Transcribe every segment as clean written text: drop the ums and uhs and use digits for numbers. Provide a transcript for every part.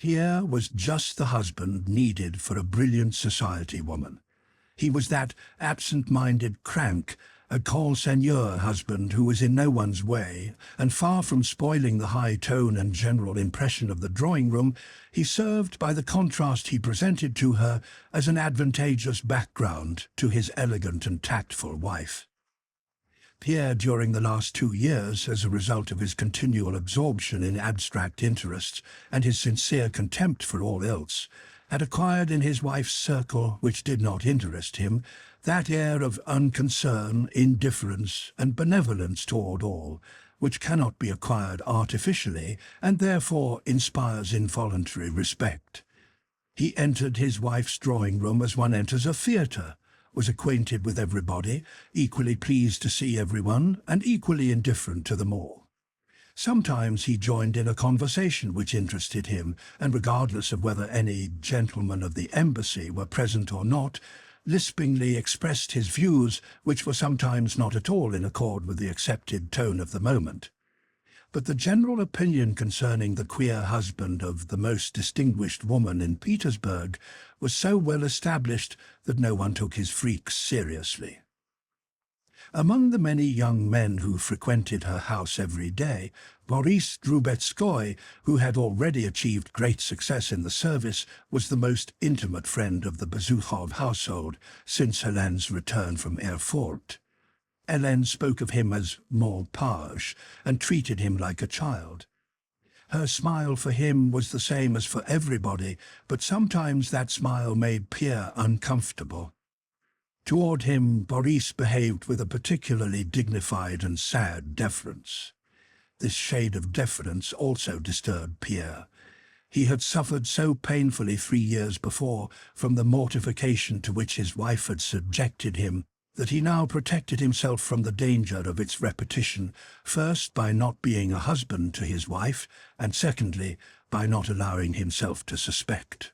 Pierre was just the husband needed for a brilliant society woman. He was that absent-minded crank, a call seigneur husband who was in no one's way, and far from spoiling the high tone and general impression of the drawing-room, he served by the contrast he presented to her as an advantageous background to his elegant and tactful wife. Pierre, during the last 2 years, as a result of his continual absorption in abstract interests and his sincere contempt for all else, had acquired in his wife's circle, which did not interest him, that air of unconcern, indifference, and benevolence toward all, which cannot be acquired artificially and therefore inspires involuntary respect. He entered his wife's drawing-room as one enters a theatre, was acquainted with everybody, equally pleased to see everyone, and equally indifferent to them all. Sometimes he joined in a conversation which interested him, and regardless of whether any gentlemen of the embassy were present or not, lispingly expressed his views, which were sometimes not at all in accord with the accepted tone of the moment. But the general opinion concerning the queer husband of the most distinguished woman in Petersburg was so well established that no one took his freaks seriously. Among the many young men who frequented her house every day, Boris Drubetskoy, who had already achieved great success in the service, was the most intimate friend of the Bezukhov household since Helene's return from Erfurt. Helene spoke of him as mon page and treated him like a child. Her smile for him was the same as for everybody, but sometimes that smile made Pierre uncomfortable. Toward him, Boris behaved with a particularly dignified and sad deference. This shade of deference also disturbed Pierre. He had suffered so painfully 3 years before from the mortification to which his wife had subjected him that he now protected himself from the danger of its repetition, first by not being a husband to his wife, and secondly by not allowing himself to suspect.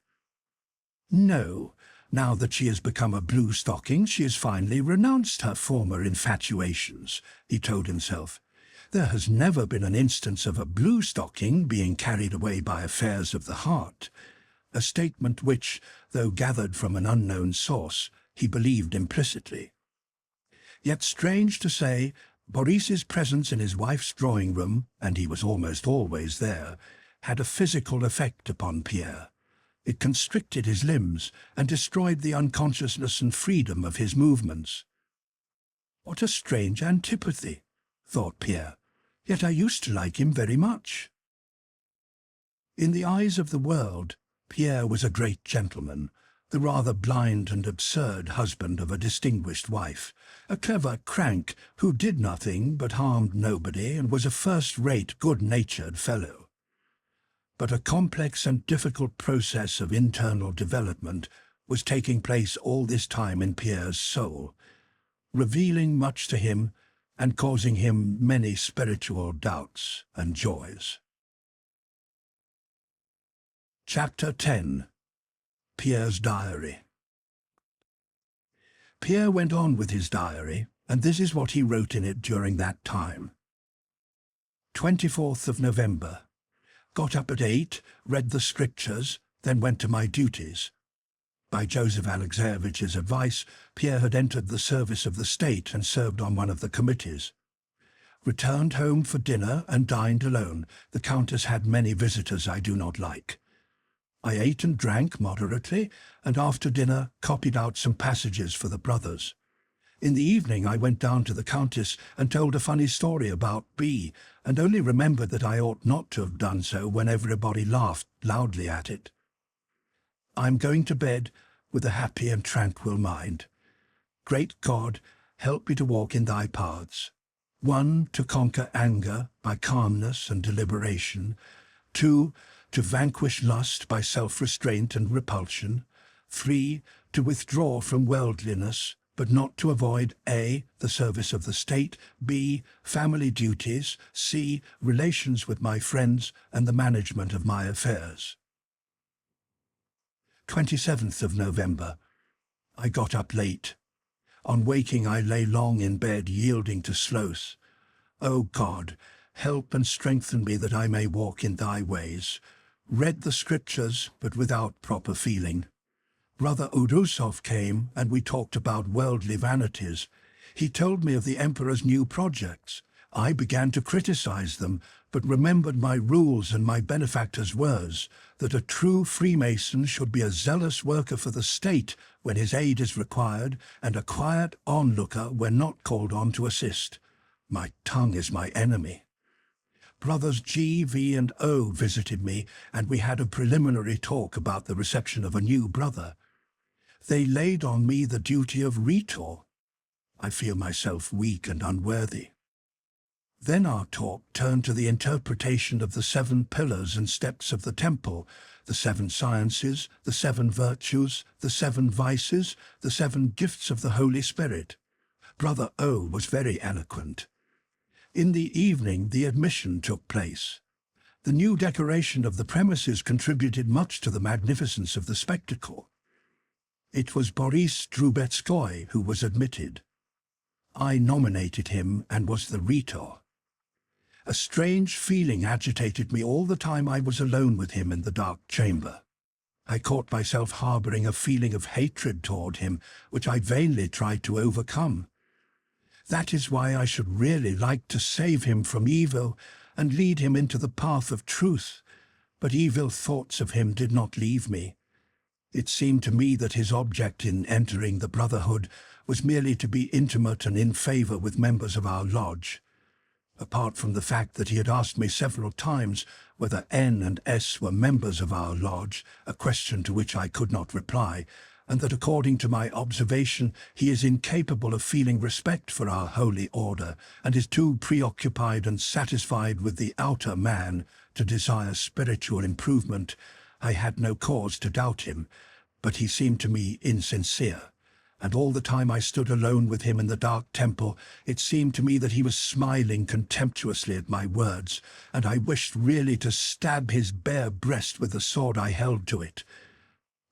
No, now that she has become a blue stocking, she has finally renounced her former infatuations, he told himself. There has never been an instance of a blue stocking being carried away by affairs of the heart, a statement which, though gathered from an unknown source, he believed implicitly. Yet, strange to say, Boris's presence in his wife's drawing-room, and he was almost always there, had a physical effect upon Pierre. It constricted his limbs and destroyed the unconsciousness and freedom of his movements. What a strange antipathy, thought Pierre, yet I used to like him very much. In the eyes of the world, Pierre was a great gentleman, the rather blind and absurd husband of a distinguished wife, a clever crank who did nothing but harmed nobody and was a first-rate, good-natured fellow. But a complex and difficult process of internal development was taking place all this time in Pierre's soul, revealing much to him and causing him many spiritual doubts and joys. Chapter 10. Pierre's Diary. Pierre went on with his diary, and this is what he wrote in it during that time. 24th of November. Got up at 8, read the scriptures, then went to my duties. By Joseph Alexeyevitch's advice, Pierre had entered the service of the state and served on one of the committees. Returned home for dinner and dined alone. The Countess had many visitors I do not like. I ate and drank moderately, and after dinner copied out some passages for the brothers. In the evening I went down to the Countess and told a funny story about B, and only remembered that I ought not to have done so when everybody laughed loudly at it. I am going to bed with a happy and tranquil mind. Great God, help me to walk in thy paths. 1. To conquer anger by calmness and deliberation. 2. To vanquish lust by self-restraint and repulsion. 3. To withdraw from worldliness, but not to avoid A. The service of the state, B. Family duties, C. Relations with my friends and the management of my affairs. 27th of November. I got up late. On waking I lay long in bed, yielding to sloth. O God, help and strengthen me that I may walk in thy ways. read the scriptures, but without proper feeling. Brother Udusov came, and we talked about worldly vanities. He told me of the Emperor's new projects. I began to criticize them, but remembered my rules and my benefactor's words, that a true Freemason should be a zealous worker for the state when his aid is required, and a quiet onlooker when not called on to assist. My tongue is my enemy. Brothers G, V, and O visited me, and we had a preliminary talk about the reception of a new brother. They laid on me the duty of rhetor. I feel myself weak and unworthy. Then our talk turned to the interpretation of the 7 pillars and steps of the temple, the 7 sciences, the 7 virtues, the 7 vices, the 7 gifts of the Holy Spirit. Brother O was very eloquent. In the evening, the admission took place. The new decoration of the premises contributed much to the magnificence of the spectacle. It was Boris Drubetskoy who was admitted. I nominated him and was the rhetor. A strange feeling agitated me all the time I was alone with him in the dark chamber. I caught myself harboring a feeling of hatred toward him, which I vainly tried to overcome. That is why I should really like to save him from evil and lead him into the path of truth, but evil thoughts of him did not leave me. It seemed to me that his object in entering the Brotherhood was merely to be intimate and in favor with members of our lodge. Apart from the fact that he had asked me several times whether N and S were members of our lodge, a question to which I could not reply, and that according to my observation he is incapable of feeling respect for our holy order, and is too preoccupied and satisfied with the outer man to desire spiritual improvement, I had no cause to doubt him, but he seemed to me insincere. And all the time I stood alone with him in the dark temple, it seemed to me that he was smiling contemptuously at my words, and I wished really to stab his bare breast with the sword I held to it.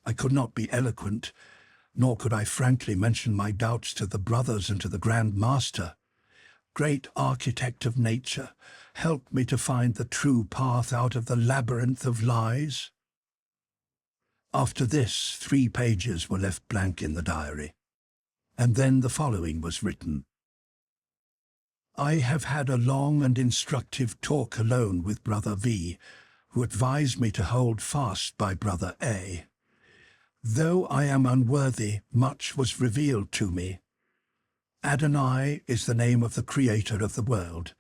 I could not be eloquent, nor could I frankly mention my doubts to the brothers and to the Grand Master. Great architect of nature, help me to find the true path out of the labyrinth of lies. After this, 3 pages were left blank in the diary, and then the following was written. I have had a long and instructive talk alone with Brother V, who advised me to hold fast by Brother A. Though I am unworthy, much was revealed to me. Adonai is the name of the Creator of the world.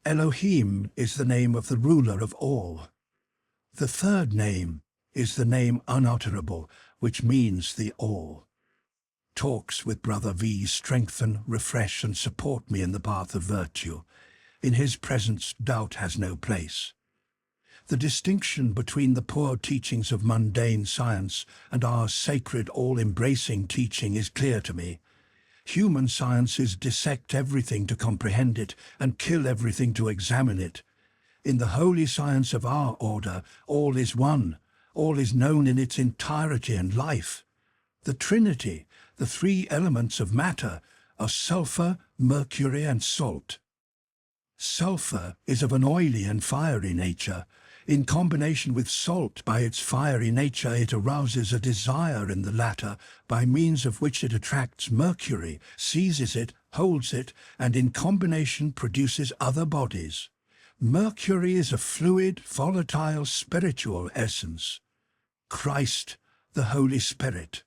Elohim is the name of the ruler of all. The third name is the name unutterable, which means the all. Talks with Brother V strengthen, refresh, and support me in the path of virtue. In his presence, doubt has no place. The distinction between the poor teachings of mundane science and our sacred, all-embracing teaching is clear to me. Human sciences dissect everything to comprehend it and kill everything to examine it. In the holy science of our order, all is one, all is known in its entirety and life. The Trinity, the 3 elements of matter, are sulfur, mercury, and salt. Sulfur is of an oily and fiery nature. In combination with salt, by its fiery nature, it arouses a desire in the latter, by means of which it attracts mercury, seizes it, holds it, and in combination produces other bodies. Mercury is a fluid, volatile, spiritual essence. Christ, the Holy Spirit.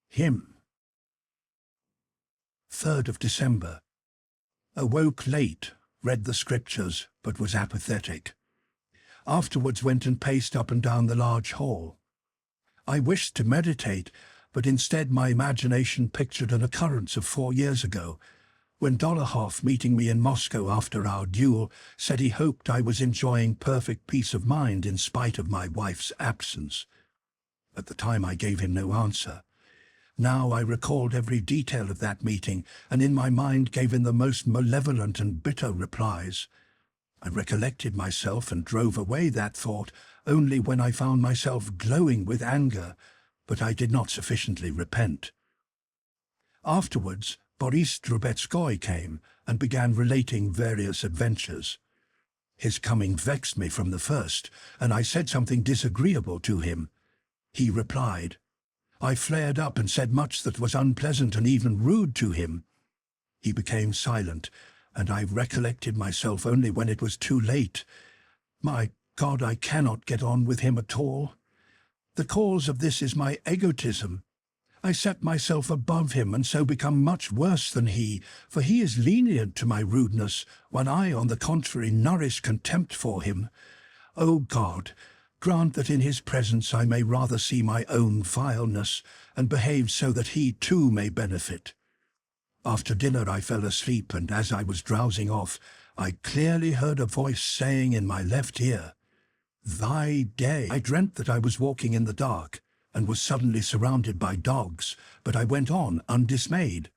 Him. 3rd of December. Awoke late, read the scriptures, but was apathetic. Afterwards went and paced up and down the large hall. I wished to meditate, but instead my imagination pictured an occurrence of 4 years ago, when Dolokhov, meeting me in Moscow after our duel, said he hoped I was enjoying perfect peace of mind in spite of my wife's absence. At the time I gave him no answer. Now I recalled every detail of that meeting, and in my mind gave him the most malevolent and bitter replies. I recollected myself and drove away that thought only when I found myself glowing with anger, but I did not sufficiently repent. Afterwards, Boris Drubetskoy came and began relating various adventures. His coming vexed me from the first, and I said something disagreeable to him. He replied. I flared up and said much that was unpleasant and even rude to him. He became silent, and I recollected myself only when it was too late. My God, I cannot get on with him at all. The cause of this is my egotism. I set myself above him and so become much worse than he, for he is lenient to my rudeness, when I, on the contrary, nourish contempt for him. O God, grant that in his presence I may rather see my own vileness, and behave so that he too may benefit. After dinner I fell asleep, and as I was drowsing off, I clearly heard a voice saying in my left ear, Thy day. I dreamt that I was walking in the dark, and was suddenly surrounded by dogs, but I went on undismayed.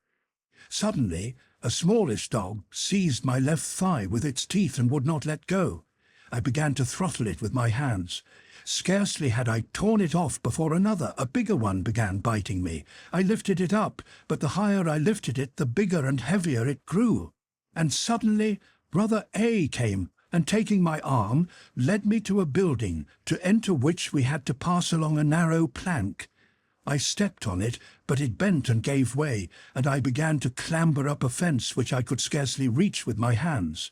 Suddenly, a smallish dog seized my left thigh with its teeth and would not let go. I began to throttle it with my hands. Scarcely had I torn it off before another, a bigger one, began biting me. I lifted it up, but the higher I lifted it, the bigger and heavier it grew. And suddenly Brother A came, and taking my arm, led me to a building, to enter which we had to pass along a narrow plank. I stepped on it, but it bent and gave way, and I began to clamber up a fence which I could scarcely reach with my hands.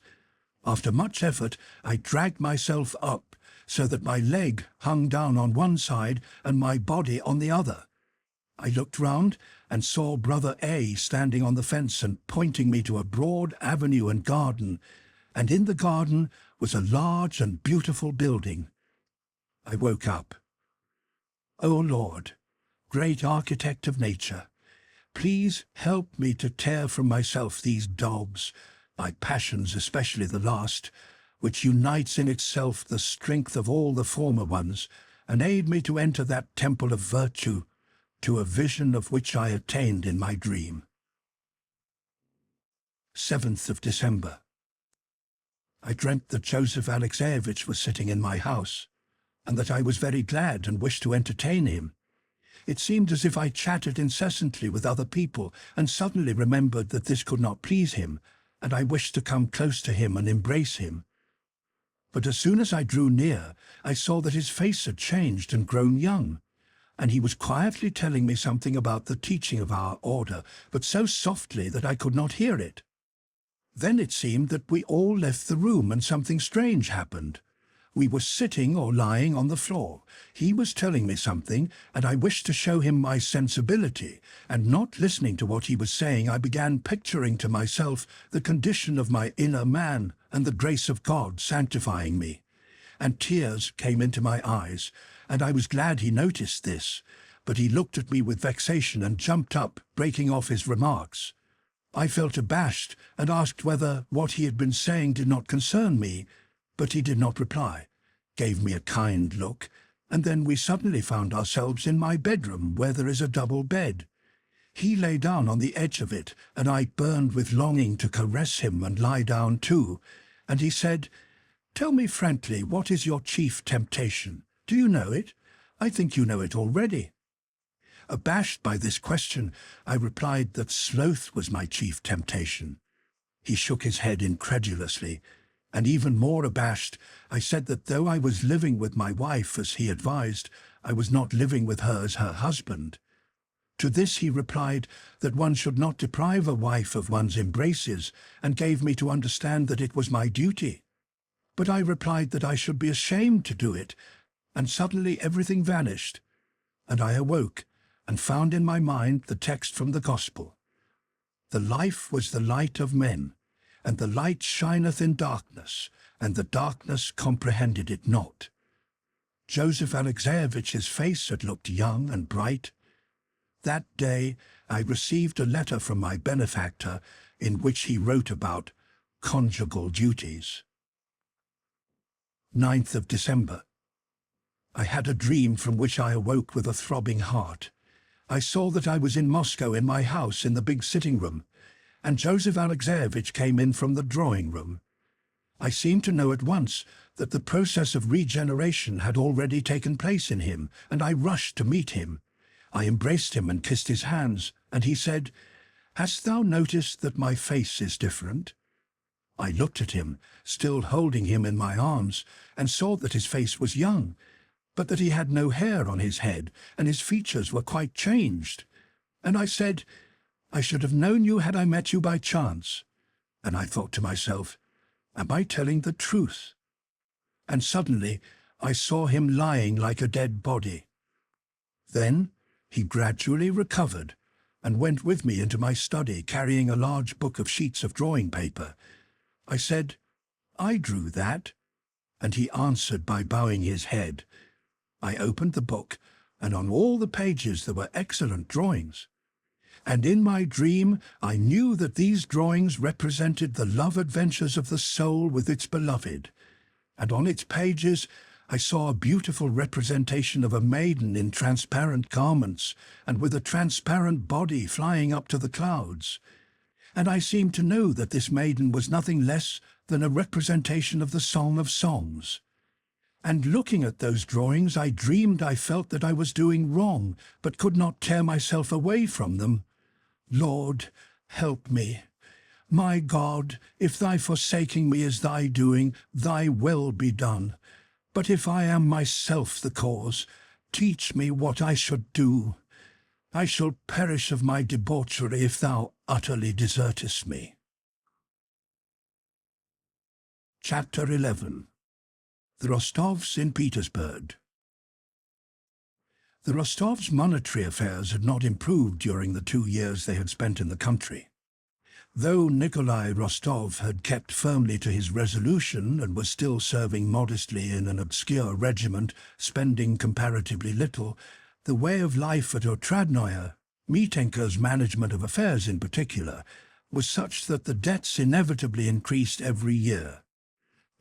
After much effort, I dragged myself up, so that my leg hung down on one side and my body on the other. I looked round and saw Brother A standing on the fence and pointing me to a broad avenue and garden, and in the garden was a large and beautiful building. I woke up. O Lord, great architect of nature, please help me to tear from myself these dogs, my passions, especially the last, which unites in itself the strength of all the former ones, and aid me to enter that temple of virtue, to a vision of which I attained in my dream. 7th of December. I dreamt that Joseph Alexeyevich was sitting in my house, and that I was very glad and wished to entertain him. It seemed as if I chatted incessantly with other people, and suddenly remembered that this could not please him, and I wished to come close to him and embrace him. But as soon as I drew near, I saw that his face had changed and grown young, and he was quietly telling me something about the teaching of our order, but so softly that I could not hear it. Then it seemed that we all left the room and something strange happened. We were sitting or lying on the floor. He was telling me something, and I wished to show him my sensibility, and not listening to what he was saying, I began picturing to myself the condition of my inner man and the grace of God sanctifying me. And tears came into my eyes, and I was glad he noticed this, but he looked at me with vexation and jumped up, breaking off his remarks. I felt abashed and asked whether what he had been saying did not concern me, but he did not reply, gave me a kind look, and then we suddenly found ourselves in my bedroom, where there is a double bed. He lay down on the edge of it, and I burned with longing to caress him and lie down too, and he said, "Tell me frankly, what is your chief temptation? Do you know it? I think you know it already." Abashed by this question, I replied that sloth was my chief temptation. He shook his head incredulously, and even more abashed, I said that though I was living with my wife as he advised, I was not living with her as her husband. To this he replied that one should not deprive a wife of one's embraces, and gave me to understand that it was my duty. But I replied that I should be ashamed to do it, and suddenly everything vanished, and I awoke, and found in my mind the text from the Gospel. The life was the light of men, and the light shineth in darkness, and the darkness comprehended it not. Joseph Alexeyevich's face had looked young and bright. That day I received a letter from my benefactor in which he wrote about conjugal duties. 9th of December. I had a dream from which I awoke with a throbbing heart. I saw that I was in Moscow in my house in the big sitting room, and Joseph Alexeyevich came in from the drawing room. I seemed to know at once that the process of regeneration had already taken place in him, and I rushed to meet him. I embraced him and kissed his hands, and he said, "Hast thou noticed that my face is different?" I looked at him, still holding him in my arms, and saw that his face was young, but that he had no hair on his head, and his features were quite changed. And I said, "I should have known you had I met you by chance." And I thought to myself, am I telling the truth? And suddenly I saw him lying like a dead body. Then he gradually recovered, and went with me into my study, carrying a large book of sheets of drawing paper. I said, "I drew that," and he answered by bowing his head. I opened the book, and on all the pages there were excellent drawings. And in my dream I knew that these drawings represented the love adventures of the soul with its beloved, and on its pages I saw a beautiful representation of a maiden in transparent garments and with a transparent body flying up to the clouds. And I seemed to know that this maiden was nothing less than a representation of the Song of Songs. And looking at those drawings, I dreamed I felt that I was doing wrong, but could not tear myself away from them. Lord, help me. My God, if thy forsaking me is thy doing, thy will be done. But if I am myself the cause, teach me what I should do. I shall perish of my debauchery if thou utterly desertest me. Chapter 11. The Rostovs in Petersburg. The Rostovs' monetary affairs had not improved during the 2 years they had spent in the country. Though Nikolai Rostov had kept firmly to his resolution and was still serving modestly in an obscure regiment, spending comparatively little, the way of life at Otradnoye, Mitenka's management of affairs in particular, was such that the debts inevitably increased every year.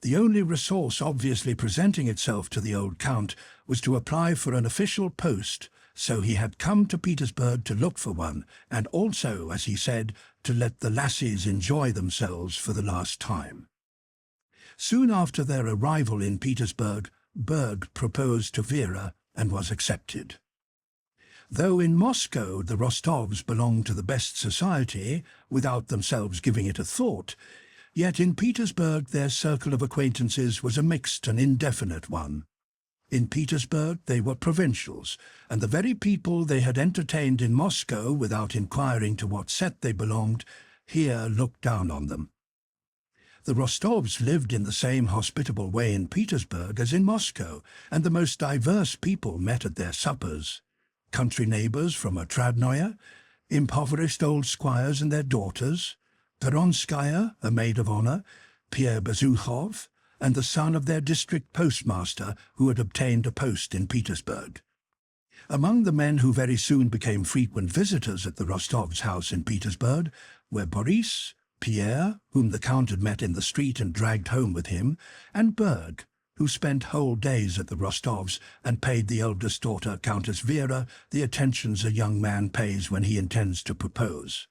The only resource obviously presenting itself to the old count was to apply for an official post, so he had come to Petersburg to look for one, and also, as he said, to let the lassies enjoy themselves for the last time. Soon after their arrival in Petersburg, Berg proposed to Vera and was accepted. Though in Moscow the Rostovs belonged to the best society, without themselves giving it a thought, yet in Petersburg their circle of acquaintances was a mixed and indefinite one. In Petersburg they were provincials, and the very people they had entertained in Moscow without inquiring to what set they belonged, here looked down on them. The Rostovs lived in the same hospitable way in Petersburg as in Moscow, and the most diverse people met at their suppers. Country neighbours from Otradnoye, impoverished old squires and their daughters, Peronskaya, a maid of honour, Pierre Bezukhov, and the son of their district postmaster who had obtained a post in Petersburg. Among the men who very soon became frequent visitors at the Rostovs' house in Petersburg were Boris, Pierre, whom the Count had met in the street and dragged home with him, and Berg, who spent whole days at the Rostovs and paid the eldest daughter, Countess Vera, the attentions a young man pays when he intends to propose.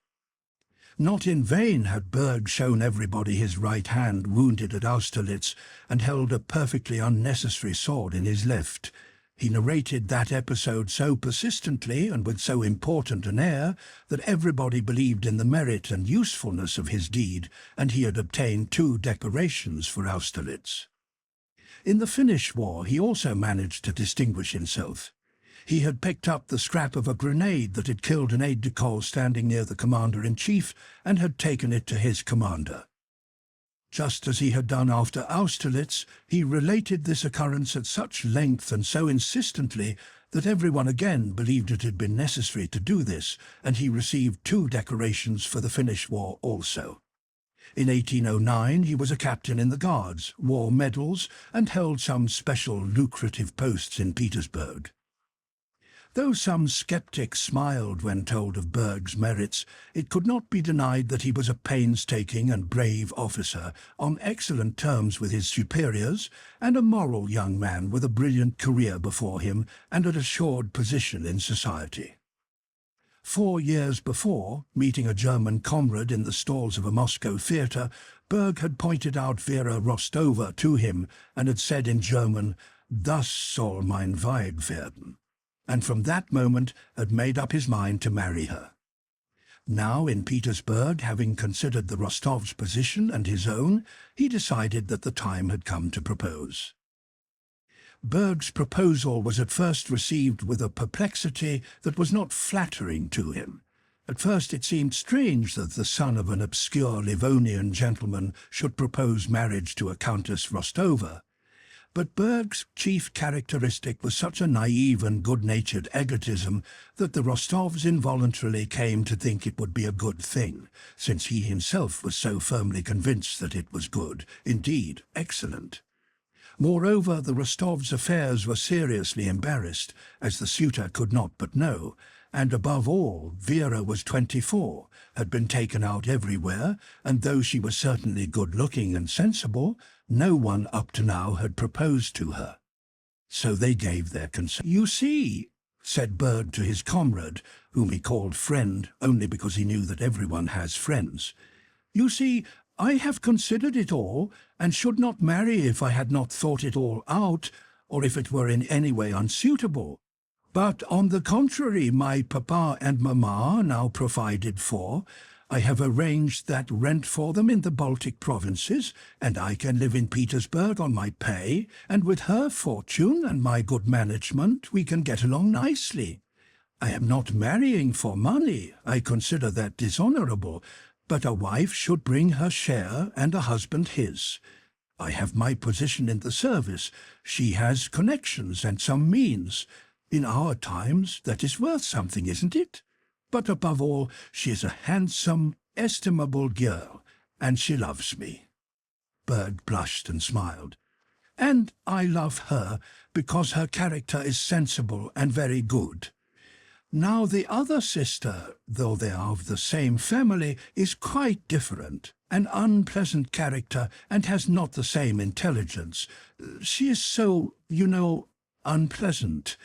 Not in vain had Berg shown everybody his right hand wounded at Austerlitz and held a perfectly unnecessary sword in his left. He narrated that episode so persistently and with so important an air that everybody believed in the merit and usefulness of his deed, and he had obtained 2 decorations for Austerlitz. In the Finnish War he also managed to distinguish himself. He had picked up the scrap of a grenade that had killed an aide-de-camp standing near the commander-in-chief and had taken it to his commander. Just as he had done after Austerlitz, he related this occurrence at such length and so insistently that everyone again believed it had been necessary to do this, and he received 2 decorations for the Finnish War also. In 1809 he was a captain in the Guards, wore medals, and held some special lucrative posts in Petersburg. Though some sceptics smiled when told of Berg's merits, it could not be denied that he was a painstaking and brave officer, on excellent terms with his superiors, and a moral young man with a brilliant career before him and an assured position in society. 4 years before, meeting a German comrade in the stalls of a Moscow theatre, Berg had pointed out Vera Rostova to him and had said in German, "Das soll mein Weib werden," and from that moment had made up his mind to marry her. Now in Petersburg, having considered the Rostovs' position and his own, he decided that the time had come to propose. Berg's proposal was at first received with a perplexity that was not flattering to him. At first it seemed strange that the son of an obscure Livonian gentleman should propose marriage to a Countess Rostova. But Berg's chief characteristic was such a naive and good-natured egotism that the Rostovs involuntarily came to think it would be a good thing, since he himself was so firmly convinced that it was good, indeed excellent. Moreover, the Rostovs' affairs were seriously embarrassed, as the suitor could not but know, and above all, Vera was 24, had been taken out everywhere, and though she was certainly good-looking and sensible, no one up to now had proposed to her. So they gave their consent. "You see," said Berg to his comrade, whom he called friend only because he knew that everyone has friends, "you see, I have considered it all, and should not marry if I had not thought it all out, or if it were in any way unsuitable. But on the contrary, my papa and mamma are now provided for. I have arranged that rent for them in the Baltic provinces, and I can live in Petersburg on my pay, and with her fortune and my good management we can get along nicely. I am not marrying for money, I consider that dishonourable, but a wife should bring her share and a husband his. I have my position in the service, she has connections and some means. In our times that is worth something, isn't it? But above all, she is a handsome, estimable girl, and she loves me." Berg blushed and smiled. "And I love her, because her character is sensible and very good. Now the other sister, though they are of the same family, is quite different, an unpleasant character, and has not the same intelligence. She is so, you know, unpleasant.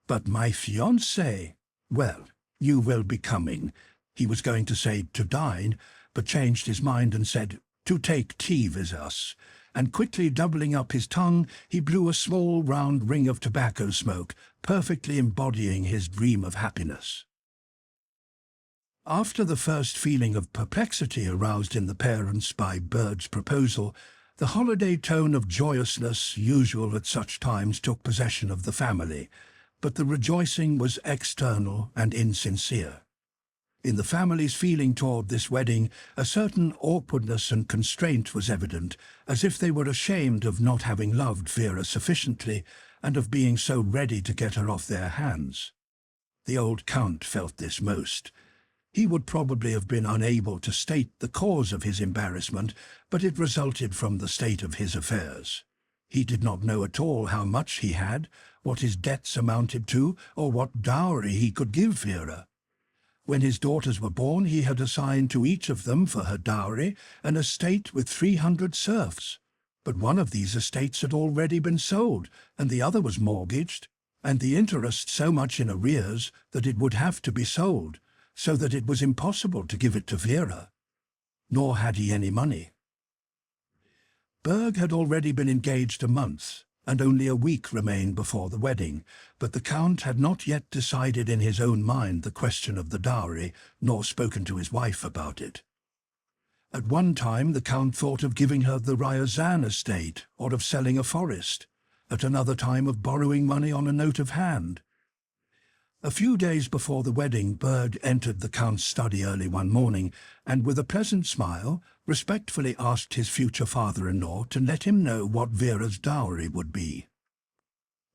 But my fiancé, well, you will be coming." He was going to say to dine, but changed his mind and said to take tea with us, and quickly doubling up his tongue, he blew a small round ring of tobacco smoke, perfectly embodying his dream of happiness. After the first feeling of perplexity aroused in the parents by Berg's proposal, the holiday tone of joyousness usual at such times took possession of the family, but the rejoicing was external and insincere. In the family's feeling toward this wedding, a certain awkwardness and constraint was evident, as if they were ashamed of not having loved Vera sufficiently, and of being so ready to get her off their hands. The old Count felt this most. He would probably have been unable to state the cause of his embarrassment, but it resulted from the state of his affairs. He did not know at all how much he had, what his debts amounted to, or what dowry he could give Vera. When his daughters were born, he had assigned to each of them for her dowry an estate with 300 serfs. But one of these estates had already been sold, and the other was mortgaged, and the interest so much in arrears that it would have to be sold, so that it was impossible to give it to Vera. Nor had he any money. Berg had already been engaged a month, and only a week remained before the wedding, but the Count had not yet decided in his own mind the question of the dowry, nor spoken to his wife about it. At one time the Count thought of giving her the Ryazan estate, or of selling a forest, at another time of borrowing money on a note of hand. A few days before the wedding, Berg entered the Count's study early one morning, and with a pleasant smile, respectfully asked his future father-in-law to let him know what Vera's dowry would be.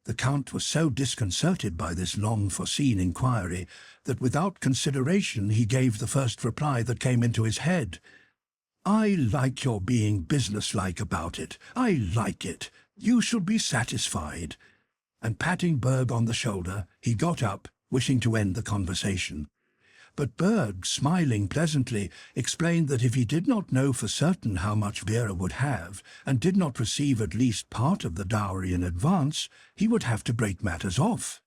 The Count was so disconcerted by this long-foreseen inquiry that without consideration he gave the first reply that came into his head. "I like your being businesslike about it. I like it. You should be satisfied." And patting Berg on the shoulder, he got up, wishing to end the conversation. But Berg, smiling pleasantly, explained that if he did not know for certain how much Vera would have, and did not receive at least part of the dowry in advance, he would have to break matters off.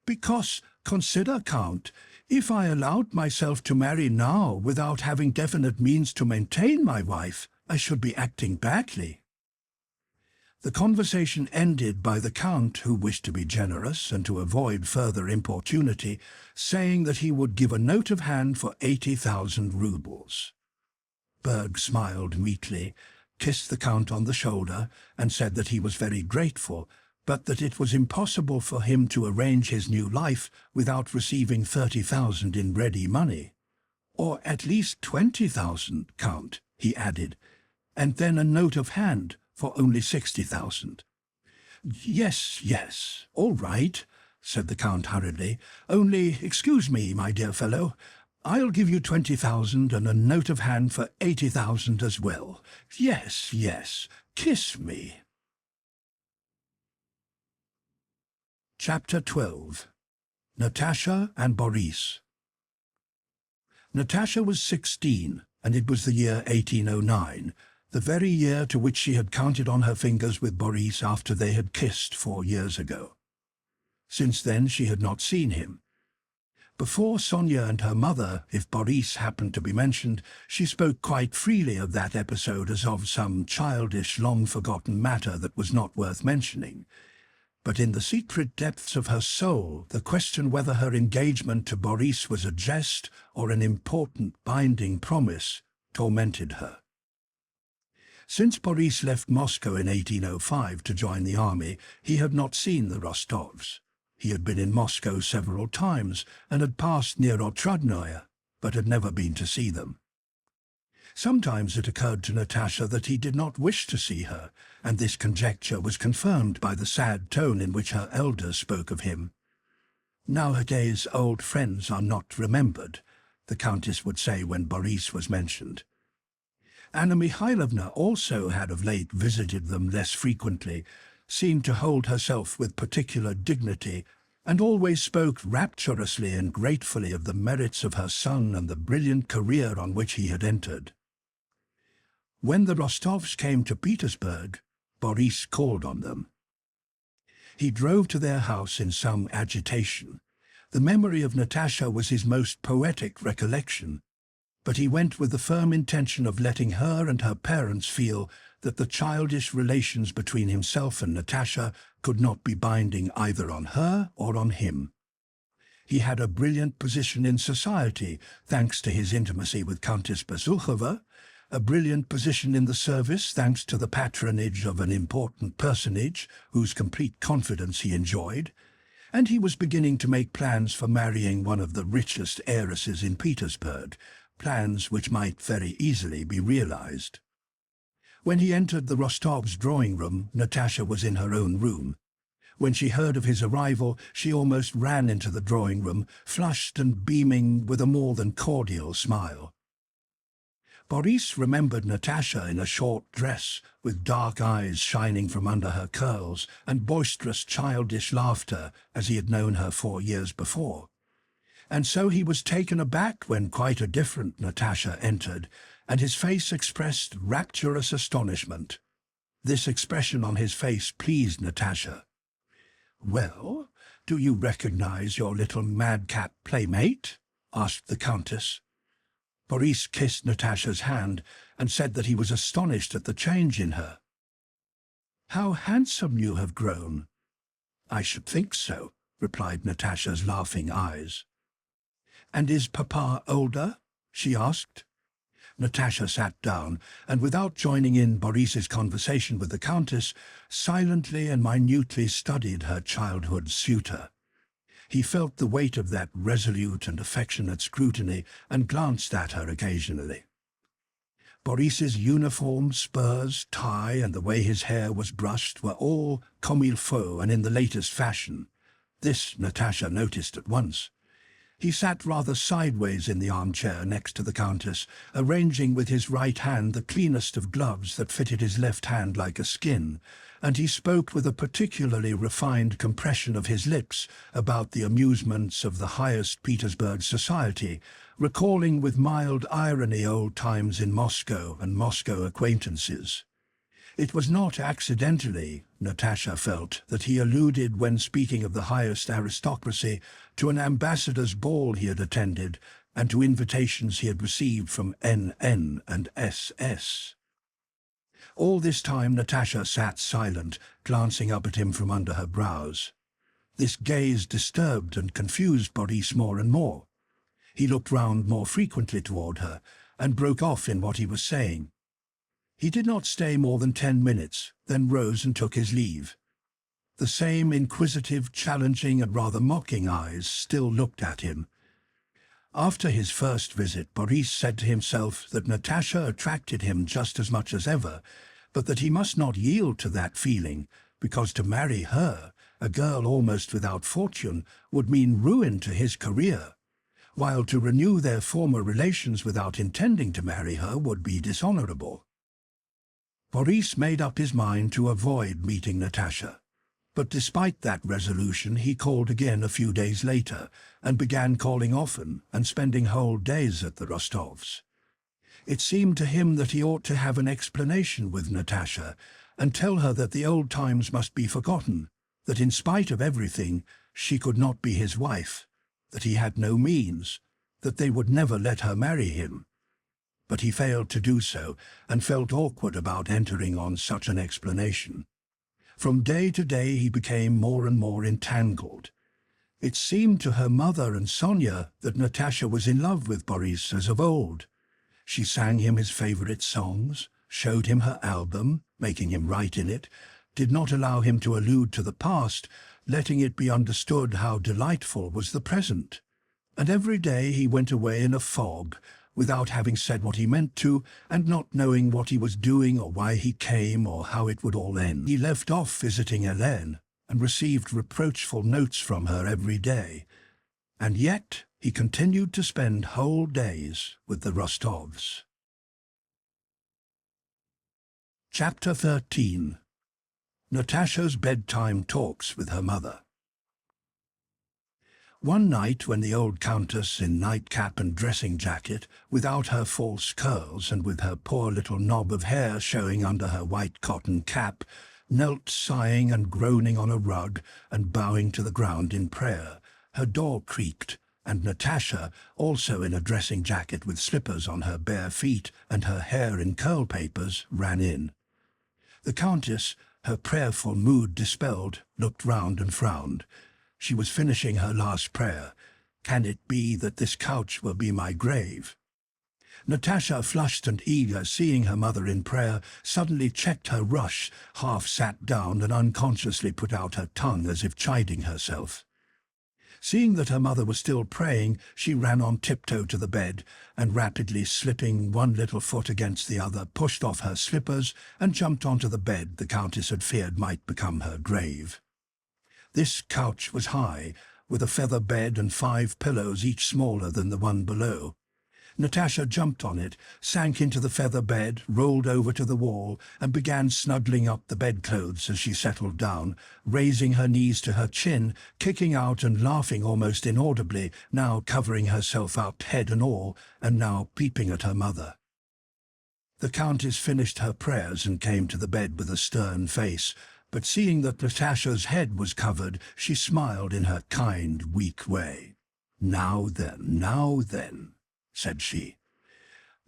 "Because, consider, Count, if I allowed myself to marry now without having definite means to maintain my wife, I should be acting badly." The conversation ended by the Count, who wished to be generous and to avoid further importunity, saying that he would give a note of hand for 80,000 roubles. Berg smiled meekly, kissed the Count on the shoulder, and said that he was very grateful, but that it was impossible for him to arrange his new life without receiving 30,000 in ready money. "Or at least 20,000, Count," he added, "and then a note of hand for only 60,000. "Yes, yes, all right," said the Count hurriedly. "Only, excuse me, my dear fellow, I'll give you 20,000 and a note of hand for 80,000 as well. Yes, yes, kiss me." Chapter 12. Natasha and Boris. Natasha was 16, and it was the year 1809, the very year to which she had counted on her fingers with Boris after they had kissed 4 years ago. Since then she had not seen him. Before Sonia and her mother, if Boris happened to be mentioned, she spoke quite freely of that episode as of some childish, long-forgotten matter that was not worth mentioning. But in the secret depths of her soul, the question whether her engagement to Boris was a jest or an important binding promise tormented her. Since Boris left Moscow in 1805 to join the army, he had not seen the Rostovs. He had been in Moscow several times and had passed near Otradnoye, but had never been to see them. Sometimes it occurred to Natasha that he did not wish to see her, and this conjecture was confirmed by the sad tone in which her elders spoke of him. "Nowadays old friends are not remembered," the Countess would say when Boris was mentioned. Anna Mikhailovna also had of late visited them less frequently, seemed to hold herself with particular dignity, and always spoke rapturously and gratefully of the merits of her son and the brilliant career on which he had entered. When the Rostovs came to Petersburg, Boris called on them. He drove to their house in some agitation. The memory of Natasha was his most poetic recollection, but he went with the firm intention of letting her and her parents feel that the childish relations between himself and Natasha could not be binding either on her or on him. He had a brilliant position in society, thanks to his intimacy with Countess Bezukhova, a brilliant position in the service thanks to the patronage of an important personage whose complete confidence he enjoyed, and he was beginning to make plans for marrying one of the richest heiresses in Petersburg, plans which might very easily be realized. When he entered the Rostovs' drawing-room, Natasha was in her own room. When she heard of his arrival, she almost ran into the drawing-room, flushed and beaming with a more than cordial smile. Boris remembered Natasha in a short dress, with dark eyes shining from under her curls, and boisterous childish laughter, as he had known her 4 years before. And so he was taken aback when quite a different Natasha entered, and his face expressed rapturous astonishment. This expression on his face pleased Natasha. "Well, do you recognize your little madcap playmate?" asked the Countess. Boris kissed Natasha's hand and said that he was astonished at the change in her. "How handsome you have grown!" "I should think so," replied Natasha's laughing eyes. "And is Papa older?" she asked. Natasha sat down, and without joining in Boris's conversation with the Countess, silently and minutely studied her childhood suitor. He felt the weight of that resolute and affectionate scrutiny, and glanced at her occasionally. Boris's uniform, spurs, tie, and the way his hair was brushed were all comme il faut and in the latest fashion. This Natasha noticed at once. He sat rather sideways in the armchair next to the Countess, arranging with his right hand the cleanest of gloves that fitted his left hand like a skin, and he spoke with a particularly refined compression of his lips about the amusements of the highest Petersburg society, recalling with mild irony old times in Moscow and Moscow acquaintances. It was not accidentally, Natasha felt, that he alluded, when speaking of the highest aristocracy, to an ambassador's ball he had attended and to invitations he had received from NN and SS. All this time Natasha sat silent, glancing up at him from under her brows. This gaze disturbed and confused Boris more and more. He looked round more frequently toward her, and broke off in what he was saying. He did not stay more than 10 minutes, then rose and took his leave. The same inquisitive, challenging and rather mocking eyes still looked at him. After his first visit, Boris said to himself that Natasha attracted him just as much as ever, but that he must not yield to that feeling, because to marry her, a girl almost without fortune, would mean ruin to his career, while to renew their former relations without intending to marry her would be dishonorable. Boris made up his mind to avoid meeting Natasha. But despite that resolution, he called again a few days later, and began calling often and spending whole days at the Rostovs. It seemed to him that he ought to have an explanation with Natasha, and tell her that the old times must be forgotten, that in spite of everything, she could not be his wife, that he had no means, that they would never let her marry him. But he failed to do so, and felt awkward about entering on such an explanation. From day to day he became more and more entangled. It seemed to her mother and Sonia that Natasha was in love with Boris as of old. She sang him his favorite songs, showed him her album, making him write in it, did not allow him to allude to the past, letting it be understood how delightful was the present. And every day he went away in a fog, without having said what he meant to, and not knowing what he was doing or why he came or how it would all end. He left off visiting Helene, and received reproachful notes from her every day. And yet he continued to spend whole days with the Rostovs. Chapter 13. Natasha's bedtime talks with her mother. One night, when the old countess, in nightcap and dressing jacket, without her false curls and with her poor little knob of hair showing under her white cotton cap, knelt sighing and groaning on a rug and bowing to the ground in prayer, her door creaked, and Natasha, also in a dressing jacket with slippers on her bare feet and her hair in curl papers, ran in. The countess, her prayerful mood dispelled, looked round and frowned. She was finishing her last prayer. Can it be that this couch will be my grave? Natasha, flushed and eager, seeing her mother in prayer, suddenly checked her rush, half sat down and unconsciously put out her tongue as if chiding herself. Seeing that her mother was still praying, she ran on tiptoe to the bed, and rapidly slipping one little foot against the other, pushed off her slippers and jumped onto the bed the countess had feared might become her grave. This couch was high, with a feather bed and 5 pillows, each smaller than the one below. Natasha jumped on it, sank into the feather bed, rolled over to the wall, and began snuggling up the bedclothes as she settled down, raising her knees to her chin, kicking out and laughing almost inaudibly, now covering herself up head and all, and now peeping at her mother. The countess finished her prayers and came to the bed with a stern face, but seeing that Natasha's head was covered, she smiled in her kind, weak way. Now then, said she.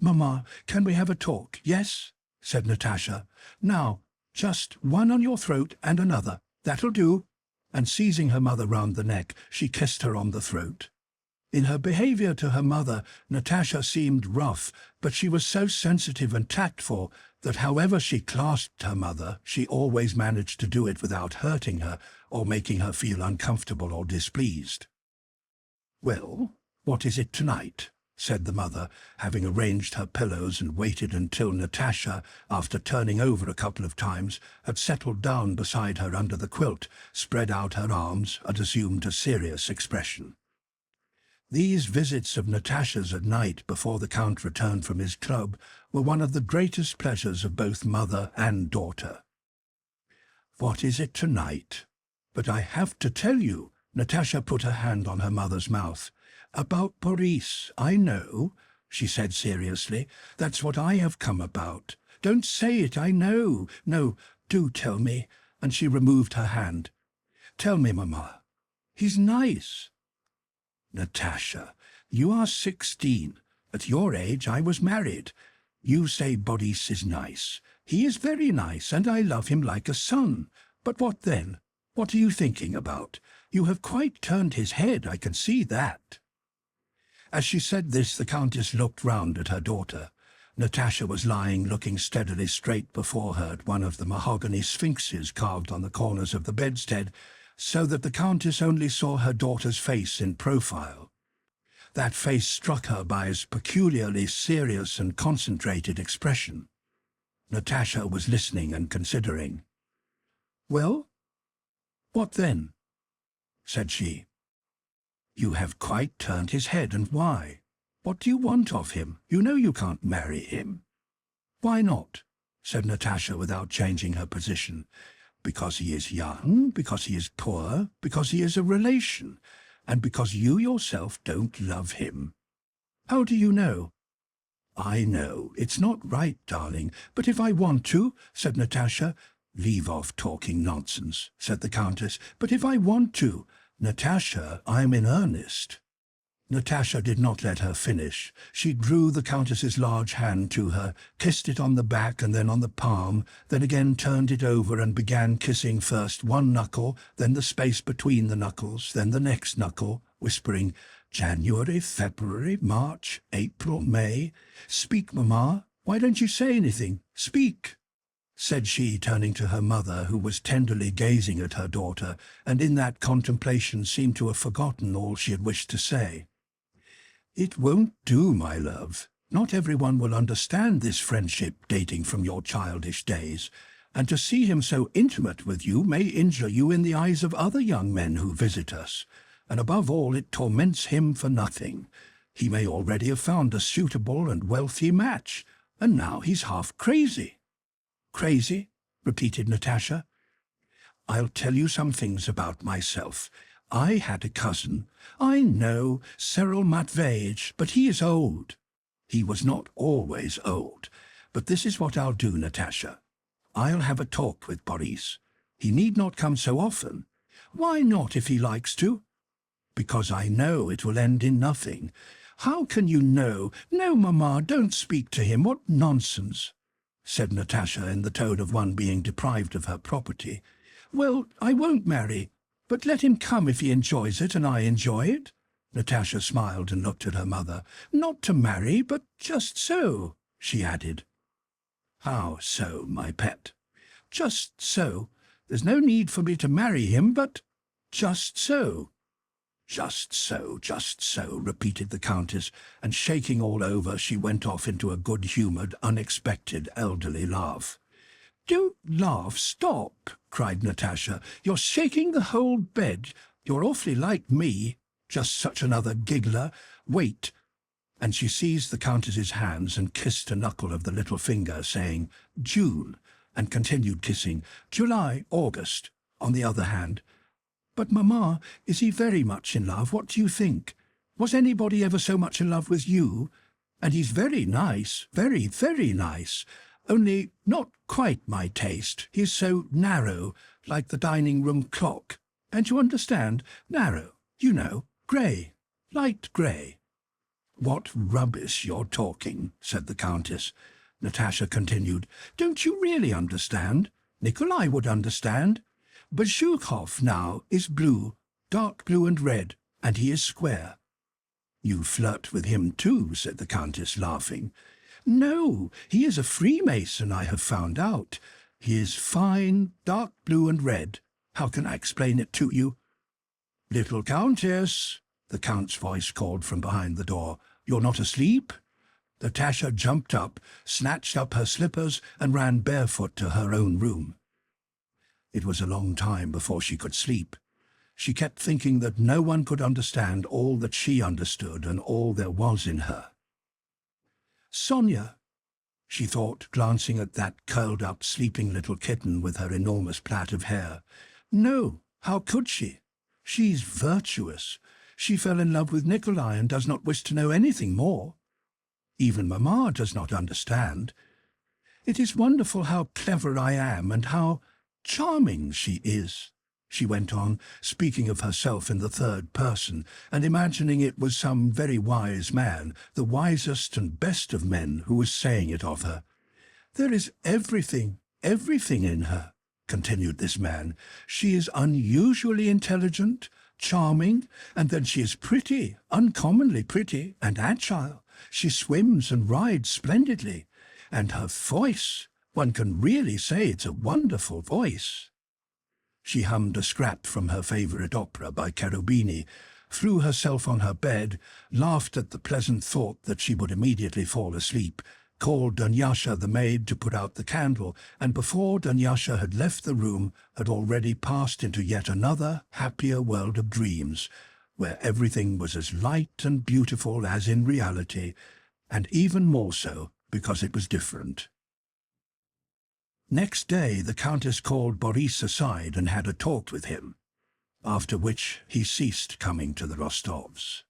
Mamma, can we have a talk? Yes, said Natasha. Now, just one on your throat and another. That'll do. And seizing her mother round the neck, she kissed her on the throat. In her behaviour to her mother, Natasha seemed rough, but she was so sensitive and tactful that however she clasped her mother, she always managed to do it without hurting her or making her feel uncomfortable or displeased. Well, what is it tonight? Said the mother, having arranged her pillows and waited until Natasha, after turning over a couple of times, had settled down beside her under the quilt, spread out her arms, and assumed a serious expression. These visits of Natasha's at night before the Count returned from his club were one of the greatest pleasures of both mother and daughter. What is it tonight? But I have to tell you, Natasha put her hand on her mother's mouth. About Boris, I know, she said seriously. That's what I have come about. Don't say it, I know. No, do tell me. And she removed her hand. Tell me, Mamma. He's nice. Natasha, you are 16. At your age I was married. You say Boris is nice. He is very nice, and I love him like a son. But what then? What are you thinking about? You have quite turned his head, I can see that." As she said this, the Countess looked round at her daughter. Natasha was lying looking steadily straight before her at one of the mahogany sphinxes carved on the corners of the bedstead, so that the Countess only saw her daughter's face in profile. That face struck her by its peculiarly serious and concentrated expression. Natasha was listening and considering. "Well, what then?" said she. "You have quite turned his head, and why? What do you want of him? You know you can't marry him." "Why not?" said Natasha without changing her position. "Because he is young, because he is poor, because he is a relation, and because you yourself don't love him." "How do you know?" "I know. It's not right, darling, but if I want to," said Natasha. "Leave off talking nonsense," said the Countess. "But if I want to, Natasha, I'm in earnest." Natasha did not let her finish. She drew the Countess's large hand to her, kissed it on the back and then on the palm, then again turned it over and began kissing first one knuckle, then the space between the knuckles, then the next knuckle, whispering, "January, February, March, April, May. Speak, Mamma. Why don't you say anything? Speak," said she, turning to her mother, who was tenderly gazing at her daughter, and in that contemplation seemed to have forgotten all she had wished to say. "It won't do, my love. Not everyone will understand this friendship dating from your childish days, and to see him so intimate with you may injure you in the eyes of other young men who visit us, and above all it torments him for nothing. He may already have found a suitable and wealthy match, and now he's half crazy." "Crazy?" repeated Natasha. "I'll tell you some things about myself. I had a cousin. I know, Cyril Matveyevich, but he is old. He was not always old. But this is what I'll do, Natasha. I'll have a talk with Boris. He need not come so often." "Why not, if he likes to?" "Because I know it will end in nothing." "How can you know? No, Mamma, don't speak to him. What nonsense," said Natasha in the tone of one being deprived of her property. "Well, I won't marry. But let him come if he enjoys it and I enjoy it." Natasha smiled and looked at her mother. "Not to marry, but just so," she added. "How so, my pet?" "Just so. There's no need for me to marry him, but just so." "Just so, just so," repeated the Countess, and shaking all over, she went off into a good-humoured, unexpected, elderly laugh. "Don't laugh, stop," cried Natasha. "You're shaking the whole bed. You're awfully like me. Just such another giggler. Wait." And she seized the Countess's hands and kissed a knuckle of the little finger, saying, "June," and continued kissing, "July, August," on the other hand. "But, Mamma, is he very much in love? What do you think? Was anybody ever so much in love with you? And he's very nice, very, very nice. Only not quite my taste. He's so narrow, like the dining-room clock. And you understand? Narrow, you know, grey, light grey." "What rubbish you're talking," said the Countess. Natasha continued, "Don't you really understand? Nikolai would understand. Bezukhov now is blue, dark blue and red, and he is square." "You flirt with him too," said the Countess, laughing. "No, he is a Freemason, I have found out. He is fine, dark blue and red. How can I explain it to you?" "Little Countess," the Count's voice called from behind the door, "you're not asleep?" Natasha jumped up, snatched up her slippers, and ran barefoot to her own room. It was a long time before she could sleep. She kept thinking that no one could understand all that she understood and all there was in her. "Sonia," she thought, glancing at that curled-up, sleeping little kitten with her enormous plait of hair. "No, how could she? She's virtuous. She fell in love with Nikolai and does not wish to know anything more. Even Mamma does not understand. It is wonderful how clever I am and how charming she is. she went on, speaking of herself in the third person, and imagining it was some very wise man, the wisest and best of men, who was saying it of her. "There is everything in her," continued this man. "She is unusually intelligent, charming, and then she is pretty, uncommonly pretty, and agile. She swims and rides splendidly. And her voice, one can really say it's a wonderful voice." She hummed a scrap from her favourite opera by Cherubini, threw herself on her bed, laughed at the pleasant thought that she would immediately fall asleep, called Dunyasha the maid to put out the candle, and before Dunyasha had left the room, had already passed into yet another, happier world of dreams, where everything was as light and beautiful as in reality, and even more so because it was different. Next day the Countess called Boris aside and had a talk with him, after which he ceased coming to the Rostovs.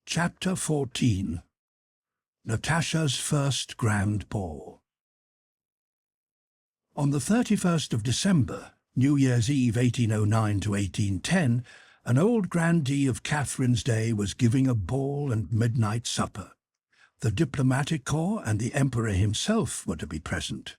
Chapter 14. Natasha's First Grand Ball. On the 31st of December, New Year's Eve 1809 to 1810, an old grandee of Catherine's day was giving a ball and midnight supper. The diplomatic corps and the Emperor himself were to be present.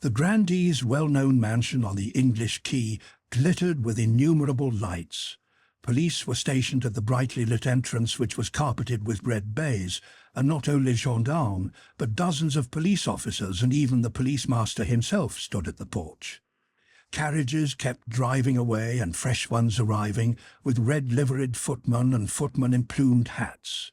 The grandee's well-known mansion on the English quay glittered with innumerable lights. Police were stationed at the brightly lit entrance, which was carpeted with red baize, and not only gendarmes, but dozens of police officers and even the police master himself stood at the porch. Carriages kept driving away and fresh ones arriving, with red-liveried footmen and footmen in plumed hats.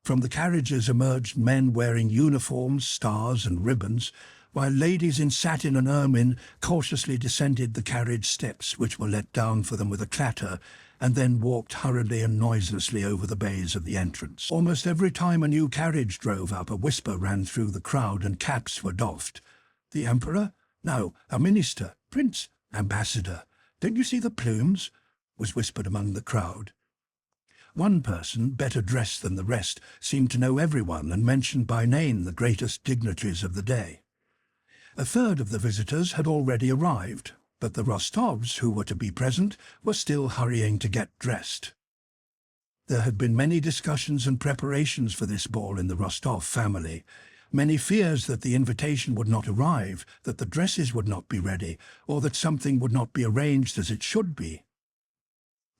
From the carriages emerged men wearing uniforms, stars and ribbons, while ladies in satin and ermine cautiously descended the carriage steps, which were let down for them with a clatter, and then walked hurriedly and noiselessly over the bays of the entrance. Almost every time a new carriage drove up, a whisper ran through the crowd and caps were doffed. "The Emperor? No, a minister, prince, ambassador. Don't you see the plumes?" was whispered among the crowd. One person, better dressed than the rest, seemed to know everyone and mentioned by name the greatest dignitaries of the day. A third of the visitors had already arrived, but the Rostovs, who were to be present, were still hurrying to get dressed. There had been many discussions and preparations for this ball in the Rostov family, many fears that the invitation would not arrive, that the dresses would not be ready, or that something would not be arranged as it should be.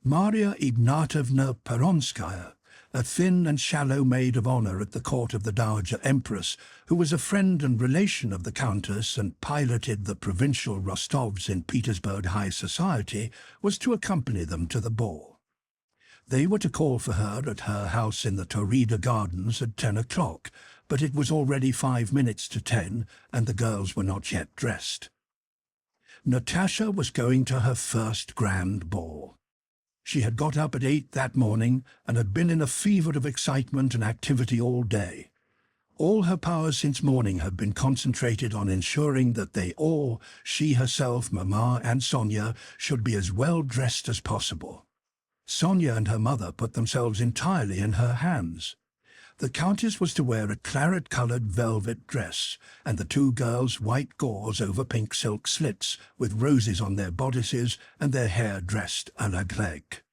Maria Ignatievna Peronskaya, a thin and shallow maid of honour at the court of the Dowager Empress, who was a friend and relation of the Countess and piloted the provincial Rostovs in Petersburg high society, was to accompany them to the ball. They were to call for her at her house in the Taurida Gardens at 10 o'clock, but it was already 5 minutes to 10, and the girls were not yet dressed. Natasha was going to her first grand ball. She had got up at 8 that morning and had been in a fever of excitement and activity all day. All her powers since morning had been concentrated on ensuring that they all, she herself, Mamma and Sonia, should be as well dressed as possible. Sonia and her mother put themselves entirely in her hands. The Countess was to wear a claret-coloured velvet dress, and the two girls white gauze over pink silk slits, with roses on their bodices and their hair dressed à la grecque.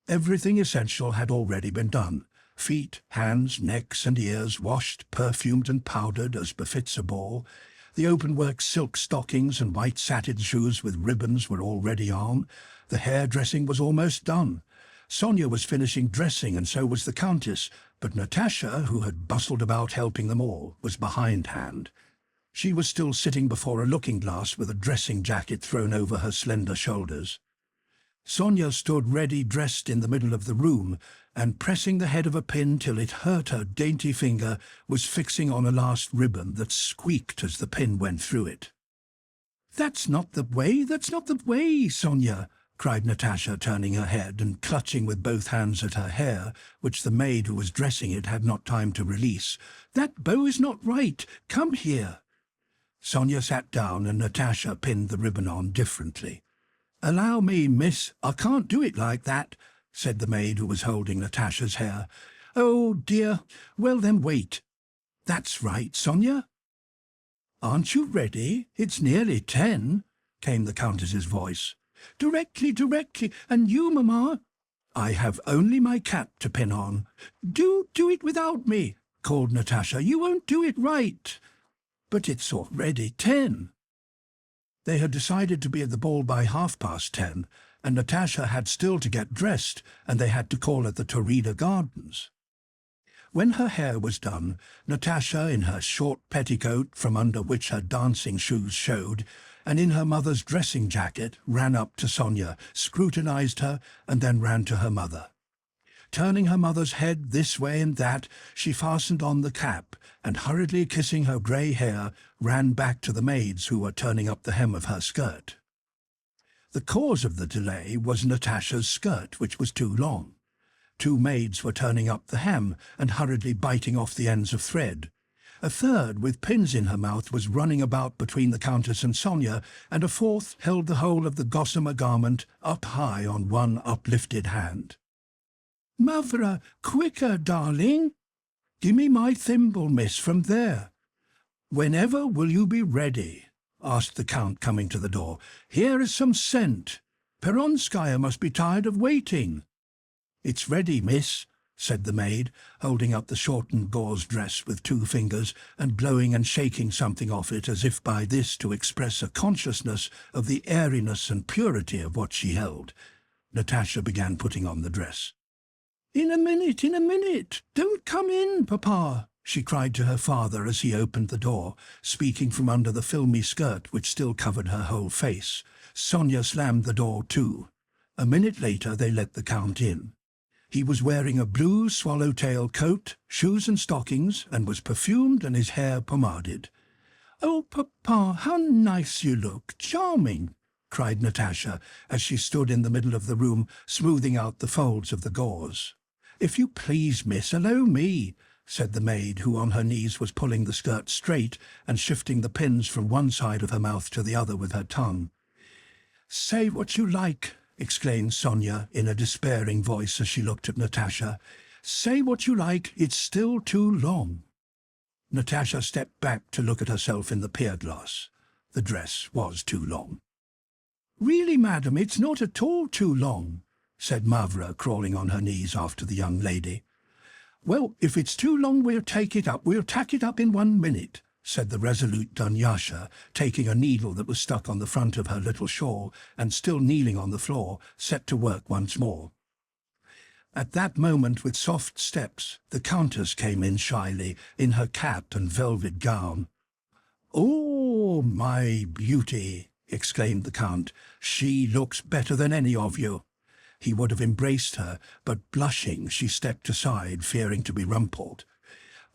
Everything essential had already been done. Feet, hands, necks and ears washed, perfumed and powdered as befits a ball. The open-work silk stockings and white satin shoes with ribbons were already on. The hair-dressing was almost done. Sonia was finishing dressing, and so was the Countess, but Natasha, who had bustled about helping them all, was behindhand. She was still sitting before a looking-glass with a dressing jacket thrown over her slender shoulders. Sonia stood ready dressed in the middle of the room, and pressing the head of a pin till it hurt her dainty finger, was fixing on a last ribbon that squeaked as the pin went through it. "That's not the way, Sonia!" cried Natasha, turning her head and clutching with both hands at her hair, which the maid who was dressing it had not time to release. "That bow is not right. Come here." Sonia sat down and Natasha pinned the ribbon on differently. "Allow me, miss, I can't do it like that," said the maid who was holding Natasha's hair. "Oh, dear. Well, then wait. That's right, Sonia." "Aren't you ready? It's nearly 10, came the Countess's voice. "Directly, directly. And you, Mamma?" "I have only my cap to pin on." Do it without me," called Natasha. "You won't do it right." "But it's already 10. They had decided to be at the ball by 10:30, and Natasha had still to get dressed, and they had to call at the Taurida Gardens. When her hair was done, Natasha, in her short petticoat from under which her dancing shoes showed, and in her mother's dressing jacket, ran up to Sonia, scrutinized her, and then ran to her mother. Turning her mother's head this way and that, she fastened on the cap, and hurriedly kissing her grey hair, ran back to the maids who were turning up the hem of her skirt. The cause of the delay was Natasha's skirt, which was too long. 2 maids were turning up the hem and hurriedly biting off the ends of thread. A third, with pins in her mouth, was running about between the Countess and Sonia, and a fourth held the whole of the gossamer garment up high on one uplifted hand. "Mavra, quicker, darling! Give me my thimble, miss, from there." "Whenever will you be ready?" asked the Count, coming to the door. "Here is some scent. Peronskaya must be tired of waiting." "It's ready, miss," said the maid, holding up the shortened gauze dress with 2 fingers and blowing and shaking something off it as if by this to express a consciousness of the airiness and purity of what she held. Natasha began putting on the dress. In a minute. Don't come in, Papa," she cried to her father as he opened the door, speaking from under the filmy skirt which still covered her whole face. Sonia slammed the door too. A minute later they let the Count in. He was wearing a blue swallowtail coat, shoes and stockings, and was perfumed and his hair pomaded. "Oh, Papa, how nice you look! Charming!" cried Natasha, as she stood in the middle of the room, smoothing out the folds of the gauze. "If you please, miss, allow me," said the maid, who on her knees was pulling the skirt straight and shifting the pins from one side of her mouth to the other with her tongue. "Say what you like," exclaimed Sonia in a despairing voice as she looked at Natasha. "Say what you like, it's still too long." Natasha stepped back to look at herself in the pier-glass. The dress was too long. "Really, madam, it's not at all too long," said Mavra, crawling on her knees after the young lady. "Well, if it's too long, we'll tack it up in 1 minute," said the resolute Dunyasha, taking a needle that was stuck on the front of her little shawl, and still kneeling on the floor, set to work once more. At that moment, with soft steps, the Countess came in shyly, in her cap and velvet gown. "Oh, my beauty!" exclaimed the Count. "She looks better than any of you." He would have embraced her, but blushing, she stepped aside, fearing to be rumpled.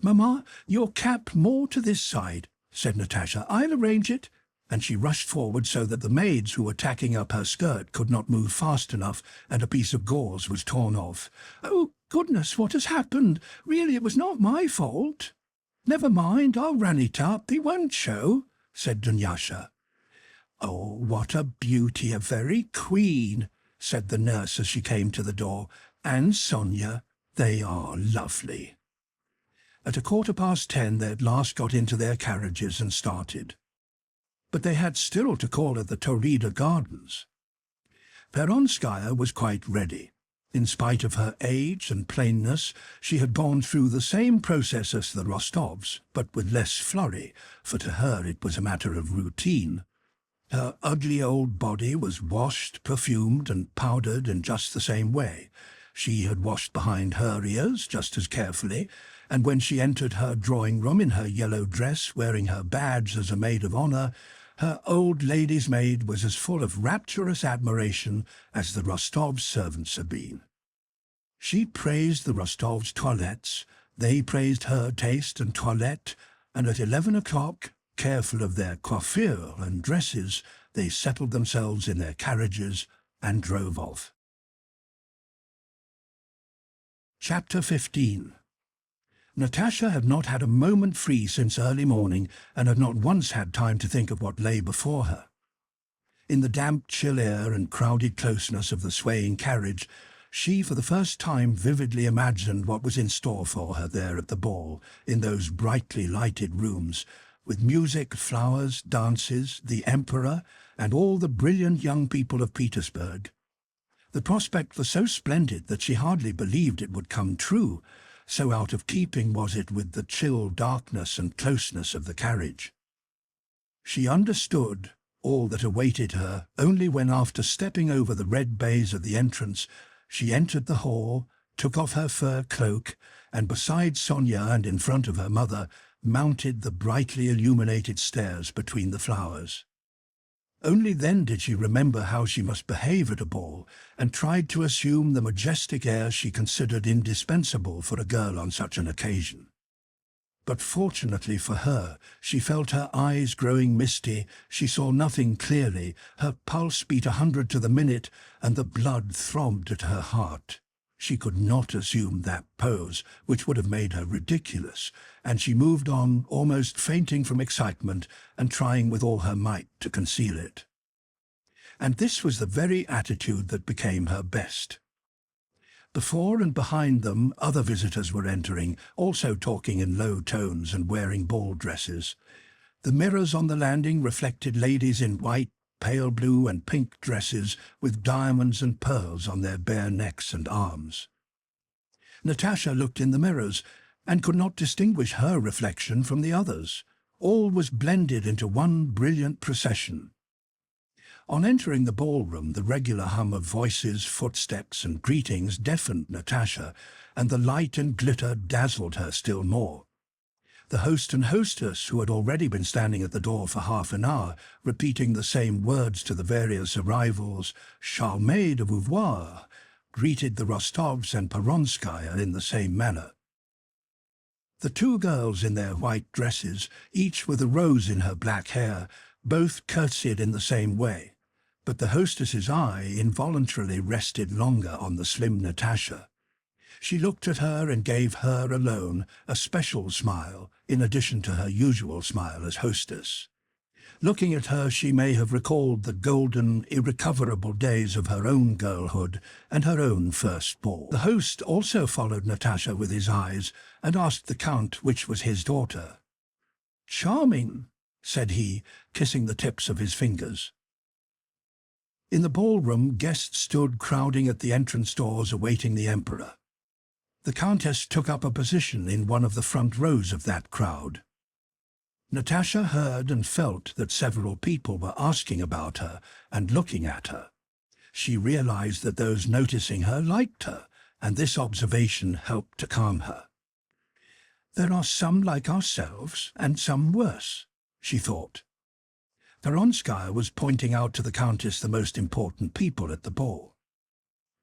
"Mamma, your cap more to this side," said Natasha. "I'll arrange it." And she rushed forward so that the maids who were tacking up her skirt could not move fast enough, and a piece of gauze was torn off. "Oh, goodness, what has happened? Really, it was not my fault." "Never mind, I'll run it up. It won't show," said Dunyasha. "Oh, what a beauty, a very queen," said the nurse as she came to the door. "And Sonia, they are lovely." At 10:15 they at last got into their carriages and started. But they had still to call at the Taurida Gardens. Peronskaya was quite ready. In spite of her age and plainness, she had gone through the same process as the Rostovs, but with less flurry, for to her it was a matter of routine. Her ugly old body was washed, perfumed, and powdered in just the same way. She had washed behind her ears just as carefully, and when she entered her drawing-room in her yellow dress, wearing her badge as a maid of honour, her old lady's maid was as full of rapturous admiration as the Rostovs' servants had been. She praised the Rostovs' toilettes, they praised her taste and toilette, and at 11 o'clock, careful of their coiffure and dresses, they settled themselves in their carriages and drove off. Chapter 15. Natasha had not had a moment free since early morning, and had not once had time to think of what lay before her. In the damp, chill air and crowded closeness of the swaying carriage, she for the first time vividly imagined what was in store for her there at the ball, in those brightly lighted rooms, with music, flowers, dances, the emperor, and all the brilliant young people of Petersburg. The prospect was so splendid that she hardly believed it would come true, so out of keeping was it with the chill darkness and closeness of the carriage. She understood all that awaited her only when, after stepping over the red baize of the entrance, she entered the hall, took off her fur cloak, and beside Sonia and in front of her mother, mounted the brightly illuminated stairs between the flowers. Only then did she remember how she must behave at a ball, and tried to assume the majestic air she considered indispensable for a girl on such an occasion. But fortunately for her, she felt her eyes growing misty, she saw nothing clearly, her pulse beat 100 to the minute, and the blood throbbed at her heart. She could not assume that pose, which would have made her ridiculous, and she moved on, almost fainting from excitement and trying with all her might to conceal it. And this was the very attitude that became her best. Before and behind them, other visitors were entering, also talking in low tones and wearing ball dresses. The mirrors on the landing reflected ladies in white, pale blue and pink dresses with diamonds and pearls on their bare necks and arms. Natasha looked in the mirrors and could not distinguish her reflection from the others. All was blended into one brilliant procession. On entering the ballroom, the regular hum of voices, footsteps and greetings deafened Natasha, and the light and glitter dazzled her still more. The host and hostess, who had already been standing at the door for half an hour, repeating the same words to the various arrivals, "Charmé de vous voir," greeted the Rostovs and Bolkonskys in the same manner. The two girls in their white dresses, each with a rose in her black hair, both curtsied in the same way, but the hostess's eye involuntarily rested longer on the slim Natasha. She looked at her and gave her alone a special smile, in addition to her usual smile as hostess. Looking at her, she may have recalled the golden, irrecoverable days of her own girlhood and her own first ball. The host also followed Natasha with his eyes and asked the Count which was his daughter. "Charming," said he, kissing the tips of his fingers. In the ballroom, guests stood crowding at the entrance doors awaiting the emperor. The Countess took up a position in one of the front rows of that crowd. Natasha heard and felt that several people were asking about her and looking at her. She realized that those noticing her liked her, and this observation helped to calm her. "There are some like ourselves, and some worse," she thought. Bolkonskys was pointing out to the Countess the most important people at the ball.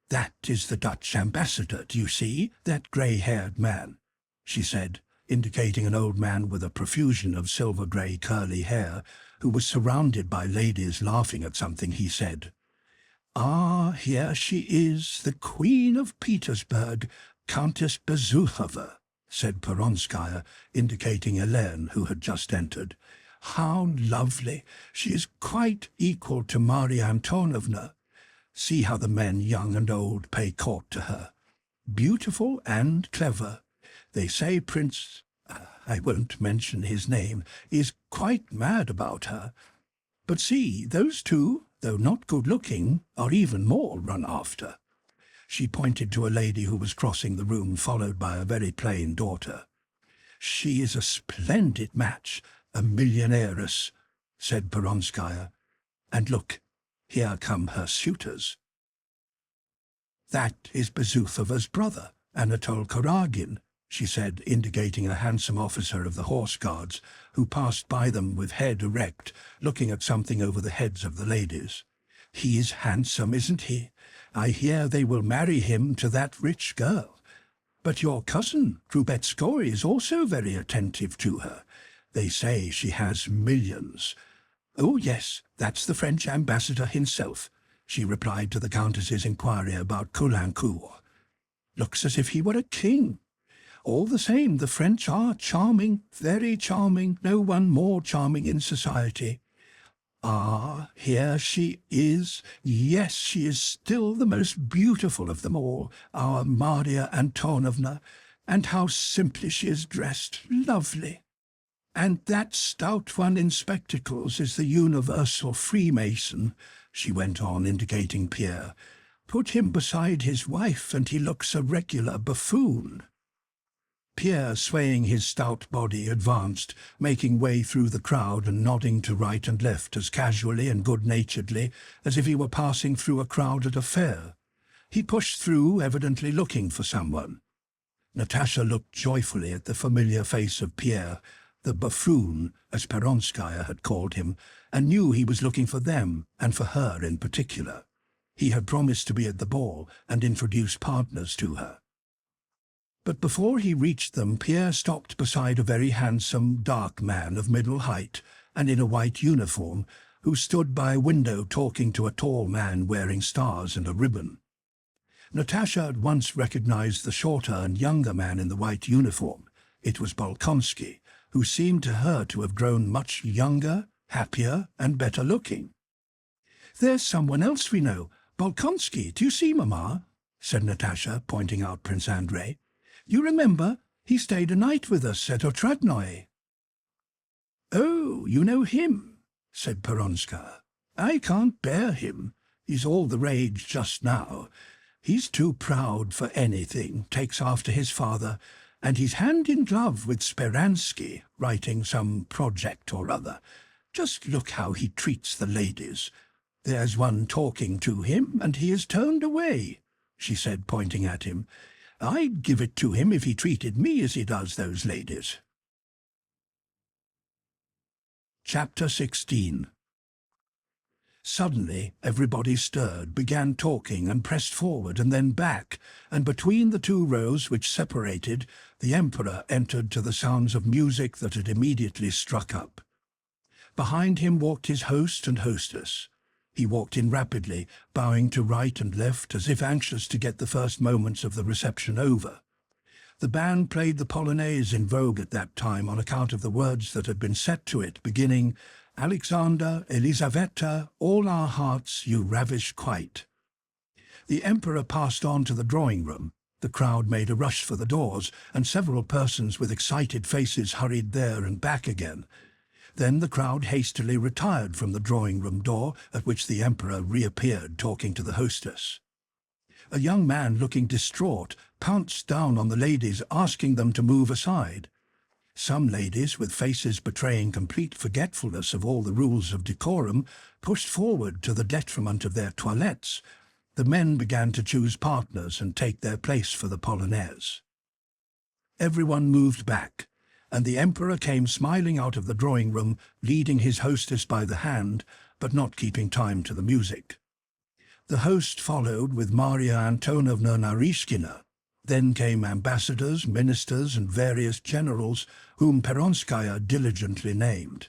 "That is the Dutch ambassador, do you see, that grey-haired man?" she said, indicating an old man with a profusion of silver-grey curly hair, who was surrounded by ladies laughing at something he said. "Ah, here she is, the Queen of Petersburg, Countess Bezukhov," said Bolkonskys, indicating Helene, who had just entered. "How lovely! She is quite equal to Maria Antonovna. See how the men, young and old, pay court to her. Beautiful and clever. They say I won't mention his name, is quite mad about her. But see, those two, though not good-looking, are even more run after." She pointed to a lady who was crossing the room, followed by a very plain daughter. "She is a splendid match, a millionairess," said Bolkonskys. "And look, here come her suitors." "That is Bezukhov's brother, Andrei Kuragin," she said, indicating a handsome officer of the Horse Guards, who passed by them with head erect, looking at something over the heads of the ladies. "He is handsome, isn't he? I hear they will marry him to that rich girl. But your cousin, Trubetskoy, is also very attentive to her. They say she has millions." "Oh, yes, that's the French ambassador himself," she replied to the Countess's inquiry about Caulaincourt. "Looks as if he were a king. All the same, the French are charming, very charming, no one more charming in society. Ah, here she is. Yes, she is still the most beautiful of them all, our Maria Antonovna. And how simply she is dressed. Lovely." And that stout one in spectacles is the universal Freemason, she went on, indicating Pierre. Put him beside his wife and he looks a regular buffoon. Pierre, swaying his stout body, advanced, making way through the crowd and nodding to right and left as casually and good-naturedly as if he were passing through a crowd at a fair. He pushed through, evidently looking for someone. Natasha looked joyfully at the familiar face of Pierre, the buffoon, as Peronskaya had called him, and knew he was looking for them, and for her in particular. He had promised to be at the ball and introduce partners to her. But before he reached them, Pierre stopped beside a very handsome, dark man of middle height and in a white uniform, who stood by a window talking to a tall man wearing stars and a ribbon. Natasha at once recognized the shorter and younger man in the white uniform. It was Bolkonsky, who seemed to her to have grown much younger, happier, and better looking. "There's someone else we know. Bolkonsky, do you see, Mamma?" said Natasha, pointing out Prince Andrei. "You remember, he stayed a night with us at Otradnoye." "Oh, you know him," said Peronskaya. "I can't bear him. He's all the rage just now. He's too proud for anything, takes after his father, and he's hand in glove with Speransky, writing some project or other. Just look how he treats the ladies. There's one talking to him, and he is turned away," she said, pointing at him. "I'd give it to him if he treated me as he does those ladies." Chapter 16. Suddenly everybody stirred, began talking, and pressed forward and then back, and between the two rows which separated, the Emperor entered to the sounds of music that had immediately struck up. Behind him walked his host and hostess. He walked in rapidly, bowing to right and left as if anxious to get the first moments of the reception over. The band played the polonaise in vogue at that time on account of the words that had been set to it, beginning, "Alexander, Elizaveta, all our hearts you ravish quite." The Emperor passed on to the drawing-room. The crowd made a rush for the doors, and several persons with excited faces hurried there and back again. Then the crowd hastily retired from the drawing-room door, at which the Emperor reappeared talking to the hostess. A young man, looking distraught, pounced down on the ladies, asking them to move aside. Some ladies, with faces betraying complete forgetfulness of all the rules of decorum, pushed forward to the detriment of their toilettes. The men began to choose partners and take their place for the polonaise. Everyone moved back, and the Emperor came smiling out of the drawing-room, leading his hostess by the hand, but not keeping time to the music. The host followed with Maria Antonovna Narishkina. Then came ambassadors, ministers, and various generals, whom Peronskaya diligently named.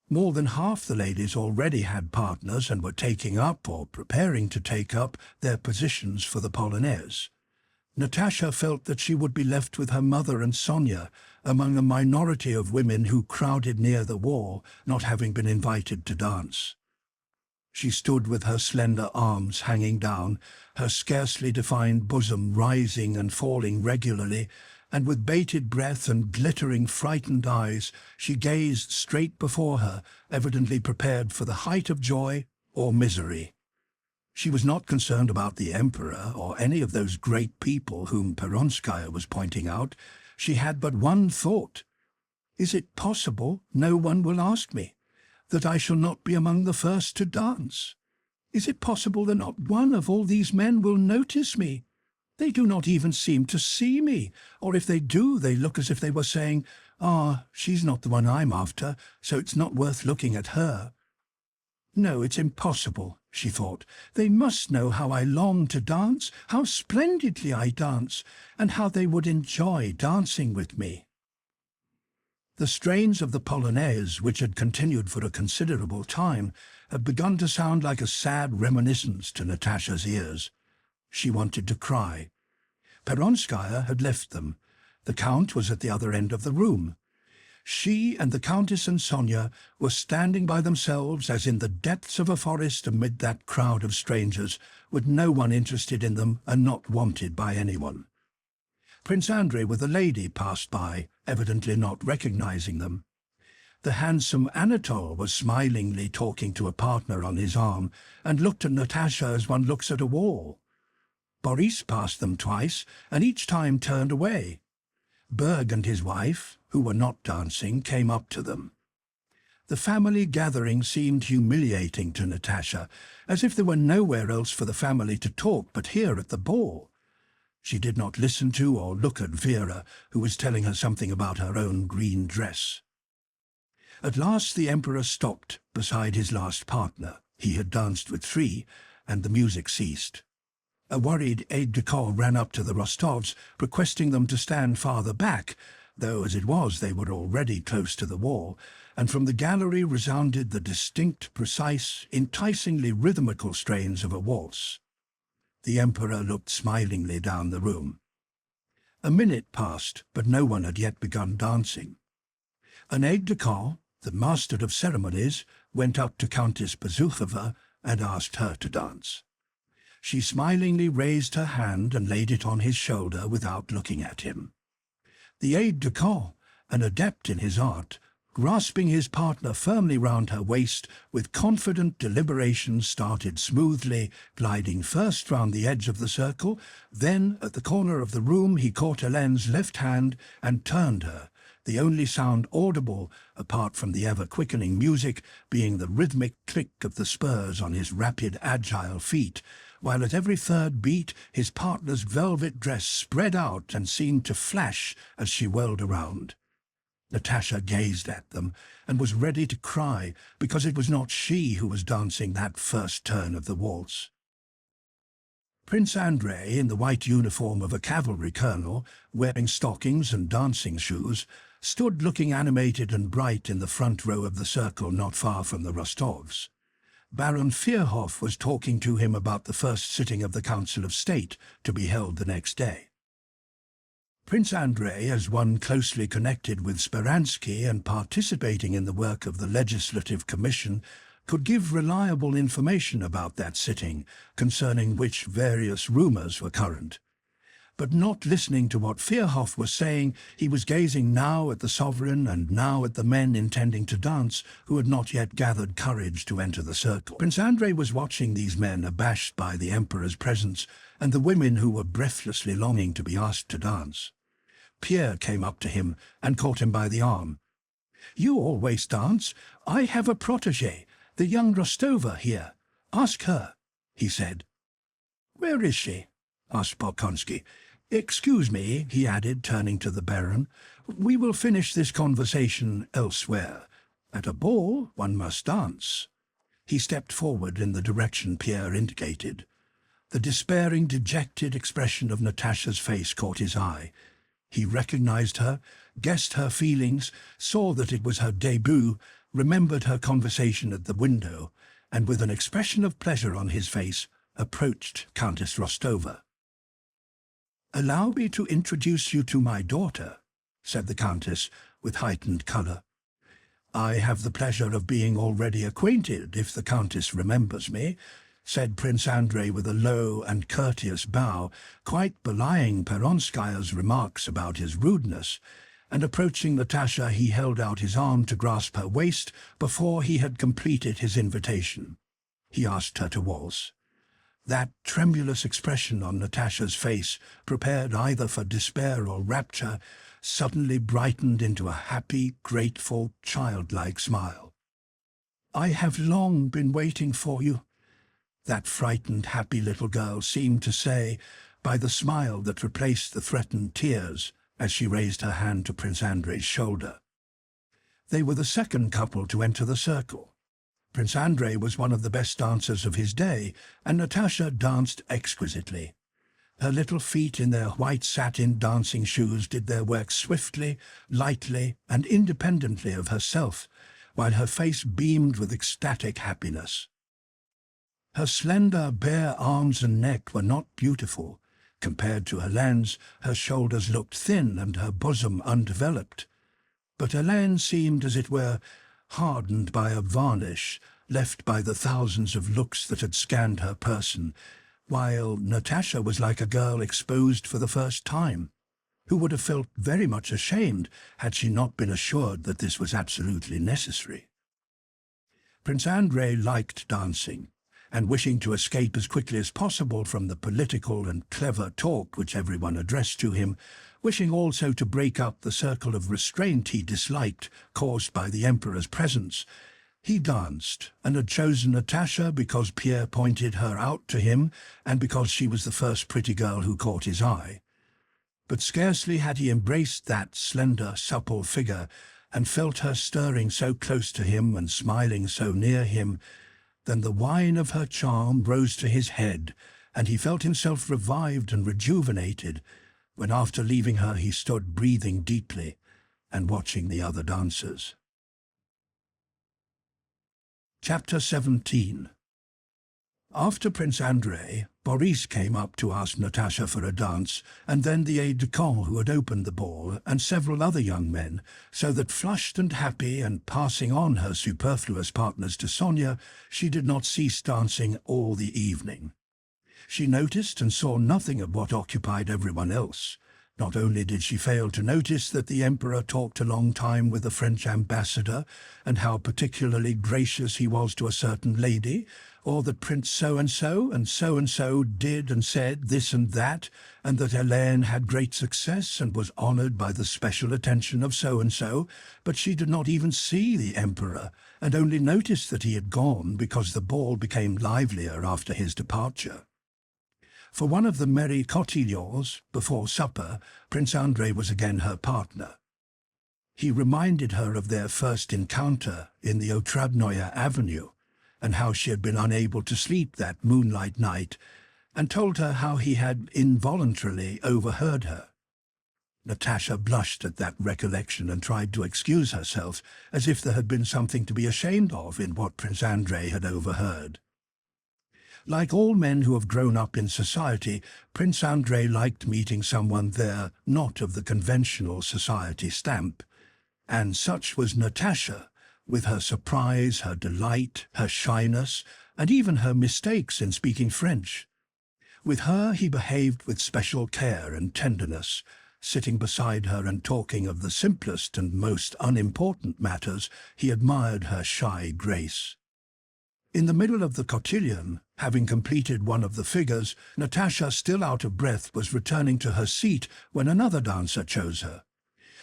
More than half the ladies already had partners and were taking up, or preparing to take up, their positions for the polonaise. Natasha felt that she would be left with her mother and Sonia, among a minority of women who crowded near the wall, not having been invited to dance. She stood with her slender arms hanging down, her scarcely defined bosom rising and falling regularly, and with bated breath and glittering, frightened eyes, she gazed straight before her, evidently prepared for the height of joy or misery. She was not concerned about the Emperor or any of those great people whom Peronskaya was pointing out. She had but one thought. "Is it possible no one will ask me? That I shall not be among the first to dance? Is it possible that not one of all these men will notice me? They do not even seem to see me, or if they do, they look as if they were saying, 'Ah, she's not the one I'm after, so it's not worth looking at her.' No, it's impossible," she thought. "They must know how I long to dance, how splendidly I dance, and how they would enjoy dancing with me." The strains of the polonaise, which had continued for a considerable time, had begun to sound like a sad reminiscence to Natasha's ears. She wanted to cry. Peronskaya had left them. The Count was at the other end of the room. She and the Countess and Sonia were standing by themselves as in the depths of a forest amid that crowd of strangers, with no one interested in them and not wanted by anyone. Prince Andrei with a lady passed by, evidently not recognizing them. The handsome Anatole was smilingly talking to a partner on his arm and looked at Natasha as one looks at a wall. Boris passed them twice and each time turned away. Berg and his wife, who were not dancing, came up to them. The family gathering seemed humiliating to Natasha, as if there were nowhere else for the family to talk but here at the ball. She did not listen to or look at Vera, who was telling her something about her own green dress. At last the Emperor stopped beside his last partner. He had danced with 3, and the music ceased. A worried aide-de-camp ran up to the Rostovs, requesting them to stand farther back, though as it was they were already close to the wall, and from the gallery resounded the distinct, precise, enticingly rhythmical strains of a waltz. The Emperor looked smilingly down the room. A minute passed, but no one had yet begun dancing. An aide-de-camp, the master of ceremonies, went up to Countess Bezukhova and asked her to dance. She smilingly raised her hand and laid it on his shoulder without looking at him. The aide-de-camp, an adept in his art, grasping his partner firmly round her waist, with confident deliberation started smoothly, gliding first round the edge of the circle, then at the corner of the room he caught Helene's left hand and turned her, the only sound audible, apart from the ever-quickening music, being the rhythmic click of the spurs on his rapid, agile feet, while at every third beat his partner's velvet dress spread out and seemed to flash as she whirled around. Natasha gazed at them and was ready to cry, because it was not she who was dancing that first turn of the waltz. Prince Andrei, in the white uniform of a cavalry colonel, wearing stockings and dancing shoes, stood looking animated and bright in the front row of the circle not far from the Rostovs. Baron Firhoff was talking to him about the first sitting of the Council of State, to be held the next day. Prince Andrei, as one closely connected with Speransky and participating in the work of the Legislative Commission, could give reliable information about that sitting, concerning which various rumours were current. But not listening to what Firhoff was saying, he was gazing now at the sovereign and now at the men intending to dance, who had not yet gathered courage to enter the circle. Prince Andrei was watching these men abashed by the Emperor's presence, and the women who were breathlessly longing to be asked to dance. Pierre came up to him and caught him by the arm. "You always dance. I have a protégée, the young Rostova here. Ask her," he said. "Where is she?" asked Bolkonsky. "Excuse me," he added, turning to the Baron. "We will finish this conversation elsewhere. At a ball, one must dance." He stepped forward in the direction Pierre indicated. The despairing, dejected expression of Natasha's face caught his eye. He recognized her, guessed her feelings, saw that it was her debut, remembered her conversation at the window, and with an expression of pleasure on his face, approached Countess Rostova. "Allow me to introduce you to my daughter," said the Countess, with heightened colour. "I have the pleasure of being already acquainted, if the Countess remembers me," said Prince Andrei with a low and courteous bow, quite belying Peronskaya's remarks about his rudeness, and approaching Natasha he held out his arm to grasp her waist before he had completed his invitation. He asked her to waltz. That tremulous expression on Natasha's face, prepared either for despair or rapture, suddenly brightened into a happy, grateful, childlike smile. "I have long been waiting for you," that frightened, happy little girl seemed to say, by the smile that replaced the threatened tears as she raised her hand to Prince Andrei's shoulder. They were the second couple to enter the circle. Prince Andrei was one of the best dancers of his day, and Natasha danced exquisitely. Her little feet in their white satin dancing shoes did their work swiftly, lightly, and independently of herself, while her face beamed with ecstatic happiness. Her slender, bare arms and neck were not beautiful. Compared to Helene's, her shoulders looked thin and her bosom undeveloped. But Helene seemed, as it were, hardened by a varnish left by the thousands of looks that had scanned her person, while Natasha was like a girl exposed for the first time. who would have felt very much ashamed had she not been assured that this was absolutely necessary. Prince Andrei liked dancing, and wishing to escape as quickly as possible from the political and clever talk which everyone addressed to him, wishing also to break up the circle of restraint he disliked caused by the Emperor's presence, he danced, and had chosen Natasha because Pierre pointed her out to him and because she was the first pretty girl who caught his eye. But scarcely had he embraced that slender, supple figure and felt her stirring so close to him and smiling so near him, than the wine of her charm rose to his head, and he felt himself revived and rejuvenated, when after leaving her he stood breathing deeply and watching the other dancers. Chapter 17. After Prince Andrei, Boris came up to ask Natasha for a dance, and then the aide-de-camp who had opened the ball, and several other young men, so that flushed and happy and passing on her superfluous partners to Sonia, she did not cease dancing all the evening. She noticed and saw nothing of what occupied everyone else. Not only did she fail to notice that the Emperor talked a long time with the French ambassador, and how particularly gracious he was to a certain lady, or that Prince so-and-so and so-and-so did and said this and that, and that Helene had great success and was honoured by the special attention of so-and-so, but she did not even see the Emperor, and only noticed that he had gone because the ball became livelier after his departure. For one of the merry cotillons, before supper, Prince Andrei was again her partner. He reminded her of their first encounter in the Otradnoye Avenue, and how she had been unable to sleep that moonlight night, and told her how he had involuntarily overheard her. Natasha blushed at that recollection and tried to excuse herself, as if there had been something to be ashamed of in what Prince Andrei had overheard. Like all men who have grown up in society, Prince Andrei liked meeting someone there not of the conventional society stamp, and such was Natasha, with her surprise, her delight, her shyness, and even her mistakes in speaking French. With her he behaved with special care and tenderness, sitting beside her and talking of the simplest and most unimportant matters. He admired her shy grace. In the middle of the cotillion, having completed one of the figures, Natasha, still out of breath, was returning to her seat when another dancer chose her.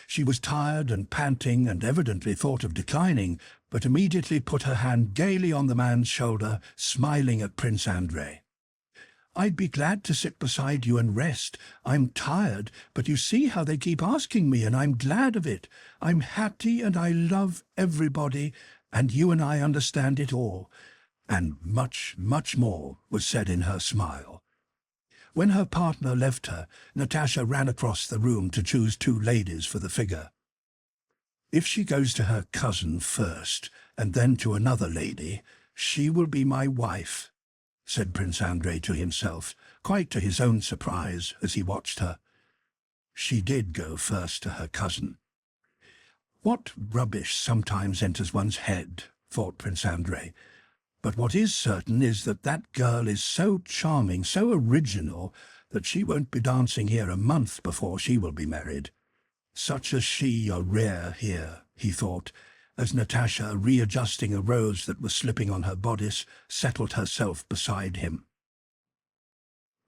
She was tired and panting and evidently thought of declining, but immediately put her hand gaily on the man's shoulder, smiling at Prince Andrei. "I'd be glad to sit beside you and rest. I'm tired, but you see how they keep asking me, and I'm glad of it. I'm happy and I love everybody, and you and I understand it all." And much, much more was said in her smile. When her partner left her, Natasha ran across the room to choose two ladies for the figure. "If she goes to her cousin first, and then to another lady, she will be my wife," said Prince Andrei to himself, quite to his own surprise as he watched her. She did go first to her cousin. What rubbish sometimes enters one's head, thought Prince Andrei. But what is certain is that that girl is so charming, so original, that she won't be dancing here a month before she will be married. Such as she are rare here, he thought, as Natasha, readjusting a rose that was slipping on her bodice, settled herself beside him.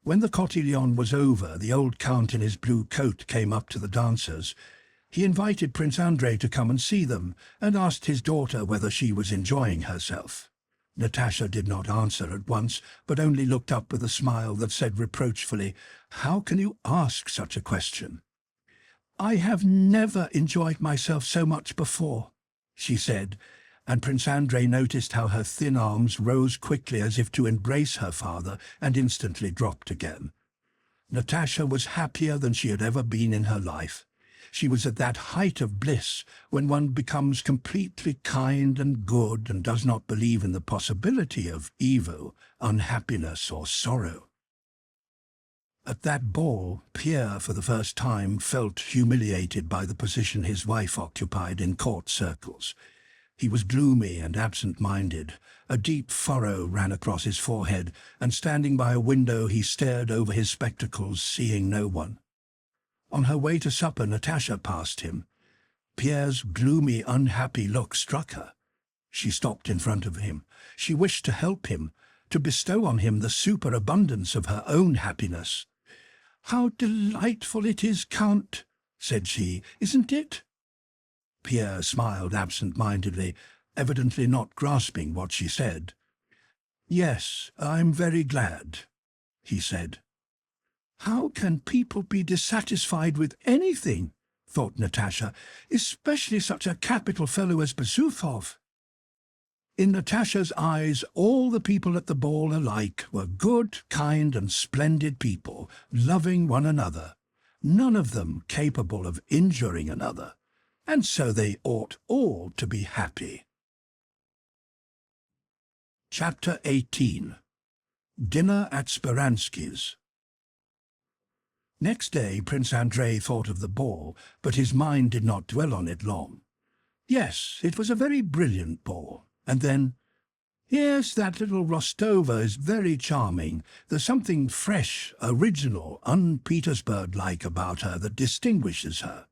When the cotillon was over, the old count in his blue coat came up to the dancers. He invited Prince Andrei to come and see them, and asked his daughter whether she was enjoying herself. Natasha did not answer at once, but only looked up with a smile that said reproachfully, "How can you ask such a question?" "I have never enjoyed myself so much before," she said, and Prince Andrei noticed how her thin arms rose quickly as if to embrace her father, and instantly dropped again. Natasha was happier than she had ever been in her life. She was at that height of bliss when one becomes completely kind and good and does not believe in the possibility of evil, unhappiness, or sorrow. At that ball, Pierre, for the first time, felt humiliated by the position his wife occupied in court circles. He was gloomy and absent-minded. A deep furrow ran across his forehead, and standing by a window he stared over his spectacles, seeing no one. On her way to supper, Natasha passed him. Pierre's gloomy, unhappy look struck her. She stopped in front of him. She wished to help him, to bestow on him the superabundance of her own happiness. "How delightful it is, Count," said she, "isn't it?" Pierre smiled absent-mindedly, evidently not grasping what she said. "Yes, I'm very glad," he said. "How can people be dissatisfied with anything?" thought Natasha, "especially such a capital fellow as Bezukhov." In Natasha's eyes, all the people at the ball alike were good, kind, and splendid people, loving one another, none of them capable of injuring another, and so they ought all to be happy. Chapter 18. Dinner at Speransky's. Next day Prince Andrei thought of the ball, but his mind did not dwell on it long. Yes, it was a very brilliant ball. And then, "Yes, that little Rostova is very charming. There's something fresh, original, un-Petersburg-like about her that distinguishes her."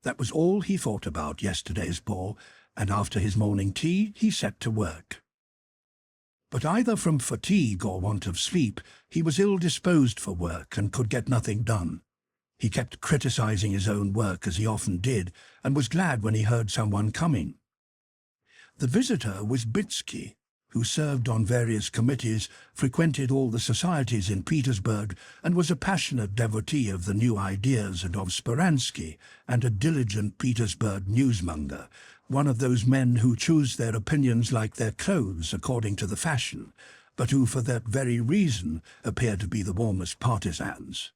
That was all he thought about yesterday's ball, and after his morning tea he set to work. But either from fatigue or want of sleep, he was ill-disposed for work and could get nothing done. He kept criticizing his own work, as he often did, and was glad when he heard someone coming. The visitor was Bitsky, who served on various committees, frequented all the societies in Petersburg, and was a passionate devotee of the new ideas and of Speransky, and a diligent Petersburg newsmonger, one of those men who choose their opinions like their clothes according to the fashion, but who for that very reason appear to be the warmest partisans.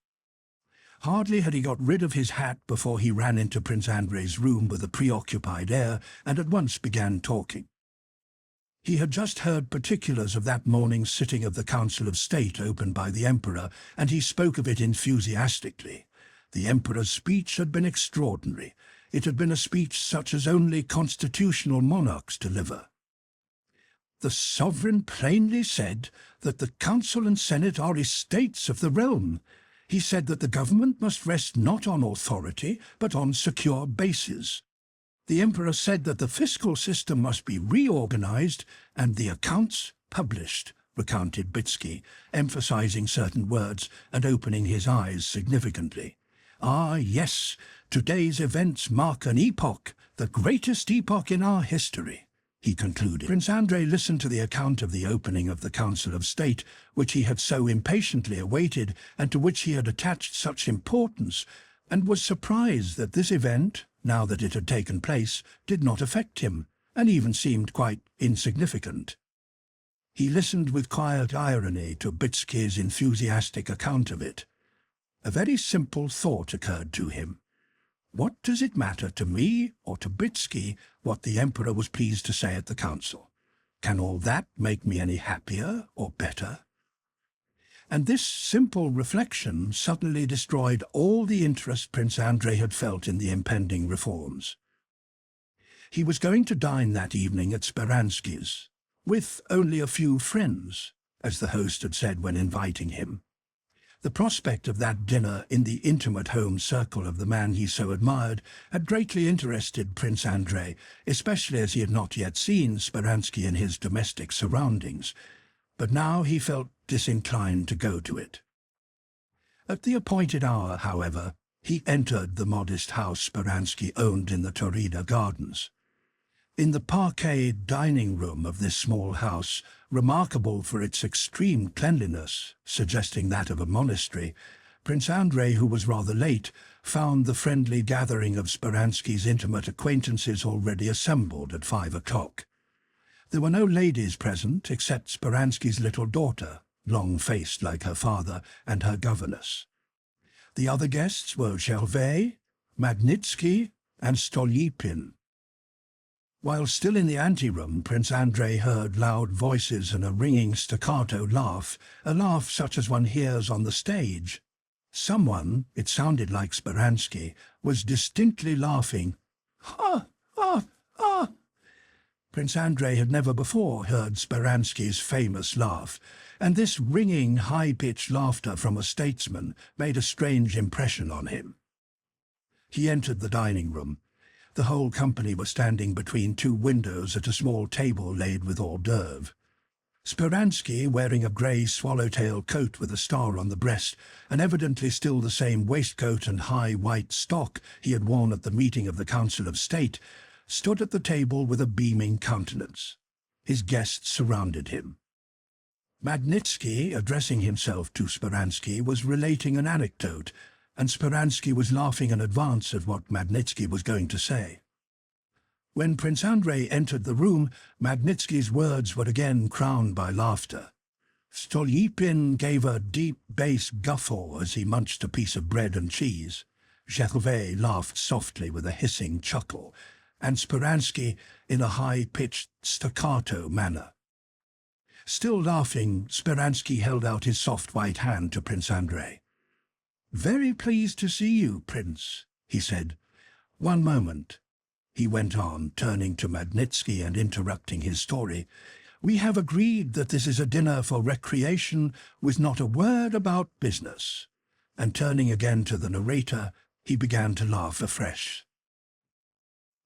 Hardly had he got rid of his hat before he ran into Prince Andrei's room with a preoccupied air and at once began talking. He had just heard particulars of that morning's sitting of the Council of State opened by the Emperor, and he spoke of it enthusiastically. The Emperor's speech had been extraordinary. It had been a speech such as only constitutional monarchs deliver. The sovereign plainly said that the Council and Senate are estates of the realm. He said that the government must rest not on authority, but on secure bases. The Emperor said that the fiscal system must be reorganized and the accounts published, recounted Bitsky, emphasizing certain words and opening his eyes significantly. "Ah, yes, today's events mark an epoch, the greatest epoch in our history," he concluded. Prince Andrei listened to the account of the opening of the Council of State, which he had so impatiently awaited and to which he had attached such importance, and was surprised that this event, now that it had taken place, did not affect him, and even seemed quite insignificant. He listened with quiet irony to Bitsky's enthusiastic account of it. A very simple thought occurred to him. What does it matter to me or to Bitsky what the Emperor was pleased to say at the council? Can all that make me any happier or better? And this simple reflection suddenly destroyed all the interest Prince Andrei had felt in the impending reforms. He was going to dine that evening at Speransky's, with only a few friends, as the host had said when inviting him. The prospect of that dinner in the intimate home circle of the man he so admired had greatly interested Prince Andrei, especially as he had not yet seen Speransky in his domestic surroundings, but now he felt disinclined to go to it. At the appointed hour, however, he entered the modest house Speransky owned in the Taurida Gardens. In the parquet dining-room of this small house, remarkable for its extreme cleanliness, suggesting that of a monastery, Prince Andrei, who was rather late, found the friendly gathering of Speransky's intimate acquaintances already assembled at 5 o'clock. There were no ladies present except Speransky's little daughter, long-faced like her father, and her governess. The other guests were Gervais, Magnitsky, and Stolypin. While still in the anteroom, Prince Andrei heard loud voices and a ringing staccato laugh, a laugh such as one hears on the stage. Someone, it sounded like Speransky, was distinctly laughing. "Ha! Ha! Ha!" Prince Andrei had never before heard Speransky's famous laugh, and this ringing, high-pitched laughter from a statesman made a strange impression on him. He entered the dining room. The whole company were standing between two windows at a small table laid with hors d'oeuvre. Speransky, wearing a grey swallowtail coat with a star on the breast, and evidently still the same waistcoat and high white stock he had worn at the meeting of the Council of State, stood at the table with a beaming countenance. His guests surrounded him. Magnitsky, addressing himself to Speransky, was relating an anecdote, and Speransky was laughing in advance at what Magnitsky was going to say. When Prince Andrei entered the room, Magnitsky's words were again crowned by laughter. Stolypin gave a deep bass guffaw as he munched a piece of bread and cheese. Gervais laughed softly with a hissing chuckle, and Speransky in a high-pitched staccato manner. Still laughing, Speransky held out his soft white hand to Prince Andrei. "Very pleased to see you, Prince," he said. "One moment," he went on, turning to Magnitsky and interrupting his story. "We have agreed that this is a dinner for recreation with not a word about business." And turning again to the narrator, he began to laugh afresh.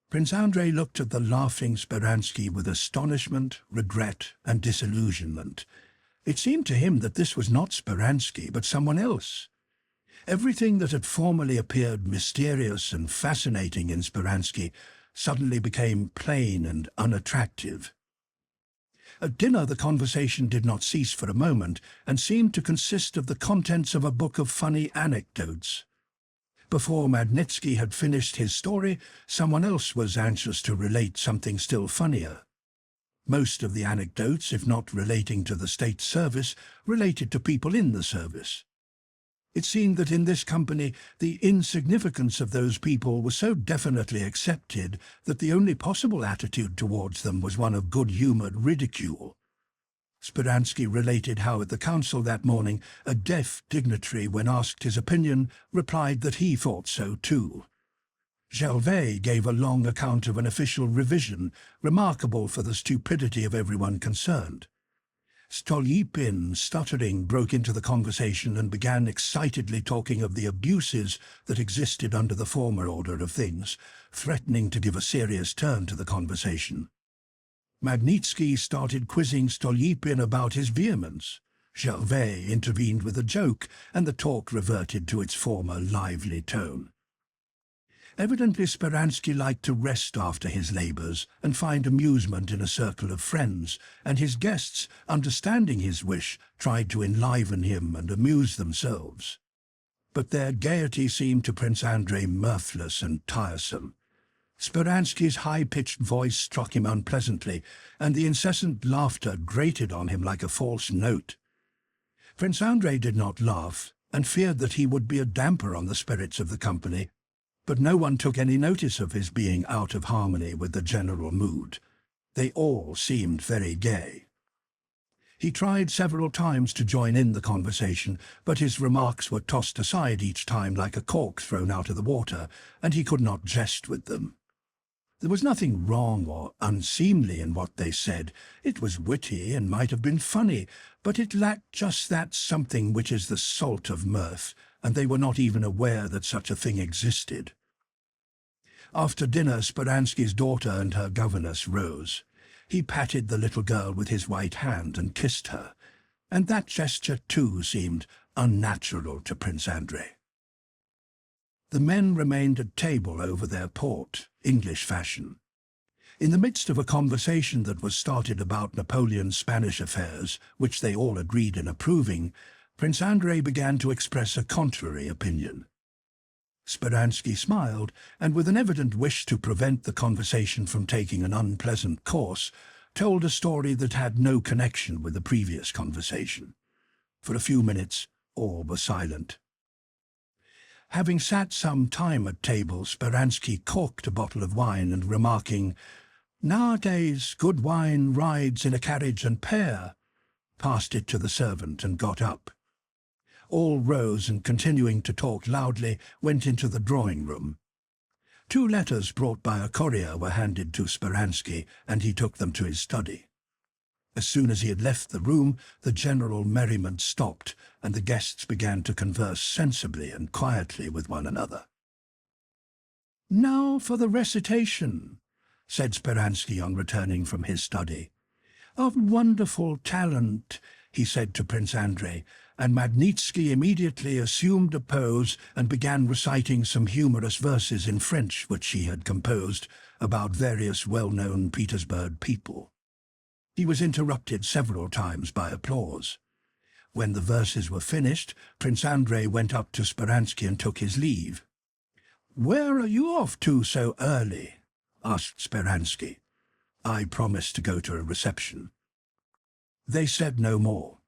Prince Andrei looked at the laughing Speransky with astonishment, regret, and disillusionment. It seemed to him that this was not Speransky, but someone else. Everything that had formerly appeared mysterious and fascinating in Speransky suddenly became plain and unattractive. At dinner the conversation did not cease for a moment, and seemed to consist of the contents of a book of funny anecdotes. Before Magnitsky had finished his story, someone else was anxious to relate something still funnier. Most of the anecdotes, if not relating to the state service, related to people in the service. It seemed that in this company the insignificance of those people was so definitely accepted that the only possible attitude towards them was one of good-humoured ridicule. Speransky related how at the council that morning a deaf dignitary, when asked his opinion, replied that he thought so too. Gervais gave a long account of an official revision, remarkable for the stupidity of everyone concerned. Stolypin, stuttering, broke into the conversation and began excitedly talking of the abuses that existed under the former order of things, threatening to give a serious turn to the conversation. Magnitsky started quizzing Stolypin about his vehemence. Gervais intervened with a joke, and the talk reverted to its former lively tone. Evidently Speransky liked to rest after his labours and find amusement in a circle of friends, and his guests, understanding his wish, tried to enliven him and amuse themselves. But their gaiety seemed to Prince Andrei mirthless and tiresome. Speransky's high-pitched voice struck him unpleasantly, and the incessant laughter grated on him like a false note. Prince Andrei did not laugh, and feared that he would be a damper on the spirits of the company, but no one took any notice of his being out of harmony with the general mood. They all seemed very gay. He tried several times to join in the conversation, but his remarks were tossed aside each time like a cork thrown out of the water, and he could not jest with them. There was nothing wrong or unseemly in what they said. It was witty and might have been funny, but it lacked just that something which is the salt of mirth, and they were not even aware that such a thing existed. After dinner, Speransky's daughter and her governess rose. He patted the little girl with his white hand and kissed her, and that gesture too seemed unnatural to Prince Andrei. The men remained at table over their port, English fashion. In the midst of a conversation that was started about Napoleon's Spanish affairs, which they all agreed in approving, Prince Andrei began to express a contrary opinion. Speransky smiled, and with an evident wish to prevent the conversation from taking an unpleasant course, told a story that had no connection with the previous conversation. For a few minutes, all were silent. Having sat some time at table, Speransky corked a bottle of wine and remarking, "Nowadays good wine rides in a carriage and pair," passed it to the servant and got up. All rose and, continuing to talk loudly, went into the drawing-room. 2 letters brought by a courier were handed to Speransky, and he took them to his study. As soon as he had left the room, the general merriment stopped, and the guests began to converse sensibly and quietly with one another. "Now for the recitation," said Speransky on returning from his study. "Of wonderful talent," he said to Prince Andrei, and Magnitsky immediately assumed a pose and began reciting some humorous verses in French which he had composed about various well-known Petersburg people. He was interrupted several times by applause. When the verses were finished, Prince Andrei went up to Speransky and took his leave. "Where are you off to so early?" asked Speransky. "I promised to go to a reception." They said no more.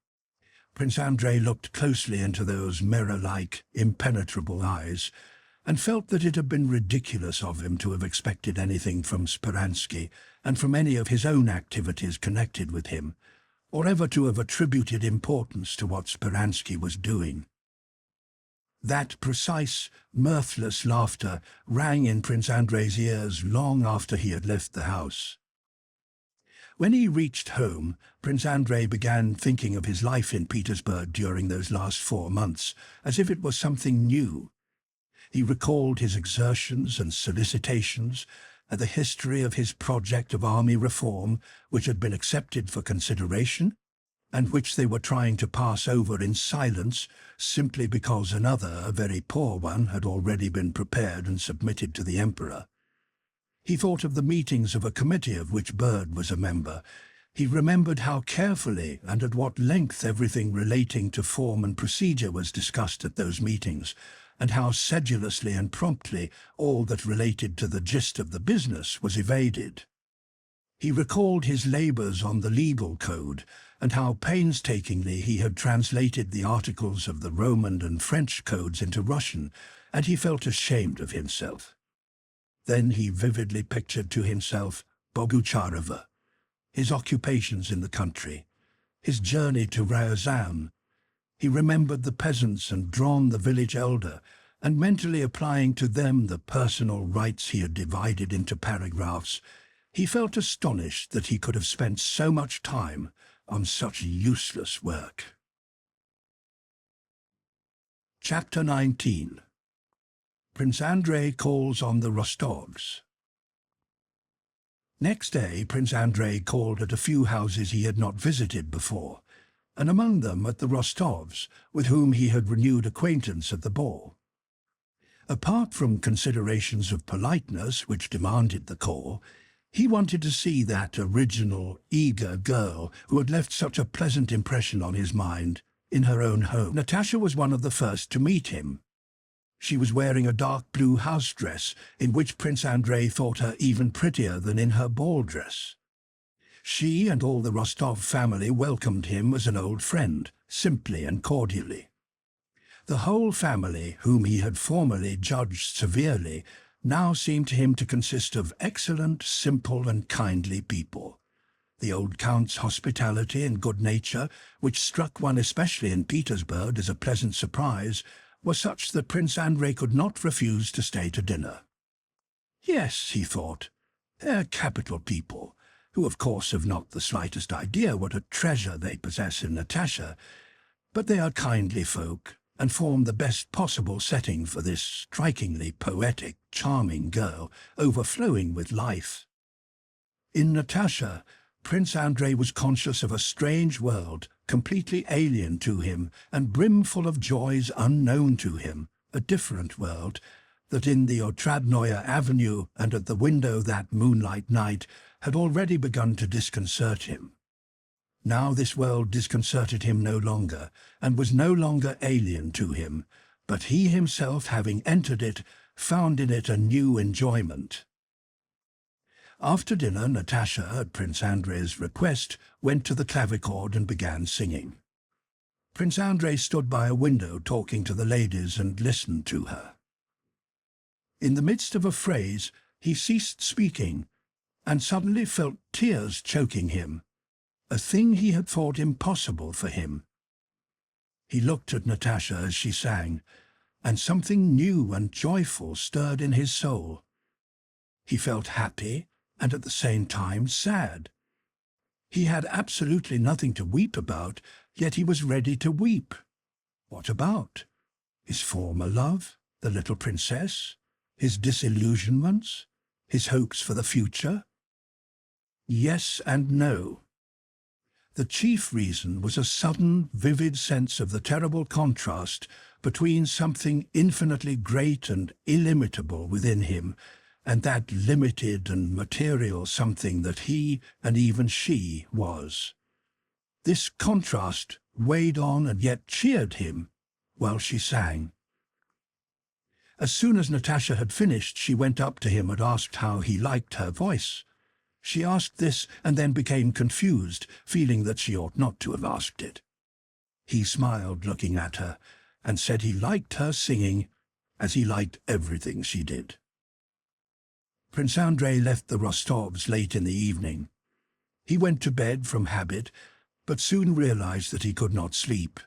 Prince Andrei looked closely into those mirror-like, impenetrable eyes, and felt that it had been ridiculous of him to have expected anything from Speransky and from any of his own activities connected with him, or ever to have attributed importance to what Speransky was doing. That precise, mirthless laughter rang in Prince Andrei's ears long after he had left the house. When he reached home, Prince Andrei began thinking of his life in Petersburg during those last 4 months, as if it was something new. He recalled his exertions and solicitations, and the history of his project of army reform, which had been accepted for consideration, and which they were trying to pass over in silence simply because another, a very poor one, had already been prepared and submitted to the Emperor. He thought of the meetings of a committee of which Byrd was a member. He remembered how carefully and at what length everything relating to form and procedure was discussed at those meetings, and how sedulously and promptly all that related to the gist of the business was evaded. He recalled his labours on the legal code, and how painstakingly he had translated the articles of the Roman and French codes into Russian, and he felt ashamed of himself. Then he vividly pictured to himself Bogucharova, his occupations in the country, his journey to Ryazan. He remembered the peasants and drawn the village elder, and mentally applying to them the personal rights he had divided into paragraphs, he felt astonished that he could have spent so much time on such useless work. Chapter 19. Prince Andrei calls on the Rostovs. Next day, Prince Andrei called at a few houses he had not visited before, and among them at the Rostovs, with whom he had renewed acquaintance at the ball. Apart from considerations of politeness which demanded the call, he wanted to see that original, eager girl who had left such a pleasant impression on his mind in her own home. Natasha was one of the first to meet him. She was wearing a dark blue house dress, in which Prince Andrei thought her even prettier than in her ball dress. She and all the Rostov family welcomed him as an old friend, simply and cordially. The whole family, whom he had formerly judged severely, now seemed to him to consist of excellent, simple and kindly people. The old count's hospitality and good nature, which struck one especially in Petersburg as a pleasant surprise, was such that Prince Andrei could not refuse to stay to dinner. Yes, he thought, they're capital people, who of course have not the slightest idea what a treasure they possess in Natasha, but they are kindly folk, and form the best possible setting for this strikingly poetic, charming girl, overflowing with life. In Natasha, Prince Andrei was conscious of a strange world, completely alien to him and brimful of joys unknown to him, a different world, that in the Otradnoye Avenue and at the window that moonlight night had already begun to disconcert him. Now this world disconcerted him no longer, and was no longer alien to him, but he himself, having entered it, found in it a new enjoyment. After dinner, Natasha, at Prince Andrei's request, went to the clavichord and began singing. Prince Andrei stood by a window talking to the ladies and listened to her. In the midst of a phrase, he ceased speaking, and suddenly felt tears choking him, a thing he had thought impossible for him. He looked at Natasha as she sang, and something new and joyful stirred in his soul. He felt happy and at the same time sad. He had absolutely nothing to weep about, yet he was ready to weep. What about? His former love, the little princess? His disillusionments? His hopes for the future? Yes and no. The chief reason was a sudden, vivid sense of the terrible contrast between something infinitely great and illimitable within him and that limited and material something that he, and even she, was. This contrast weighed on and yet cheered him while she sang. As soon as Natasha had finished, she went up to him and asked how he liked her voice. She asked this and then became confused, feeling that she ought not to have asked it. He smiled, looking at her, and said he liked her singing, as he liked everything she did. Prince Andrei left the Rostovs late in the evening. He went to bed from habit, but soon realized that he could not sleep.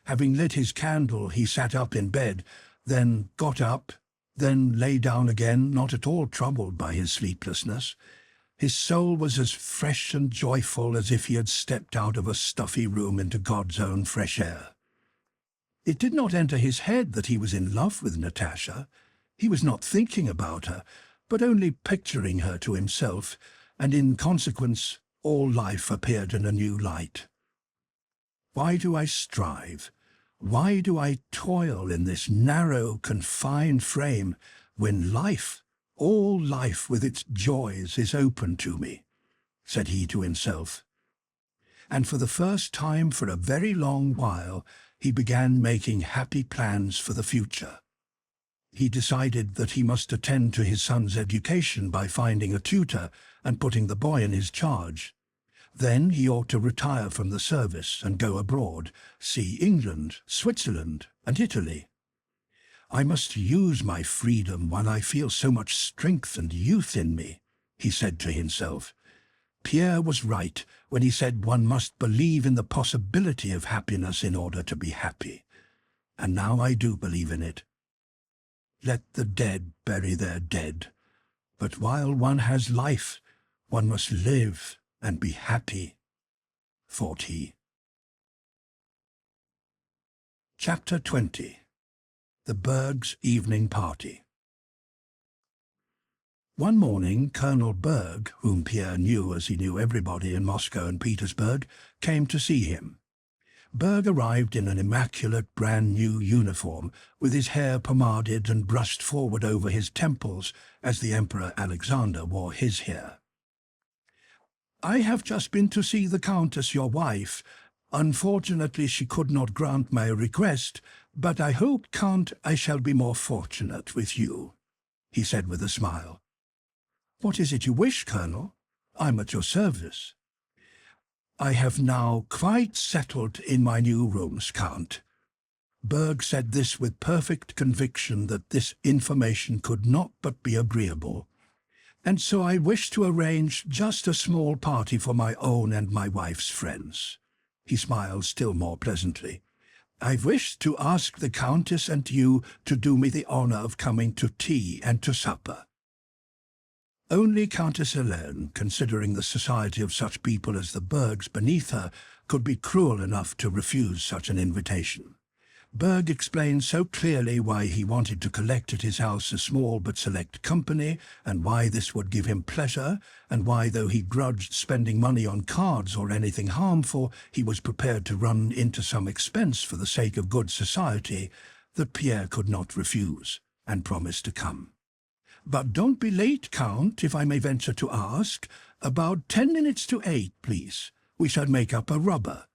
Having lit his candle, he sat up in bed, then got up, then lay down again, not at all troubled by his sleeplessness. His soul was as fresh and joyful as if he had stepped out of a stuffy room into God's own fresh air. It did not enter his head that he was in love with Natasha. He was not thinking about her, but only picturing her to himself, and in consequence all life appeared in a new light. Why do I strive? Why do I toil in this narrow, confined frame, when life, all life with its joys, is open to me? Said he to himself. And for the first time for a very long while, he began making happy plans for the future. He decided that he must attend to his son's education by finding a tutor and putting the boy in his charge. Then he ought to retire from the service and go abroad, see England, Switzerland, and Italy. I must use my freedom while I feel so much strength and youth in me, he said to himself. Pierre was right when he said one must believe in the possibility of happiness in order to be happy. And now I do believe in it. Let the dead bury their dead, but while one has life, one must live and be happy, thought he. Chapter 20. The Bergs' Evening Party. One morning, Colonel Berg, whom Pierre knew as he knew everybody in Moscow and Petersburg, came to see him. Berg arrived in an immaculate brand-new uniform, with his hair pomaded and brushed forward over his temples, as the Emperor Alexander wore his hair. I have just been to see the Countess, your wife. Unfortunately, she could not grant my request, but I hope, Count, I shall be more fortunate with you, he said with a smile. What is it you wish, Colonel? I'm at your service. I have now quite settled in my new rooms, Count. Berg said this with perfect conviction that this information could not but be agreeable, and so I wish to arrange just a small party for my own and my wife's friends. He smiled still more pleasantly. I wish to ask the Countess and you to do me the honor of coming to tea and to supper. Only Countess Helene, considering the society of such people as the Bergs beneath her, could be cruel enough to refuse such an invitation. Berg explained so clearly why he wanted to collect at his house a small but select company, and why this would give him pleasure, and why, though he grudged spending money on cards or anything harmful, he was prepared to run into some expense for the sake of good society, that Pierre could not refuse, and promised to come. But don't be late, Count, if I may venture to ask. About 10 minutes to 8, please. We shall make up a rubber.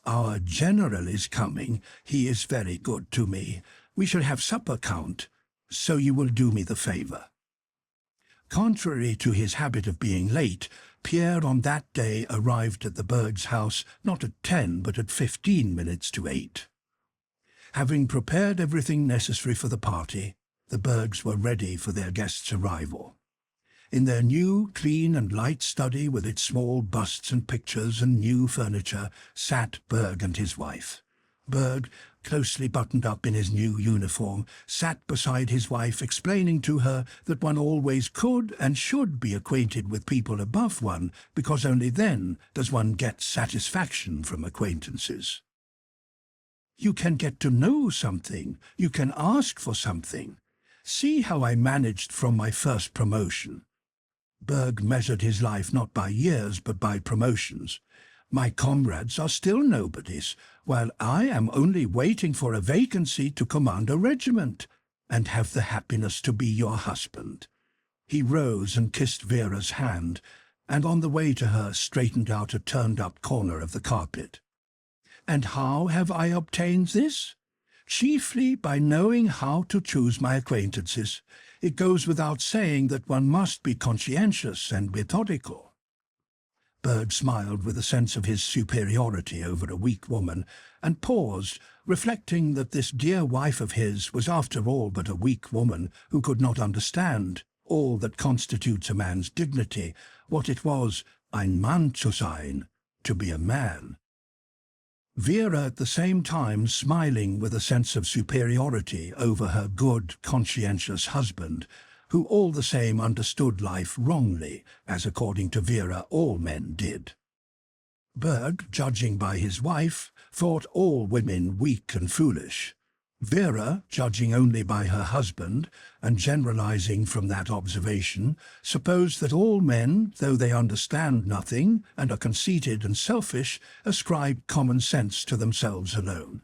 Our general is coming. He is very good to me. We shall have supper, Count, so you will do me the favor. Contrary to his habit of being late, Pierre on that day arrived at the Bergs' house not at 10 but at 15 minutes to 8. Having prepared everything necessary for the party, the Bergs were ready for their guest's arrival. In their new, clean and light study with its small busts and pictures and new furniture sat Berg and his wife. Berg, closely buttoned up in his new uniform, sat beside his wife, explaining to her that one always could and should be acquainted with people above one, because only then does one get satisfaction from acquaintances. You can get to know something, you can ask for something. See how I managed from my first promotion. Berg measured his life not by years but by promotions. My comrades are still nobodies, while I am only waiting for a vacancy to command a regiment, and have the happiness to be your husband. He rose and kissed Vera's hand, and on the way to her straightened out a turned-up corner of the carpet. And how have I obtained this? Chiefly by knowing how to choose my acquaintances. It goes without saying that one must be conscientious and methodical. Berg smiled with a sense of his superiority over a weak woman, and paused, reflecting that this dear wife of his was after all but a weak woman who could not understand all that constitutes a man's dignity, what it was, ein Mann zu sein, to be a man. Vera at the same time smiling with a sense of superiority over her good, conscientious husband, who all the same understood life wrongly, as according to Vera all men did. Berg, judging by his wife, thought all women weak and foolish. Vera, judging only by her husband, and generalizing from that observation, supposed that all men, though they understand nothing and are conceited and selfish, ascribe common sense to themselves alone.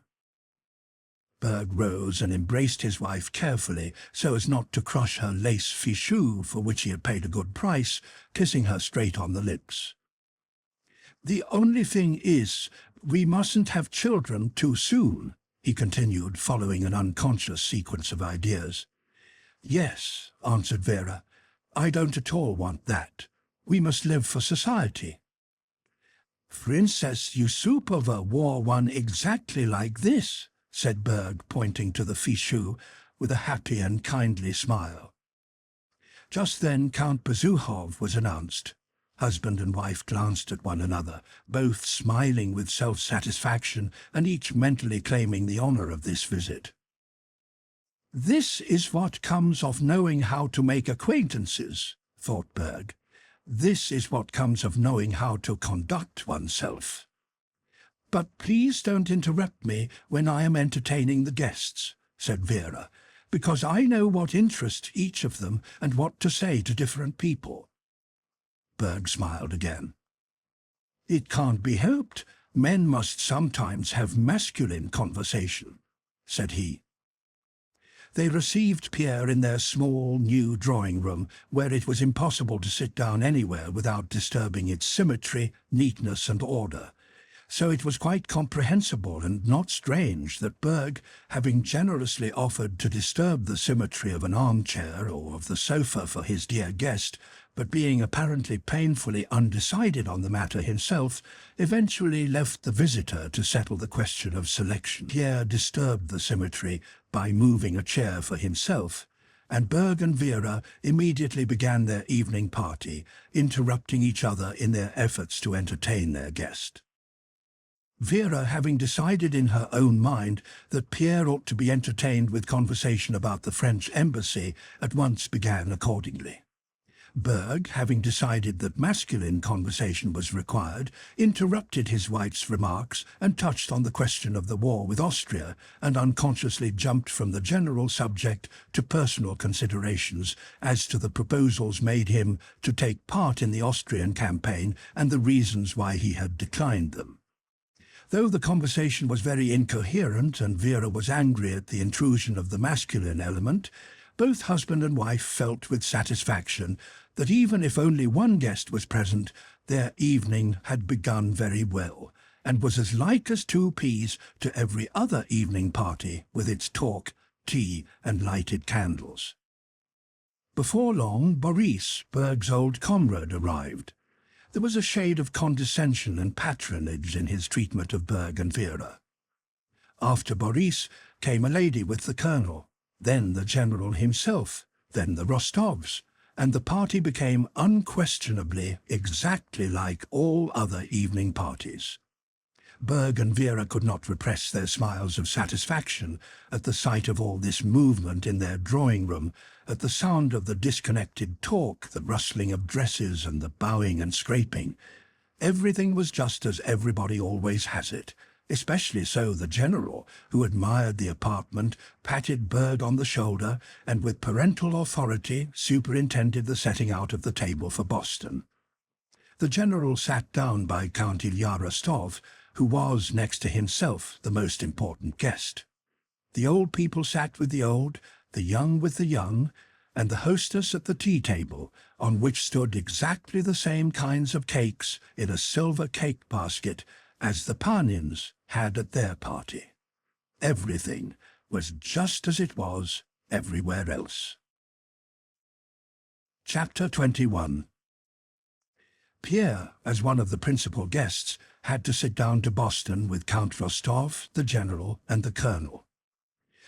Berg rose and embraced his wife carefully, so as not to crush her lace fichu, for which he had paid a good price, kissing her straight on the lips. "The only thing is, we mustn't have children too soon," he continued, following an unconscious sequence of ideas. "Yes," answered Vera, "I don't at all want that. We must live for society." "Princess Yusupova wore one exactly like this," said Berg, pointing to the fichu, with a happy and kindly smile. Just then Count Bezukhov was announced. Husband and wife glanced at one another, both smiling with self-satisfaction and each mentally claiming the honor of this visit. "This is what comes of knowing how to make acquaintances," thought Berg. "This is what comes of knowing how to conduct oneself. But please don't interrupt me when I am entertaining the guests," said Vera, "because I know what interests each of them and what to say to different people." Berg smiled again. "It can't be helped. Men must sometimes have masculine conversation," said he. They received Pierre in their small, new drawing-room, where it was impossible to sit down anywhere without disturbing its symmetry, neatness and order. So it was quite comprehensible and not strange that Berg, having generously offered to disturb the symmetry of an armchair or of the sofa for his dear guest, but being apparently painfully undecided on the matter himself, eventually left the visitor to settle the question of selection. Pierre disturbed the symmetry by moving a chair for himself, and Berg and Vera immediately began their evening party, interrupting each other in their efforts to entertain their guest. Vera, having decided in her own mind that Pierre ought to be entertained with conversation about the French embassy, at once began accordingly. Berg, having decided that masculine conversation was required, interrupted his wife's remarks and touched on the question of the war with Austria, and unconsciously jumped from the general subject to personal considerations as to the proposals made him to take part in the Austrian campaign and the reasons why he had declined them. Though the conversation was very incoherent and Vera was angry at the intrusion of the masculine element, both husband and wife felt with satisfaction that even if only one guest was present, their evening had begun very well, and was as like as two peas to every other evening party with its talk, tea, and lighted candles. Before long, Boris, Berg's old comrade, arrived. There was a shade of condescension and patronage in his treatment of Berg and Vera. After Boris came a lady with the colonel, then the general himself, then the Rostovs, and the party became unquestionably exactly like all other evening parties. Berg and Vera could not repress their smiles of satisfaction at the sight of all this movement in their drawing-room, at the sound of the disconnected talk, the rustling of dresses and the bowing and scraping. Everything was just as everybody always has it, especially so the general, who admired the apartment, patted Berg on the shoulder, and with parental authority superintended the setting out of the table for Boston. The general sat down by Count Ilya Rostov, who was, next to himself, the most important guest. The old people sat with the old, the young with the young, and the hostess at the tea-table, on which stood exactly the same kinds of cakes in a silver cake basket as the Panins had at their party. Everything was just as it was everywhere else. Chapter 21. Pierre, as one of the principal guests, had to sit down to Boston with Count Rostov, the general, and the colonel.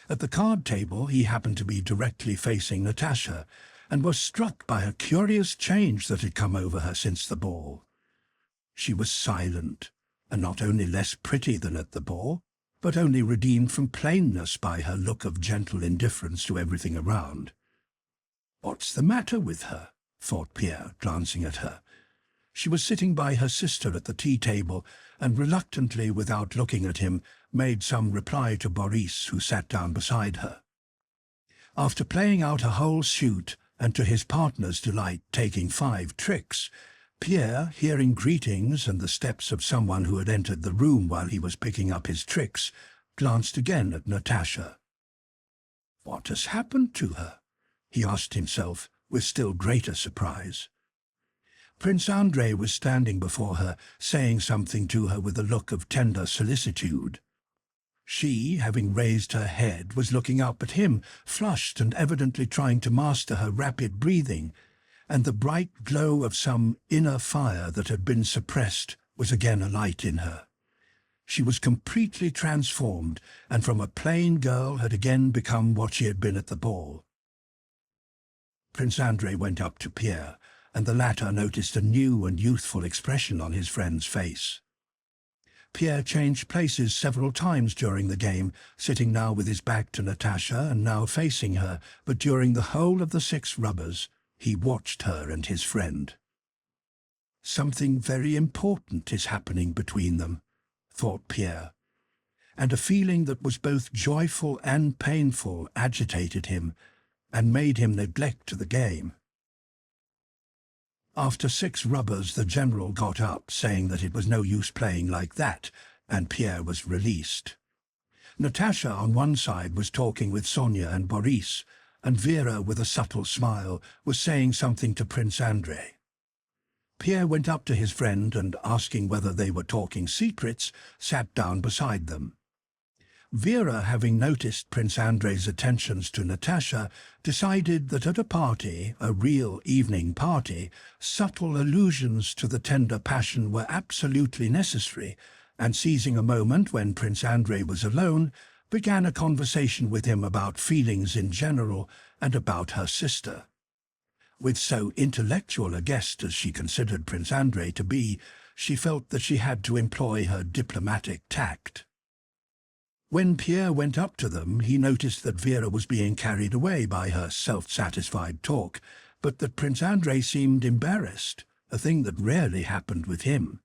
At the card table he happened to be directly facing Natasha, and was struck by a curious change that had come over her since the ball. She was silent, and not only less pretty than at the ball, but only redeemed from plainness by her look of gentle indifference to everything around. "What's the matter with her?" thought Pierre, glancing at her. She was sitting by her sister at the tea-table, and reluctantly, without looking at him, made some reply to Boris, who sat down beside her. After playing out a whole suit, and to his partner's delight taking 5 tricks, Pierre, hearing greetings and the steps of someone who had entered the room while he was picking up his tricks, glanced again at Natasha. "What has happened to her?" he asked himself, with still greater surprise. Prince Andrei was standing before her, saying something to her with a look of tender solicitude. She, having raised her head, was looking up at him, flushed and evidently trying to master her rapid breathing, and the bright glow of some inner fire that had been suppressed was again alight in her. She was completely transformed, and from a plain girl had again become what she had been at the ball. Prince Andrei went up to Pierre, and the latter noticed a new and youthful expression on his friend's face. Pierre changed places several times during the game, sitting now with his back to Natasha and now facing her, but during the whole of the 6 rubbers he watched her and his friend. "Something very important is happening between them," thought Pierre, and a feeling that was both joyful and painful agitated him and made him neglect the game. After 6 rubbers the general got up, saying that it was no use playing like that, and Pierre was released. Natasha on one side was talking with Sonia and Boris, and Vera, with a subtle smile, was saying something to Prince Andrei. Pierre went up to his friend and, asking whether they were talking secrets, sat down beside them. Vera, having noticed Prince Andrei's attentions to Natasha, decided that at a party, a real evening party, subtle allusions to the tender passion were absolutely necessary, and seizing a moment when Prince Andrei was alone, began a conversation with him about feelings in general and about her sister. With so intellectual a guest as she considered Prince Andrei to be, she felt that she had to employ her diplomatic tact. When Pierre went up to them, he noticed that Vera was being carried away by her self-satisfied talk, but that Prince Andrei seemed embarrassed, a thing that rarely happened with him.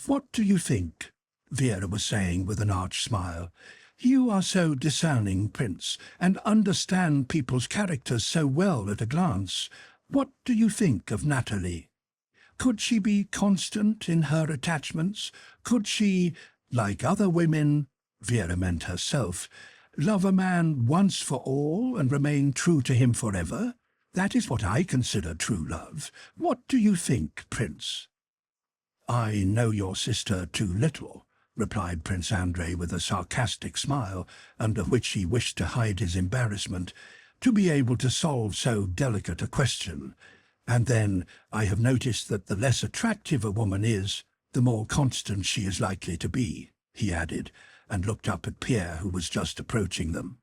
"What do you think?" Vera was saying with an arch smile. "You are so discerning, Prince, and understand people's characters so well at a glance. What do you think of Natalie? Could she be constant in her attachments? Could she, like other women," Vera meant herself, "love a man once for all and remain true to him forever? That is what I consider true love. What do you think, Prince?" "I know your sister too little," replied Prince Andrei with a sarcastic smile, under which he wished to hide his embarrassment, "to be able to solve so delicate a question. And then I have noticed that the less attractive a woman is, the more constant she is likely to be," he added, and looked up at Pierre, who was just approaching them.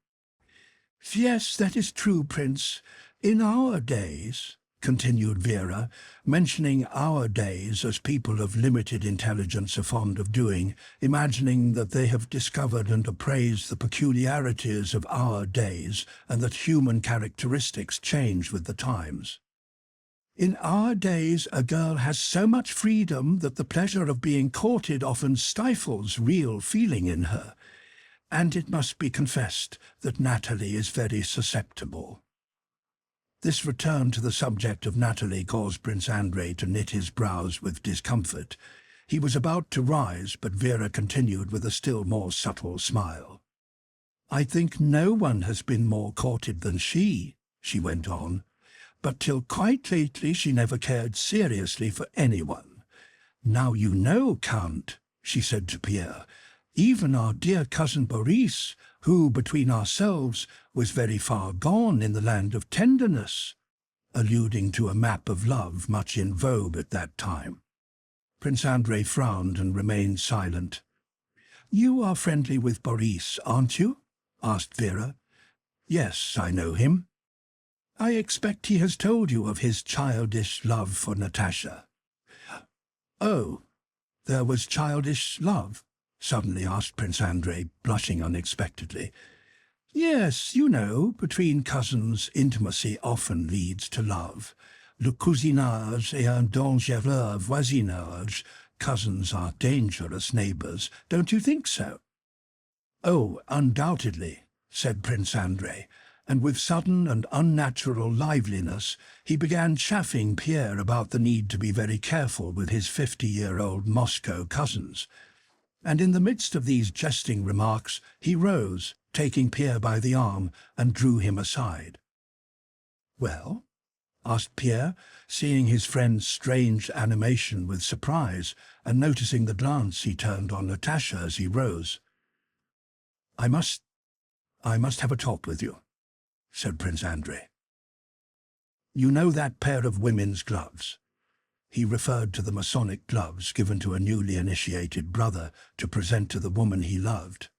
"Yes, that is true, Prince. In our days," continued Vera, mentioning our days as people of limited intelligence are fond of doing, imagining that they have discovered and appraised the peculiarities of our days and that human characteristics change with the times. In our days, a girl has so much freedom that the pleasure of being courted often stifles real feeling in her, and it must be confessed that Natalie is very susceptible. This return to the subject of Natalie caused Prince Andrei to knit his brows with discomfort. He was about to rise, but Vera continued with a still more subtle smile. "I think no one has been more courted than she," she went on, "but till quite lately she never cared seriously for anyone. Now you know, Count," she said to Pierre, "even our dear cousin Boris, who, between ourselves, was very far gone in the land of tenderness," alluding to a map of love much in vogue at that time. Prince Andrei frowned and remained silent. "You are friendly with Boris, aren't you?" asked Vera. "Yes, I know him." "I expect he has told you of his childish love for Natasha." "Oh, there was childish love?" suddenly asked Prince Andrei, blushing unexpectedly. "Yes, you know, between cousins intimacy often leads to love. Le cousinage est un dangereux voisinage. Cousins are dangerous neighbours, don't you think so?" "Oh, undoubtedly," said Prince Andrei, and with sudden and unnatural liveliness he began chaffing Pierre about the need to be very careful with his 50-year-old Moscow cousins. And in the midst of these jesting remarks he rose, taking Pierre by the arm, and drew him aside. "Well?" asked Pierre, seeing his friend's strange animation with surprise and noticing the glance he turned on Natasha as he rose. I must have a talk with you," said Prince Andrei. "You know that pair of women's gloves?" He referred to the Masonic gloves given to a newly initiated brother to present to the woman he loved.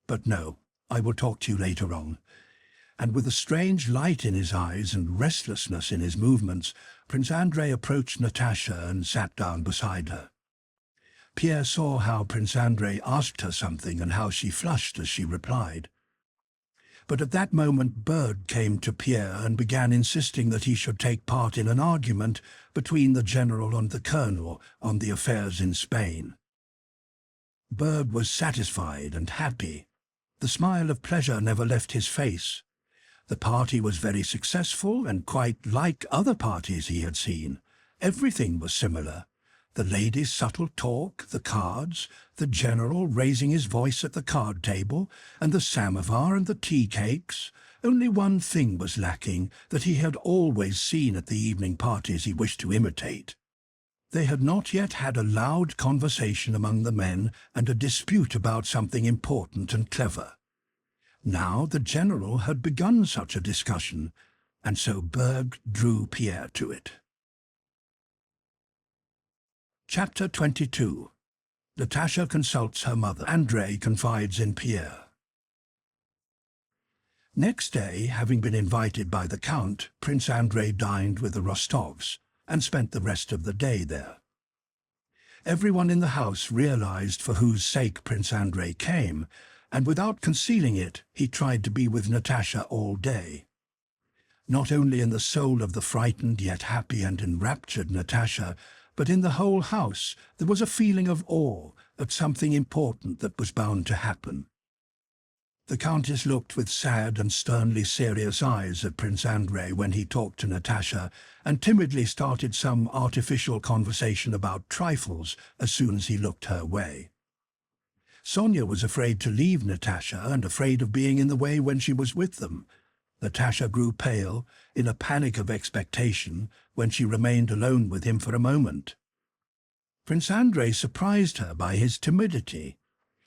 But no, I will talk to you later on." And with a strange light in his eyes and restlessness in his movements, Prince Andrei approached Natasha and sat down beside her. Pierre saw how Prince Andrei asked her something and how she flushed as she replied. But at that moment Berg came to Pierre and began insisting that he should take part in an argument between the general and the colonel on the affairs in Spain. Berg was satisfied and happy. The smile of pleasure never left his face. The party was very successful and quite like other parties he had seen. Everything was similar. The ladies' subtle talk, the cards, the general raising his voice at the card table, and the samovar and the tea cakes. Only one thing was lacking that he had always seen at the evening parties he wished to imitate. They had not yet had a loud conversation among the men and a dispute about something important and clever. Now the general had begun such a discussion, and so Berg drew Pierre to it. Chapter 22. Natasha consults her mother. Andrei confides in Pierre. Next day, having been invited by the Count, Prince Andrei dined with the Rostovs and spent the rest of the day there. Everyone in the house realized for whose sake Prince Andrei came, and without concealing it, he tried to be with Natasha all day. Not only in the soul of the frightened yet happy and enraptured Natasha, but in the whole house there was a feeling of awe at something important that was bound to happen. The Countess looked with sad and sternly serious eyes at Prince Andrei when he talked to Natasha, and timidly started some artificial conversation about trifles as soon as he looked her way. Sonia was afraid to leave Natasha and afraid of being in the way when she was with them. Natasha grew pale, in a panic of expectation, when she remained alone with him for a moment. Prince Andrei surprised her by his timidity.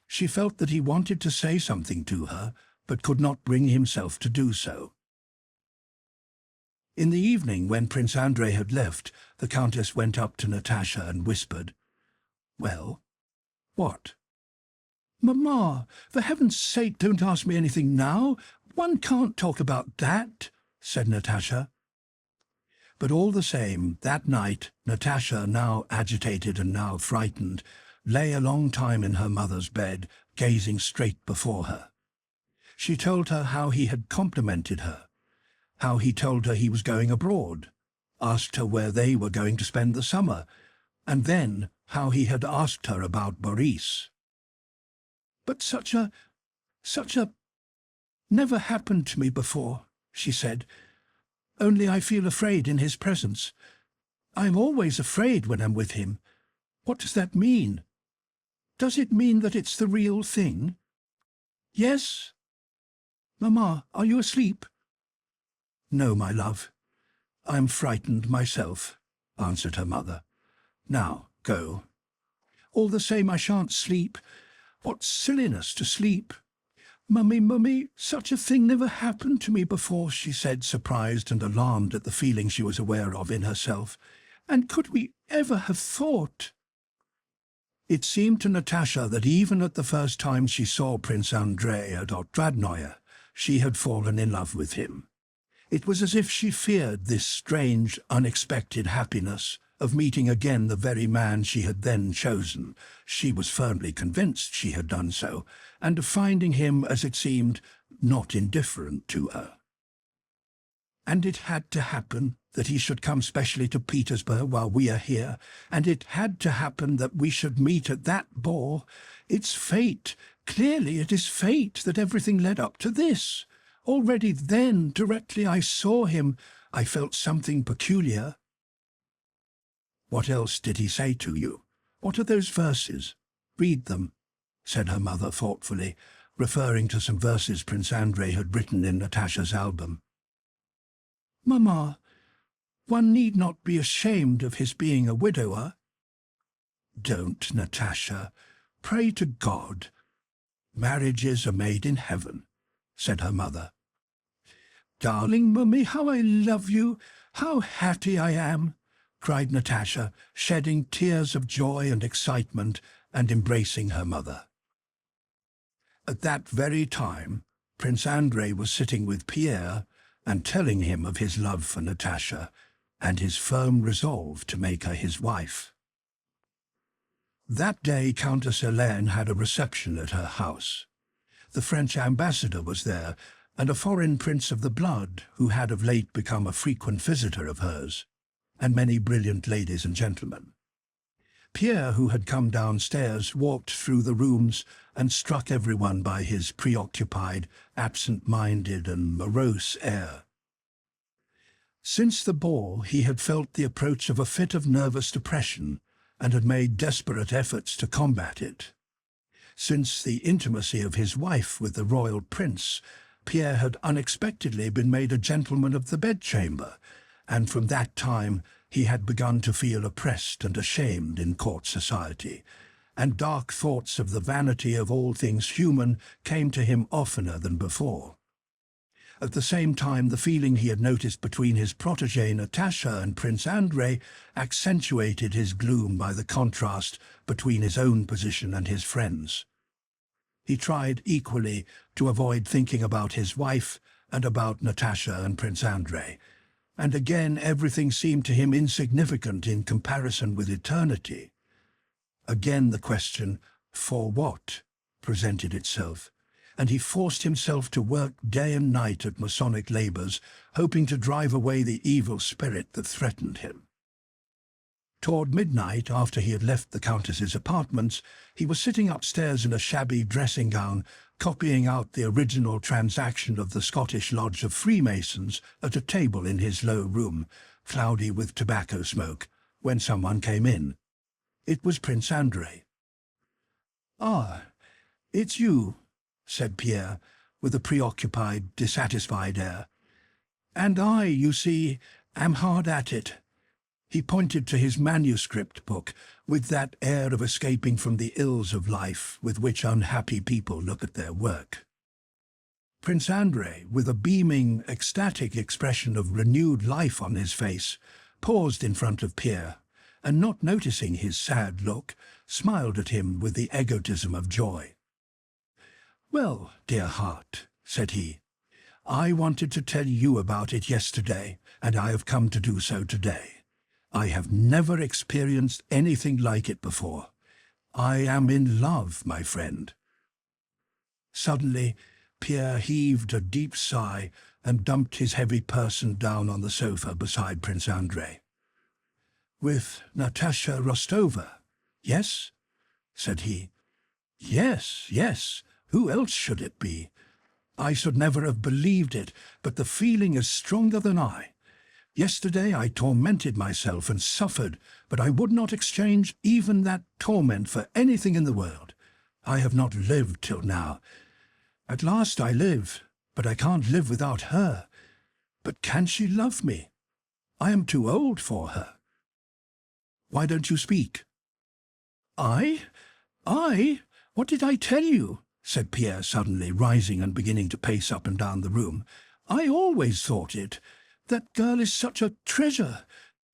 She felt that he wanted to say something to her, but could not bring himself to do so. In the evening, when Prince Andrei had left, the Countess went up to Natasha and whispered, "Well, what?" "Mamma, for heaven's sake, don't ask me anything now. One can't talk about that," said Natasha. But all the same, that night, Natasha, now agitated and now frightened, lay a long time in her mother's bed, gazing straight before her. She told her how he had complimented her, how he told her he was going abroad, asked her where they were going to spend the summer, and then how he had asked her about Boris. "But such a never happened to me before," she said. "Only I feel afraid in his presence. I'm always afraid when I'm with him. What does that mean? Does it mean that it's the real thing?" "Yes? Mamma, are you asleep?" "No, my love. I'm frightened myself," answered her mother. "Now, go." "All the same, I shan't sleep. What silliness to sleep." Mummy, such a thing never happened to me before," she said, surprised and alarmed at the feeling she was aware of in herself. "And could we ever have thought—" It seemed to Natasha that even at the first time she saw Prince Andrei at Otradnoye, she had fallen in love with him. It was as if she feared this strange, unexpected happiness of meeting again the very man she had then chosen. She was firmly convinced she had done so, and of finding him, as it seemed, not indifferent to her. And it had to happen that he should come specially to Petersburg while we are here, and it had to happen that we should meet at that ball. It's fate, clearly it is fate, that everything led up to this. Already then, directly I saw him, I felt something peculiar." "What else did he say to you? What are those verses? Read them," said her mother thoughtfully, referring to some verses Prince Andrei had written in Natasha's album. "Mamma, one need not be ashamed of his being a widower." "Don't, Natasha. Pray to God. Marriages are made in heaven," said her mother. "Darling Mummy, how I love you! How happy I am!" cried Natasha, shedding tears of joy and excitement and embracing her mother. At that very time, Prince Andrei was sitting with Pierre and telling him of his love for Natasha and his firm resolve to make her his wife. That day Countess Helene had a reception at her house. The French ambassador was there, and a foreign prince of the blood who had of late become a frequent visitor of hers, and many brilliant ladies and gentlemen. Pierre, who had come downstairs, walked through the rooms and struck everyone by his preoccupied, absent-minded and morose air. Since the ball he had felt the approach of a fit of nervous depression and had made desperate efforts to combat it. Since the intimacy of his wife with the royal prince, Pierre had unexpectedly been made a gentleman of the bedchamber, and from that time he had begun to feel oppressed and ashamed in court society, and dark thoughts of the vanity of all things human came to him oftener than before. At the same time, the feeling he had noticed between his protégée Natasha and Prince Andrei accentuated his gloom by the contrast between his own position and his friends. He tried equally to avoid thinking about his wife and about Natasha and Prince Andrei, and again everything seemed to him insignificant in comparison with eternity. Again the question, for what, presented itself, and he forced himself to work day and night at Masonic labours, hoping to drive away the evil spirit that threatened him. Toward midnight, after he had left the Countess's apartments, he was sitting upstairs in a shabby dressing gown, copying out the original transaction of the Scottish Lodge of Freemasons at a table in his low room, cloudy with tobacco smoke, when someone came in. It was Prince Andrei. "Ah, it's you," said Pierre, with a preoccupied, dissatisfied air. "And I, you see, am hard at it." He pointed to his manuscript book with that air of escaping from the ills of life with which unhappy people look at their work. Prince Andrei, with a beaming, ecstatic expression of renewed life on his face, paused in front of Pierre, and not noticing his sad look, smiled at him with the egotism of joy. "Well, dear heart," said he, I wanted to tell you about it yesterday, and I have come to do so today. I have never experienced anything like it before. I am in love, my friend." Suddenly, Pierre heaved a deep sigh and dumped his heavy person down on the sofa beside Prince Andrei. "With Natasha Rostova, yes?" said he. "Yes, yes. Who else should it be? I should never have believed it, but the feeling is stronger than I. Yesterday I tormented myself and suffered, but I would not exchange even that torment for anything in the world. I have not lived till now. At last I live, but I can't live without her. But can she love me? I am too old for her. Why don't you speak?" "I? What did I tell you?" said Pierre suddenly, rising and beginning to pace up and down the room. "I always thought it. That girl is such a treasure.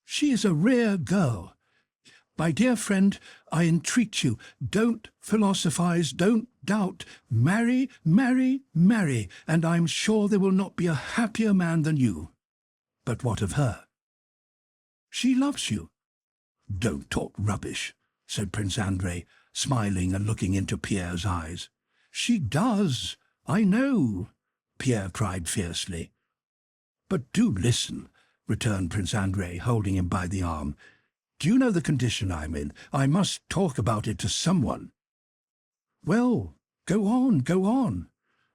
She is a rare girl. My dear friend, I entreat you, don't philosophize, don't doubt. Marry, marry, marry, and I'm sure there will not be a happier man than you. But what of her? She loves you." "Don't talk rubbish," said Prince Andrei, smiling and looking into Pierre's eyes. "She does, I know," Pierre cried fiercely. "But do listen," returned Prince Andrei, holding him by the arm. "Do you know the condition I'm in? I must talk about it to someone." "Well, go on, go on.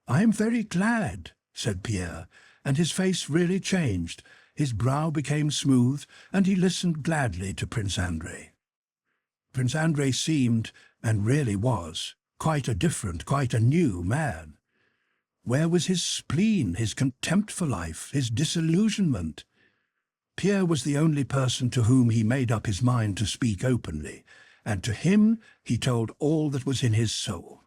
I am very glad," said Pierre, and his face really changed. His brow became smooth, and he listened gladly to Prince Andrei. Prince Andrei seemed, and really was, quite a different, quite a new man. Where was his spleen, his contempt for life, his disillusionment? Pierre was the only person to whom he made up his mind to speak openly, and to him he told all that was in his soul.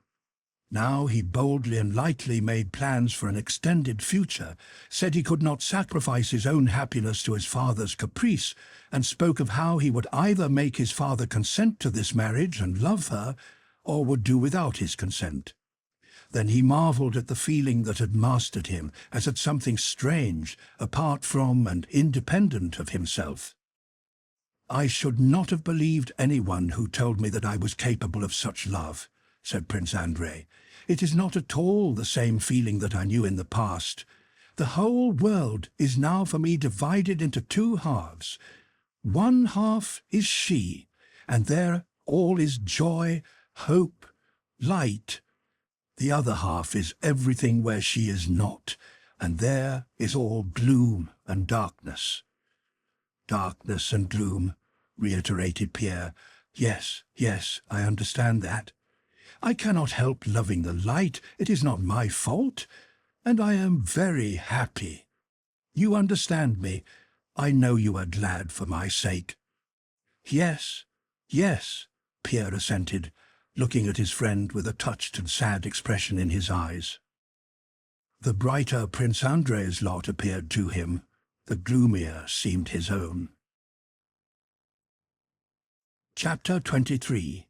Now he boldly and lightly made plans for an extended future, said he could not sacrifice his own happiness to his father's caprice, and spoke of how he would either make his father consent to this marriage and love her, or would do without his consent. Then he marvelled at the feeling that had mastered him, as at something strange, apart from and independent of himself. "I should not have believed anyone who told me that I was capable of such love," said Prince Andrei. "It is not at all the same feeling that I knew in the past. The whole world is now for me divided into two halves. One half is she, and there all is joy, hope, light. The other half is everything where she is not, and there is all gloom and darkness." "Darkness and gloom," reiterated Pierre. Yes, yes, I understand that. I cannot help loving the light. It is not my fault, and I am very happy. You understand me. I know you are glad for my sake." "Yes, yes," Pierre assented, looking at his friend with a touched and sad expression in his eyes. The brighter Prince Andrei's lot appeared to him, the gloomier seemed his own. Chapter 23.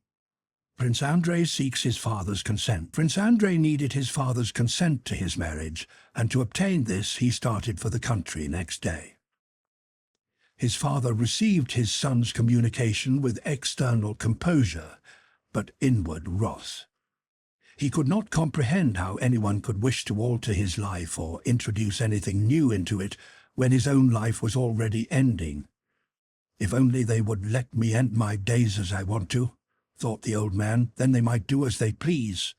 Prince Andrei seeks his father's consent. Prince Andrei needed his father's consent to his marriage, and to obtain this he started for the country next day. His father received his son's communication with external composure, but inward wrath. He could not comprehend how anyone could wish to alter his life or introduce anything new into it when his own life was already ending. "If only they would let me end my days as I want to," thought the old man, "then they might do as they please."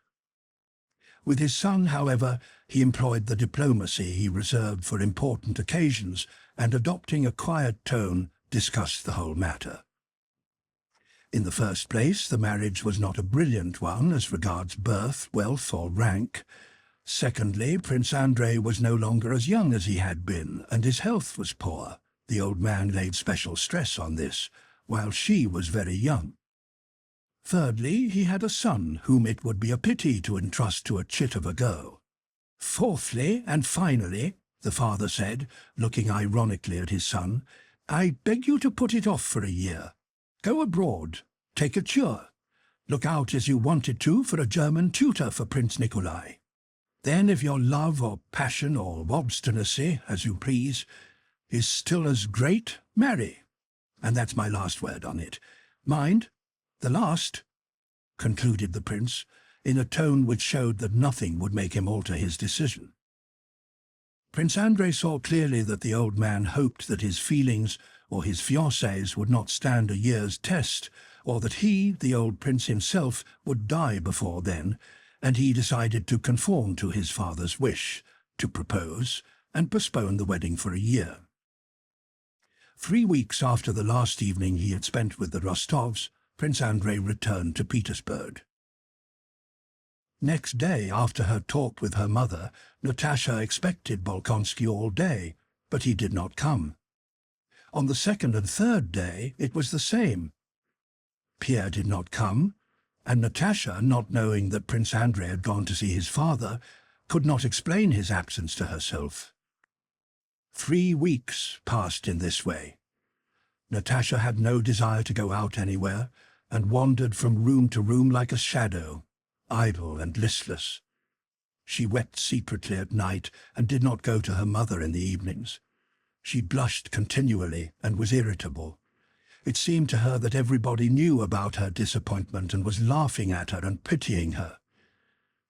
With his son, however, he employed the diplomacy he reserved for important occasions, and adopting a quiet tone, discussed the whole matter. In the first place, the marriage was not a brilliant one as regards birth, wealth, or rank. Secondly, Prince Andrei was no longer as young as he had been, and his health was poor. The old man laid special stress on this, while she was very young. Thirdly, he had a son whom it would be a pity to entrust to a chit of a girl. Fourthly, and finally, the father said, looking ironically at his son, "I beg you to put it off for a year. Go abroad, take a cure, look out as you wanted to for a German tutor for Prince Nikolai." Then if your love or passion or obstinacy, as you please, is still as great, marry. And that's my last word on it. Mind, the last," concluded the prince, in a tone which showed that nothing would make him alter his decision. Prince Andrei saw clearly that the old man hoped that his feelings or his fiancée's would not stand a year's test, or that he, the old prince himself, would die before then, and he decided to conform to his father's wish, to propose, and postpone the wedding for a year. 3 weeks after the last evening he had spent with the Rostovs, Prince Andrei returned to Petersburg. Next day, after her talk with her mother, Natasha expected Bolkonsky all day, but he did not come. On the second and third day it was the same. Pierre did not come, and Natasha, not knowing that Prince Andrei had gone to see his father, could not explain his absence to herself. 3 weeks passed in this way. Natasha had no desire to go out anywhere, and wandered from room to room like a shadow, idle and listless. She wept secretly at night, and did not go to her mother in the evenings. She blushed continually, and was irritable. It seemed to her that everybody knew about her disappointment, and was laughing at her and pitying her.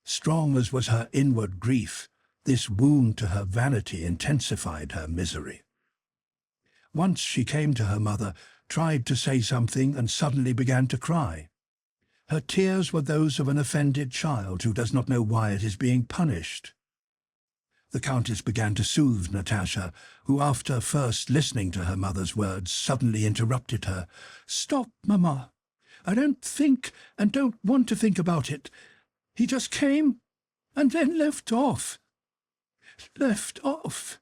Strong as was her inward grief, this wound to her vanity intensified her misery. Once she came to her mother, tried to say something, and suddenly began to cry. Her tears were those of an offended child who does not know why it is being punished. The Countess began to soothe Natasha, who, after first listening to her mother's words, suddenly interrupted her. "Stop, Mamma. I don't think and don't want to think about it. He just came and then left off. Left off."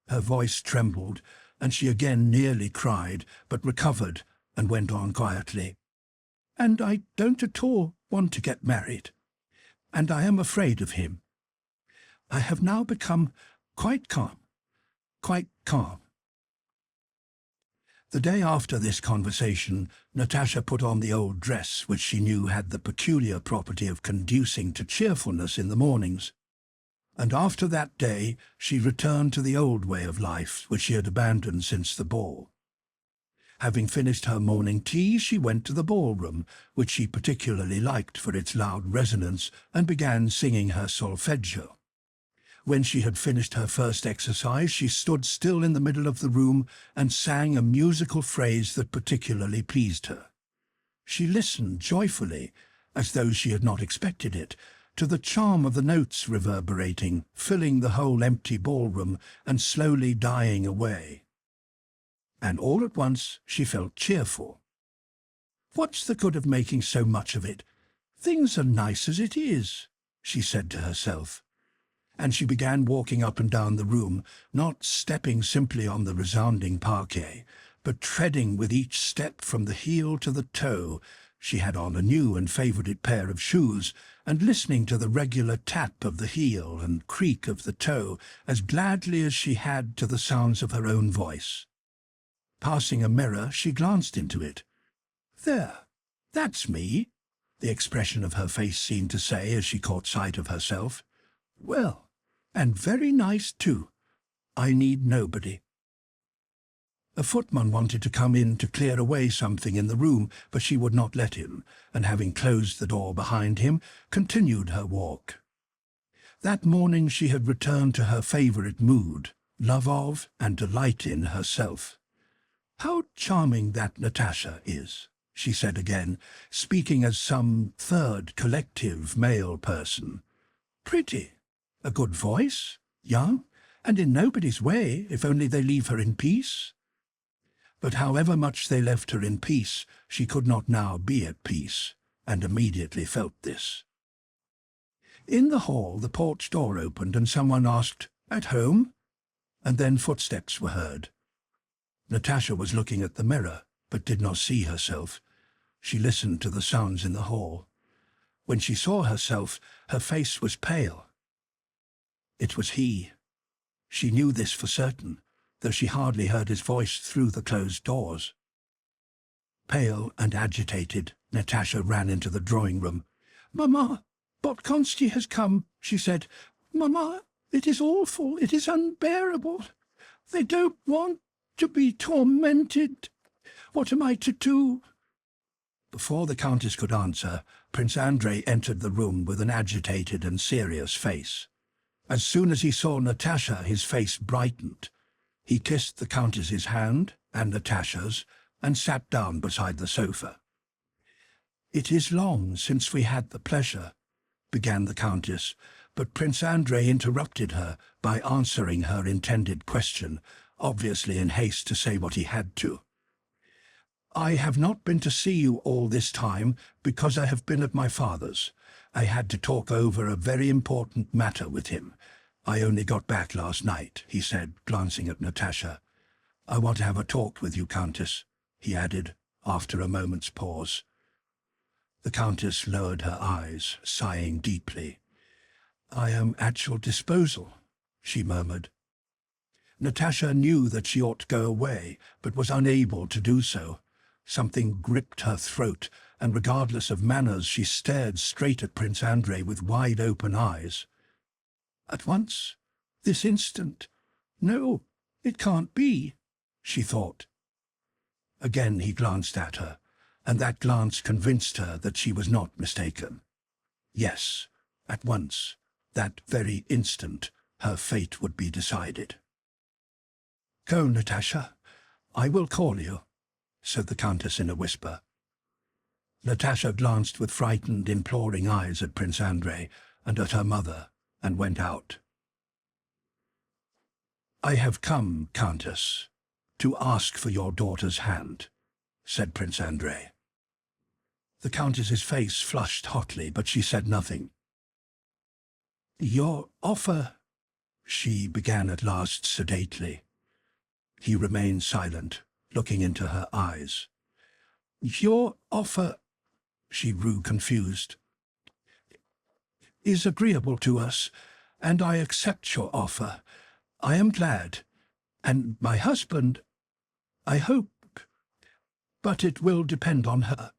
Her voice trembled, and she again nearly cried, but recovered and went on quietly. "And I don't at all want to get married, and I am afraid of him. I have now become quite calm, quite calm." The day after this conversation, Natasha put on the old dress which she knew had the peculiar property of conducing to cheerfulness in the mornings. And after that day she returned to the old way of life which she had abandoned since the ball. Having finished her morning tea, she went to the ballroom, which she particularly liked for its loud resonance, and began singing her solfeggio. When she had finished her first exercise, she stood still in the middle of the room and sang a musical phrase that particularly pleased her. She listened joyfully, as though she had not expected it, to the charm of the notes reverberating, filling the whole empty ballroom and slowly dying away. And all at once she felt cheerful. "What's the good of making so much of it? Things are nice as it is," she said to herself. And she began walking up and down the room, not stepping simply on the resounding parquet, but treading with each step from the heel to the toe. She had on a new and favourite pair of shoes, and listening to the regular tap of the heel and creak of the toe as gladly as she had to the sounds of her own voice. Passing a mirror, she glanced into it. "There, that's me," the expression of her face seemed to say as she caught sight of herself. "Well, and very nice too. I need nobody." A footman wanted to come in to clear away something in the room, but she would not let him, and having closed the door behind him, continued her walk. That morning she had returned to her favourite mood, love of and delight in herself. "How charming that Natasha is," she said again, speaking as some third collective male person. "Pretty, a good voice, young, and in nobody's way, if only they leave her in peace." But however much they left her in peace, she could not now be at peace, and immediately felt this. In the hall the porch door opened, and someone asked, "At home?" And then footsteps were heard. Natasha was looking at the mirror, but did not see herself. She listened to the sounds in the hall. When she saw herself, her face was pale. It was he. She knew this for certain, though she hardly heard his voice through the closed doors. Pale and agitated, Natasha ran into the drawing-room. "Mamma, Bolkonsky has come, she said. Mamma, it is awful, it is unbearable. They don't want to be tormented. What am I to do? Before the Countess could answer, Prince Andrei entered the room with an agitated and serious face. As soon as he saw Natasha, his face brightened. He kissed the Countess's hand and Natasha's and sat down beside the sofa. "It is long since we had the pleasure," began the Countess, but Prince Andrei interrupted her by answering her intended question, obviously in haste to say what he had to. "I have not been to see you all this time because I have been at my father's. I had to talk over a very important matter with him. I only got back last night," he said, glancing at Natasha. "I want to have a talk with you, Countess," he added, after a moment's pause. The Countess lowered her eyes, sighing deeply. "I am at your disposal," she murmured. Natasha knew that she ought to go away, but was unable to do so. Something gripped her throat, and regardless of manners, she stared straight at Prince Andrei with wide-open eyes. "At once? This instant? No, it can't be," she thought. Again he glanced at her, and that glance convinced her that she was not mistaken. Yes, at once, that very instant, her fate would be decided. "Go, Natasha. I will call you," said the Countess in a whisper. Natasha glanced with frightened, imploring eyes at Prince Andrei and at her mother, and went out. "I have come, Countess, to ask for your daughter's hand," said Prince Andrei. The Countess's face flushed hotly, but she said nothing. "Your offer," she began at last sedately. He remained silent, looking into her eyes. "Your offer," she grew confused, "is agreeable to us, and I accept your offer. I am glad. And my husband, I hope, but it will depend on her."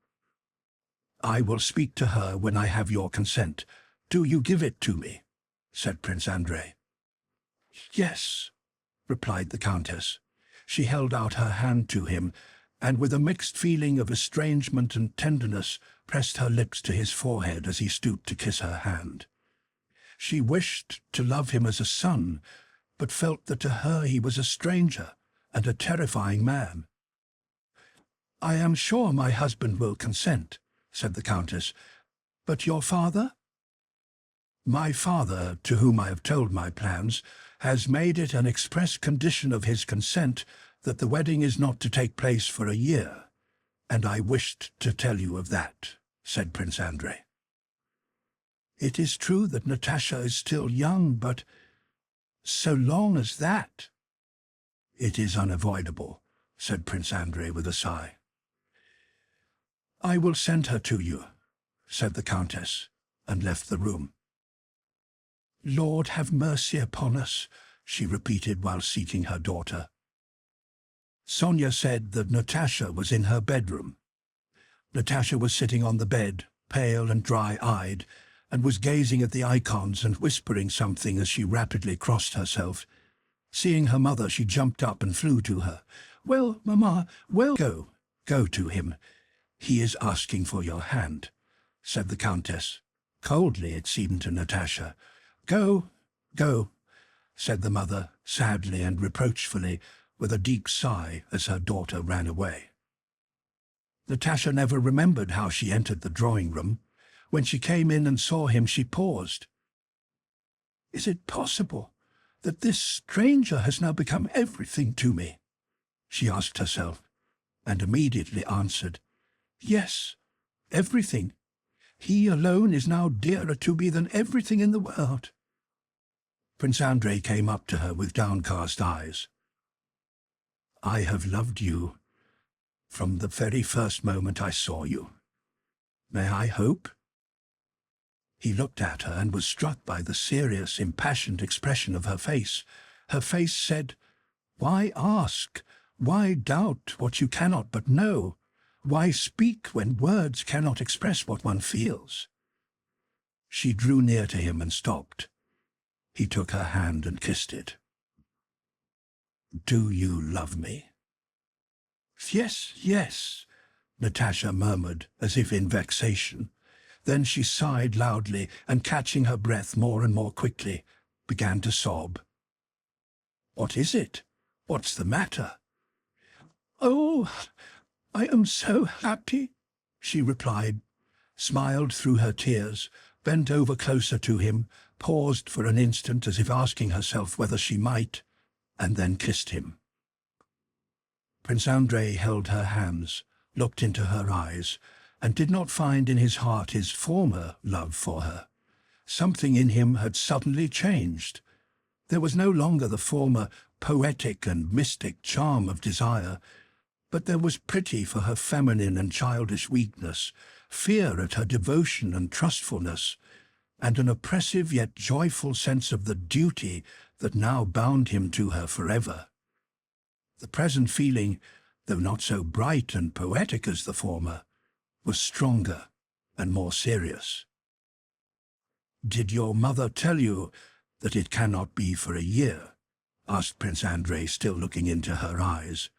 "I will speak to her when I have your consent. Do you give it to me?" said Prince Andrei. "Yes," replied the Countess. She held out her hand to him, and with a mixed feeling of estrangement and tenderness pressed her lips to his forehead as he stooped to kiss her hand. She wished to love him as a son, but felt that to her he was a stranger and a terrifying man. "I am sure my husband will consent," said the Countess. "But your father?" "My father, to whom I have told my plans, has made it an express condition of his consent that the wedding is not to take place for a year, and I wished to tell you of that," said Prince Andrei. "It is true that Natasha is still young, but so long as that—" "It is unavoidable," said Prince Andrei with a sigh. "I will send her to you," said the Countess, and left the room. "Lord, have mercy upon us," she repeated while seeking her daughter. Sonia said that Natasha was in her bedroom. Natasha was sitting on the bed, pale and dry-eyed, and was gazing at the icons and whispering something as she rapidly crossed herself. Seeing her mother, she jumped up and flew to her. "Well, Mamma, well, go to him. He is asking for your hand," said the Countess. Coldly, it seemed to Natasha. Go, said the mother, sadly and reproachfully, with a deep sigh as her daughter ran away. Natasha never remembered how she entered the drawing-room. When she came in and saw him, she paused. "Is it possible that this stranger has now become everything to me?" she asked herself, and immediately answered, "Yes, everything. He alone is now dearer to me than everything in the world." Prince Andrei came up to her with downcast eyes. "I have loved you from the very first moment I saw you. May I hope?" He looked at her and was struck by the serious, impassioned expression of her face. Her face said, "Why ask? Why doubt what you cannot but know? Why speak when words cannot express what one feels?" She drew near to him and stopped. He took her hand and kissed it. "Do you love me?" "Yes, yes," Natasha murmured, as if in vexation. Then she sighed loudly and, catching her breath more and more quickly, began to sob. "What is it? What's the matter?" "Oh, I am so happy," she replied, smiled through her tears, bent over closer to him, paused for an instant as if asking herself whether she might, and then kissed him. Prince Andrei held her hands, looked into her eyes, and did not find in his heart his former love for her. Something in him had suddenly changed. There was no longer the former poetic and mystic charm of desire, but there was pity for her feminine and childish weakness, fear at her devotion and trustfulness, and an oppressive yet joyful sense of the duty that now bound him to her forever. The present feeling, though not so bright and poetic as the former, was stronger and more serious. "Did your mother tell you that it cannot be for a year?" asked Prince Andrei, still looking into her eyes.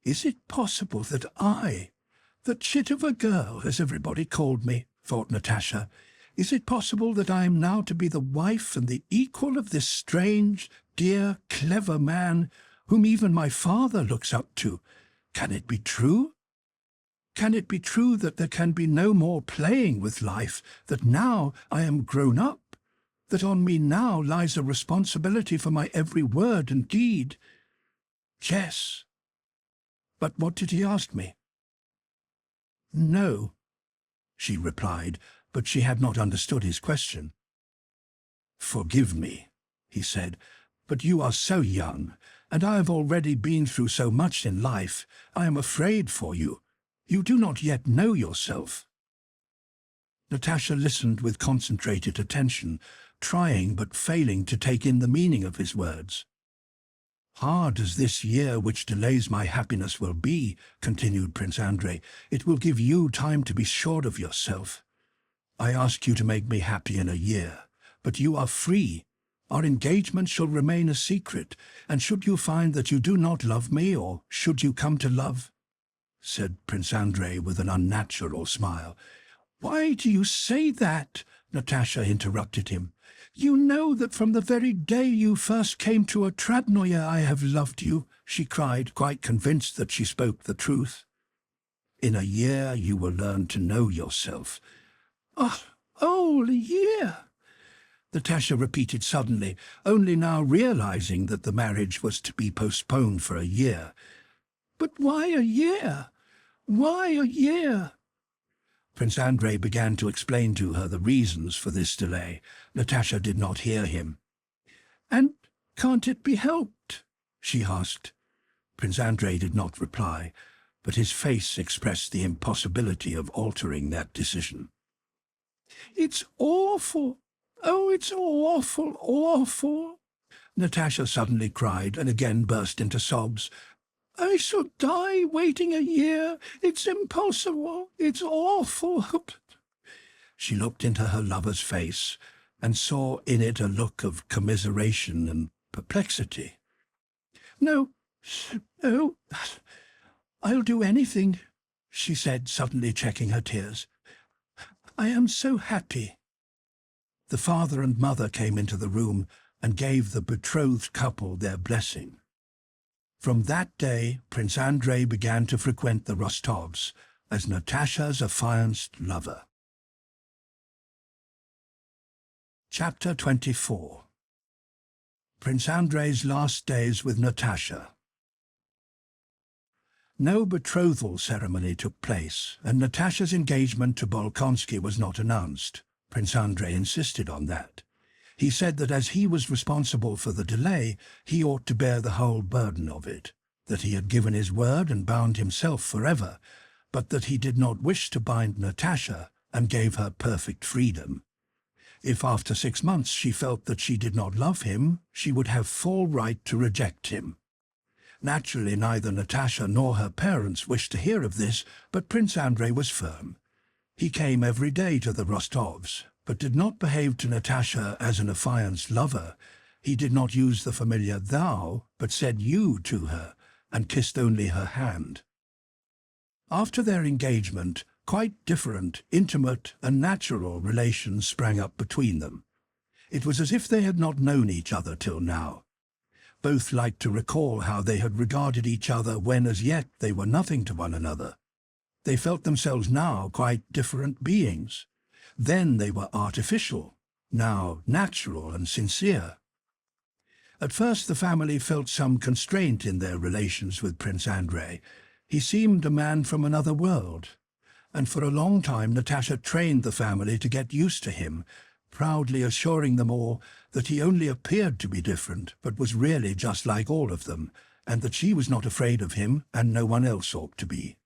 "Is it possible that I, the chit of a girl, as everybody called me," thought Natasha, "is it possible that I am now to be the wife and the equal of this strange, dear, clever man whom even my father looks up to? Can it be true? Can it be true that there can be no more playing with life, that now I am grown up, that on me now lies a responsibility for my every word and deed? Yes. But what did he ask me?" "No," she replied, but she had not understood his question. "Forgive me," he said, "but you are so young, and I have already been through so much in life. I am afraid for you. You do not yet know yourself." Natasha listened with concentrated attention, trying but failing to take in the meaning of his words. "Hard as this year which delays my happiness will be," continued Prince Andrei, "it will give you time to be sure of yourself. I ask you to make me happy in a year, but you are free. Our engagement shall remain a secret, and should you find that you do not love me, or should you come to love—" said Prince Andrei with an unnatural smile. "Why do you say that?" Natasha interrupted him. "You know that from the very day you first came to Otradnoye I have loved you," she cried, quite convinced that she spoke the truth. "In a year you will learn to know yourself." "Oh, a year!" Natasha repeated suddenly, only now realizing that the marriage was to be postponed for a year. "But why a year? Why a year?" Prince Andrei began to explain to her the reasons for this delay. Natasha did not hear him. "And can't it be helped?" she asked. Prince Andrei did not reply, but his face expressed the impossibility of altering that decision. "It's awful! Oh, it's awful, awful!" Natasha suddenly cried and again burst into sobs. "I shall die waiting a year. It's impossible. It's awful." She looked into her lover's face and saw in it a look of commiseration and perplexity. "No, no, I'll do anything," she said, suddenly checking her tears. "I am so happy." The father and mother came into the room and gave the betrothed couple their blessing. From that day, Prince Andrei began to frequent the Rostovs as Natasha's affianced lover. Chapter 24. Prince Andrei's last days with Natasha. No betrothal ceremony took place, and Natasha's engagement to Bolkonsky was not announced. Prince Andrei insisted on that. He said that as he was responsible for the delay, he ought to bear the whole burden of it, that he had given his word and bound himself forever, but that he did not wish to bind Natasha and gave her perfect freedom. If after 6 months she felt that she did not love him, she would have full right to reject him. Naturally, neither Natasha nor her parents wished to hear of this, but Prince Andrei was firm. He came every day to the Rostovs, but did not behave to Natasha as an affianced lover. He did not use the familiar thou, but said you to her, and kissed only her hand. After their engagement, quite different, intimate and natural relations sprang up between them. It was as if they had not known each other till now. Both liked to recall how they had regarded each other when as yet they were nothing to one another. They felt themselves now quite different beings. Then they were artificial, now natural and sincere. At first the family felt some constraint in their relations with Prince Andrei. He seemed a man from another world, and for a long time Natasha trained the family to get used to him, proudly assuring them all that he only appeared to be different, but was really just like all of them, and that she was not afraid of him and no one else ought to be.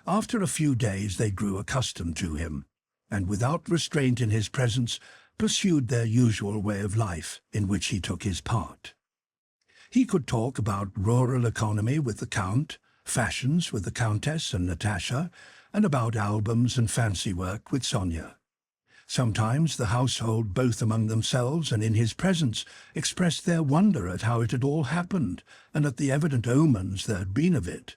After a few days they grew accustomed to him, and without restraint in his presence pursued their usual way of life in which he took his part. He could talk about rural economy with the Count, fashions with the Countess and Natasha, and about albums and fancy work with Sonia. Sometimes the household, both among themselves and in his presence, expressed their wonder at how it had all happened, and at the evident omens there had been of it.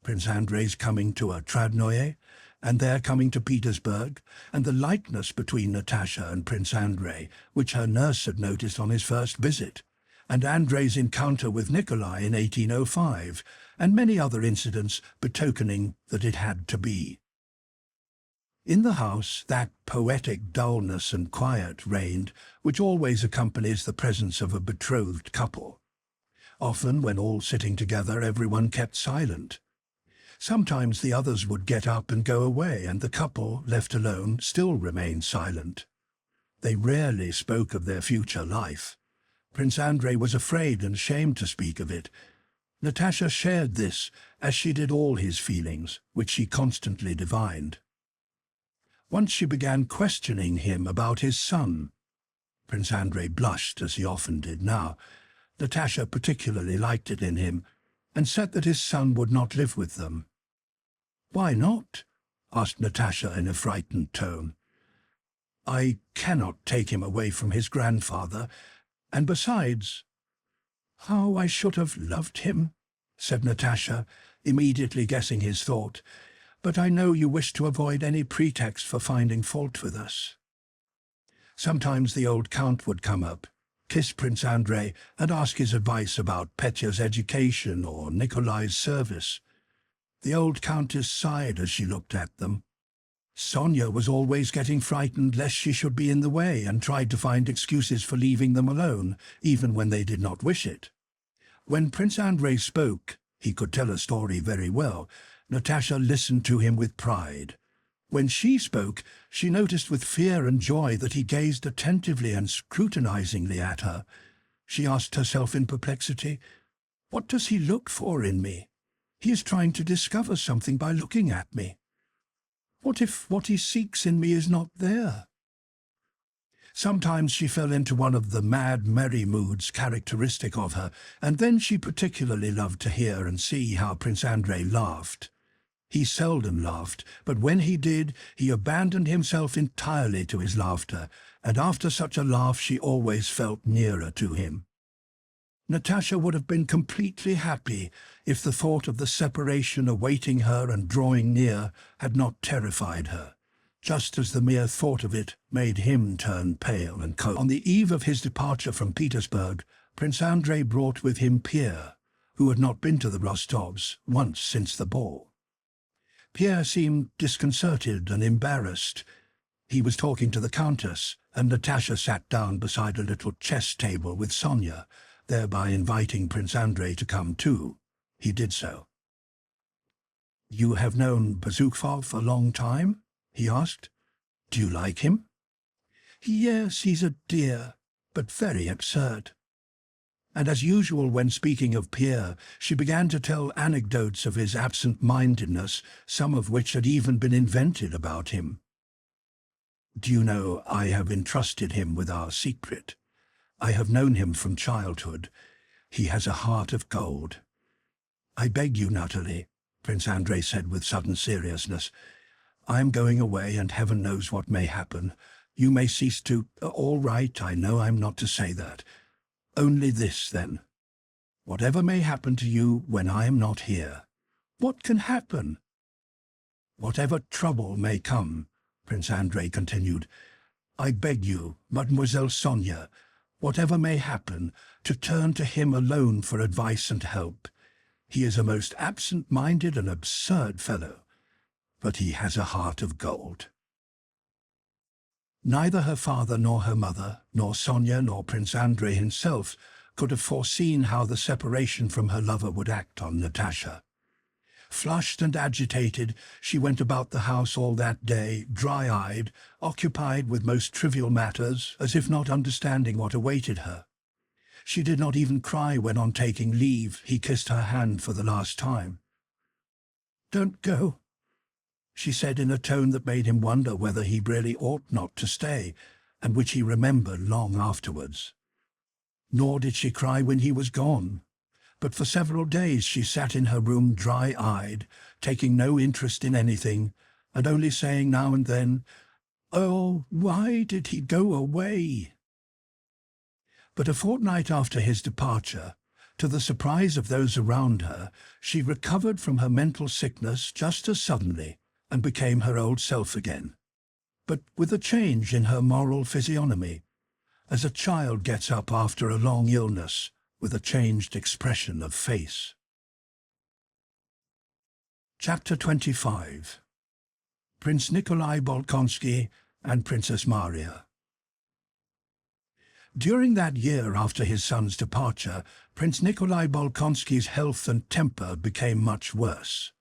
Prince Andrei's coming to a Tradnoye, and their coming to Petersburg, and the likeness between Natasha and Prince Andrei, which her nurse had noticed on his first visit, and Andrei's encounter with Nikolai in 1805, and many other incidents betokening that it had to be. In the house, that poetic dullness and quiet reigned which always accompanies the presence of a betrothed couple. Often, when all sitting together, everyone kept silent. Sometimes the others would get up and go away, and the couple, left alone, still remained silent. They rarely spoke of their future life. Prince Andrei was afraid and ashamed to speak of it. Natasha shared this, as she did all his feelings, which she constantly divined. Once she began questioning him about his son. Prince Andrei blushed, as he often did now. Natasha particularly liked it in him, and said that his son would not live with them. "Why not?" asked Natasha in a frightened tone. "I cannot take him away from his grandfather, and besides—" "How I should have loved him," said Natasha, immediately guessing his thought, "but I know you wish to avoid any pretext for finding fault with us." Sometimes the old Count would come up, kiss Prince Andrei, and ask his advice about Petya's education or Nikolai's service. The old Countess sighed as she looked at them. Sonia was always getting frightened lest she should be in the way, and tried to find excuses for leaving them alone, even when they did not wish it. When Prince Andrei spoke, he could tell a story very well. Natasha listened to him with pride. When she spoke, she noticed with fear and joy that he gazed attentively and scrutinizingly at her. She asked herself in perplexity, "What does he look for in me? He is trying to discover something by looking at me. What if what he seeks in me is not there?" Sometimes she fell into one of the mad, merry moods characteristic of her, and then she particularly loved to hear and see how Prince Andrei laughed. He seldom laughed, but when he did, he abandoned himself entirely to his laughter, and after such a laugh she always felt nearer to him. Natasha would have been completely happy if the thought of the separation awaiting her and drawing near had not terrified her, just as the mere thought of it made him turn pale and cold. On the eve of his departure from Petersburg, Prince Andrei brought with him Pierre, who had not been to the Rostovs once since the ball. Pierre seemed disconcerted and embarrassed. He was talking to the Countess, and Natasha sat down beside a little chess table with Sonia, thereby inviting Prince Andrei to come too. He did so. "You have known Bezukhov a long time?" he asked. "Do you like him?" "Yes, he's a dear, but very absurd." And as usual when speaking of Pierre, she began to tell anecdotes of his absent-mindedness, some of which had even been invented about him. "Do you know, I have entrusted him with our secret. I have known him from childhood. He has a heart of gold." "I beg you, Natalie," Prince Andrei said with sudden seriousness. "I am going away, and heaven knows what may happen. You may cease to— All right, I know I'm not to say that. Only this, then. Whatever may happen to you when I am not here. What can happen? Whatever trouble may come, Prince Andrei continued, I beg you, Mademoiselle Sonia, whatever may happen, to turn to him alone for advice and help. He is a most absent-minded and absurd fellow, but he has a heart of gold. Neither her father nor her mother, nor Sonia nor Prince Andrei himself could have foreseen how the separation from her lover would act on Natasha. Flushed and agitated, she went about the house all that day, dry-eyed, occupied with most trivial matters, as if not understanding what awaited her. She did not even cry when, on taking leave, he kissed her hand for the last time. "Don't go," she said in a tone that made him wonder whether he really ought not to stay, and which he remembered long afterwards. Nor did she cry when he was gone, but for several days she sat in her room dry-eyed, taking no interest in anything, and only saying now and then, "Oh, why did he go away?" But a fortnight after his departure, to the surprise of those around her, she recovered from her mental sickness just as suddenly and became her old self again, but with a change in her moral physiognomy, as a child gets up after a long illness with a changed expression of face. Chapter 25. Prince Nikolai Bolkonsky and Princess Maria. During that year after his son's departure, Prince Nikolai Bolkonsky's health and temper became much worse.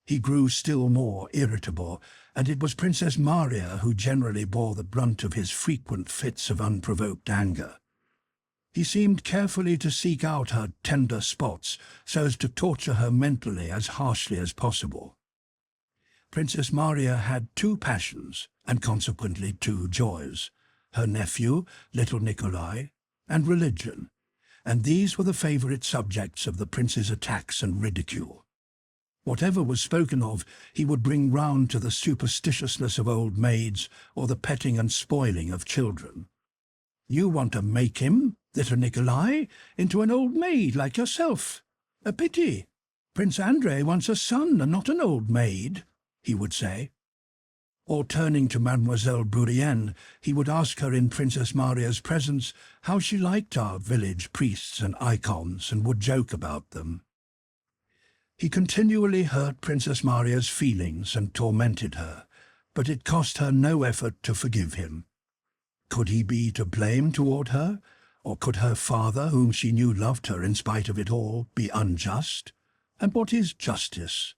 He grew still more irritable, and it was Princess Maria who generally bore the brunt of his frequent fits of unprovoked anger. He seemed carefully to seek out her tender spots so as to torture her mentally as harshly as possible. Princess Maria had two passions, and consequently two joys: her nephew, little Nikolai, and religion, and these were the favourite subjects of the prince's attacks and ridicule. Whatever was spoken of, he would bring round to the superstitiousness of old maids or the petting and spoiling of children. "You want to make him, little Nikolai, into an old maid like yourself. A pity. Prince Andrei wants a son and not an old maid," he would say. Or turning to Mademoiselle Bourienne, he would ask her in Princess Maria's presence how she liked our village priests and icons, and would joke about them. He continually hurt Princess Maria's feelings and tormented her, but it cost her no effort to forgive him. Could he be to blame toward her, or could her father, whom she knew loved her in spite of it all, be unjust? And what is justice?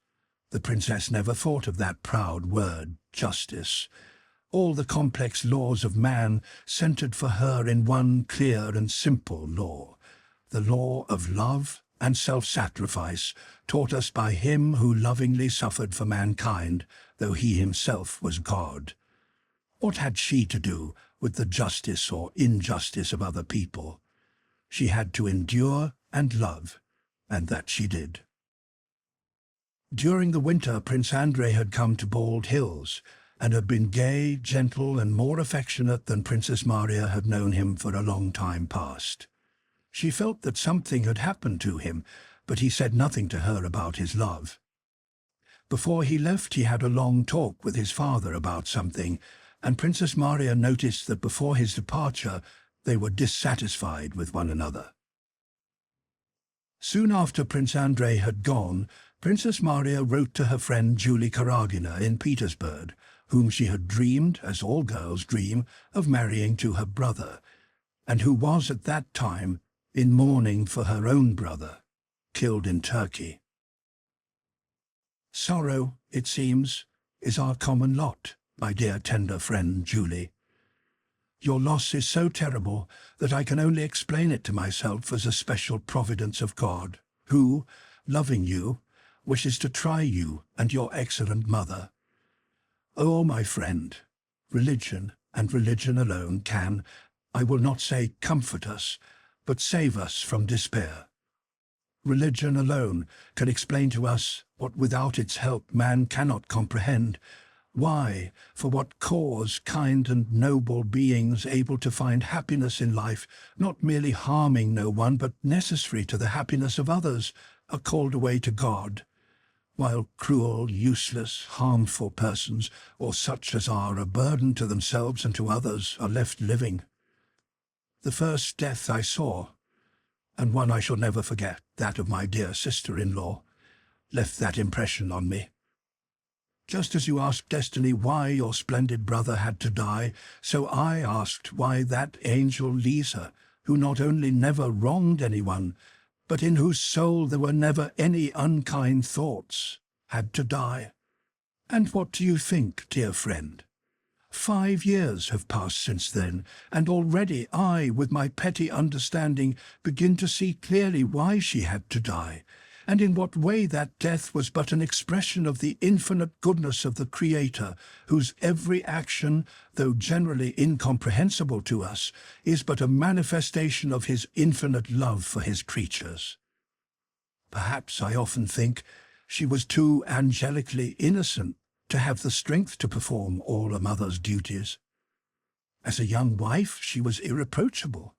The princess never thought of that proud word, justice. All the complex laws of man centered for her in one clear and simple law, the law of love and self-sacrifice, taught us by him who lovingly suffered for mankind, though he himself was God. What had she to do with the justice or injustice of other people? She had to endure and love, and that she did. During the winter, Prince Andrei had come to Bald Hills, and had been gay, gentle, and more affectionate than Princess Maria had known him for a long time past. She felt that something had happened to him, but he said nothing to her about his love. Before he left, he had a long talk with his father about something, and Princess Maria noticed that before his departure they were dissatisfied with one another. Soon after Prince Andrei had gone, Princess Maria wrote to her friend Julie Karagina in Petersburg, whom she had dreamed, as all girls dream, of marrying to her brother, and who was at that time in mourning for her own brother, killed in Turkey. "Sorrow, it seems, is our common lot, my dear tender friend Julie. Your loss is so terrible that I can only explain it to myself as a special providence of God, who, loving you, wishes to try you and your excellent mother. Oh, my friend, religion, and religion alone, can, I will not say comfort us, but save us from despair. Religion alone can explain to us what without its help man cannot comprehend. Why, for what cause, kind and noble beings able to find happiness in life, not merely harming no one, but necessary to the happiness of others, are called away to God, while cruel, useless, harmful persons, or such as are a burden to themselves and to others, are left living. The first death I saw, and one I shall never forget, that of my dear sister-in-law, left that impression on me. Just as you asked destiny why your splendid brother had to die, so I asked why that angel Lisa, who not only never wronged anyone, but in whose soul there were never any unkind thoughts, had to die. And what do you think, dear friend? 5 years have passed since then, and already I, with my petty understanding, begin to see clearly why she had to die, and in what way that death was but an expression of the infinite goodness of the Creator, whose every action, though generally incomprehensible to us, is but a manifestation of his infinite love for his creatures. Perhaps I often think she was too angelically innocent to have the strength to perform all a mother's duties. As a young wife she was irreproachable.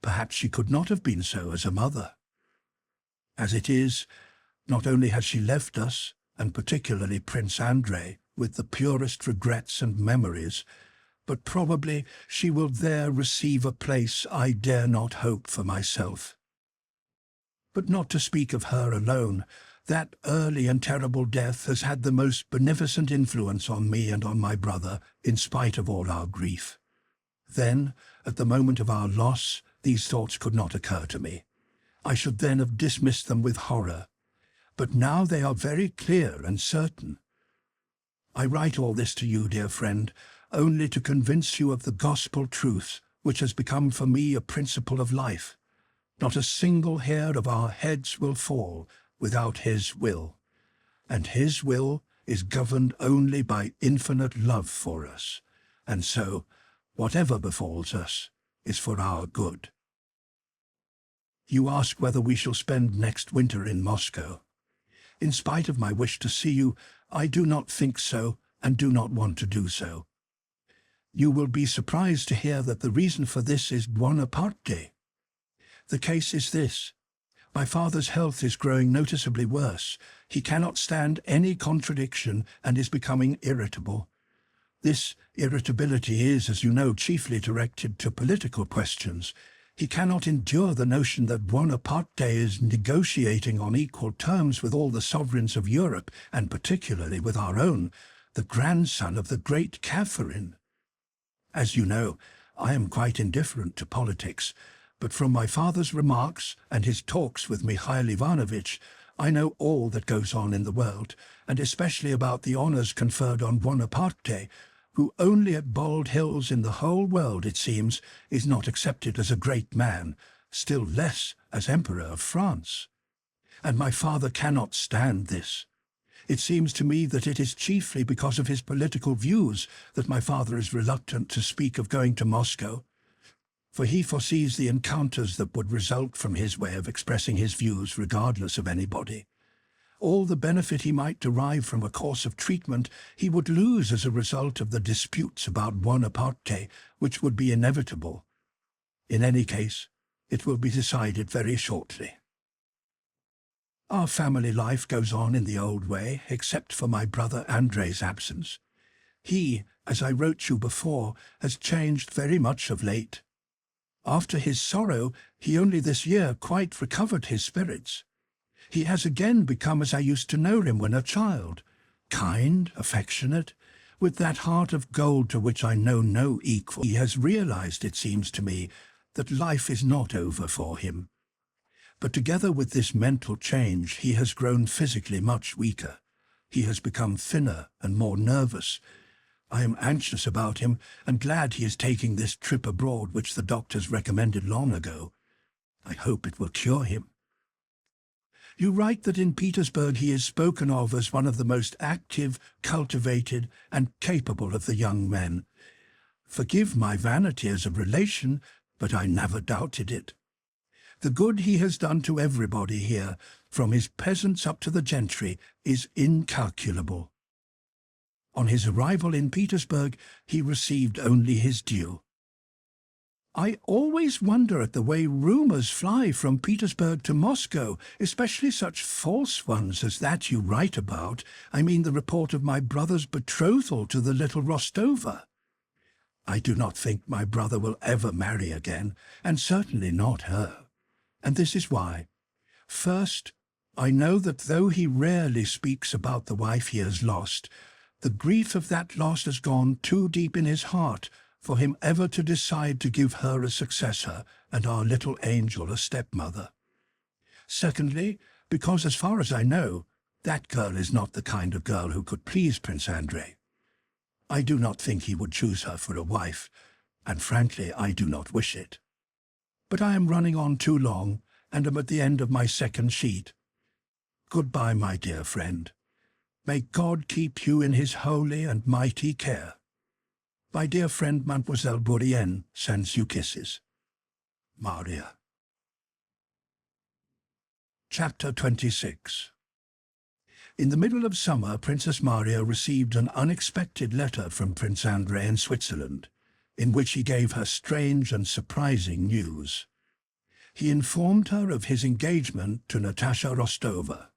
Perhaps she could not have been so as a mother. As it is, not only has she left us, and particularly Prince Andrei, with the purest regrets and memories, but probably she will there receive a place I dare not hope for myself. But not to speak of her alone, that early and terrible death has had the most beneficent influence on me and on my brother, in spite of all our grief. Then, at the moment of our loss, these thoughts could not occur to me. I should then have dismissed them with horror, but now they are very clear and certain. I write all this to you, dear friend, only to convince you of the gospel truth, which has become for me a principle of life. Not a single hair of our heads will fall without his will, and his will is governed only by infinite love for us, and so, whatever befalls us is for our good. You ask whether we shall spend next winter in Moscow. In spite of my wish to see you, I do not think so and do not want to do so. You will be surprised to hear that the reason for this is Buonaparte. The case is this. My father's health is growing noticeably worse. He cannot stand any contradiction and is becoming irritable. This irritability is, as you know, chiefly directed to political questions. He cannot endure the notion that Buonaparte is negotiating on equal terms with all the sovereigns of Europe, and particularly with our own, the grandson of the great Catherine. As you know, I am quite indifferent to politics, but from my father's remarks and his talks with Mikhail Ivanovitch, I know all that goes on in the world, and especially about the honours conferred on Buonaparte, who only at Bald Hills in the whole world, it seems, is not accepted as a great man, still less as Emperor of France. And my father cannot stand this. It seems to me that it is chiefly because of his political views that my father is reluctant to speak of going to Moscow, for he foresees the encounters that would result from his way of expressing his views regardless of anybody. All the benefit he might derive from a course of treatment he would lose as a result of the disputes about Buonaparte, which would be inevitable. In any case, it will be decided very shortly. Our family life goes on in the old way, except for my brother Andrei's absence. He, as I wrote you before, has changed very much of late. After his sorrow, he only this year quite recovered his spirits. He has again become as I used to know him when a child, kind, affectionate, with that heart of gold to which I know no equal. He has realized, it seems to me, that life is not over for him. But together with this mental change, he has grown physically much weaker. He has become thinner and more nervous. I am anxious about him and glad he is taking this trip abroad which the doctors recommended long ago. I hope it will cure him. You write that in Petersburg he is spoken of as one of the most active, cultivated, and capable of the young men. Forgive my vanity as a relation, but I never doubted it. The good he has done to everybody here, from his peasants up to the gentry, is incalculable. On his arrival in Petersburg, he received only his due. "I always wonder at the way rumours fly from Petersburg to Moscow, especially such false ones as that you write about. I mean the report of my brother's betrothal to the little Rostova. I do not think my brother will ever marry again, and certainly not her. And this is why. First, I know that though he rarely speaks about the wife he has lost, the grief of that loss has gone too deep in his heart for him ever to decide to give her a successor and our little angel a stepmother. Secondly, because as far as I know, that girl is not the kind of girl who could please Prince Andrei. I do not think he would choose her for a wife, and frankly I do not wish it. But I am running on too long, and am at the end of my second sheet. Goodbye, my dear friend. May God keep you in his holy and mighty care. My dear friend Mademoiselle Bourienne sends you kisses. Maria. Chapter 26. In the middle of summer, Princess Maria received an unexpected letter from Prince Andrei in Switzerland, in which he gave her strange and surprising news. He informed her of his engagement to Natasha Rostova.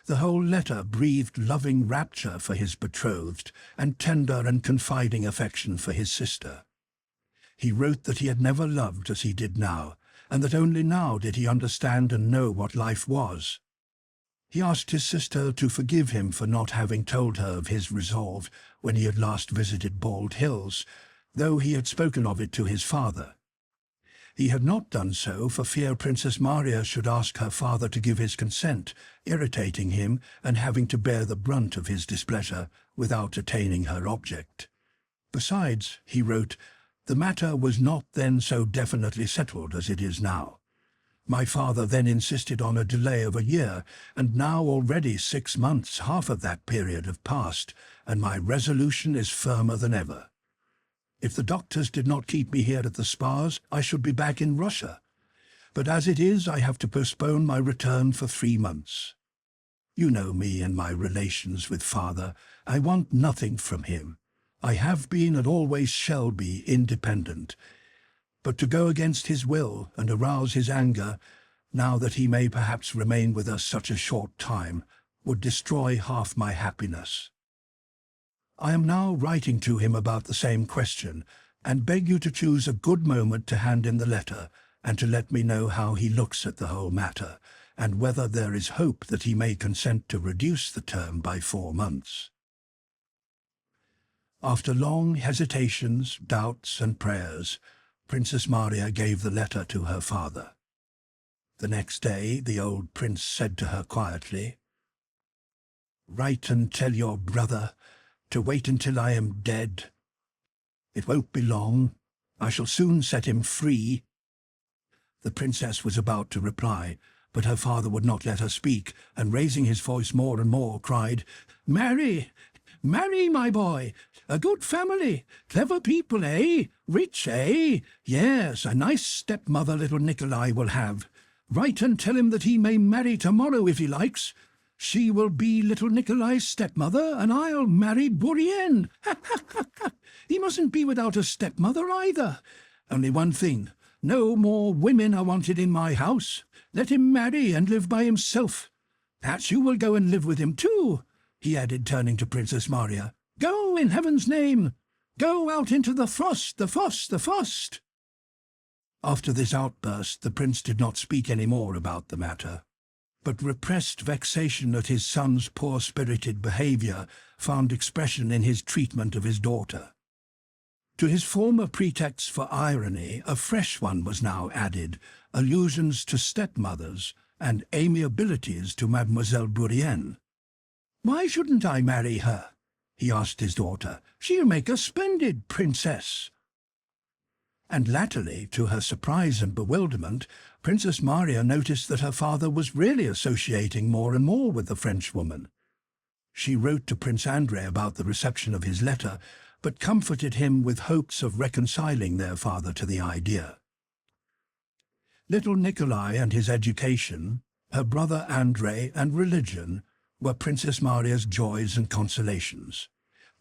The whole letter breathed loving rapture for his betrothed and tender and confiding affection for his sister. He wrote that he had never loved as he did now, and that only now did he understand and know what life was. He asked his sister to forgive him for not having told her of his resolve when he had last visited Bald Hills, though he had spoken of it to his father. He had not done so for fear Princess Maria should ask her father to give his consent, irritating him and having to bear the brunt of his displeasure without attaining her object. Besides, he wrote, the matter was not then so definitely settled as it is now. My father then insisted on a delay of a year, and now already 6 months, half of that period, have passed, and my resolution is firmer than ever. If the doctors did not keep me here at the spas, I should be back in Russia. But as it is, I have to postpone my return for 3 months. You know me and my relations with father. I want nothing from him. I have been and always shall be independent. But to go against his will and arouse his anger, now that he may perhaps remain with us such a short time, would destroy half my happiness. I am now writing to him about the same question, and beg you to choose a good moment to hand in the letter, and to let me know how he looks at the whole matter, and whether there is hope that he may consent to reduce the term by 4 months. After long hesitations, doubts, and prayers, Princess Maria gave the letter to her father. The next day the old prince said to her quietly, "Write and tell your brother to wait until I am dead. It won't be long. I shall soon set him free." The princess was about to reply, but her father would not let her speak, and raising his voice more and more, cried, "Marry! Marry, my boy! A good family! Clever people, eh? Rich, eh? Yes, a nice stepmother little Nikolai will have. Write and tell him that he may marry tomorrow if he likes. She will be little Nikolai's stepmother, and I'll marry Bourienne. He mustn't be without a stepmother either. Only one thing, no more women are wanted in my house. Let him marry and live by himself. Perhaps you will go and live with him too," he added, turning to Princess Maria. "Go, in heaven's name! Go out into the frost, the frost, the frost!" After this outburst, the prince did not speak any more about the matter, but repressed vexation at his son's poor-spirited behaviour found expression in his treatment of his daughter. To his former pretexts for irony, a fresh one was now added, allusions to stepmothers and amiabilities to Mademoiselle Bourienne. "Why shouldn't I marry her?" he asked his daughter. "She'll make a splendid princess." And latterly, to her surprise and bewilderment, Princess Maria noticed that her father was really associating more and more with the Frenchwoman. She wrote to Prince Andrei about the reception of his letter, but comforted him with hopes of reconciling their father to the idea. Little Nikolai and his education, her brother Andrei and religion, were Princess Maria's joys and consolations.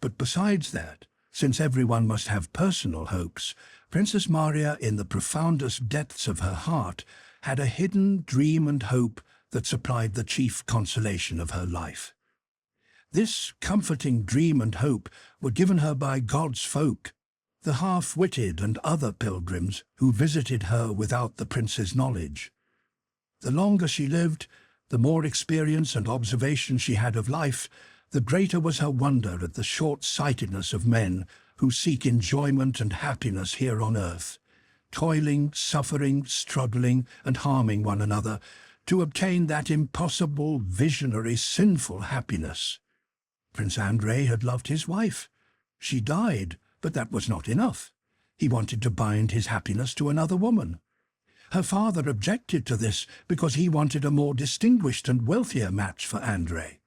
But besides that, since everyone must have personal hopes, Princess Maria, in the profoundest depths of her heart, had a hidden dream and hope that supplied the chief consolation of her life. This comforting dream and hope were given her by God's folk, the half-witted and other pilgrims who visited her without the prince's knowledge. The longer she lived, the more experience and observation she had of life, the greater was her wonder at the short-sightedness of men who seek enjoyment and happiness here on earth, toiling, suffering, struggling, and harming one another to obtain that impossible, visionary, sinful happiness. Prince Andrei had loved his wife. She died, but that was not enough. He wanted to bind his happiness to another woman. Her father objected to this because he wanted a more distinguished and wealthier match for Andrei.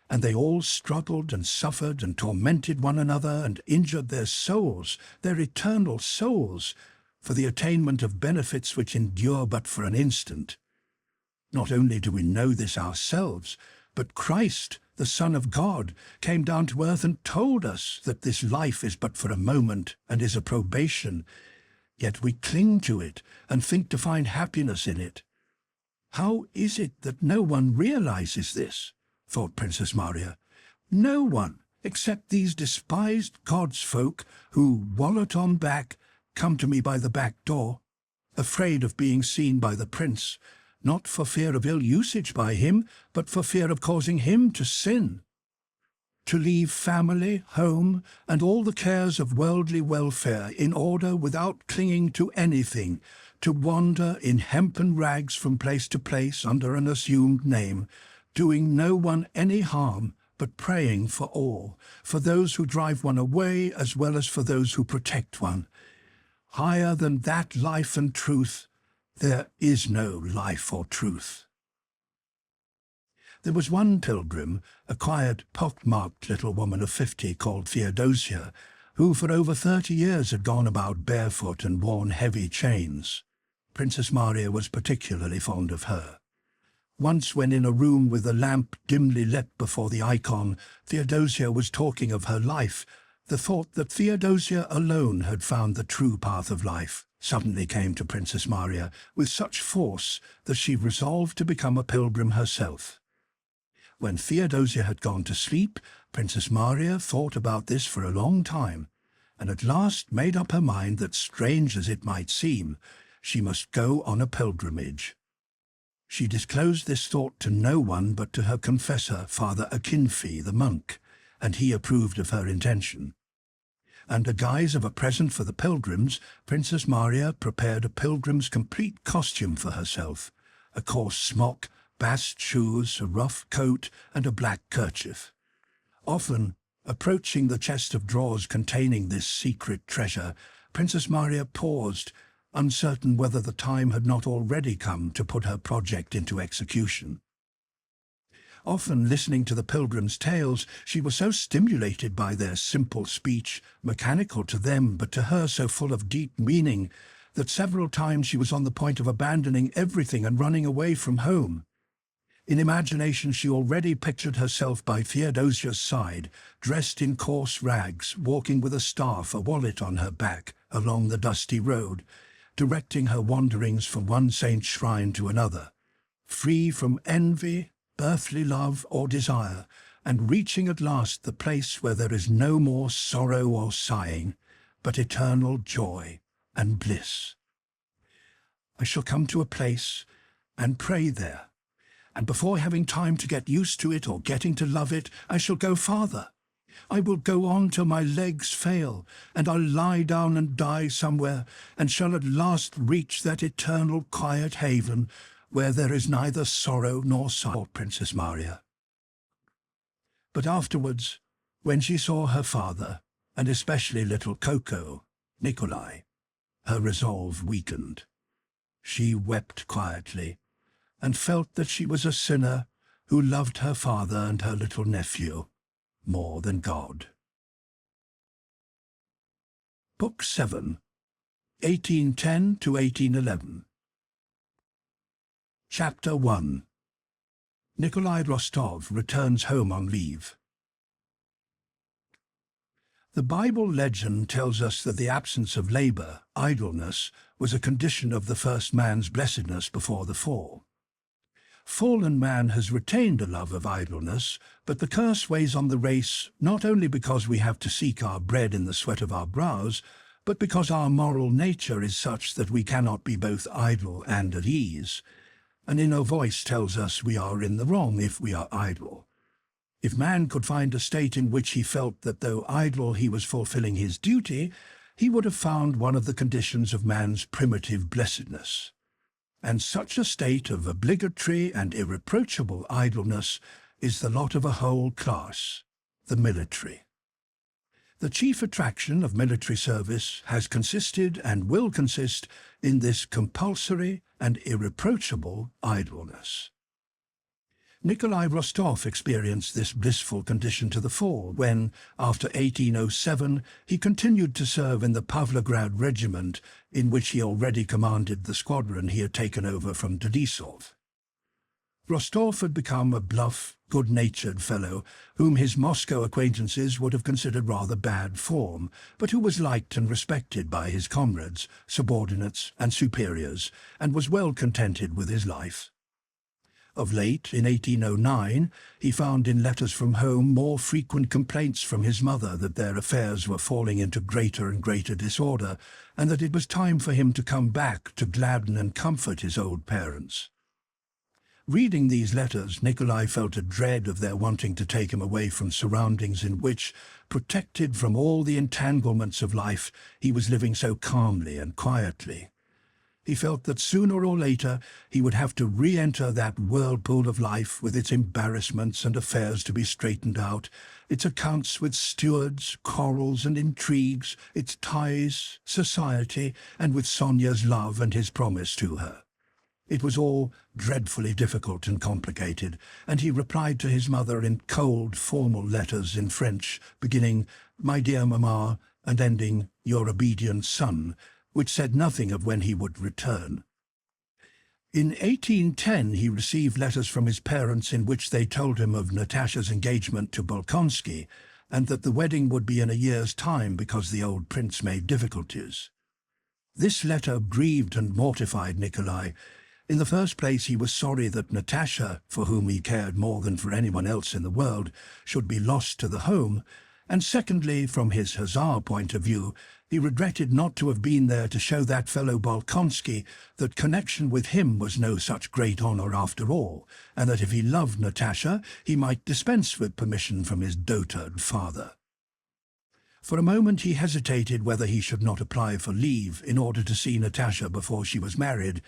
And they all struggled and suffered and tormented one another and injured their souls, their eternal souls, for the attainment of benefits which endure but for an instant. Not only do we know this ourselves, but Christ, the Son of God, came down to earth and told us that this life is but for a moment and is a probation, yet we cling to it and think to find happiness in it. How is it that no one realizes this? Thought Princess Maria. No one, except these despised God's folk who, wallet on back, come to me by the back door, afraid of being seen by the prince, not for fear of ill usage by him, but for fear of causing him to sin. To leave family, home, and all the cares of worldly welfare in order without clinging to anything, to wander in hempen rags from place to place under an assumed name, doing no one any harm, but praying for all, for those who drive one away as well as for those who protect one. Higher than that life and truth, there is no life or truth. There was one pilgrim, a quiet, pock-marked little woman of 50 called Theodosia, who for over 30 years had gone about barefoot and worn heavy chains. Princess Maria was particularly fond of her. Once, when in a room with a lamp dimly lit before the icon, Theodosia was talking of her life. The thought that Theodosia alone had found the true path of life suddenly came to Princess Maria with such force that she resolved to become a pilgrim herself. When Theodosia had gone to sleep, Princess Maria thought about this for a long time, and at last made up her mind that, strange as it might seem, she must go on a pilgrimage. She disclosed this thought to no one but to her confessor, Father Akinfi, the monk, and he approved of her intention. Under guise of a present for the pilgrims, Princess Maria prepared a pilgrim's complete costume for herself, a coarse smock, bast shoes, a rough coat, and a black kerchief. Often, approaching the chest of drawers containing this secret treasure, Princess Maria paused, uncertain whether the time had not already come to put her project into execution. Often, listening to the pilgrims' tales, she was so stimulated by their simple speech, mechanical to them, but to her so full of deep meaning, that several times she was on the point of abandoning everything and running away from home. In imagination she already pictured herself by Theodosia's side, dressed in coarse rags, walking with a staff, a wallet on her back, along the dusty road, directing her wanderings from one saint's shrine to another, free from envy, earthly love or desire, and reaching at last the place where there is no more sorrow or sighing, but eternal joy and bliss. I shall come to a place and pray there, and before having time to get used to it or getting to love it, I shall go farther. I will go on till my legs fail, and I'll lie down and die somewhere, and shall at last reach that eternal quiet haven where there is neither sorrow nor sorrow, Princess Maria. But afterwards, when she saw her father, and especially little Coco, Nikolai, her resolve weakened. She wept quietly, and felt that she was a sinner who loved her father and her little nephew more than God. Book 7, 1810 to 1811. Chapter 1. Nicholas Rostov returns home on leave. The Bible legend tells us that the absence of labor, idleness, was a condition of the first man's blessedness before the fall. Fallen man has retained a love of idleness, but the curse weighs on the race not only because we have to seek our bread in the sweat of our brows, but because our moral nature is such that we cannot be both idle and at ease. An inner voice tells us we are in the wrong if we are idle. If man could find a state in which he felt that though idle he was fulfilling his duty, he would have found one of the conditions of man's primitive blessedness. And such a state of obligatory and irreproachable idleness is the lot of a whole class, the military. The chief attraction of military service has consisted and will consist in this compulsory and irreproachable idleness. Nicholas Rostov experienced this blissful condition to the full when, after 1807, he continued to serve in the Pavlograd regiment in which he already commanded the squadron he had taken over from Denisov. Rostov had become a bluff, good-natured fellow whom his Moscow acquaintances would have considered rather bad form, but who was liked and respected by his comrades, subordinates and superiors, and was well contented with his life. Of late, in 1809, he found in letters from home more frequent complaints from his mother that their affairs were falling into greater and greater disorder, and that it was time for him to come back to gladden and comfort his old parents. Reading these letters, Nikolai felt a dread of their wanting to take him away from surroundings in which, protected from all the entanglements of life, he was living so calmly and quietly. He felt that sooner or later he would have to re-enter that whirlpool of life with its embarrassments and affairs to be straightened out, its accounts with stewards, quarrels and intrigues, its ties, society, and with Sonia's love and his promise to her. It was all dreadfully difficult and complicated, and he replied to his mother in cold, formal letters in French, beginning, "My dear Mamma," and ending, "Your obedient son," which said nothing of when he would return. In 1810 he received letters from his parents in which they told him of Natasha's engagement to Bolkonsky, and that the wedding would be in a year's time because the old prince made difficulties. This letter grieved and mortified Nikolai. In the first place, he was sorry that Natasha, for whom he cared more than for anyone else in the world, should be lost to the home, and secondly, from his hussar point of view, he regretted not to have been there to show that fellow Bolkonsky that connection with him was no such great honour after all, and that if he loved Natasha, he might dispense with permission from his dotard father. For a moment he hesitated whether he should not apply for leave in order to see Natasha before she was married,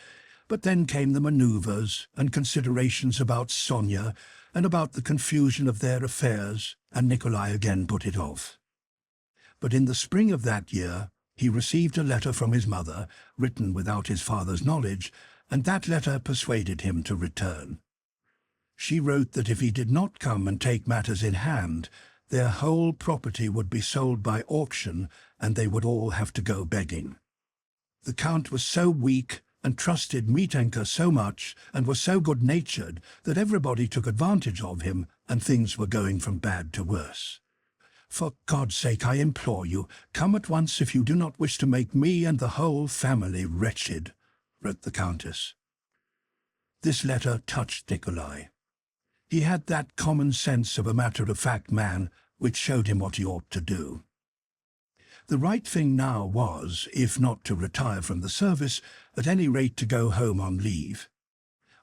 but then came the manoeuvres and considerations about Sonia and about the confusion of their affairs, and Nikolai again put it off. But in the spring of that year he received a letter from his mother, written without his father's knowledge, and that letter persuaded him to return. She wrote that if he did not come and take matters in hand, their whole property would be sold by auction, and they would all have to go begging. The Count was so weak and trusted Mitenka so much and was so good-natured that everybody took advantage of him, and things were going from bad to worse. "For God's sake, I implore you, come at once if you do not wish to make me and the whole family wretched," wrote the Countess. This letter touched Nikolai. He had that common sense of a matter-of-fact man which showed him what he ought to do. The right thing now was, if not to retire from the service, at any rate to go home on leave.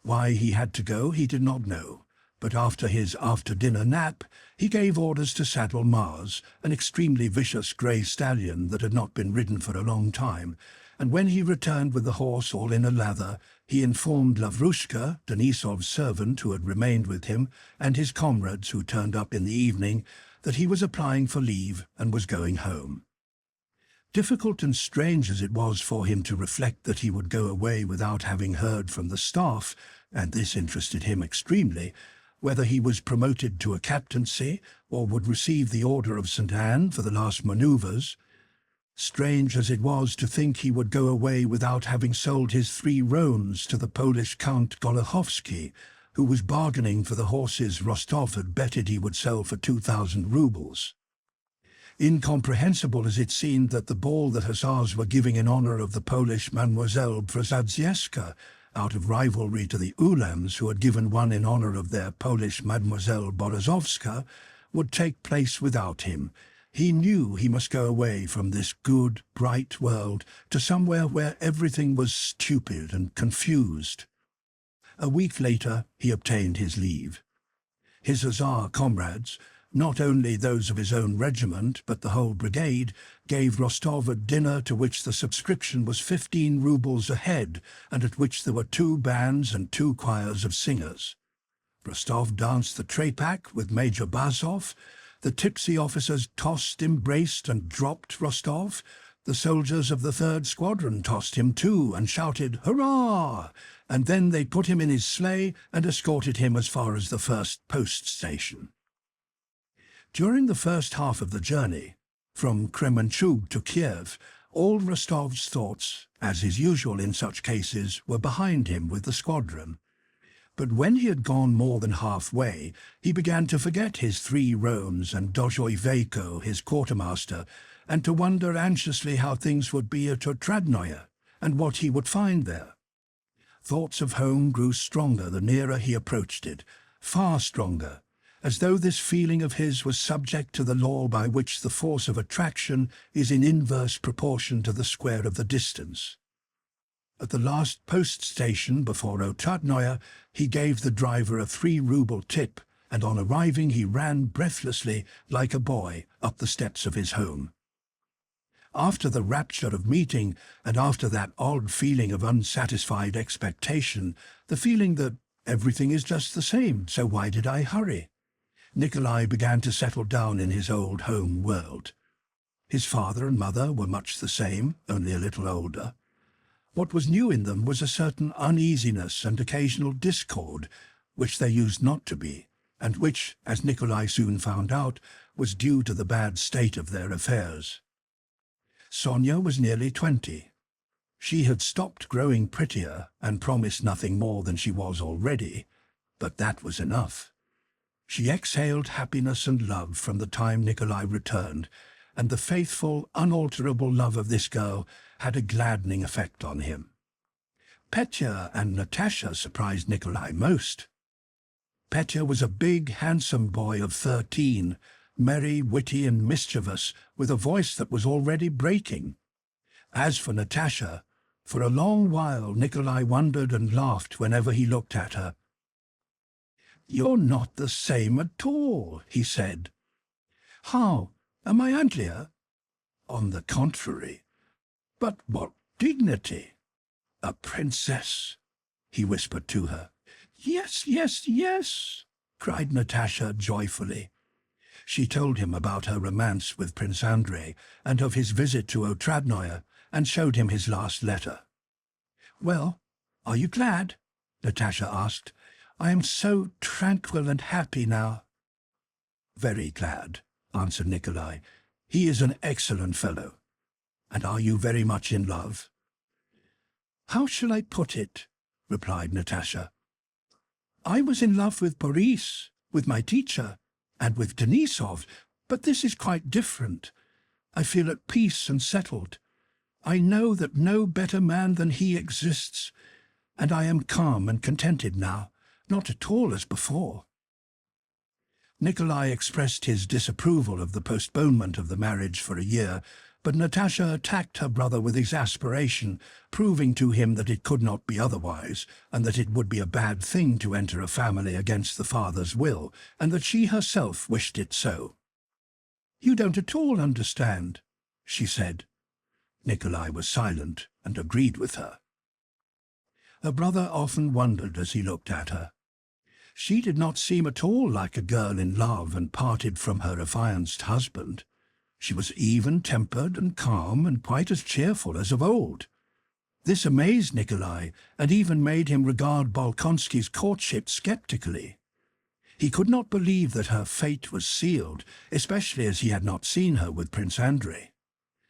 Why he had to go he did not know, but after his after-dinner nap he gave orders to saddle Mars, an extremely vicious grey stallion that had not been ridden for a long time, and when he returned with the horse all in a lather, he informed Lavrushka, Denisov's servant who had remained with him, and his comrades who turned up in the evening, that he was applying for leave and was going home. Difficult and strange as it was for him to reflect that he would go away without having heard from the staff, and this interested him extremely, whether he was promoted to a captaincy or would receive the Order of St. Anne for the last manoeuvres, strange as it was to think he would go away without having sold his 3 roans to the Polish Count Golochovsky, who was bargaining for the horses Rostov had betted he would sell for 2,000 roubles. Incomprehensible as it seemed that the ball the hussars were giving in honor of the Polish Mademoiselle Brzezinska, out of rivalry to the Uhlans who had given one in honor of their Polish Mademoiselle Borisovska, would take place without him. He knew he must go away from this good, bright world to somewhere where everything was stupid and confused. A week later he obtained his leave. His hussar comrades, not only those of his own regiment but the whole brigade, gave Rostov a dinner to which the subscription was 15 rubles a head, and at which there were 2 bands and 2 choirs of singers. Rostov danced the trepak with Major Bazov. The tipsy officers tossed, embraced, and dropped Rostov. The soldiers of the 3rd Squadron tossed him too and shouted, "Hurrah!" And then they put him in his sleigh and escorted him as far as the first post station. During the first half of the journey, from Kremenchug to Kiev, all Rostov's thoughts, as is usual in such cases, were behind him with the squadron. But when he had gone more than halfway, he began to forget his 3 roans and Dozhoyveyko, his quartermaster, and to wonder anxiously how things would be at Otradnoye, and what he would find there. Thoughts of home grew stronger the nearer he approached it, far stronger, as though this feeling of his was subject to the law by which the force of attraction is in inverse proportion to the square of the distance. At the last post station before Otradnoye, he gave the driver a 3-ruble tip, and on arriving he ran breathlessly, like a boy, up the steps of his home. After the rapture of meeting, and after that odd feeling of unsatisfied expectation, the feeling that everything is just the same, so why did I hurry? Nikolai began to settle down in his old home world. His father and mother were much the same, only a little older. What was new in them was a certain uneasiness and occasional discord, which they used not to be, and which, as Nikolai soon found out, was due to the bad state of their affairs. Sonia was nearly 20. She had stopped growing prettier and promised nothing more than she was already, but that was enough. She exhaled happiness and love from the time Nikolai returned, and the faithful, unalterable love of this girl had a gladdening effect on him. Petya and Natasha surprised Nikolai most. Petya was a big, handsome boy of 13, merry, witty, and mischievous, with a voice that was already breaking. As for Natasha, for a long while Nikolai wondered and laughed whenever he looked at her. "You're not the same at all," he said. "How? Am I uglier?" "On the contrary. But what dignity! A princess," he whispered to her. "Yes, yes, yes," cried Natasha joyfully. She told him about her romance with Prince Andrei and of his visit to Otradnoye, and showed him his last letter. "Well, are you glad?" Natasha asked. "I am so tranquil and happy now." "Very glad," answered Nikolai. "He is an excellent fellow. And are you very much in love?" "How shall I put it?" replied Natasha. "I was in love with Boris, with my teacher, and with Denisov, but this is quite different. I feel at peace and settled. I know that no better man than he exists, and I am calm and contented now, not at all as before." Nikolai expressed his disapproval of the postponement of the marriage for a year, but Natasha attacked her brother with exasperation, proving to him that it could not be otherwise, and that it would be a bad thing to enter a family against the father's will, and that she herself wished it so. "You don't at all understand," she said. Nikolai was silent and agreed with her. Her brother often wondered as he looked at her. She did not seem at all like a girl in love and parted from her affianced husband. She was even-tempered and calm and quite as cheerful as of old. This amazed Nikolai, and even made him regard Bolkonskys' courtship sceptically. He could not believe that her fate was sealed, especially as he had not seen her with Prince Andrei.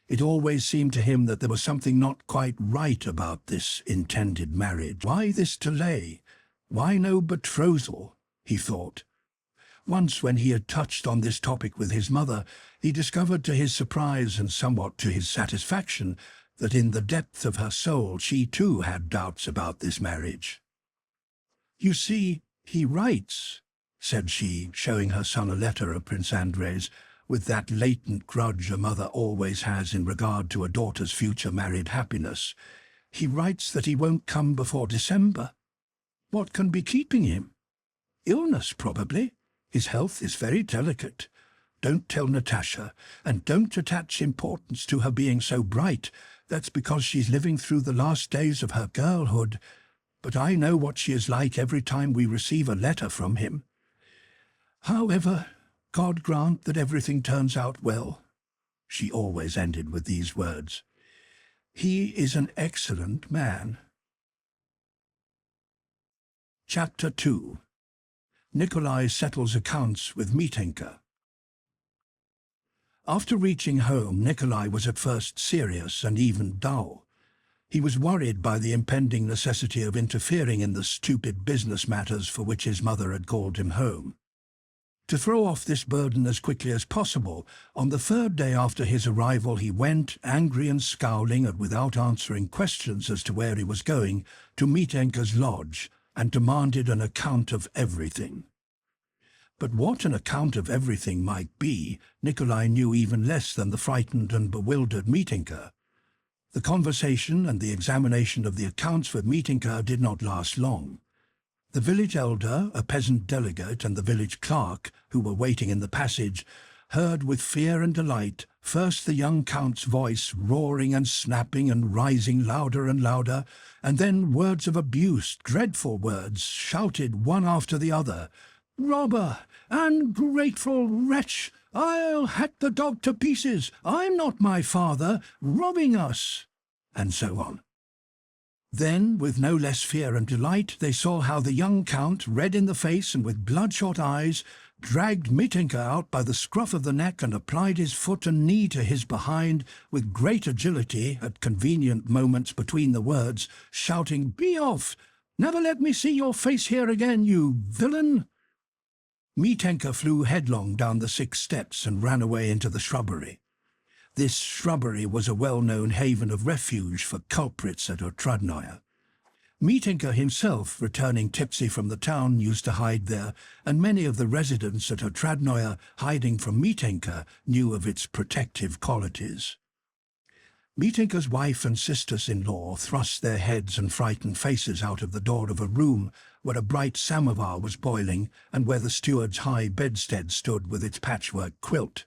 It always seemed to him that there was something not quite right about this intended marriage. Why this delay? Why no betrothal? He thought. Once, when he had touched on this topic with his mother, he discovered to his surprise and somewhat to his satisfaction that in the depth of her soul she too had doubts about this marriage. "You see, he writes," said she, showing her son a letter of Prince Andrei's, with that latent grudge a mother always has in regard to a daughter's future married happiness. "He writes that he won't come before December. What can be keeping him? Illness, probably. His health is very delicate. Don't tell Natasha, and don't attach importance to her being so bright. That's because she's living through the last days of her girlhood. But I know what she is like every time we receive a letter from him. However, God grant that everything turns out well." She always ended with these words. "He is an excellent man." Chapter 2. Nikolai settles accounts with Mitenka. After reaching home, Nikolai was at first serious and even dull. He was worried by the impending necessity of interfering in the stupid business matters for which his mother had called him home. To throw off this burden as quickly as possible, on the third day after his arrival he went, angry and scowling and without answering questions as to where he was going, to Mitenka's lodge, and demanded an account of everything. But what an account of everything might be, Nikolai knew even less than the frightened and bewildered Mitenka. The conversation and the examination of the accounts with Mitenka did not last long. The village elder, a peasant delegate, and the village clerk, who were waiting in the passage, heard with fear and delight first the young count's voice roaring and snapping and rising louder and louder, and then words of abuse, dreadful words, shouted one after the other. "Robber! Ungrateful wretch! I'll hack the dog to pieces! I'm not my father! Robbing us!" and so on. Then, with no less fear and delight, they saw how the young count, red in the face and with bloodshot eyes, dragged Mitenka out by the scruff of the neck and applied his foot and knee to his behind with great agility at convenient moments between the words, shouting, "Be off! Never let me see your face here again, you villain!" Mitenka flew headlong down the 6 steps and ran away into the shrubbery. This shrubbery was a well-known haven of refuge for culprits at Otradnoye. Mitenka himself, returning tipsy from the town, used to hide there, and many of the residents at Otradnoye, hiding from Mitenka, knew of its protective qualities. Mitenka's wife and sisters-in-law thrust their heads and frightened faces out of the door of a room where a bright samovar was boiling and where the steward's high bedstead stood with its patchwork quilt.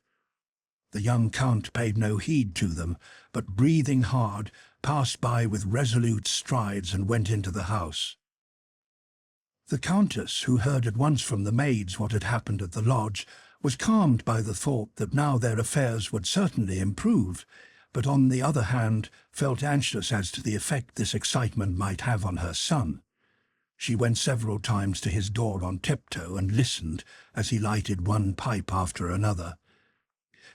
The young count paid no heed to them, but breathing hard, passed by with resolute strides and went into the house. The countess, who heard at once from the maids what had happened at the lodge, was calmed by the thought that now their affairs would certainly improve, but on the other hand felt anxious as to the effect this excitement might have on her son. She went several times to his door on tiptoe and listened as he lighted one pipe after another.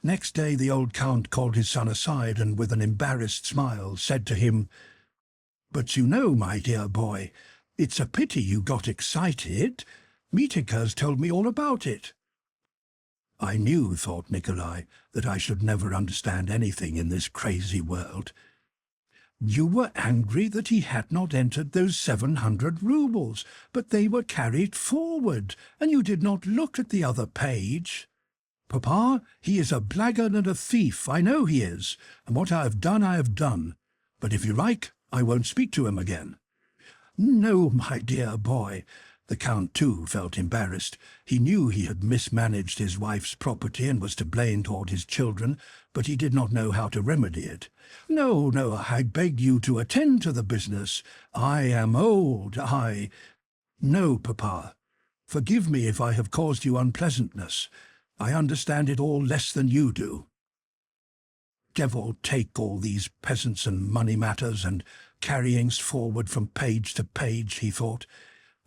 Next day the old count called his son aside and with an embarrassed smile said to him, "But you know, my dear boy, it's a pity you got excited. Mitenka's told me all about it." I knew, thought Nikolai, that I should never understand anything in this crazy world. "You were angry that he had not entered those 700 roubles, but they were carried forward, and you did not look at the other page. Papa, he is a blackguard and a thief, I know he is, and what I have done, but if you like, I won't speak to him again." "No, my dear boy." The count, too, felt embarrassed. He knew he had mismanaged his wife's property and was to blame toward his children, but he did not know how to remedy it. No, I beg you to attend to the business. I am old, No, Papa. Forgive me if I have caused you unpleasantness. I understand it all less than you do. Devil take all these peasants and money matters and carryings forward from page to page, he thought.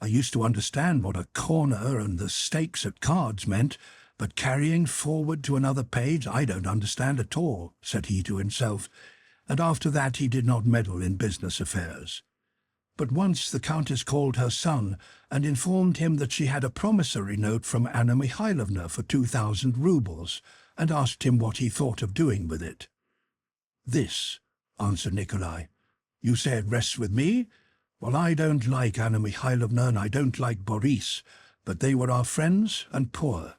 I used to understand what a corner and the stakes at cards meant, but carrying forward to another page I don't understand at all, said he to himself, and after that he did not meddle in business affairs. But once the Countess called her son and informed him that she had a promissory note from Anna Mikhailovna for 2,000 roubles, and asked him what he thought of doing with it. "This," answered Nikolai. "You say it rests with me? Well, I don't like Anna Mikhailovna and I don't like Boris, but they were our friends and poor.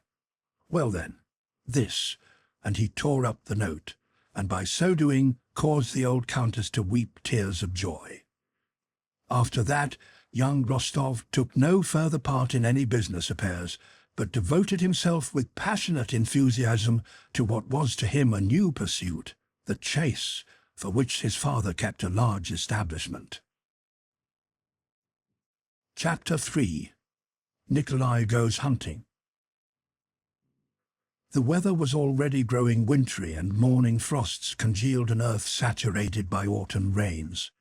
Well then, this," and he tore up the note, and by so doing caused the old Countess to weep tears of joy. After that, young Rostov took no further part in any business affairs, but devoted himself with passionate enthusiasm to what was to him a new pursuit, the chase, for which his father kept a large establishment. Chapter 3. Nikolai Goes Hunting. The weather was already growing wintry, and morning frosts congealed an earth saturated by autumn rains.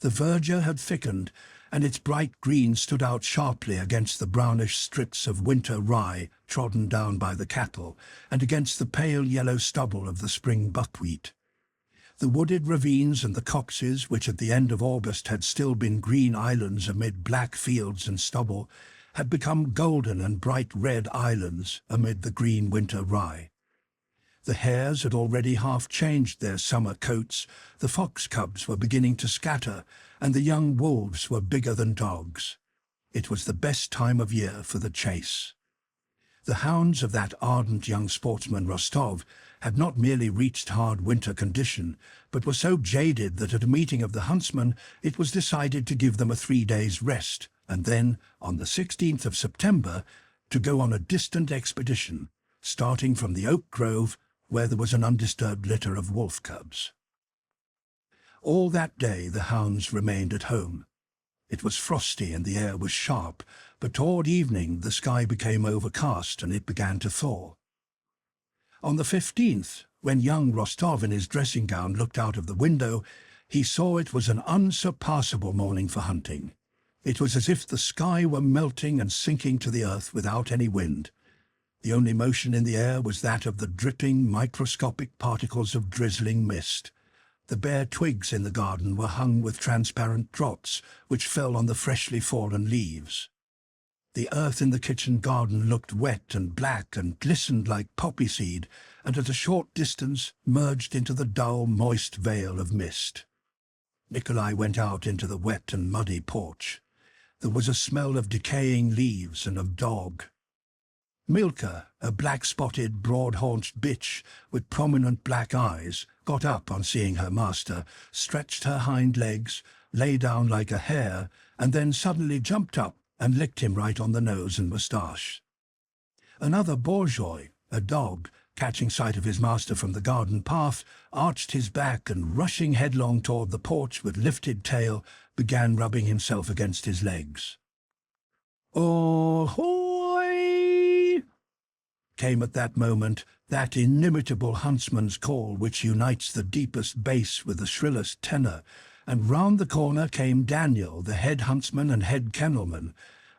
The verdure had thickened, and its bright green stood out sharply against the brownish strips of winter rye trodden down by the cattle, and against the pale yellow stubble of the spring buckwheat. The wooded ravines and the copses, which at the end of August had still been green islands amid black fields and stubble, had become golden and bright red islands amid the green winter rye. The hares had already half changed their summer coats, the fox cubs were beginning to scatter, and the young wolves were bigger than dogs. It was the best time of year for the chase. The hounds of that ardent young sportsman Rostov had not merely reached hard winter condition, but were so jaded that at a meeting of the huntsmen it was decided to give them a 3 days' rest, and then, on the 16th of September, to go on a distant expedition, starting from the oak grove, where there was an undisturbed litter of wolf cubs. All that day the hounds remained at home. It was frosty and the air was sharp, but toward evening the sky became overcast and it began to thaw. On the 15th, when young Rostov in his dressing gown looked out of the window, he saw it was an unsurpassable morning for hunting. It was as if the sky were melting and sinking to the earth without any wind. The only motion in the air was that of the dripping, microscopic particles of drizzling mist. The bare twigs in the garden were hung with transparent drops, which fell on the freshly fallen leaves. The earth in the kitchen garden looked wet and black and glistened like poppy seed, and at a short distance merged into the dull, moist veil of mist. Nikolai went out into the wet and muddy porch. There was a smell of decaying leaves and of dog. Milka, a black-spotted, broad-haunched bitch with prominent black eyes, got up on seeing her master, stretched her hind legs, lay down like a hare, and then suddenly jumped up and licked him right on the nose and moustache. Another borzoi, a dog, catching sight of his master from the garden path, arched his back and, rushing headlong toward the porch with lifted tail, began rubbing himself against his legs. "Oh-hoy!" came at that moment that inimitable huntsman's call which unites the deepest bass with the shrillest tenor, and round the corner came Daniel, the head huntsman and head kennelman,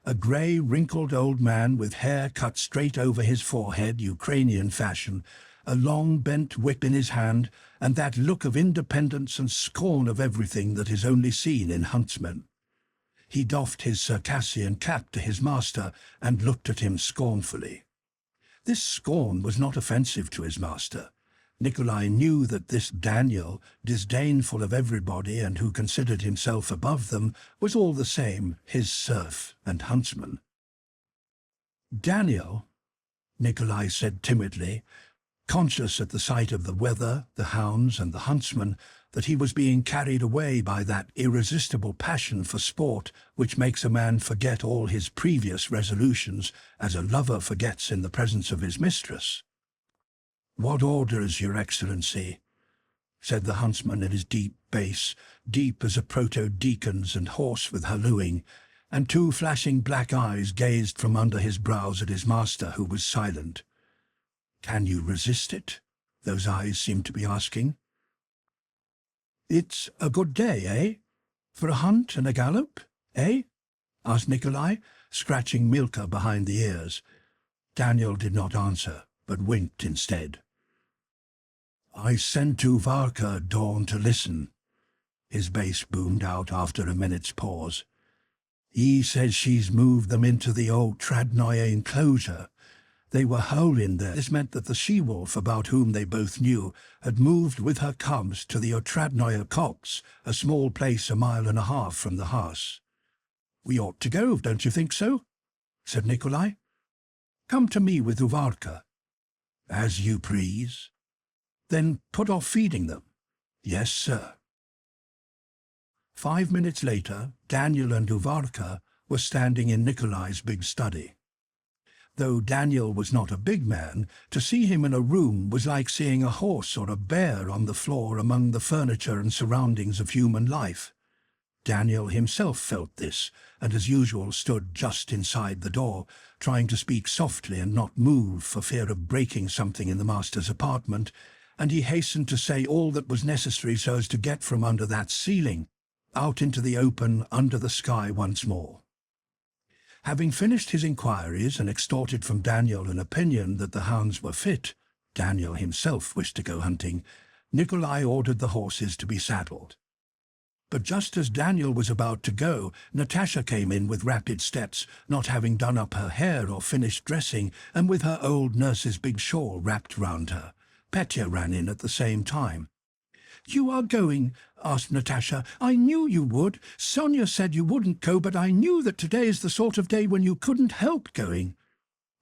a grey, wrinkled old man with hair cut straight over his forehead, Ukrainian fashion, a long bent whip in his hand, and that look of independence and scorn of everything that is only seen in huntsmen. He doffed his Circassian cap to his master and looked at him scornfully. This scorn was not offensive to his master. Nikolai knew that this Daniel, disdainful of everybody and who considered himself above them, was all the same his serf and huntsman. "Daniel," Nikolai said timidly, conscious at the sight of the weather, the hounds, and the huntsman, that he was being carried away by that irresistible passion for sport which makes a man forget all his previous resolutions, as a lover forgets in the presence of his mistress. "What orders, Your Excellency?" said the huntsman in his deep bass, deep as a proto-deacon's and hoarse with hallooing, and 2 flashing black eyes gazed from under his brows at his master, who was silent. "Can you resist it?" those eyes seemed to be asking. "It's a good day, eh? For a hunt and a gallop, eh?" asked Nikolai, scratching Milka behind the ears. Daniel did not answer, but winked instead. "I sent to Varka at dawn to listen. his bass boomed out after a minute's pause. "He says she's moved them into the old Tradnoye enclosure. They were whole in there." This meant that the she-wolf, about whom they both knew, had moved with her cubs to the Otradnoye copse, a small place 1.5 miles from the house. "We ought to go, don't you think so?" said Nikolai. "Come to me with Uvarka." "As you please." "Then put off feeding them." "Yes, sir." 5 minutes later, Daniel and Uvarka were standing in Nikolai's big study. Though Daniel was not a big man, to see him in a room was like seeing a horse or a bear on the floor among the furniture and surroundings of human life. Daniel himself felt this, and as usual stood just inside the door, trying to speak softly and not move for fear of breaking something in the master's apartment, and he hastened to say all that was necessary so as to get from under that ceiling, out into the open under the sky once more. Having finished his inquiries and extorted from Daniel an opinion that the hounds were fit, Daniel himself wished to go hunting, Nikolai ordered the horses to be saddled. But just as Daniel was about to go, Natasha came in with rapid steps, not having done up her hair or finished dressing, and with her old nurse's big shawl wrapped round her. Petya ran in at the same time. "You are going?" asked Natasha. "I knew you would. Sonia said you wouldn't go, but I knew that today is the sort of day when you couldn't help going."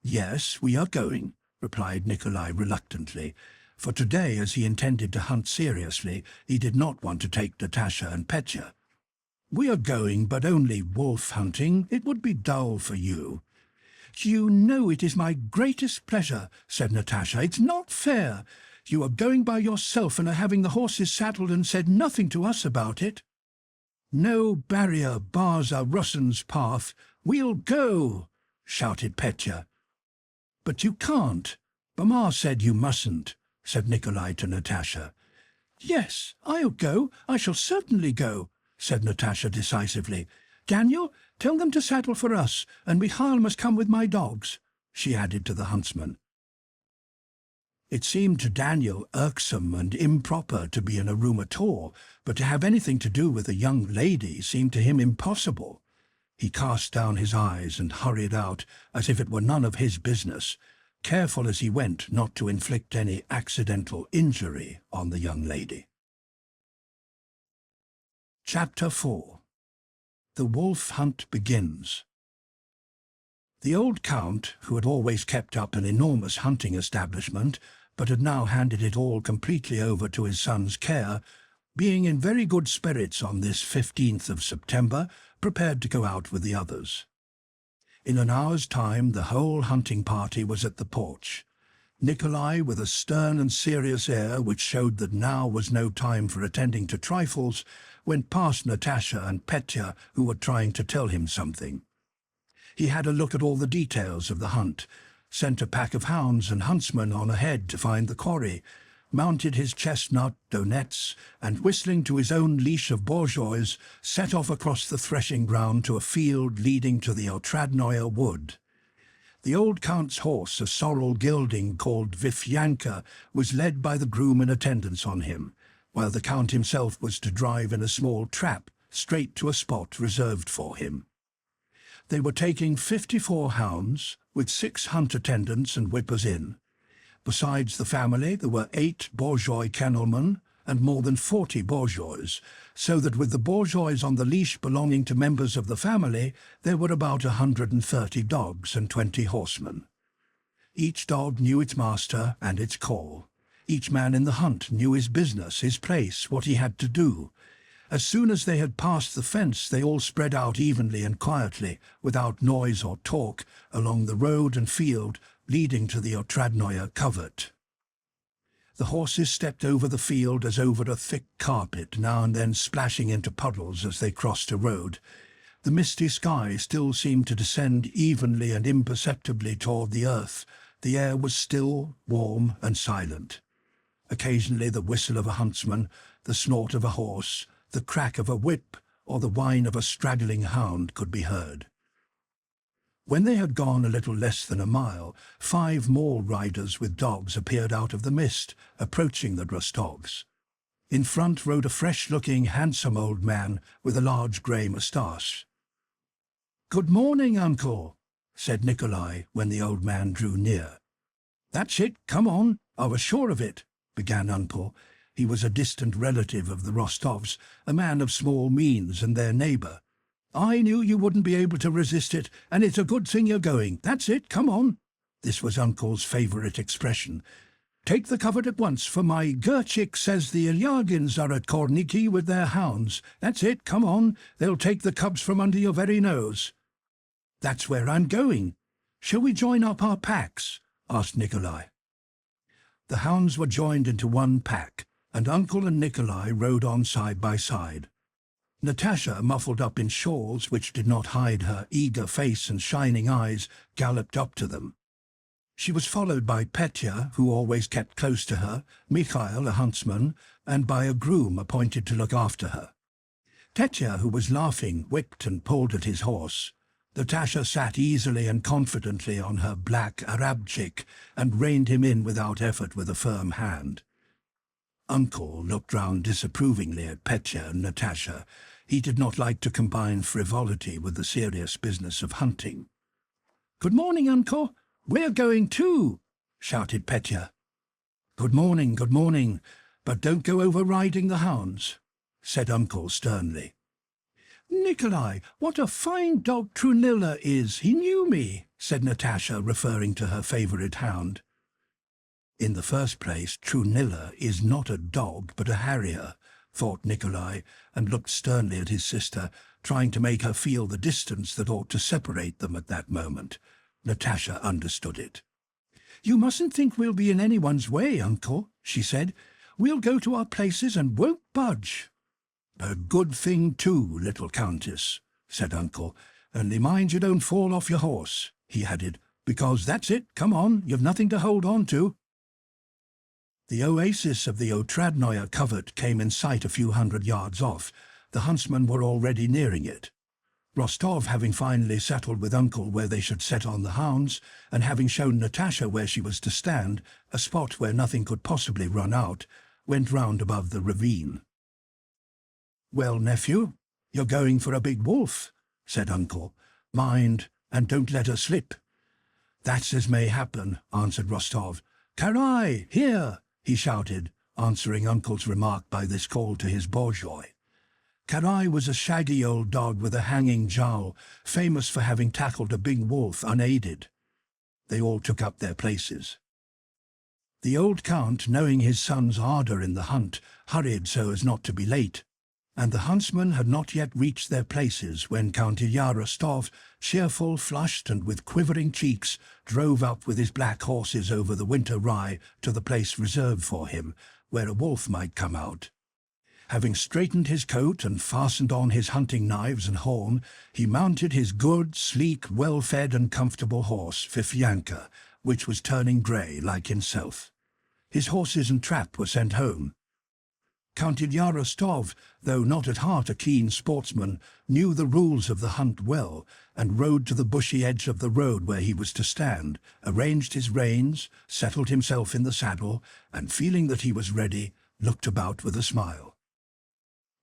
"Yes, we are going," replied Nikolai reluctantly. For today, as he intended to hunt seriously, he did not want to take Natasha and Petya. "We are going, but only wolf hunting. It would be dull for you." "You know it is my greatest pleasure," said Natasha. "It's not fair. You are going by yourself and are having the horses saddled and said nothing to us about it." "No barrier bars our Russian's path. We'll go," shouted Petya. "But you can't. Mamma said you mustn't," said Nikolai to Natasha. "Yes, I'll go. I shall certainly go," said Natasha decisively. "Daniel, tell them to saddle for us, and Michael must come with my dogs," she added to the huntsman. It seemed to Daniel irksome and improper to be in a room at all, but to have anything to do with a young lady seemed to him impossible. He cast down his eyes and hurried out, as if it were none of his business, careful as he went not to inflict any accidental injury on the young lady. Chapter 4. The Wolf Hunt Begins. The old count, who had always kept up an enormous hunting establishment, but had now handed it all completely over to his son's care, being in very good spirits on this 15th of September, prepared to go out with the others. In an hour's time the whole hunting party was at the porch. Nikolai, with a stern and serious air which showed that now was no time for attending to trifles, went past Natasha and Petya, who were trying to tell him something. He had a look at all the details of the hunt, sent a pack of hounds and huntsmen on ahead to find the quarry, mounted his chestnut Donets, and whistling to his own leash of bourgeois, set off across the threshing ground to a field leading to the Otradnoye wood. The old count's horse, a sorrel gelding called Vifyanka, was led by the groom in attendance on him, while the count himself was to drive in a small trap straight to a spot reserved for him. They were taking 54 hounds, with 6 hunt attendants and whippers in. Besides the family, there were 8 bourgeois kennelmen and more than 40 bourgeois, so that with the bourgeois on the leash belonging to members of the family, there were about 130 dogs and 20 horsemen. Each dog knew its master and its call. Each man in the hunt knew his business, his place, what he had to do. As soon as they had passed the fence, they all spread out evenly and quietly, without noise or talk, along the road and field leading to the Otradnoye covert. The horses stepped over the field as over a thick carpet, now and then splashing into puddles as they crossed a road. The misty sky still seemed to descend evenly and imperceptibly toward the earth. The air was still, warm, and silent. Occasionally the whistle of a huntsman, the snort of a horse, the crack of a whip, or the whine of a straggling hound could be heard. When they had gone a little less than a mile, 5 more riders with dogs appeared out of the mist, approaching the Rostovs. In front rode a fresh-looking, handsome old man with a large grey moustache. "Good morning, uncle," said Nikolai when the old man drew near. "That's it, come on, I was sure of it," began uncle. He was a distant relative of the Rostovs, a man of small means and their neighbour. "I knew you wouldn't be able to resist it, and it's a good thing you're going. That's it, come on." This was uncle's favourite expression. "Take the covert at once, for my Gurchik says the Ilyagins are at Korniki with their hounds. That's it, come on, they'll take the cubs from under your very nose." "That's where I'm going. Shall we join up our packs?" asked Nikolai. The hounds were joined into one pack, and uncle and Nikolai rode on side by side. Natasha, muffled up in shawls which did not hide her eager face and shining eyes, galloped up to them. She was followed by Petya, who always kept close to her, Mikhail, a huntsman, and by a groom appointed to look after her. Petya, who was laughing, whipped and pulled at his horse. Natasha sat easily and confidently on her black Arabchik and reined him in without effort with a firm hand. Uncle looked round disapprovingly at Petya and Natasha. He did not like to combine frivolity with the serious business of hunting. "Good morning, uncle. We're going too," shouted Petya. Good morning, but don't go overriding the hounds," said uncle sternly. "Nikolai, what a fine dog Trunilla is! He knew me," said Natasha, referring to her favourite hound. In the first place, Trunilla is not a dog but a harrier, thought Nikolai, and looked sternly at his sister, trying to make her feel the distance that ought to separate them at that moment. Natasha understood it. "You mustn't think we'll be in anyone's way, uncle," she said. "We'll go to our places and won't budge." "A good thing too, little countess," said uncle. "Only mind you don't fall off your horse," he added, "because that's it, come on, you've nothing to hold on to." The oasis of the Otradnoye covert came in sight a few hundred yards off. The huntsmen were already nearing it. Rostov, having finally settled with uncle where they should set on the hounds, and having shown Natasha where she was to stand, a spot where nothing could possibly run out, went round above the ravine. "Well, nephew, you're going for a big wolf," said uncle. "Mind, and don't let her slip." "That's as may happen," answered Rostov. "Karai, here!" he shouted, answering uncle's remark by this call to his bourgeois. Karai was a shaggy old dog with a hanging jowl, famous for having tackled a big wolf unaided. They all took up their places. The old count, knowing his son's ardour in the hunt, hurried so as not to be late, and the huntsmen had not yet reached their places when Count Ilya Rostov, cheerful, flushed, and with quivering cheeks, drove up with his black horses over the winter rye to the place reserved for him, where a wolf might come out. Having straightened his coat and fastened on his hunting knives and horn, he mounted his good, sleek, well-fed and comfortable horse, Fifyanka, which was turning grey like himself. His horses and trap were sent home. Count Ilya Rostov, though not at heart a keen sportsman, knew the rules of the hunt well, and rode to the bushy edge of the road where he was to stand, arranged his reins, settled himself in the saddle, and feeling that he was ready, looked about with a smile.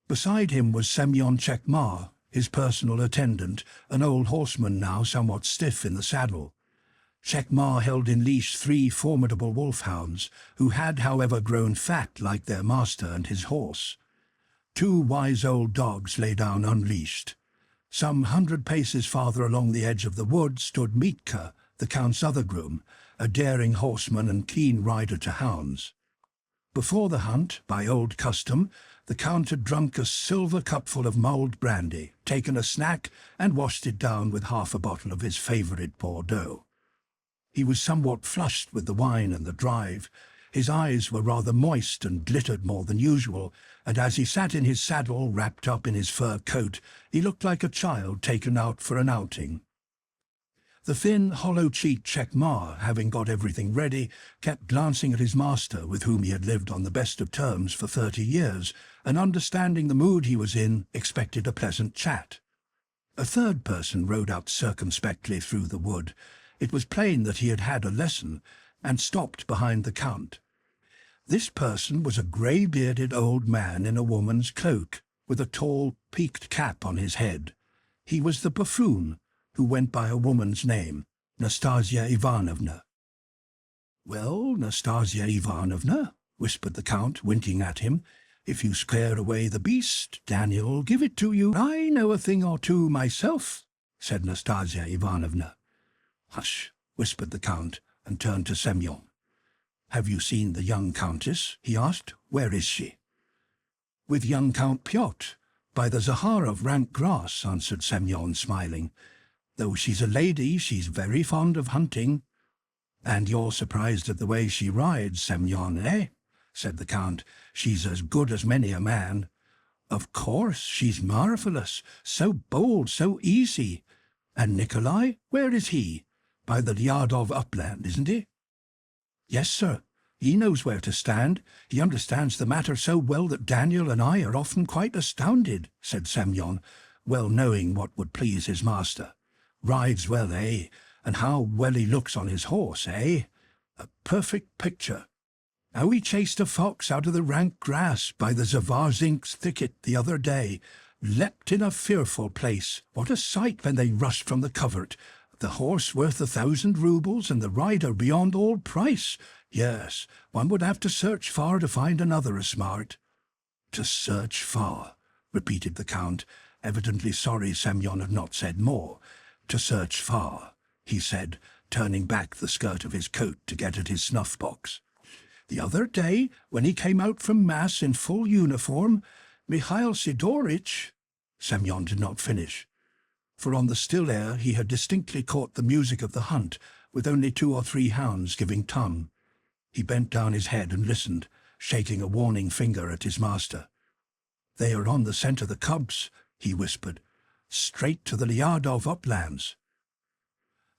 Beside him was Semyon Chekmar, his personal attendant, an old horseman now somewhat stiff in the saddle. Chekmar held in leash 3 formidable wolfhounds, who had, however, grown fat like their master and his horse. 2 wise old dogs lay down unleashed. Some 100 paces farther along the edge of the wood stood Mitka, the count's other groom, a daring horseman and keen rider to hounds. Before the hunt, by old custom, the count had drunk a silver cupful of mulled brandy, taken a snack, and washed it down with half a bottle of his favourite Bordeaux. He was somewhat flushed with the wine and the drive. His eyes were rather moist and glittered more than usual, and as he sat in his saddle, wrapped up in his fur coat, he looked like a child taken out for an outing. The thin, hollow-cheeked Chekmar, having got everything ready, kept glancing at his master, with whom he had lived on the best of terms for 30 years, and understanding the mood he was in, expected a pleasant chat. A third person rode out circumspectly through the wood. It was plain that he had had a lesson, and stopped behind the count. This person was a grey-bearded old man in a woman's cloak, with a tall, peaked cap on his head. He was the buffoon, who went by a woman's name, Nastasia Ivanovna. "Well, Nastasia Ivanovna," whispered the Count, winking at him, "if you scare away the beast, Daniel'll give it to you." "I know a thing or two myself," said Nastasia Ivanovna. "Hush," whispered the Count, and turned to Semyon. "Have you seen the young Countess?" he asked. "Where is she?" "With young Count Pyotr, by the Zahar of rank grass," answered Semyon, smiling. "Though she's a lady, she's very fond of hunting." "And you're surprised at the way she rides, Semyon, eh?" said the Count. "She's as good as many a man." "Of course, she's marvellous, so bold, so easy. And Nikolai, where is he? By the Lyadov upland, isn't he?" "Yes, sir. He knows where to stand. He understands the matter so well that Daniel and I are often quite astounded," said Semyon, well knowing what would please his master. "Rides well, eh? And how well he looks on his horse, eh? A perfect picture. How he chased a fox out of the rank grass by the Zavarzynsk thicket the other day. Leapt in a fearful place. What a sight when they rushed from the covert. The horse worth 1,000 roubles and the rider beyond all price. Yes, one would have to search far to find another as smart." "To search far," repeated the Count, evidently sorry Semyon had not said more. "To search far," he said, turning back the skirt of his coat to get at his snuff-box. "The other day, when he came out from Mass in full uniform, Mikhail Sidoritch—" Semyon did not finish, for on the still air he had distinctly caught the music of the hunt, with only 2 or 3 hounds giving tongue. He bent down his head and listened, shaking a warning finger at his master. "They are on the scent of the cubs," he whispered, "straight to the Lyadov uplands."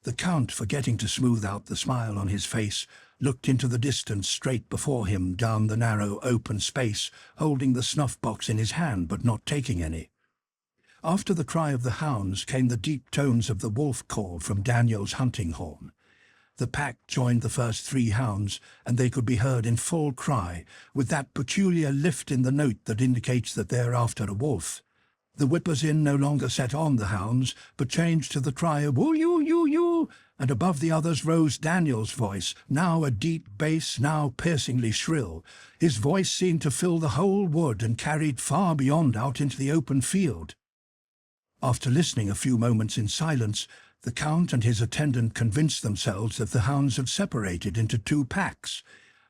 The Count, forgetting to smooth out the smile on his face, looked into the distance straight before him down the narrow open space, holding the snuff-box in his hand but not taking any. After the cry of the hounds came the deep tones of the wolf call from Daniel's hunting horn. The pack joined the first 3 hounds, and they could be heard in full cry, with that peculiar lift in the note that indicates that they are after a wolf. The whippers-in no longer set on the hounds, but changed to the cry of "woo-you-you-you," and above the others rose Daniel's voice, now a deep bass, now piercingly shrill. His voice seemed to fill the whole wood and carried far beyond out into the open field. After listening a few moments in silence, the Count and his attendant convinced themselves that the hounds had separated into 2 packs.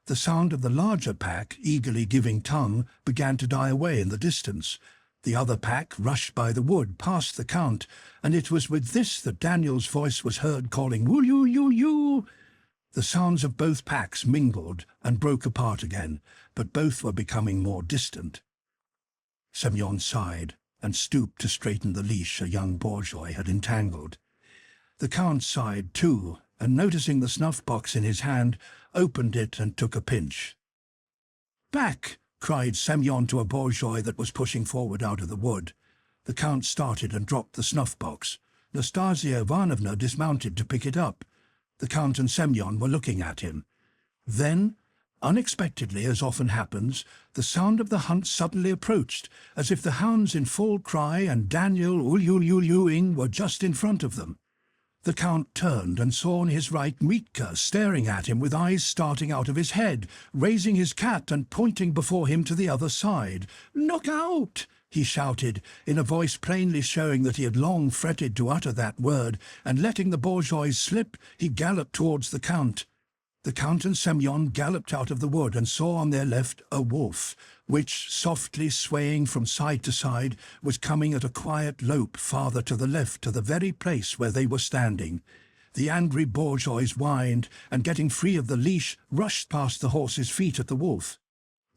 The sound of the larger pack, eagerly giving tongue, began to die away in the distance. The other pack rushed by the wood, past the Count, and it was with this that Daniel's voice was heard calling "woo-you-you-you." The sounds of both packs mingled and broke apart again, but both were becoming more distant. Semyon sighed and stooped to straighten the leash a young bourgeois had entangled. The Count sighed too, and noticing the snuff-box in his hand, opened it and took a pinch. "Back!" cried Semyon to a bourgeois that was pushing forward out of the wood. The Count started and dropped the snuff-box. Nastasia Ivanovna dismounted to pick it up. The Count and Semyon were looking at him. Then, unexpectedly, as often happens, the sound of the hunt suddenly approached, as if the hounds in full cry and Daniel ul-ul-ul-ing were just in front of them. The Count turned and saw on his right Mitka staring at him with eyes starting out of his head, raising his cat and pointing before him to the other side. "Look out!" he shouted, in a voice plainly showing that he had long fretted to utter that word, and letting the bourgeois slip, he galloped towards the Count. The Count and Semyon galloped out of the wood and saw on their left a wolf, which, softly swaying from side to side, was coming at a quiet lope farther to the left to the very place where they were standing. The angry bourgeois whined, and getting free of the leash, rushed past the horse's feet at the wolf.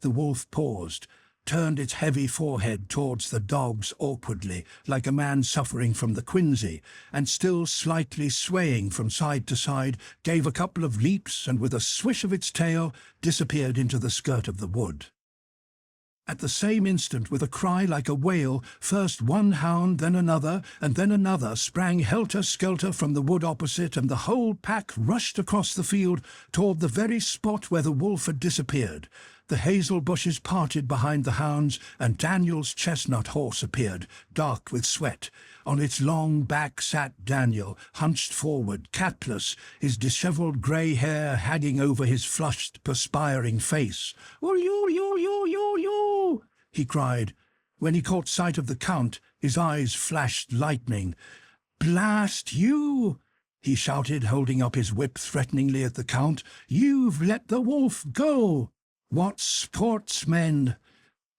The wolf paused, turned its heavy forehead towards the dogs awkwardly, like a man suffering from the quinsy, and still slightly swaying from side to side, gave a couple of leaps and with a swish of its tail disappeared into the skirt of the wood. At the same instant, with a cry like a wail, first one hound, then another, and then another sprang helter-skelter from the wood opposite, and the whole pack rushed across the field toward the very spot where the wolf had disappeared. The hazel bushes parted behind the hounds, and Daniel's chestnut horse appeared, dark with sweat. On its long back sat Daniel, hunched forward, capless, his dishevelled grey hair hanging over his flushed, perspiring face. "Yo-yo-yo-yo-yo!" he cried. When he caught sight of the Count, his eyes flashed lightning. "Blast you!" he shouted, holding up his whip threateningly at the Count. "You've let the wolf go! What sportsmen!"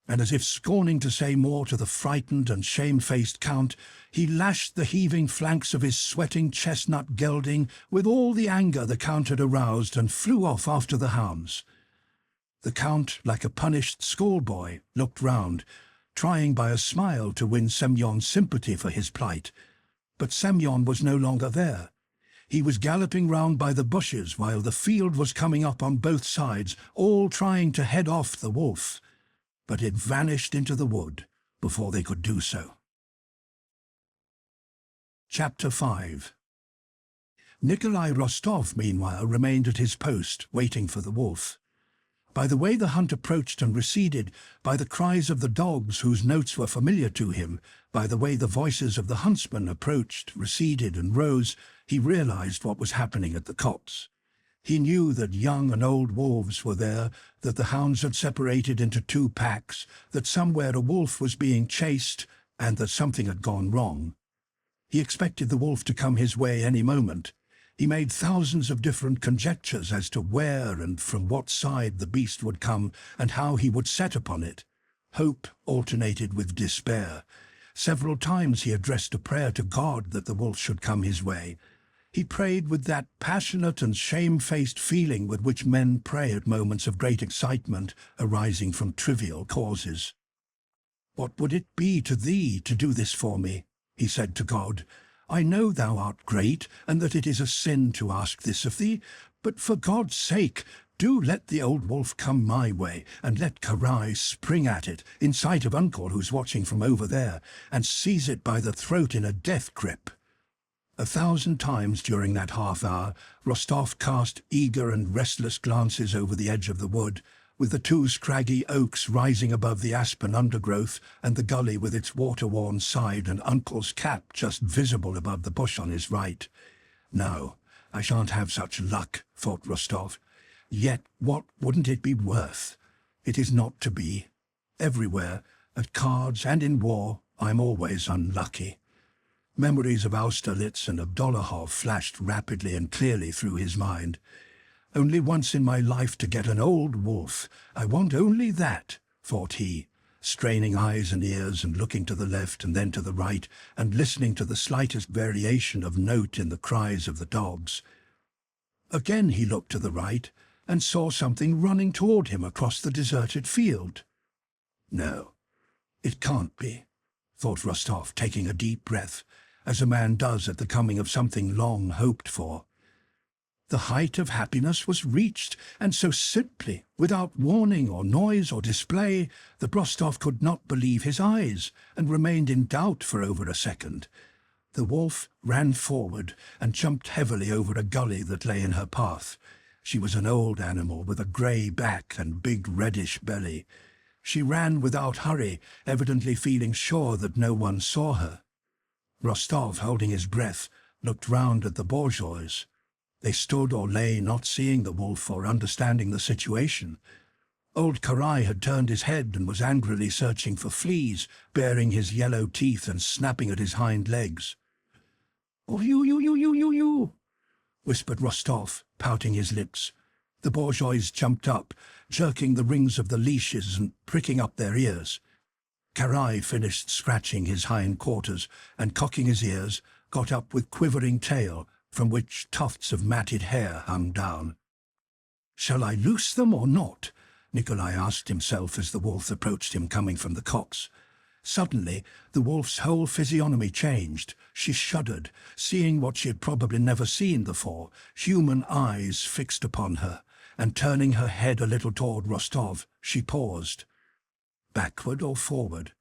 And as if scorning to say more to the frightened and shamefaced Count, he lashed the heaving flanks of his sweating chestnut gelding with all the anger the Count had aroused, and flew off after the hounds. The Count, like a punished schoolboy, looked round, trying by a smile to win Semyon's sympathy for his plight. But Semyon was no longer there. He was galloping round by the bushes while the field was coming up on both sides, all trying to head off the wolf. But it vanished into the wood before they could do so. Chapter 5. Nicholas Rostov, meanwhile, remained at his post, waiting for the wolf. By the way the hunt approached and receded, by the cries of the dogs whose notes were familiar to him, by the way the voices of the huntsmen approached, receded, and rose, he realized what was happening at the copse. He knew that young and old wolves were there, that the hounds had separated into two packs, that somewhere a wolf was being chased, and that something had gone wrong. He expected the wolf to come his way any moment. He made thousands of different conjectures as to where and from what side the beast would come, and how he would set upon it. Hope alternated with despair. Several times he addressed a prayer to God that the wolf should come his way. He prayed with that passionate and shamefaced feeling with which men pray at moments of great excitement arising from trivial causes. "What would it be to thee to do this for me?" he said to God. "I know thou art great, and that it is a sin to ask this of thee, but for God's sake, do let the old wolf come my way, and let Karai spring at it, in sight of Uncle who's watching from over there, and seize it by the throat in a death grip." 1,000 times during that half-hour, Rostov cast eager and restless glances over the edge of the wood, with the two scraggy oaks rising above the aspen undergrowth, and the gully with its water-worn side, and Uncle's cap just visible above the bush on his right. "No, I shan't have such luck," thought Rostov. "Yet what wouldn't it be worth? It is not to be. Everywhere, at cards and in war, I'm always unlucky." Memories of Austerlitz and of Dolohov flashed rapidly and clearly through his mind. "Only once in my life to get an old wolf. I want only that," thought he, straining eyes and ears and looking to the left and then to the right, and listening to the slightest variation of note in the cries of the dogs. Again he looked to the right and saw something running toward him across the deserted field. "No, it can't be," thought Rostov, taking a deep breath, as a man does at the coming of something long hoped for. The height of happiness was reached, and so simply, without warning or noise or display, that Rostov could not believe his eyes, and remained in doubt for over a second. The wolf ran forward and jumped heavily over a gully that lay in her path. She was an old animal with a grey back and big reddish belly. She ran without hurry, evidently feeling sure that no one saw her. Rostov, holding his breath, looked round at the bourgeois. They stood or lay, not seeing the wolf or understanding the situation. Old Karai had turned his head and was angrily searching for fleas, baring his yellow teeth and snapping at his hind legs. "Oh, you," whispered Rostov, pouting his lips. The bourgeois jumped up, jerking the rings of the leashes and pricking up their ears. Karai finished scratching his hind quarters and, cocking his ears, got up with quivering tail, from which tufts of matted hair hung down. "Shall I loose them or not?" Nikolai asked himself as the wolf approached him coming from the copse. Suddenly, the wolf's whole physiognomy changed. She shuddered, seeing what she had probably never seen before, human eyes fixed upon her, and turning her head a little toward Rostov, she paused. backward or forward?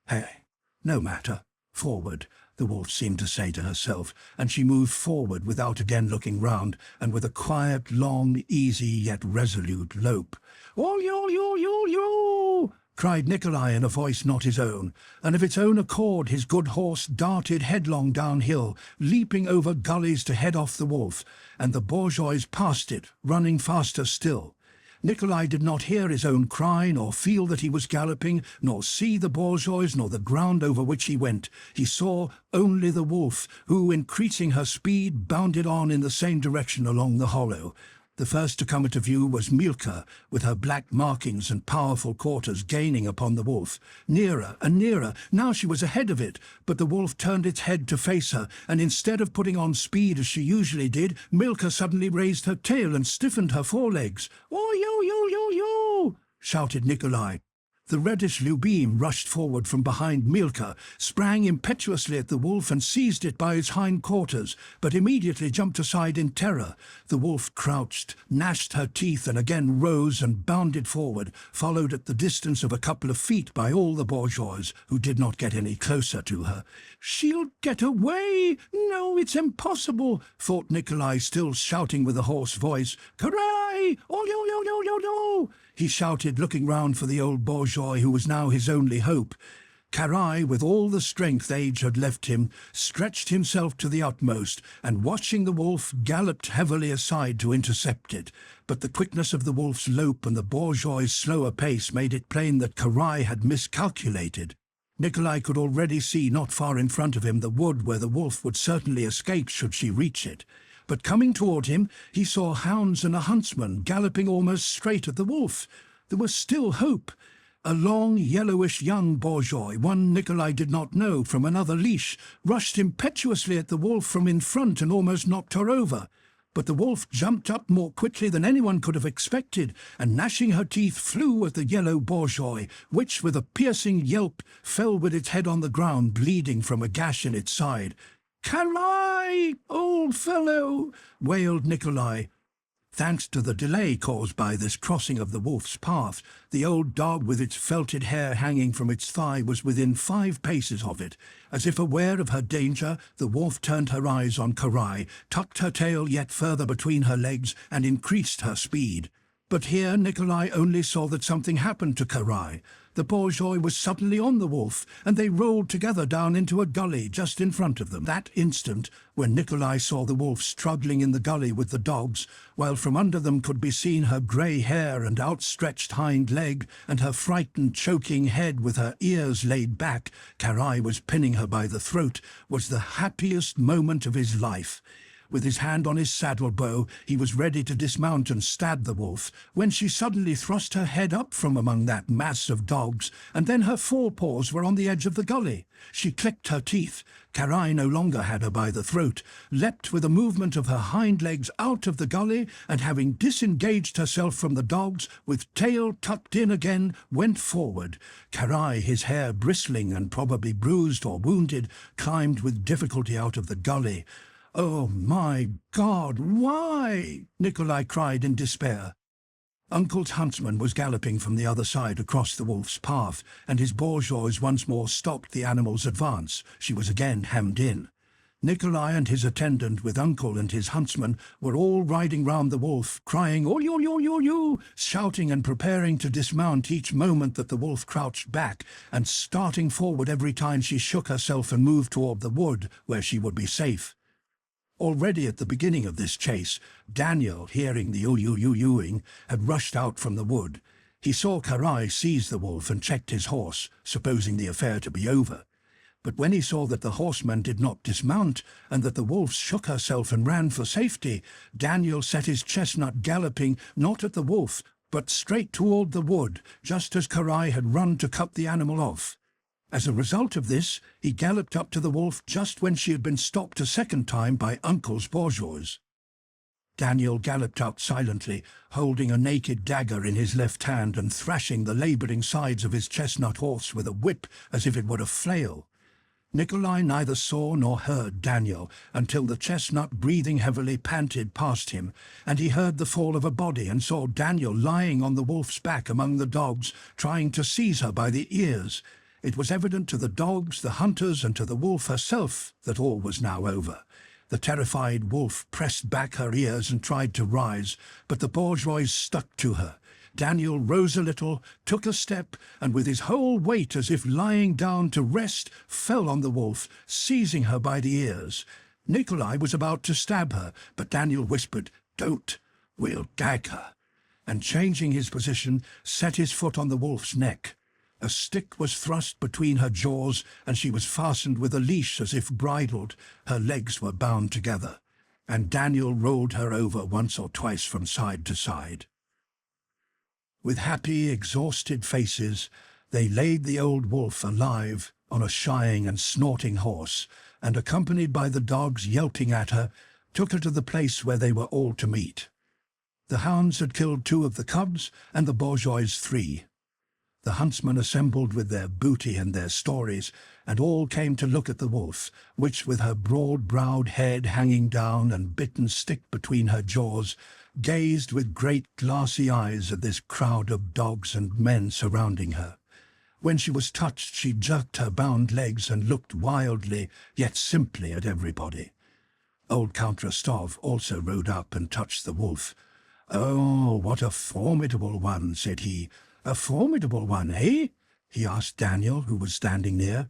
Hey, no matter. Forward, the wolf seemed to say to herself, and she moved forward without again looking round, and with a quiet, long, easy, yet resolute lope. "Oh, yo!" cried Nikolai in a voice not his own, and of its own accord his good horse darted headlong downhill, leaping over gullies to head off the wolf, and the bourgeois passed it, running faster still. Nikolai did not hear his own cry, nor feel that he was galloping, nor see the bourgeois, nor the ground over which he went. He saw only the wolf, who, increasing her speed, bounded on in the same direction along the hollow. The first to come into view was Milka, with her black markings and powerful quarters gaining upon the wolf. Nearer and nearer, now she was ahead of it, but the wolf turned its head to face her, and instead of putting on speed as she usually did, Milka suddenly raised her tail and stiffened her forelegs. "Oh, yo!" shouted Nikolai. The reddish Lubim rushed forward from behind Milka, sprang impetuously at the wolf and seized it by its hind quarters, but immediately jumped aside in terror. The wolf crouched, gnashed her teeth, and again rose and bounded forward, followed at the distance of a couple of feet by all the bourgeois, who did not get any closer to her. "She'll get away! No, it's impossible!" thought Nikolai, still shouting with a hoarse voice. "Karai! Oh, yo!" he shouted, looking round for the old bourgeois who was now his only hope. Karai, with all the strength age had left him, stretched himself to the utmost, and watching the wolf, galloped heavily aside to intercept it. But the quickness of the wolf's lope and the bourgeois's slower pace made it plain that Karai had miscalculated. Nikolai could already see not far in front of him the wood where the wolf would certainly escape should she reach it. But coming toward him, he saw hounds and a huntsman galloping almost straight at the wolf. There was still hope. A long, yellowish young bourgeois, one Nikolai did not know, from another leash, rushed impetuously at the wolf from in front and almost knocked her over. But the wolf jumped up more quickly than anyone could have expected, and gnashing her teeth flew at the yellow bourgeois, which, with a piercing yelp, fell with its head on the ground, bleeding from a gash in its side. "Karai, old fellow!" wailed Nikolai. Thanks to the delay caused by this crossing of the wolf's path, the old dog with its felted hair hanging from its thigh was within 5 paces of it. As if aware of her danger, the wolf turned her eyes on Karai, tucked her tail yet further between her legs, and increased her speed. But here Nikolai only saw that something happened to Karai. The bourgeois was suddenly on the wolf, and they rolled together down into a gully just in front of them. That instant, when Nikolai saw the wolf struggling in the gully with the dogs, while from under them could be seen her grey hair and outstretched hind leg, and her frightened, choking head with her ears laid back, Karai was pinning her by the throat, was the happiest moment of his life. With his hand on his saddle bow, he was ready to dismount and stab the wolf, when she suddenly thrust her head up from among that mass of dogs, and then her forepaws were on the edge of the gully. She clicked her teeth. Karai no longer had her by the throat, leapt with a movement of her hind legs out of the gully, and having disengaged herself from the dogs, with tail tucked in again, went forward. Karai, his hair bristling and probably bruised or wounded, climbed with difficulty out of the gully. "Oh, my God, why?" Nikolai cried in despair. Uncle's huntsman was galloping from the other side across the wolf's path, and his bourgeois once more stopped the animal's advance. She was again hemmed in. Nikolai and his attendant, with Uncle and his huntsman, were all riding round the wolf, crying, "Oh, yo!" shouting and preparing to dismount each moment that the wolf crouched back, and starting forward every time she shook herself and moved toward the wood, where she would be safe. Already at the beginning of this chase, Daniel, hearing the yoo-yoo-yoo-yooing, had rushed out from the wood. He saw Karai seize the wolf and checked his horse, supposing the affair to be over. But when he saw that the horseman did not dismount, and that the wolf shook herself and ran for safety, Daniel set his chestnut galloping not at the wolf, but straight toward the wood, just as Karai had run to cut the animal off. As a result of this, he galloped up to the wolf just when she had been stopped a second time by Uncle's bourgeois. Daniel galloped out silently, holding a naked dagger in his left hand and thrashing the labouring sides of his chestnut horse with a whip as if it were a flail. Nikolai neither saw nor heard Daniel until the chestnut, breathing heavily, panted past him, and he heard the fall of a body and saw Daniel lying on the wolf's back among the dogs, trying to seize her by the ears. It was evident to the dogs, the hunters, and to the wolf herself that all was now over. The terrified wolf pressed back her ears and tried to rise, but the bourgeois stuck to her. Daniel rose a little, took a step, and with his whole weight as if lying down to rest, fell on the wolf, seizing her by the ears. Nikolai was about to stab her, but Daniel whispered, "Don't, we'll gag her," and changing his position, set his foot on the wolf's neck. A stick was thrust between her jaws, and she was fastened with a leash as if bridled. Her legs were bound together, and Daniel rolled her over once or twice from side to side. With happy, exhausted faces, they laid the old wolf alive on a shying and snorting horse, and accompanied by the dogs yelping at her, took her to the place where they were all to meet. The hounds had killed 2 of the cubs, and the bourgeois 3. The huntsmen assembled with their booty and their stories, and all came to look at the wolf, which, with her broad-browed head hanging down and bitten stick between her jaws, gazed with great glassy eyes at this crowd of dogs and men surrounding her. When she was touched, she jerked her bound legs and looked wildly, yet simply, at everybody. Old Count Rostov also rode up and touched the wolf. "Oh, what a formidable one," said he. "A formidable one, eh?" he asked Daniel, who was standing near.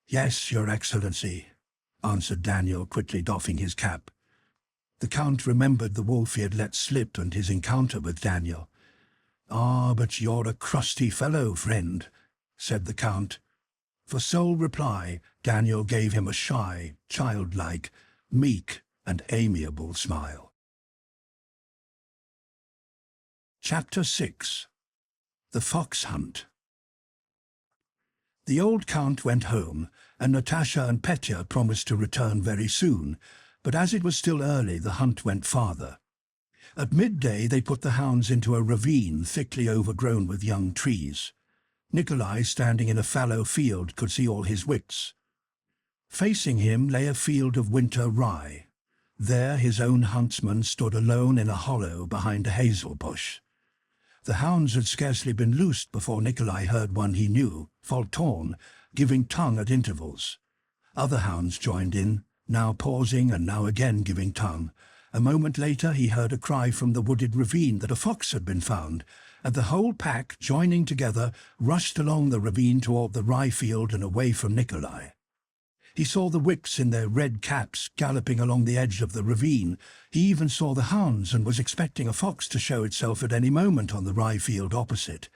"Yes, Your Excellency," answered Daniel, quickly doffing his cap. The Count remembered the wolf he had let slip and his encounter with Daniel. "Ah, but you're a crusty fellow, friend," said the Count. For sole reply, Daniel gave him a shy, childlike, meek and amiable smile. Chapter 6. The Fox Hunt. The old Count went home, and Natasha and Petya promised to return very soon, but as it was still early, the hunt went farther. At midday they put the hounds into a ravine thickly overgrown with young trees. Nikolai, standing in a fallow field, could see all his wicks. Facing him lay a field of winter rye. There his own huntsman stood alone in a hollow behind a hazel bush. The hounds had scarcely been loosed before Nikolai heard one he knew, Faltorn, giving tongue at intervals. Other hounds joined in, now pausing and now again giving tongue. A moment later he heard a cry from the wooded ravine that a fox had been found, and the whole pack, joining together, rushed along the ravine toward the rye field and away from Nikolai. He saw the wicks in their red caps galloping along the edge of the ravine. He even saw the hounds and was expecting a fox to show itself at any moment on the rye field opposite.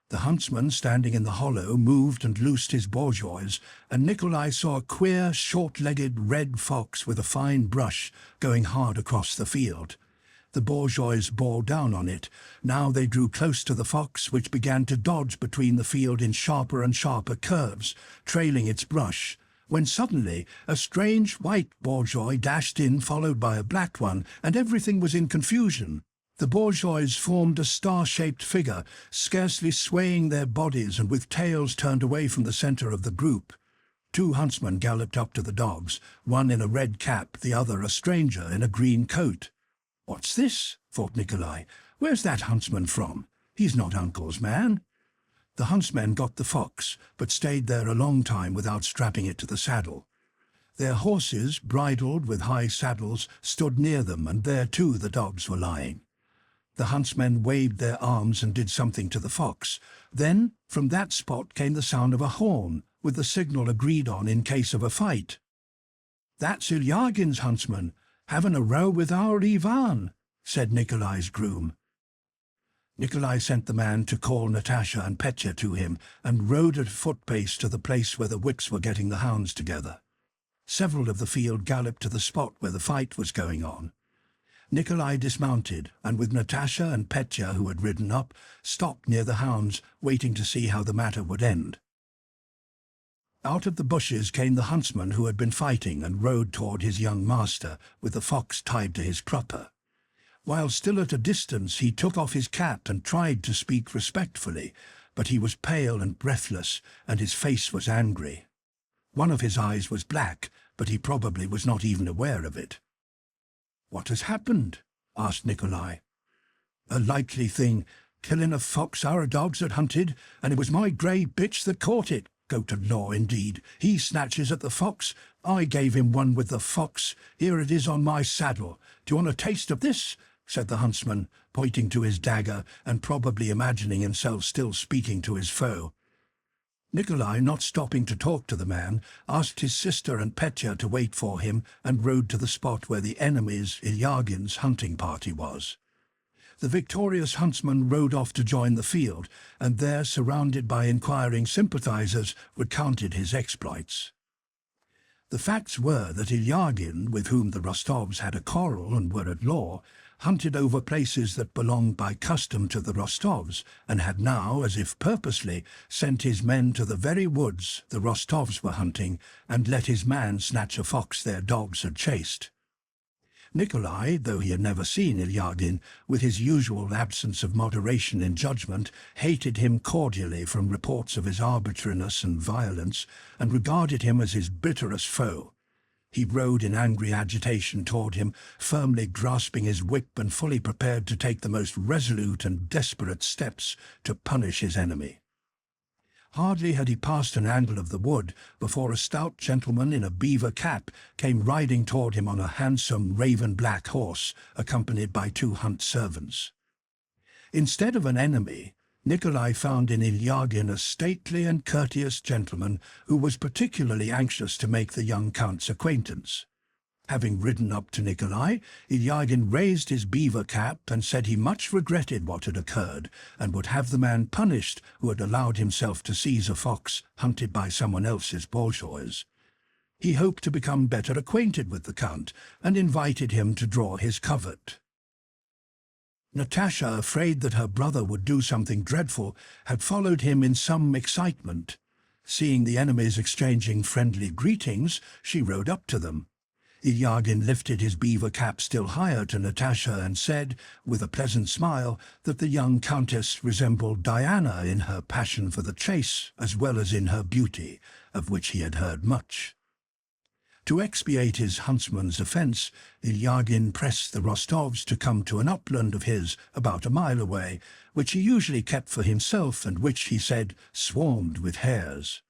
The huntsman, standing in the hollow, moved and loosed his bourgeois, and Nikolai saw a queer, short-legged red fox with a fine brush going hard across the field. The bourgeois bore down on it. Now they drew close to the fox, which began to dodge between the field in sharper and sharper curves, trailing its brush, when suddenly a strange white bourgeois dashed in, followed by a black one, and everything was in confusion. The bourgeois formed a star-shaped figure, scarcely swaying their bodies and with tails turned away from the center of the group. 2 huntsmen galloped up to the dogs, one in a red cap, the other a stranger in a green coat. "What's this?" thought Nikolai. "Where's that huntsman from? He's not Uncle's man." The huntsmen got the fox, but stayed there a long time without strapping it to the saddle. Their horses, bridled with high saddles, stood near them, and there too the dogs were lying. The huntsmen waved their arms and did something to the fox. Then, from that spot came the sound of a horn, with the signal agreed on in case of a fight. "That's Ilyagin's huntsman, having a row with our Ivan," said Nikolai's groom. Nikolai sent the man to call Natasha and Petya to him, and rode at foot-pace to the place where the wicks were getting the hounds together. Several of the field galloped to the spot where the fight was going on. Nikolai dismounted, and with Natasha and Petya, who had ridden up, stopped near the hounds, waiting to see how the matter would end. Out of the bushes came the huntsman who had been fighting and rode toward his young master, with the fox tied to his crupper. While still at a distance, he took off his cap and tried to speak respectfully, but he was pale and breathless, and his face was angry. One of his eyes was black, but he probably was not even aware of it. "What has happened?" asked Nikolai. "A likely thing. Killing a fox our dogs had hunted, and it was my grey bitch that caught it. Go to law, indeed. He snatches at the fox. I gave him one with the fox. Here it is on my saddle. Do you want a taste of this?" said the huntsman, pointing to his dagger and probably imagining himself still speaking to his foe. Nikolai, not stopping to talk to the man, asked his sister and Petya to wait for him and rode to the spot where the enemy's, Ilyagin's, hunting party was. The victorious huntsman rode off to join the field, and there, surrounded by inquiring sympathizers, recounted his exploits. The facts were that Ilyagin, with whom the Rostovs had a quarrel and were at law, hunted over places that belonged by custom to the Rostovs, and had now, as if purposely, sent his men to the very woods the Rostovs were hunting, and let his man snatch a fox their dogs had chased. Nikolai, though he had never seen Ilyagin, with his usual absence of moderation in judgment, hated him cordially from reports of his arbitrariness and violence, and regarded him as his bitterest foe. He rode in angry agitation toward him, firmly grasping his whip and fully prepared to take the most resolute and desperate steps to punish his enemy. Hardly had he passed an angle of the wood before a stout gentleman in a beaver cap came riding toward him on a handsome raven-black horse, accompanied by 2 hunt servants. Instead of an enemy, Nikolai found in Ilyagin a stately and courteous gentleman who was particularly anxious to make the young count's acquaintance. Having ridden up to Nikolai, Ilyagin raised his beaver cap and said he much regretted what had occurred, and would have the man punished who had allowed himself to seize a fox hunted by someone else's bourgeois. He hoped to become better acquainted with the count, and invited him to draw his covert. Natasha, afraid that her brother would do something dreadful, had followed him in some excitement. Seeing the enemies exchanging friendly greetings, she rode up to them. Ilyagin lifted his beaver cap still higher to Natasha and said, with a pleasant smile, that the young countess resembled Diana in her passion for the chase as well as in her beauty, of which he had heard much. To expiate his huntsman's offence, Ilyagin pressed the Rostovs to come to an upland of his about a mile away, which he usually kept for himself and which, he said, swarmed with hares.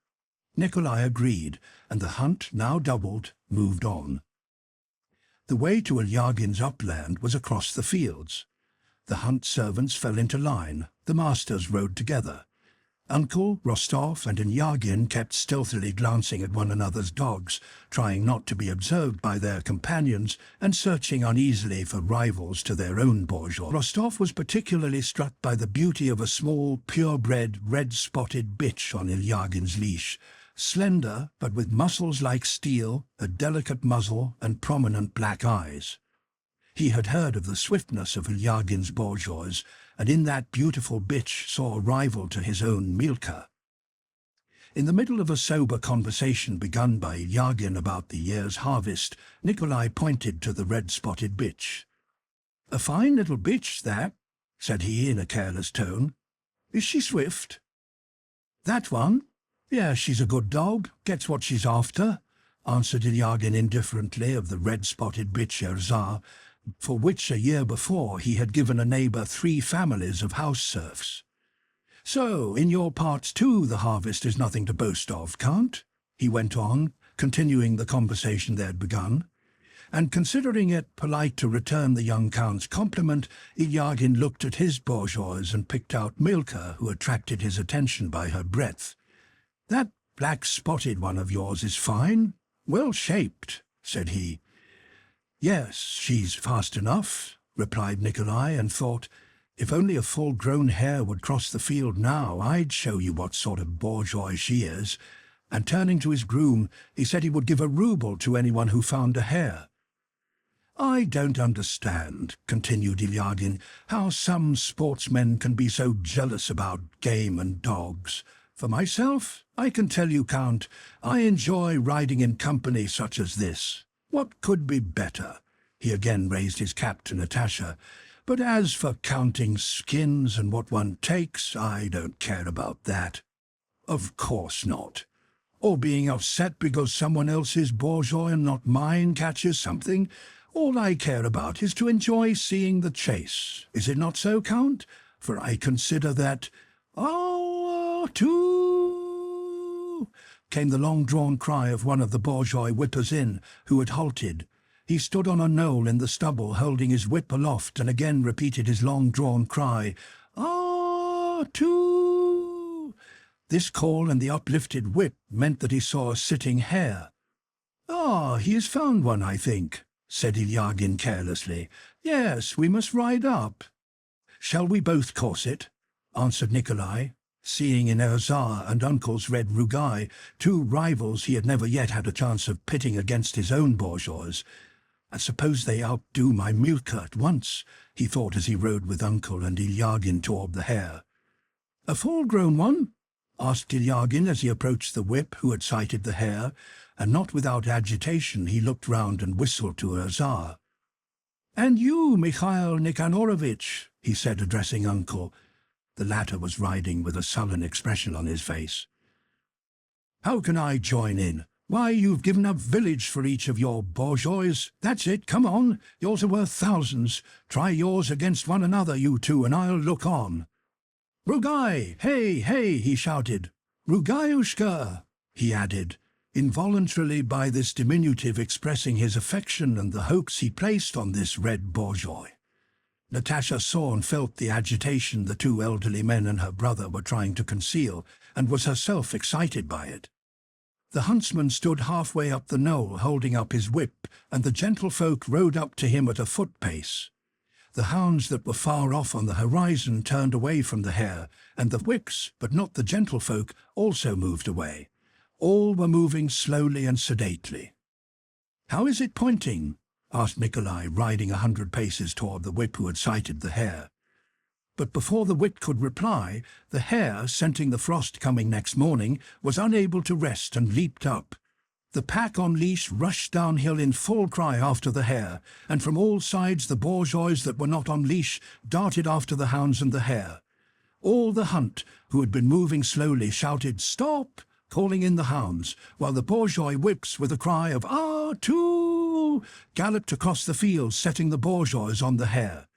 Nikolai agreed, and the hunt, now doubled, moved on. The way to Ilyagin's upland was across the fields. The hunt servants fell into line, the masters rode together. Uncle, Rostov, and Ilyagin kept stealthily glancing at one another's dogs, trying not to be observed by their companions, and searching uneasily for rivals to their own bourgeois. Rostov was particularly struck by the beauty of a small, purebred, red-spotted bitch on Ilyagin's leash, slender, but with muscles like steel, a delicate muzzle, and prominent black eyes. He had heard of the swiftness of Ilyagin's bourgeois, and in that beautiful bitch saw a rival to his own Milka. In the middle of a sober conversation begun by Ilyagin about the year's harvest, Nikolai pointed to the red-spotted bitch. "A fine little bitch, that," said he in a careless tone. "Is she swift?" "That one? Yes, she's a good dog, gets what she's after," answered Ilyagin indifferently of the red-spotted bitch Erzar, for which a year before he had given a neighbour 3 families of house serfs. "So, in your parts too the harvest is nothing to boast of, Count?" he went on, continuing the conversation they had begun. And considering it polite to return the young Count's compliment, Ilyagin looked at his bourgeois and picked out Milka, who attracted his attention by her breadth. "That black-spotted one of yours is fine, well-shaped," said he. "Yes, she's fast enough," replied Nikolai, and thought, "If only a full-grown hare would cross the field now, I'd show you what sort of bourgeois she is." And turning to his groom, he said he would give a rouble to anyone who found a hare. "I don't understand," continued Ilyagin, "how some sportsmen can be so jealous about game and dogs. For myself, I can tell you, Count, I enjoy riding in company such as this. What could be better?" He again raised his cap to Natasha. "But as for counting skins and what one takes, I don't care about that." "Of course not. or being upset because someone else's bourgeois and not mine catches something. All I care about is to enjoy seeing the chase. Is it not so, Count? For I consider that... "Oh, too!" came the long-drawn cry of one of the bourgeois whippers-in, who had halted. He stood on a knoll in the stubble, holding his whip aloft, and again repeated his long-drawn cry, "Ah, too!" This call and the uplifted whip meant that he saw a sitting hare. "Ah, he has found one, I think," said Ilyagin carelessly. "Yes, we must ride up." "Shall we both course it?" answered Nikolai, seeing in Erzar and Uncle's red Rugai two rivals he had never yet had a chance of pitting against his own bourgeois. "I suppose they outdo my Milka at once," he thought as he rode with Uncle and Ilyagin toward the hare. "A full-grown one?" asked Ilyagin as he approached the whip who had sighted the hare, and not without agitation he looked round and whistled to Erzar. "And you, Mikhail Nikanorovitch," he said, addressing Uncle. The latter was riding with a sullen expression on his face. "How can I join in? Why, you've given up village for each of your bourgeois. That's it, come on. Yours are worth thousands. Try yours against one another, you two, and I'll look on." "Rugai! Hey, hey!" he shouted. "Rugayushka!" he added, involuntarily by this diminutive expressing his affection and the hopes he placed on this red bourgeois. Natasha saw and felt the agitation the two elderly men and her brother were trying to conceal, and was herself excited by it. The huntsman stood halfway up the knoll, holding up his whip, and the gentlefolk rode up to him at a foot pace. The hounds that were far off on the horizon turned away from the hare, and the whips, but not the gentlefolk, also moved away. All were moving slowly and sedately. "How is it pointing?" asked Nikolai, riding 100 paces toward the whip who had sighted the hare. But before the whip could reply, the hare, scenting the frost coming next morning, was unable to rest and leaped up. The pack on leash rushed downhill in full cry after the hare, and from all sides the bourgeois that were not on leash darted after the hounds and the hare. All the hunt, who had been moving slowly, shouted "Stop!" calling in the hounds, while the bourgeois whips, with a cry of "Ah, too!" galloped across the fields, setting the bourgeois on the hare.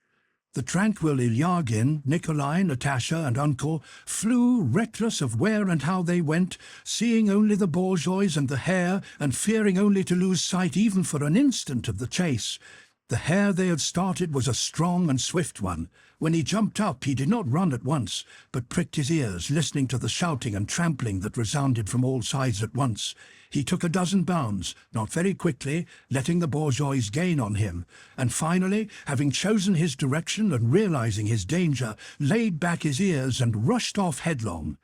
The tranquil Ilyagin, Nikolai, Natasha, and Uncle flew, reckless of where and how they went, seeing only the bourgeois and the hare, and fearing only to lose sight even for an instant of the chase. The hare they had started was a strong and swift one. When he jumped up, he did not run at once, but pricked his ears, listening to the shouting and trampling that resounded from all sides at once. He took a dozen bounds, not very quickly, letting the bourgeois gain on him, and finally, having chosen his direction and realizing his danger, laid back his ears and rushed off headlong.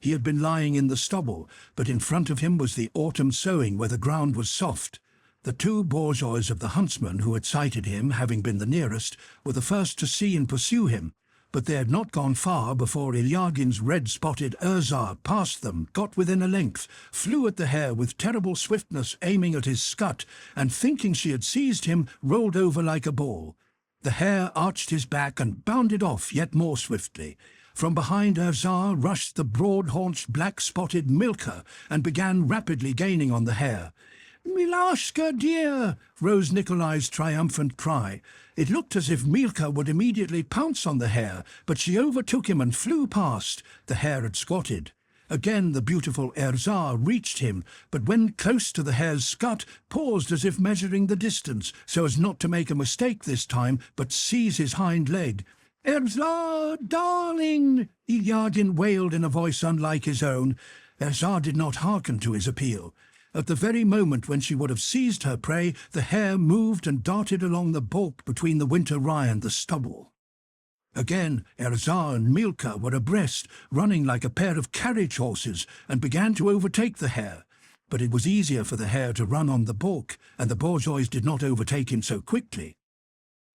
He had been lying in the stubble, but in front of him was the autumn sowing where the ground was soft. The two bourgeois of the huntsman who had sighted him, having been the nearest, were the first to see and pursue him, but they had not gone far before Ilyagin's red-spotted Erzar passed them, got within a length, flew at the hare with terrible swiftness, aiming at his scut, and thinking she had seized him, rolled over like a ball. The hare arched his back and bounded off yet more swiftly. From behind Erzar rushed the broad-haunched, black-spotted Milka, and began rapidly gaining on the hare. "Milashka, dear!" rose Nikolai's triumphant cry. It looked as if Milka would immediately pounce on the hare, but she overtook him and flew past. The hare had squatted. Again the beautiful Erzar reached him, but when close to the hare's scut, paused as if measuring the distance, so as not to make a mistake this time, but seize his hind leg. "Erzar, darling!" Ilyagin wailed in a voice unlike his own. Erzar did not hearken to his appeal. At the very moment when she would have seized her prey, the hare moved and darted along the balk between the winter rye and the stubble. Again, Erzar and Milka were abreast, running like a pair of carriage horses, and began to overtake the hare. But it was easier for the hare to run on the balk, and the bourgeois did not overtake him so quickly.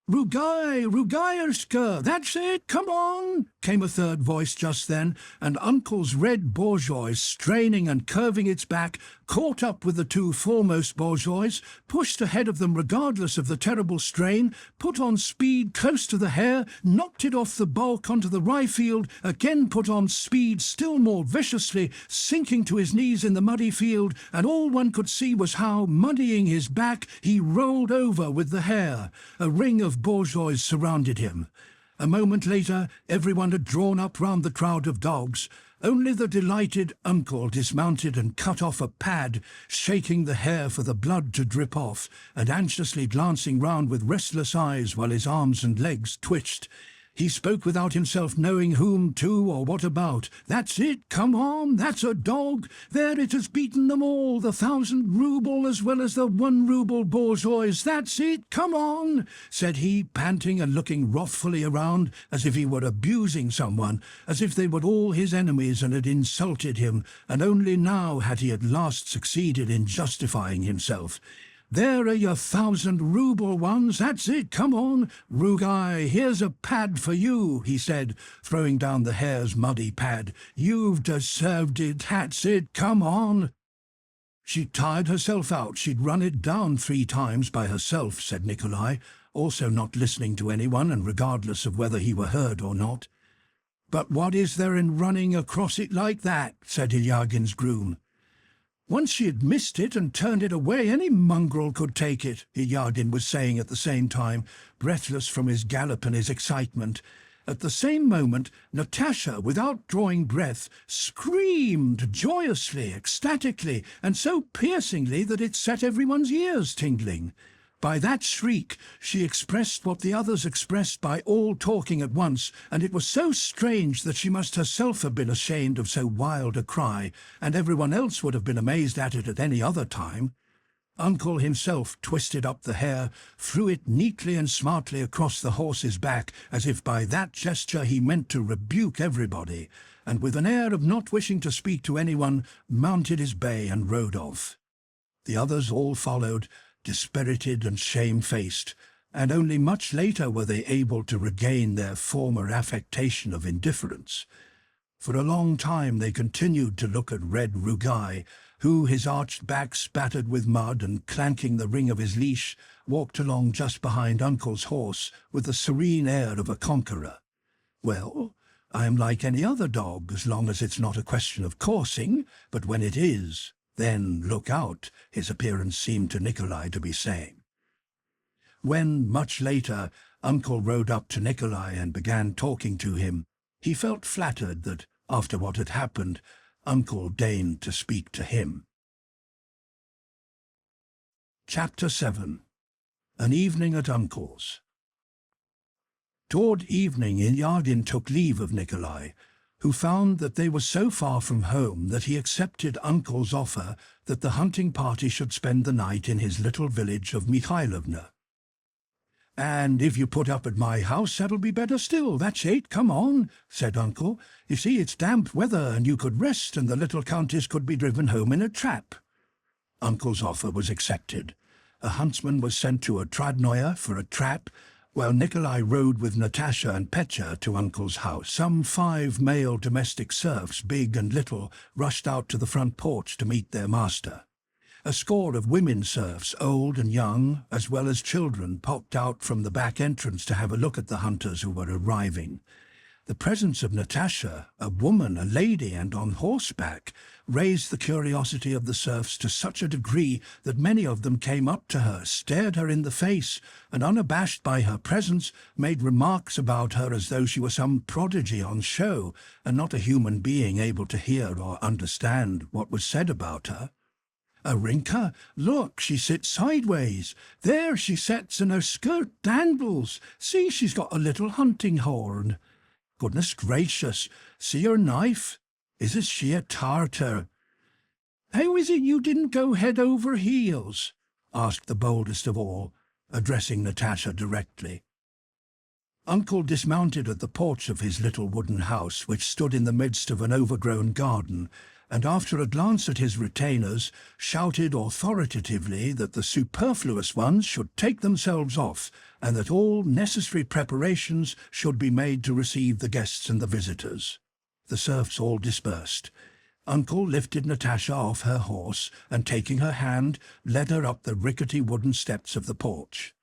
"Rugai, Rugayerska, that's it, come on!" came a third voice just then, and Uncle's red bourgeois, straining and curving its back, caught up with the two foremost bourgeois, pushed ahead of them regardless of the terrible strain, put on speed close to the hare, knocked it off the bulk onto the rye field, again put on speed still more viciously, sinking to his knees in the muddy field, and all one could see was how, muddying his back, he rolled over with the hare. A ring of bourgeois surrounded him. A moment later, everyone had drawn up round the crowd of dogs. Only the delighted uncle dismounted and cut off a pad, shaking the hare for the blood to drip off, and anxiously glancing round with restless eyes while his arms and legs twitched. He spoke without himself knowing whom to or what about. "That's it, come on, that's a dog. There it has beaten them all, the 1,000-rouble as well as the 1-rouble bourgeois. That's it, come on," said he, panting and looking wrathfully around, as if he were abusing someone, as if they were all his enemies and had insulted him, and only now had he at last succeeded in justifying himself. "There are your 1,000-rouble ones, that's it, come on. Rugai, here's a pad for you," he said, throwing down the hare's muddy pad. "You've deserved it, that's it, come on." "She'd tired herself out, she'd run it down 3 times by herself," said Nikolai, also not listening to anyone and regardless of whether he were heard or not. "But what is there in running across it like that?" said Ilyagin's groom. "Once she had missed it and turned it away, any mongrel could take it," Ilyagin was saying at the same time, breathless from his gallop and his excitement. At the same moment, Natasha, without drawing breath, screamed joyously, ecstatically, and so piercingly that it set everyone's ears tingling. By that shriek, she expressed what the others expressed by all talking at once, and it was so strange that she must herself have been ashamed of so wild a cry, and everyone else would have been amazed at it at any other time. Uncle himself twisted up the hare, threw it neatly and smartly across the horse's back, as if by that gesture he meant to rebuke everybody, and with an air of not wishing to speak to anyone, mounted his bay and rode off. The others all followed, dispirited and shamefaced, and only much later were they able to regain their former affectation of indifference. For a long time they continued to look at Red Rugai, who, his arched back spattered with mud and clanking the ring of his leash, walked along just behind Uncle's horse with the serene air of a conqueror. "Well, I am like any other dog, as long as it's not a question of coursing, but when it is, then look out," his appearance seemed to Nikolai to be saying. When, much later, Uncle rode up to Nikolai and began talking to him, he felt flattered that, after what had happened, Uncle deigned to speak to him. Chapter 7. An Evening at Uncle's. Toward evening, Ilyagin took leave of Nikolai, who found that they were so far from home that he accepted Uncle's offer that the hunting party should spend the night in his little village of Mikhailovna. "And if you put up at my house, that'll be better still. That's it, come on," said Uncle. "You see, it's damp weather, and you could rest, and the little countess could be driven home in a trap." Uncle's offer was accepted. A huntsman was sent to a Tradnoya for a trap, while Nikolai rode with Natasha and Petya to Uncle's house. Some 5 male domestic serfs, big and little, rushed out to the front porch to meet their master. A score of women serfs, old and young, as well as children, popped out from the back entrance to have a look at the hunters who were arriving. The presence of Natasha, a woman, a lady, and on horseback, raised the curiosity of the serfs to such a degree that many of them came up to her, stared her in the face, and unabashed by her presence, made remarks about her as though she were some prodigy on show, and not a human being able to hear or understand what was said about her. "Arinka, look, she sits sideways. There she sits, and her skirt dandles. See, she's got a little hunting horn. Goodness gracious, see her knife? Isn't she a Tartar? How is it you didn't go head over heels?" asked the boldest of all, addressing Natasha directly. Uncle dismounted at the porch of his little wooden house, which stood in the midst of an overgrown garden, and after a glance at his retainers, shouted authoritatively that the superfluous ones should take themselves off, and that all necessary preparations should be made to receive the guests and the visitors. The serfs all dispersed. Uncle lifted Natasha off her horse and, taking her hand, led her up the rickety wooden steps of the porch.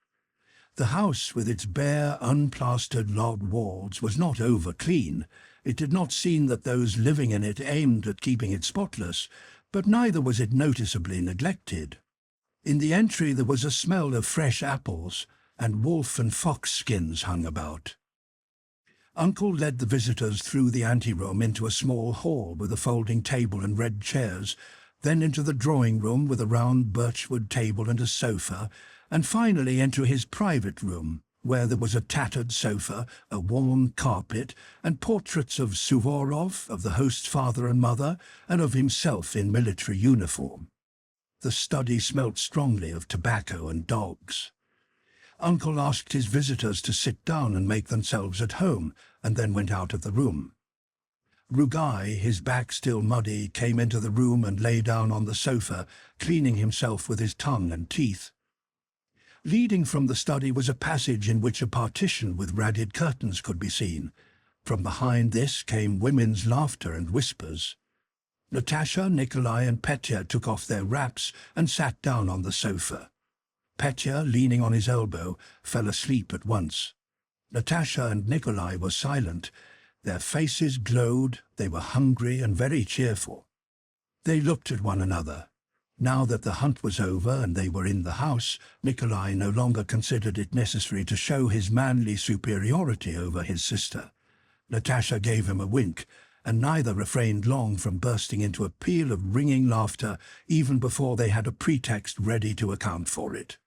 The house, with its bare, unplastered log walls, was not over-clean. It did not seem that those living in it aimed at keeping it spotless, but neither was it noticeably neglected. In the entry there was a smell of fresh apples, and wolf and fox skins hung about. Uncle led the visitors through the anteroom into a small hall with a folding table and red chairs, then into the drawing-room with a round birchwood table and a sofa, and finally into his private room, where there was a tattered sofa, a worn carpet, and portraits of Suvorov, of the host's father and mother, and of himself in military uniform. The study smelt strongly of tobacco and dogs. Uncle asked his visitors to sit down and make themselves at home, and then went out of the room. Rugai, his back still muddy, came into the room and lay down on the sofa, cleaning himself with his tongue and teeth. Leading from the study was a passage in which a partition with ragged curtains could be seen. From behind this came women's laughter and whispers. Natasha, Nikolai and Petya took off their wraps and sat down on the sofa. Petya, leaning on his elbow, fell asleep at once. Natasha and Nikolai were silent. Their faces glowed, they were hungry and very cheerful. They looked at one another. Now that the hunt was over and they were in the house, Nikolai no longer considered it necessary to show his manly superiority over his sister. Natasha gave him a wink, and neither refrained long from bursting into a peal of ringing laughter even before they had a pretext ready to account for it.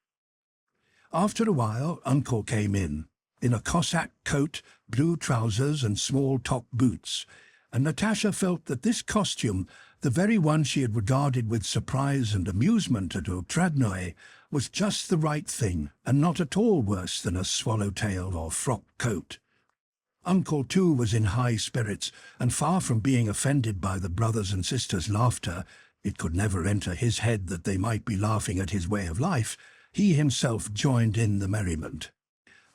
After a while, Uncle came in a Cossack coat, blue trousers and small top boots, and Natasha felt that this costume, the very one she had regarded with surprise and amusement at Otradnoe, was just the right thing, and not at all worse than a swallowtail or frock coat. Uncle, too, was in high spirits, and far from being offended by the brothers and sisters' laughter, it could never enter his head that they might be laughing at his way of life, he himself joined in the merriment.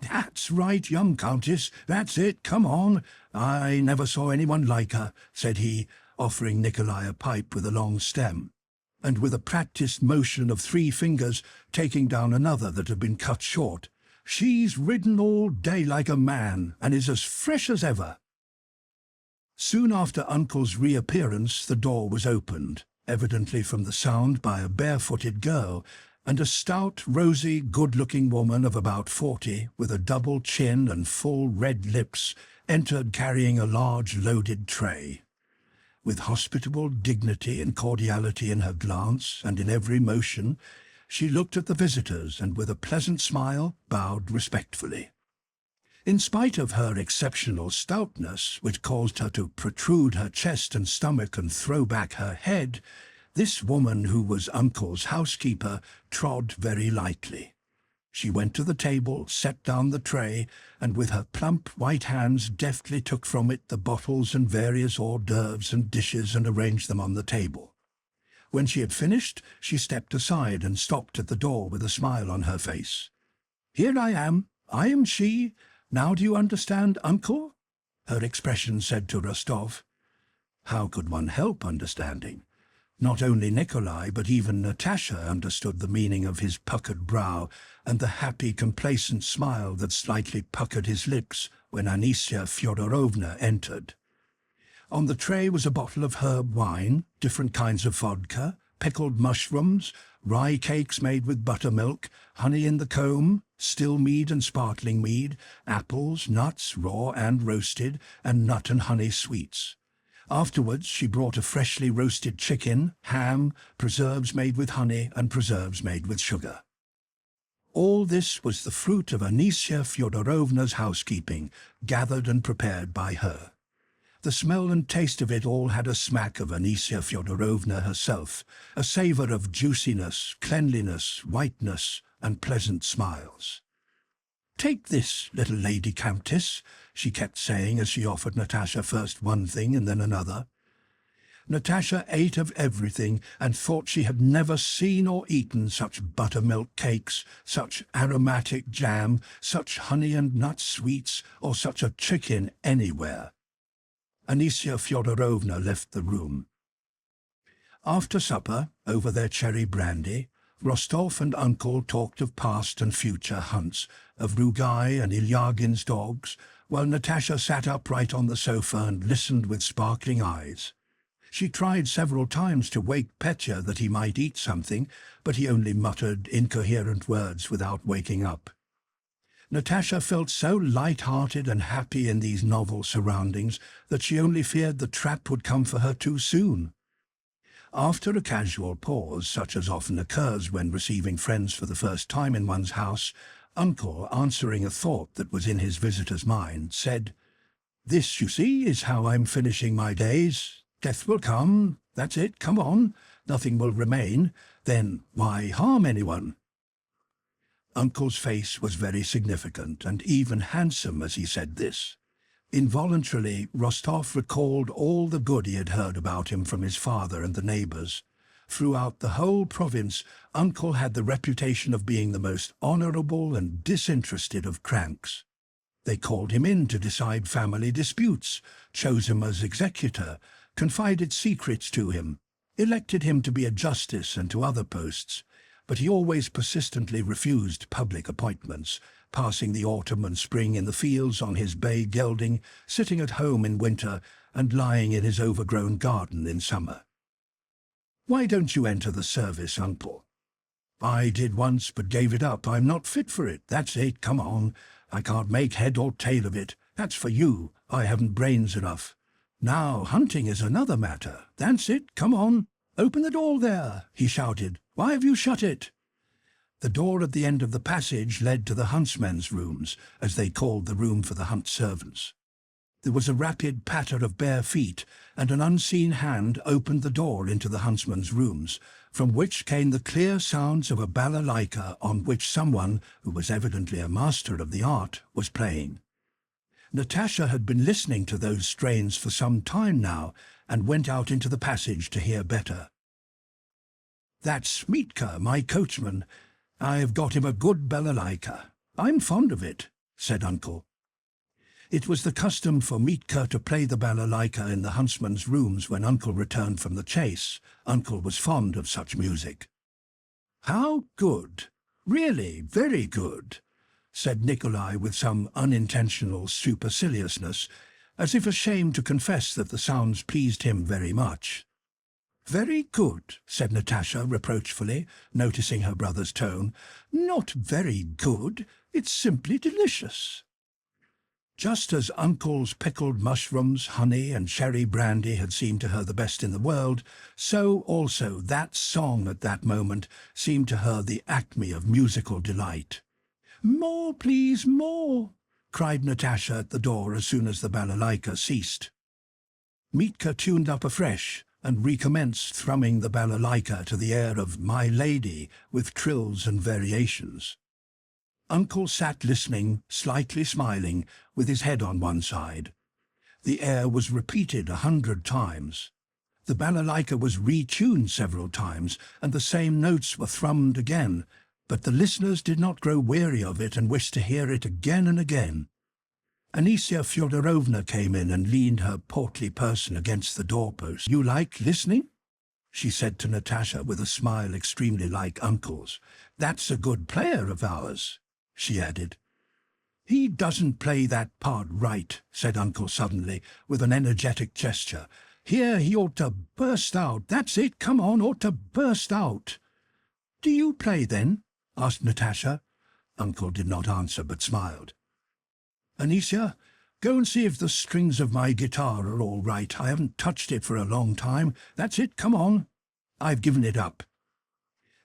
"That's right, young Countess, that's it, come on. I never saw anyone like her," said he, offering Nikolai a pipe with a long stem, and with a practised motion of 3 fingers taking down another that had been cut short. "She's ridden all day like a man, and is as fresh as ever." Soon after Uncle's reappearance, the door was opened, evidently from the sound by a barefooted girl, and a stout, rosy, good-looking woman of about 40, with a double chin and full red lips, entered carrying a large loaded tray. With hospitable dignity and cordiality in her glance and in every motion, she looked at the visitors and with a pleasant smile bowed respectfully. In spite of her exceptional stoutness, which caused her to protrude her chest and stomach and throw back her head, this woman, who was Uncle's housekeeper, trod very lightly. She went to the table, set down the tray, and with her plump white hands deftly took from it the bottles and various hors d'oeuvres and dishes and arranged them on the table. When she had finished, she stepped aside and stopped at the door with a smile on her face. "Here I am she. Now do you understand, Uncle?" her expression said to Rostov. How could one help understanding? Not only Nikolai, but even Natasha understood the meaning of his puckered brow and the happy, complacent smile that slightly puckered his lips when Anisya Fyodorovna entered. On the tray was a bottle of herb wine, different kinds of vodka, pickled mushrooms, rye cakes made with buttermilk, honey in the comb, still mead and sparkling mead, apples, nuts, raw and roasted, and nut and honey sweets. Afterwards she brought a freshly roasted chicken, ham, preserves made with honey, and preserves made with sugar. All this was the fruit of Anisya Fyodorovna's housekeeping, gathered and prepared by her. The smell and taste of it all had a smack of Anisya Fyodorovna herself, a savour of juiciness, cleanliness, whiteness, and pleasant smiles. "Take this, little lady Countess," she kept saying as she offered Natasha first one thing and then another. Natasha ate of everything and thought she had never seen or eaten such buttermilk cakes, such aromatic jam, such honey and nut sweets, or such a chicken anywhere. Anisya Fyodorovna left the room. After supper, over their cherry brandy, Rostov and Uncle talked of past and future hunts, of Rugai and Ilyagin's dogs, while Natasha sat upright on the sofa and listened with sparkling eyes. She tried several times to wake Petya that he might eat something, but he only muttered incoherent words without waking up. Natasha felt so light-hearted and happy in these novel surroundings that she only feared the trap would come for her too soon. After a casual pause, such as often occurs when receiving friends for the first time in one's house, Uncle, answering a thought that was in his visitor's mind, said, "This, you see, is how I'm finishing my days. Death will come, that's it, come on, nothing will remain, then why harm anyone?" Uncle's face was very significant and even handsome as he said this. Involuntarily, Rostov recalled all the good he had heard about him from his father and the neighbours. Throughout the whole province, Uncle had the reputation of being the most honourable and disinterested of cranks. They called him in to decide family disputes, chose him as executor, confided secrets to him, elected him to be a justice and to other posts, but he always persistently refused public appointments, passing the autumn and spring in the fields on his bay gelding, sitting at home in winter, and lying in his overgrown garden in summer. "Why don't you enter the service, Uncle?" "I did once, but gave it up. I'm not fit for it. That's it, come on. I can't make head or tail of it. That's for you. I haven't brains enough. Now hunting is another matter. That's it, come on. Open the door there," he shouted. "Why have you shut it?" The door at the end of the passage led to the huntsmen's rooms, as they called the room for the hunt servants. There was a rapid patter of bare feet, and an unseen hand opened the door into the huntsmen's rooms, from which came the clear sounds of a balalaika on which someone, who was evidently a master of the art, was playing. Natasha had been listening to those strains for some time now, and went out into the passage to hear better. "That's Mitka, my coachman. I've got him a good balalaika. I'm fond of it," said Uncle. It was the custom for Mitka to play the balalaika in the huntsman's rooms when Uncle returned from the chase. Uncle was fond of such music. "How good! Really, very good," said Nikolai with some unintentional superciliousness, as if ashamed to confess that the sounds pleased him very much. "Very good," said Natasha reproachfully, noticing her brother's tone. "Not very good. It's simply delicious." Just as Uncle's pickled mushrooms, honey, and sherry brandy had seemed to her the best in the world, so also that song at that moment seemed to her the acme of musical delight. "More, please, more!" cried Natasha at the door as soon as the balalaika ceased. Mitka tuned up afresh and recommenced thrumming the balalaika to the air of "My Lady," with trills and variations. Uncle sat listening, slightly smiling, with his head on one side. The air was repeated 100 times. The balalaika was retuned several times, and the same notes were thrummed again, but the listeners did not grow weary of it and wished to hear it again and again. Anisia Fyodorovna came in and leaned her portly person against the doorpost. "You like listening?" she said to Natasha with a smile extremely like Uncle's. "That's a good player of ours," she added. "He doesn't play that part right," said Uncle suddenly, with an energetic gesture. "Here he ought to burst out. That's it, come on, ought to burst out." "Do you play then?" asked Natasha. Uncle did not answer but smiled. "Anisia, go and see if the strings of my guitar are all right. I haven't touched it for a long time. That's it, come on. I've given it up."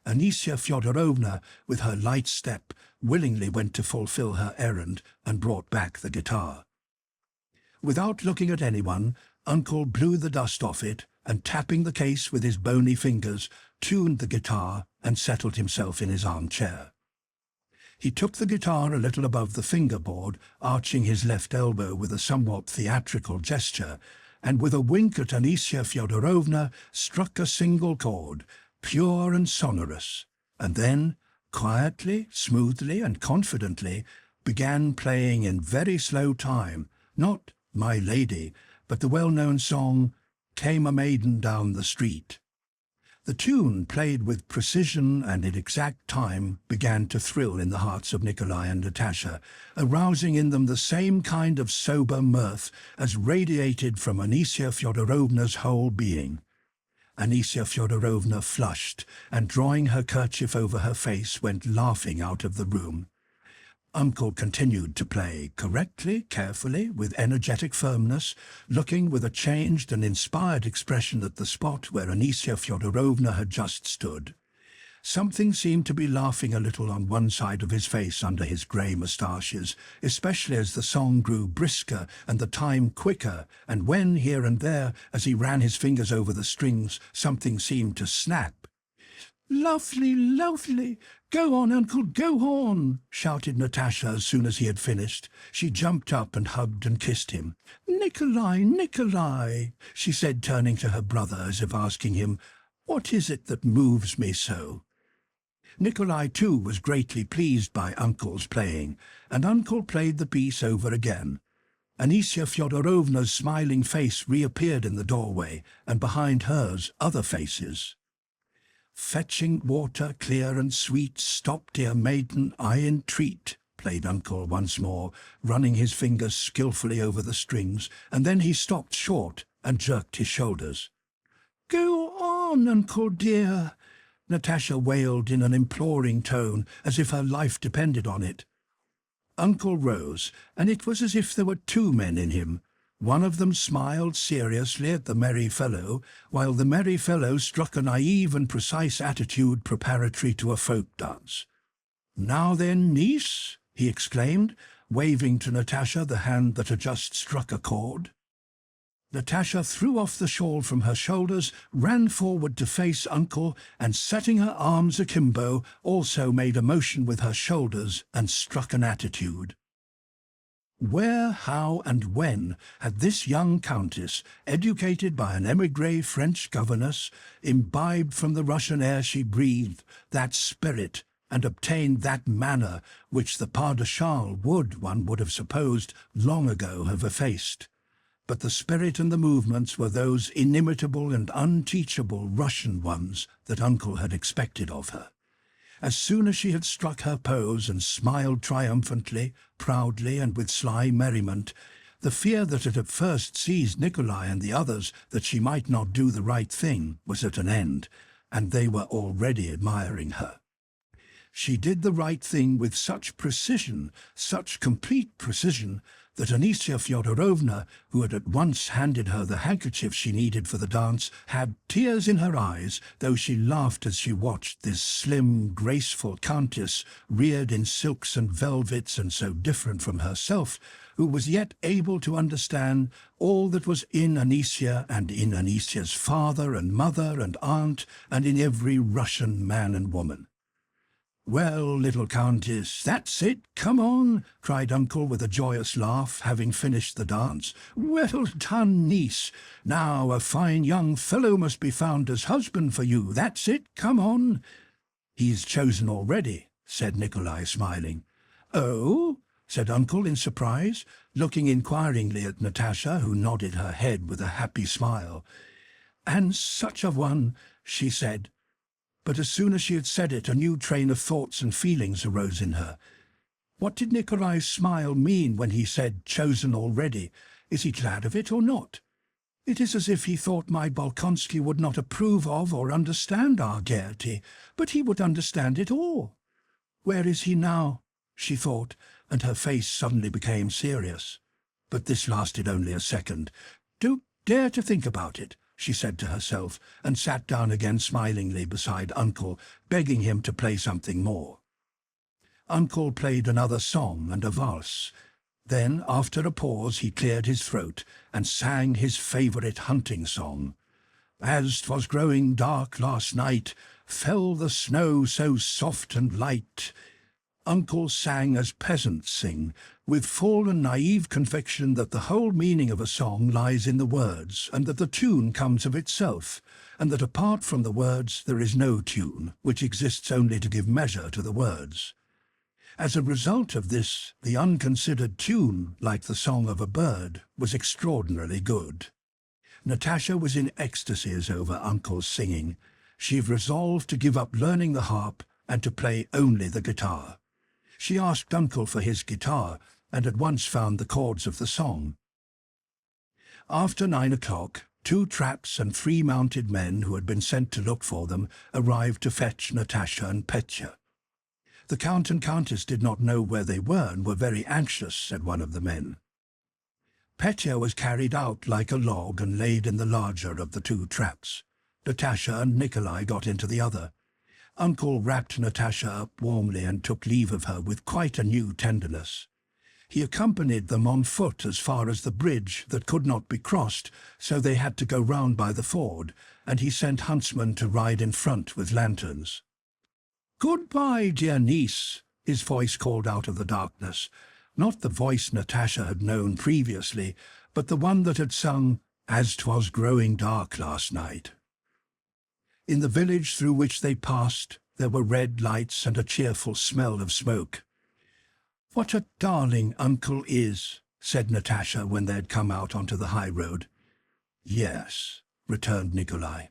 Anisia Fyodorovna, with her light step, willingly went to fulfill her errand and brought back the guitar. Without looking at anyone, Uncle blew the dust off it and, tapping the case with his bony fingers, tuned the guitar and settled himself in his armchair. He took the guitar a little above the fingerboard, arching his left elbow with a somewhat theatrical gesture, and with a wink at Anisia Fyodorovna struck a single chord, pure and sonorous, and then, quietly, smoothly, and confidently, began playing in very slow time, not "My Lady," but the well-known song, "Came a Maiden Down the Street." The tune, played with precision and in exact time, began to thrill in the hearts of Nikolai and Natasha, arousing in them the same kind of sober mirth as radiated from Anisia Fyodorovna's whole being. Anisia Fyodorovna flushed, and drawing her kerchief over her face, went laughing out of the room. Uncle continued to play, correctly, carefully, with energetic firmness, looking with a changed and inspired expression at the spot where Anisia Fyodorovna had just stood. Something seemed to be laughing a little on one side of his face under his grey moustaches, especially as the song grew brisker and the time quicker, and when, here and there, as he ran his fingers over the strings, something seemed to snap. "Lovely, lovely! Go on, Uncle, go on!" shouted Natasha as soon as he had finished. She jumped up and hugged and kissed him. "Nikolai, Nikolai!" she said, turning to her brother as if asking him, "What is it that moves me so?" Nikolai, too, was greatly pleased by Uncle's playing, and Uncle played the piece over again. Anisia Fyodorovna's smiling face reappeared in the doorway, and behind hers other faces. "Fetching water clear and sweet, stop, dear maiden, I entreat," played Uncle once more, running his fingers skilfully over the strings, and then he stopped short and jerked his shoulders. "Go on, Uncle dear," Natasha wailed in an imploring tone, as if her life depended on it. Uncle rose, and it was as if there were two men in him. One of them smiled seriously at the merry fellow, while the merry fellow struck a naive and precise attitude preparatory to a folk dance. "Now then, niece," he exclaimed, waving to Natasha the hand that had just struck a chord. Natasha threw off the shawl from her shoulders, ran forward to face Uncle, and setting her arms akimbo, also made a motion with her shoulders and struck an attitude. Where, how, and when had this young countess, educated by an émigré French governess, imbibed from the Russian air she breathed that spirit and obtained that manner which the pas de châle would, one would have supposed, long ago have effaced? But the spirit and the movements were those inimitable and unteachable Russian ones that Uncle had expected of her. As soon as she had struck her pose and smiled triumphantly, proudly, and with sly merriment, the fear that had at first seized Nikolai and the others that she might not do the right thing was at an end, and they were already admiring her. She did the right thing with such precision, such complete precision, that Anisia Fyodorovna, who had at once handed her the handkerchief she needed for the dance, had tears in her eyes, though she laughed as she watched this slim, graceful countess, reared in silks and velvets and so different from herself, who was yet able to understand all that was in Anisia and in Anisia's father and mother and aunt and in every Russian man and woman. "Well, little countess, that's it, come on," cried Uncle with a joyous laugh, having finished the dance. "Well done, niece. Now a fine young fellow must be found as husband for you. That's it, come on." "He's chosen already," said Nikolai, smiling. "Oh?" said Uncle in surprise, looking inquiringly at Natasha, who nodded her head with a happy smile. "And such a one," she said. But as soon as she had said it, a new train of thoughts and feelings arose in her. What did Nikolai's smile mean when he said, "chosen already"? Is he glad of it or not? It is as if he thought my Bolkonsky would not approve of or understand our gaiety, but he would understand it all. Where is he now? She thought, and her face suddenly became serious. But this lasted only a second. "Don't dare to think about it," she said to herself, and sat down again smilingly beside Uncle, begging him to play something more. Uncle played another song and a valse. Then, after a pause, he cleared his throat and sang his favourite hunting song. "As 'twas growing dark last night, fell the snow so soft and light." Uncle sang as peasants sing, with full and naive conviction that the whole meaning of a song lies in the words, and that the tune comes of itself, and that apart from the words there is no tune, which exists only to give measure to the words. As a result of this, the unconsidered tune, like the song of a bird, was extraordinarily good. Natasha was in ecstasies over Uncle's singing. she resolved to give up learning the harp and to play only the guitar. She asked Uncle for his guitar and at once found the chords of the song. After 9 o'clock, 2 traps and 3 mounted men who had been sent to look for them arrived to fetch Natasha and Petya. The Count and Countess did not know where they were and were very anxious, said one of the men. Petya was carried out like a log and laid in the larger of the 2 traps. Natasha and Nikolai got into the other. Uncle wrapped Natasha up warmly and took leave of her with quite a new tenderness. He accompanied them on foot as far as the bridge that could not be crossed, so they had to go round by the ford, and he sent huntsmen to ride in front with lanterns. "Goodbye, dear niece," his voice called out of the darkness, not the voice Natasha had known previously, but the one that had sung, "As 'twas growing dark last night." In the village through which they passed, there were red lights and a cheerful smell of smoke. "What a darling Uncle is," said Natasha when they had come out onto the high road. "Yes," returned Nikolai.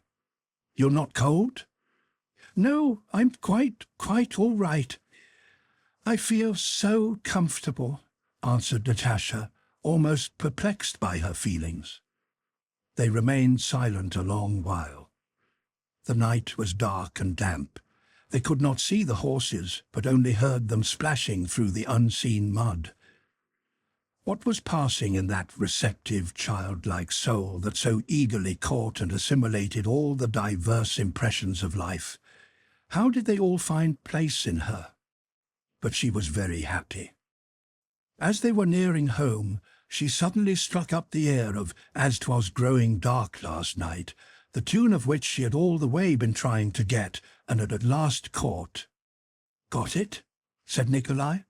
"You're not cold?" "No, I'm quite all right. I feel so comfortable," answered Natasha, almost perplexed by her feelings. They remained silent a long while. The night was dark and damp. They could not see the horses, but only heard them splashing through the unseen mud. What was passing in that receptive, childlike soul that so eagerly caught and assimilated all the diverse impressions of life? How did they all find place in her? But she was very happy. As they were nearing home, she suddenly struck up the air of "As 'twas growing dark last night," the tune of which she had all the way been trying to get, and had at last caught. "Got it?" said Nikolai.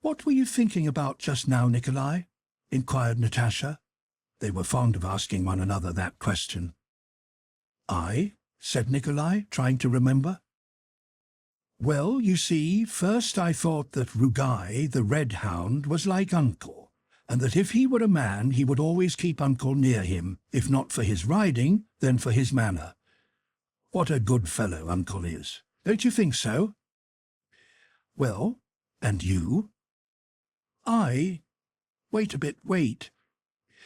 "What were you thinking about just now, Nikolai?" inquired Natasha. They were fond of asking one another that question. "I?" said Nikolai, trying to remember. "Well, you see, first I thought that Rugai, the red hound, was like Uncle, and that if he were a man he would always keep Uncle near him, if not for his riding, then for his manner. What a good fellow Uncle is. Don't you think so?" "Well, and you?" Wait a bit, wait.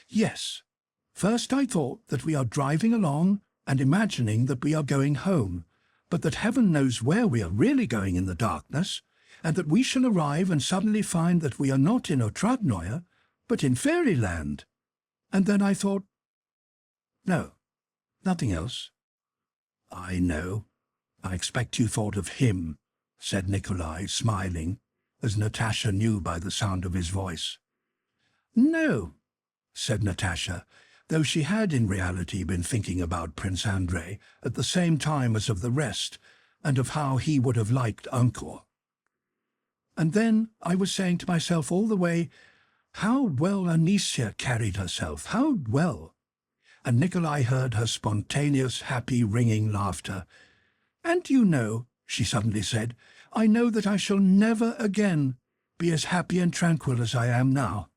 Yes. First I thought that we are driving along and imagining that we are going home, but that heaven knows where we are really going in the darkness, and that we shall arrive and suddenly find that we are not in Otradnoye, but in fairyland. And then I thought, no, nothing else." "I know. I expect you thought of him," said Nikolai, smiling, as Natasha knew by the sound of his voice. "No," said Natasha, though she had in reality been thinking about Prince Andrei at the same time as of the rest, and of how he would have liked Uncle. "And then I was saying to myself all the way, how well Anicia carried herself, how well." And Nikolai heard her spontaneous, happy, ringing laughter. "And you know," she suddenly said, "I know that I shall never again be as happy and tranquil as I am now."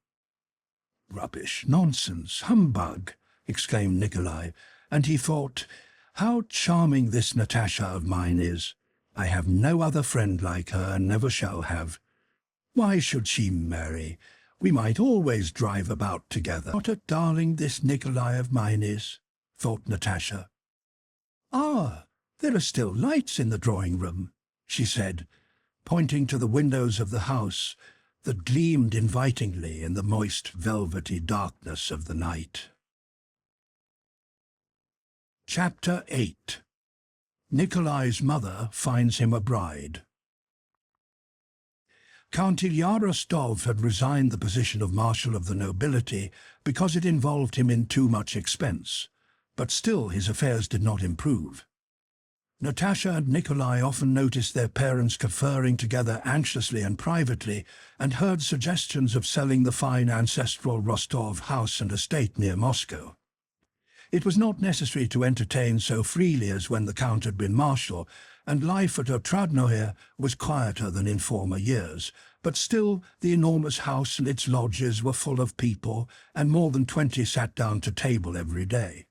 "Rubbish, nonsense, humbug!" exclaimed Nikolai, and he thought, "How charming this Natasha of mine is. I have no other friend like her and never shall have. Why should she marry? We might always drive about together. What a darling this Nikolai of mine is," thought Natasha. "Ah, there are still lights in the drawing-room," she said, pointing to the windows of the house that gleamed invitingly in the moist, velvety darkness of the night. Chapter 8. Nikolai's mother finds him a bride. Count Ilya Rostov had resigned the position of Marshal of the Nobility because it involved him in too much expense, but still his affairs did not improve. Natasha and Nikolai often noticed their parents conferring together anxiously and privately, and heard suggestions of selling the fine ancestral Rostov house and estate near Moscow. It was not necessary to entertain so freely as when the Count had been Marshal, and life at Otradnoye was quieter than in former years, but still the enormous house and its lodges were full of people, and more than 20 sat down to table every day.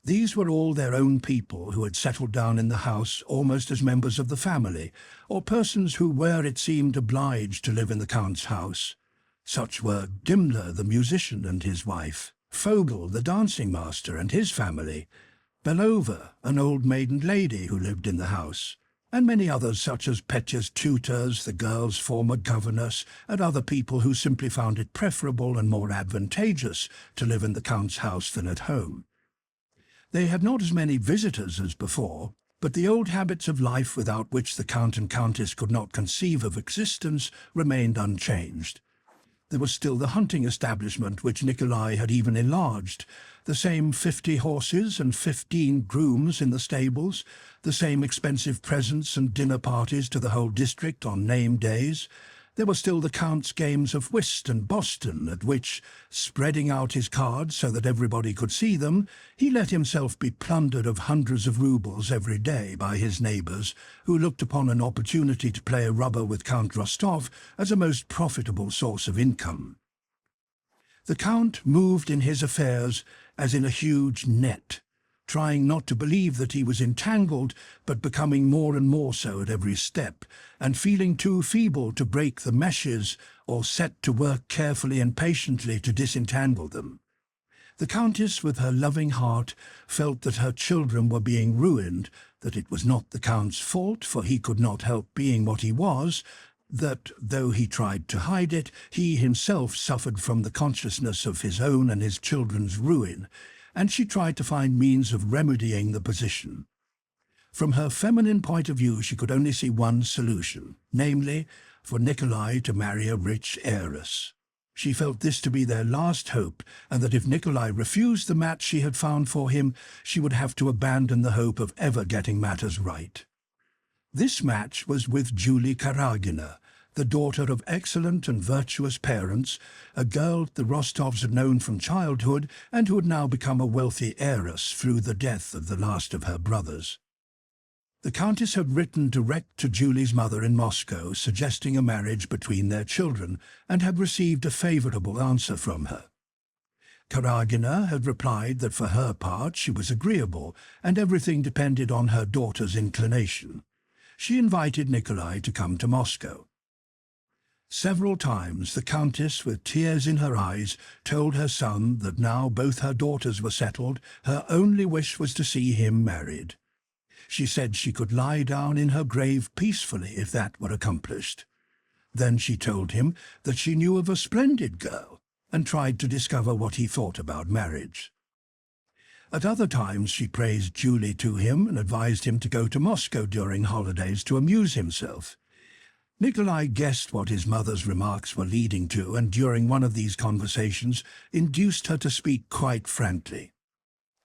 These were all their own people who had settled down in the house almost as members of the family, or persons who were, it seemed, obliged to live in the Count's house. Such were Dimmler the musician and his wife, Vogel the dancing master and his family, Belova, an old maiden lady who lived in the house, and many others such as Petya's tutors, the girl's former governess, and other people who simply found it preferable and more advantageous to live in the Count's house than at home. They had not as many visitors as before, but the old habits of life without which the Count and Countess could not conceive of existence remained unchanged. There was still the hunting establishment which Nikolai had even enlarged, the same 50 horses and 15 grooms in the stables, the same expensive presents and dinner parties to the whole district on name days. There were still the Count's games of whist and Boston, at which, spreading out his cards so that everybody could see them, he let himself be plundered of hundreds of roubles every day by his neighbours, who looked upon an opportunity to play a rubber with Count Rostov as a most profitable source of income. The Count moved in his affairs as in a huge net, trying not to believe that he was entangled, but becoming more and more so at every step, and feeling too feeble to break the meshes or set to work carefully and patiently to disentangle them. The Countess, with her loving heart, felt that her children were being ruined, that it was not the Count's fault, for he could not help being what he was, that, though he tried to hide it, he himself suffered from the consciousness of his own and his children's ruin, and she tried to find means of remedying the position. From her feminine point of view, she could only see one solution, namely, for Nikolai to marry a rich heiress. She felt this to be their last hope, and that if Nikolai refused the match she had found for him, she would have to abandon the hope of ever getting matters right. This match was with Julie Karagina, the daughter of excellent and virtuous parents, a girl the Rostovs had known from childhood and who had now become a wealthy heiress through the death of the last of her brothers. The Countess had written direct to Julie's mother in Moscow, suggesting a marriage between their children, and had received a favourable answer from her. Karagina had replied that for her part she was agreeable, and everything depended on her daughter's inclination. She invited Nikolai to come to Moscow. Several times the Countess, with tears in her eyes, told her son that now both her daughters were settled, her only wish was to see him married. She said she could lie down in her grave peacefully if that were accomplished. Then she told him that she knew of a splendid girl, and tried to discover what he thought about marriage. At other times she praised Julie to him and advised him to go to Moscow during holidays to amuse himself. Nikolai guessed what his mother's remarks were leading to, and during one of these conversations induced her to speak quite frankly.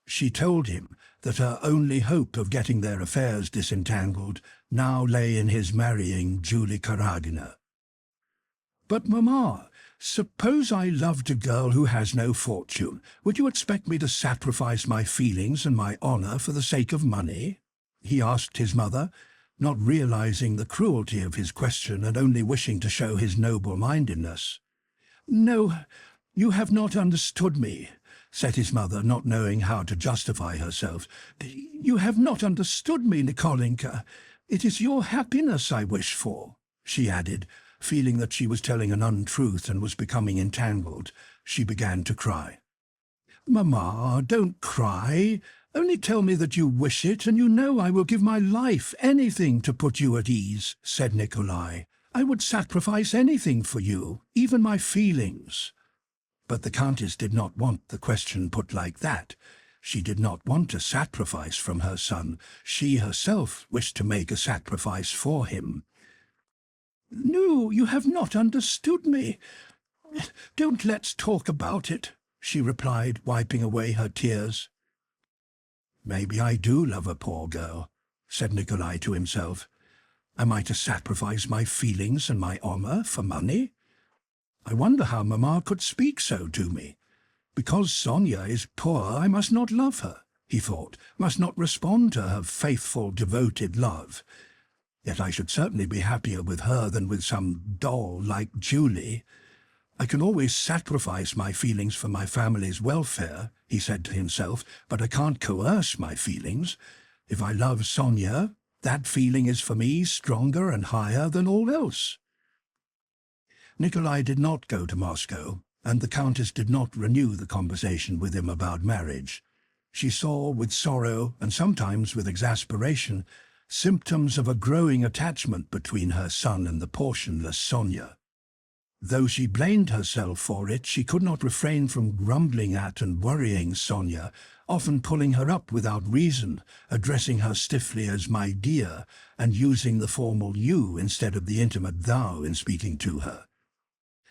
She told him that her only hope of getting their affairs disentangled now lay in his marrying Julie Karagina. "But, Mamma, suppose I loved a girl who has no fortune. Would you expect me to sacrifice my feelings and my honour for the sake of money?" he asked his mother, not realizing the cruelty of his question and only wishing to show his noble-mindedness. "No, you have not understood me," said his mother, not knowing how to justify herself. "You have not understood me, Nikolenka. It is your happiness I wish for," she added, feeling that she was telling an untruth and was becoming entangled. She began to cry. "Mamma, don't cry. Only tell me that you wish it, and you know I will give my life, anything to put you at ease," said Nikolai. "I would sacrifice anything for you, even my feelings." But the Countess did not want the question put like that. She did not want a sacrifice from her son. She herself wished to make a sacrifice for him. "No, you have not understood me. Don't let's talk about it," she replied, wiping away her tears. "Maybe I do love a poor girl," said Nikolai to himself. "Am I to sacrifice my feelings and my honour for money? I wonder how Mamma could speak so to me. Because Sonia is poor, I must not love her," he thought, "must not respond to her faithful, devoted love. Yet I should certainly be happier with her than with some doll like Julie. I can always sacrifice my feelings for my family's welfare, he said to himself, but I can't coerce my feelings. If I love Sonia, that feeling is for me stronger and higher than all else. Nikolai did not go to Moscow, and the Countess did not renew the conversation with him about marriage. She saw with sorrow, and sometimes with exasperation, symptoms of a growing attachment between her son and the portionless Sonia. Though she blamed herself for it, she could not refrain from grumbling at and worrying Sonia, often pulling her up without reason, addressing her stiffly as "my dear," and using the formal "you" instead of the intimate "thou" in speaking to her.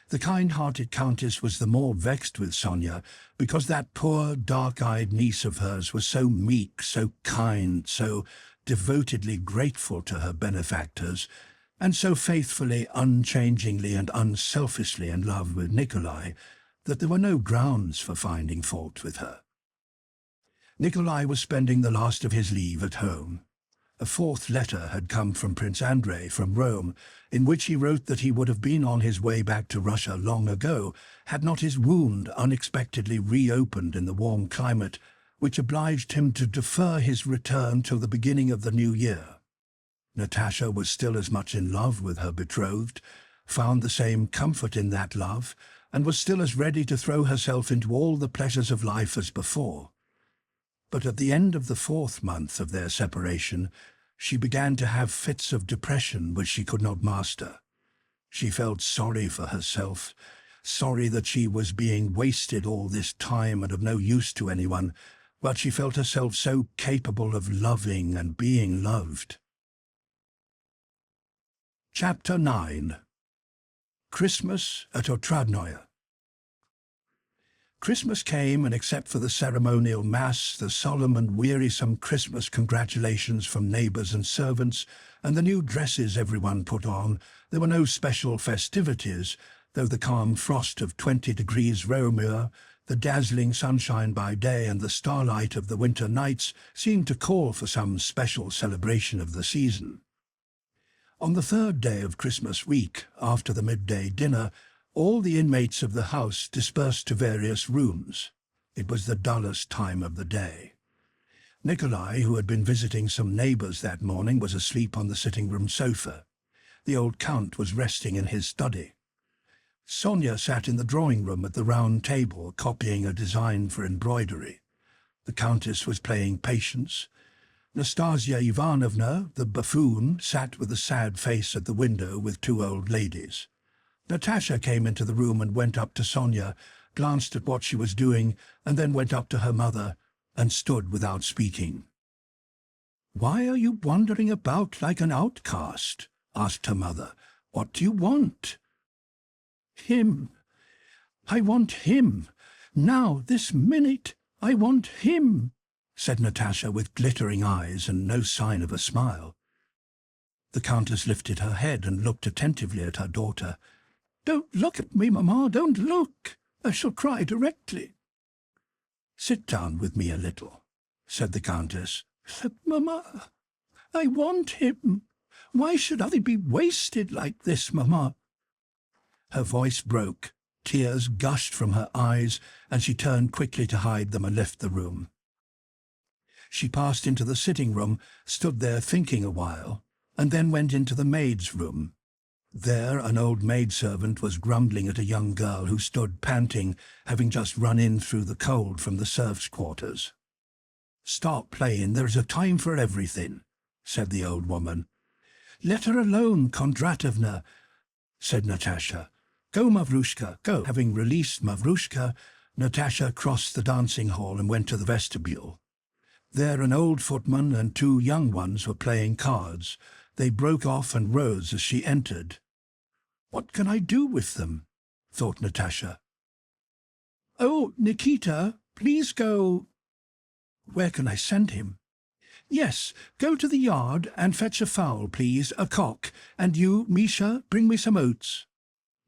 The kind-hearted Countess was the more vexed with Sonia because that poor, dark-eyed niece of hers was so meek, so kind, so devotedly grateful to her benefactors, and so faithfully, unchangingly and unselfishly in love with Nikolai, that there were no grounds for finding fault with her. Nikolai was spending the last of his leave at home. A fourth letter had come from Prince Andrei from Rome, in which he wrote that he would have been on his way back to Russia long ago, had not his wound unexpectedly reopened in the warm climate, which obliged him to defer his return till the beginning of the new year. Natasha was still as much in love with her betrothed, found the same comfort in that love, and was still as ready to throw herself into all the pleasures of life as before. But at the end of the 4th month of their separation, she began to have fits of depression which she could not master. She felt sorry for herself, sorry that she was being wasted all this time and of no use to anyone, but she felt herself so capable of loving and being loved. Chapter 9. Christmas at Otradnoye. Christmas came, and except for the ceremonial mass, the solemn and wearisome Christmas congratulations from neighbours and servants, and the new dresses everyone put on, there were no special festivities, though the calm frost of 20 degrees Reaumur, the dazzling sunshine by day and the starlight of the winter nights seemed to call for some special celebration of the season. On the 3rd day of Christmas week, after the midday dinner, all the inmates of the house dispersed to various rooms. It was the dullest time of the day. Nikolai, who had been visiting some neighbours that morning, was asleep on the sitting-room sofa. The old Count was resting in his study. Sonia sat in the drawing-room at the round table, copying a design for embroidery. The Countess was playing Patience. Nastasia Ivanovna, the buffoon, sat with a sad face at the window with 2 old ladies. Natasha came into the room and went up to Sonia, glanced at what she was doing, and then went up to her mother and stood without speaking. "Why are you wandering about like an outcast?" asked her mother. "What do you want?" "Him. I want him. Now, this minute, I want him," said Natasha with glittering eyes and no sign of a smile. The Countess lifted her head and looked attentively at her daughter. "Don't look at me, Mamma, don't look. I shall cry directly." "Sit down with me a little," said the Countess. "But, Mamma, I want him. Why should I be wasted like this, Mamma?" Her voice broke, tears gushed from her eyes, and she turned quickly to hide them and left the room. She passed into the sitting-room, stood there thinking a while, and then went into the maid's room. There an old maidservant was grumbling at a young girl who stood panting, having just run in through the cold from the serfs' quarters. "Stop playing, there is a time for everything," said the old woman. "Let her alone, Kondratovna," said Natasha. "Go, Mavrushka, go." Having released Mavrushka, Natasha crossed the dancing hall and went to the vestibule. There an old footman and 2 young ones were playing cards. They broke off and rose as she entered. "What can I do with them?" thought Natasha. "Oh, Nikita, please go—" "Where can I send him?" "Yes, go to the yard and fetch a fowl, please, a cock, and you, Misha, bring me some oats."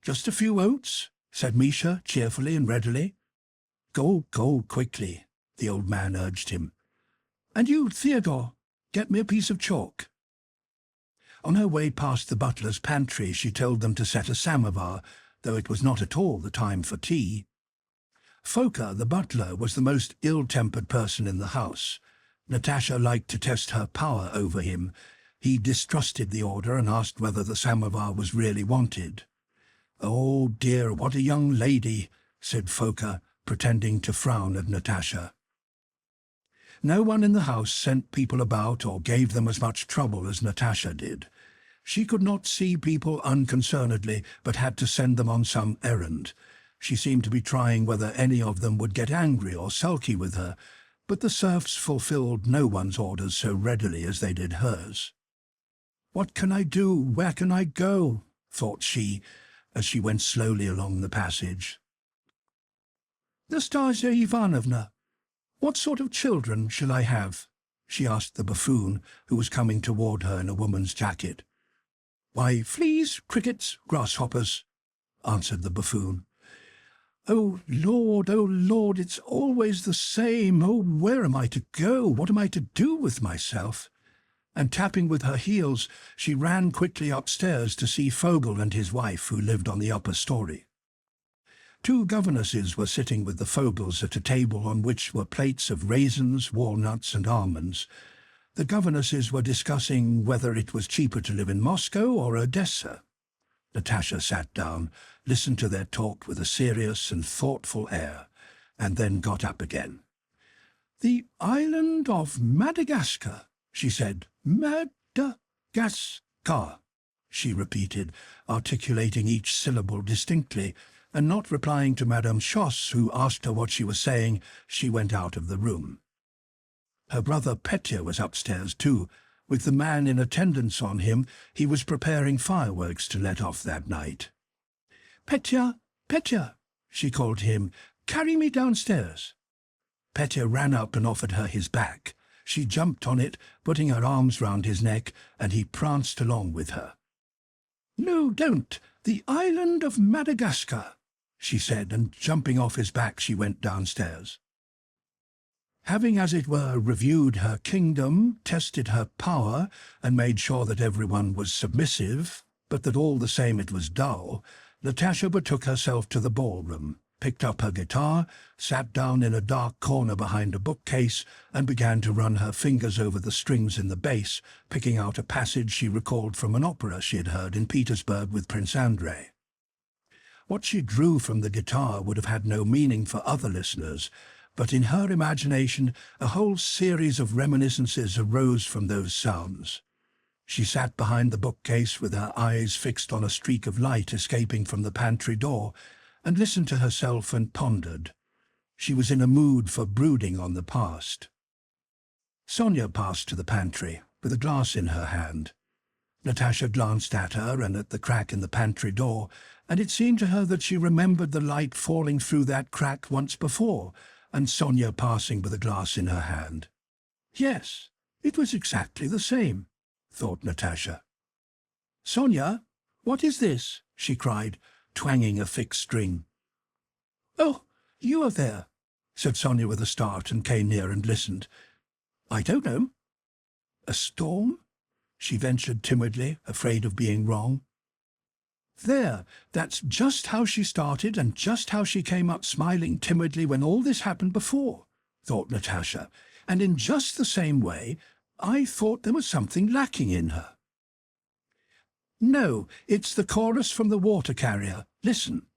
"Just a few oats," said Misha cheerfully and readily. Go quickly," the old man urged him. "And you, Theodore, get me a piece of chalk." On her way past the butler's pantry, she told them to set a samovar. though it was not at all the time for tea. Foka, the butler, was the most ill-tempered person in the house. Natasha liked to test her power over him. He distrusted the order and asked whether the samovar was really wanted. "Oh dear, what a young lady," said Foka, pretending to frown at Natasha. No one in the house sent people about or gave them as much trouble as Natasha did. She could not see people unconcernedly, but had to send them on some errand. She seemed to be trying whether any of them would get angry or sulky with her, but the serfs fulfilled no one's orders so readily as they did hers. "What can I do? Where can I go?" thought she, as she went slowly along the passage. "Nastasia Ivanovna, what sort of children shall I have?" she asked the buffoon, who was coming toward her in a woman's jacket. "Why, fleas, crickets, grasshoppers," answered the buffoon. Oh, Lord, it's always the same. Oh, where am I to go? What am I to do with myself?" And tapping with her heels, she ran quickly upstairs to see Fogel and his wife, who lived on the upper story. Two governesses were sitting with the Fogels at a table on which were plates of raisins, walnuts, and almonds. The governesses were discussing whether it was cheaper to live in Moscow or Odessa. Natasha sat down, listened to their talk with a serious and thoughtful air, and then got up again. "The island of Madagascar," she said. "Madagascar," she repeated, articulating each syllable distinctly, and not replying to Madame Schoss, who asked her what she was saying. She went out of the room. Her brother Petya was upstairs too. With the man in attendance on him, he was preparing fireworks to let off that night. "Petya, Petya," she called to him, "carry me downstairs." Petya ran up and offered her his back. She jumped on it, putting her arms round his neck, and he pranced along with her. "No, don't. The island of Madagascar," she said, and jumping off his back she went downstairs. Having, as it were, reviewed her kingdom, tested her power, and made sure that everyone was submissive, but that all the same it was dull, Natasha betook herself to the ballroom, picked up her guitar, sat down in a dark corner behind a bookcase, and began to run her fingers over the strings in the bass, picking out a passage she recalled from an opera she had heard in Petersburg with Prince Andrei. What she drew from the guitar would have had no meaning for other listeners, but in her imagination a whole series of reminiscences arose from those sounds. She sat behind the bookcase with her eyes fixed on a streak of light escaping from the pantry door, and listened to herself and pondered. She was in a mood for brooding on the past. Sonia passed to the pantry, with a glass in her hand. Natasha glanced at her and at the crack in the pantry door, and it seemed to her that she remembered the light falling through that crack once before, and Sonia passing with a glass in her hand. Yes, it was exactly the same, thought Natasha. "Sonia, what is this?" she cried, twanging a thick string. "Oh, you are there," said Sonia with a start, and came near and listened. "I don't know." "A storm?" she ventured timidly, afraid of being wrong. "There, that's just how she started and just how she came up smiling timidly when all this happened before," thought Natasha, "and in just the same way I thought there was something lacking in her." "No, it's the chorus from the water carrier. Listen."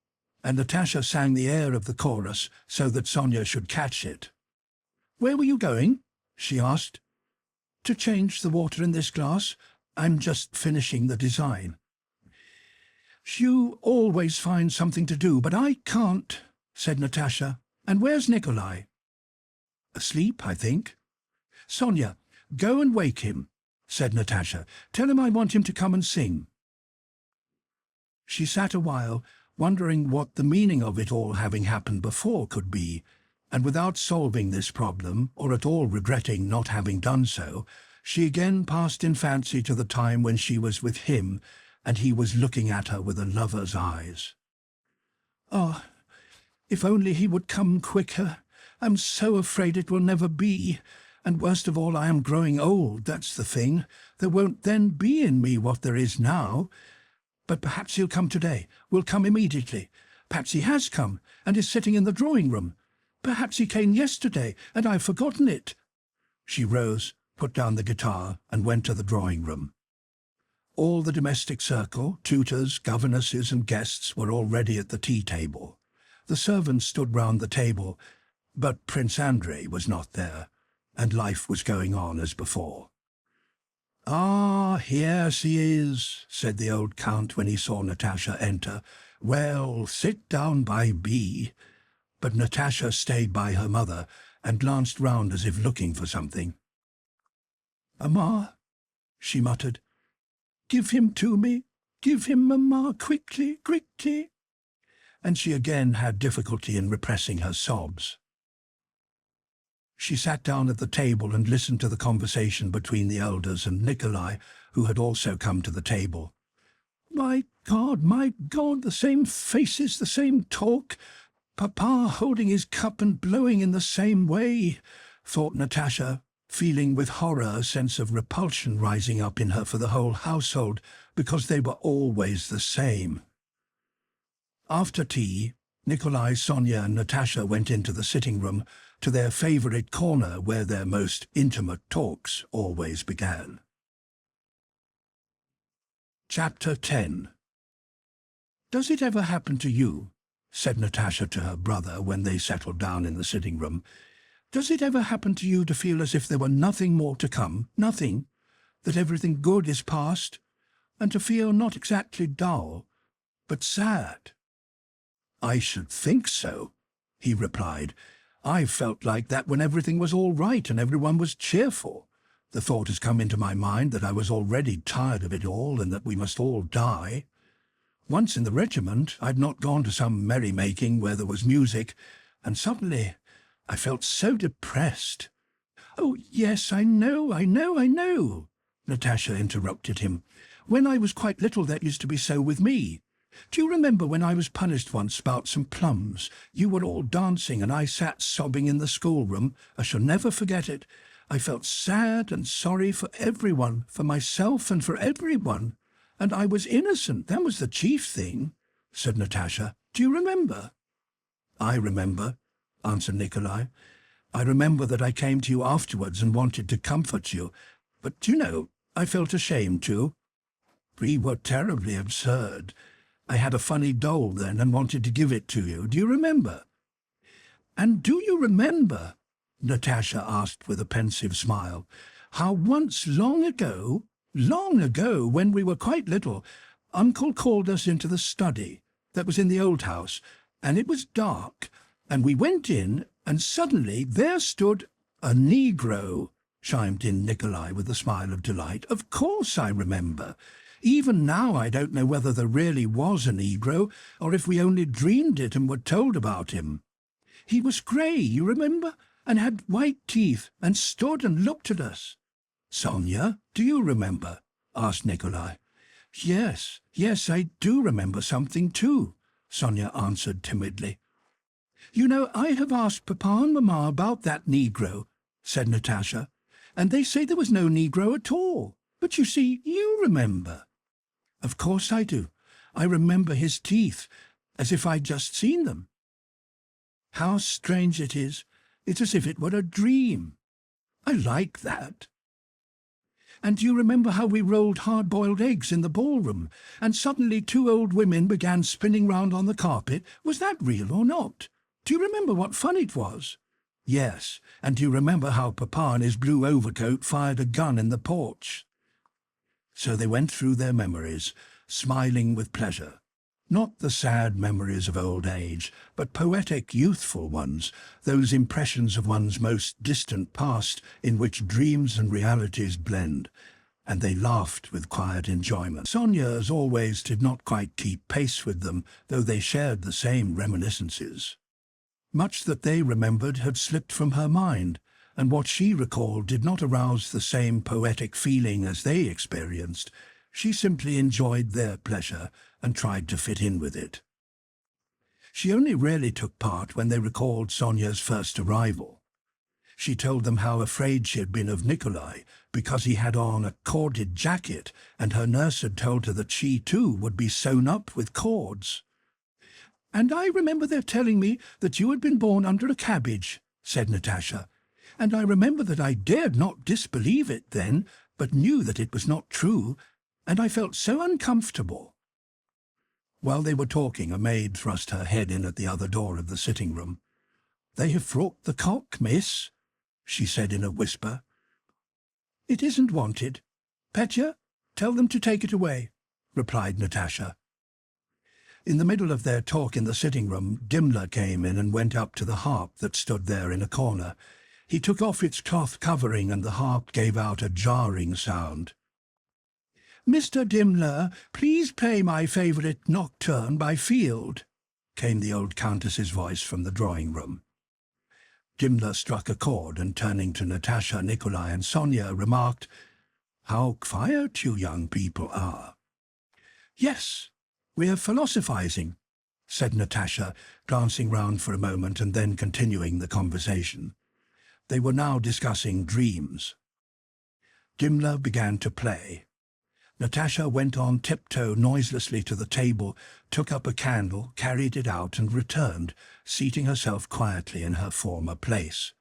And Natasha sang the air of the chorus so that Sonia should catch it. "Where were you going?" she asked. "To change the water in this glass. I'm just finishing the design." "You always find something to do, but I can't," said Natasha. "And where's Nikolai?" "Asleep, I think." "Sonia, go and wake him," said Natasha. "Tell him I want him to come and sing." She sat a while, wondering what the meaning of it all having happened before could be, and without solving this problem, or at all regretting not having done so, she again passed in fancy to the time when she was with him, and he was looking at her with a lover's eyes. "Ah, if only he would come quicker! I'm so afraid it will never be. And worst of all, I am growing old, that's the thing. There won't then be in me what there is now. But perhaps he'll come today. Will come immediately. Perhaps he has come, and is sitting in the drawing-room. Perhaps he came yesterday, and I've forgotten it." She rose, put down the guitar, and went to the drawing-room. All the domestic circle, tutors, governesses and guests, were already at the tea-table. The servants stood round the table, but Prince Andrei was not there, and life was going on as before. "Ah, here she is," said the old count when he saw Natasha enter. "Well, sit down by me." But Natasha stayed by her mother and glanced round as if looking for something. "Mamma," she muttered, "give him to me. Give him, mamma, quickly, quickly." And she again had difficulty in repressing her sobs. She sat down at the table and listened to the conversation between the elders and Nikolai, who had also come to the table. My God, the same faces, the same talk. Papa holding his cup and blowing in the same way," thought Natasha, feeling with horror a sense of repulsion rising up in her for the whole household, because they were always the same. After tea, Nikolai, Sonia and Natasha went into the sitting-room, to their favourite corner where their most intimate talks always began. Chapter 10. "Does it ever happen to you," said Natasha to her brother when they settled down in the sitting-room, "does it ever happen to you to feel as if there were nothing more to come, nothing, that everything good is past, and to feel not exactly dull, but sad?" "I should think so," he replied. "I felt like that when everything was all right and everyone was cheerful. The thought has come into my mind that I was already tired of it all and that we must all die. Once in the regiment, I'd not gone to some merrymaking where there was music, and suddenly I felt so depressed." "Oh, yes, I know," Natasha interrupted him. "When I was quite little that used to be so with me. Do you remember when I was punished once about some plums? You were all dancing and I sat sobbing in the schoolroom. I shall never forget it. I felt sad and sorry for everyone, for myself and for everyone. And I was innocent, that was the chief thing," said Natasha. "Do you remember?" "I remember," answered Nikolai. "I remember that I came to you afterwards and wanted to comfort you. But, you know, I felt ashamed too. We were terribly absurd. I had a funny doll then and wanted to give it to you. Do you remember?" "And do you remember," Natasha asked with a pensive smile, "how once long ago, when we were quite little, Uncle called us into the study that was in the old house, and it was dark, and we went in, and suddenly there stood—" "A Negro," chimed in Nikolai with a smile of delight. "Of course I remember. Even now I don't know whether there really was a Negro, or if we only dreamed it and were told about him. He was grey, you remember, and had white teeth, and stood and looked at us." "Sonia, do you remember?" asked Nikolai. Yes, I do remember something too," Sonia answered timidly. "You know, I have asked Papa and Mamma about that Negro," said Natasha, "and they say there was no Negro at all. But you see, you remember." "Of course I do. I remember his teeth, as if I'd just seen them." "How strange it is. It's as if it were a dream. I like that." "And do you remember how we rolled hard-boiled eggs in the ballroom, and suddenly 2 old women began spinning round on the carpet? Was that real or not? Do you remember what fun it was?" "Yes, and do you remember how Papa in his blue overcoat fired a gun in the porch?" So they went through their memories, smiling with pleasure. Not the sad memories of old age, but poetic, youthful ones, those impressions of one's most distant past in which dreams and realities blend, and they laughed with quiet enjoyment. Sonia, as always, did not quite keep pace with them, though they shared the same reminiscences. Much that they remembered had slipped from her mind, and what she recalled did not arouse the same poetic feeling as they experienced. She simply enjoyed their pleasure and tried to fit in with it. She only rarely took part when they recalled Sonia's first arrival. She told them how afraid she had been of Nikolai because he had on a corded jacket, and her nurse had told her that she too would be sewn up with cords. "And I remember their telling me that you had been born under a cabbage," said Natasha. "And I remember that I dared not disbelieve it then, but knew that it was not true, and I felt so uncomfortable." While they were talking, a maid thrust her head in at the other door of the sitting-room. "They have brought the cock, miss," she said in a whisper. "It isn't wanted. Petya, tell them to take it away," replied Natasha. In the middle of their talk in the sitting-room, Dimler came in and went up to the harp that stood there in a corner. He took off its cloth covering, and the harp gave out a jarring sound. "Mr. Dimler, please play my favourite nocturne by Field," came the old countess's voice from the drawing-room. Dimler struck a chord and, turning to Natasha, Nikolai and Sonia, remarked, "How quiet you young people are." "Yes, we are philosophizing," said Natasha, glancing round for a moment and then continuing the conversation. They were now discussing dreams. Dimler began to play. Natasha went on tiptoe noiselessly to the table, took up a candle, carried it out and returned, seating herself quietly in her former place.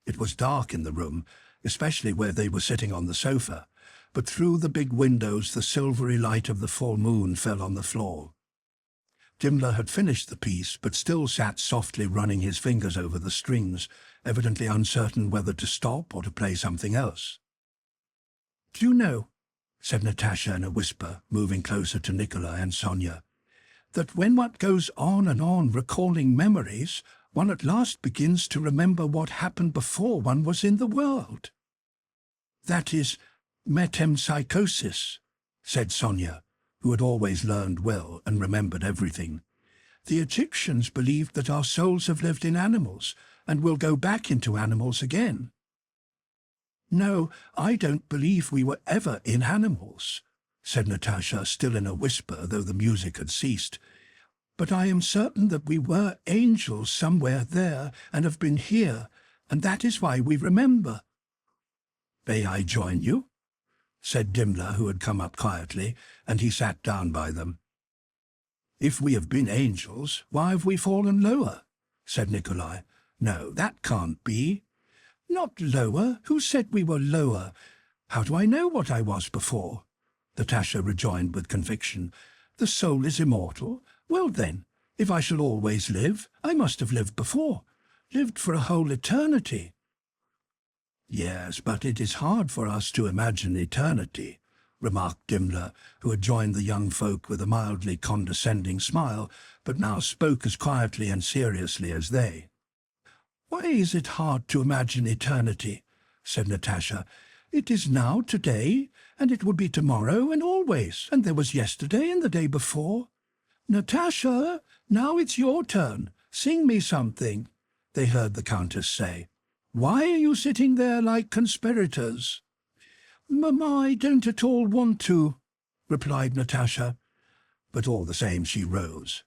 It was dark in the room, especially where they were sitting on the sofa, but through the big windows the silvery light of the full moon fell on the floor. Dimler had finished the piece, but still sat softly running his fingers over the strings, evidently uncertain whether to stop or to play something else. "Do you know," said Natasha in a whisper, moving closer to Nikolai and Sonia, "that when one goes on recalling memories, one at last begins to remember what happened before one was in the world." "That is metempsychosis," said Sonia, who had always learned well and remembered everything. "The Egyptians believed that our souls have lived in animals and will go back into animals again." "No, I don't believe we were ever in animals," said Natasha, still in a whisper, though the music had ceased. "But I am certain that we were angels somewhere there and have been here, and that is why we remember." "May I join you?" said Dimler, who had come up quietly, and he sat down by them. "If we have been angels, why have we fallen lower?" said Nikolai. "No, that can't be." "Not lower? Who said we were lower? How do I know what I was before?" Natasha rejoined with conviction. "The soul is immortal. Well then, if I shall always live, I must have lived before, lived for a whole eternity." "Yes, but it is hard for us to imagine eternity," remarked Dimler, who had joined the young folk with a mildly condescending smile, but now spoke as quietly and seriously as they. "Why is it hard to imagine eternity?" said Natasha. "It is now, today, and it will be tomorrow and always, and there was yesterday and the day before." "Natasha, now it's your turn. Sing me something," they heard the Countess say. "Why are you sitting there like conspirators?" "Mamma, I don't at all want to," replied Natasha, but all the same she rose.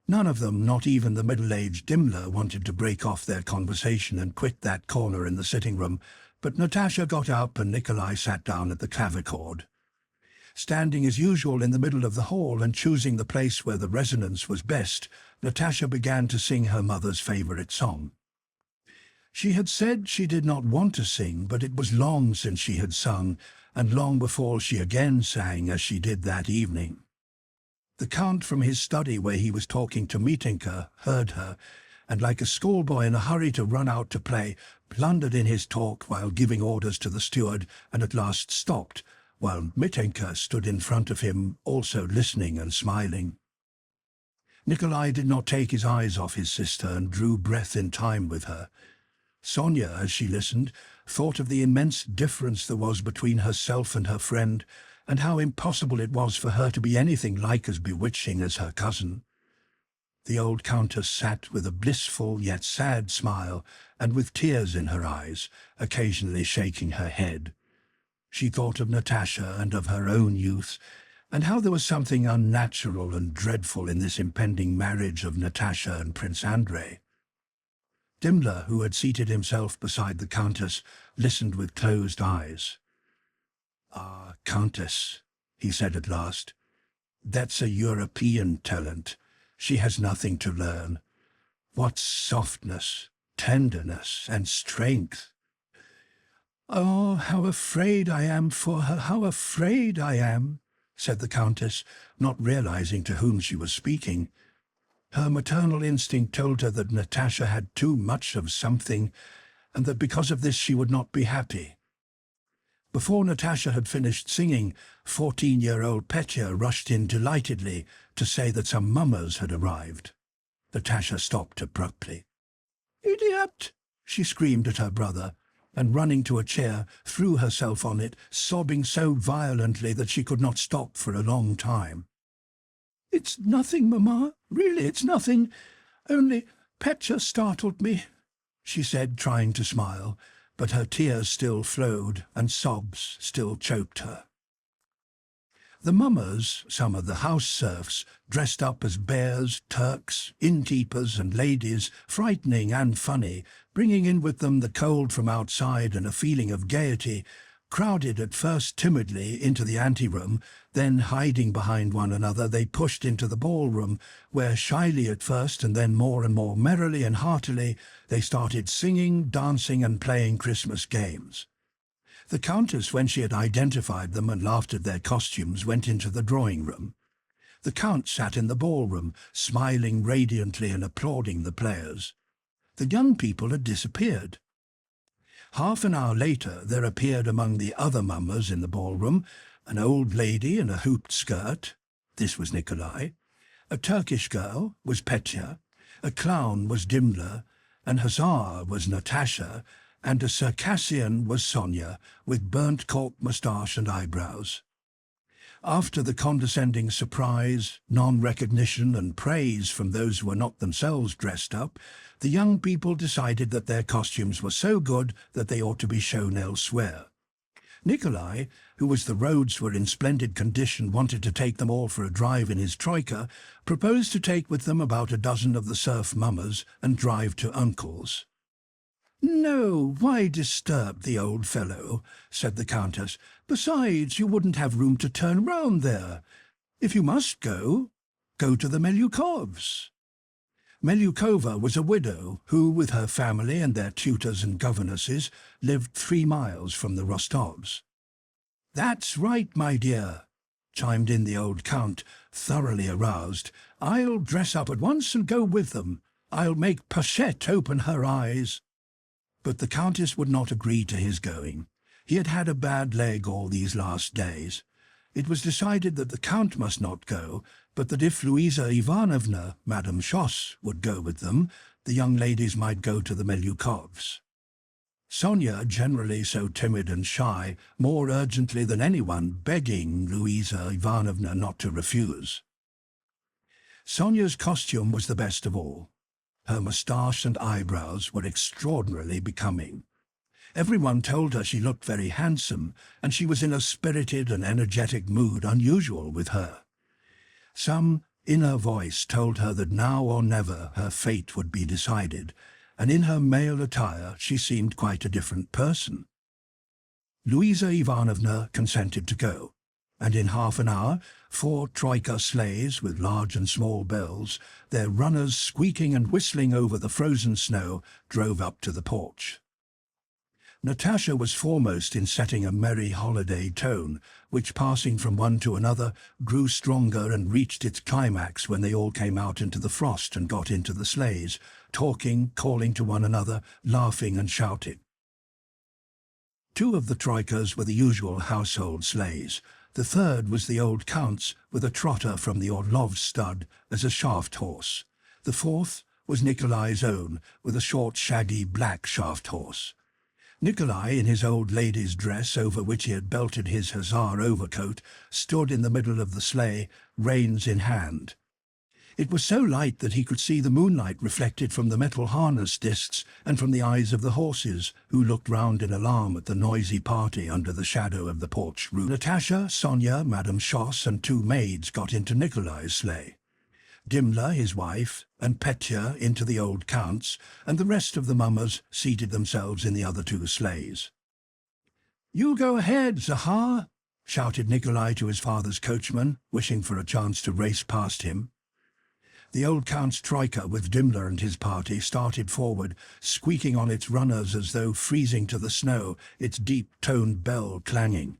None of them, not even the middle-aged Dimler, wanted to break off their conversation and quit that corner in the sitting-room, but Natasha got up and Nikolai sat down at the clavichord. Standing as usual in the middle of the hall and choosing the place where the resonance was best, Natasha began to sing her mother's favourite song. She had said she did not want to sing, but it was long since she had sung, and long before she again sang as she did that evening. The Count from his study where he was talking to Mitenka heard her, and like a schoolboy in a hurry to run out to play, blundered in his talk while giving orders to the steward, and at last stopped, while Mitenka stood in front of him, also listening and smiling. Nikolai did not take his eyes off his sister and drew breath in time with her. Sonia, as she listened, thought of the immense difference there was between herself and her friend, and how impossible it was for her to be anything like as bewitching as her cousin. The old Countess sat with a blissful yet sad smile, and with tears in her eyes, occasionally shaking her head. She thought of Natasha and of her own youth, and how there was something unnatural and dreadful in this impending marriage of Natasha and Prince Andrei. Dimmler, who had seated himself beside the Countess, listened with closed eyes. "Ah, Countess," he said at last, "that's a European talent. She has nothing to learn. What softness, tenderness, and strength! Oh, how afraid I am for her, how afraid I am," said the Countess, not realizing to whom she was speaking. Her maternal instinct told her that Natasha had too much of something, and that because of this she would not be happy. Before Natasha had finished singing, 14-year-old Petya rushed in delightedly to say that some mummers had arrived. Natasha stopped abruptly. "Idiot!" she screamed at her brother, and running to a chair, threw herself on it, sobbing so violently that she could not stop for a long time. "It's nothing, Mamma. Really, it's nothing. Only Petya startled me," she said, trying to smile, but her tears still flowed and sobs still choked her. The mummers, some of the house serfs, dressed up as bears, Turks, innkeepers and ladies, frightening and funny, bringing in with them the cold from outside and a feeling of gaiety, crowded at first timidly into the anteroom, then hiding behind one another they pushed into the ballroom, where shyly at first and then more and more merrily and heartily they started singing, dancing and playing Christmas games. The Countess, when she had identified them and laughed at their costumes, went into the drawing-room. The Count sat in the ballroom, smiling radiantly and applauding the players. The young people had disappeared. Half an hour later there appeared among the other mummers in the ballroom an old lady in a hooped skirt. This was Nikolai. A Turkish girl was Petya. A clown was Dimmler. An hussar was Natasha. And a Circassian was Sonia, with burnt cork moustache and eyebrows. After the condescending surprise, non-recognition and praise from those who were not themselves dressed up, the young people decided that their costumes were so good that they ought to be shown elsewhere. Nikolai, who as the roads were in splendid condition wanted to take them all for a drive in his troika, proposed to take with them about a dozen of the serf mummers and drive to Uncle's. "No, why disturb the old fellow?" said the Countess. "Besides, you wouldn't have room to turn round there. If you must go, go to the Bezukhovs." Melyukova was a widow who, with her family and their tutors and governesses, lived 3 miles from the Rostovs. "That's right, my dear," chimed in the old Count, thoroughly aroused. "I'll dress up at once and go with them. I'll make Pochette open her eyes." But the Countess would not agree to his going. He had had a bad leg all these last days. It was decided that the Count must not go, but that if Louisa Ivanovna, Madame Schoss, would go with them, the young ladies might go to the Melyukovs. Sonia, generally so timid and shy, more urgently than anyone begging Louisa Ivanovna not to refuse. Sonia's costume was the best of all. Her moustache and eyebrows were extraordinarily becoming. Everyone told her she looked very handsome, and she was in a spirited and energetic mood unusual with her. Some inner voice told her that now or never her fate would be decided, and in her male attire she seemed quite a different person. Louisa Ivanovna consented to go, and in half an hour 4 troika sleighs with large and small bells, their runners squeaking and whistling over the frozen snow, drove up to the porch. Natasha was foremost in setting a merry holiday tone, which, passing from one to another, grew stronger and reached its climax when they all came out into the frost and got into the sleighs, talking, calling to one another, laughing and shouting. 2 of the troikas were the usual household sleighs. The third was the old Count's, with a trotter from the Orlov stud as a shaft horse. The 4th was Nikolai's own, with a short, shaggy black shaft horse. Nikolai, in his old lady's dress over which he had belted his hussar overcoat, stood in the middle of the sleigh, reins in hand. It was so light that he could see the moonlight reflected from the metal harness discs and from the eyes of the horses, who looked round in alarm at the noisy party under the shadow of the porch roof. Natasha, Sonia, Madame Schoss and 2 maids got into Nikolai's sleigh. Dimla, his wife, and Petya into the old count's, and the rest of the mummers seated themselves in the other two sleighs. "You go ahead, Zahar!" shouted Nikolai to his father's coachman, wishing for a chance to race past him. The old count's troika with Dimla and his party started forward, squeaking on its runners as though freezing to the snow, its deep-toned bell clanging.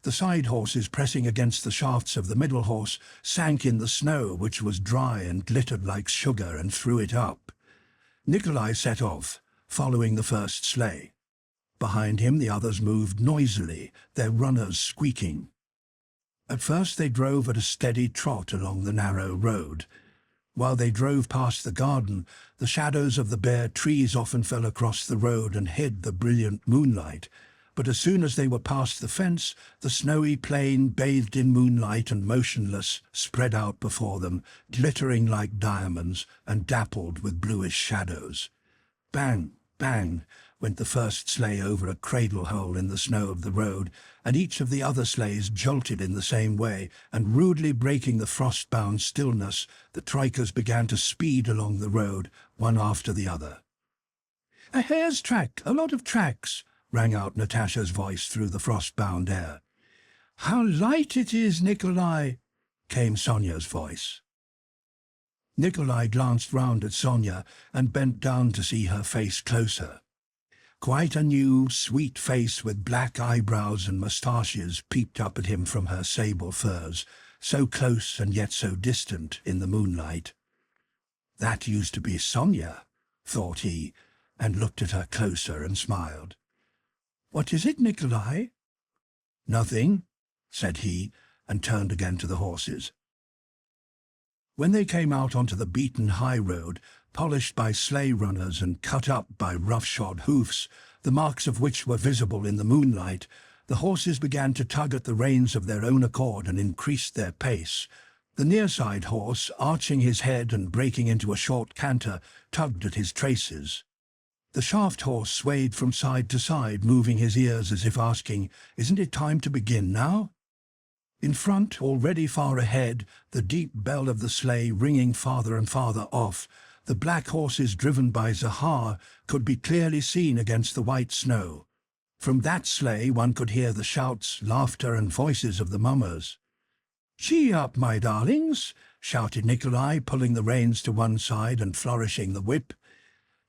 The side horses, pressing against the shafts of the middle horse, sank in the snow, which was dry and glittered like sugar, and threw it up. Nikolai set off, following the first sleigh. Behind him the others moved noisily, their runners squeaking. At first they drove at a steady trot along the narrow road. While they drove past the garden, the shadows of the bare trees often fell across the road and hid the brilliant moonlight. But as soon as they were past the fence, the snowy plain, bathed in moonlight and motionless, spread out before them, glittering like diamonds and dappled with bluish shadows. Bang, bang, went the first sleigh over a cradle hole in the snow of the road, and each of the other sleighs jolted in the same way, and rudely breaking the frost-bound stillness, the troikas began to speed along the road, one after the other. "A hare's track, a lot of tracks," rang out Natasha's voice through the frost-bound air. "How light it is, Nikolai," came Sonia's voice. Nikolai glanced round at Sonia and bent down to see her face closer. Quite a new, sweet face with black eyebrows and moustaches peeped up at him from her sable furs, so close and yet so distant in the moonlight. "That used to be Sonia," thought he, and looked at her closer and smiled. "What is it, Nikolai?" "Nothing," said he, and turned again to the horses. When they came out onto the beaten high road, polished by sleigh runners and cut up by roughshod hoofs, the marks of which were visible in the moonlight, the horses began to tug at the reins of their own accord and increased their pace. The near-side horse, arching his head and breaking into a short canter, tugged at his traces. The shaft horse swayed from side to side, moving his ears as if asking, "Isn't it time to begin now?" In front, already far ahead, the deep bell of the sleigh ringing farther and farther off, the black horses driven by Zahar could be clearly seen against the white snow. From that sleigh one could hear the shouts, laughter and voices of the mummers. "Gee up, my darlings!" shouted Nikolai, pulling the reins to one side and flourishing the whip.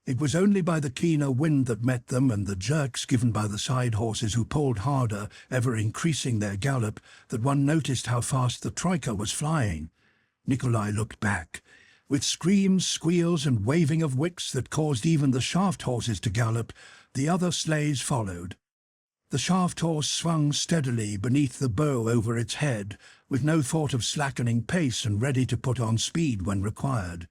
It was only by the keener wind that met them and the jerks given by the side horses who pulled harder, ever increasing their gallop, that one noticed how fast the troika was flying. Nikolai looked back. With screams, squeals, and waving of wicks that caused even the shaft horses to gallop, the other sleighs followed. The shaft horse swung steadily beneath the bow over its head, with no thought of slackening pace and ready to put on speed when required.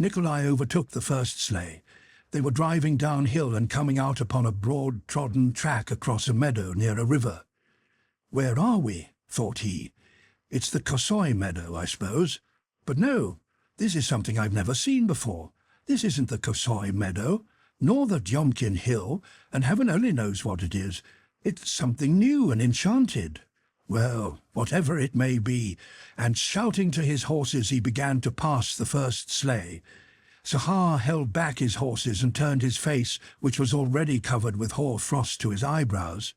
Nikolai overtook the first sleigh. They were driving downhill and coming out upon a broad-trodden track across a meadow near a river. "Where are we?" thought he. "It's the Kosoi meadow, I suppose. But no, this is something I've never seen before. This isn't the Kosoi meadow, nor the Dyomkin hill, and heaven only knows what it is. It's something new and enchanted. Well, whatever it may be," and shouting to his horses he began to pass the first sleigh. Zahar held back his horses and turned his face, which was already covered with hoar frost, to his eyebrows.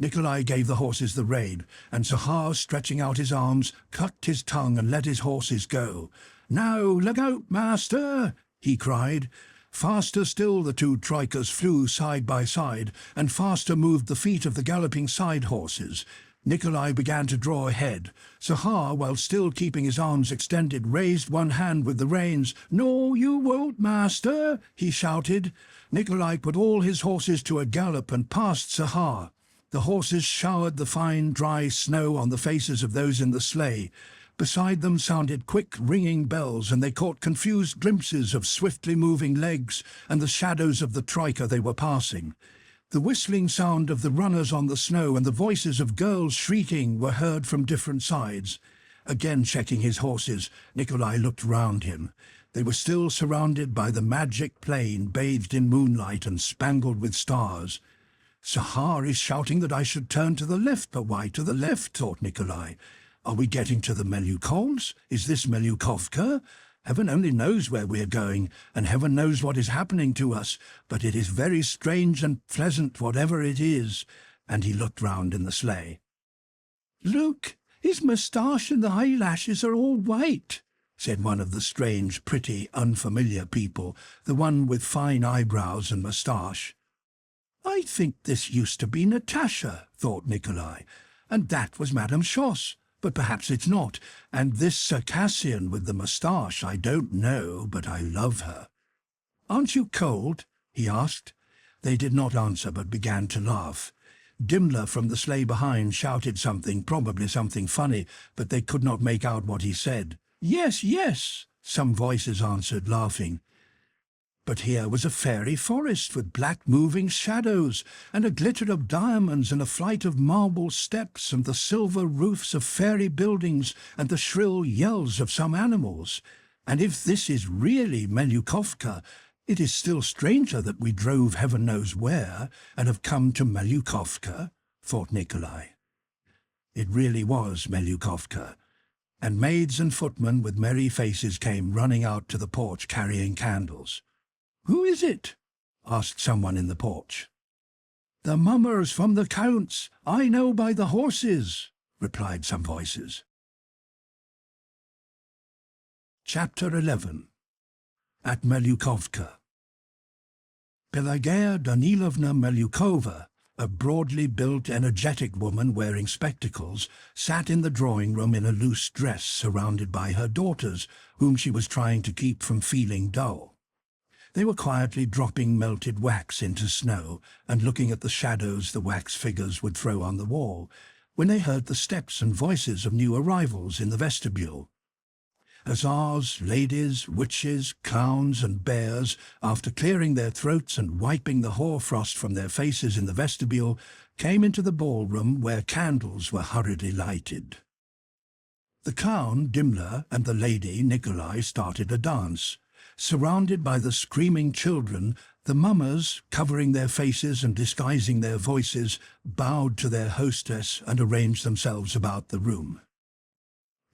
Nikolai gave the horses the rein, and Zahar, stretching out his arms, clucked his tongue and let his horses go. "Now, look out, master!" he cried. Faster still the two troikas flew side by side, and faster moved the feet of the galloping side horses. Nikolai began to draw ahead. Zahar, while still keeping his arms extended, raised one hand with the reins. "No, you won't, master!" he shouted. Nikolai put all his horses to a gallop and passed Zahar. The horses showered the fine, dry snow on the faces of those in the sleigh. Beside them sounded quick, ringing bells, and they caught confused glimpses of swiftly moving legs and the shadows of the troika they were passing. The whistling sound of the runners on the snow and the voices of girls shrieking were heard from different sides. Again checking his horses, Nikolai looked round him. They were still surrounded by the magic plain, bathed in moonlight and spangled with stars. "Zahar is shouting that I should turn to the left, but why to the left?" thought Nikolai. Are we getting to the Bezukhovs? Is this Bezukhovka? Heaven only knows where we are going, and heaven knows what is happening to us, but it is very strange and pleasant, whatever it is." And he looked round in the sleigh. "Look, his moustache and the eyelashes are all white," said one of the strange, pretty, unfamiliar people, the one with fine eyebrows and moustache. "I think this used to be Natasha," thought Nikolai, "and that was Madame Schoss. But perhaps it's not, and this Circassian with the moustache I don't know, but I love her." "Aren't you cold?" he asked. They did not answer, but began to laugh. Dimmler from the sleigh behind shouted something, probably something funny, but they could not make out what he said. "Yes, yes," some voices answered, laughing. But here was a fairy forest with black moving shadows, and a glitter of diamonds, and a flight of marble steps, and the silver roofs of fairy buildings, and the shrill yells of some animals. And if this is really Bezukhovka, it is still stranger that we drove heaven knows where, and have come to Bezukhovka, thought Nikolai. It really was Bezukhovka, and maids and footmen with merry faces came running out to the porch carrying candles. "Who is it?" asked someone in the porch. "The mummers from the Count's. I know by the horses," replied some voices. Chapter 11. At Bezukhovka. Pelageya Danilovna Bezukhova, a broadly built, energetic woman wearing spectacles, sat in the drawing-room in a loose dress surrounded by her daughters, whom she was trying to keep from feeling dull. They were quietly dropping melted wax into snow and looking at the shadows the wax figures would throw on the wall, when they heard the steps and voices of new arrivals in the vestibule. Hussars, ladies, witches, clowns and bears, after clearing their throats and wiping the hoarfrost from their faces in the vestibule, came into the ballroom where candles were hurriedly lighted. The clown, Dimmler, and the lady, Nikolai, started a dance. Surrounded by the screaming children, the mummers, covering their faces and disguising their voices, bowed to their hostess and arranged themselves about the room.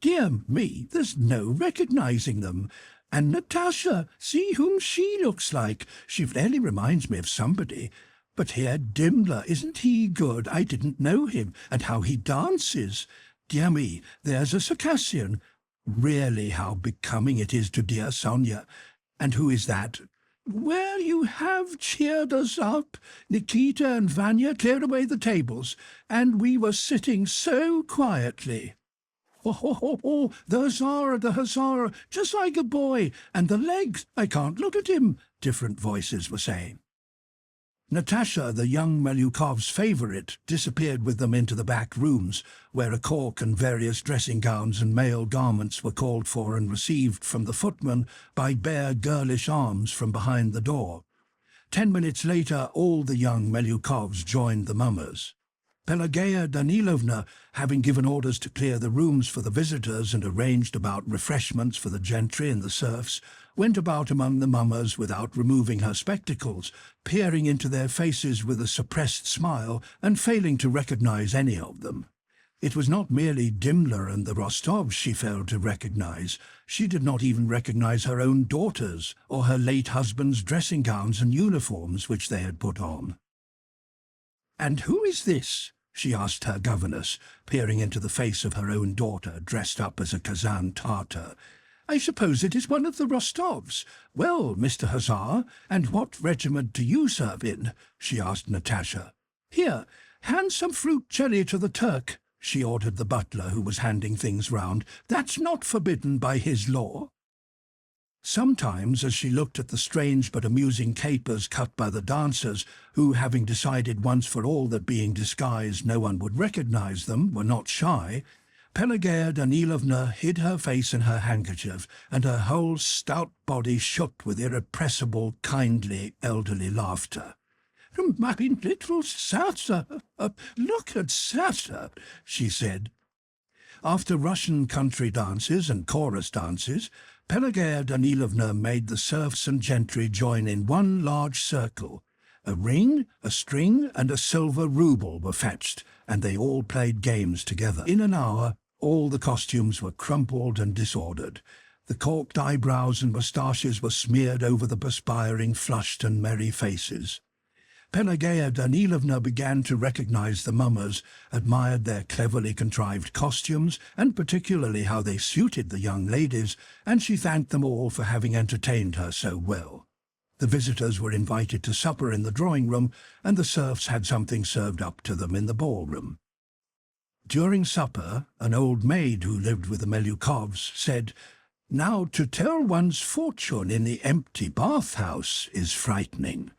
"Dear me, there's no recognizing them. And Natasha, see whom she looks like. She really reminds me of somebody. But here Dimmler, isn't he good? I didn't know him. And how he dances. Dear me, there's a Circassian. Really, how becoming it is to dear Sonia. And who is that? Well, you have cheered us up. Nikita and Vanya cleared away the tables, and we were sitting so quietly. Oh, the hussar, just like a boy, and the legs, I can't look at him," different voices were saying. Natasha, the young Bezukhov's favourite, disappeared with them into the back rooms, where a cork and various dressing gowns and male garments were called for and received from the footman by bare girlish arms from behind the door. 10 minutes later, all the young Bezukhovs joined the mummers. Pelageya Danilovna, having given orders to clear the rooms for the visitors and arranged about refreshments for the gentry and the serfs, went about among the mummers without removing her spectacles, peering into their faces with a suppressed smile and failing to recognize any of them. It was not merely Dimmler and the Rostovs she failed to recognize. She did not even recognize her own daughters or her late husband's dressing gowns and uniforms which they had put on. "And who is this?" she asked her governess, peering into the face of her own daughter, dressed up as a Kazan Tartar. "I suppose it is one of the Rostovs. Well, Mr. Hussar, and what regiment do you serve in?" she asked Natasha. "Here, hand some fruit jelly to the Turk," she ordered the butler who was handing things round. "That's not forbidden by his law." Sometimes, as she looked at the strange but amusing capers cut by the dancers, who, having decided once for all that being disguised no one would recognize them, were not shy, Pelageya Danilovna hid her face in her handkerchief, and her whole stout body shook with irrepressible, kindly, elderly laughter. "My little Sasha, look at Sasha," she said. After Russian country dances and chorus dances, Pelageya Danilovna made the serfs and gentry join in one large circle. A ring, a string, and a silver rouble were fetched, and they all played games together. In an hour, All the costumes were crumpled and disordered. The corked eyebrows and moustaches were smeared over the perspiring, flushed and merry faces. Pelageya Danilovna began to recognize the mummers, admired their cleverly contrived costumes, and particularly how they suited the young ladies, and she thanked them all for having entertained her so well. The visitors were invited to supper in the drawing-room, and the serfs had something served up to them in the ballroom. During supper, an old maid who lived with the Bezukhovs said, "Now, to tell one's fortune in the empty bath-house is frightening."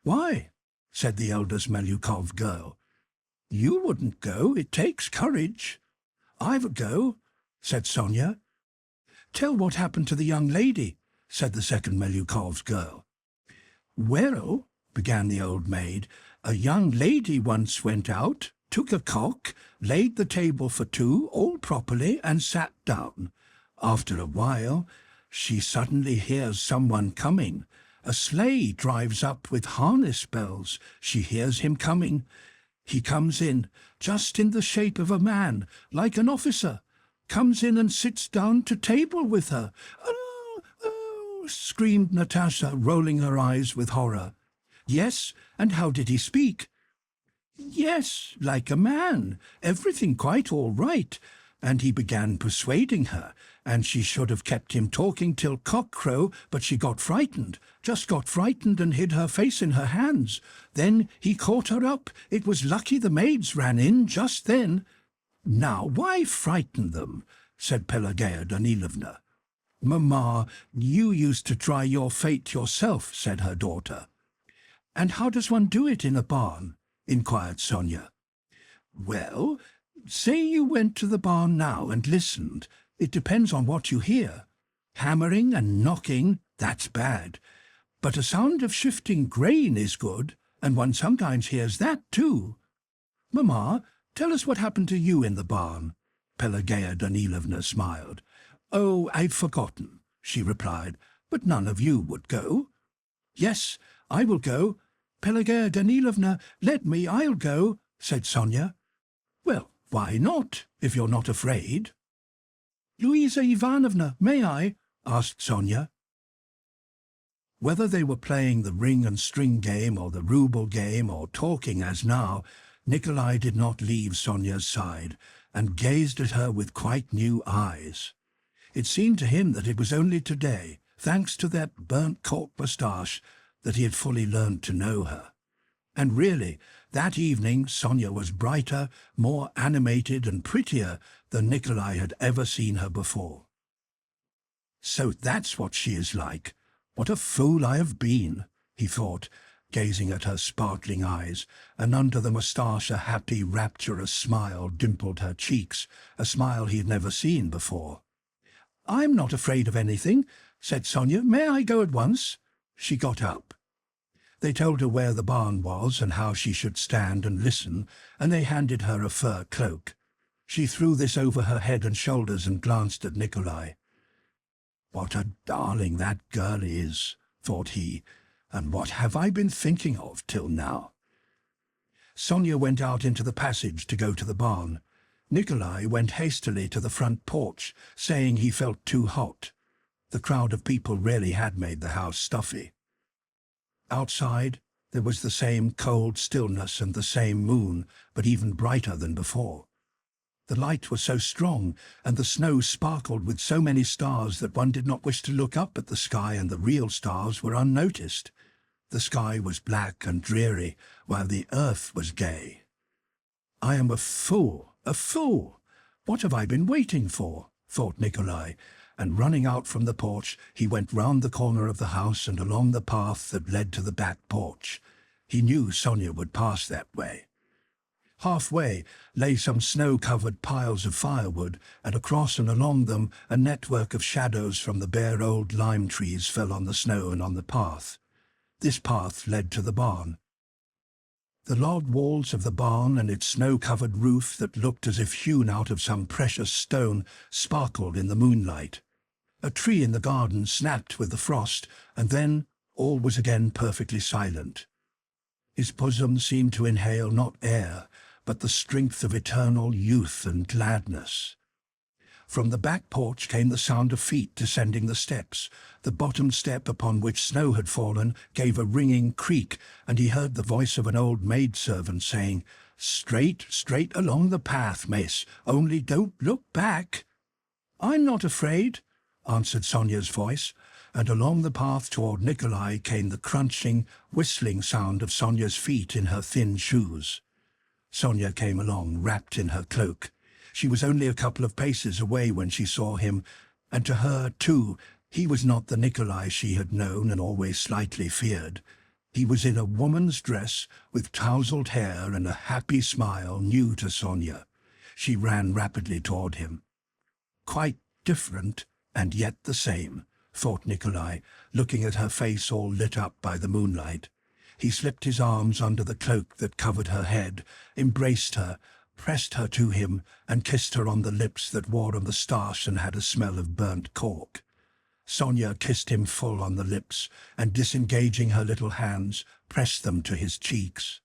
"Why?" said the eldest Bezukhov girl. "You wouldn't go, it takes courage." "I've a go," said Sonia. "Tell what happened to the young lady," said the second Bezukhov's girl. "Well," began the old maid, "a young lady once went out, took a cock, laid the table for two, all properly, and sat down. After a while, she suddenly hears someone coming. A sleigh drives up with harness bells. She hears him coming. He comes in, just in the shape of a man, like an officer, comes in and sits down to table with her." "Oh, oh!" screamed Natasha, rolling her eyes with horror. "Yes, and how did he speak?" "Yes, like a man, everything quite all right. And he began persuading her, and she should have kept him talking till cock-crow, but she got frightened, just got frightened and hid her face in her hands. Then he caught her up. It was lucky the maids ran in just then." "Now, why frighten them?" said Pelageya Danilovna. "Mamma, you used to try your fate yourself," said her daughter. "And how does one do it in a barn?" inquired Sonia. "Well, say you went to the barn now and listened. It depends on what you hear. Hammering and knocking, that's bad. But a sound of shifting grain is good, and one sometimes hears that too." "Mamma, tell us what happened to you in the barn." Pelageya Danilovna smiled. "Oh, I've forgotten," she replied, "but none of you would go." "Yes, I will go. Pelageya Danilovna, let me, I'll go," said Sonia. "Well, why not, if you're not afraid?" "Louisa Ivanovna, may I?" asked Sonia. Whether they were playing the ring and string game or the rouble game or talking as now, Nikolai did not leave Sonia's side and gazed at her with quite new eyes. It seemed to him that it was only today, thanks to that burnt cork moustache, that he had fully learned to know her. And really, that evening Sonia was brighter, more animated and prettier than Nikolai had ever seen her before. "So that's what she is like. What a fool I have been," he thought, gazing at her sparkling eyes, and under the moustache a happy, rapturous smile dimpled her cheeks, a smile he had never seen before. "I'm not afraid of anything," said Sonia. "May I go at once?" She got up. They told her where the barn was and how she should stand and listen, and they handed her a fur cloak. She threw this over her head and shoulders and glanced at Nikolai. "What a darling that girl is," thought he, "and what have I been thinking of till now?" Sonia went out into the passage to go to the barn. Nikolai went hastily to the front porch, saying he felt too hot. The crowd of people really had made the house stuffy. Outside, there was the same cold stillness and the same moon, but even brighter than before. The light was so strong, and the snow sparkled with so many stars that one did not wish to look up at the sky, and the real stars were unnoticed. The sky was black and dreary, while the earth was gay. "I am a fool, a fool! What have I been waiting for?" thought Nikolai, and running out from the porch, he went round the corner of the house and along the path that led to the back porch. He knew Sonia would pass that way. Halfway lay some snow-covered piles of firewood, and across and along them a network of shadows from the bare old lime trees fell on the snow and on the path. This path led to the barn. The log walls of the barn and its snow-covered roof that looked as if hewn out of some precious stone sparkled in the moonlight. A tree in the garden snapped with the frost, and then all was again perfectly silent. His bosom seemed to inhale not air, but the strength of eternal youth and gladness. From the back porch came the sound of feet descending the steps. The bottom step upon which snow had fallen gave a ringing creak, and he heard the voice of an old maidservant saying, "Straight, straight along the path, miss, only don't look back." "I'm not afraid," answered Sonia's voice, and along the path toward Nikolai came the crunching, whistling sound of Sonia's feet in her thin shoes. Sonia came along, wrapped in her cloak. She was only a couple of paces away when she saw him, and to her, too, he was not the Nikolai she had known and always slightly feared. He was in a woman's dress, with tousled hair and a happy smile new to Sonia. She ran rapidly toward him. Quite different, and yet the same, thought Nikolai, looking at her face all lit up by the moonlight. He slipped his arms under the cloak that covered her head, embraced her, pressed her to him, and kissed her on the lips that wore a moustache and had a smell of burnt cork. Sonia kissed him full on the lips, and disengaging her little hands, pressed them to his cheeks.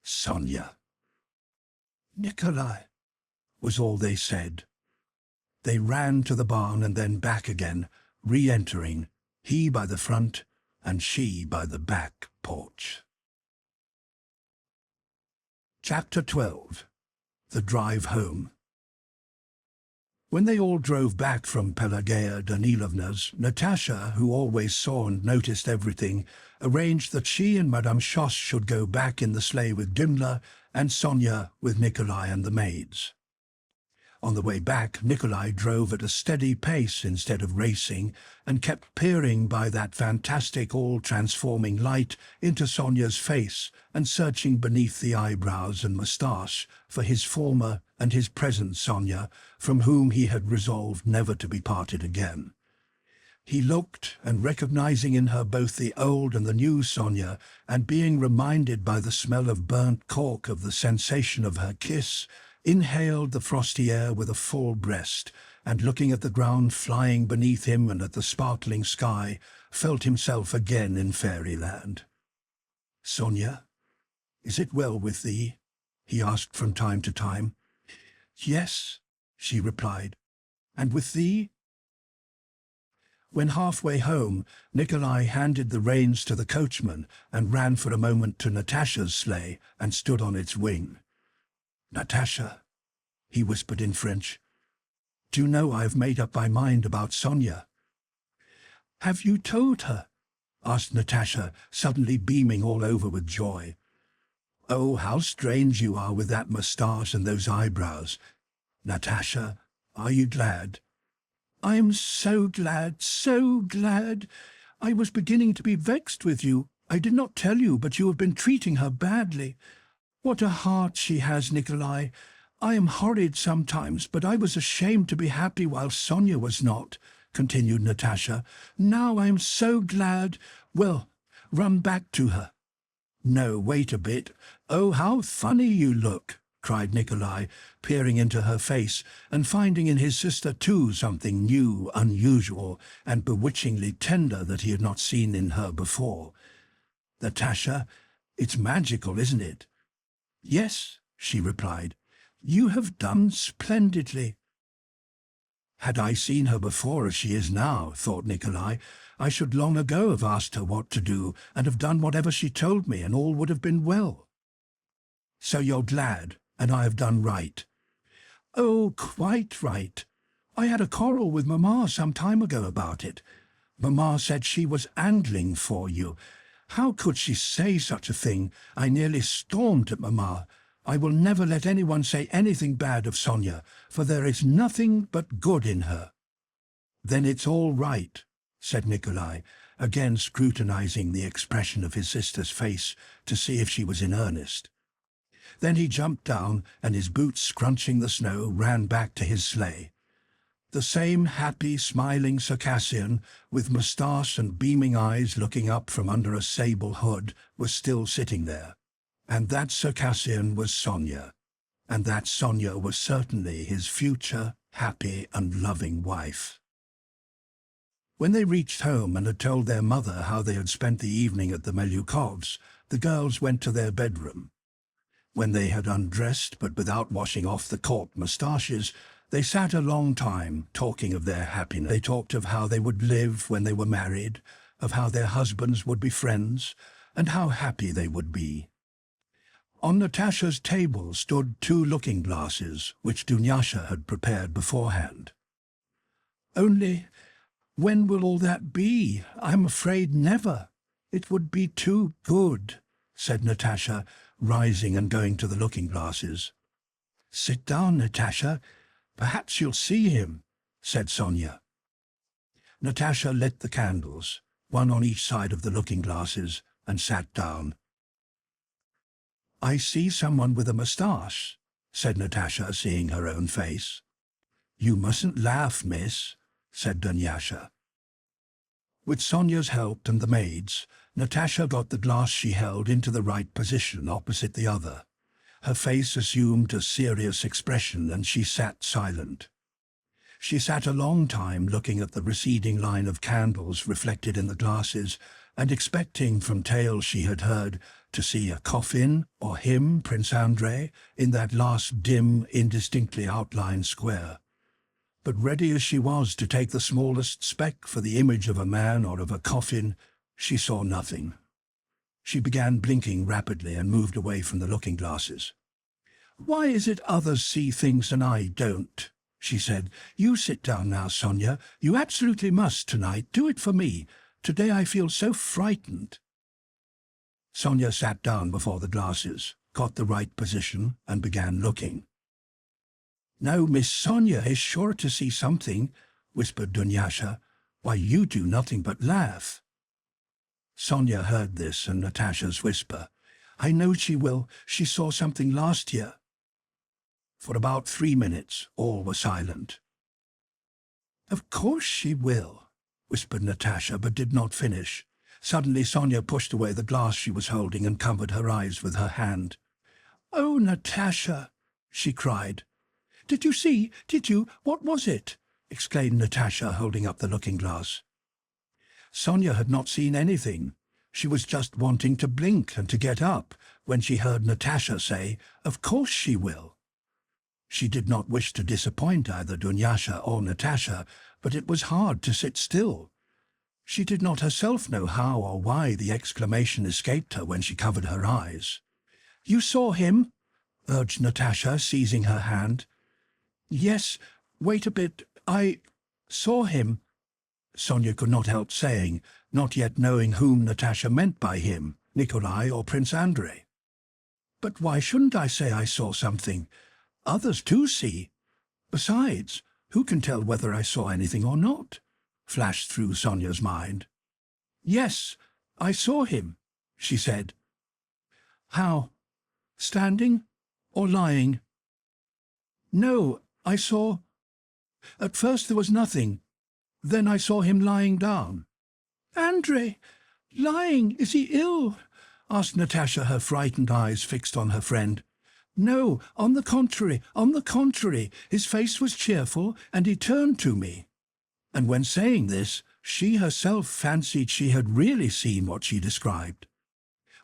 "Sonia." "Nikolai," was all they said. They ran to the barn and then back again, re-entering, he by the front and she by the back porch. Chapter 12. The Drive Home. When they all drove back from Pelageya Danilovna's, Natasha, who always saw and noticed everything, arranged that she and Madame Schoss should go back in the sleigh with Dimla, and Sonia with Nikolai and the maids. On the way back, Nikolai drove at a steady pace instead of racing, and kept peering by that fantastic all-transforming light into Sonia's face and searching beneath the eyebrows and moustache for his former and his present Sonia, from whom he had resolved never to be parted again. He looked, and recognizing in her both the old and the new Sonia, and being reminded by the smell of burnt cork of the sensation of her kiss, inhaled the frosty air with a full breast, and looking at the ground flying beneath him and at the sparkling sky, felt himself again in fairyland. "Sonia, is it well with thee?" he asked from time to time. "Yes," she replied. "And with thee?" When halfway home, Nikolai handed the reins to the coachman and ran for a moment to Natasha's sleigh and stood on its wing. "Natasha," he whispered in French, "do you know I have made up my mind about Sonia?" "Have you told her?" asked Natasha, suddenly beaming all over with joy. "Oh, how strange you are with that moustache and those eyebrows. Natasha, are you glad?" "I am so glad, so glad. I was beginning to be vexed with you. I did not tell you, but you have been treating her badly. What a heart she has, Nikolai. I am horrid sometimes, but I was ashamed to be happy while Sonia was not," continued Natasha. "Now I am so glad. Well, run back to her." "No, wait a bit. Oh, how funny you look," cried Nikolai, peering into her face, and finding in his sister too something new, unusual, and bewitchingly tender that he had not seen in her before. "Natasha, it's magical, isn't it?" "Yes," she replied. "You have done splendidly." Had I seen her before as she is now, thought Nikolai, I should long ago have asked her what to do, and have done whatever she told me, and all would have been well. "So you're glad, and I have done right?" "Oh, quite right. I had a quarrel with Mamma some time ago about it. Mamma said she was angling for you. How could she say such a thing? I nearly stormed at Mamma. I will never let anyone say anything bad of Sonia, for there is nothing but good in her." "Then it's all right," said Nikolai, again scrutinizing the expression of his sister's face to see if she was in earnest. Then he jumped down, and his boots scrunching the snow, ran back to his sleigh. The same happy, smiling Circassian, with moustache and beaming eyes looking up from under a sable hood, was still sitting there. And that Circassian was Sonia, and that Sonia was certainly his future, happy and loving wife. When they reached home and had told their mother how they had spent the evening at the Bezukhovs, the girls went to their bedroom. When they had undressed, but without washing off the cork moustaches, They sat a long time talking of their happiness. They talked of how they would live when they were married, of how their husbands would be friends, and how happy they would be. On Natasha's table stood 2 looking-glasses, which Dunyasha had prepared beforehand. "Only, when will all that be? I'm afraid never. It would be too good," said Natasha, rising and going to the looking-glasses. "Sit down, Natasha. Perhaps you'll see him," said Sonia. Natasha lit the candles, one on each side of the looking-glasses, and sat down. "I see someone with a moustache," said Natasha, seeing her own face. "You mustn't laugh, miss," said Dunyasha. With Sonia's help and the maid's, Natasha got the glass she held into the right position opposite the other. Her face assumed a serious expression, and she sat silent. She sat a long time looking at the receding line of candles reflected in the glasses, and expecting from tales she had heard to see a coffin or him, Prince Andrei, in that last dim, indistinctly outlined square. But ready as she was to take the smallest speck for the image of a man or of a coffin, she saw nothing. She began blinking rapidly and moved away from the looking-glasses. "Why is it others see things and I don't?" she said. "You sit down now, Sonia. You absolutely must tonight. Do it for me. Today I feel so frightened." Sonia sat down before the glasses, got the right position, and began looking. "Now, Miss Sonia is sure to see something," whispered Dunyasha. "Why, you do nothing but laugh." Sonia heard this and Natasha's whisper. "I know she will. She saw something last year." For about 3 minutes, all were silent. "Of course she will," whispered Natasha, but did not finish. Suddenly Sonia pushed away the glass she was holding and covered her eyes with her hand. "Oh, Natasha!" she cried. "Did you see? Did you? What was it?" exclaimed Natasha, holding up the looking-glass. Sonia had not seen anything. She was just wanting to blink and to get up when she heard Natasha say, "Of course she will." She did not wish to disappoint either Dunyasha or Natasha, but it was hard to sit still. She did not herself know how or why the exclamation escaped her when she covered her eyes. "You saw him?" urged Natasha, seizing her hand. "Yes, wait a bit. I saw him," Sonia could not help saying, not yet knowing whom Natasha meant by him, Nikolai or Prince Andrei. "But why shouldn't I say I saw something? Others too see. Besides, who can tell whether I saw anything or not?" flashed through Sonia's mind. "Yes, I saw him," she said. "How? Standing or lying?" "No, I saw... At first there was nothing. Then I saw him lying down." "Andrei! Lying? Is he ill?" asked Natasha, her frightened eyes fixed on her friend. "No, on the contrary, on the contrary. His face was cheerful, and he turned to me." And when saying this, she herself fancied she had really seen what she described.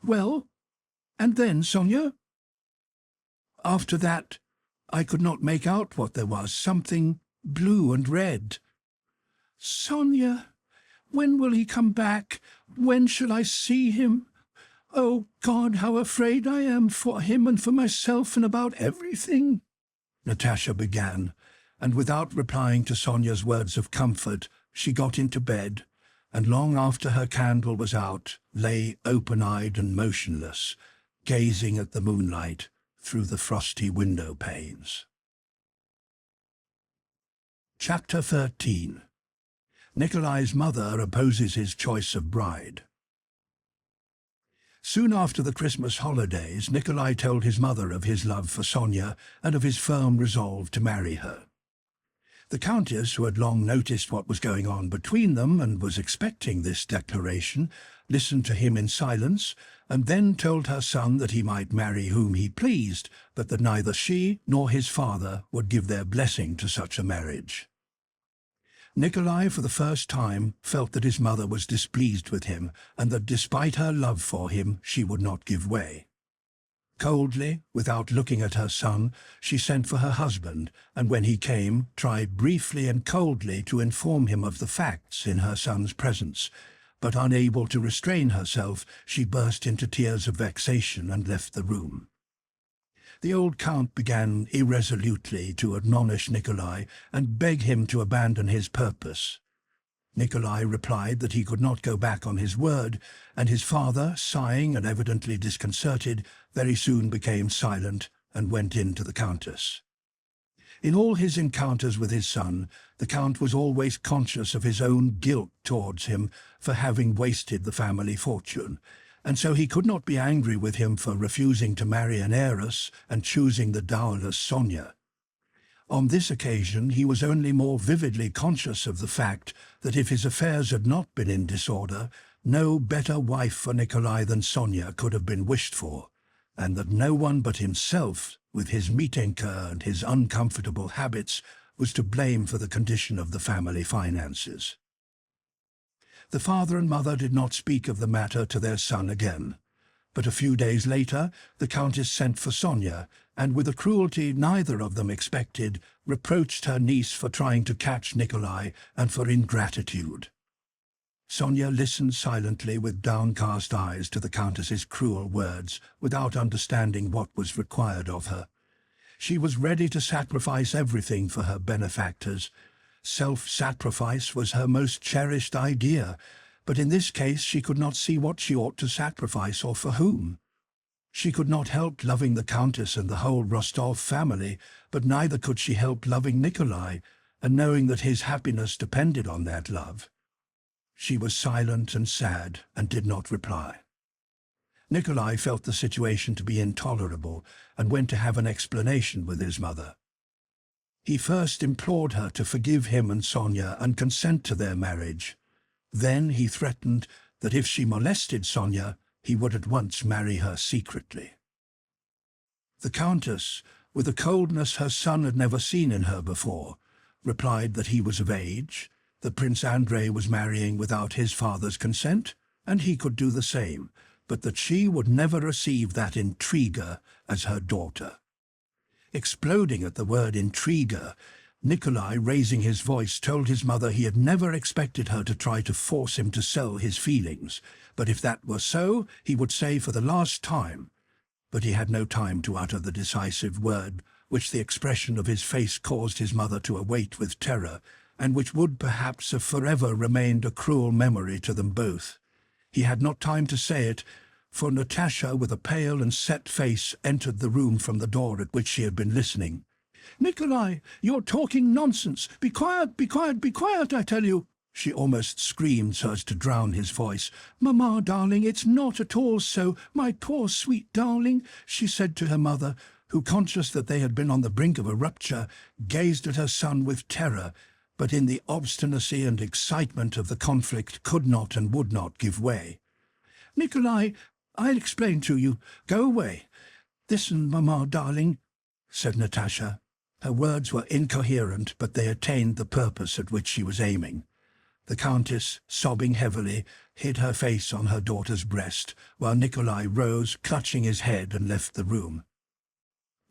"Well, and then, Sonia?" "After that, I could not make out what there was, something blue and red." "Sonia, when will he come back? When shall I see him? Oh, God, how afraid I am for him and for myself and about everything," Natasha began, and without replying to Sonia's words of comfort, she got into bed, and long after her candle was out, lay open-eyed and motionless, gazing at the moonlight through the frosty window panes. Chapter 13. Nikolai's mother opposes his choice of bride. Soon after the Christmas holidays, Nikolai told his mother of his love for Sonia and of his firm resolve to marry her. The Countess, who had long noticed what was going on between them and was expecting this declaration, listened to him in silence, and then told her son that he might marry whom he pleased, but that neither she nor his father would give their blessing to such a marriage. Nikolai, for the first time, felt that his mother was displeased with him, and that despite her love for him, she would not give way. Coldly, without looking at her son, she sent for her husband, and when he came, tried briefly and coldly to inform him of the facts in her son's presence. But unable to restrain herself, she burst into tears of vexation and left the room. The old count began irresolutely to admonish Nikolai and beg him to abandon his purpose. Nikolai replied that he could not go back on his word, and his father, sighing and evidently disconcerted, very soon became silent and went in to the countess. In all his encounters with his son, the count was always conscious of his own guilt towards him for having wasted the family fortune, and so he could not be angry with him for refusing to marry an heiress and choosing the dowerless Sonia. On this occasion he was only more vividly conscious of the fact that if his affairs had not been in disorder, no better wife for Nikolai than Sonia could have been wished for, and that no one but himself, with his Mitenka and his uncomfortable habits, was to blame for the condition of the family finances. The father and mother did not speak of the matter to their son again. But a few days later, the countess sent for Sonia, and with a cruelty neither of them expected, reproached her niece for trying to catch Nikolai and for ingratitude. Sonia listened silently with downcast eyes to the countess's cruel words, without understanding what was required of her. She was ready to sacrifice everything for her benefactors. Self-sacrifice was her most cherished idea, but in this case she could not see what she ought to sacrifice or for whom. She could not help loving the countess and the whole Rostov family, but neither could she help loving Nikolai, and knowing that his happiness depended on that love. She was silent and sad, and did not reply. Nikolai felt the situation to be intolerable, and went to have an explanation with his mother. He first implored her to forgive him and Sonia and consent to their marriage. Then he threatened that if she molested Sonia, he would at once marry her secretly. The countess, with a coldness her son had never seen in her before, replied that he was of age, that Prince Andrei was marrying without his father's consent, and he could do the same, but that she would never receive that intriguer as her daughter. Exploding at the word intriguer, Nikolai, raising his voice, told his mother he had never expected her to try to force him to sell his feelings, but if that were so, he would say for the last time. But he had no time to utter the decisive word, which the expression of his face caused his mother to await with terror, and which would perhaps have forever remained a cruel memory to them both. He had not time to say it, for Natasha, with a pale and set face, entered the room from the door at which she had been listening. "Nikolai, you're talking nonsense! Be quiet, be quiet, be quiet, I tell you!" She almost screamed so as to drown his voice. "Mamma, darling, it's not at all so, my poor sweet darling," she said to her mother, who, conscious that they had been on the brink of a rupture, gazed at her son with terror, but in the obstinacy and excitement of the conflict could not and would not give way. "Nikolai, I'll explain to you. Go away." "Listen, mamma, darling," said Natasha. Her words were incoherent, but they attained the purpose at which she was aiming. The countess, sobbing heavily, hid her face on her daughter's breast, while Nikolai rose, clutching his head, and left the room.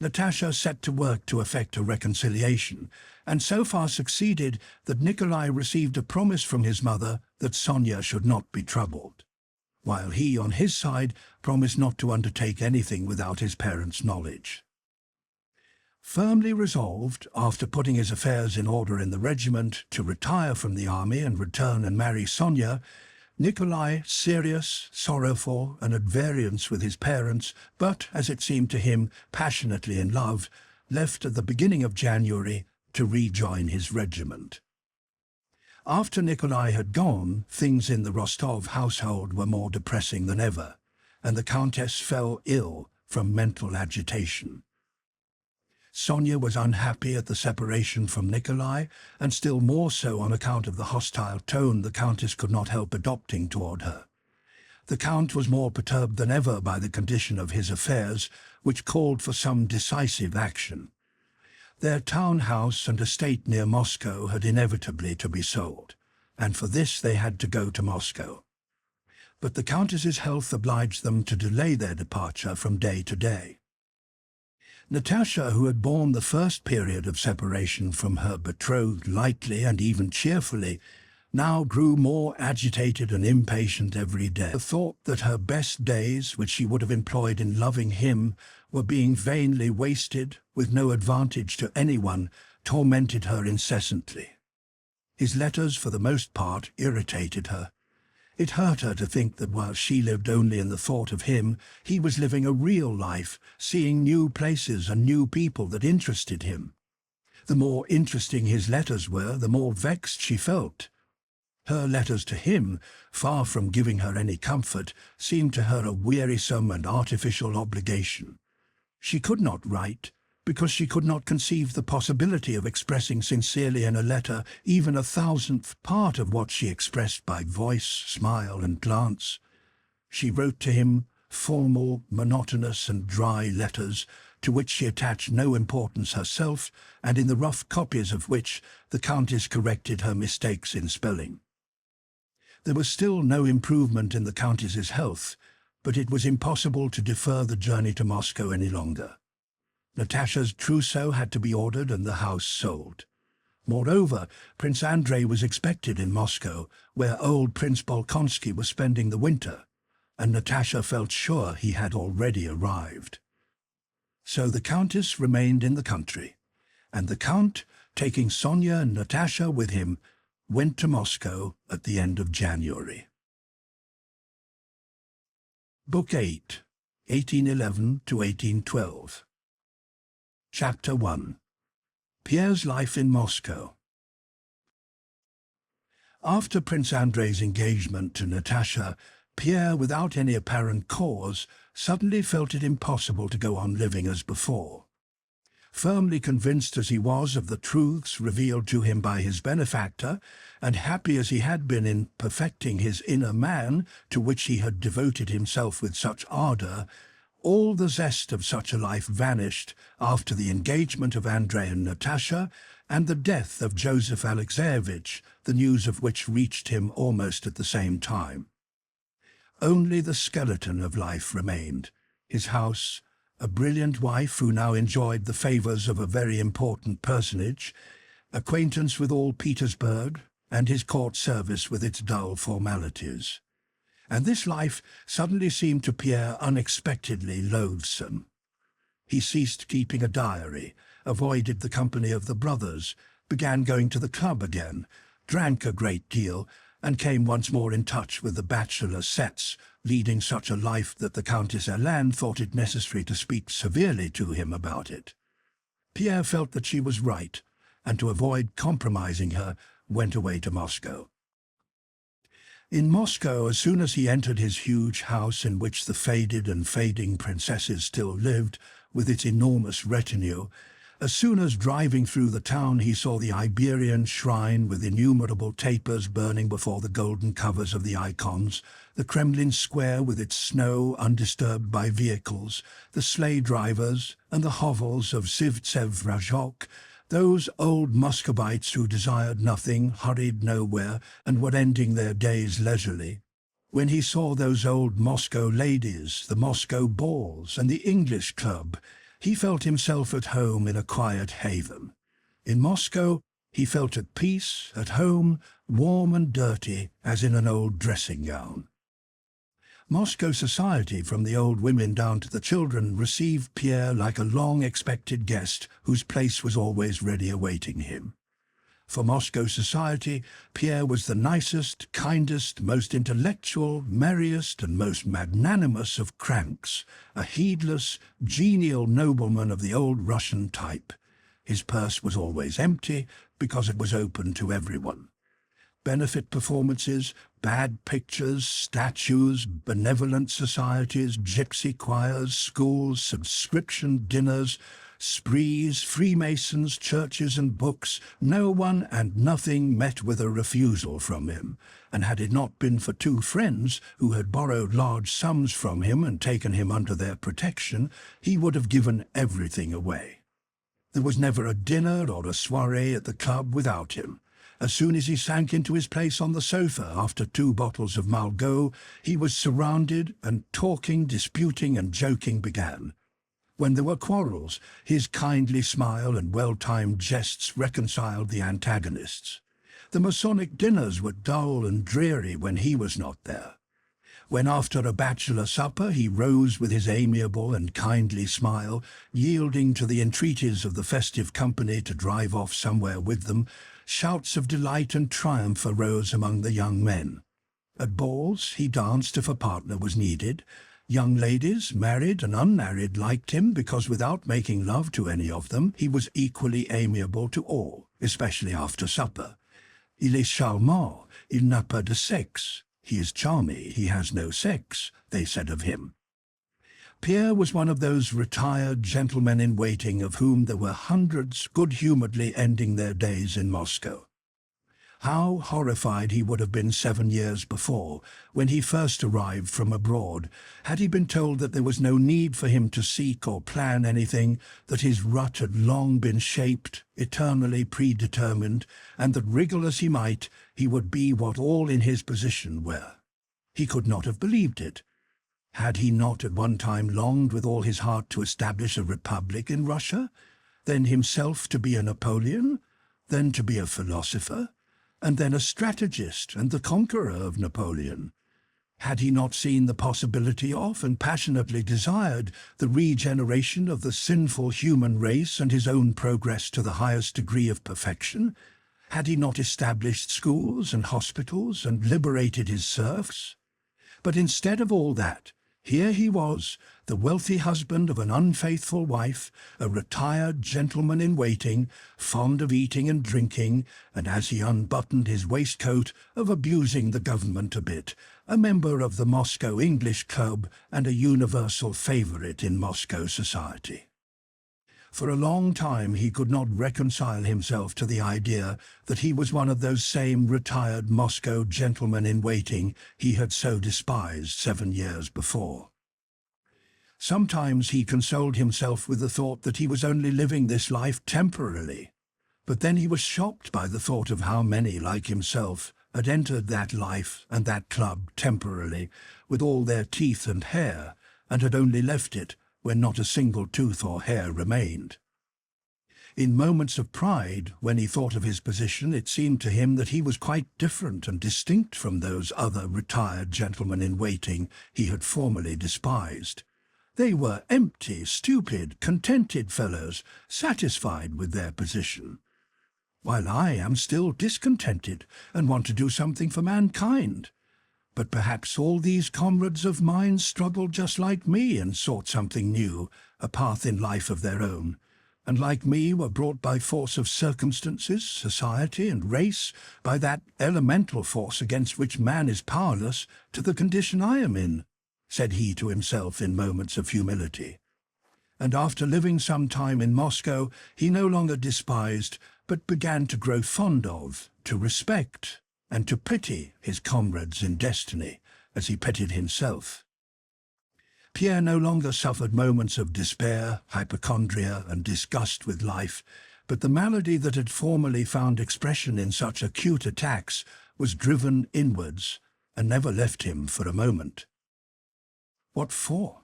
Natasha set to work to effect a reconciliation, and so far succeeded that Nikolai received a promise from his mother that Sonia should not be troubled, while he, on his side, promised not to undertake anything without his parents' knowledge. Firmly resolved, after putting his affairs in order in the regiment, to retire from the army and return and marry Sonia, Nikolai, serious, sorrowful, and at variance with his parents, but, as it seemed to him, passionately in love, left at the beginning of January to rejoin his regiment. After Nikolai had gone, things in the Rostov household were more depressing than ever, and the countess fell ill from mental agitation. Sonia was unhappy at the separation from Nikolai, and still more so on account of the hostile tone the countess could not help adopting toward her. The count was more perturbed than ever by the condition of his affairs, which called for some decisive action. Their town house and estate near Moscow had inevitably to be sold, and for this they had to go to Moscow. But the countess's health obliged them to delay their departure from day to day. Natasha, who had borne the first period of separation from her betrothed lightly and even cheerfully, now grew more agitated and impatient every day. The thought that her best days, which she would have employed in loving him, were being vainly wasted, with no advantage to anyone, tormented her incessantly. His letters, for the most part, irritated her. It hurt her to think that while she lived only in the thought of him, he was living a real life, seeing new places and new people that interested him. The more interesting his letters were, the more vexed she felt. Her letters to him, far from giving her any comfort, seemed to her a wearisome and artificial obligation. She could not write, because she could not conceive the possibility of expressing sincerely in a letter even 1,000th part of what she expressed by voice, smile, and glance. She wrote to him formal, monotonous, and dry letters, to which she attached no importance herself, and in the rough copies of which the Countess corrected her mistakes in spelling. There was still no improvement in the Countess's health, but it was impossible to defer the journey to Moscow any longer. Natasha's trousseau had to be ordered and the house sold. Moreover, Prince Andrei was expected in Moscow, where old Prince Bolkonsky was spending the winter, and Natasha felt sure he had already arrived. So the Countess remained in the country, and the Count, taking Sonia and Natasha with him, went to Moscow at the end of January. Book 8, 1811 to 1812. Chapter 1. Pierre's life in Moscow. After Prince Andrei's engagement to Natasha, Pierre, without any apparent cause, suddenly felt it impossible to go on living as before. Firmly convinced as he was of the truths revealed to him by his benefactor, and happy as he had been in perfecting his inner man, to which he had devoted himself with such ardour, all the zest of such a life vanished after the engagement of Andrei and Natasha and the death of Joseph Alexeyevich, the news of which reached him almost at the same time. Only the skeleton of life remained, his house, a brilliant wife who now enjoyed the favours of a very important personage, acquaintance with all Petersburg, and his court service with its dull formalities. And this life suddenly seemed to Pierre unexpectedly loathsome. He ceased keeping a diary, avoided the company of the brothers, began going to the club again, drank a great deal, and came once more in touch with the bachelor sets, leading such a life that the Countess Helene thought it necessary to speak severely to him about it. Pierre felt that she was right, and to avoid compromising her, went away to Moscow. In Moscow, as soon as he entered his huge house in which the faded and fading princesses still lived, with its enormous retinue, as soon as driving through the town he saw the Iberian shrine with innumerable tapers burning before the golden covers of the icons, the Kremlin square with its snow undisturbed by vehicles, the sleigh drivers, and the hovels of Sivtsev-Razhok, those old Muscovites who desired nothing, hurried nowhere, and were ending their days leisurely. When he saw those old Moscow ladies, the Moscow balls, and the English club, he felt himself at home in a quiet haven. In Moscow, he felt at peace, at home, warm and dirty, as in an old dressing-gown. Moscow society, from the old women down to the children, received Pierre like a long-expected guest whose place was always ready awaiting him. For Moscow society, Pierre was the nicest, kindest, most intellectual, merriest, and most magnanimous of cranks, a heedless, genial nobleman of the old Russian type. His purse was always empty, because it was open to everyone. Benefit performances, bad pictures, statues, benevolent societies, gypsy choirs, schools, subscription dinners, sprees, Freemasons, churches and books, no one and nothing met with a refusal from him, and had it not been for two friends who had borrowed large sums from him and taken him under their protection, he would have given everything away. There was never a dinner or a soirée at the club without him. As soon as he sank into his place on the sofa after 2 bottles of Margaux, he was surrounded, and talking, disputing and joking began. When there were quarrels, his kindly smile and well-timed jests reconciled the antagonists. The Masonic dinners were dull and dreary when he was not there. When after a bachelor supper he rose with his amiable and kindly smile, yielding to the entreaties of the festive company to drive off somewhere with them, shouts of delight and triumph arose among the young men. At balls he danced if a partner was needed. Young ladies, married and unmarried, liked him because without making love to any of them, he was equally amiable to all, especially after supper. Il est charmant, il n'a pas de sexe. He is charming, he has no sex, they said of him. Pierre was one of those retired gentlemen-in-waiting of whom there were hundreds good-humouredly ending their days in Moscow. How horrified he would have been 7 years before, when he first arrived from abroad, had he been told that there was no need for him to seek or plan anything, that his rut had long been shaped, eternally predetermined, and that, wriggle as he might, he would be what all in his position were. He could not have believed it. Had he not at one time longed with all his heart to establish a republic in Russia, then himself to be a Napoleon, then to be a philosopher, and then a strategist and the conqueror of Napoleon? Had he not seen the possibility of and passionately desired the regeneration of the sinful human race and his own progress to the highest degree of perfection? Had he not established schools and hospitals and liberated his serfs? But instead of all that, here he was, the wealthy husband of an unfaithful wife, a retired gentleman-in-waiting, fond of eating and drinking, and as he unbuttoned his waistcoat, of abusing the government a bit, a member of the Moscow English Club and a universal favourite in Moscow society. For a long time he could not reconcile himself to the idea that he was one of those same retired Moscow gentlemen-in-waiting he had so despised 7 years before. Sometimes he consoled himself with the thought that he was only living this life temporarily, but then he was shocked by the thought of how many, like himself, had entered that life and that club temporarily, with all their teeth and hair, and had only left it when not a single tooth or hair remained. In moments of pride, when he thought of his position, it seemed to him that he was quite different and distinct from those other retired gentlemen-in-waiting he had formerly despised. They were empty, stupid, contented fellows, satisfied with their position, while I am still discontented and want to do something for mankind. But perhaps all these comrades of mine struggled just like me and sought something new, a path in life of their own, and like me were brought by force of circumstances, society and race, by that elemental force against which man is powerless, to the condition I am in, said he to himself in moments of humility. And after living some time in Moscow, he no longer despised, but began to grow fond of, to respect, and to pity his comrades in destiny, as he pitied himself. Pierre no longer suffered moments of despair, hypochondria, and disgust with life, but the malady that had formerly found expression in such acute attacks was driven inwards, and never left him for a moment. What for?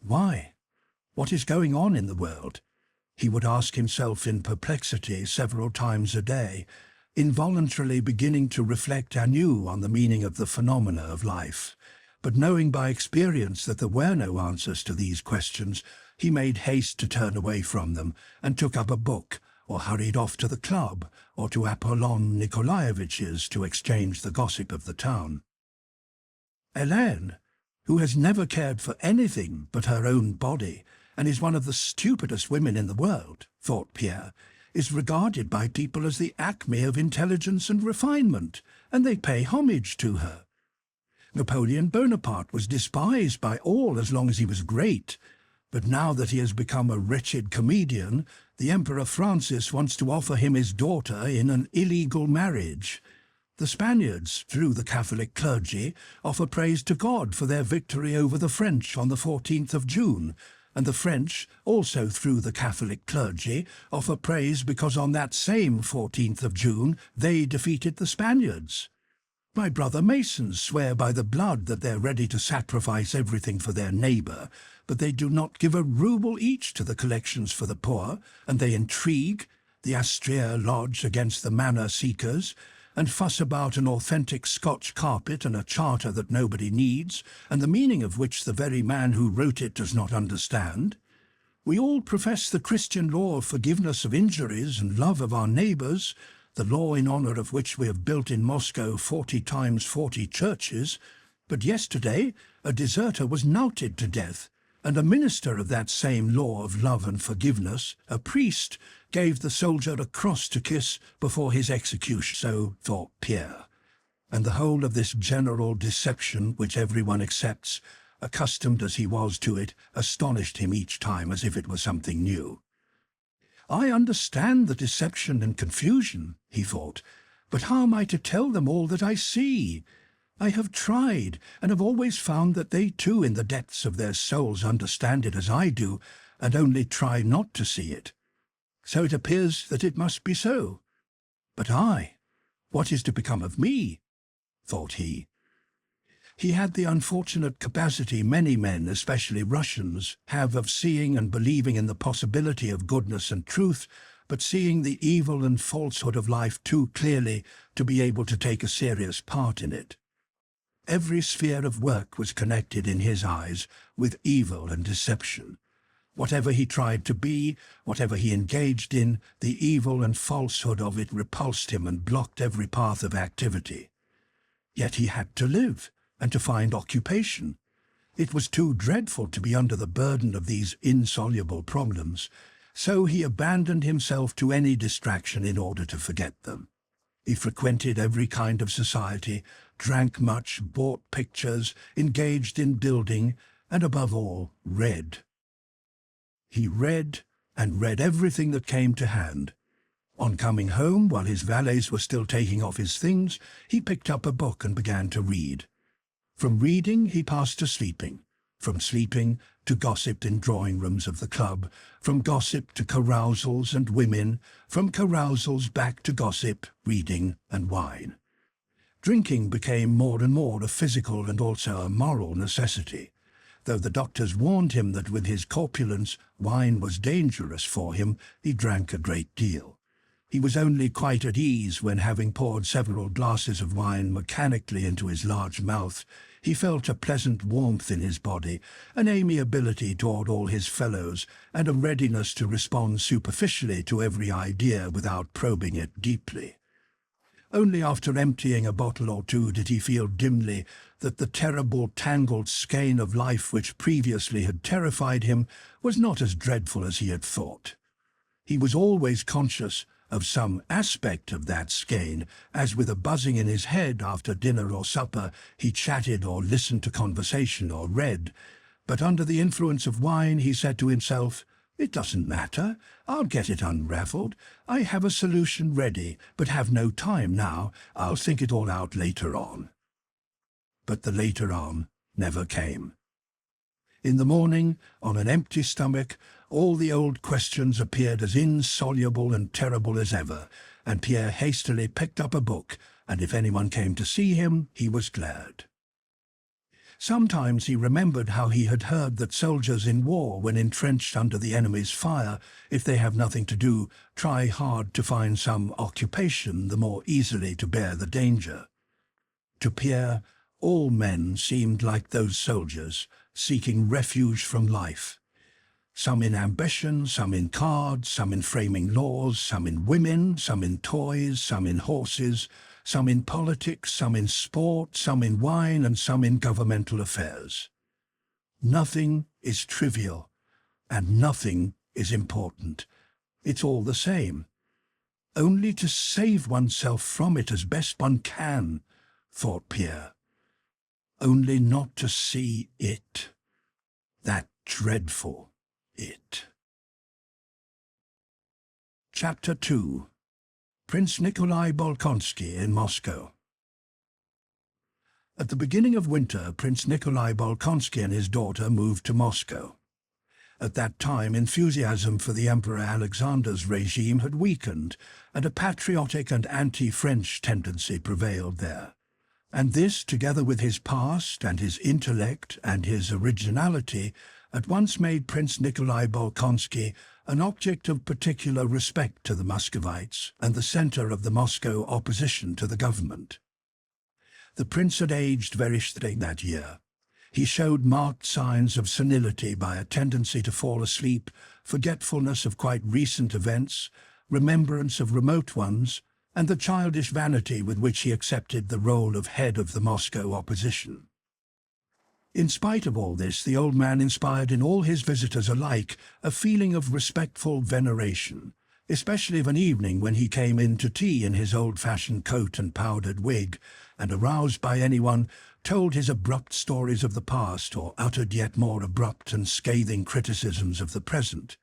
Why? What is going on in the world? He would ask himself in perplexity several times a day, involuntarily beginning to reflect anew on the meaning of the phenomena of life. But knowing by experience that there were no answers to these questions, he made haste to turn away from them, and took up a book, or hurried off to the club, or to Apollon Nikolaevitch's to exchange the gossip of the town. Helene, who has never cared for anything but her own body, and is one of the stupidest women in the world, thought Pierre, is regarded by people as the acme of intelligence and refinement, and they pay homage to her. Napoleon Bonaparte was despised by all as long as he was great, but now that he has become a wretched comedian, the Emperor Francis wants to offer him his daughter in an illegal marriage. The Spaniards, through the Catholic clergy, offer praise to God for their victory over the French on the 14th of June, and the French, also through the Catholic clergy, offer praise because on that same 14th of June they defeated the Spaniards. My brother Masons swear by the blood that they're ready to sacrifice everything for their neighbour, but they do not give a rouble each to the collections for the poor, and they intrigue, the Astraea Lodge against the manor seekers, and fuss about an authentic Scotch carpet and a charter that nobody needs, and the meaning of which the very man who wrote it does not understand. We all profess the Christian law of forgiveness of injuries and love of our neighbours, the law in honour of which we have built in Moscow 40 times 40 churches, but yesterday a deserter was knouted to death, and a minister of that same law of love and forgiveness, a priest, gave the soldier a cross to kiss before his execution. So thought Pierre, and the whole of this general deception which everyone accepts, accustomed as he was to it, astonished him each time as if it were something new. I understand the deception and confusion, he thought, but how am I to tell them all that I see? I have tried, and have always found that they too in the depths of their souls understand it as I do, and only try not to see it. So it appears that it must be so. But I, what is to become of me? Thought he. He had the unfortunate capacity many men, especially Russians, have of seeing and believing in the possibility of goodness and truth, but seeing the evil and falsehood of life too clearly to be able to take a serious part in it. Every sphere of work was connected in his eyes with evil and deception. Whatever he tried to be, whatever he engaged in, the evil and falsehood of it repulsed him and blocked every path of activity. Yet he had to live, and to find occupation. It was too dreadful to be under the burden of these insoluble problems, so he abandoned himself to any distraction in order to forget them. He frequented every kind of society, drank much, bought pictures, engaged in building, and above all, read. He read, and read everything that came to hand. On coming home, while his valets were still taking off his things, he picked up a book and began to read. From reading he passed to sleeping, from sleeping to gossip in drawing-rooms of the club, from gossip to carousals and women, from carousals back to gossip, reading and wine. Drinking became more and more a physical and also a moral necessity. Though the doctors warned him that with his corpulence wine was dangerous for him, he drank a great deal. He was only quite at ease when, having poured several glasses of wine mechanically into his large mouth, he felt a pleasant warmth in his body, an amiability toward all his fellows, and a readiness to respond superficially to every idea without probing it deeply. Only after emptying a bottle or two did he feel dimly that the terrible tangled skein of life which previously had terrified him was not as dreadful as he had thought. He was always conscious of some aspect of that skein, as with a buzzing in his head after dinner or supper he chatted or listened to conversation or read, but under the influence of wine he said to himself, "It doesn't matter, I'll get it unravelled. I have a solution ready, but have no time now. I'll think it all out later on." But the later on never came. In the morning, on an empty stomach, all the old questions appeared as insoluble and terrible as ever, and Pierre hastily picked up a book, and if anyone came to see him, he was glad. Sometimes he remembered how he had heard that soldiers in war, when entrenched under the enemy's fire, if they have nothing to do, try hard to find some occupation the more easily to bear the danger. To Pierre, all men seemed like those soldiers, seeking refuge from life. Some in ambition, some in cards, some in framing laws, some in women, some in toys, some in horses, some in politics, some in sport, some in wine, and some in governmental affairs. Nothing is trivial, and nothing is important. It's all the same. Only to save oneself from it as best one can, thought Pierre. Only not to see it, that dreadful it. Chapter 2. Prince Nikolai Bolkonsky in Moscow. At the beginning of winter, Prince Nikolai Bolkonsky and his daughter moved to Moscow. At that time, enthusiasm for the Emperor Alexander's regime had weakened, and a patriotic and anti-French tendency prevailed there. And this, together with his past and his intellect and his originality, at once made Prince Nikolai Bolkonsky an object of particular respect to the Muscovites and the centre of the Moscow opposition to the government. The prince had aged very straight that year. He showed marked signs of senility by a tendency to fall asleep, forgetfulness of quite recent events, remembrance of remote ones, and the childish vanity with which he accepted the role of head of the Moscow opposition. In spite of all this, the old man inspired in all his visitors alike a feeling of respectful veneration, especially of an evening when he came in to tea in his old-fashioned coat and powdered wig, and, aroused by anyone, told his abrupt stories of the past or uttered yet more abrupt and scathing criticisms of the present.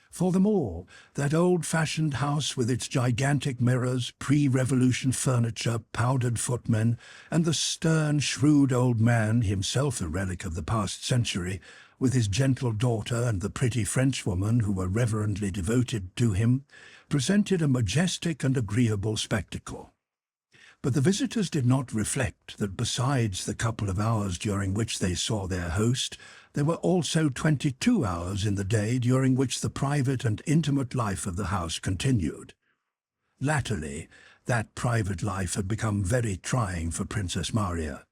For them all, that old-fashioned house with its gigantic mirrors, pre-revolution furniture, powdered footmen, and the stern, shrewd old man, himself a relic of the past century, with his gentle daughter and the pretty Frenchwoman who were reverently devoted to him, presented a majestic and agreeable spectacle. But the visitors did not reflect that besides the couple of hours during which they saw their host, there were also 22 hours in the day during which the private and intimate life of the house continued. Latterly, that private life had become very trying for Princess Maria.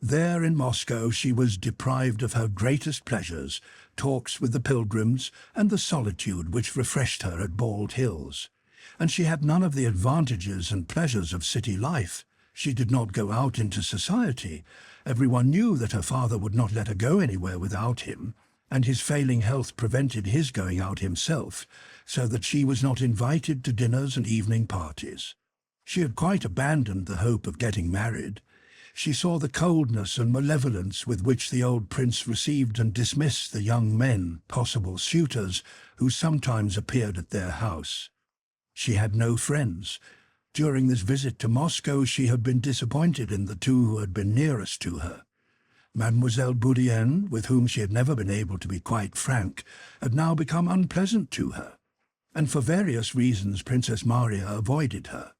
There in Moscow she was deprived of her greatest pleasures, talks with the pilgrims, and the solitude which refreshed her at Bald Hills. And she had none of the advantages and pleasures of city life. She did not go out into society. Everyone knew that her father would not let her go anywhere without him, and his failing health prevented his going out himself, so that she was not invited to dinners and evening parties. She had quite abandoned the hope of getting married. She saw the coldness and malevolence with which the old prince received and dismissed the young men, possible suitors, who sometimes appeared at their house. She had no friends. During this visit to Moscow she had been disappointed in the two who had been nearest to her. Mademoiselle Bourienne, with whom she had never been able to be quite frank, had now become unpleasant to her, and for various reasons Princess Maria avoided her.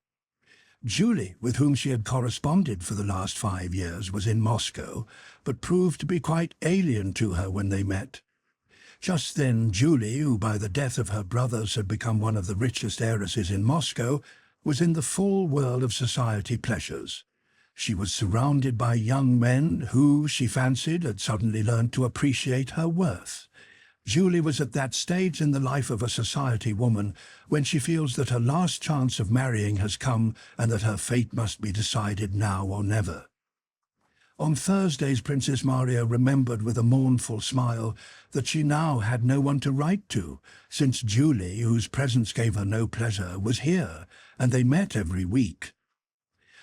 Julie, with whom she had corresponded for the last 5 years, was in Moscow, but proved to be quite alien to her when they met. Just then Julie, who by the death of her brothers had become one of the richest heiresses in Moscow, was in the full whirl of society pleasures. She was surrounded by young men who, she fancied, had suddenly learned to appreciate her worth. Julie was at that stage in the life of a society woman when she feels that her last chance of marrying has come and that her fate must be decided now or never. On Thursdays Princess Maria remembered with a mournful smile that she now had no one to write to, since Julie, whose presence gave her no pleasure, was here, and they met every week.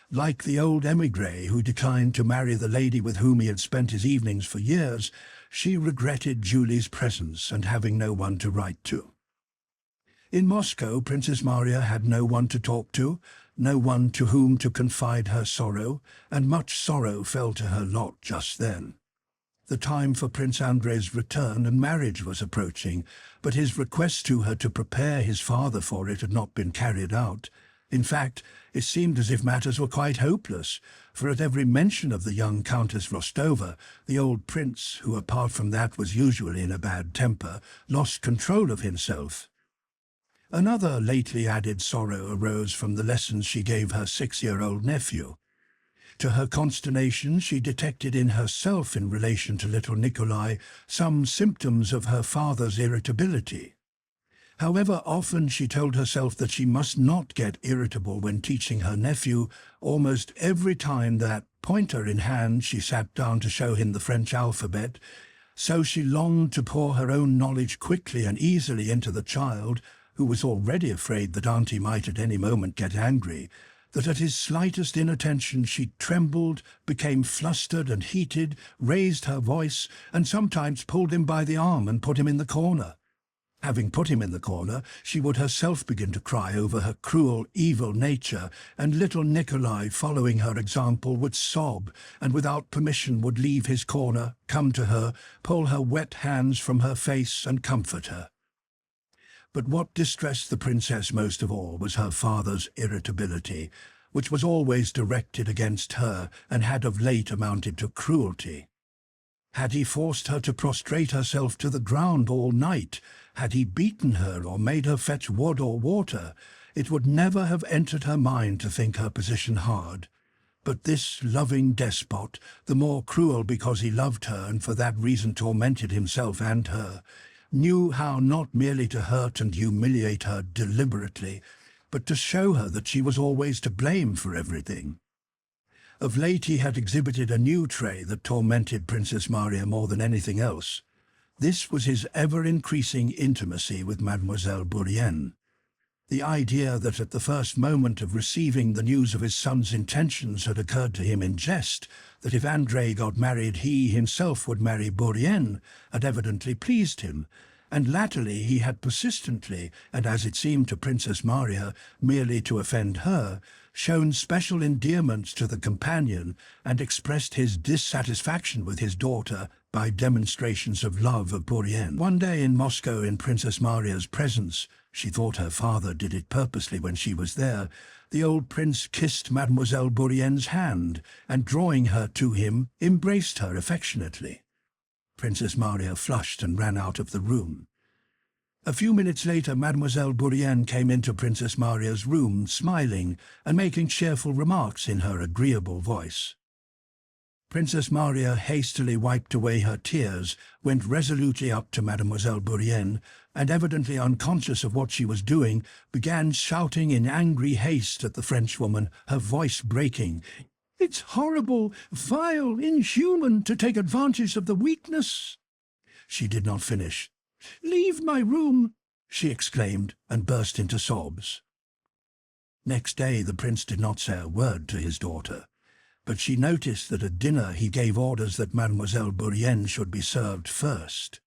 Like the old émigré who declined to marry the lady with whom he had spent his evenings for years, she regretted Julie's presence and having no one to write to. In Moscow, Princess Maria had no one to talk to, no one to whom to confide her sorrow, and much sorrow fell to her lot just then. The time for Prince Andrei's return and marriage was approaching, but his request to her to prepare his father for it had not been carried out. In fact, it seemed as if matters were quite hopeless, for at every mention of the young Countess Rostova, the old prince, who apart from that was usually in a bad temper, lost control of himself. Another lately added sorrow arose from the lessons she gave her 6-year-old nephew. To her consternation, she detected in herself in relation to little Nikolai some symptoms of her father's irritability. However often she told herself that she must not get irritable when teaching her nephew, almost every time that, pointer in hand, she sat down to show him the French alphabet, so she longed to pour her own knowledge quickly and easily into the child, who was already afraid that Auntie might at any moment get angry, that at his slightest inattention she trembled, became flustered and heated, raised her voice, and sometimes pulled him by the arm and put him in the corner. Having put him in the corner, she would herself begin to cry over her cruel, evil nature, and little Nikolai, following her example, would sob, and without permission would leave his corner, come to her, pull her wet hands from her face, and comfort her. But what distressed the princess most of all was her father's irritability, which was always directed against her and had of late amounted to cruelty. Had he forced her to prostrate herself to the ground all night, had he beaten her or made her fetch wood or water, it would never have entered her mind to think her position hard. But this loving despot, the more cruel because he loved her and for that reason tormented himself and her, knew how not merely to hurt and humiliate her deliberately, but to show her that she was always to blame for everything. Of late he had exhibited a new trait that tormented Princess Maria more than anything else. This was his ever-increasing intimacy with Mademoiselle Bourienne. The idea that at the first moment of receiving the news of his son's intentions had occurred to him in jest, that if Andrei got married he himself would marry Bourienne, had evidently pleased him, and latterly he had persistently, and as it seemed to Princess Maria, merely to offend her, shown special endearments to the companion and expressed his dissatisfaction with his daughter by demonstrations of love of Bourienne. One day in Moscow in Princess Maria's presence, she thought her father did it purposely when she was there, the old prince kissed Mademoiselle Bourienne's hand and, drawing her to him, embraced her affectionately. Princess Maria flushed and ran out of the room. A few minutes later, Mademoiselle Bourienne came into Princess Maria's room, smiling and making cheerful remarks in her agreeable voice. Princess Maria hastily wiped away her tears, went resolutely up to Mademoiselle Bourienne, and, evidently unconscious of what she was doing, began shouting in angry haste at the Frenchwoman, her voice breaking. "It's horrible, vile, inhuman to take advantage of the weakness." She did not finish. "Leave my room," she exclaimed, and burst into sobs. Next day the prince did not say a word to his daughter, but she noticed that at dinner he gave orders that Mademoiselle Bourienne should be served first.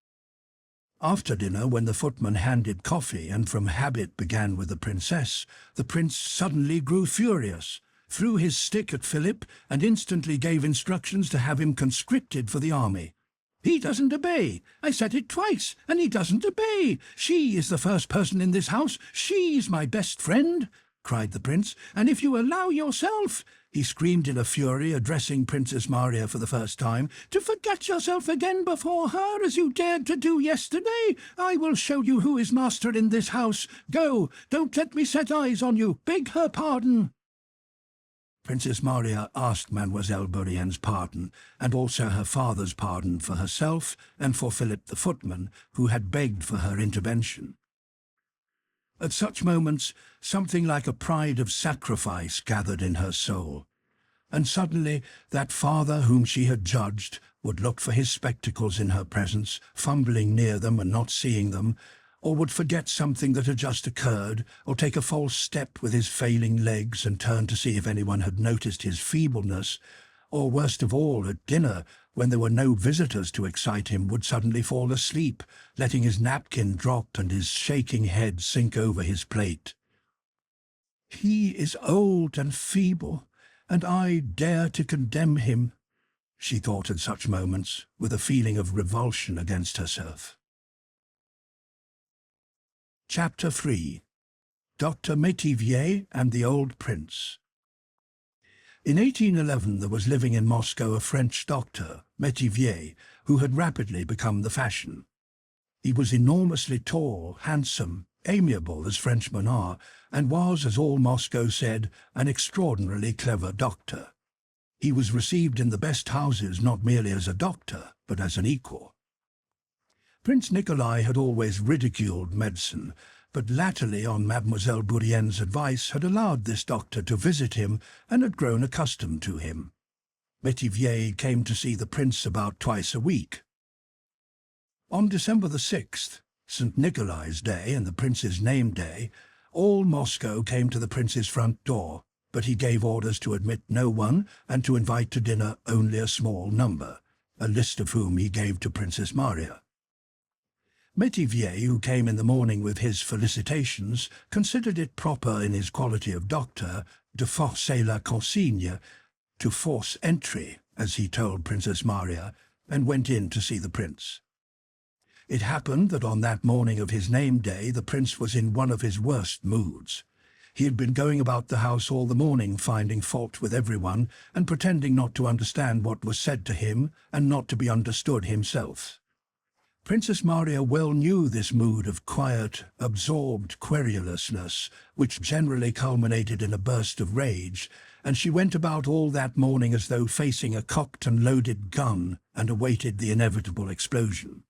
After dinner, when the footman handed coffee and from habit began with the princess, the prince suddenly grew furious, threw his stick at Philip, and instantly gave instructions to have him conscripted for the army. "He doesn't obey. I said it twice, and he doesn't obey. She is the first person in this house. She's my best friend," cried the prince, "and if you allow yourself," he screamed in a fury, addressing Princess Maria for the first time, "to forget yourself again before her as you dared to do yesterday, I will show you who is master in this house. Go, don't let me set eyes on you. Beg her pardon." Princess Maria asked Mademoiselle Bourienne's pardon, and also her father's pardon for herself and for Philip the footman, who had begged for her intervention. At such moments, something like a pride of sacrifice gathered in her soul, and suddenly that father whom she had judged would look for his spectacles in her presence, fumbling near them and not seeing them, or would forget something that had just occurred, or take a false step with his failing legs and turn to see if anyone had noticed his feebleness, or worst of all, at dinner, when there were no visitors to excite him, would suddenly fall asleep, letting his napkin drop and his shaking head sink over his plate. "He is old and feeble, and I dare to condemn him," she thought at such moments, with a feeling of revulsion against herself. Chapter 3. Dr. Métivier and the Old Prince. In 1811 there was living in Moscow a French doctor, Métivier, who had rapidly become the fashion. He was enormously tall, handsome, amiable as Frenchmen are, and was, as all Moscow said, an extraordinarily clever doctor. He was received in the best houses not merely as a doctor, but as an equal. Prince Nikolai had always ridiculed medicine, but latterly, on Mademoiselle Bourienne's advice, had allowed this doctor to visit him and had grown accustomed to him. Métivier came to see the prince about twice a week. On December the 6th, St. Nikolai's Day and the prince's name day, all Moscow came to the prince's front door, but he gave orders to admit no one and to invite to dinner only a small number, a list of whom he gave to Princess Maria. Métivier, who came in the morning with his felicitations, considered it proper in his quality of doctor de forcer la consigne, to force entry, as he told Princess Maria, and went in to see the prince. It happened that on that morning of his name day the prince was in one of his worst moods. He had been going about the house all the morning, finding fault with everyone and pretending not to understand what was said to him and not to be understood himself. Princess Maria well knew this mood of quiet, absorbed querulousness, which generally culminated in a burst of rage, and she went about all that morning as though facing a cocked and loaded gun and awaited the inevitable explosion.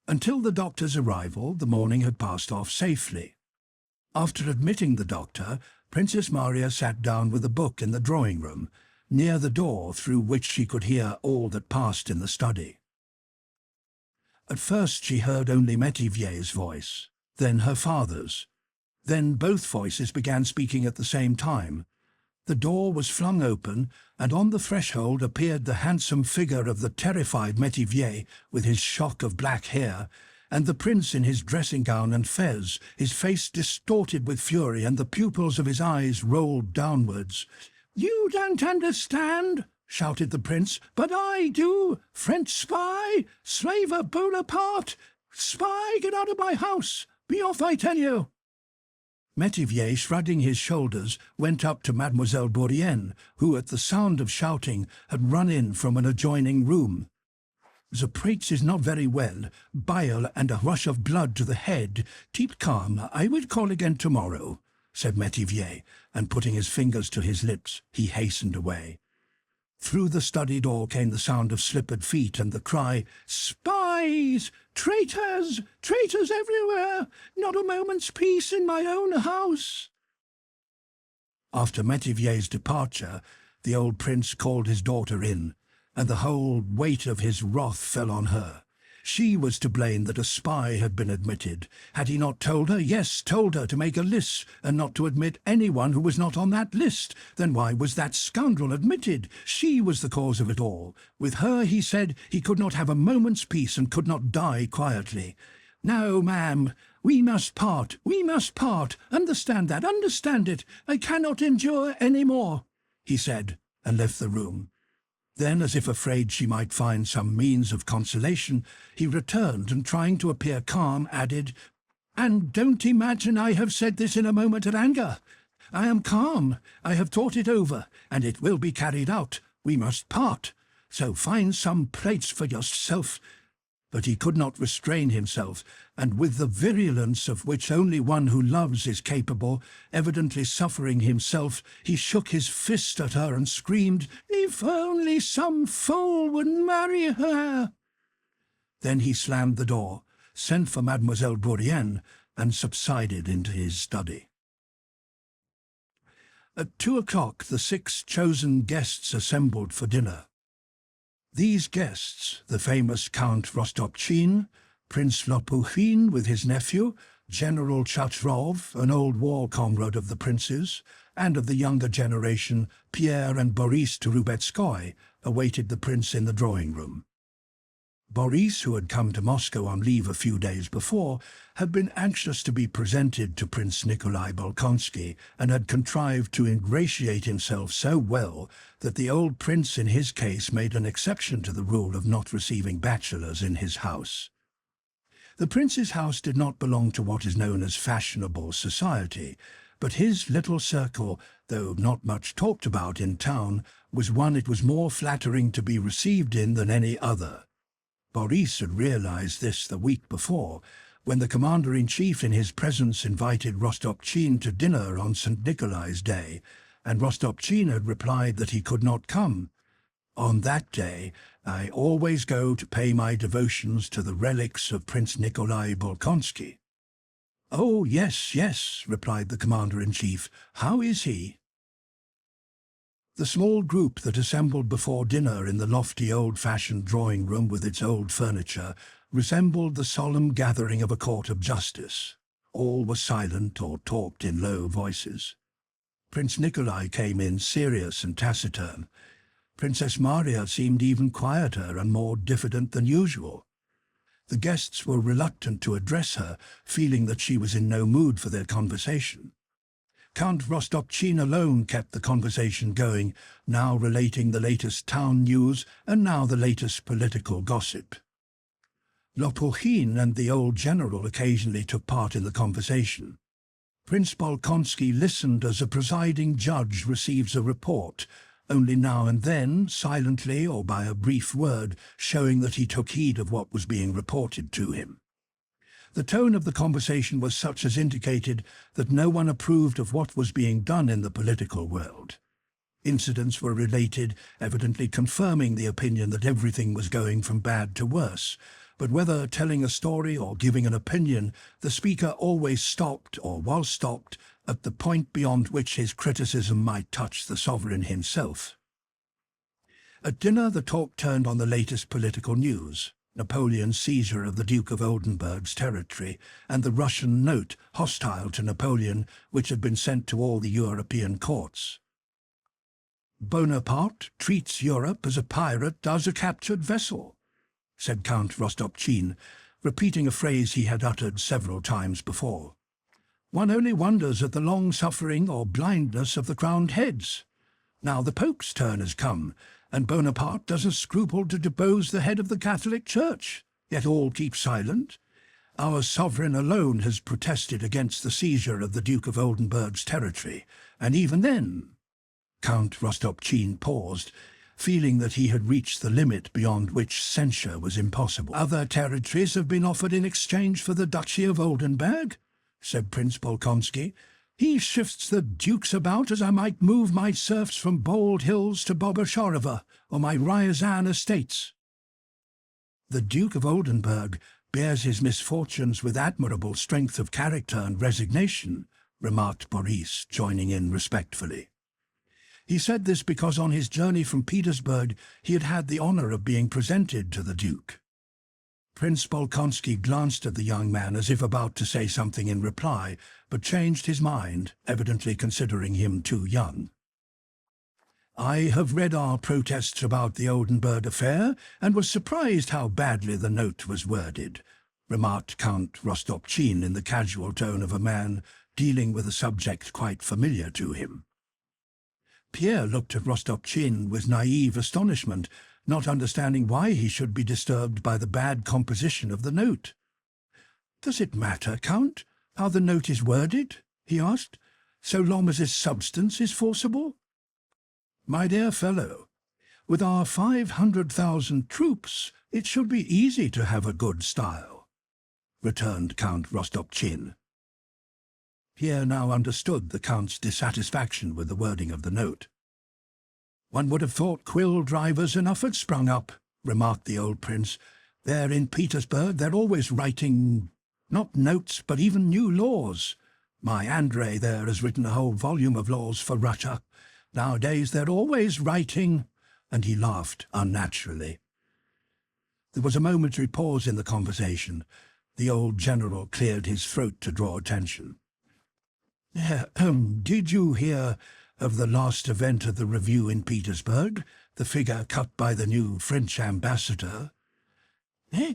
Until the doctor's arrival, the morning had passed off safely. After admitting the doctor, Princess Maria sat down with a book in the drawing-room, near the door through which she could hear all that passed in the study. At first she heard only Métivier's voice, then her father's. Then both voices began speaking at the same time. The door was flung open, and on the threshold appeared the handsome figure of the terrified Métivier with his shock of black hair, and the prince in his dressing-gown and fez, his face distorted with fury and the pupils of his eyes rolled downwards. "You don't understand," shouted the prince, "but I do. French spy, slave of Bonaparte. Spy, get out of my house. Be off, I tell you." Métivier, shrugging his shoulders, went up to Mademoiselle Bourienne, who, at the sound of shouting, had run in from an adjoining room. "The prince is not very well. Bile and a rush of blood to the head. Keep calm. I will call again tomorrow," said Métivier, and putting his fingers to his lips, he hastened away. Through the study door came the sound of slippered feet and the cry, "Spies! Traitors! Traitors everywhere! Not a moment's peace in my own house!" After Métivier's departure, the old prince called his daughter in, and the whole weight of his wrath fell on her. She was to blame that a spy had been admitted. Had he not told her? Yes, told her to make a list and not to admit anyone who was not on that list. Then why was that scoundrel admitted? She was the cause of it all. With her, he said, he could not have a moment's peace and could not die quietly. "No, ma'am, we must part. We must part. Understand that. Understand it. I cannot endure any more," he said, and left the room. Then, as if afraid she might find some means of consolation, he returned and, trying to appear calm, added, "And don't imagine I have said this in a moment of anger. I am calm. I have thought it over, and it will be carried out. We must part. So find some place for yourself." But he could not restrain himself, and with the virulence of which only one who loves is capable, evidently suffering himself, he shook his fist at her and screamed, "If only some fool would marry her!" Then he slammed the door, sent for Mademoiselle Bourienne, and subsided into his study. At 2 o'clock the 6 chosen guests assembled for dinner. These guests, the famous Count Rostopchin, Prince Lopukhin with his nephew, General Chatrov, an old war comrade of the prince's, and of the younger generation, Pierre and Boris Trubetskoy, awaited the prince in the drawing-room. Boris, who had come to Moscow on leave a few days before, had been anxious to be presented to Prince Nikolai Bolkonsky, and had contrived to ingratiate himself so well that the old prince in his case made an exception to the rule of not receiving bachelors in his house. The prince's house did not belong to what is known as fashionable society, but his little circle, though not much talked about in town, was one it was more flattering to be received in than any other. Boris had realized this the week before, when the commander-in-chief in his presence invited Rostopchin to dinner on St. Nikolai's Day, and Rostopchin had replied that he could not come. "On that day, I always go to pay my devotions to the relics of Prince Nikolai Bolkonsky." "Oh, yes, yes," replied the commander-in-chief. "How is he?" The small group that assembled before dinner in the lofty old-fashioned drawing-room with its old furniture resembled the solemn gathering of a court of justice. All were silent or talked in low voices. Prince Nikolai came in serious and taciturn. Princess Maria seemed even quieter and more diffident than usual. The guests were reluctant to address her, feeling that she was in no mood for their conversation. Count Rostopchin alone kept the conversation going, now relating the latest town news and now the latest political gossip. Lopukhin and the old general occasionally took part in the conversation. Prince Bolkonsky listened as a presiding judge receives a report, only now and then, silently or by a brief word, showing that he took heed of what was being reported to him. The tone of the conversation was such as indicated that no one approved of what was being done in the political world. Incidents were related, evidently confirming the opinion that everything was going from bad to worse, but whether telling a story or giving an opinion, the speaker always stopped or was stopped at the point beyond which his criticism might touch the sovereign himself. At dinner, the talk turned on the latest political news, Napoleon's seizure of the Duke of Oldenburg's territory, and the Russian note hostile to Napoleon, which had been sent to all the European courts. "Bonaparte treats Europe as a pirate does a captured vessel," said Count Rostopchin, repeating a phrase he had uttered several times before. "One only wonders at the long-suffering or blindness of the crowned heads. Now the Pope's turn has come, and Bonaparte doesn't scruple to depose the head of the Catholic Church, yet all keep silent. Our sovereign alone has protested against the seizure of the Duke of Oldenburg's territory, and even then—" Count Rostopchin paused, feeling that he had reached the limit beyond which censure was impossible. "Other territories have been offered in exchange for the Duchy of Oldenburg," said Prince Bolkonsky. "He shifts the dukes about as I might move my serfs from Bald Hills to Boboshorova or my Ryazan estates." "The Duke of Oldenburg bears his misfortunes with admirable strength of character and resignation," remarked Boris, joining in respectfully. He said this because on his journey from Petersburg he had had the honor of being presented to the Duke. Prince Bolkonsky glanced at the young man as if about to say something in reply, but changed his mind, evidently considering him too young. "I have read our protests about the Oldenburg affair, and was surprised how badly the note was worded," remarked Count Rostopchin in the casual tone of a man dealing with a subject quite familiar to him. Pierre looked at Rostopchin with naive astonishment, not understanding why he should be disturbed by the bad composition of the note. "Does it matter, Count, how the note is worded?" he asked, "so long as its substance is forcible?" "My dear fellow, with our 500,000 troops, it should be easy to have a good style," returned Count Rostopchin. Pierre now understood the Count's dissatisfaction with the wording of the note. "One would have thought quill drivers enough had sprung up," remarked the old prince. "There in Petersburg they're always writing, not notes, but even new laws. My Andrei there has written a whole volume of laws for Russia. Nowadays they're always writing," and he laughed unnaturally. There was a momentary pause in the conversation. The old general cleared his throat to draw attention. "Did you hear of the last event at the review in Petersburg, the figure cut by the new French ambassador?" "Eh?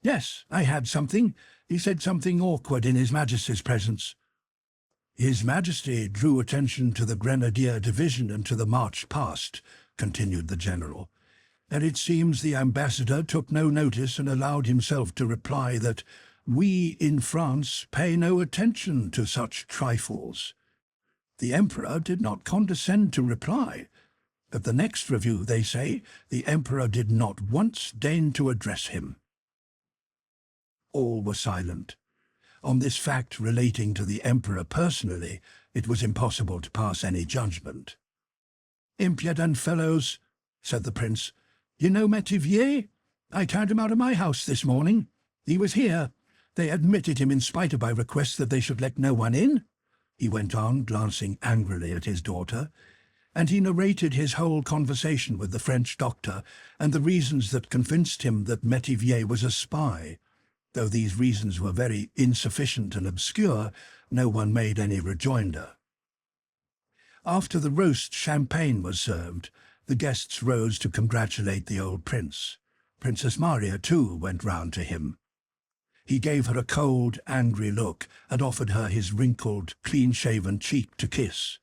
Yes, I had something. He said something awkward in His Majesty's presence." "His Majesty drew attention to the Grenadier Division and to the march past," continued the general, "and it seems the ambassador took no notice and allowed himself to reply that we in France pay no attention to such trifles. The Emperor did not condescend to reply. At the next review, they say, the Emperor did not once deign to address him." All were silent. On this fact relating to the Emperor personally, it was impossible to pass any judgment. "Impudent fellows," said the prince. "You know Metivier? I turned him out of my house this morning. He was here. They admitted him in spite of my request that they should let no one in," he went on, glancing angrily at his daughter, and he narrated his whole conversation with the French doctor and the reasons that convinced him that Metivier was a spy. Though these reasons were very insufficient and obscure, no one made any rejoinder. After the roast champagne was served, the guests rose to congratulate the old prince. Princess Maria, too, went round to him. He gave her a cold, angry look and offered her his wrinkled, clean-shaven cheek to kiss.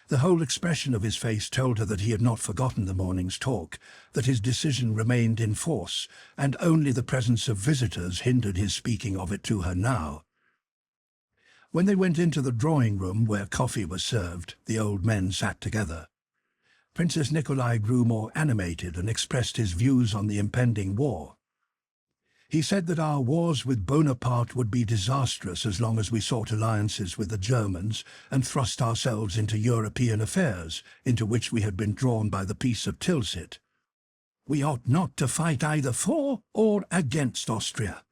The whole expression of his face told her that he had not forgotten the morning's talk, that his decision remained in force, and only the presence of visitors hindered his speaking of it to her now. When they went into the drawing-room where coffee was served, the old men sat together. Princess Nikolai grew more animated and expressed his views on the impending war. He said that our wars with Bonaparte would be disastrous as long as we sought alliances with the Germans and thrust ourselves into European affairs, into which we had been drawn by the Peace of Tilsit. We ought not to fight either for or against Austria.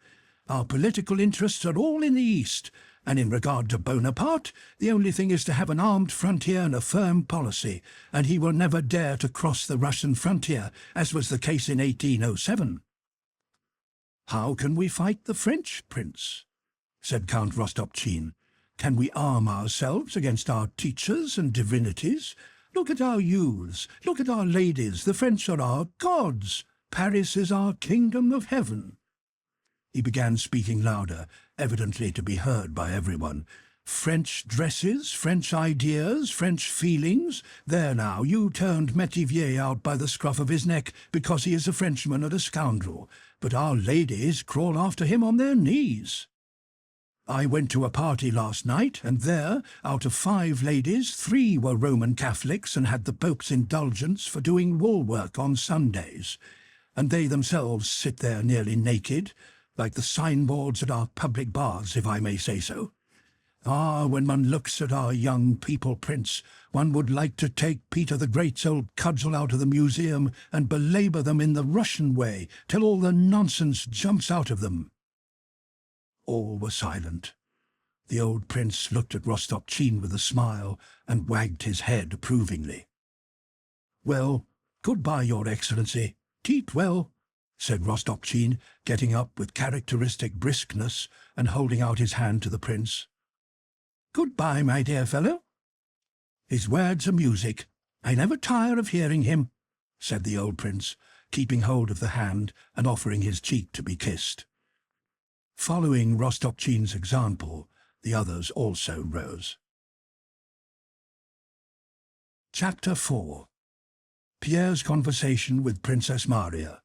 Our political interests are all in the East, and in regard to Bonaparte, the only thing is to have an armed frontier and a firm policy, and he will never dare to cross the Russian frontier, as was the case in 1807. "How can we fight the French, Prince?" said Count Rostopchin. "Can we arm ourselves against our teachers and divinities? Look at our youths, look at our ladies, the French are our gods. Paris is our kingdom of heaven." He began speaking louder, evidently to be heard by everyone. "French dresses, French ideas, French feelings. There now, you turned Métivier out by the scruff of his neck because he is a Frenchman and a scoundrel, but our ladies crawl after him on their knees. I went to a party last night, and there, out of 5 ladies, 3 were Roman Catholics and had the Pope's indulgence for doing wool work on Sundays, and they themselves sit there nearly naked, like the signboards at our public baths, if I may say so. Ah, when one looks at our young people, Prince, one would like to take Peter the Great's old cudgel out of the museum and belabour them in the Russian way, till all the nonsense jumps out of them." All were silent. The old prince looked at Rostopchin with a smile and wagged his head approvingly. "Well, goodbye, Your Excellency. Keep well," said Rostopchin, getting up with characteristic briskness and holding out his hand to the prince. "Goodbye, my dear fellow." "His words are music. I never tire of hearing him," said the old prince, keeping hold of the hand and offering his cheek to be kissed. Following Rostopchin's example, the others also rose. Chapter 4. Pierre's conversation with Princess Maria.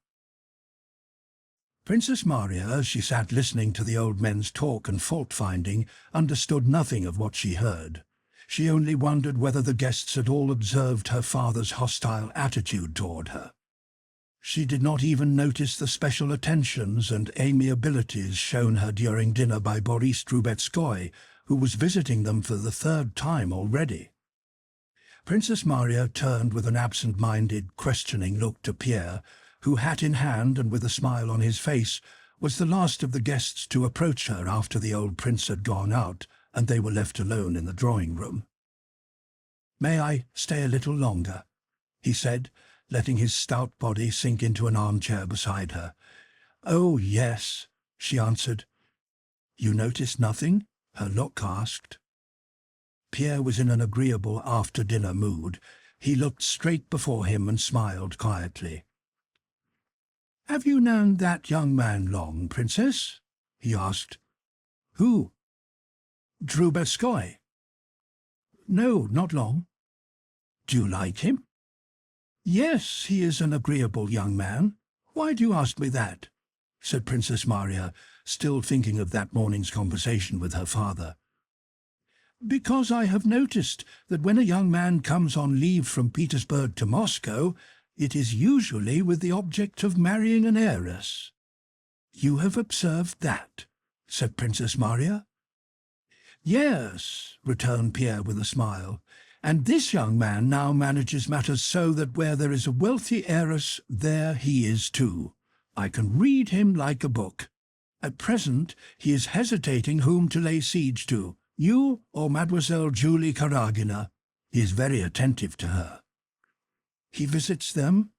Princess Maria, as she sat listening to the old men's talk and fault-finding, understood nothing of what she heard. She only wondered whether the guests had all observed her father's hostile attitude toward her. She did not even notice the special attentions and amiabilities shown her during dinner by Boris Trubetskoy, who was visiting them for the 3rd time already. Princess Maria turned with an absent-minded, questioning look to Pierre, who, hat in hand and with a smile on his face, was the last of the guests to approach her after the old prince had gone out and they were left alone in the drawing-room. "May I stay a little longer?" he said, letting his stout body sink into an armchair beside her. "Oh, yes," she answered. "You noticed nothing?" her look asked. Pierre was in an agreeable after-dinner mood. He looked straight before him and smiled quietly. "Have you known that young man long, Princess?" he asked. "Who?" "Trubetskoy." "No, not long." "Do you like him?" "Yes, he is an agreeable young man. Why do you ask me that?" said Princess Maria, still thinking of that morning's conversation with her father. "Because I have noticed that when a young man comes on leave from Petersburg to Moscow, it is usually with the object of marrying an heiress." "You have observed that?" said Princess Maria. "Yes," returned Pierre with a smile, "and this young man now manages matters so that where there is a wealthy heiress, there he is too. I can read him like a book. At present he is hesitating whom to lay siege to, you or Mademoiselle Julie Karagina. He is very attentive to her." "He visits them?"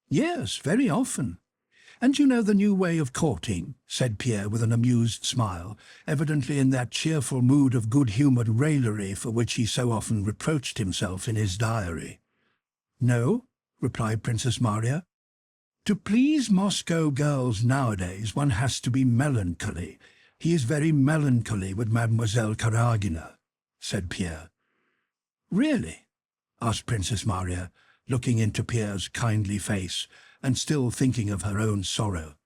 "Yes, very often. And you know the new way of courting," said Pierre with an amused smile, evidently in that cheerful mood of good-humoured raillery for which he so often reproached himself in his diary. "No," replied Princess Maria. "To please Moscow girls nowadays one has to be melancholy. He is very melancholy with Mademoiselle Karagina," said Pierre. "Really?" asked Princess Maria, looking into Pierre's kindly face and still thinking of her own sorrow.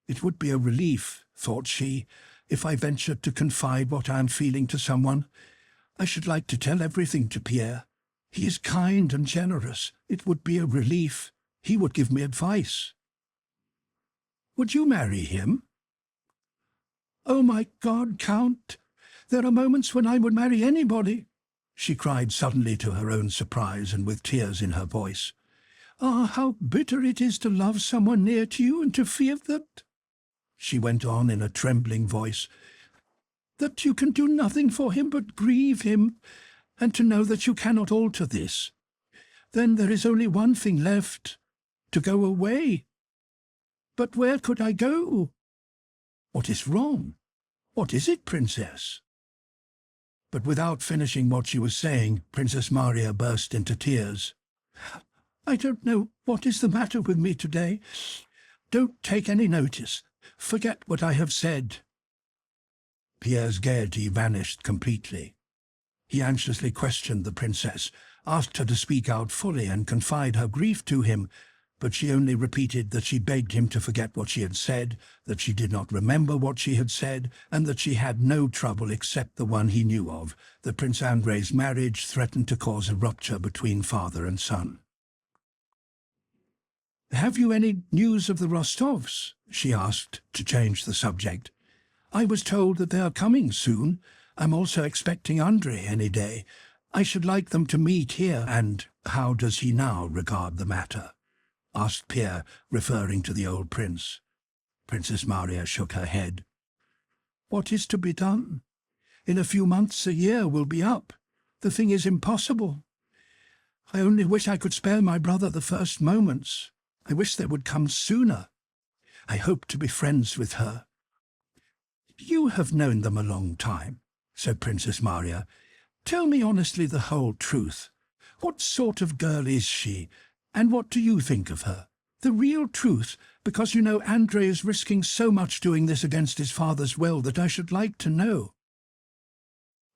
It would be a relief, thought she, if I ventured to confide what I am feeling to someone. I should like to tell everything to Pierre. He is kind and generous. It would be a relief. He would give me advice." "Would you marry him?" "Oh, my God, Count! There are moments when I would marry anybody," she cried suddenly to her own surprise and with tears in her voice. "Ah, how bitter it is to love someone near to you and to fear that," she went on in a trembling voice, "that you can do nothing for him but grieve him, and to know that you cannot alter this. Then there is only one thing left, to go away. But where could I go?" "What is wrong? What is it, Princess?" But without finishing what she was saying, Princess Maria burst into tears. "I don't know what is the matter with me today. Don't take any notice. Forget what I have said." Pierre's gaiety vanished completely. He anxiously questioned the princess, asked her to speak out fully and confide her grief to him, but she only repeated that she begged him to forget what she had said, that she did not remember what she had said, and that she had no trouble except the one he knew of, that Prince Andrei's marriage threatened to cause a rupture between father and son. "Have you any news of the Rostovs?" she asked, to change the subject. "I was told that they are coming soon. I'm also expecting Andrei any day. I should like them to meet here." "And how does he now regard the matter?" asked Pierre, referring to the old prince. Princess Maria shook her head. "What is to be done? In a few months a year will be up. The thing is impossible. I only wish I could spare my brother the first moments. I wish they would come sooner. I hope to be friends with her." "You have known them a long time," said Princess Maria. "Tell me honestly the whole truth. What sort of girl is she, and what do you think of her? The real truth, because you know Andrei is risking so much doing this against his father's will that I should like to know."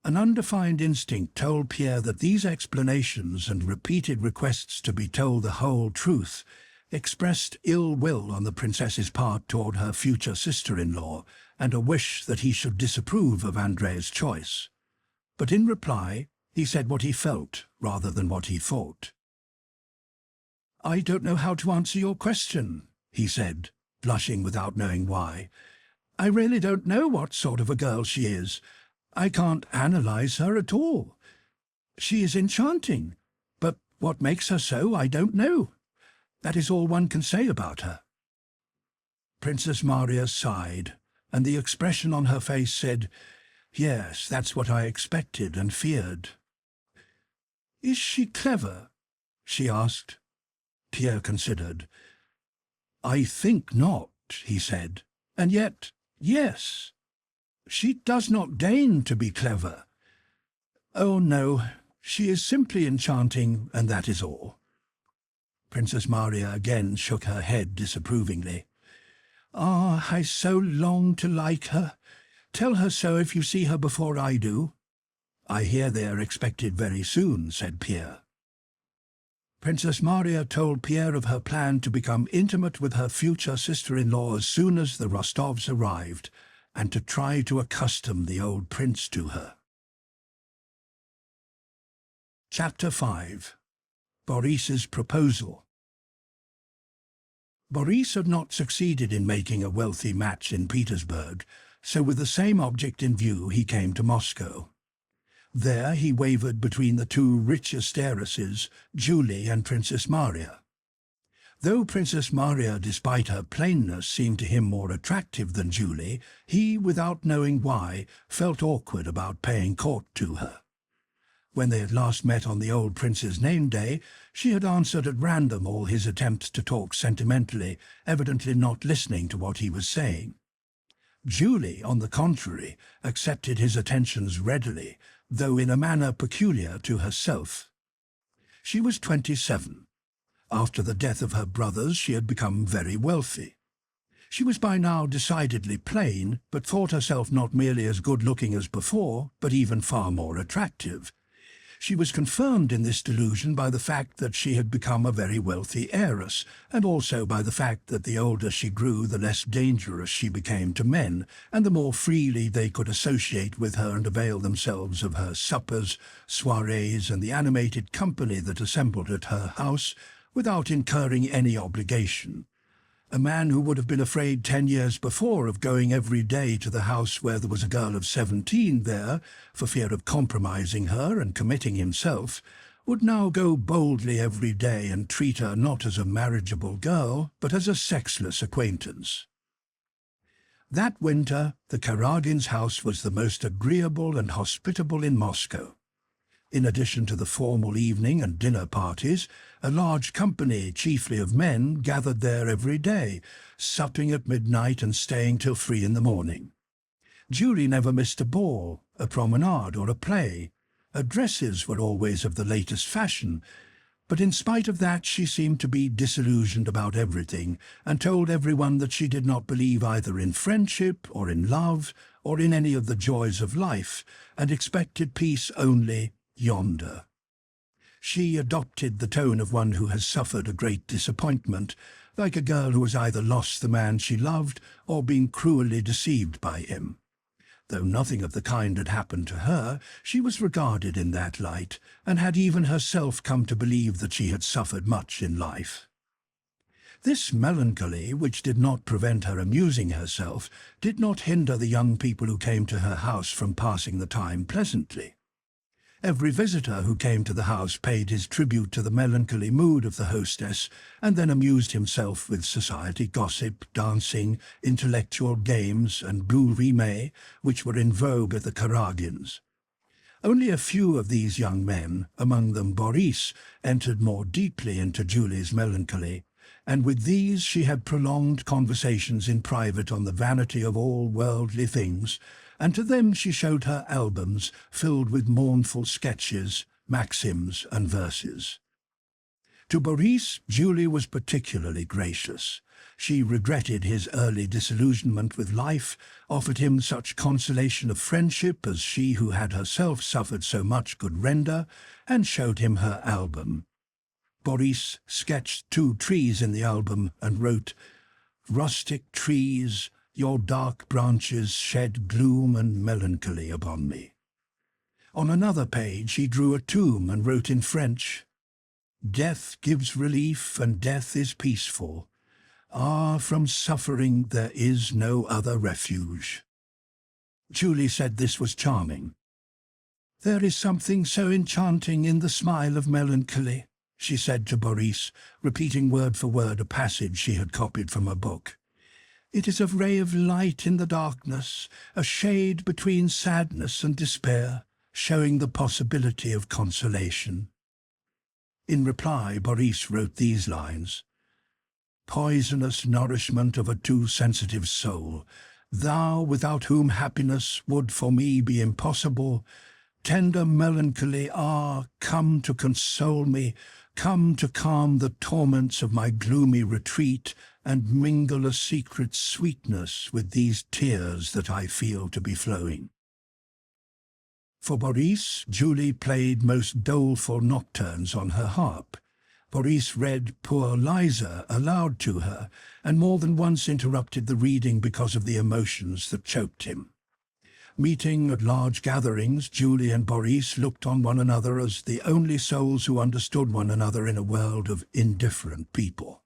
An undefined instinct told Pierre that these explanations and repeated requests to be told the whole truth expressed ill will on the princess's part toward her future sister-in-law, and a wish that he should disapprove of Andrei's choice. But in reply, he said what he felt rather than what he thought. "I don't know how to answer your question," he said, blushing without knowing why. "I really don't know what sort of a girl she is. I can't analyze her at all. She is enchanting, but what makes her so, I don't know. That is all one can say about her." Princess Maria sighed, and the expression on her face said, "Yes, that's what I expected and feared." "Is she clever?" she asked. Pierre considered. "I think not," he said, "and yet, yes. She does not deign to be clever. Oh, no, she is simply enchanting, and that is all." Princess Maria again shook her head disapprovingly. "Ah, I so long to like her. Tell her so if you see her before I do." "I hear they are expected very soon," said Pierre. Princess Maria told Pierre of her plan to become intimate with her future sister-in-law as soon as the Rostovs arrived, and to try to accustom the old prince to her. Chapter 5. Boris's Proposal. Boris had not succeeded in making a wealthy match in Petersburg, so with the same object in view he came to Moscow. There he wavered between the two richest heiresses, Julie and Princess Maria. Though Princess Maria, despite her plainness, seemed to him more attractive than Julie, he, without knowing why, felt awkward about paying court to her. When they had last met on the old prince's name-day, she had answered at random all his attempts to talk sentimentally, evidently not listening to what he was saying. Julie, on the contrary, accepted his attentions readily, though in a manner peculiar to herself. She was 27. After the death of her brothers, she had become very wealthy. She was by now decidedly plain, but thought herself not merely as good-looking as before, but even far more attractive. She was confirmed in this delusion by the fact that she had become a very wealthy heiress, and also by the fact that the older she grew, the less dangerous she became to men, and the more freely they could associate with her and avail themselves of her suppers, soirees, and the animated company that assembled at her house, without incurring any obligation. A man who would have been afraid 10 years before of going every day to the house where there was a girl of 17 there, for fear of compromising her and committing himself, would now go boldly every day and treat her not as a marriageable girl, but as a sexless acquaintance. That winter, the Kuragins' house was the most agreeable and hospitable in Moscow. In addition to the formal evening and dinner parties, a large company, chiefly of men, gathered there every day, supping at midnight and staying till 3 in the morning. Julie never missed a ball, a promenade, or a play. Her dresses were always of the latest fashion, but in spite of that she seemed to be disillusioned about everything, and told everyone that she did not believe either in friendship or in love or in any of the joys of life, and expected peace only yonder. She adopted the tone of one who has suffered a great disappointment, like a girl who has either lost the man she loved or been cruelly deceived by him. Though nothing of the kind had happened to her, she was regarded in that light, and had even herself come to believe that she had suffered much in life. This melancholy, which did not prevent her amusing herself, did not hinder the young people who came to her house from passing the time pleasantly. Every visitor who came to the house paid his tribute to the melancholy mood of the hostess, and then amused himself with society gossip, dancing, intellectual games, and bourrimes, which were in vogue at the Kuragins. Only a few of these young men, among them Boris, entered more deeply into Julie's melancholy, and with these she had prolonged conversations in private on the vanity of all worldly things, and to them she showed her albums filled with mournful sketches, maxims, and verses. To Boris, Julie was particularly gracious. She regretted his early disillusionment with life, offered him such consolation of friendship as she who had herself suffered so much could render, and showed him her album. Boris sketched 2 trees in the album and wrote, "Rustic trees, your dark branches shed gloom and melancholy upon me." On another page he drew a tomb and wrote in French, "Death gives relief and death is peaceful. Ah, from suffering there is no other refuge." Julie said this was charming. "There is something so enchanting in the smile of melancholy," she said to Boris, repeating word for word a passage she had copied from a book. "It is a ray of light in the darkness, a shade between sadness and despair, showing the possibility of consolation." In reply, Boris wrote these lines, "Poisonous nourishment of a too sensitive soul, thou without whom happiness would for me be impossible, tender melancholy, come to console me, come to calm the torments of my gloomy retreat, and mingle a secret sweetness with these tears that I feel to be flowing." For Boris, Julie played most doleful nocturnes on her harp. Boris read Poor Liza aloud to her, and more than once interrupted the reading because of the emotions that choked him. Meeting at large gatherings, Julie and Boris looked on one another as the only souls who understood one another in a world of indifferent people.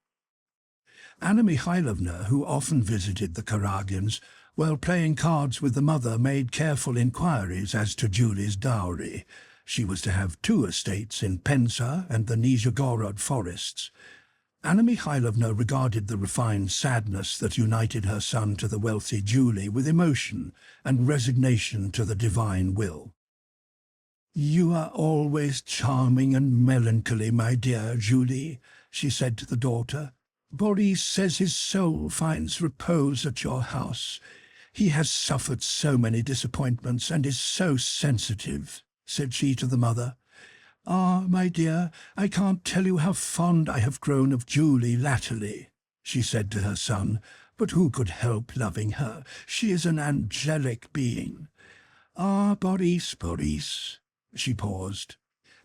Anna Mikhailovna, who often visited the Kuragins, while playing cards with the mother, made careful inquiries as to Julie's dowry. She was to have 2 estates in Penza and the Nizhegorod forests. Anna Mikhailovna regarded the refined sadness that united her son to the wealthy Julie with emotion and resignation to the divine will. "You are always charming and melancholy, my dear Julie," she said to the daughter. "Boris says his soul finds repose at your house. He has suffered so many disappointments and is so sensitive," said she to the mother. "Ah, my dear, I can't tell you how fond I have grown of Julie latterly," she said to her son, "but who could help loving her? She is an angelic being. Ah, Boris, Boris." She paused.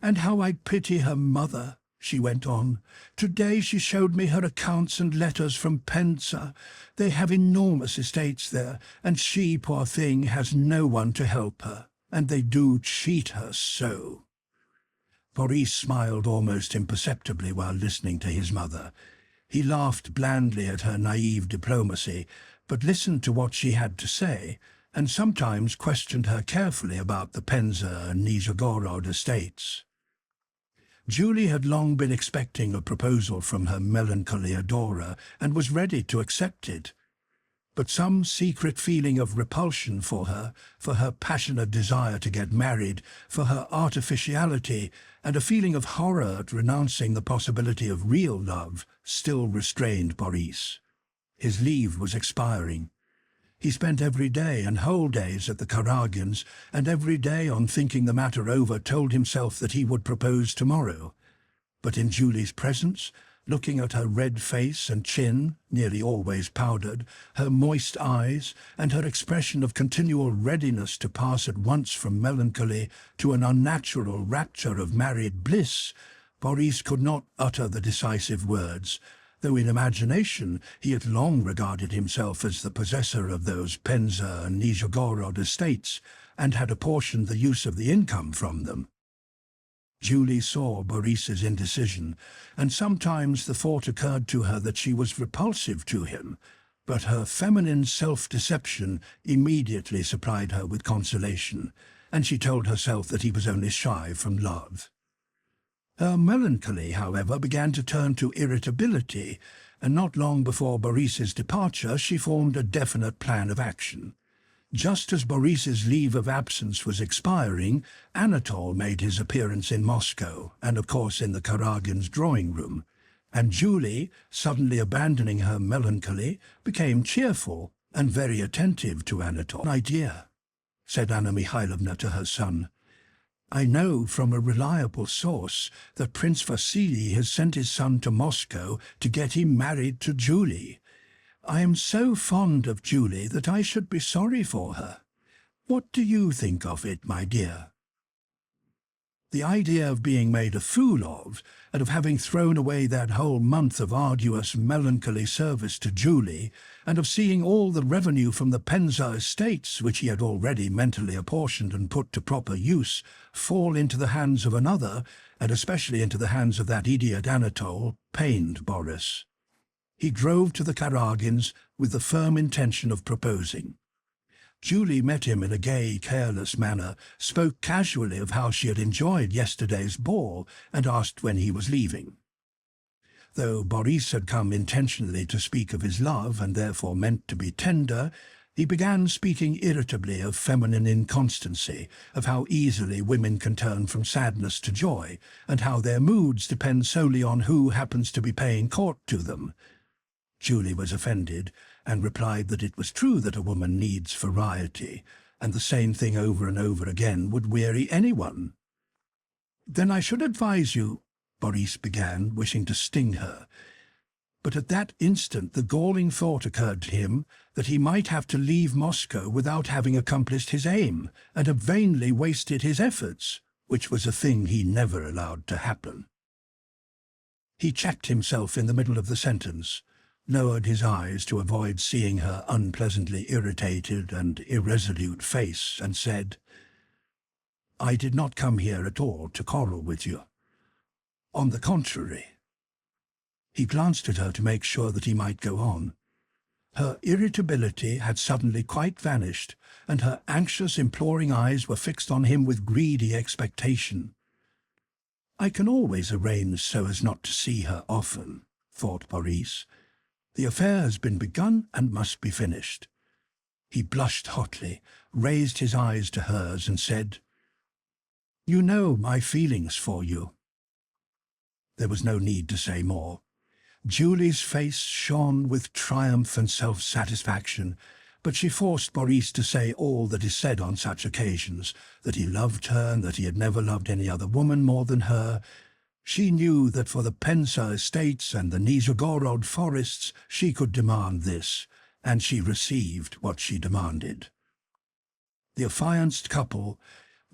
"And how I pity her mother," she went on. "Today she showed me her accounts and letters from Penza. They have enormous estates there, and she, poor thing, has no one to help her. And they do cheat her so." Boris smiled almost imperceptibly while listening to his mother. He laughed blandly at her naive diplomacy, but listened to what she had to say, and sometimes questioned her carefully about the Penza and Nizhegorod estates. Julie had long been expecting a proposal from her melancholy adorer and was ready to accept it. But some secret feeling of repulsion for her passionate desire to get married, for her artificiality, and a feeling of horror at renouncing the possibility of real love still restrained Boris. His leave was expiring. He spent every day and whole days at the Kuragins, and every day on thinking the matter over told himself that he would propose tomorrow. But in Julie's presence, looking at her red face and chin, nearly always powdered, her moist eyes, and her expression of continual readiness to pass at once from melancholy to an unnatural rapture of married bliss, Boris could not utter the decisive words, though in imagination he had long regarded himself as the possessor of those Penza and Nizhegorod estates, and had apportioned the use of the income from them. Julie saw Boris's indecision, and sometimes the thought occurred to her that she was repulsive to him, but her feminine self-deception immediately supplied her with consolation, and she told herself that he was only shy from love. Her melancholy, however, began to turn to irritability, and not long before Boris's departure she formed a definite plan of action. Just as Boris's leave of absence was expiring, Anatole made his appearance in Moscow, and of course in the Kuragins' drawing-room, and Julie, suddenly abandoning her melancholy, became cheerful and very attentive to Anatole. "An idea," said Anna Mikhailovna to her son. "I know from a reliable source that Prince Vasily has sent his son to Moscow to get him married to Julie. I am so fond of Julie that I should be sorry for her. What do you think of it, my dear?" The idea of being made a fool of, and of having thrown away that whole month of arduous, melancholy service to Julie, and of seeing all the revenue from the Penza estates, which he had already mentally apportioned and put to proper use, fall into the hands of another, and especially into the hands of that idiot Anatole, pained Boris. He drove to the Kuragins with the firm intention of proposing. Julie met him in a gay, careless manner, spoke casually of how she had enjoyed yesterday's ball, and asked when he was leaving. Though Boris had come intentionally to speak of his love, and therefore meant to be tender, he began speaking irritably of feminine inconstancy, of how easily women can turn from sadness to joy, and how their moods depend solely on who happens to be paying court to them. Julie was offended, and replied that it was true that a woman needs variety, and the same thing over and over again would weary anyone. "Then I should advise you," Boris began, wishing to sting her. But at that instant the galling thought occurred to him that he might have to leave Moscow without having accomplished his aim, and have vainly wasted his efforts, which was a thing he never allowed to happen. He checked himself in the middle of the sentence, lowered his eyes to avoid seeing her unpleasantly irritated and irresolute face, and said, "I did not come here at all to quarrel with you. On the contrary." He glanced at her to make sure that he might go on. Her irritability had suddenly quite vanished, and her anxious, imploring eyes were fixed on him with greedy expectation. "I can always arrange so as not to see her often," thought Boris. "The affair has been begun and must be finished." He blushed hotly, raised his eyes to hers, and said, "You know my feelings for you." There was no need to say more. Julie's face shone with triumph and self-satisfaction, but she forced Boris to say all that is said on such occasions, that he loved her and that he had never loved any other woman more than her. She knew that for the Penza estates and the Nizhegorod forests she could demand this, and she received what she demanded. The affianced couple,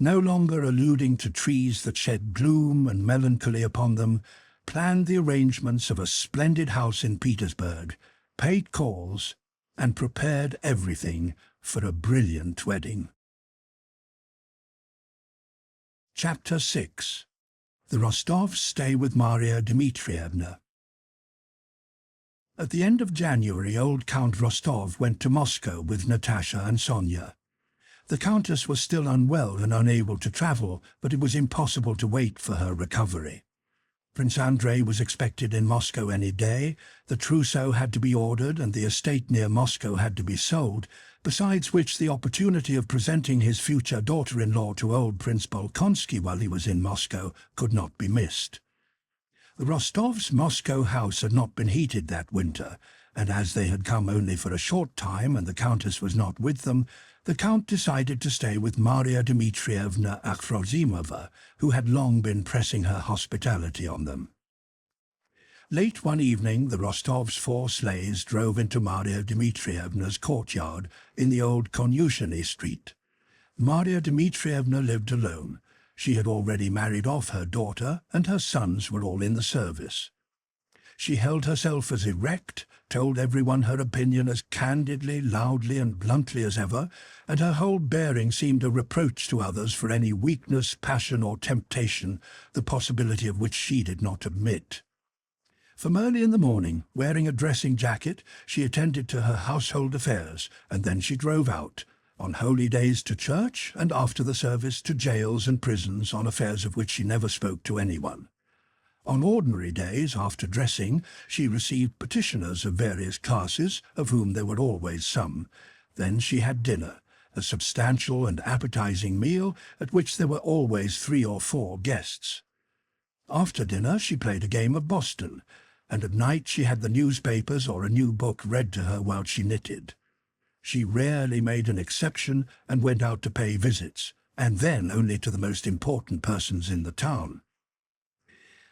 no longer alluding to trees that shed gloom and melancholy upon them, planned the arrangements of a splendid house in Petersburg, paid calls, and prepared everything for a brilliant wedding. Chapter 6. The Rostovs stay with Maria Dmitrievna. At the end of January, old Count Rostov went to Moscow with Natasha and Sonia. The Countess was still unwell and unable to travel, but it was impossible to wait for her recovery. Prince Andrei was expected in Moscow any day, the trousseau had to be ordered and the estate near Moscow had to be sold, besides which the opportunity of presenting his future daughter-in-law to old Prince Bolkonsky while he was in Moscow could not be missed. The Rostovs' Moscow house had not been heated that winter, and as they had come only for a short time and the Countess was not with them, the Count decided to stay with Maria Dmitrievna Afrosimova, who had long been pressing her hospitality on them. Late one evening, the Rostovs' 4 sleighs drove into Maria Dmitrievna's courtyard in the old Konyushiny Street. Maria Dmitrievna lived alone. She had already married off her daughter, and her sons were all in the service. She held herself as erect, told everyone her opinion as candidly, loudly and bluntly as ever, and her whole bearing seemed a reproach to others for any weakness, passion or temptation, the possibility of which she did not admit. From early in the morning, wearing a dressing jacket, she attended to her household affairs, and then she drove out, on holy days to church, and after the service to jails and prisons on affairs of which she never spoke to anyone. On ordinary days, after dressing, she received petitioners of various classes, of whom there were always some. Then she had dinner, a substantial and appetizing meal, at which there were always 3 or 4 guests. After dinner she played a game of Boston, and at night she had the newspapers or a new book read to her while she knitted. She rarely made an exception and went out to pay visits, and then only to the most important persons in the town.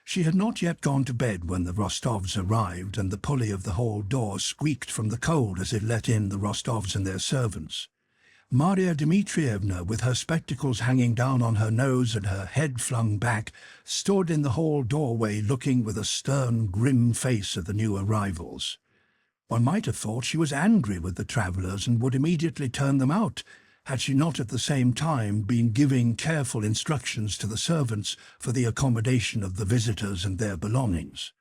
She had not yet gone to bed when the Rostovs arrived, and the pulley of the hall door squeaked from the cold as it let in the Rostovs and their servants. Maria Dmitrievna, with her spectacles hanging down on her nose and her head flung back, stood in the hall doorway looking with a stern, grim face at the new arrivals. One might have thought she was angry with the travellers and would immediately turn them out, had she not at the same time been giving careful instructions to the servants for the accommodation of the visitors and their belongings.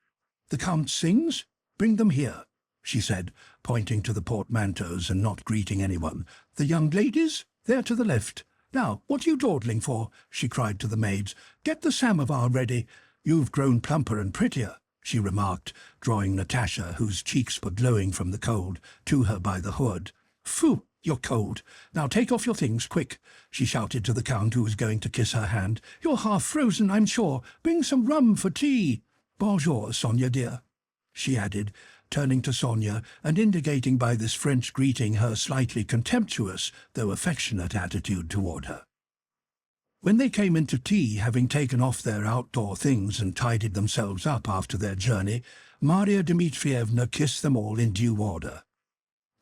"The Count sings? Bring them here," she said, pointing to the portmanteaus and not greeting anyone. "The young ladies? There to the left. Now, what are you dawdling for?" she cried to the maids. "Get the samovar ready. You've grown plumper and prettier," she remarked, drawing Natasha, whose cheeks were glowing from the cold, to her by the hood. "Phew! You're cold. Now take off your things, quick," she shouted to the Count, who was going to kiss her hand. "You're half frozen, I'm sure. Bring some rum for tea. Bonjour, Sonia dear," she added, turning to Sonia and indicating by this French greeting her slightly contemptuous, though affectionate attitude toward her. When they came in to tea, having taken off their outdoor things and tidied themselves up after their journey, Maria Dmitrievna kissed them all in due order.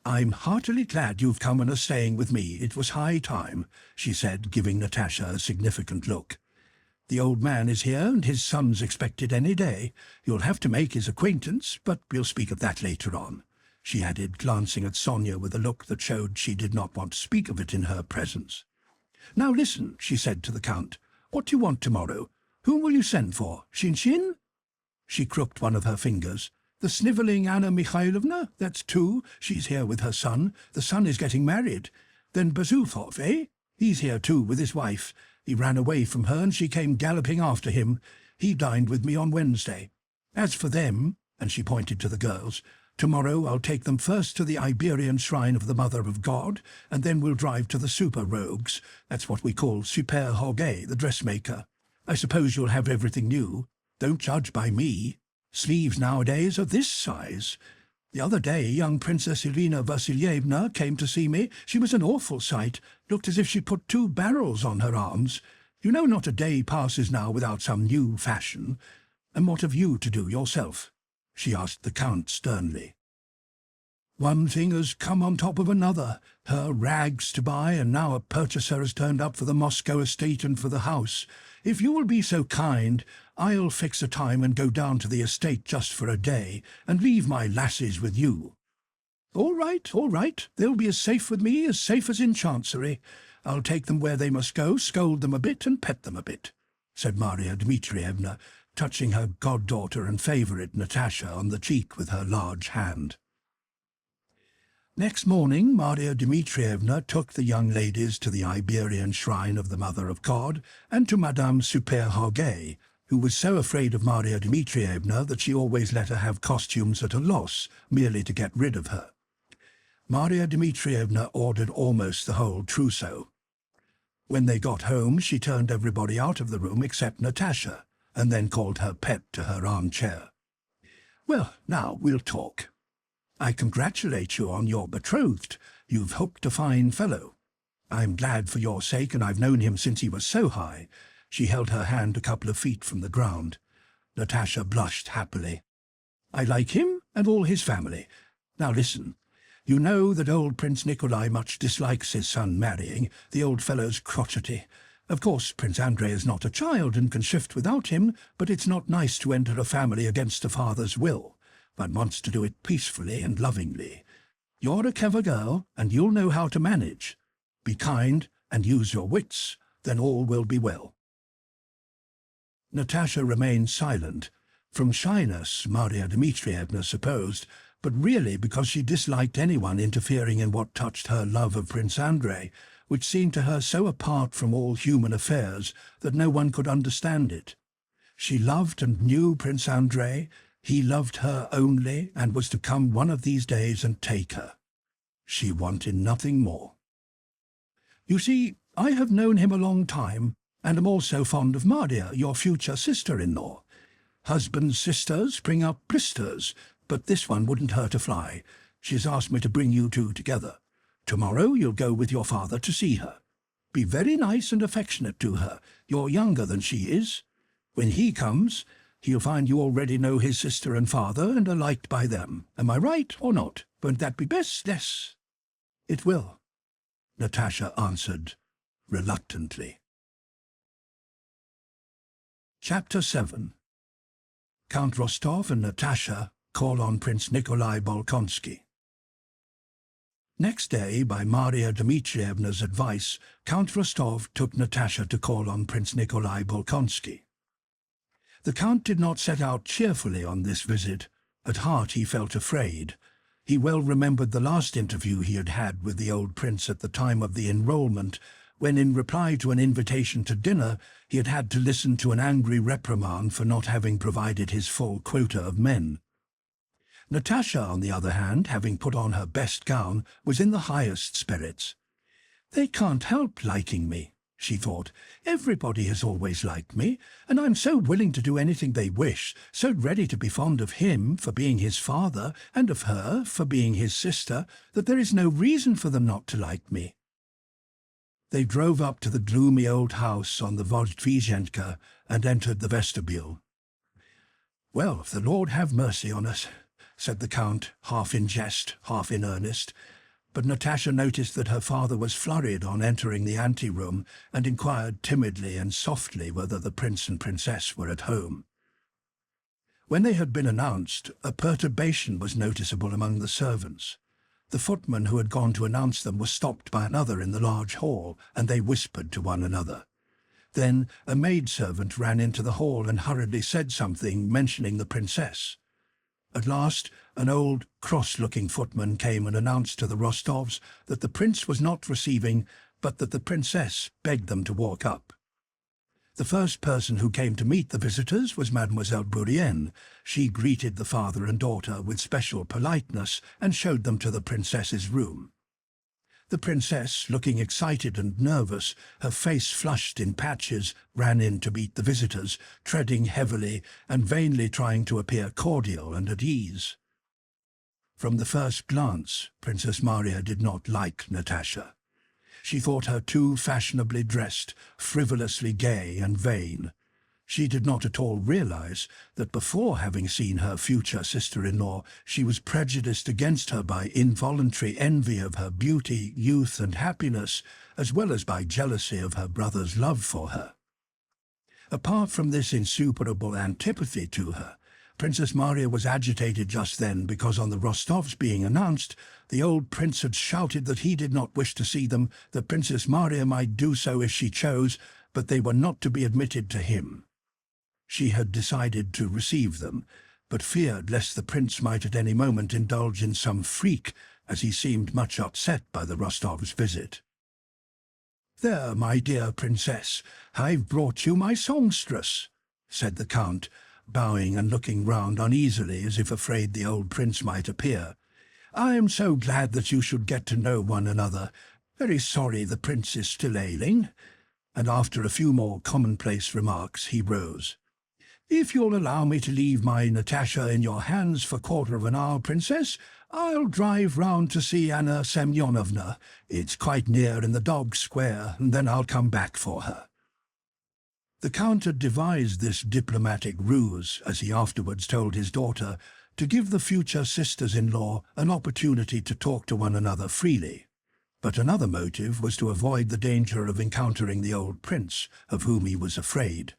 "I'm heartily glad you've come and are staying with me. It was high time," she said, giving Natasha a significant look. "The old man is here, and his son's expected any day. You'll have to make his acquaintance, but we'll speak of that later on," she added, glancing at Sonia with a look that showed she did not want to speak of it in her presence. "Now listen," she said to the Count. "What do you want tomorrow? Whom will you send for? Shin-Shin?" She crooked one of her fingers. "The snivelling Anna Mikhailovna? That's 2. She's here with her son. The son is getting married. Then Bezukhov, eh? He's here too, with his wife. He ran away from her and she came galloping after him. He dined with me on Wednesday. As for them," and she pointed to the girls, "tomorrow I'll take them first to the Iberian shrine of the Mother of God, and then we'll drive to the super rogues. That's what we call Super Hoguet, the dressmaker. I suppose you'll have everything new. Don't judge by me. Sleeves nowadays are this size. The other day young Princess Irina Vassilievna came to see me. She was an awful sight. Looked as if she'd put 2 barrels on her arms. You know not a day passes now without some new fashion. And what have you to do yourself?" she asked the Count sternly. One thing has come on top of another. Her rags to buy, and now a purchaser has turned up for the Moscow estate and for the house. If you will be so kind, I'll fix a time and go down to the estate just for a day, and leave my lasses with you." All right, all right. They'll be as safe with me, as safe as in Chancery. I'll take them where they must go, scold them a bit, and pet them a bit," said Maria Dmitrievna, touching her goddaughter and favourite Natasha on the cheek with her large hand. Next morning, Maria Dmitrievna took the young ladies to the Iberian shrine of the Mother of God and to Madame Superhargay, who was so afraid of Maria Dmitrievna that she always let her have costumes at a loss, merely to get rid of her. Maria Dmitrievna ordered almost the whole trousseau. When they got home, she turned everybody out of the room except Natasha, and then called her pet to her armchair. "Well, now we'll talk. I congratulate you on your betrothed. You've hooked a fine fellow. I'm glad for your sake, and I've known him since he was so high." She held her hand a couple of feet from the ground. Natasha blushed happily. "I like him and all his family. Now listen. You know that old Prince Nikolai much dislikes his son marrying. The old fellow's crotchety. Of course, Prince Andrei is not a child and can shift without him, but it's not nice to enter a family against a father's will. One wants to do it peacefully and lovingly. You're a clever girl, and you'll know how to manage. Be kind and use your wits, then all will be well." Natasha remained silent, from shyness, Maria Dmitrievna supposed, but really because she disliked anyone interfering in what touched her love of Prince Andrei, which seemed to her so apart from all human affairs that no one could understand it. She loved and knew Prince Andrei. He loved her only, and was to come one of these days and take her. She wanted nothing more. "You see, I have known him a long time, and am also fond of Maria, your future sister-in-law. Husband's sisters bring up blisters, but this one wouldn't hurt a fly. She's asked me to bring you two together. Tomorrow you'll go with your father to see her. Be very nice and affectionate to her. You're younger than she is. When he comes, he'll find you already know his sister and father and are liked by them. Am I right or not? Won't that be best? Yes." "It will," Natasha answered reluctantly. Chapter 7. Count Rostov and Natasha call on Prince Nikolai Bolkonsky. Next day, by Maria Dmitrievna's advice, Count Rostov took Natasha to call on Prince Nikolai Bolkonsky. The Count did not set out cheerfully on this visit. At heart he felt afraid. He well remembered the last interview he had had with the old prince at the time of the enrolment, when in reply to an invitation to dinner he had had to listen to an angry reprimand for not having provided his full quota of men. Natasha, on the other hand, having put on her best gown, was in the highest spirits. "They can't help liking me," she thought. "Everybody has always liked me, and I'm so willing to do anything they wish, so ready to be fond of him for being his father, and of her for being his sister, that there is no reason for them not to like me." They drove up to the gloomy old house on the Vozdvizhenka and entered the vestibule. "Well, the Lord have mercy on us," said the Count, half in jest, half in earnest. But Natasha noticed that her father was flurried on entering the anteroom, and inquired timidly and softly whether the prince and princess were at home. When they had been announced, a perturbation was noticeable among the servants. The footman who had gone to announce them was stopped by another in the large hall, and they whispered to one another. Then a maidservant ran into the hall and hurriedly said something, mentioning the princess. At last, an old, cross-looking footman came and announced to the Rostovs that the prince was not receiving, but that the princess begged them to walk up. The first person who came to meet the visitors was Mademoiselle Bourienne. She greeted the father and daughter with special politeness and showed them to the princess's room. The princess, looking excited and nervous, her face flushed in patches, ran in to meet the visitors, treading heavily and vainly trying to appear cordial and at ease. From the first glance, Princess Maria did not like Natasha. She thought her too fashionably dressed, frivolously gay and vain. She did not at all realize that before having seen her future sister-in-law, she was prejudiced against her by involuntary envy of her beauty, youth, and happiness, as well as by jealousy of her brother's love for her. Apart from this insuperable antipathy to her, Princess Maria was agitated just then because on the Rostovs being announced, the old prince had shouted that he did not wish to see them, that Princess Maria might do so if she chose, but they were not to be admitted to him. She had decided to receive them, but feared lest the prince might at any moment indulge in some freak, as he seemed much upset by the Rostovs' visit. "There, my dear princess, I've brought you my songstress," said the count, bowing and looking round uneasily as if afraid the old prince might appear. "I am so glad that you should get to know one another. Very sorry the prince is still ailing." And after a few more commonplace remarks, he rose. "If you'll allow me to leave my Natasha in your hands for 1/4 hour, princess, I'll drive round to see Anna Semyonovna. It's quite near in the Dog Square, and then I'll come back for her." The count had devised this diplomatic ruse, as he afterwards told his daughter, to give the future sisters-in-law an opportunity to talk to one another freely. But another motive was to avoid the danger of encountering the old prince, of whom he was afraid.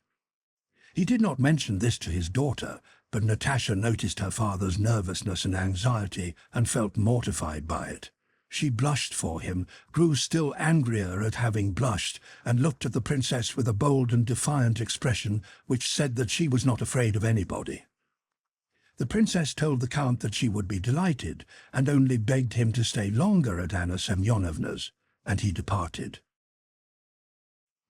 He did not mention this to his daughter, but Natasha noticed her father's nervousness and anxiety and felt mortified by it. She blushed for him, grew still angrier at having blushed, and looked at the princess with a bold and defiant expression which said that she was not afraid of anybody. The princess told the count that she would be delighted, and only begged him to stay longer at Anna Semyonovna's, and he departed.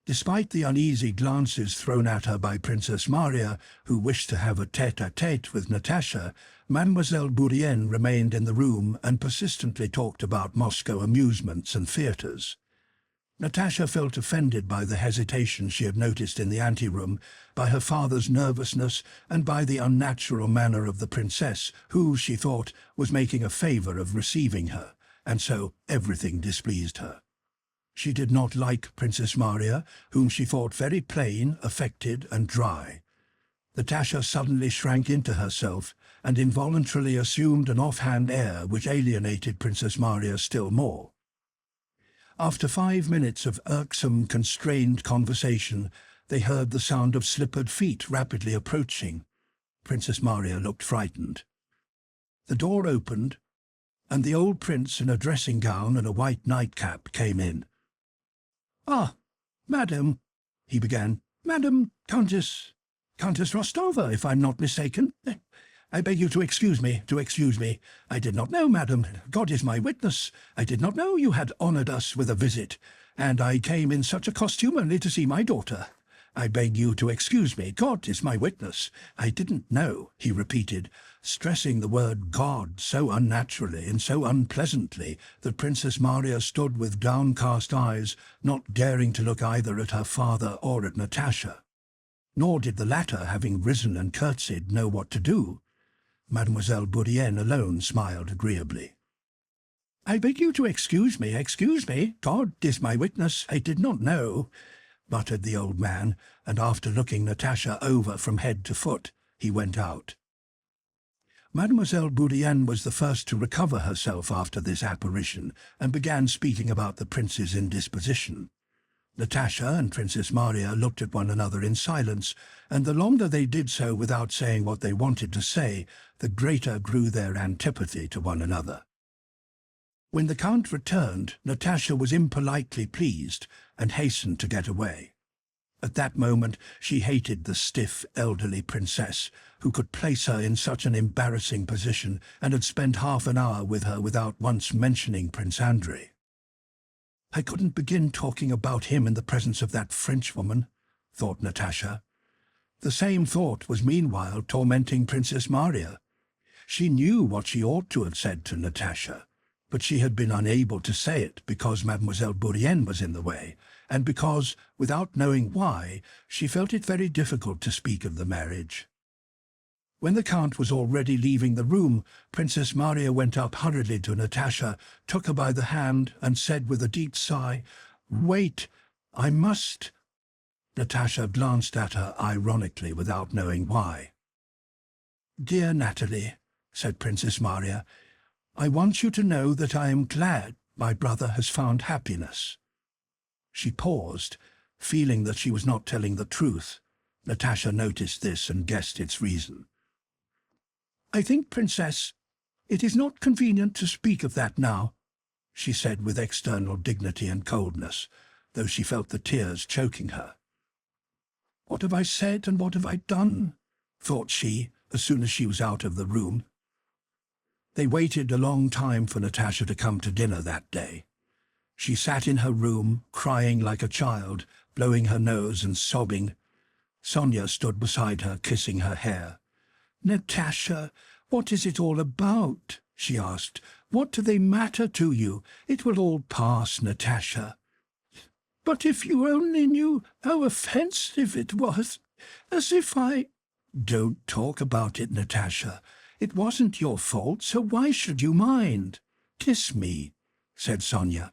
Despite the uneasy glances thrown at her by Princess Maria, who wished to have a tête-à-tête with Natasha, Mademoiselle Bourienne remained in the room and persistently talked about Moscow amusements and theatres. Natasha felt offended by the hesitation she had noticed in the anteroom, by her father's nervousness, and by the unnatural manner of the princess, who, she thought, was making a favour of receiving her, and so everything displeased her. She did not like Princess Maria, whom she thought very plain, affected, and dry. Natasha suddenly shrank into herself, and involuntarily assumed an off-hand air which alienated Princess Maria still more. After 5 minutes of irksome, constrained conversation, they heard the sound of slippered feet rapidly approaching. Princess Maria looked frightened. The door opened, and the old prince in a dressing gown and a white nightcap came in. "Ah, madam," he began. "Madam Countess Rostova, if I'm not mistaken. I beg you to excuse me. I did not know, madam. God is my witness. I did not know you had honoured us with a visit, and I came in such a costume only to see my daughter. I beg you to excuse me. God is my witness. I didn't know," he repeated, stressing the word God so unnaturally and so unpleasantly that Princess Maria stood with downcast eyes, not daring to look either at her father or at Natasha. Nor did the latter, having risen and curtsied, know what to do. Mademoiselle Bourienne alone smiled agreeably. "I beg you to excuse me. God is my witness. I did not know," muttered the old man, and after looking Natasha over from head to foot, he went out. Mademoiselle Bourienne was the first to recover herself after this apparition, and began speaking about the prince's indisposition. Natasha and Princess Maria looked at one another in silence, and the longer they did so without saying what they wanted to say, the greater grew their antipathy to one another. When the count returned, Natasha was impolitely pleased, and hastened to get away. At that moment she hated the stiff, elderly princess, who could place her in such an embarrassing position, and had spent half an hour with her without once mentioning Prince Andrei. "I couldn't begin talking about him in the presence of that Frenchwoman," thought Natasha. The same thought was meanwhile tormenting Princess Maria. She knew what she ought to have said to Natasha, but she had been unable to say it because Mademoiselle Bourienne was in the way, and because, without knowing why, she felt it very difficult to speak of the marriage. When the count was already leaving the room, Princess Maria went up hurriedly to Natasha, took her by the hand, and said with a deep sigh, "Wait, I must—" Natasha glanced at her ironically without knowing why. "Dear Natalie," said Princess Maria, "I want you to know that I am glad my brother has found happiness." She paused, feeling that she was not telling the truth. Natasha noticed this and guessed its reason. "I think, Princess, it is not convenient to speak of that now," she said with external dignity and coldness, though she felt the tears choking her. "What have I said and what have I done?" thought she, as soon as she was out of the room. They waited a long time for Natasha to come to dinner that day. She sat in her room, crying like a child, blowing her nose and sobbing. Sonia stood beside her, kissing her hair. "Natasha, what is it all about?" she asked. "What do they matter to you? It will all pass, Natasha." "But if you only knew how offensive it was, as if I—" "Don't talk about it, Natasha. It wasn't your fault, so why should you mind? Kiss me," said Sonia.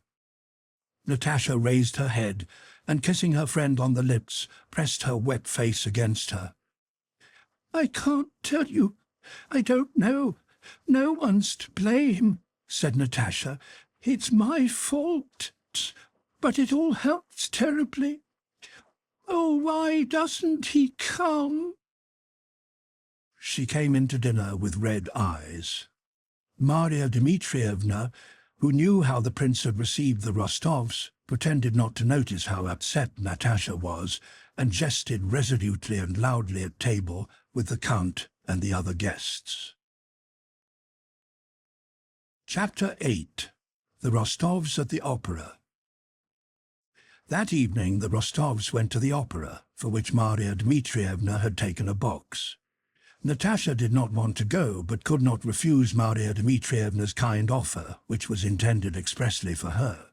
Natasha raised her head and, kissing her friend on the lips, pressed her wet face against her. "I can't tell you. I don't know. No one's to blame," said Natasha. "It's my fault. But it all helps terribly. Oh, why doesn't he come?" She came into dinner with red eyes. Maria Dmitrievna, who knew how the prince had received the Rostovs, pretended not to notice how upset Natasha was, and jested resolutely and loudly at table with the Count and the other guests. Chapter 8. The Rostovs at the Opera. That evening the Rostovs went to the opera, for which Maria Dmitrievna had taken a box. Natasha did not want to go, but could not refuse Maria Dmitrievna's kind offer, which was intended expressly for her.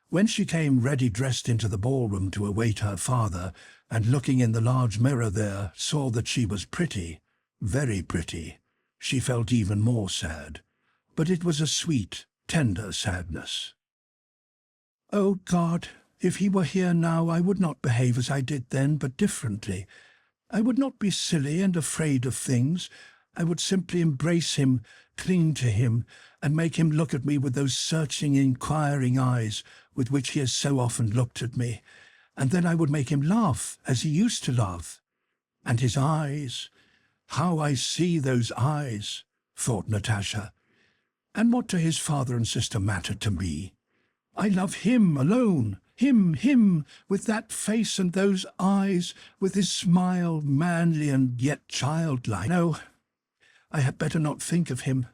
When she came ready dressed into the ballroom to await her father, and looking in the large mirror there, saw that she was pretty, very pretty, she felt even more sad. But it was a sweet, tender sadness. "Oh God, if he were here now, I would not behave as I did then, but differently. I would not be silly and afraid of things. I would simply embrace him, cling to him, and make him look at me with those searching, inquiring eyes with which he has so often looked at me. And then I would make him laugh as he used to laugh. And his eyes, how I see those eyes," thought Natasha. "And what do his father and sister matter to me? I love him alone, him, with that face and those eyes, with his smile, manly and yet childlike. No, I had better not think of him,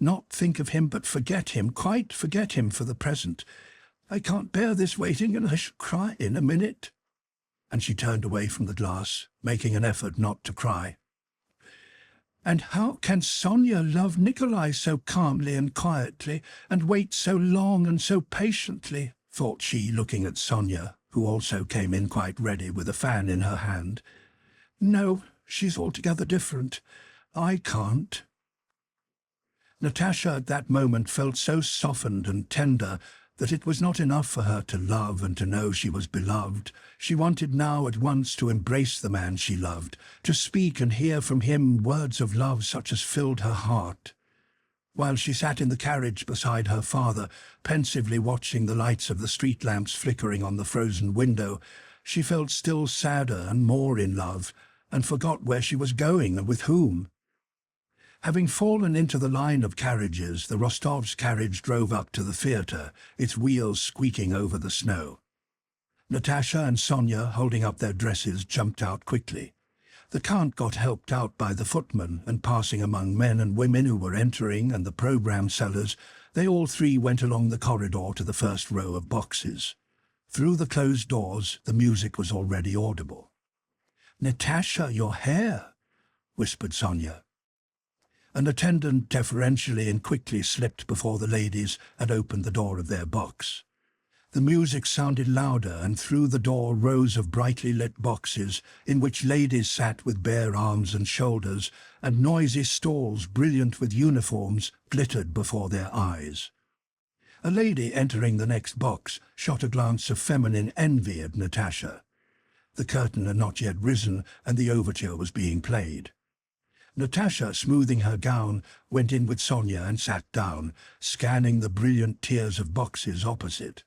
but forget him, quite forget him for the present. I can't bear this waiting, and I shall cry in a minute." And she turned away from the glass, making an effort not to cry. "And how can Sonia love Nikolai so calmly and quietly, and wait so long and so patiently?" thought she, looking at Sonia, who also came in quite ready with a fan in her hand. "No, she's altogether different. I can't." Natasha at that moment felt so softened and tender that it was not enough for her to love and to know she was beloved. She wanted now at once to embrace the man she loved, to speak and hear from him words of love such as filled her heart. While she sat in the carriage beside her father, pensively watching the lights of the street lamps flickering on the frozen window, she felt still sadder and more in love, and forgot where she was going and with whom. Having fallen into the line of carriages, the Rostovs' carriage drove up to the theatre, its wheels squeaking over the snow. Natasha and Sonia, holding up their dresses, jumped out quickly. The Count got helped out by the footman, and passing among men and women who were entering and the programme sellers, they all three went along the corridor to the first row of boxes. Through the closed doors the music was already audible. "Natasha, your hair," whispered Sonia. An attendant deferentially and quickly slipped before the ladies and opened the door of their box. The music sounded louder, and through the door rows of brightly lit boxes, in which ladies sat with bare arms and shoulders, and noisy stalls brilliant with uniforms glittered before their eyes. A lady entering the next box shot a glance of feminine envy at Natasha. The curtain had not yet risen, and the overture was being played. Natasha, smoothing her gown, went in with Sonia and sat down, scanning the brilliant tiers of boxes opposite.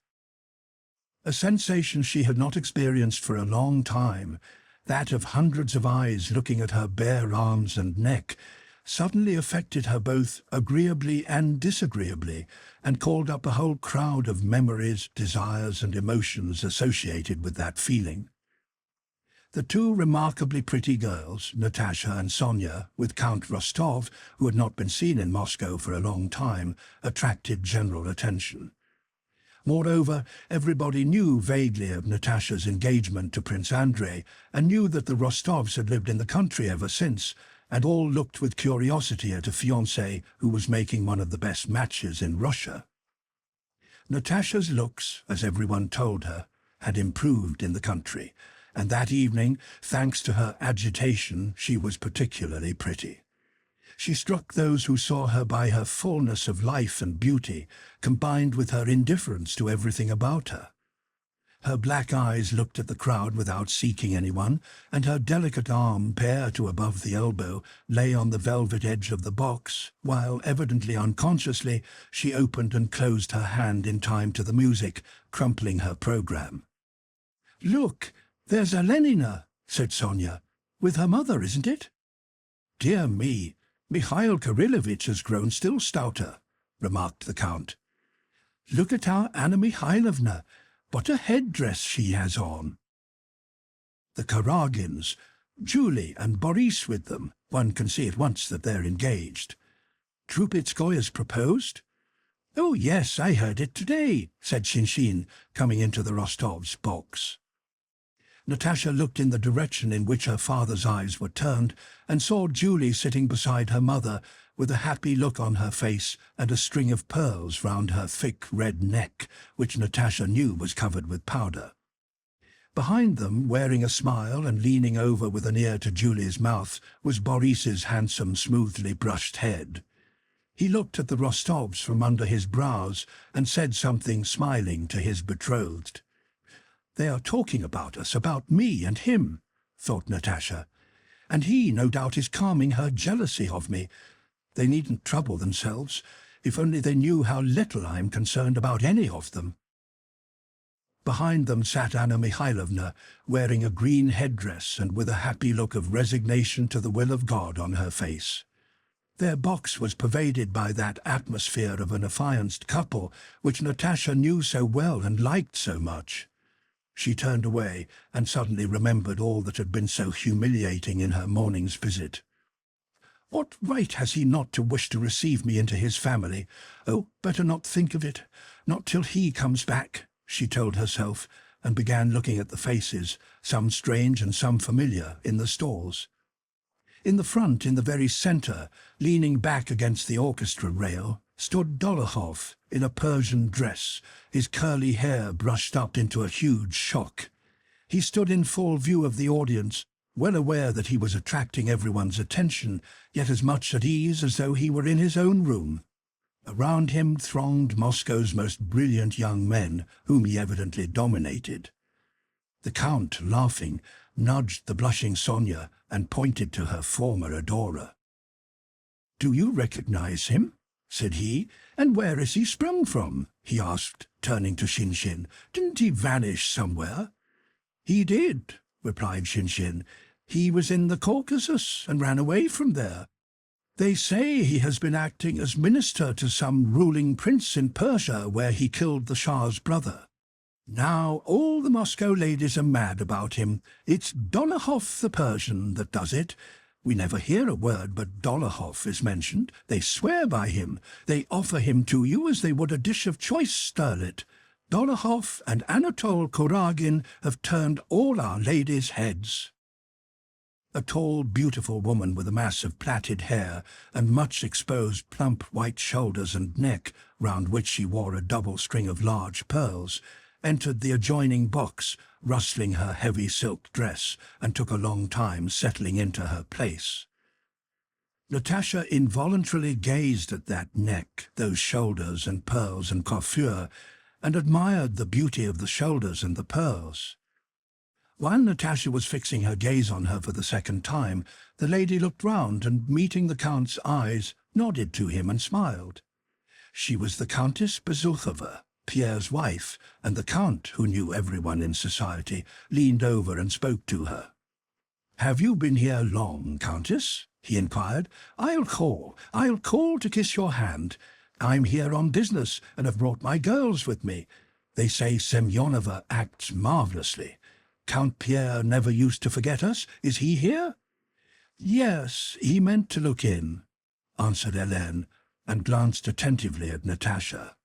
A sensation she had not experienced for a long time, that of hundreds of eyes looking at her bare arms and neck, suddenly affected her both agreeably and disagreeably, and called up a whole crowd of memories, desires, and emotions associated with that feeling. The two remarkably pretty girls, Natasha and Sonia, with Count Rostov, who had not been seen in Moscow for a long time, attracted general attention. Moreover, everybody knew vaguely of Natasha's engagement to Prince Andrei, and knew that the Rostovs had lived in the country ever since, and all looked with curiosity at a fiancé who was making one of the best matches in Russia. Natasha's looks, as everyone told her, had improved in the country, and that evening, thanks to her agitation, she was particularly pretty. She struck those who saw her by her fullness of life and beauty, combined with her indifference to everything about her. Her black eyes looked at the crowd without seeking anyone, and her delicate arm, bare to above the elbow, lay on the velvet edge of the box, while, evidently unconsciously, she opened and closed her hand in time to the music, crumpling her program. "Look, there's Alenina," said Sonia. "With her mother, isn't it?" "Dear me, Mikhail Kirillovitch has grown still stouter," remarked the Count. "Look at our Anna Mikhailovna. What a headdress she has on." The Kuragins, Julie and Boris with them, one can see at once that they're engaged. "Trubetskoya's proposed?" "Oh, yes, I heard it today," said Shinshin, coming into the Rostovs' box. Natasha looked in the direction in which her father's eyes were turned, and saw Julie sitting beside her mother, with a happy look on her face and a string of pearls round her thick red neck, which Natasha knew was covered with powder. Behind them, wearing a smile and leaning over with an ear to Julie's mouth, was Boris's handsome, smoothly brushed head. He looked at the Rostovs from under his brows and said something, smiling, to his betrothed. "They are talking about us, about me and him," thought Natasha. "And he, no doubt, is calming her jealousy of me. They needn't trouble themselves. If only they knew how little I am concerned about any of them." Behind them sat Anna Mikhailovna, wearing a green headdress and with a happy look of resignation to the will of God on her face. Their box was pervaded by that atmosphere of an affianced couple which Natasha knew so well and liked so much. She turned away and suddenly remembered all that had been so humiliating in her morning's visit. "What right has he not to wish to receive me into his family? Oh, better not think of it, not till he comes back," she told herself, and began looking at the faces, some strange and some familiar, in the stalls. In the front, in the very centre, leaning back against the orchestra rail, stood Dolokhov in a Persian dress, his curly hair brushed up into a huge shock. He stood in full view of the audience, well aware that he was attracting everyone's attention, yet as much at ease as though he were in his own room. Around him thronged Moscow's most brilliant young men, whom he evidently dominated. The Count, laughing, nudged the blushing Sonia and pointed to her former adorer. "Do you recognize him?" said he. "And where is he sprung from?" he asked, turning to Shinshin. "Didn't he vanish somewhere?" "He did," replied Shinshin. "He was in the Caucasus and ran away from there. They say he has been acting as minister to some ruling prince in Persia where he killed the Shah's brother. Now all the Moscow ladies are mad about him. It's Dolokhov the Persian that does it. We never hear a word but Dolokhov is mentioned. They swear by him. They offer him to you as they would a dish of choice sterlet. Dolokhov and Anatole Kuragin have turned all our ladies' heads." A tall, beautiful woman with a mass of plaited hair and much exposed plump white shoulders and neck, round which she wore a double string of large pearls, entered the adjoining box, rustling her heavy silk dress, and took a long time settling into her place. Natasha involuntarily gazed at that neck, those shoulders and pearls and coiffure, and admired the beauty of the shoulders and the pearls. While Natasha was fixing her gaze on her for the second time, the lady looked round and, meeting the Count's eyes, nodded to him and smiled. She was the Countess Bezukhova, Pierre's wife, and the Count, who knew everyone in society, leaned over and spoke to her. "Have you been here long, Countess?" he inquired. I'll call to kiss your hand. I'm here on business and have brought my girls with me. They say Semyonova acts marvellously. Count Pierre never used to forget us. Is he here?" "Yes, he meant to look in," answered Helene, and glanced attentively at Natasha.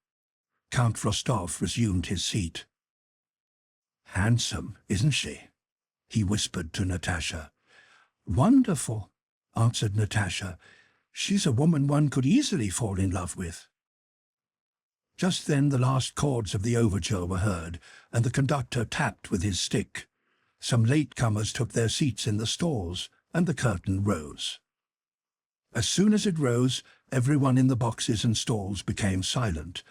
Count Rostov resumed his seat. "Handsome, isn't she?" he whispered to Natasha. "Wonderful," answered Natasha. "She's a woman one could easily fall in love with." Just then the last chords of the overture were heard, and the conductor tapped with his stick. Some latecomers took their seats in the stalls, and the curtain rose. As soon as it rose, everyone in the boxes and stalls became silent,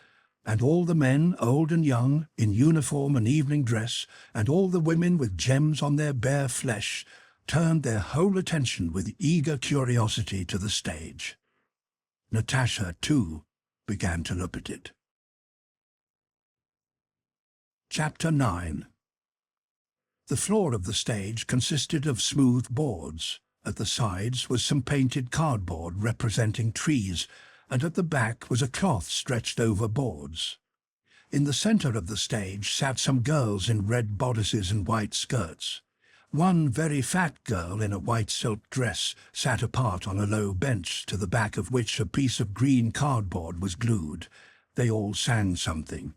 and all the men, old and young, in uniform and evening dress, and all the women with gems on their bare flesh, turned their whole attention with eager curiosity to the stage. Natasha, too, began to look at it. Chapter 9. The floor of the stage consisted of smooth boards. At the sides was some painted cardboard representing trees, and at the back was a cloth stretched over boards. In the centre of the stage sat some girls in red bodices and white skirts. One very fat girl in a white silk dress sat apart on a low bench, to the back of which a piece of green cardboard was glued. They all sang something.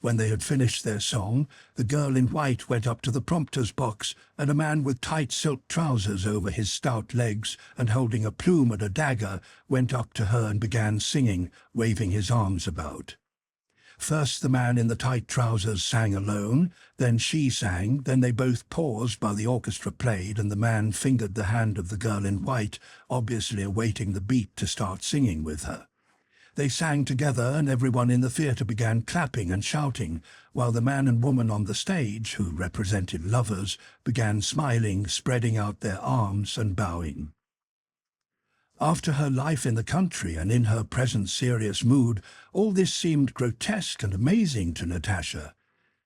When they had finished their song, the girl in white went up to the prompter's box, and a man with tight silk trousers over his stout legs and holding a plume and a dagger went up to her and began singing, waving his arms about. First the man in the tight trousers sang alone, then she sang, then they both paused while the orchestra played and the man fingered the hand of the girl in white, obviously awaiting the beat to start singing with her. They sang together, and everyone in the theatre began clapping and shouting, while the man and woman on the stage, who represented lovers, began smiling, spreading out their arms and bowing. After her life in the country and in her present serious mood, all this seemed grotesque and amazing to Natasha.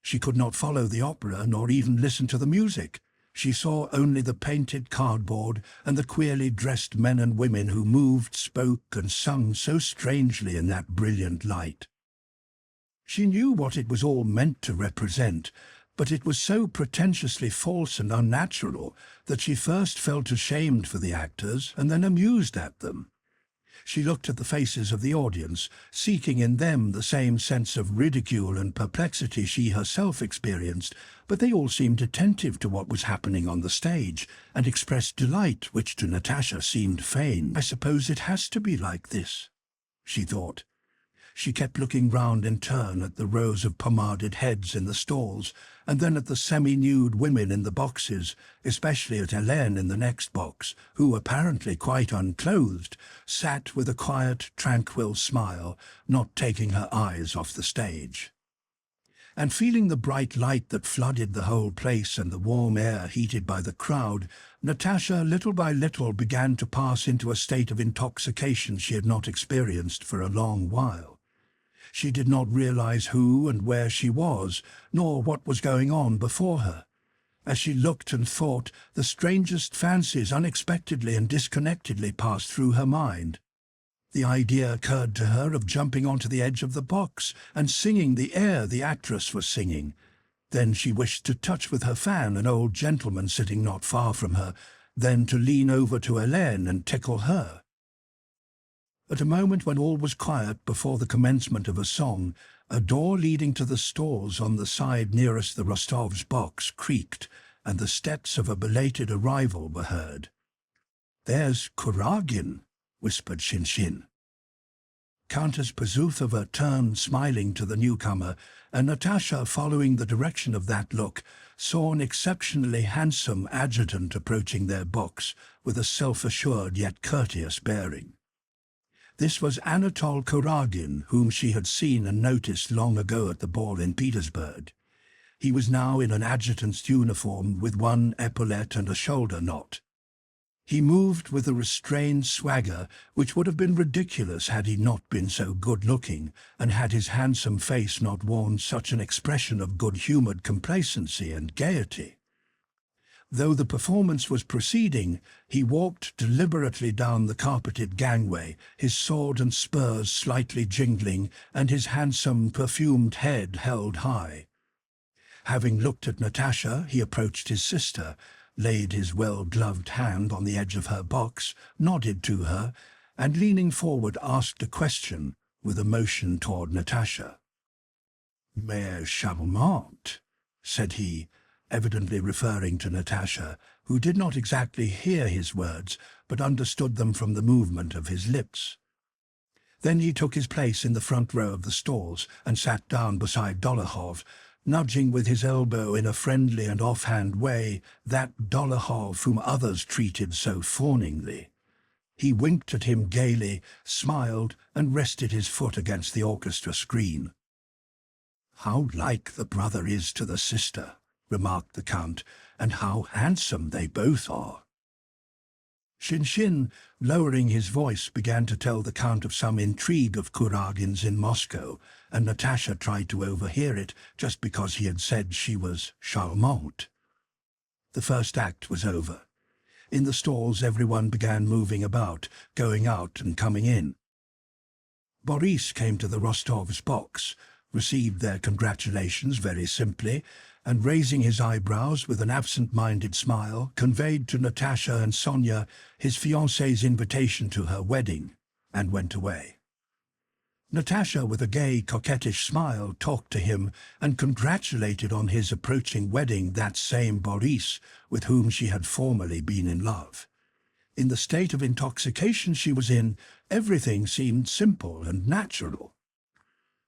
She could not follow the opera nor even listen to the music. She saw only the painted cardboard and the queerly dressed men and women who moved, spoke, and sung so strangely in that brilliant light. She knew what it was all meant to represent, but it was so pretentiously false and unnatural that she first felt ashamed for the actors and then amused at them. She looked at the faces of the audience, seeking in them the same sense of ridicule and perplexity she herself experienced, but they all seemed attentive to what was happening on the stage, and expressed delight which to Natasha seemed feigned. "I suppose it has to be like this," she thought. She kept looking round in turn at the rows of pomaded heads in the stalls, and then at the semi-nude women in the boxes, especially at Helene in the next box, who, apparently quite unclothed, sat with a quiet, tranquil smile, not taking her eyes off the stage. And feeling the bright light that flooded the whole place and the warm air heated by the crowd, Natasha little by little began to pass into a state of intoxication she had not experienced for a long while. She did not realize who and where she was, nor what was going on before her. As she looked and thought, the strangest fancies unexpectedly and disconnectedly passed through her mind. The idea occurred to her of jumping onto the edge of the box and singing the air the actress was singing. Then she wished to touch with her fan an old gentleman sitting not far from her, then to lean over to Helene and tickle her. At a moment when all was quiet before the commencement of a song, a door leading to the stalls on the side nearest the Rostovs' box creaked, and the steps of a belated arrival were heard. "There's Kuragin," whispered Shinshin. Countess Bezukhova turned smiling to the newcomer, and Natasha, following the direction of that look, saw an exceptionally handsome adjutant approaching their box with a self-assured yet courteous bearing. This was Andrei Kuragin, whom she had seen and noticed long ago at the ball in Petersburg. He was now in an adjutant's uniform with one epaulette and a shoulder knot. He moved with a restrained swagger which would have been ridiculous had he not been so good-looking, and had his handsome face not worn such an expression of good-humoured complacency and gaiety. Though the performance was proceeding, he walked deliberately down the carpeted gangway, his sword and spurs slightly jingling, and his handsome, perfumed head held high. Having looked at Natasha, he approached his sister, laid his well-gloved hand on the edge of her box, nodded to her, and leaning forward asked a question with a motion toward Natasha. "Mais charmante," said he, evidently referring to Natasha, who did not exactly hear his words, but understood them from the movement of his lips. Then he took his place in the front row of the stalls and sat down beside Dolokhov, nudging with his elbow in a friendly and offhand way that Dolokhov whom others treated so fawningly. He winked at him gaily, smiled, and rested his foot against the orchestra screen. "How like the brother is to the sister," remarked the Count, "and how handsome they both are." Shinshin, lowering his voice, began to tell the Count of some intrigue of Kuragin's in Moscow, and Natasha tried to overhear it just because he had said she was charmante. The first act was over. In the stalls everyone began moving about, going out and coming in. Boris came to the Rostovs' box, received their congratulations very simply, and raising his eyebrows with an absent-minded smile, conveyed to Natasha and Sonia his fiancée's invitation to her wedding, and went away. Natasha, with a gay, coquettish smile, talked to him and congratulated on his approaching wedding that same Boris with whom she had formerly been in love. In the state of intoxication she was in, everything seemed simple and natural.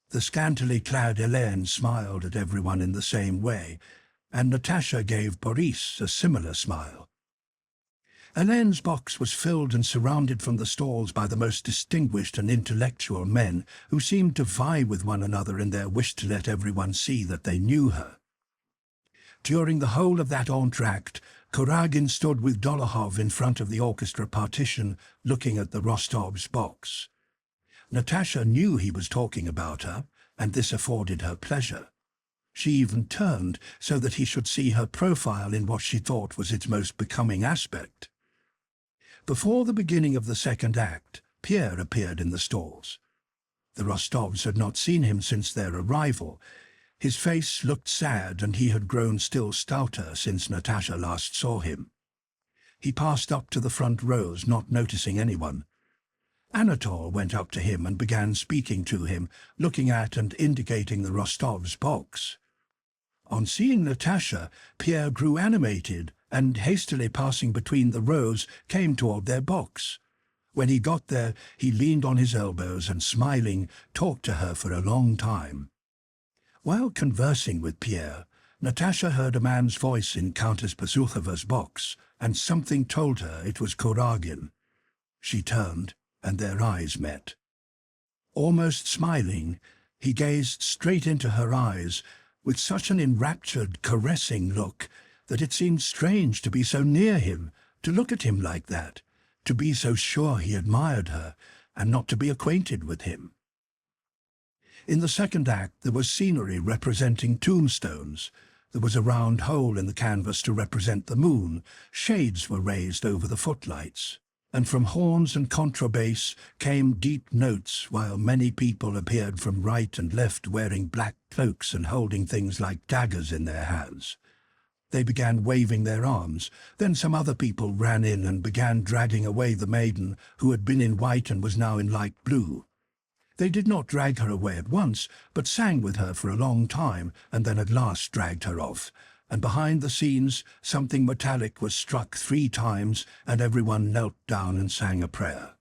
The scantily clad Helene smiled at everyone in the same way, and Natasha gave Boris a similar smile. Helene's box was filled and surrounded from the stalls by the most distinguished and intellectual men who seemed to vie with one another in their wish to let everyone see that they knew her. During the whole of that entr'acte, Kuragin stood with Dolokhov in front of the orchestra partition, looking at the Rostovs' box. Natasha knew he was talking about her, and this afforded her pleasure. She even turned so that he should see her profile in what she thought was its most becoming aspect. Before the beginning of the second act, Pierre appeared in the stalls. The Rostovs had not seen him since their arrival. His face looked sad, and he had grown still stouter since Natasha last saw him. He passed up to the front rows, not noticing anyone. Anatole went up to him and began speaking to him, looking at and indicating the Rostovs' box. On seeing Natasha, Pierre grew animated, and hastily passing between the rows, came toward their box. When he got there, he leaned on his elbows and, smiling, talked to her for a long time. While conversing with Pierre, Natasha heard a man's voice in Countess Bezukhova's box, and something told her it was Kuragin. She turned, and their eyes met. Almost smiling, he gazed straight into her eyes with such an enraptured, caressing look that it seemed strange to be so near him, to look at him like that, to be so sure he admired her, and not to be acquainted with him. In the second act there was scenery representing tombstones. There was a round hole in the canvas to represent the moon. Shades were raised over the footlights, and from horns and contrabass came deep notes, while many people appeared from right and left wearing black cloaks and holding things like daggers in their hands. They began waving their arms. Then some other people ran in and began dragging away the maiden, who had been in white and was now in light blue. They did not drag her away at once, but sang with her for a long time, and then at last dragged her off. And behind the scenes something metallic was struck 3 times, and everyone knelt down and sang a prayer.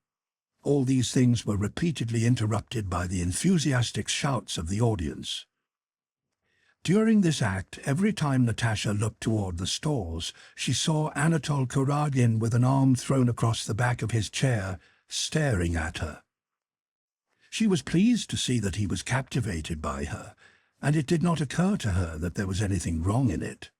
All these things were repeatedly interrupted by the enthusiastic shouts of the audience. During this act, every time Natasha looked toward the stalls, she saw Anatole Kuragin with an arm thrown across the back of his chair, staring at her. She was pleased to see that he was captivated by her, and it did not occur to her that there was anything wrong in it.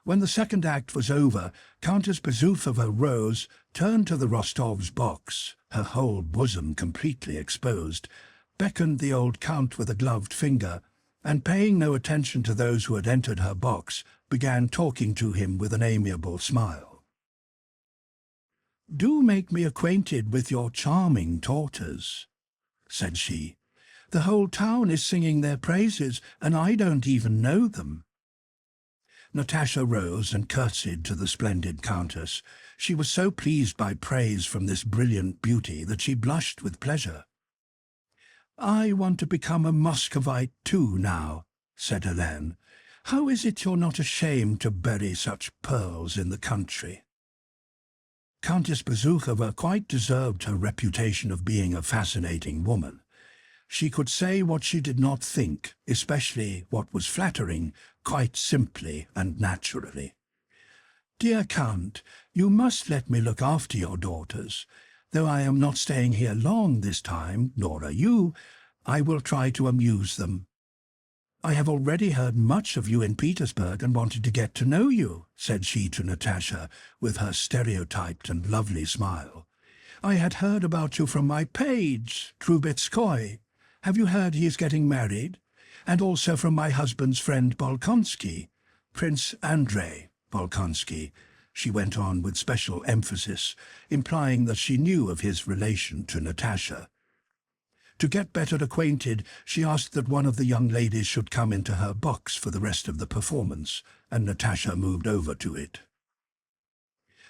When the second act was over, Countess Bezukhova rose, turned to the Rostovs' box, her whole bosom completely exposed, beckoned the old count with a gloved finger, and paying no attention to those who had entered her box, began talking to him with an amiable smile. "Do make me acquainted with your charming daughters," said she. "The whole town is singing their praises, and I don't even know them." Natasha rose and curtsied to the splendid countess. She was so pleased by praise from this brilliant beauty that she blushed with pleasure. "I want to become a Muscovite too now," said Helene. "How is it you're not ashamed to bury such pearls in the country?" Countess Bezukhova quite deserved her reputation of being a fascinating woman. She could say what she did not think, especially what was flattering, quite simply and naturally. "Dear Count, you must let me look after your daughters. Though I am not staying here long this time, nor are you, I will try to amuse them." "I have already heard much of you in Petersburg and wanted to get to know you," said she to Natasha, with her stereotyped and lovely smile. "I had heard about you from my page, Trubetskoy. Have you heard he is getting married? And also from my husband's friend Bolkonsky, Prince Andrei Bolkonsky," she went on with special emphasis, implying that she knew of his relation to Natasha. To get better acquainted, she asked that one of the young ladies should come into her box for the rest of the performance, and Natasha moved over to it.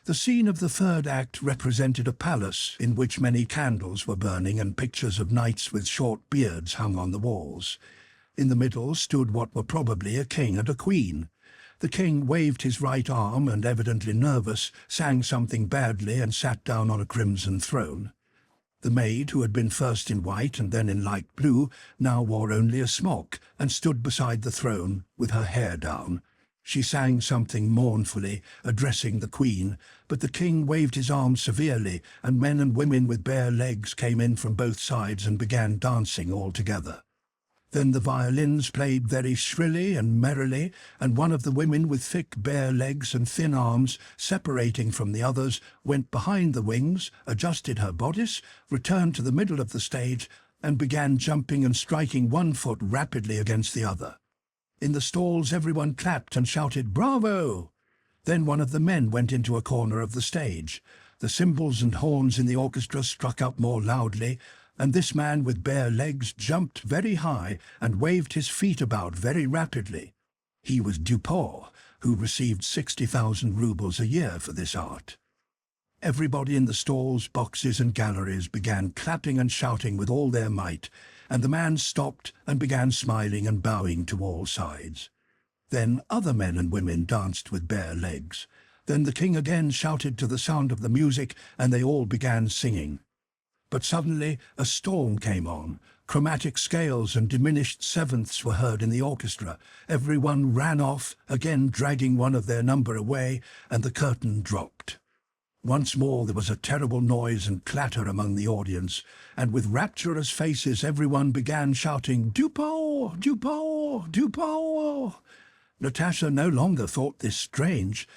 The scene of the third act represented a palace in which many candles were burning and pictures of knights with short beards hung on the walls. In the middle stood what were probably a king and a queen. The king waved his right arm and, evidently nervous, sang something badly and sat down on a crimson throne. The maid, who had been first in white and then in light blue, now wore only a smock and stood beside the throne with her hair down. She sang something mournfully, addressing the queen, but the king waved his arm severely, and men and women with bare legs came in from both sides and began dancing all together. Then the violins played very shrilly and merrily, and one of the women with thick bare legs and thin arms, separating from the others, went behind the wings, adjusted her bodice, returned to the middle of the stage, and began jumping and striking one foot rapidly against the other. In the stalls everyone clapped and shouted, "Bravo!" Then one of the men went into a corner of the stage. The cymbals and horns in the orchestra struck up more loudly, and this man with bare legs jumped very high and waved his feet about very rapidly. He was Dupont, who received 60,000 rubles a year for this art. Everybody in the stalls, boxes and galleries began clapping and shouting with all their might, and the man stopped and began smiling and bowing to all sides. Then other men and women danced with bare legs. Then the king again shouted to the sound of the music, and they all began singing. But suddenly a storm came on. Chromatic scales and diminished sevenths were heard in the orchestra. Everyone ran off, again dragging one of their number away, and the curtain dropped. Once more there was a terrible noise and clatter among the audience, and with rapturous faces everyone began shouting, "Dupont! Dupont! Dupont!" Natasha no longer thought this strange.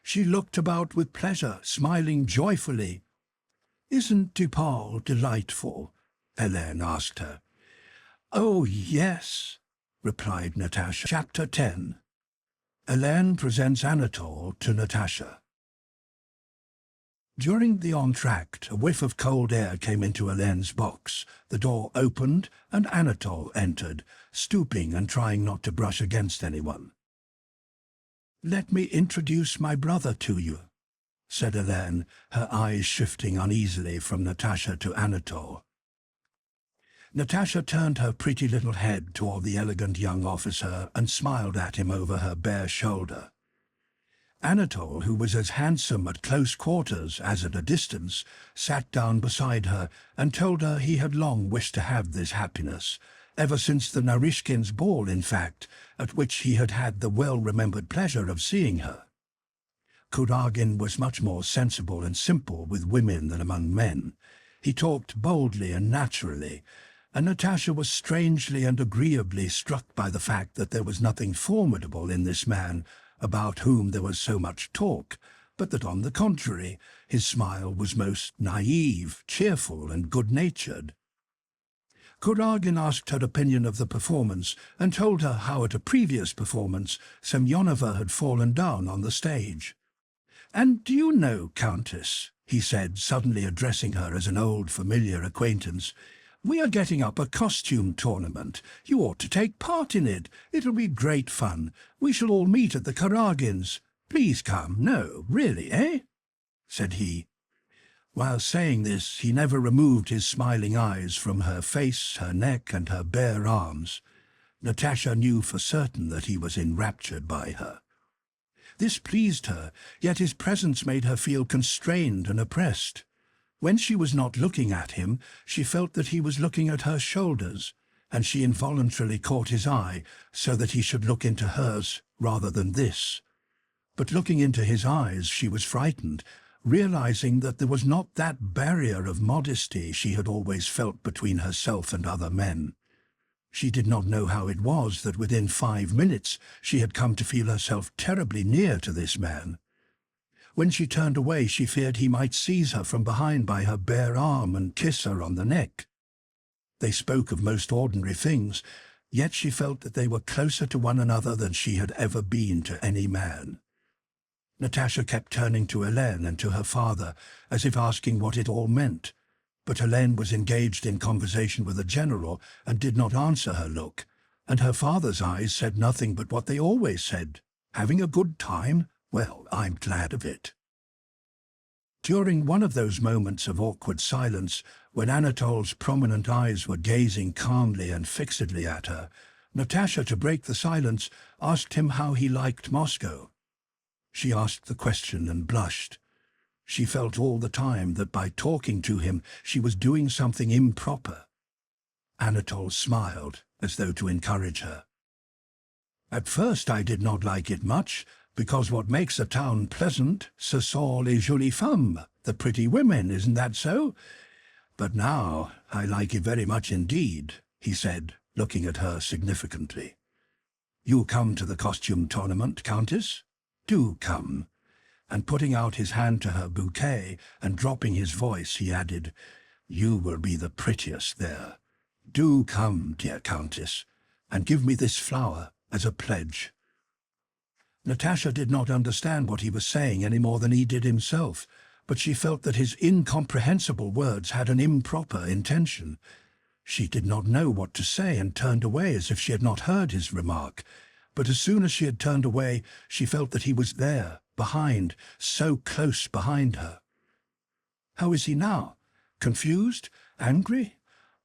She looked about with pleasure, smiling joyfully. "Isn't Dupont delightful?" Helene asked her. "Oh, yes," replied Natasha. Chapter 10. Helene presents Anatole to Natasha. During the entr'acte, a whiff of cold air came into Helene's box. The door opened, and Anatole entered, stooping and trying not to brush against anyone. "Let me introduce my brother to you," said Helene, her eyes shifting uneasily from Natasha to Anatole. Natasha turned her pretty little head toward the elegant young officer and smiled at him over her bare shoulder. Anatole, who was as handsome at close quarters as at a distance, sat down beside her and told her he had long wished to have this happiness, ever since the Narishkins' ball, in fact, at which he had had the well-remembered pleasure of seeing her. Kuragin was much more sensible and simple with women than among men. He talked boldly and naturally, and Natasha was strangely and agreeably struck by the fact that there was nothing formidable in this man about whom there was so much talk, but that on the contrary, his smile was most naive, cheerful, and good-natured. Kuragin asked her opinion of the performance and told her how at a previous performance Semyonova had fallen down on the stage. "And do you know, Countess," he said, suddenly addressing her as an old familiar acquaintance, "we are getting up a costume tournament. You ought to take part in it. It'll be great fun. We shall all meet at the Kuragins. Please come. No, really, eh?" said he. While saying this, he never removed his smiling eyes from her face, her neck, and her bare arms. Natasha knew for certain that he was enraptured by her. This pleased her, yet his presence made her feel constrained and oppressed. When she was not looking at him, she felt that he was looking at her shoulders, and she involuntarily caught his eye so that he should look into hers rather than this. But looking into his eyes, she was frightened, realizing that there was not that barrier of modesty she had always felt between herself and other men. She did not know how it was that within 5 minutes she had come to feel herself terribly near to this man. When she turned away, she feared he might seize her from behind by her bare arm and kiss her on the neck. They spoke of most ordinary things, yet she felt that they were closer to one another than she had ever been to any man. Natasha kept turning to Helene and to her father, as if asking what it all meant, but Helene was engaged in conversation with a general and did not answer her look, and her father's eyes said nothing but what they always said. "Having a good time? Well, I'm glad of it." During one of those moments of awkward silence, when Anatole's prominent eyes were gazing calmly and fixedly at her, Natasha, to break the silence, asked him how he liked Moscow. She asked the question and blushed. She felt all the time that by talking to him she was doing something improper. Anatole smiled, as though to encourage her. "At first I did not like it much, because what makes a town pleasant, ce sont les jolies femmes, the pretty women, isn't that so? But now I like it very much indeed," he said, looking at her significantly. "You come to the costume tournament, Countess? Do come." And putting out his hand to her bouquet and dropping his voice, he added, "You will be the prettiest there. Do come, dear Countess, and give me this flower as a pledge." Natasha did not understand what he was saying any more than he did himself, but she felt that his incomprehensible words had an improper intention. She did not know what to say and turned away as if she had not heard his remark. But as soon as she had turned away, she felt that he was there, behind, so close behind her. "How is he now? Confused? Angry?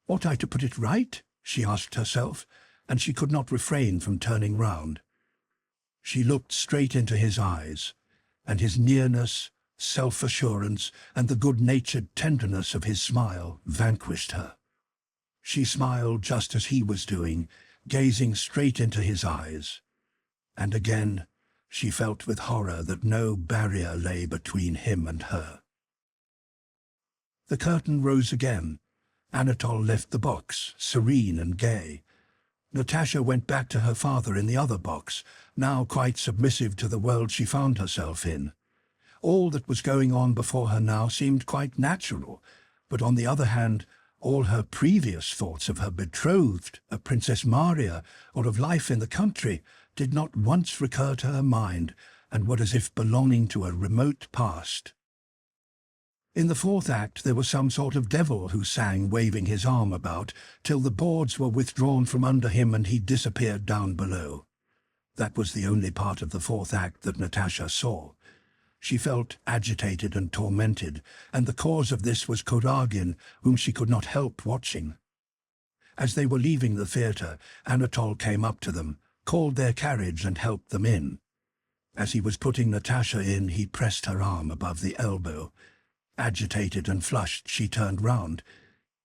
Ought I to put it right?" she asked herself, and she could not refrain from turning round. She looked straight into his eyes, and his nearness, self-assurance, and the good-natured tenderness of his smile vanquished her. She smiled just as he was doing, gazing straight into his eyes. And again she felt with horror that no barrier lay between him and her. The curtain rose again. Anatole left the box, serene and gay. Natasha went back to her father in the other box, now quite submissive to the world she found herself in. All that was going on before her now seemed quite natural, but on the other hand, all her previous thoughts of her betrothed, of Princess Maria, or of life in the country, did not once recur to her mind, and were as if belonging to a remote past. In the fourth act there was some sort of devil who sang, waving his arm about, till the boards were withdrawn from under him and he disappeared down below. That was the only part of the fourth act that Natasha saw. She felt agitated and tormented, and the cause of this was Kuragin, whom she could not help watching. As they were leaving the theatre, Anatole came up to them, called their carriage and helped them in. As he was putting Natasha in, he pressed her arm above the elbow. Agitated and flushed, she turned round.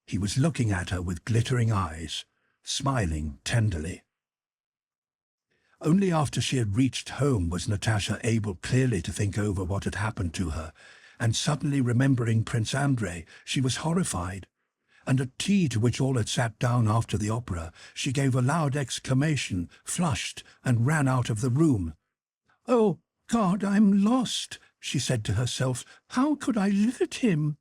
He was looking at her with glittering eyes, smiling tenderly. Only after she had reached home was Natasha able clearly to think over what had happened to her, and suddenly remembering Prince Andrei, she was horrified. and at tea, to which all had sat down after the opera, she gave a loud exclamation, flushed, and ran out of the room. "Oh, God, I'm lost," she said to herself. "How could I let him?"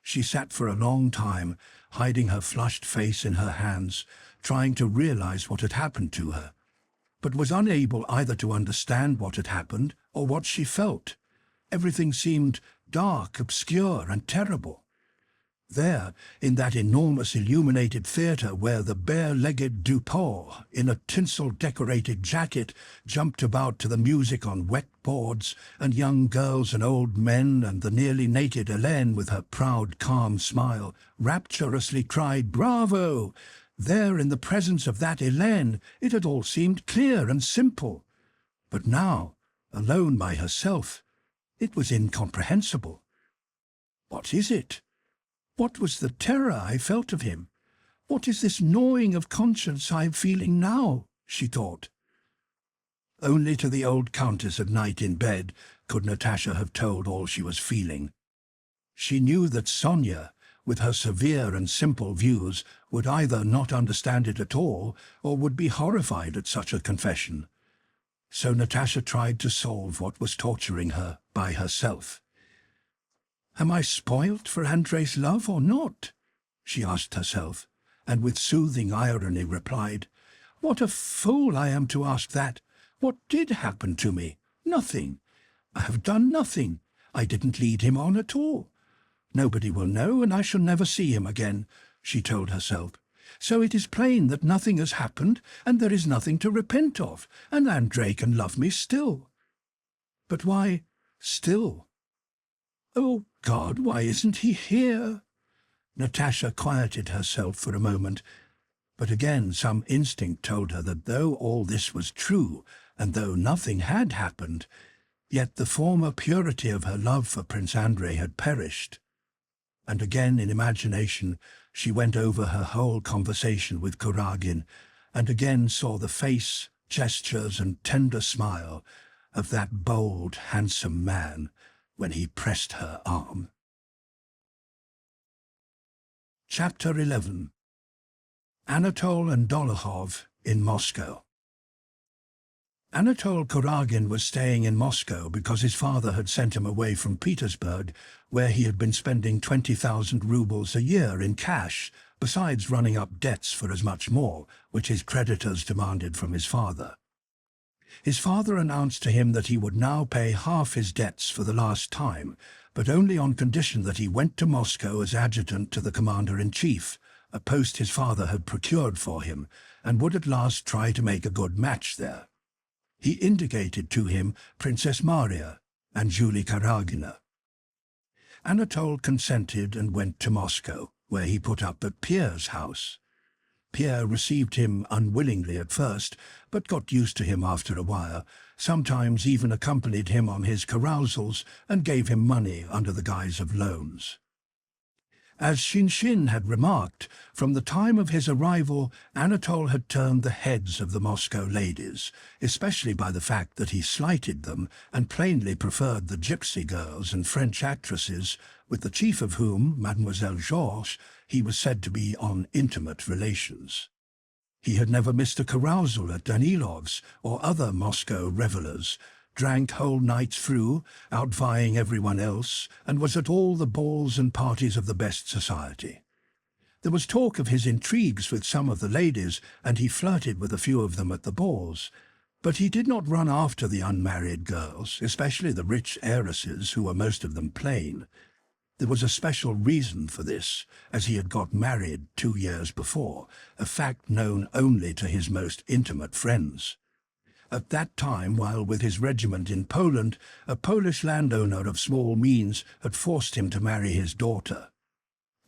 She sat for a long time, hiding her flushed face in her hands, trying to realize what had happened to her, but was unable either to understand what had happened or what she felt. Everything seemed dark, obscure, and terrible. There, in that enormous illuminated theatre where the bare-legged Dupont, in a tinsel-decorated jacket, jumped about to the music on wet boards, and young girls and old men, and the nearly naked Helene with her proud, calm smile, rapturously cried, "Bravo!" There, in the presence of that Helene, it had all seemed clear and simple. But now, alone by herself, it was incomprehensible. What is it? What was the terror I felt of him? What is this gnawing of conscience I am feeling now? She thought. Only to the old countess at night in bed could Natasha have told all she was feeling. She knew that Sonia, with her severe and simple views, would either not understand it at all or would be horrified at such a confession. So Natasha tried to solve what was torturing her by herself. "Am I spoilt for Andrei's love or not?" she asked herself, and with soothing irony replied, "What a fool I am to ask that! What did happen to me? Nothing. I have done nothing. I didn't lead him on at all. Nobody will know, and I shall never see him again," she told herself. "So it is plain that nothing has happened, and there is nothing to repent of, and Andrei can love me still. But why still? Oh, God, why isn't he here?" Natasha quieted herself for a moment, but again some instinct told her that though all this was true, and though nothing had happened, yet the former purity of her love for Prince Andrei had perished. And again in imagination she went over her whole conversation with Kuragin, and again saw the face, gestures, and tender smile of that bold, handsome man when he pressed her arm. Chapter 11. Anatole and Dolokhov in Moscow. Anatole Kuragin was staying in Moscow because his father had sent him away from Petersburg, where he had been spending 20,000 rubles a year in cash, besides running up debts for as much more, which his creditors demanded from his father. His father announced to him that he would now pay half his debts for the last time, but only on condition that he went to Moscow as adjutant to the commander-in-chief, a post his father had procured for him, and would at last try to make a good match there. He indicated to him Princess Maria and Julie Karagina. Anatole consented and went to Moscow, where he put up at Pierre's house. Pierre received him unwillingly at first, but got used to him after a while, sometimes even accompanied him on his carousals and gave him money under the guise of loans. As Shinshin had remarked, from the time of his arrival, Anatole had turned the heads of the Moscow ladies, especially by the fact that he slighted them and plainly preferred the gypsy girls and French actresses, with the chief of whom, Mademoiselle Georges, he was said to be on intimate relations. He had never missed a carousal at Danilov's or other Moscow revellers, drank whole nights through, outvying everyone else, and was at all the balls and parties of the best society. There was talk of his intrigues with some of the ladies, and he flirted with a few of them at the balls, but he did not run after the unmarried girls, especially the rich heiresses, who were most of them plain. There was a special reason for this, as he had got married 2 years before, a fact known only to his most intimate friends. At that time, while with his regiment in Poland, a Polish landowner of small means had forced him to marry his daughter.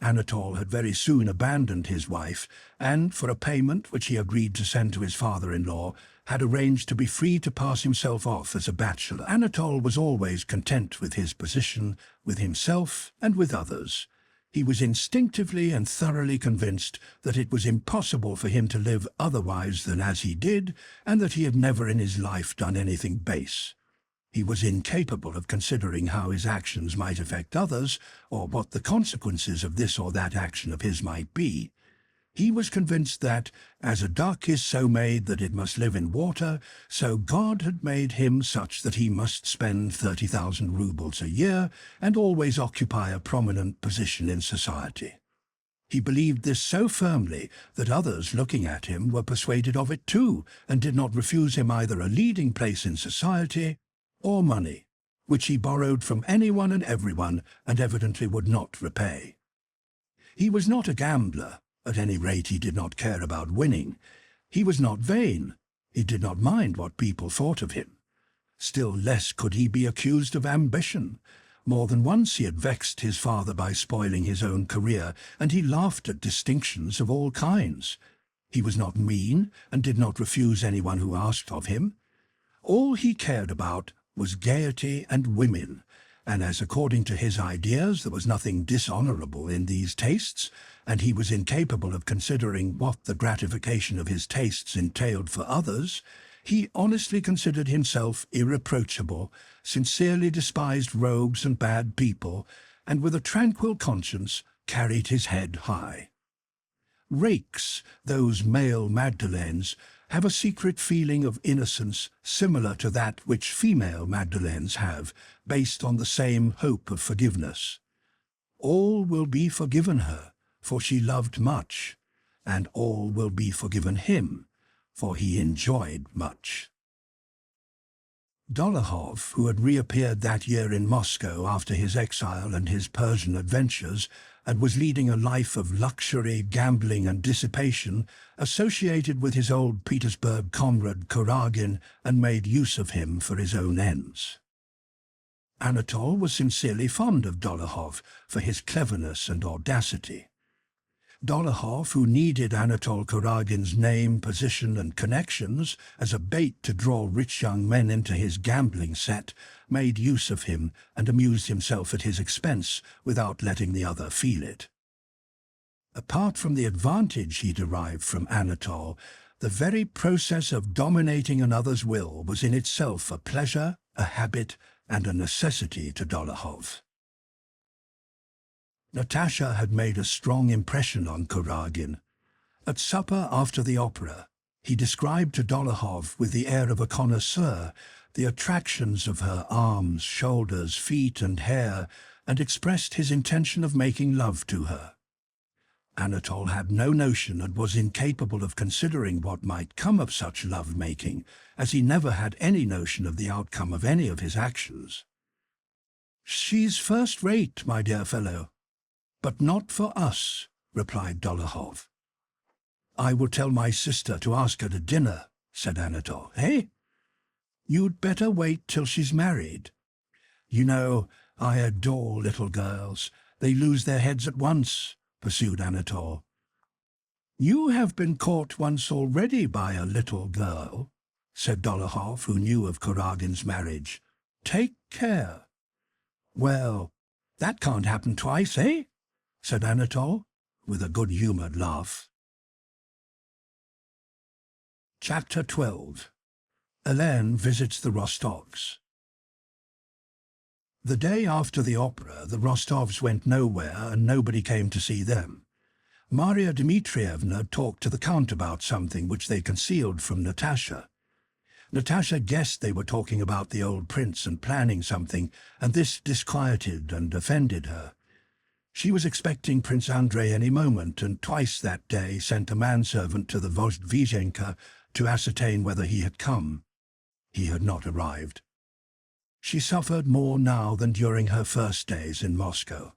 Anatole had very soon abandoned his wife, and, for a payment which he agreed to send to his father-in-law, had arranged to be free to pass himself off as a bachelor. Anatole was always content with his position, with himself and with others. He was instinctively and thoroughly convinced that it was impossible for him to live otherwise than as he did, and that he had never in his life done anything base. He was incapable of considering how his actions might affect others, or what the consequences of this or that action of his might be. He was convinced that, as a duck is so made that it must live in water, so God had made him such that he must spend 30,000 rubles a year and always occupy a prominent position in society. He believed this so firmly that others looking at him were persuaded of it too, and did not refuse him either a leading place in society or money, which he borrowed from anyone and everyone and evidently would not repay. He was not a gambler. At any rate, he did not care about winning. He was not vain. He did not mind what people thought of him. Still less could he be accused of ambition. More than once he had vexed his father by spoiling his own career, and he laughed at distinctions of all kinds. He was not mean, and did not refuse anyone who asked of him. All he cared about was gaiety and women, and as according to his ideas there was nothing dishonourable in these tastes, and he was incapable of considering what the gratification of his tastes entailed for others, he honestly considered himself irreproachable, sincerely despised rogues and bad people, and with a tranquil conscience carried his head high. Rakes, those male Magdalenes, have a secret feeling of innocence similar to that which female Magdalenes have, based on the same hope of forgiveness. All will be forgiven her, for she loved much, and all will be forgiven him, for he enjoyed much. Dolokhov, who had reappeared that year in Moscow after his exile and his Persian adventures, and was leading a life of luxury, gambling and dissipation, associated with his old Petersburg comrade Kuragin and made use of him for his own ends. Anatole was sincerely fond of Dolokhov for his cleverness and audacity. Dolokhov, who needed Anatole Kuragin's name, position and connections as a bait to draw rich young men into his gambling set, made use of him and amused himself at his expense without letting the other feel it. Apart from the advantage he derived from Anatole, the very process of dominating another's will was in itself a pleasure, a habit, and a necessity to Dolokhov. Natasha had made a strong impression on Kuragin. At supper after the opera, he described to Dolokhov with the air of a connoisseur the attractions of her arms, shoulders, feet and hair, and expressed his intention of making love to her. Anatole had no notion and was incapable of considering what might come of such love-making, as he never had any notion of the outcome of any of his actions. "She's first-rate, my dear fellow, but not for us," replied Dolokhov. "I will tell my sister to ask her to dinner," said Anatole. "Eh? You'd better wait till she's married. You know, I adore little girls. They lose their heads at once," pursued Anatole. "You have been caught once already by a little girl," said Dolokhov, who knew of Kuragin's marriage. "Take care." "Well, that can't happen twice, eh?" said Anatole, with a good-humoured laugh. Chapter 12. Helene visits the Rostovs. The day after the opera, the Rostovs went nowhere and nobody came to see them. Maria Dmitrievna talked to the Count about something which they concealed from Natasha. Natasha guessed they were talking about the old prince and planning something, and this disquieted and offended her. She was expecting Prince Andrei any moment, and twice that day sent a manservant to the Vozdvizhenka to ascertain whether he had come. He had not arrived. She suffered more now than during her first days in Moscow.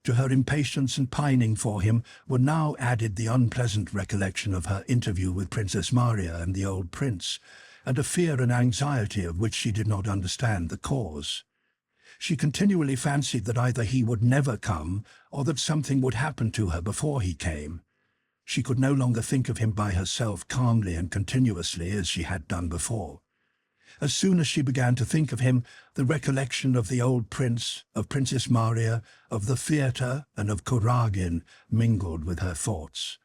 To her impatience and pining for him were now added the unpleasant recollection of her interview with Princess Maria and the old prince, and a fear and anxiety of which she did not understand the cause. She continually fancied that either he would never come, or that something would happen to her before he came. She could no longer think of him by herself calmly and continuously as she had done before. As soon as she began to think of him, the recollection of the old prince, of Princess Maria, of the theatre, and of Kuragin mingled with her thoughts.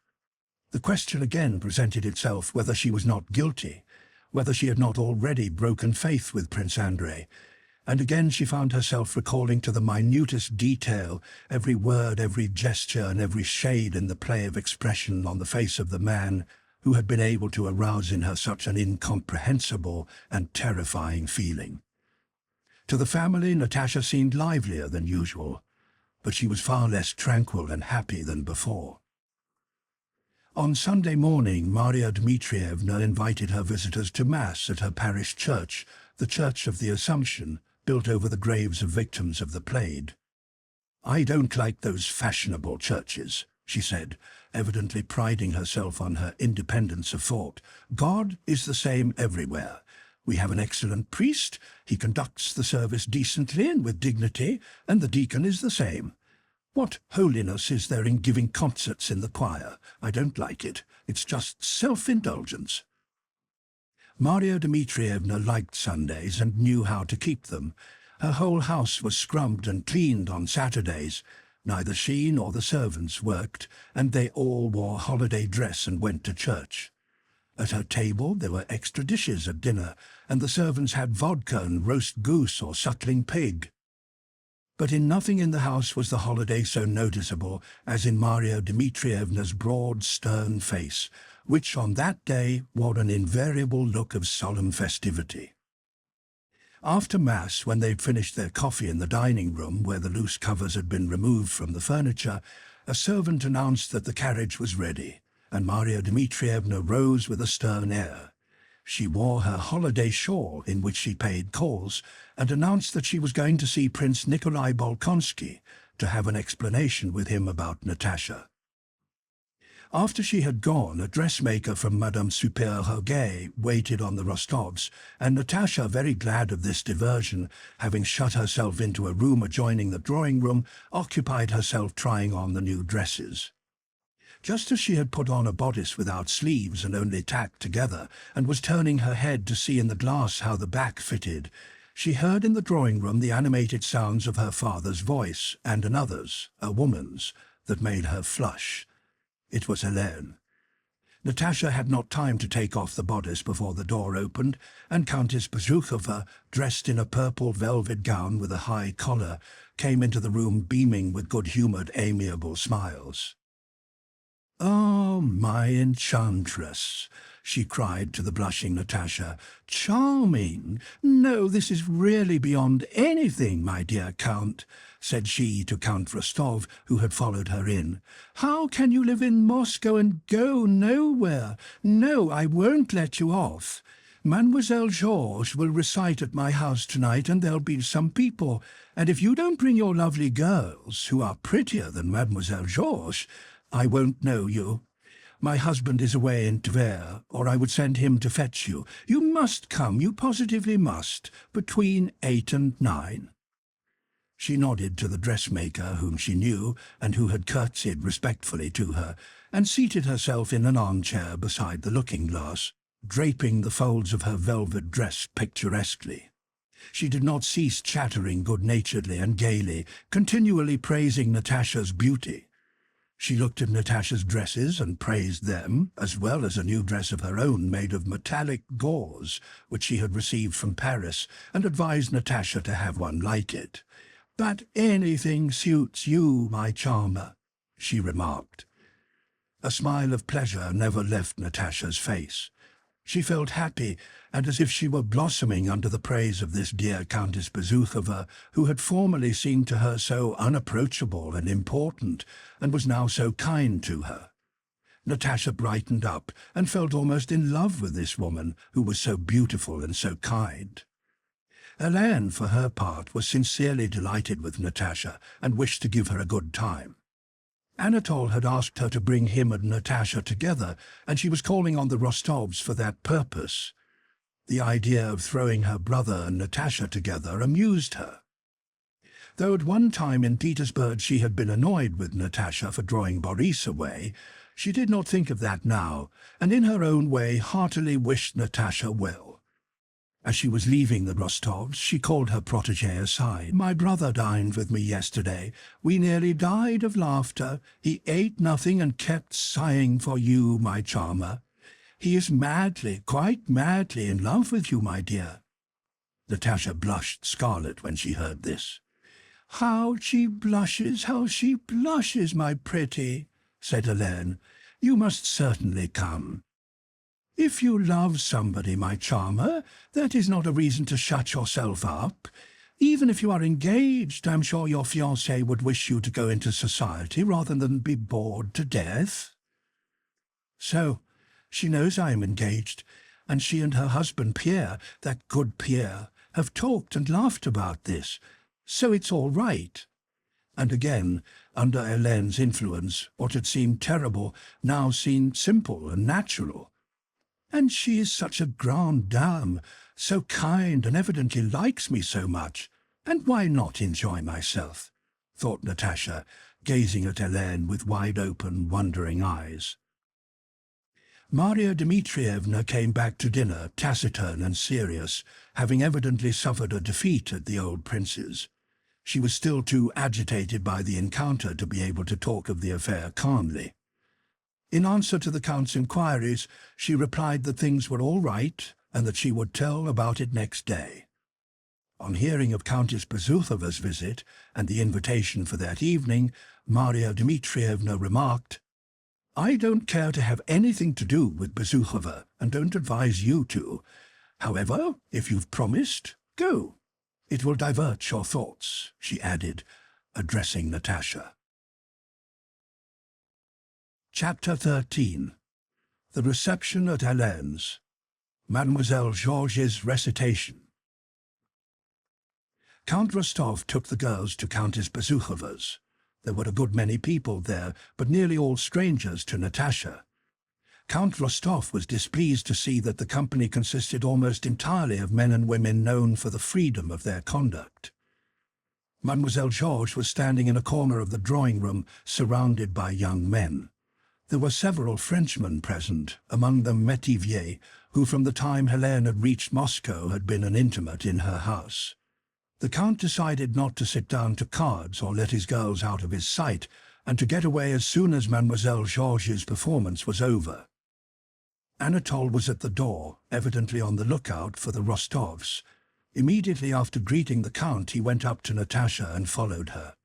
The question again presented itself whether she was not guilty, whether she had not already broken faith with Prince Andrei. And again she found herself recalling to the minutest detail every word, every gesture, and every shade in the play of expression on the face of the man who had been able to arouse in her such an incomprehensible and terrifying feeling. To the family, Natasha seemed livelier than usual, but she was far less tranquil and happy than before. On Sunday morning, Maria Dmitrievna invited her visitors to Mass at her parish church, the Church of the Assumption, built over the graves of victims of the plague. "I don't like those fashionable churches," she said, evidently priding herself on her independence of thought. "God is the same everywhere. We have an excellent priest, he conducts the service decently and with dignity, and the deacon is the same. What holiness is there in giving concerts in the choir? I don't like it. It's just self-indulgence." Maria Dmitrievna liked Sundays and knew how to keep them. Her whole house was scrubbed and cleaned on Saturdays. Neither she nor the servants worked, and they all wore holiday dress and went to church. At her table there were extra dishes at dinner, and the servants had vodka and roast goose or suckling pig. But in nothing in the house was the holiday so noticeable as in Maria Dmitrievna's broad, stern face, which on that day wore an invariable look of solemn festivity. After Mass, when they'd finished their coffee in the dining room, where the loose covers had been removed from the furniture, a servant announced that the carriage was ready, and Maria Dmitrievna rose with a stern air. She wore her holiday shawl in which she paid calls, and announced that she was going to see Prince Nikolai Bolkonsky to have an explanation with him about Natasha. After she had gone, a dressmaker from Madame Super-Roguet waited on the Rostovs, and Natasha, very glad of this diversion, having shut herself into a room adjoining the drawing-room, occupied herself trying on the new dresses. Just as she had put on a bodice without sleeves and only tacked together, and was turning her head to see in the glass how the back fitted, she heard in the drawing-room the animated sounds of her father's voice and another's, a woman's, that made her flush. It was Helene. Natasha had not time to take off the bodice before the door opened, and Countess Bezukhova, dressed in a purple velvet gown with a high collar, came into the room beaming with good-humoured, amiable smiles. "Oh, my enchantress!" she cried to the blushing Natasha. "Charming! No, this is really beyond anything, my dear Count," said she to Count Rostov, who had followed her in. "How can you live in Moscow and go nowhere? No, I won't let you off. Mademoiselle Georges will recite at my house tonight, and there'll be some people, and if you don't bring your lovely girls, who are prettier than Mademoiselle Georges, I won't know you. My husband is away in Tver, or I would send him to fetch you. You must come, you positively must, between 8 and 9. She nodded to the dressmaker, whom she knew, and who had curtsied respectfully to her, and seated herself in an armchair beside the looking-glass, draping the folds of her velvet dress picturesquely. She did not cease chattering good-naturedly and gaily, continually praising Natasha's beauty. She looked at Natasha's dresses and praised them, as well as a new dress of her own made of metallic gauze, which she had received from Paris, and advised Natasha to have one like it. "But anything suits you, my charmer," she remarked. A smile of pleasure never left Natasha's face. She felt happy, and as if she were blossoming under the praise of this dear Countess Bezukhova, who had formerly seemed to her so unapproachable and important, and was now so kind to her. Natasha brightened up, and felt almost in love with this woman, who was so beautiful and so kind. Helene, for her part, was sincerely delighted with Natasha, and wished to give her a good time. Anatole had asked her to bring him and Natasha together, and she was calling on the Rostovs for that purpose. The idea of throwing her brother and Natasha together amused her. Though at one time in Petersburg she had been annoyed with Natasha for drawing Boris away, she did not think of that now, and in her own way heartily wished Natasha well. As she was leaving the Rostovs, she called her protégé aside. "My brother dined with me yesterday. We nearly died of laughter. He ate nothing and kept sighing for you, my charmer. He is madly, quite madly in love with you, my dear." Natasha blushed scarlet when she heard this. How she blushes, my pretty," said Helene. "You must certainly come. If you love somebody, my charmer, that is not a reason to shut yourself up. Even if you are engaged, I'm sure your fiancé would wish you to go into society rather than be bored to death." "So, she knows I am engaged, and she and her husband Pierre, that good Pierre, have talked and laughed about this. So it's all right." And again, under Helene's influence, what had seemed terrible now seemed simple and natural. "And she is such a grande dame, so kind and evidently likes me so much. And why not enjoy myself?" thought Natasha, gazing at Helene with wide-open, wondering eyes. Maria Dmitrievna came back to dinner, taciturn and serious, having evidently suffered a defeat at the old prince's. She was still too agitated by the encounter to be able to talk of the affair calmly. In answer to the Count's inquiries, she replied that things were all right and that she would tell about it next day. On hearing of Countess Bezukhov's visit and the invitation for that evening, Maria Dmitrievna remarked, "I don't care to have anything to do with Bezukhova and don't advise you to. However, if you've promised, go. It will divert your thoughts," she added, addressing Natasha. Chapter 13. The Reception at Helene's. Mademoiselle Georges' Recitation. Count Rostov took the girls to Countess Bezukhov's. There were a good many people there, but nearly all strangers to Natasha. Count Rostov was displeased to see that the company consisted almost entirely of men and women known for the freedom of their conduct. Mademoiselle Georges was standing in a corner of the drawing-room, surrounded by young men. There were several Frenchmen present, among them Métivier, who from the time Helene had reached Moscow had been an intimate in her house. The Count decided not to sit down to cards or let his girls out of his sight, and to get away as soon as Mademoiselle Georges' performance was over. Anatole was at the door, evidently on the lookout for the Rostovs. Immediately after greeting the Count, he went up to Natasha and followed her.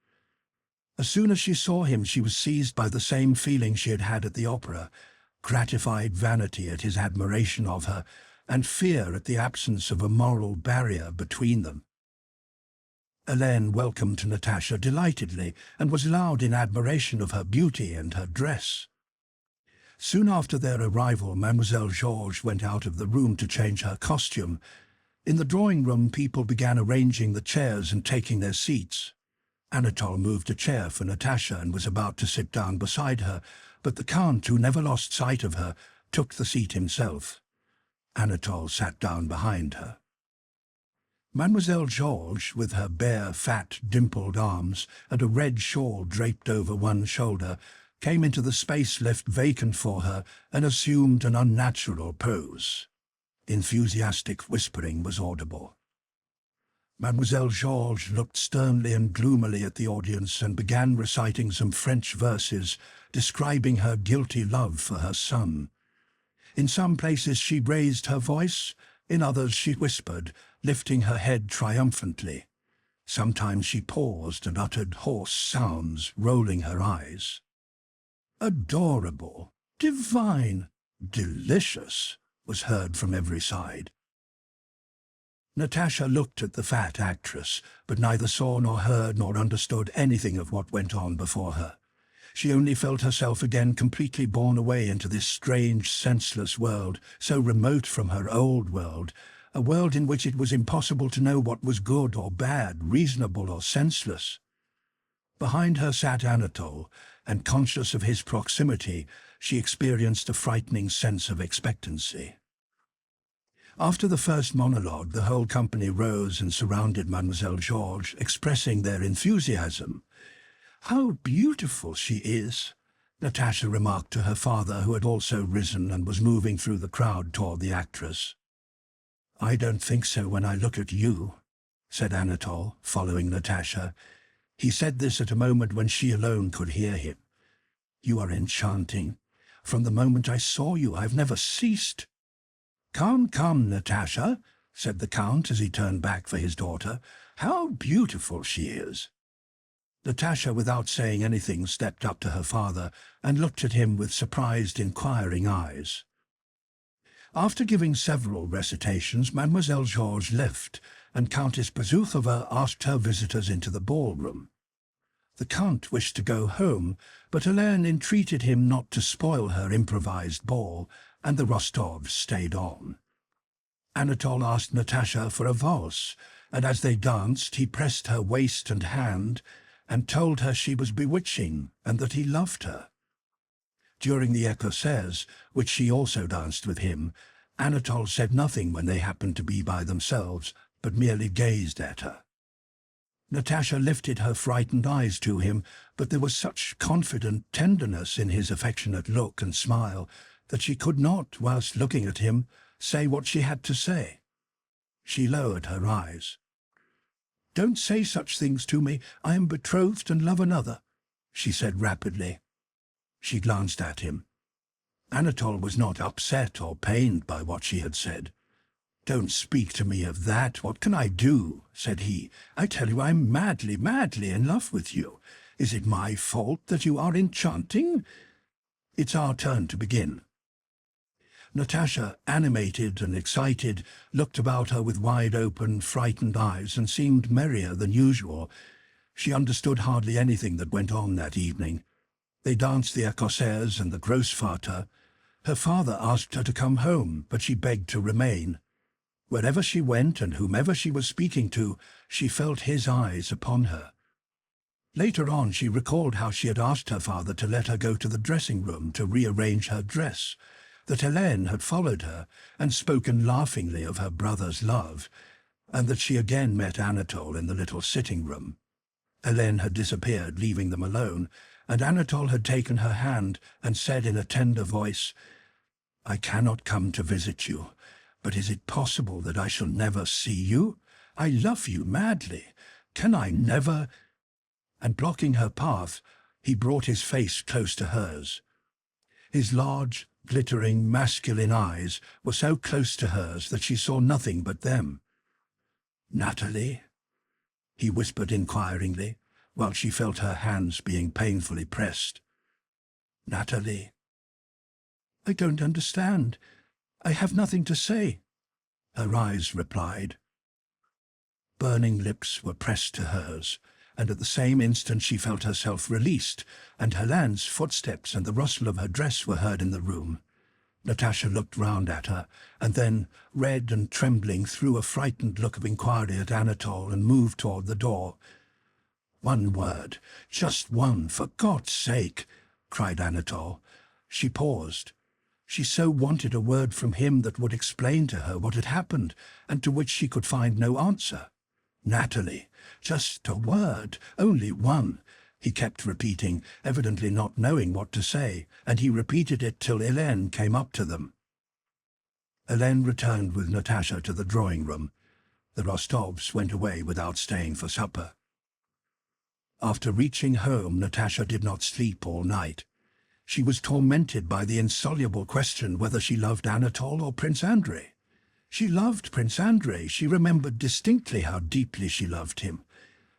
As soon as she saw him, she was seized by the same feeling she had had at the opera, gratified vanity at his admiration of her, and fear at the absence of a moral barrier between them. Helene welcomed Natasha delightedly, and was loud in admiration of her beauty and her dress. Soon after their arrival, Mademoiselle Georges went out of the room to change her costume. In the drawing-room, people began arranging the chairs and taking their seats. Anatole moved a chair for Natasha and was about to sit down beside her, but the Count, who never lost sight of her, took the seat himself. Anatole sat down behind her. Mademoiselle Georges, with her bare, fat, dimpled arms and a red shawl draped over one shoulder, came into the space left vacant for her and assumed an unnatural pose. Enthusiastic whispering was audible. Mademoiselle Georges looked sternly and gloomily at the audience and began reciting some French verses describing her guilty love for her son. In some places she raised her voice, in others she whispered, lifting her head triumphantly. Sometimes she paused and uttered hoarse sounds, rolling her eyes. "Adorable, divine, delicious," was heard from every side. Natasha looked at the fat actress, but neither saw nor heard nor understood anything of what went on before her. She only felt herself again completely borne away into this strange, senseless world, so remote from her old world, a world in which it was impossible to know what was good or bad, reasonable or senseless. Behind her sat Anatole, and conscious of his proximity, she experienced a frightening sense of expectancy. After the first monologue, the whole company rose and surrounded Mademoiselle Georges, expressing their enthusiasm. "How beautiful she is," Natasha remarked to her father, who had also risen and was moving through the crowd toward the actress. "I don't think so when I look at you," said Anatole, following Natasha. He said this at a moment when she alone could hear him. "You are enchanting. From the moment I saw you, I've never ceased." "Come, come, Natasha," said the Count as he turned back for his daughter. "How beautiful she is!" Natasha, without saying anything, stepped up to her father and looked at him with surprised, inquiring eyes. After giving several recitations, Mademoiselle Georges left, and Countess Bezukhova asked her visitors into the ballroom. The Count wished to go home, but Helene entreated him not to spoil her improvised ball, and the Rostovs stayed on. Anatole asked Natasha for a valse, and as they danced he pressed her waist and hand, and told her she was bewitching, and that he loved her. During the écossaise, which she also danced with him, Anatole said nothing when they happened to be by themselves, but merely gazed at her. Natasha lifted her frightened eyes to him, but there was such confident tenderness in his affectionate look and smile that she could not, whilst looking at him, say what she had to say. She lowered her eyes. "Don't say such things to me. I am betrothed and love another," she said rapidly. She glanced at him. Anatole was not upset or pained by what she had said. "Don't speak to me of that. What can I do?" said he. "I tell you I'm madly, madly in love with you. Is it my fault that you are enchanting? It's our turn to begin." Natasha, animated and excited, looked about her with wide-open, frightened eyes and seemed merrier than usual. She understood hardly anything that went on that evening. They danced the écossaise and the Grossvater. Her father asked her to come home, but she begged to remain. Wherever she went and whomever she was speaking to, she felt his eyes upon her. Later on she recalled how she had asked her father to let her go to the dressing-room to rearrange her dress, that Helene had followed her and spoken laughingly of her brother's love, and that she again met Anatole in the little sitting-room. Helene had disappeared, leaving them alone, and Anatole had taken her hand and said in a tender voice, "I cannot come to visit you. But is it possible that I shall never see you? I love you madly. Can I never—" And blocking her path, he brought his face close to hers. His large, glittering, masculine eyes were so close to hers that she saw nothing but them. "Natalie?" he whispered inquiringly, while she felt her hands being painfully pressed. "Natalie?" "I don't understand. I have nothing to say," her eyes replied. Burning lips were pressed to hers, and at the same instant she felt herself released, and Helene's footsteps and the rustle of her dress were heard in the room. Natasha looked round at her, and then, red and trembling, threw a frightened look of inquiry at Anatole and moved toward the door. "One word, just one, for God's sake!" cried Anatole. She paused. She so wanted a word from him that would explain to her what had happened, and to which she could find no answer. "Natalie, just a word, only one," he kept repeating, evidently not knowing what to say, and he repeated it till Helene came up to them. Helene returned with Natasha to the drawing-room. The Rostovs went away without staying for supper. After reaching home, Natasha did not sleep all night. She was tormented by the insoluble question whether she loved Anatole or Prince Andrei. She loved Prince Andrei. She remembered distinctly how deeply she loved him.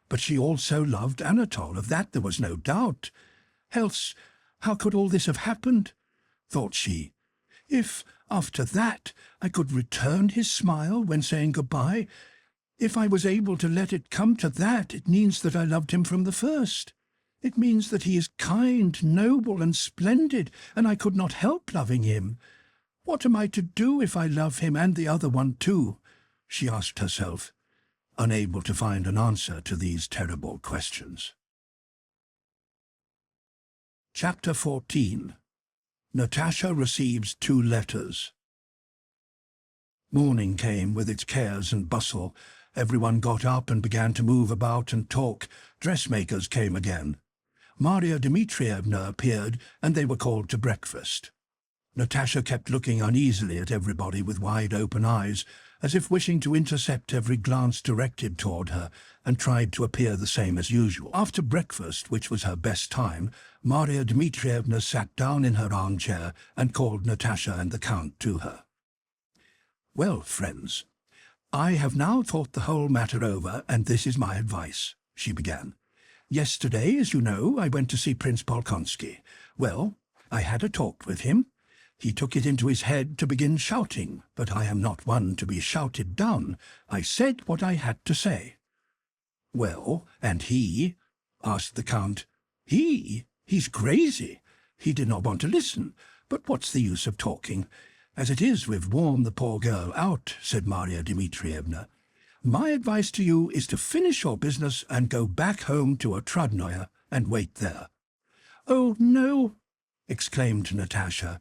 But she also loved Anatole, of that there was no doubt. Else, how could all this have happened? Thought she. If, after that, I could return his smile when saying goodbye, if I was able to let it come to that, it means that I loved him from the first. It means that he is kind, noble, and splendid, and I could not help loving him. What am I to do if I love him and the other one too? She asked herself, unable to find an answer to these terrible questions. Chapter 14. Natasha receives 2 letters. Morning came with its cares and bustle. Everyone got up and began to move about and talk. Dressmakers came again. Maria Dmitrievna appeared, and they were called to breakfast. Natasha kept looking uneasily at everybody with wide-open eyes, as if wishing to intercept every glance directed toward her, and tried to appear the same as usual. After breakfast, which was her best time, Maria Dmitrievna sat down in her armchair and called Natasha and the Count to her. "Well, friends, I have now thought the whole matter over, and this is my advice," she began. "Yesterday, as you know, I went to see Prince Bolkonsky. Well, I had a talk with him. He took it into his head to begin shouting, but I am not one to be shouted down. I said what I had to say." "Well, and he?" asked the Count. He's crazy. He did not want to listen, but what's the use of talking? As it is, we've worn the poor girl out," said Maria Dmitrievna. "My advice to you is to finish your business and go back home to Otradnoye and wait there." "Oh, no!" exclaimed Natasha.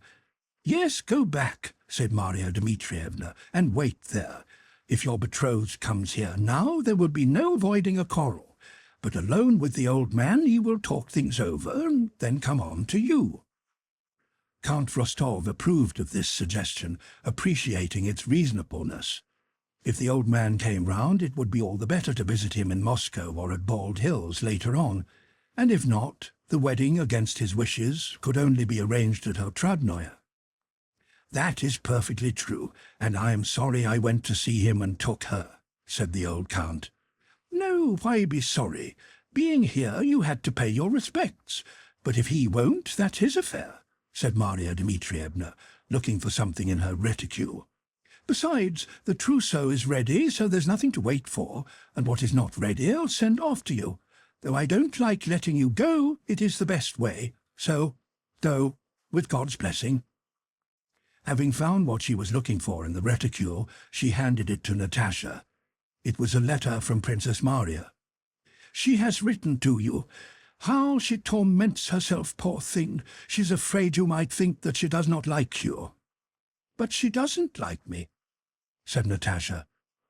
"Yes, go back," said Maria Dmitrievna, "and wait there. If your betrothed comes here now, there will be no avoiding a quarrel. But alone with the old man, he will talk things over, and then come on to you." Count Rostov approved of this suggestion, appreciating its reasonableness. If the old man came round, it would be all the better to visit him in Moscow or at Bald Hills later on, and if not, the wedding, against his wishes, could only be arranged at Otradnoye. "That is perfectly true, and I am sorry I went to see him and took her," said the old Count. "No, why be sorry? Being here, you had to pay your respects. But if he won't, that's his affair," said Maria Dmitrievna, looking for something in her reticule. "Besides, the trousseau is ready, so there's nothing to wait for, and what is not ready I'll send off to you. Though I don't like letting you go, it is the best way. So, go, with God's blessing." Having found what she was looking for in the reticule, she handed it to Natasha. It was a letter from Princess Maria. "She has written to you. How she torments herself, poor thing. She's afraid you might think that she does not like you." "But she doesn't like me," said Natasha.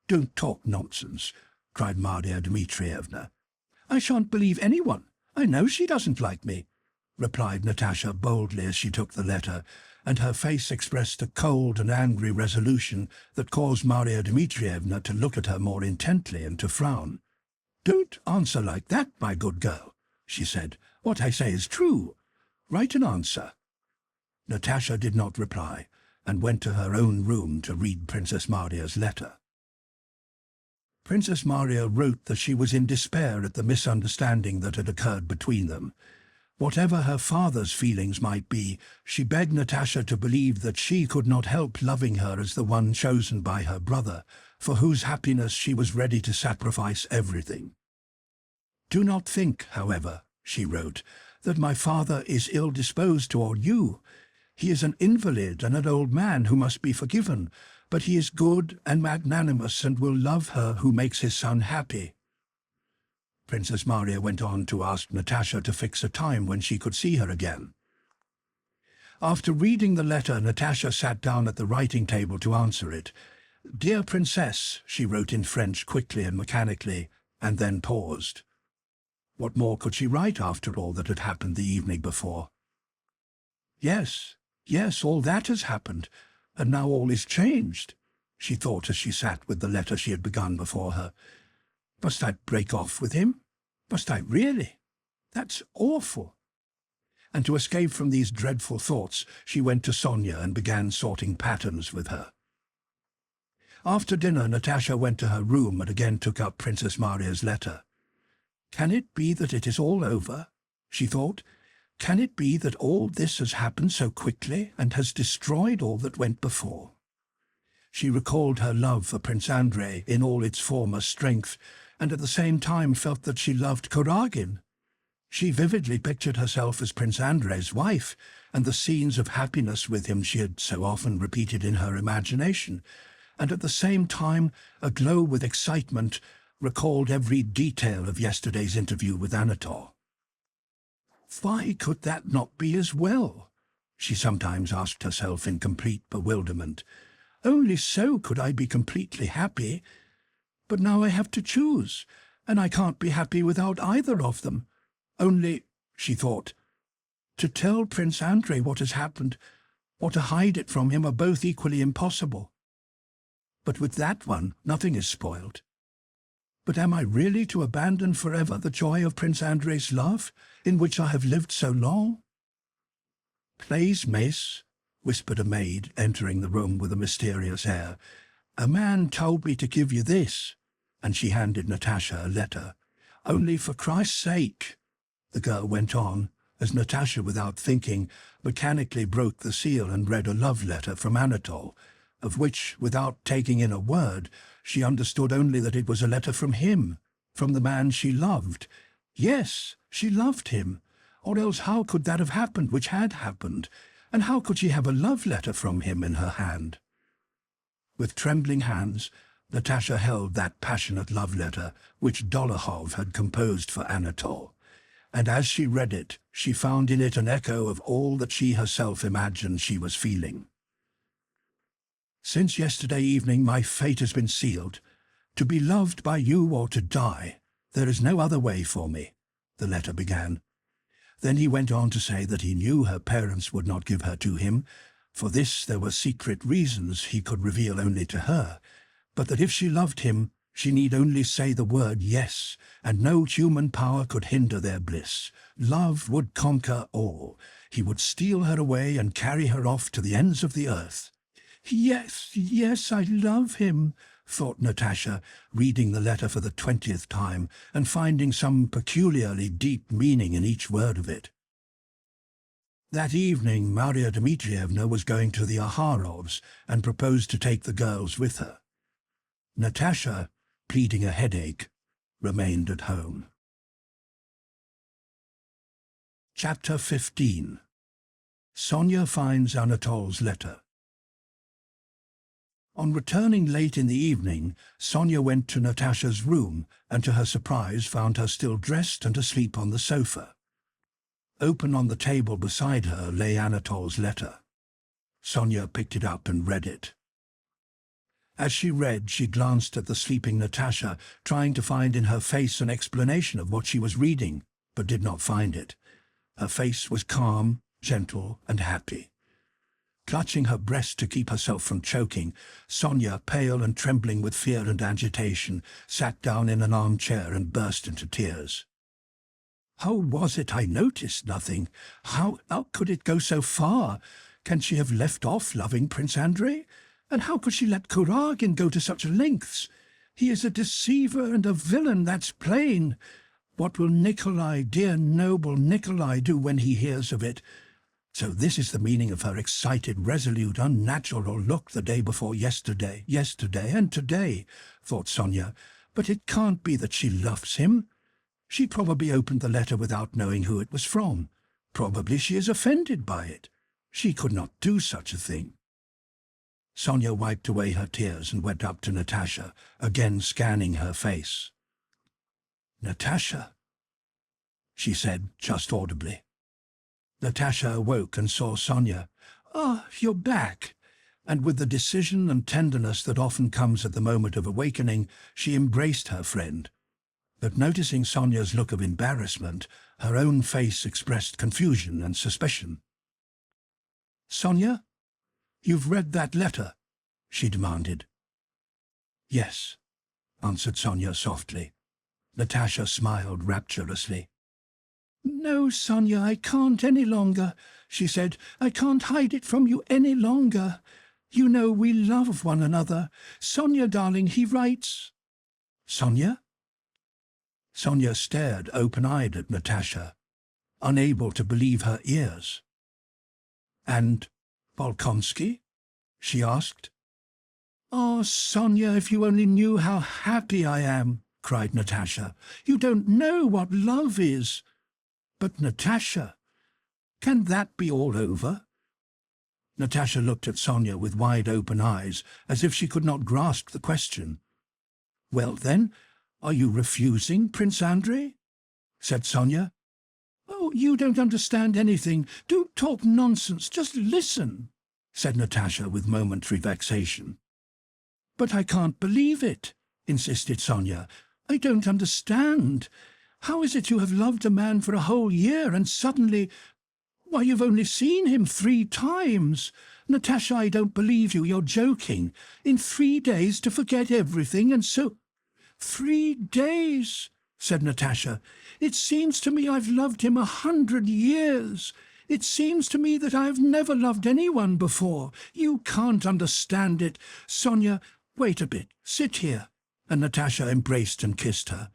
"Don't talk nonsense," cried Maria Dmitrievna. "I shan't believe anyone. I know she doesn't like me," replied Natasha boldly as she took the letter, and her face expressed a cold and angry resolution that caused Maria Dmitrievna to look at her more intently and to frown. "Don't answer like that, my good girl," she said. "What I say is true. Write an answer." Natasha did not reply, and went to her own room to read Princess Maria's letter. Princess Maria wrote that she was in despair at the misunderstanding that had occurred between them. Whatever her father's feelings might be, she begged Natasha to believe that she could not help loving her as the one chosen by her brother, for whose happiness she was ready to sacrifice everything. "Do not think, however," she wrote, "that my father is ill-disposed toward you. He is an invalid and an old man who must be forgiven, but he is good and magnanimous and will love her who makes his son happy." Princess Maria went on to ask Natasha to fix a time when she could see her again. After reading the letter, Natasha sat down at the writing table to answer it. "Dear Princess," she wrote in French quickly and mechanically, and then paused. What more could she write after all that had happened the evening before? Yes, all that has happened, and now all is changed," she thought as she sat with the letter she had begun before her. "Must I break off with him? Must I really? That's awful." And to escape from these dreadful thoughts, she went to Sonia and began sorting patterns with her. After dinner, Natasha went to her room and again took up Princess Maria's letter. "Can it be that it is all over?" she thought. "Can it be that all this has happened so quickly and has destroyed all that went before?" She recalled her love for Prince Andrei in all its former strength, and at the same time felt that she loved Kuragin. She vividly pictured herself as Prince Andrei's wife, and the scenes of happiness with him she had so often repeated in her imagination, and at the same time, aglow with excitement, recalled every detail of yesterday's interview with Anatole. Why could that not be as well? She sometimes asked herself in complete bewilderment. Only so could I be completely happy. But now I have to choose, and I can't be happy without either of them. Only, she thought, to tell Prince Andrei what has happened, or to hide it from him are both equally impossible. But with that one, nothing is spoiled. But am I really to abandon forever the joy of Prince Andrei's love, in which I have lived so long? Please, miss, whispered a maid, entering the room with a mysterious air, a man told me to give you this, and she handed Natasha a letter. Only for Christ's sake, the girl went on, as Natasha, without thinking, mechanically broke the seal and read a love letter from Anatole, of which, without taking in a word, she understood only that it was a letter from him, from the man she loved. Yes, she loved him, or else how could that have happened which had happened, and how could she have a love letter from him in her hand? With trembling hands, Natasha held that passionate love letter which Dolokhov had composed for Anatole, and as she read it, she found in it an echo of all that she herself imagined she was feeling. Since yesterday evening my fate has been sealed. To be loved by you or to die. There is no other way for me, the letter began. Then he went on to say that he knew her parents would not give her to him. For this there were secret reasons he could reveal only to her, but that if she loved him, she need only say the word yes, and no human power could hinder their bliss. Love would conquer all. He would steal her away and carry her off to the ends of the earth. Yes, yes, I love him, thought Natasha, reading the letter for the 20th time and finding some peculiarly deep meaning in each word of it. That evening Maria Dmitrievna was going to the Aharovs and proposed to take the girls with her. Natasha, pleading a headache, remained at home. Chapter 15. Sonia finds Anatole's letter. On returning late in the evening, Sonia went to Natasha's room and to her surprise found her still dressed and asleep on the sofa. Open on the table beside her lay Anatole's letter. Sonia picked it up and read it. As she read, she glanced at the sleeping Natasha, trying to find in her face an explanation of what she was reading, but did not find it. Her face was calm, gentle, and happy. Clutching her breast to keep herself from choking, Sonia, pale and trembling with fear and agitation, sat down in an armchair and burst into tears. How was it I noticed nothing? How could it go so far? Can she have left off loving Prince Andrei? And how could she let Kuragin go to such lengths? He is a deceiver and a villain, that's plain. What will Nikolai, dear noble Nikolai, do when he hears of it? So this is the meaning of her excited, resolute, unnatural look the day before yesterday, and today, thought Sonia. But it can't be that she loves him. She probably opened the letter without knowing who it was from. Probably she is offended by it. She could not do such a thing. Sonia wiped away her tears and went up to Natasha, again scanning her face. "Natasha," she said, just audibly. Natasha awoke and saw Sonia. "Ah, you're back." And with the decision and tenderness that often comes at the moment of awakening, she embraced her friend. But noticing Sonia's look of embarrassment, her own face expressed confusion and suspicion. "Sonia, you've read that letter?" she demanded. "Yes," answered Sonia softly. Natasha smiled rapturously. "No, Sonia, I can't any longer," she said. "I can't hide it from you any longer. You know we love one another. Sonia, darling, he writes—" "Sonia?" Sonia stared open-eyed at Natasha, unable to believe her ears. "And Bolkonsky?" she asked. "Oh, Sonia, if you only knew how happy I am," cried Natasha. "You don't know what love is." "But, Natasha, can that be all over?" Natasha looked at Sonia with wide-open eyes, as if she could not grasp the question. "Well, then, are you refusing Prince Andrei?" said Sonia. "Oh, you don't understand anything. Do talk nonsense. Just listen," said Natasha with momentary vexation. "But I can't believe it," insisted Sonia. "I don't understand. How is it you have loved a man for a whole year and suddenly—" Why, you've only seen him 3 times. Natasha, I don't believe you. You're joking. In 3 days to forget everything, and so— 3 days, said Natasha. It seems to me I've loved him 100 years. It seems to me that I've never loved anyone before. You can't understand it. Sonia, wait a bit. Sit here. And Natasha embraced and kissed her.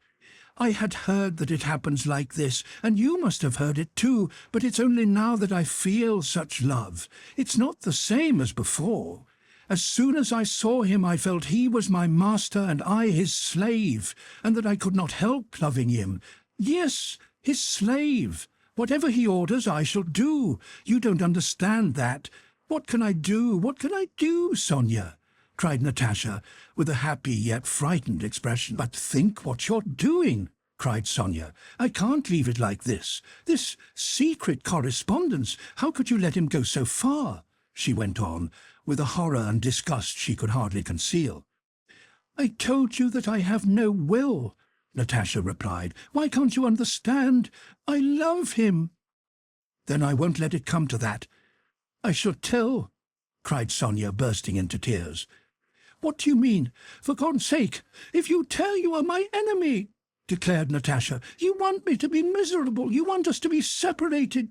I had heard that it happens like this, and you must have heard it too, but it's only now that I feel such love. It's not the same as before. As soon as I saw him, I felt he was my master and I his slave, and that I could not help loving him. Yes, his slave. Whatever he orders, I shall do. You don't understand that. What can I do? What can I do, Sonia? Cried Natasha, with a happy yet frightened expression. But think what you're doing, cried Sonia. I can't leave it like this. This secret correspondence. How could you let him go so far? She went on, with a horror and disgust she could hardly conceal. I told you that I have no will, Natasha replied. Why can't you understand? I love him. Then I won't let it come to that. I shall tell, cried Sonia, bursting into tears. What do you mean? For God's sake, if you tell, you are my enemy, declared Natasha. You want me to be miserable. You want us to be separated.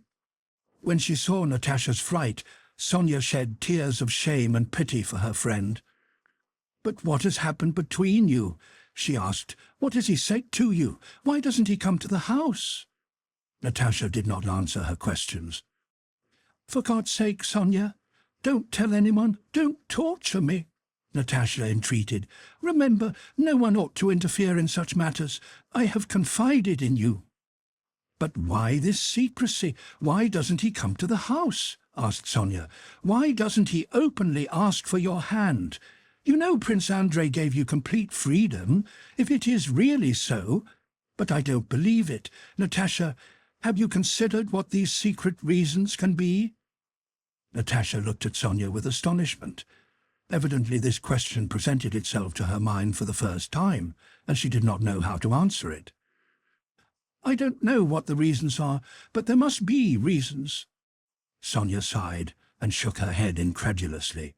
When she saw Natasha's fright, Sonia shed tears of shame and pity for her friend. But what has happened between you? She asked. What has he said to you? Why doesn't he come to the house? Natasha did not answer her questions. For God's sake, Sonia, don't tell anyone. Don't torture me, Natasha entreated. Remember, no one ought to interfere in such matters. I have confided in you. But why this secrecy? Why doesn't he come to the house? Asked Sonia. Why doesn't he openly ask for your hand? You know Prince Andrei gave you complete freedom, if it is really so. But I don't believe it. Natasha, have you considered what these secret reasons can be? Natasha looked at Sonia with astonishment. Evidently this question presented itself to her mind for the first time, and she did not know how to answer it. I don't know what the reasons are, but there must be reasons. Sonia sighed and shook her head incredulously.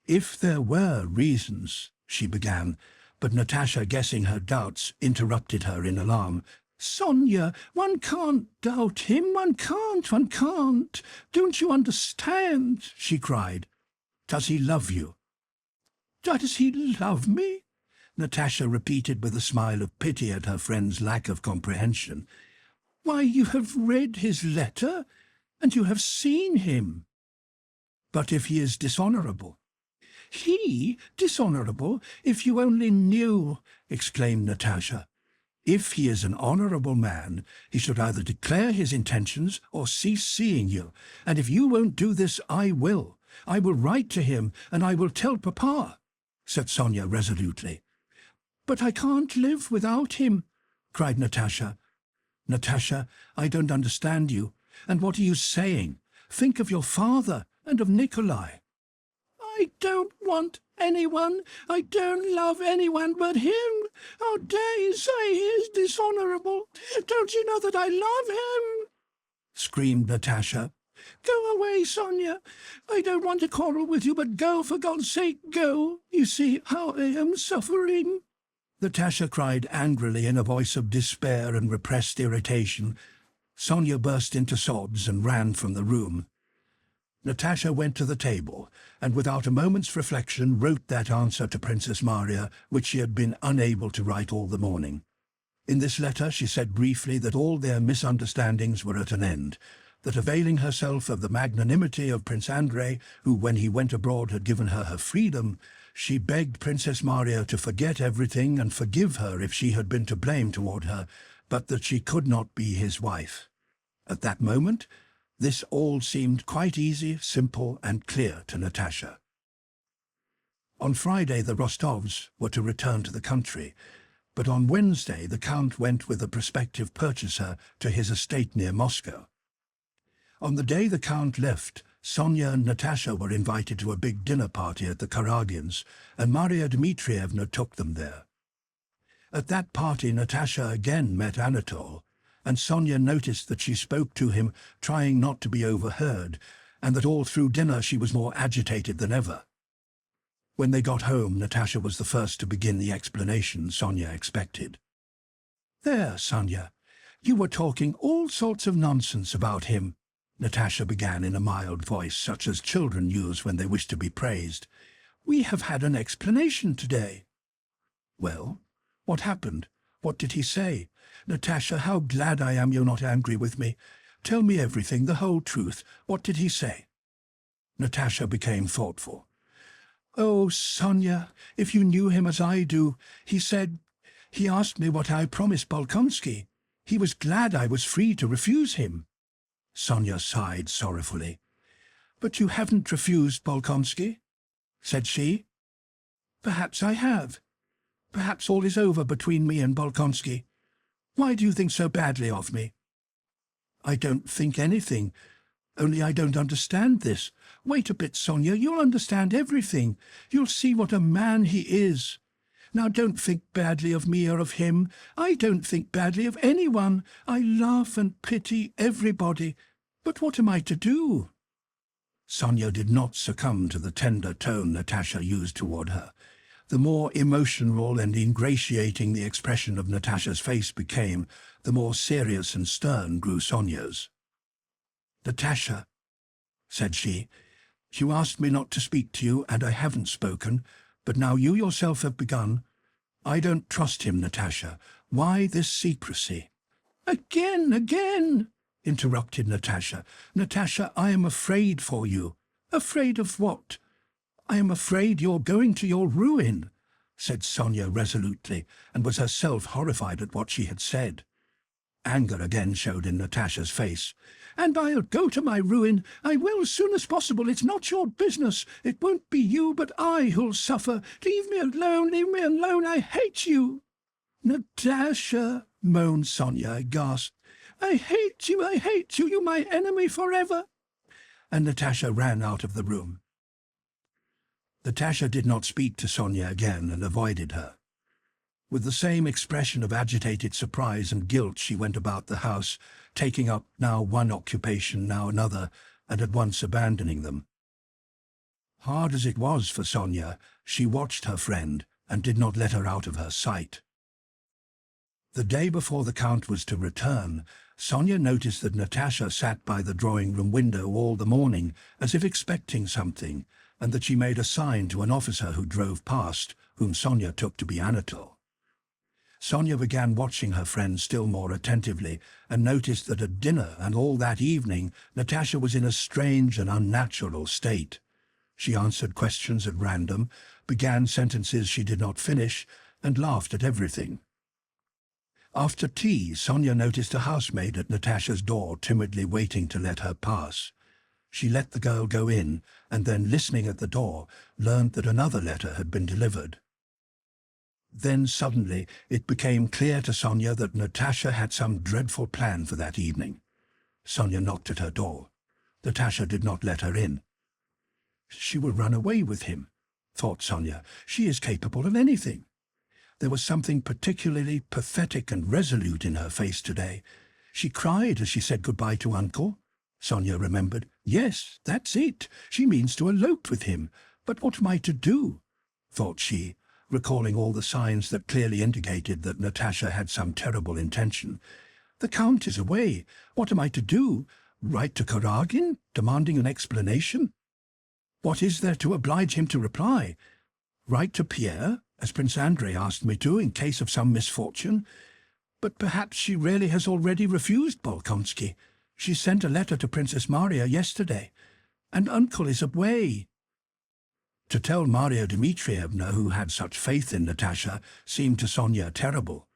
If there were reasons, she began, but Natasha, guessing her doubts, interrupted her in alarm. Sonia, one can't doubt him, one can't. Don't you understand? She cried. Does he love you? Does he love me? Natasha repeated with a smile of pity at her friend's lack of comprehension. Why, you have read his letter, and you have seen him. But if he is dishonourable? He dishonourable? If you only knew, exclaimed Natasha. If he is an honourable man, he should either declare his intentions or cease seeing you, and if you won't do this, I will. I will write to him, and I will tell Papa, said Sonia resolutely. But I can't live without him, cried Natasha. Natasha, I don't understand you. And what are you saying? Think of your father and of Nikolai. I don't want anyone. I don't love anyone but him. How dare you say he is dishonourable? Don't you know that I love him? Screamed Natasha. Go away, Sonia. I don't want to quarrel with you, but go, for God's sake, go. You see how I am suffering. Natasha cried angrily in a voice of despair and repressed irritation. Sonia burst into sobs and ran from the room. Natasha went to the table, and without a moment's reflection wrote that answer to Princess Maria, which she had been unable to write all the morning. In this letter she said briefly that all their misunderstandings were at an end, that availing herself of the magnanimity of Prince Andrei, who when he went abroad had given her her freedom, she begged Princess Maria to forget everything and forgive her if she had been to blame toward her, but that she could not be his wife. At that moment, this all seemed quite easy, simple, and clear to Natasha. On Friday the Rostovs were to return to the country, but on Wednesday the Count went with a prospective purchaser to his estate near Moscow. On the day the Count left, Sonia and Natasha were invited to a big dinner party at the Kuragins, and Maria Dmitrievna took them there. At that party Natasha again met Anatole, and Sonia noticed that she spoke to him, trying not to be overheard, and that all through dinner she was more agitated than ever. When they got home, Natasha was the first to begin the explanation Sonia expected. "There, Sonia, you were talking all sorts of nonsense about him," Natasha began in a mild voice, such as children use when they wish to be praised. "We have had an explanation today." "Well, what happened? What did he say? Natasha, how glad I am you're not angry with me. Tell me everything, the whole truth. What did he say?" Natasha became thoughtful. "Oh, Sonia, if you knew him as I do, he asked me what I promised Bolkonsky. He was glad I was free to refuse him." Sonia sighed sorrowfully. "But you haven't refused Bolkonsky?" said she. "Perhaps I have. Perhaps all is over between me and Bolkonsky. Why do you think so badly of me?" "I don't think anything. Only I don't understand this. Wait a bit, Sonia, you'll understand everything. You'll see what a man he is. Now don't think badly of me or of him. I don't think badly of anyone. I laugh and pity everybody. But what am I to do?" Sonia did not succumb to the tender tone Natasha used toward her. The more emotional and ingratiating the expression of Natasha's face became, the more serious and stern grew Sonia's. "Natasha," said she, "you asked me not to speak to you, and I haven't spoken, but now you yourself have begun. I don't trust him, Natasha. Why this secrecy?" Again, interrupted Natasha. "Natasha, I am afraid for you." "Afraid of what?" "I am afraid you're going to your ruin," said Sonia resolutely, and was herself horrified at what she had said. Anger again showed in Natasha's face. "And I'll go to my ruin. I will as soon as possible. It's not your business. It won't be you, but I who'll suffer. Leave me alone, leave me alone. I hate you." "Natasha," moaned Sonia, gasped. I hate you, you're my enemy forever." And Natasha ran out of the room. Natasha did not speak to Sonia again and avoided her. With the same expression of agitated surprise and guilt she went about the house, taking up now one occupation, now another, and at once abandoning them. Hard as it was for Sonia, she watched her friend and did not let her out of her sight. The day before the Count was to return, Sonia noticed that Natasha sat by the drawing-room window all the morning, as if expecting something, and that she made a sign to an officer who drove past, whom Sonia took to be Anatole. Sonia began watching her friend still more attentively, and noticed that at dinner and all that evening Natasha was in a strange and unnatural state. She answered questions at random, began sentences she did not finish, and laughed at everything. After tea, Sonia noticed a housemaid at Natasha's door timidly waiting to let her pass. She let the girl go in, and then, listening at the door, learned that another letter had been delivered. Then suddenly it became clear to Sonia that Natasha had some dreadful plan for that evening. Sonia knocked at her door. Natasha did not let her in. She will run away with him, thought Sonia. She is capable of anything. There was something particularly pathetic and resolute in her face today. She cried as she said goodbye to Uncle. Sonia remembered. Yes, that's it. She means to elope with him. But what am I to do? Thought she, recalling all the signs that clearly indicated that Natasha had some terrible intention. The Count is away. What am I to do? Write to Kuragin, demanding an explanation? What is there to oblige him to reply? Write to Pierre, as Prince Andrei asked me to, in case of some misfortune? But perhaps she really has already refused Bolkonsky. She sent a letter to Princess Maria yesterday, and Uncle is away. To tell Maria Dmitrievna, who had such faith in Natasha, seemed to Sonia terrible.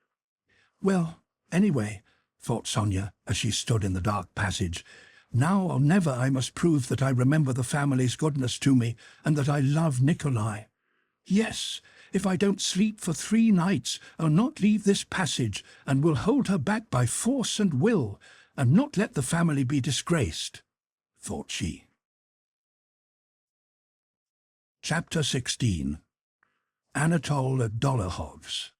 Well, anyway, thought Sonia, as she stood in the dark passage, now or never I must prove that I remember the family's goodness to me, and that I love Nikolai. Yes, if I don't sleep for 3 nights, I'll not leave this passage, and will hold her back by force and will, and not let the family be disgraced, thought she. Chapter 16. Anatole at Bezukhovs.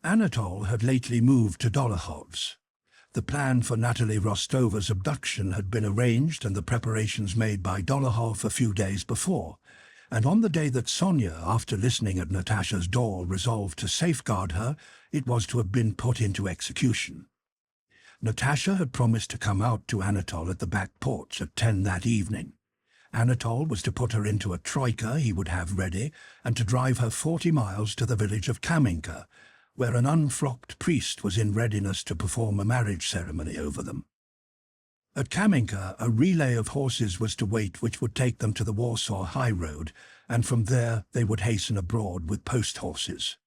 Anatole had lately moved to Bolkonskys. The plan for Natalie Rostova's abduction had been arranged and the preparations made by Bolkonsky a few days before, and on the day that Sonia, after listening at Natasha's door, resolved to safeguard her, it was to have been put into execution. Natasha had promised to come out to Anatole at the back porch at 10 that evening. Anatole was to put her into a troika he would have ready and to drive her 40 miles to the village of Kamenka, where an unfrocked priest was in readiness to perform a marriage ceremony over them. At Kamenka, a relay of horses was to wait which would take them to the Warsaw High Road, and from there they would hasten abroad with post horses.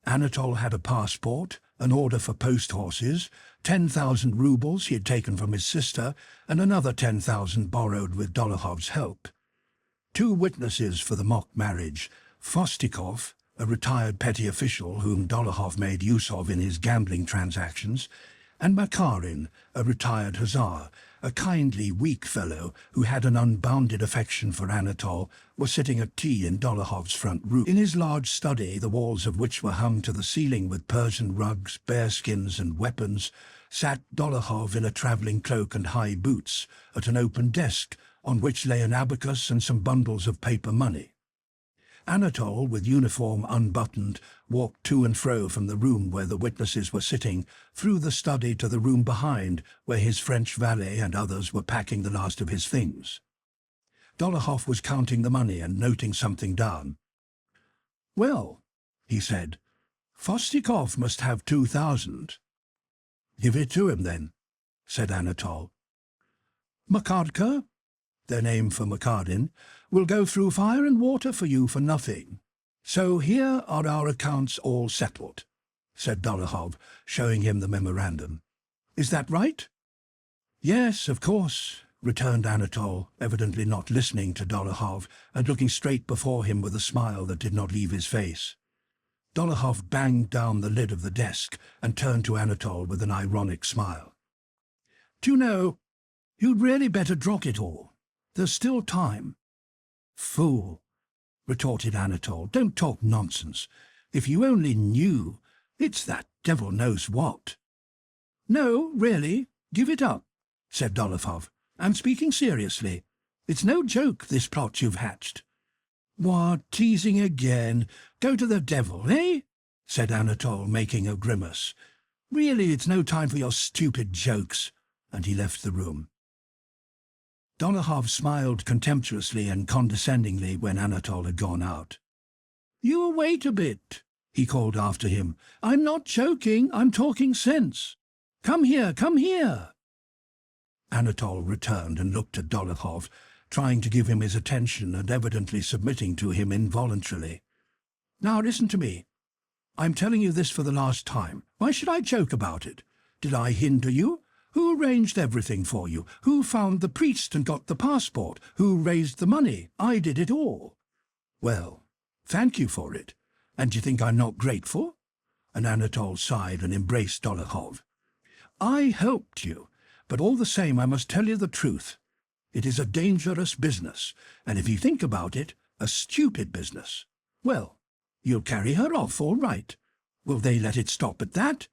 Anatole had a passport, an order for post horses, 10,000 rubles he had taken from his sister, and another 10,000 borrowed with Bolkonskys' help. 2 witnesses for the mock marriage, Fostikov, a retired petty official whom Bolkonskys made use of in his gambling transactions, and Makarin, a retired hussar, a kindly, weak fellow who had an unbounded affection for Anatole, was sitting at tea in Bolkonskys' front room. In his large study, the walls of which were hung to the ceiling with Persian rugs, bearskins and weapons, sat Bolkonskys in a travelling cloak and high boots, at an open desk on which lay an abacus and some bundles of paper money. Anatole, with uniform unbuttoned, walked to and fro from the room where the witnesses were sitting, through the study to the room behind, where his French valet and others were packing the last of his things. Bolkonskys was counting the money and noting something down. "Well," he said, "Fostikov must have 2,000. "Give it to him, then," said Anatole. "Makadka," their name for Makarin, "will go through fire and water for you for nothing. So here are our accounts all settled," said Bolkonskys, showing him the memorandum. "Is that right?" "Yes, of course," returned Anatole, evidently not listening to Bolkonskys and looking straight before him with a smile that did not leave his face. Bolkonskys banged down the lid of the desk and turned to Anatole with an ironic smile. "Do you know, you'd really better drop it all. There's still time." "Fool," retorted Anatole, "don't talk nonsense. If you only knew, it's that devil knows what." "No, really, give it up," said Bolkonskys. "I'm speaking seriously. It's no joke, this plot you've hatched." "What, teasing again? Go to the devil, eh?" said Anatole, making a grimace. "Really, it's no time for your stupid jokes," and he left the room. Bolkonskys smiled contemptuously and condescendingly when Anatole had gone out. "You wait a bit," he called after him. "I'm not joking, I'm talking sense. Come here, come here." Anatole returned and looked at Bolkonskys, trying to give him his attention and evidently submitting to him involuntarily. "Now listen to me. I'm telling you this for the last time. Why should I joke about it? Did I hinder you? Who arranged everything for you? Who found the priest and got the passport? Who raised the money? I did it all." "Well, thank you for it. And do you think I'm not grateful?" And Anatole sighed and embraced Bolkonskys. "I helped you, but all the same I must tell you the truth. It is a dangerous business, and if you think about it, a stupid business. Well, you'll carry her off, all right. Will they let it stop at that?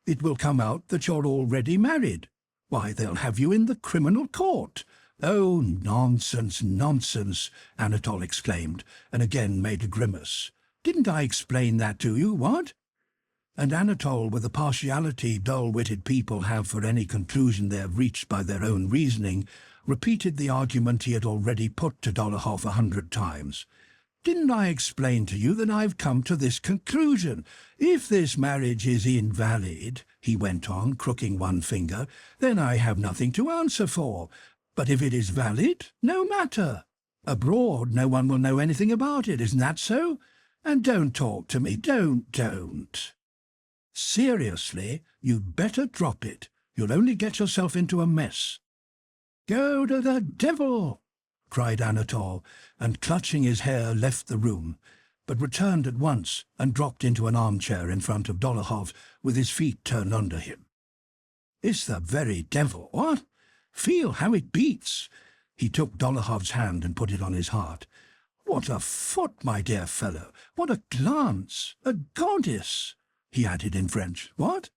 It will come out that you're already married. Why, they'll have you in the criminal court." "Oh, nonsense, nonsense," Anatole exclaimed, and again made a grimace. "Didn't I explain that to you, what?" And Anatole, with the partiality dull-witted people have for any conclusion they have reached by their own reasoning, repeated the argument he had already put to Bolkonskys 100 times. "Didn't I explain to you that I've come to this conclusion? If this marriage is invalid," he went on, crooking one finger, "then I have nothing to answer for. But if it is valid, no matter. Abroad no one will know anything about it, isn't that so? And don't talk to me, don't. Seriously, you'd better drop it. You'll only get yourself into a mess." "Go to the devil!" cried Anatole, and clutching his hair left the room, but returned at once and dropped into an armchair in front of Bolkonskys with his feet turned under him. "It's the very devil, what? Feel how it beats." He took Bolkonskys' hand and put it on his heart. "What a foot, my dear fellow! What a glance! A goddess! he added in French. What?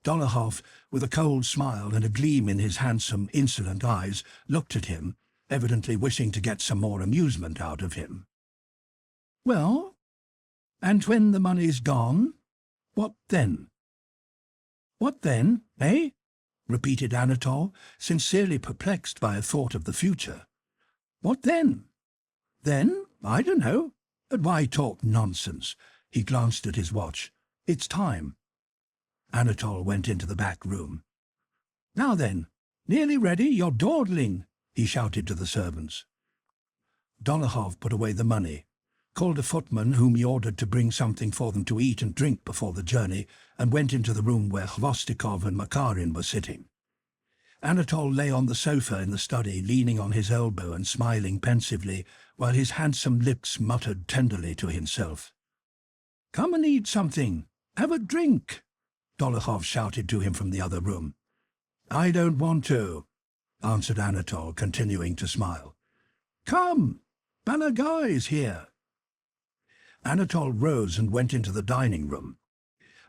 Dolokhov, with a cold smile and a gleam in his handsome, insolent eyes, looked at him, evidently wishing to get some more amusement out of him. Well, and when the money's gone, what then? What then, eh? Repeated Anatole, sincerely perplexed by a thought of the future. What then? Then? I don't know. But why talk nonsense? He glanced at his watch. It's time. Anatole went into the back room. Now then, nearly ready, you're dawdling, he shouted to the servants. Dolokhov put away the money, called a footman whom he ordered to bring something for them to eat and drink before the journey, and went into the room where Khvostikov and Makarin were sitting. Anatole lay on the sofa in the study, leaning on his elbow and smiling pensively, while his handsome lips muttered tenderly to himself. Come and eat something. Have a drink, Dolokhov shouted to him from the other room. I don't want to, answered Anatole, continuing to smile. Come, Balaga is here. Anatole rose and went into the dining room.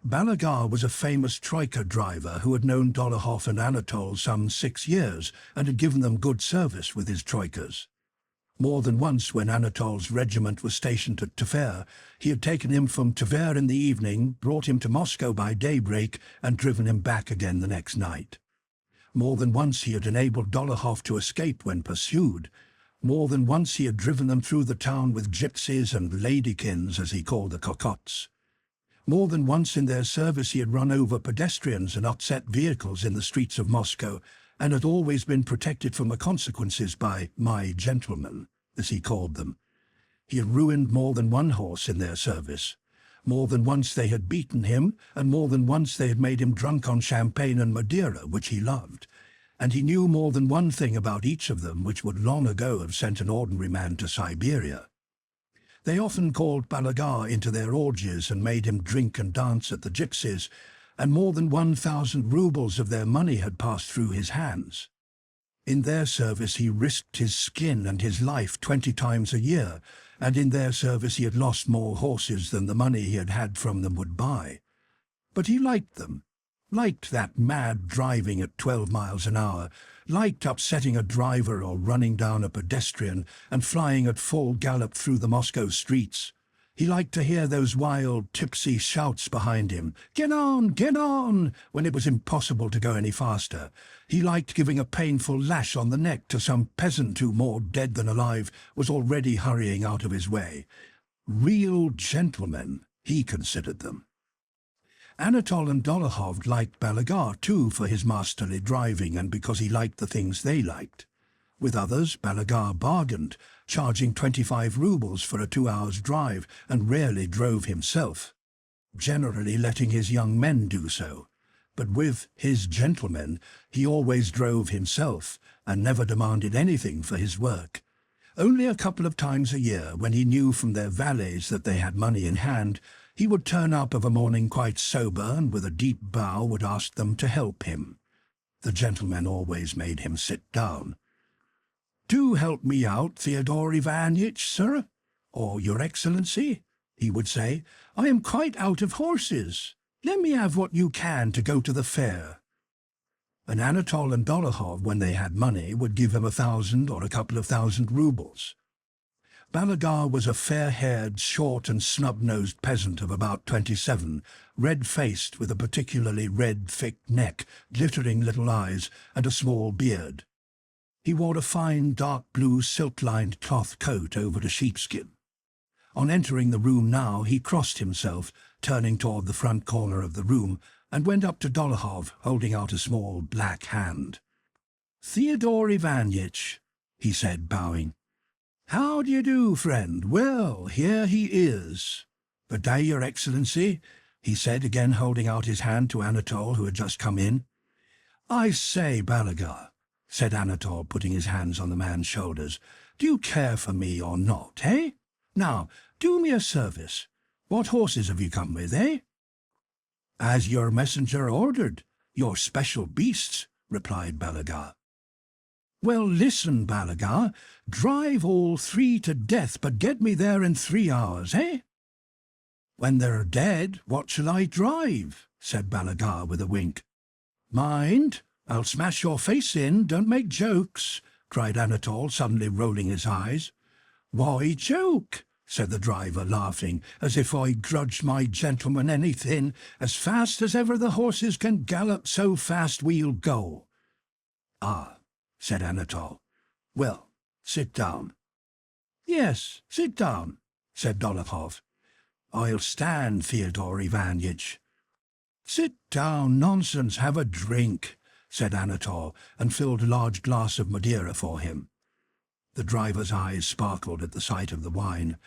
Balaga was a famous troika driver who had known Dolokhov and Anatole some 6 years and had given them good service with his troikas. More than once, when Anatole's regiment was stationed at Tver, he had taken him from Tver in the evening, brought him to Moscow by daybreak, and driven him back again the next night. More than once he had enabled Dolokhov to escape when pursued. More than once he had driven them through the town with gypsies and ladykins, as he called the cocottes. More than once in their service he had run over pedestrians and upset vehicles in the streets of Moscow, and had always been protected from the consequences by my gentlemen, as he called them. He had ruined more than one horse in their service. More than once they had beaten him, and more than once they had made him drunk on champagne and Madeira, which he loved. And he knew more than one thing about each of them which would long ago have sent an ordinary man to Siberia. They often called Balaga into their orgies and made him drink and dance at the gypsies, and more than 1,000 rubles of their money had passed through his hands. In their service he risked his skin and his life 20 times a year, and in their service he had lost more horses than the money he had had from them would buy. But he liked them, liked that mad driving at 12 miles an hour, liked upsetting a driver or running down a pedestrian and flying at full gallop through the Moscow streets. He liked to hear those wild, tipsy shouts behind him, get on, when it was impossible to go any faster. He liked giving a painful lash on the neck to some peasant who, more dead than alive, was already hurrying out of his way. Real gentlemen, he considered them. Anatole and Dolokhov liked Balaga too for his masterly driving and because he liked the things they liked. With others, Balaga bargained, charging 25 rubles for a 2 hours drive, and rarely drove himself, generally letting his young men do so. But with his gentlemen, he always drove himself, and never demanded anything for his work. Only a couple of times a year, when he knew from their valets that they had money in hand, he would turn up of a morning quite sober, and with a deep bow would ask them to help him. The gentlemen always made him sit down. "Do help me out, Fyodor Ivanitch, sir, or Your Excellency," he would say. "I am quite out of horses. Let me have what you can to go to the fair." And Anatole and Dolokhov, when they had money, would give him 1,000 or a couple of thousand rubles. Balaga was a fair-haired, short and snub-nosed peasant of about 27, red-faced with a particularly red, thick neck, glittering little eyes, and a small beard. He wore a fine, dark blue, silk-lined cloth coat over a sheepskin. On entering the room now, he crossed himself, turning toward the front corner of the room, and went up to Dolokhov, holding out a small black hand. "Fyodor Ivanitch," he said, bowing. "How do you do, friend? Well, here he is. Good day, Your Excellency," he said, again holding out his hand to Anatole, who had just come in. "I say, Balaga," said Anatole, putting his hands on the man's shoulders, "do you care for me or not, eh? Now, do me a service. What horses have you come with, eh?" "As your messenger ordered, your special beasts," replied Balaga. "Well, listen, Balaga, drive all 3 to death, but get me there in 3 hours, eh?" When they're dead, what shall I drive? Said Balagar with a wink. Mind, I'll smash your face in, don't make jokes, cried Anatole, suddenly rolling his eyes. Why joke? Said the driver, laughing, as if I grudged my gentleman anything. As fast as ever the horses can gallop, so fast we'll go. Ah, said Anatole. Well, sit down. Yes, sit down, said Dolokhov. I'll stand, Fyodor Ivanitch. Sit down, nonsense, have a drink, said Anatole, and filled a large glass of Madeira for him. The driver's eyes sparkled at the sight of the wine.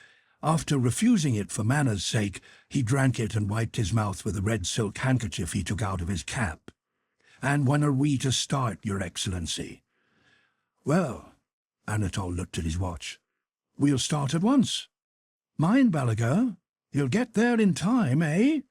After refusing it for manners' sake, he drank it and wiped his mouth with a red silk handkerchief he took out of his cap. And when are we to start, Your Excellency? Well, Anatole looked at his watch. We'll start at once. Mind, Balagar, you'll get there in time, eh?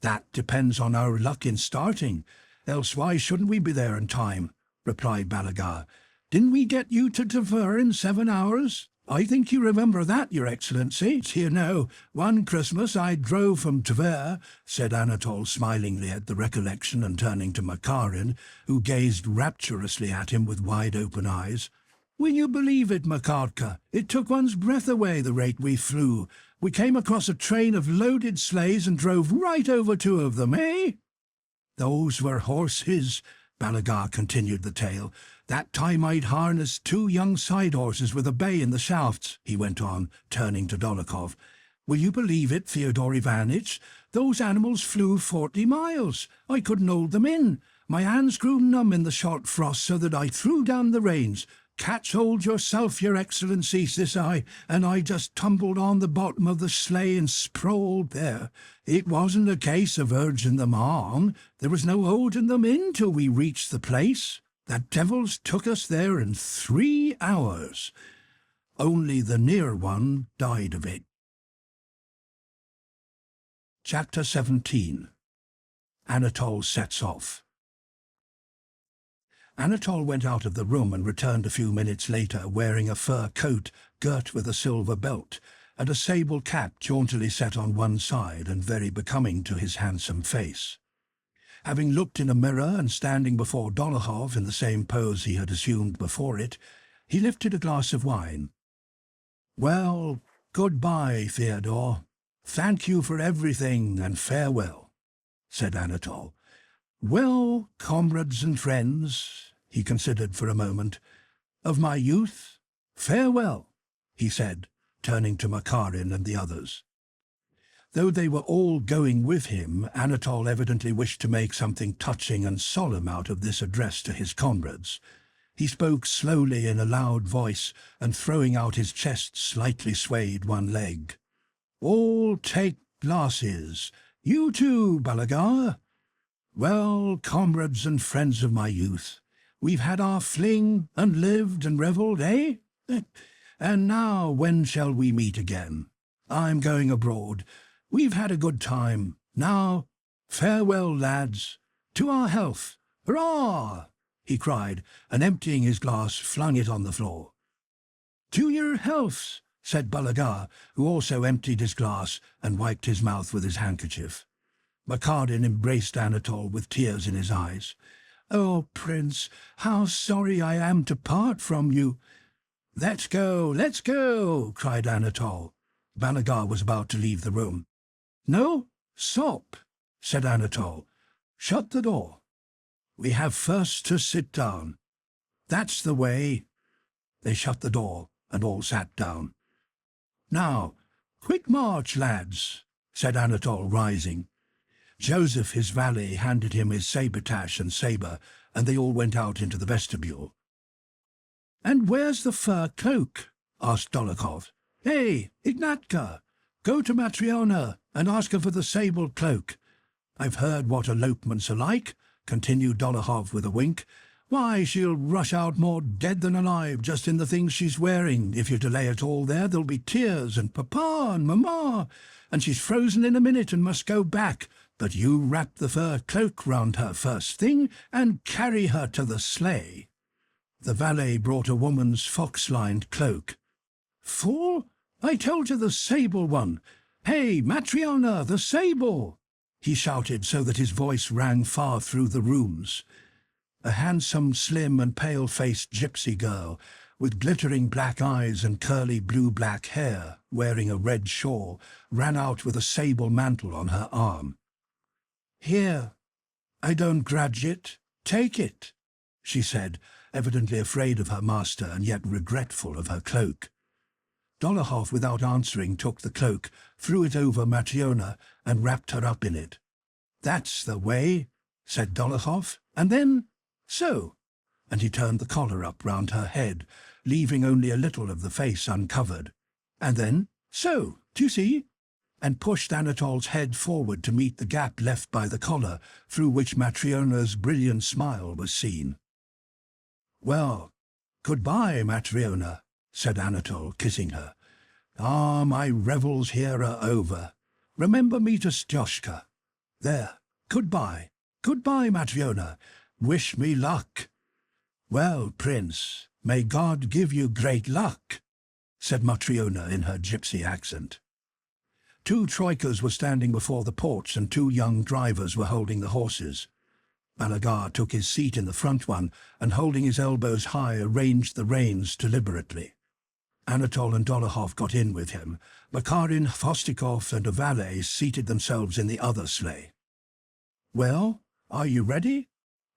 That depends on our luck in starting, else why shouldn't we be there in time? Replied Balagar. Didn't we get you to Tver in 7 hours? I think you remember that, Your Excellency. You know, one Christmas I drove from Tver, said Anatole smilingly at the recollection and turning to Makarin, who gazed rapturously at him with wide-open eyes. Will you believe it, Makarka? It took one's breath away, the rate we flew. We came across a train of loaded sleighs and drove right over 2 of them, eh? Those were horses, Balagar continued the tale. That time I'd harnessed 2 young side horses with a bay in the shafts, he went on, turning to Dolokhov. Will you believe it, Fyodor Ivanitch? Those animals flew 40 miles. I couldn't hold them in. My hands grew numb in the short frost so that I threw down the reins. Catch hold yourself, Your Excellency, says I, and I just tumbled on the bottom of the sleigh and sprawled there. It wasn't a case of urging them on. There was no holding them in till we reached the place. That devils took us there in 3 hours. Only the near one died of it. Chapter 17. Anatole sets off. Anatole went out of the room and returned a few minutes later wearing a fur coat girt with a silver belt and a sable cap jauntily set on one side and very becoming to his handsome face. Having looked in a mirror and standing before Dolokhov in the same pose he had assumed before it, he lifted a glass of wine. Well, good-bye, Fyodor. Thank you for everything, and farewell, said Anatole. Well, comrades and friends, he considered for a moment, of my youth, farewell, he said, turning to Makarin and the others. Though they were all going with him, Anatole evidently wished to make something touching and solemn out of this address to his comrades. He spoke slowly in a loud voice, and throwing out his chest slightly swayed one leg. All take glasses. You too, Balagar. Well, comrades and friends of my youth, we've had our fling and lived and revelled, eh? And now when shall we meet again? I'm going abroad. We've had a good time. Now, farewell, lads. To our health. Hurrah! He cried, and emptying his glass, flung it on the floor. To your health, said Balagar, who also emptied his glass and wiped his mouth with his handkerchief. Makarin embraced Anatole with tears in his eyes. Oh, Prince, how sorry I am to part from you. Let's go, cried Anatole. Balagar was about to leave the room. No, stop, said Anatole. Shut the door. We have first to sit down. That's the way. They shut the door, and all sat down. Now, quick march, lads, said Anatole, rising. Joseph, his valet, handed him his sabretache and sabre, and they all went out into the vestibule. And where's the fur cloak? Asked Dolokhov. Hey, Ignatka, go to Matryona and ask her for the sable cloak. I've heard what elopements are like, continued Dolokhov with a wink. Why, she'll rush out more dead than alive just in the things she's wearing. If you delay at all there, there'll be tears and papa and mamma, and she's frozen in a minute and must go back. But you wrap the fur cloak round her first thing and carry her to the sleigh. The valet brought a woman's fox-lined cloak. Fool? I told you the sable one. "Hey, Matryona, the sable!" he shouted so that his voice rang far through the rooms. A handsome, slim and pale-faced gypsy girl, with glittering black eyes and curly blue-black hair, wearing a red shawl, ran out with a sable mantle on her arm. "Here, I don't grudge it. Take it," she said, evidently afraid of her master and yet regretful of her cloak. Dolokhov, without answering, took the cloak, threw it over Matryona, and wrapped her up in it. "That's the way," said Dolokhov, "and then so," and he turned the collar up round her head, leaving only a little of the face uncovered. "And then so, do you see?" and pushed Anatol's head forward to meet the gap left by the collar, through which Matryona's brilliant smile was seen. "Well, goodbye, Matryona," said Anatol, kissing her. "Ah, my revels here are over. Remember me to Styoshka. There, goodbye, goodbye, Matryona. Wish me luck." "Well, Prince, may God give you great luck," said Matryona in her gypsy accent. 2 troikas were standing before the porch and 2 young drivers were holding the horses. Balagar took his seat in the front one and, holding his elbows high, arranged the reins deliberately. Anatol and Dolokhov got in with him. Bakarin, Vostikov and a valet seated themselves in the other sleigh. "Well, are you ready?"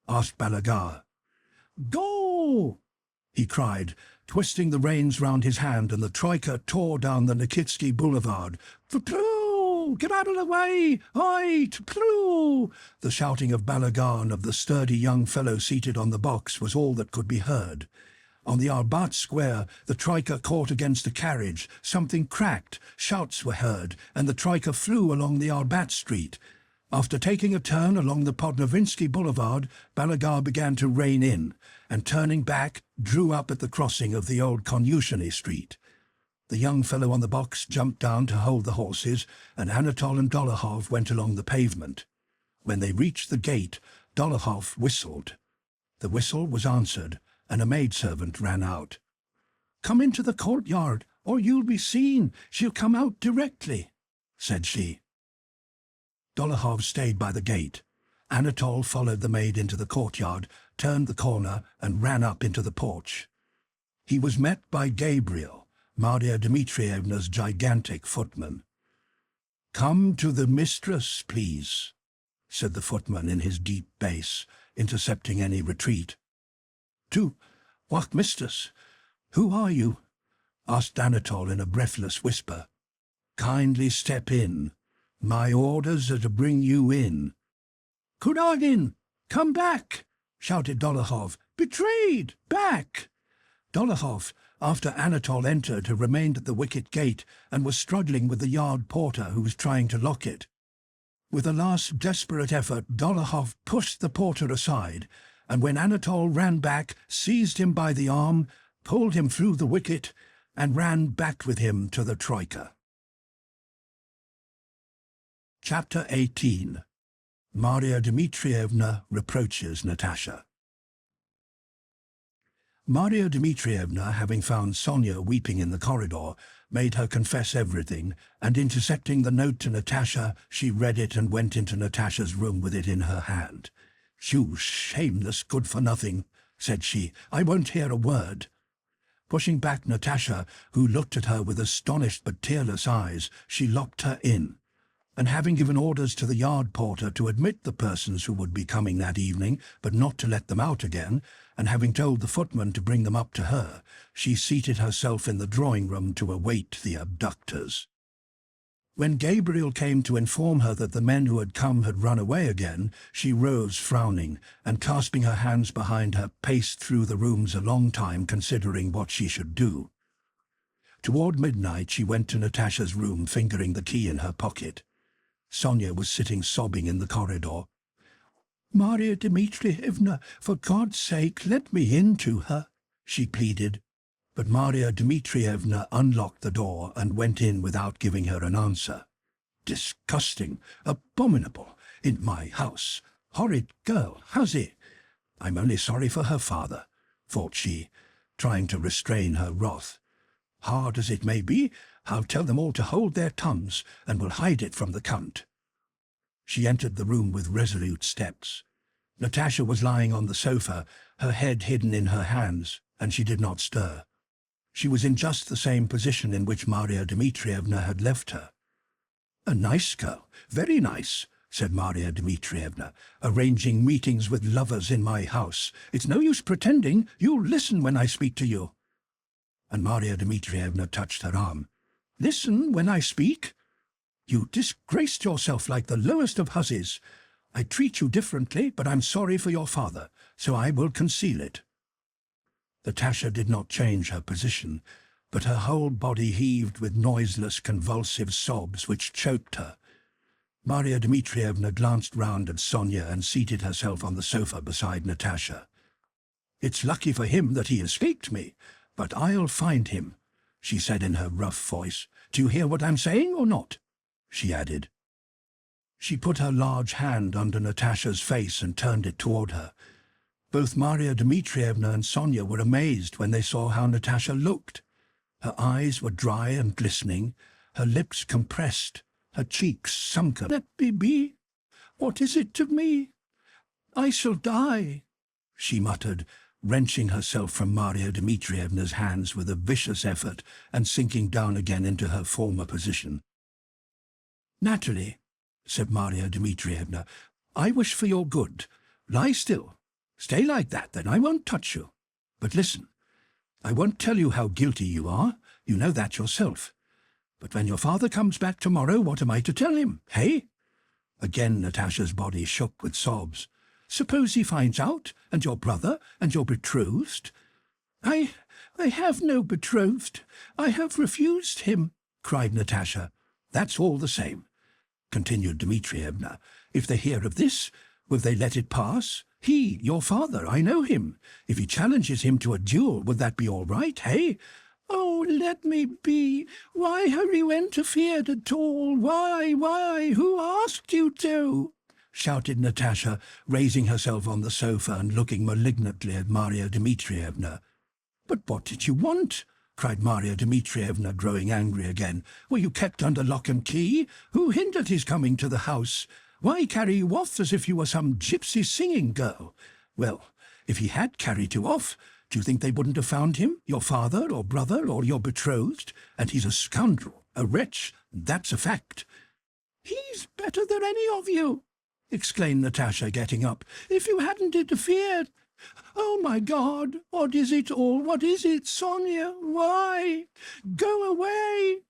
asked Balagar. "Go!" he cried, twisting the reins round his hand, and the troika tore down the Nikitsky Boulevard. "Tploo! Get out of the way! Oi! Tploo!" The shouting of Balagar and of the sturdy young fellow seated on the box was all that could be heard. On the Arbat square, the troika caught against a carriage. Something cracked, shouts were heard, and the troika flew along the Arbat street. After taking a turn along the Podnovinsky Boulevard, Balagar began to rein in, and turning back, drew up at the crossing of the old Konyushny Street. The young fellow on the box jumped down to hold the horses, and Anatol and Dolokhov went along the pavement. When they reached the gate, Dolokhov whistled. The whistle was answered, and a maidservant ran out. "Come into the courtyard, or you'll be seen. She'll come out directly," said she. Dolokhov stayed by the gate. Anatol followed the maid into the courtyard, turned the corner, and ran up into the porch. He was met by Gabriel, Maria Dmitrievna's gigantic footman. "Come to the mistress, please," said the footman in his deep bass, intercepting any retreat. "To what mistress? Who are you?" asked Anatol in a breathless whisper. "Kindly step in. My orders are to bring you in." "Kuragin, come back!" shouted Dolokhov. "Betrayed! Back!" Dolokhov, after Anatol entered, had remained at the wicket gate and was struggling with the yard porter who was trying to lock it. With a last desperate effort, Dolokhov pushed the porter aside, and when Anatol ran back, seized him by the arm, pulled him through the wicket, and ran back with him to the troika. Chapter 18. Maria Dmitrievna reproaches Natasha. Maria Dmitrievna, having found Sonia weeping in the corridor, made her confess everything, and intercepting the note to Natasha, she read it and went into Natasha's room with it in her hand. "You shameless good-for-nothing," said she, "I won't hear a word." Pushing back Natasha, who looked at her with astonished but tearless eyes, she locked her in. And having given orders to the yard porter to admit the persons who would be coming that evening, but not to let them out again, and having told the footman to bring them up to her, she seated herself in the drawing-room to await the abductors. When Gabriel came to inform her that the men who had come had run away again, she rose frowning, and clasping her hands behind her, paced through the rooms a long time, considering what she should do. Toward midnight she went to Natasha's room, fingering the key in her pocket. Sonia was sitting sobbing in the corridor. "Maria Dmitrievna, for God's sake, let me in to her," she pleaded. But Maria Dmitrievna unlocked the door and went in without giving her an answer. "Disgusting! Abominable! In my house! Horrid girl! Hussy! I'm only sorry for her father," thought she, trying to restrain her wrath. "Hard as it may be, I'll tell them all to hold their tongues, and will hide it from the Count." She entered the room with resolute steps. Natasha was lying on the sofa, her head hidden in her hands, and she did not stir. She was in just the same position in which Maria Dmitrievna had left her. "A nice girl, very nice," said Maria Dmitrievna, "arranging meetings with lovers in my house. It's no use pretending. You'll listen when I speak to you." And Maria Dmitrievna touched her arm. "Listen when I speak? You disgraced yourself like the lowest of hussies. I treat you differently, but I'm sorry for your father, so I will conceal it." Natasha did not change her position, but her whole body heaved with noiseless, convulsive sobs which choked her. Maria Dmitrievna glanced round at Sonia and seated herself on the sofa beside Natasha. "It's lucky for him that he escaped me, but I'll find him," she said in her rough voice. "Do you hear what I'm saying or not?" she added. She put her large hand under Natasha's face and turned it toward her. Both Maria Dmitrievna and Sonia were amazed when they saw how Natasha looked. Her eyes were dry and glistening, her lips compressed, her cheeks sunken. "Let me be. What is it to me? I shall die," she muttered, wrenching herself from Maria Dmitrievna's hands with a vicious effort and sinking down again into her former position. "Natalie," said Maria Dmitrievna, "I wish for your good. Lie still. Stay like that, then I won't touch you. But listen, I won't tell you how guilty you are. You know that yourself. But when your father comes back tomorrow, what am I to tell him, hey?" Again Natasha's body shook with sobs. "Suppose he finds out, and your brother, and your betrothed?" I have no betrothed. I have refused him," cried Natasha. "That's all the same," continued Dmitrievna. "If they hear of this, will they let it pass? He, your father, I know him. If he challenges him to a duel, would that be all right, hey?" "Oh, let me be. Why have you interfered at all? Why? Who asked you to?" shouted Natasha, raising herself on the sofa and looking malignantly at Maria Dmitrievna. "But what did you want?" cried Maria Dmitrievna, growing angry again. "Were you kept under lock and key? Who hindered his coming to the house? Why carry you off as if you were some gypsy singing girl? Well, if he had carried you off, do you think they wouldn't have found him, your father or brother or your betrothed? And he's a scoundrel, a wretch, that's a fact." "He's better than any of you," exclaimed Natasha, getting up. "If you hadn't interfered. Oh, my God, what is it all? What is it, Sonia? Why? Go away."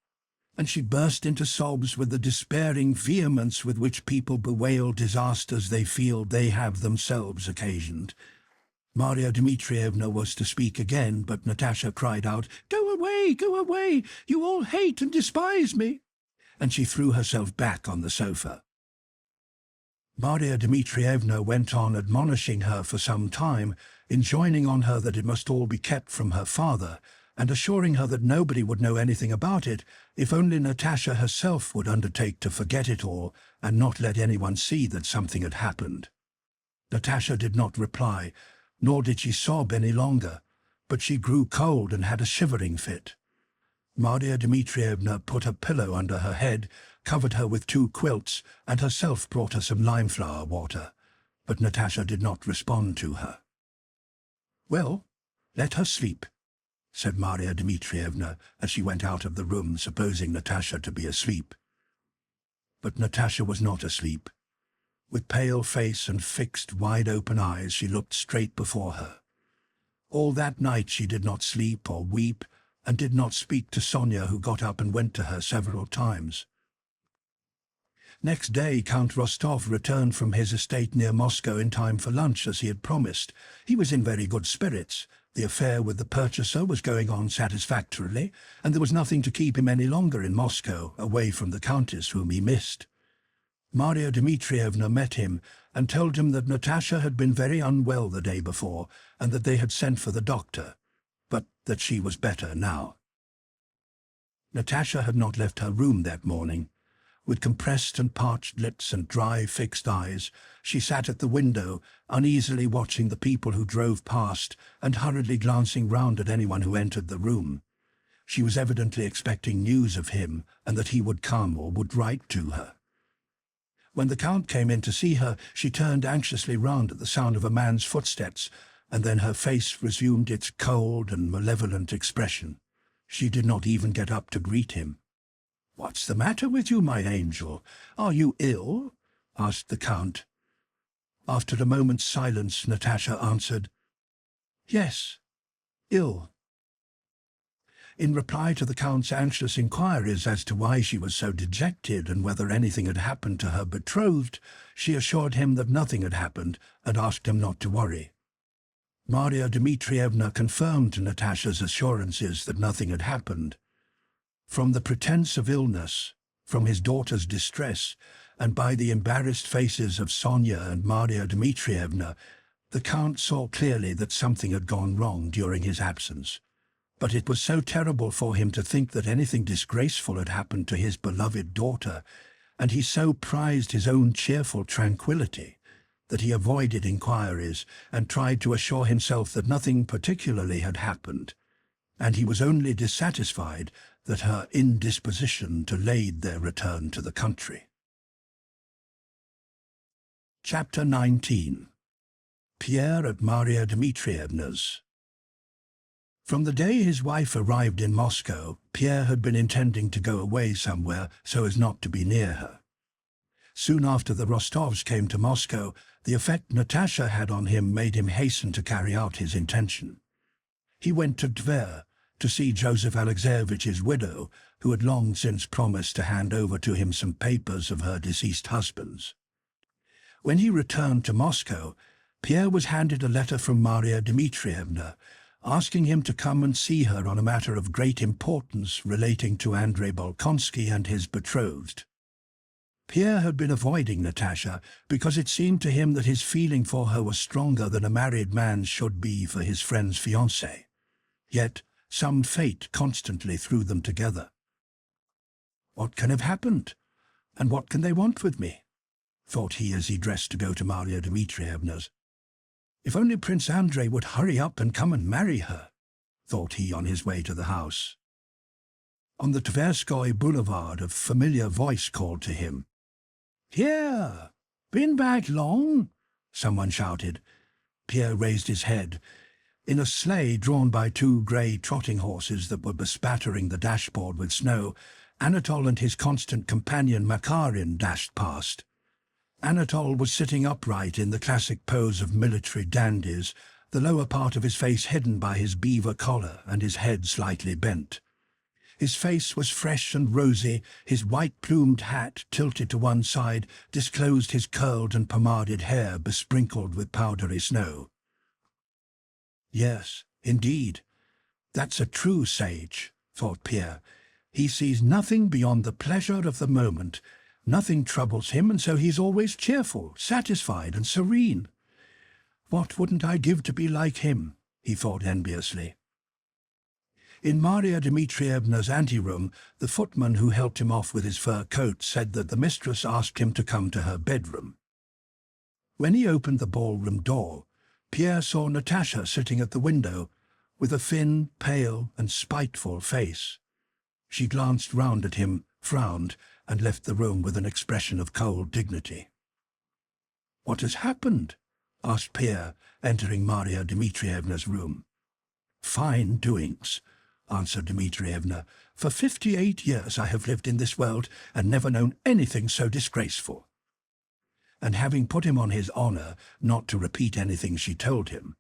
And she burst into sobs with the despairing vehemence with which people bewail disasters they feel they have themselves occasioned. Maria Dmitrievna was to speak again, but Natasha cried out, Go away, you all hate and despise me," and she threw herself back on the sofa. Maria Dmitrievna went on admonishing her for some time, enjoining on her that it must all be kept from her father, and assuring her that nobody would know anything about it if only Natasha herself would undertake to forget it all and not let anyone see that something had happened. Natasha did not reply, nor did she sob any longer, but she grew cold and had a shivering fit. Maria Dmitrievna put a pillow under her head, covered her with 2 quilts, and herself brought her some lime-flower water, but Natasha did not respond to her. "Well, let her sleep," said Maria Dmitrievna as she went out of the room, supposing Natasha to be asleep. But Natasha was not asleep. With pale face and fixed, wide-open eyes, she looked straight before her. All that night she did not sleep or weep, and did not speak to Sonia, who got up and went to her several times. Next day Count Rostov returned from his estate near Moscow in time for lunch, as he had promised. He was in very good spirits. The affair with the purchaser was going on satisfactorily, and there was nothing to keep him any longer in Moscow, away from the Countess whom he missed. Maria Dmitrievna met him and told him that Natasha had been very unwell the day before, and that they had sent for the doctor, but that she was better now. Natasha had not left her room that morning. With compressed and parched lips and dry, fixed eyes, she sat at the window, uneasily watching the people who drove past and hurriedly glancing round at anyone who entered the room. She was evidently expecting news of him, and that he would come or would write to her. When the Count came in to see her, she turned anxiously round at the sound of a man's footsteps, and then her face resumed its cold and malevolent expression. She did not even get up to greet him. "What's the matter with you, my angel? Are you ill?" asked the Count. After a moment's silence, Natasha answered, "Yes, ill." In reply to the Count's anxious inquiries as to why she was so dejected and whether anything had happened to her betrothed, she assured him that nothing had happened and asked him not to worry. Maria Dmitrievna confirmed Natasha's assurances that nothing had happened. From the pretense of illness, from his daughter's distress, and by the embarrassed faces of Sonia and Maria Dmitrievna, the Count saw clearly that something had gone wrong during his absence. But it was so terrible for him to think that anything disgraceful had happened to his beloved daughter, and he so prized his own cheerful tranquillity, that he avoided inquiries and tried to assure himself that nothing particularly had happened, and he was only dissatisfied that her indisposition delayed their return to the country. Chapter 19. Pierre at Maria Dmitrievna's. From the day his wife arrived in Moscow, Pierre had been intending to go away somewhere so as not to be near her. Soon after the Rostovs came to Moscow, the effect Natasha had on him made him hasten to carry out his intention. He went to Tver to see Joseph Alexeyevitch's widow, who had long since promised to hand over to him some papers of her deceased husband's. When he returned to Moscow, Pierre was handed a letter from Maria Dmitrievna, asking him to come and see her on a matter of great importance relating to Andrei Bolkonsky and his betrothed. Pierre had been avoiding Natasha because it seemed to him that his feeling for her was stronger than a married man's should be for his friend's fiancée. Yet some fate constantly threw them together. "What can have happened? And what can they want with me?" thought he as he dressed to go to Maria Dmitrievna's. "If only Prince Andrei would hurry up and come and marry her," thought he on his way to the house. On the Tverskoy Boulevard a familiar voice called to him. "Pierre! Been back long?" someone shouted. Pierre raised his head. In a sleigh drawn by two grey trotting horses that were bespattering the dashboard with snow, Anatole and his constant companion Makarin dashed past. Anatole was sitting upright in the classic pose of military dandies, the lower part of his face hidden by his beaver collar and his head slightly bent. His face was fresh and rosy, his white-plumed hat, tilted to one side, disclosed his curled and pomaded hair besprinkled with powdery snow. "Yes, indeed, that's a true sage," thought Pierre. "He sees nothing beyond the pleasure of the moment. Nothing troubles him, and so he's always cheerful, satisfied, and serene. What wouldn't I give to be like him?" he thought enviously. In Maria Dmitrievna's anteroom, the footman who helped him off with his fur coat said that the mistress asked him to come to her bedroom. When he opened the ballroom door, Pierre saw Natasha sitting at the window, with a thin, pale, and spiteful face. She glanced round at him, frowned, and left the room with an expression of cold dignity. "What has happened?" asked Pierre, entering Maria Dmitrievna's room. "Fine doings," answered Dmitrievna. "For 58 years I have lived in this world and never known anything so disgraceful." And having put him on his honour not to repeat anything she told him,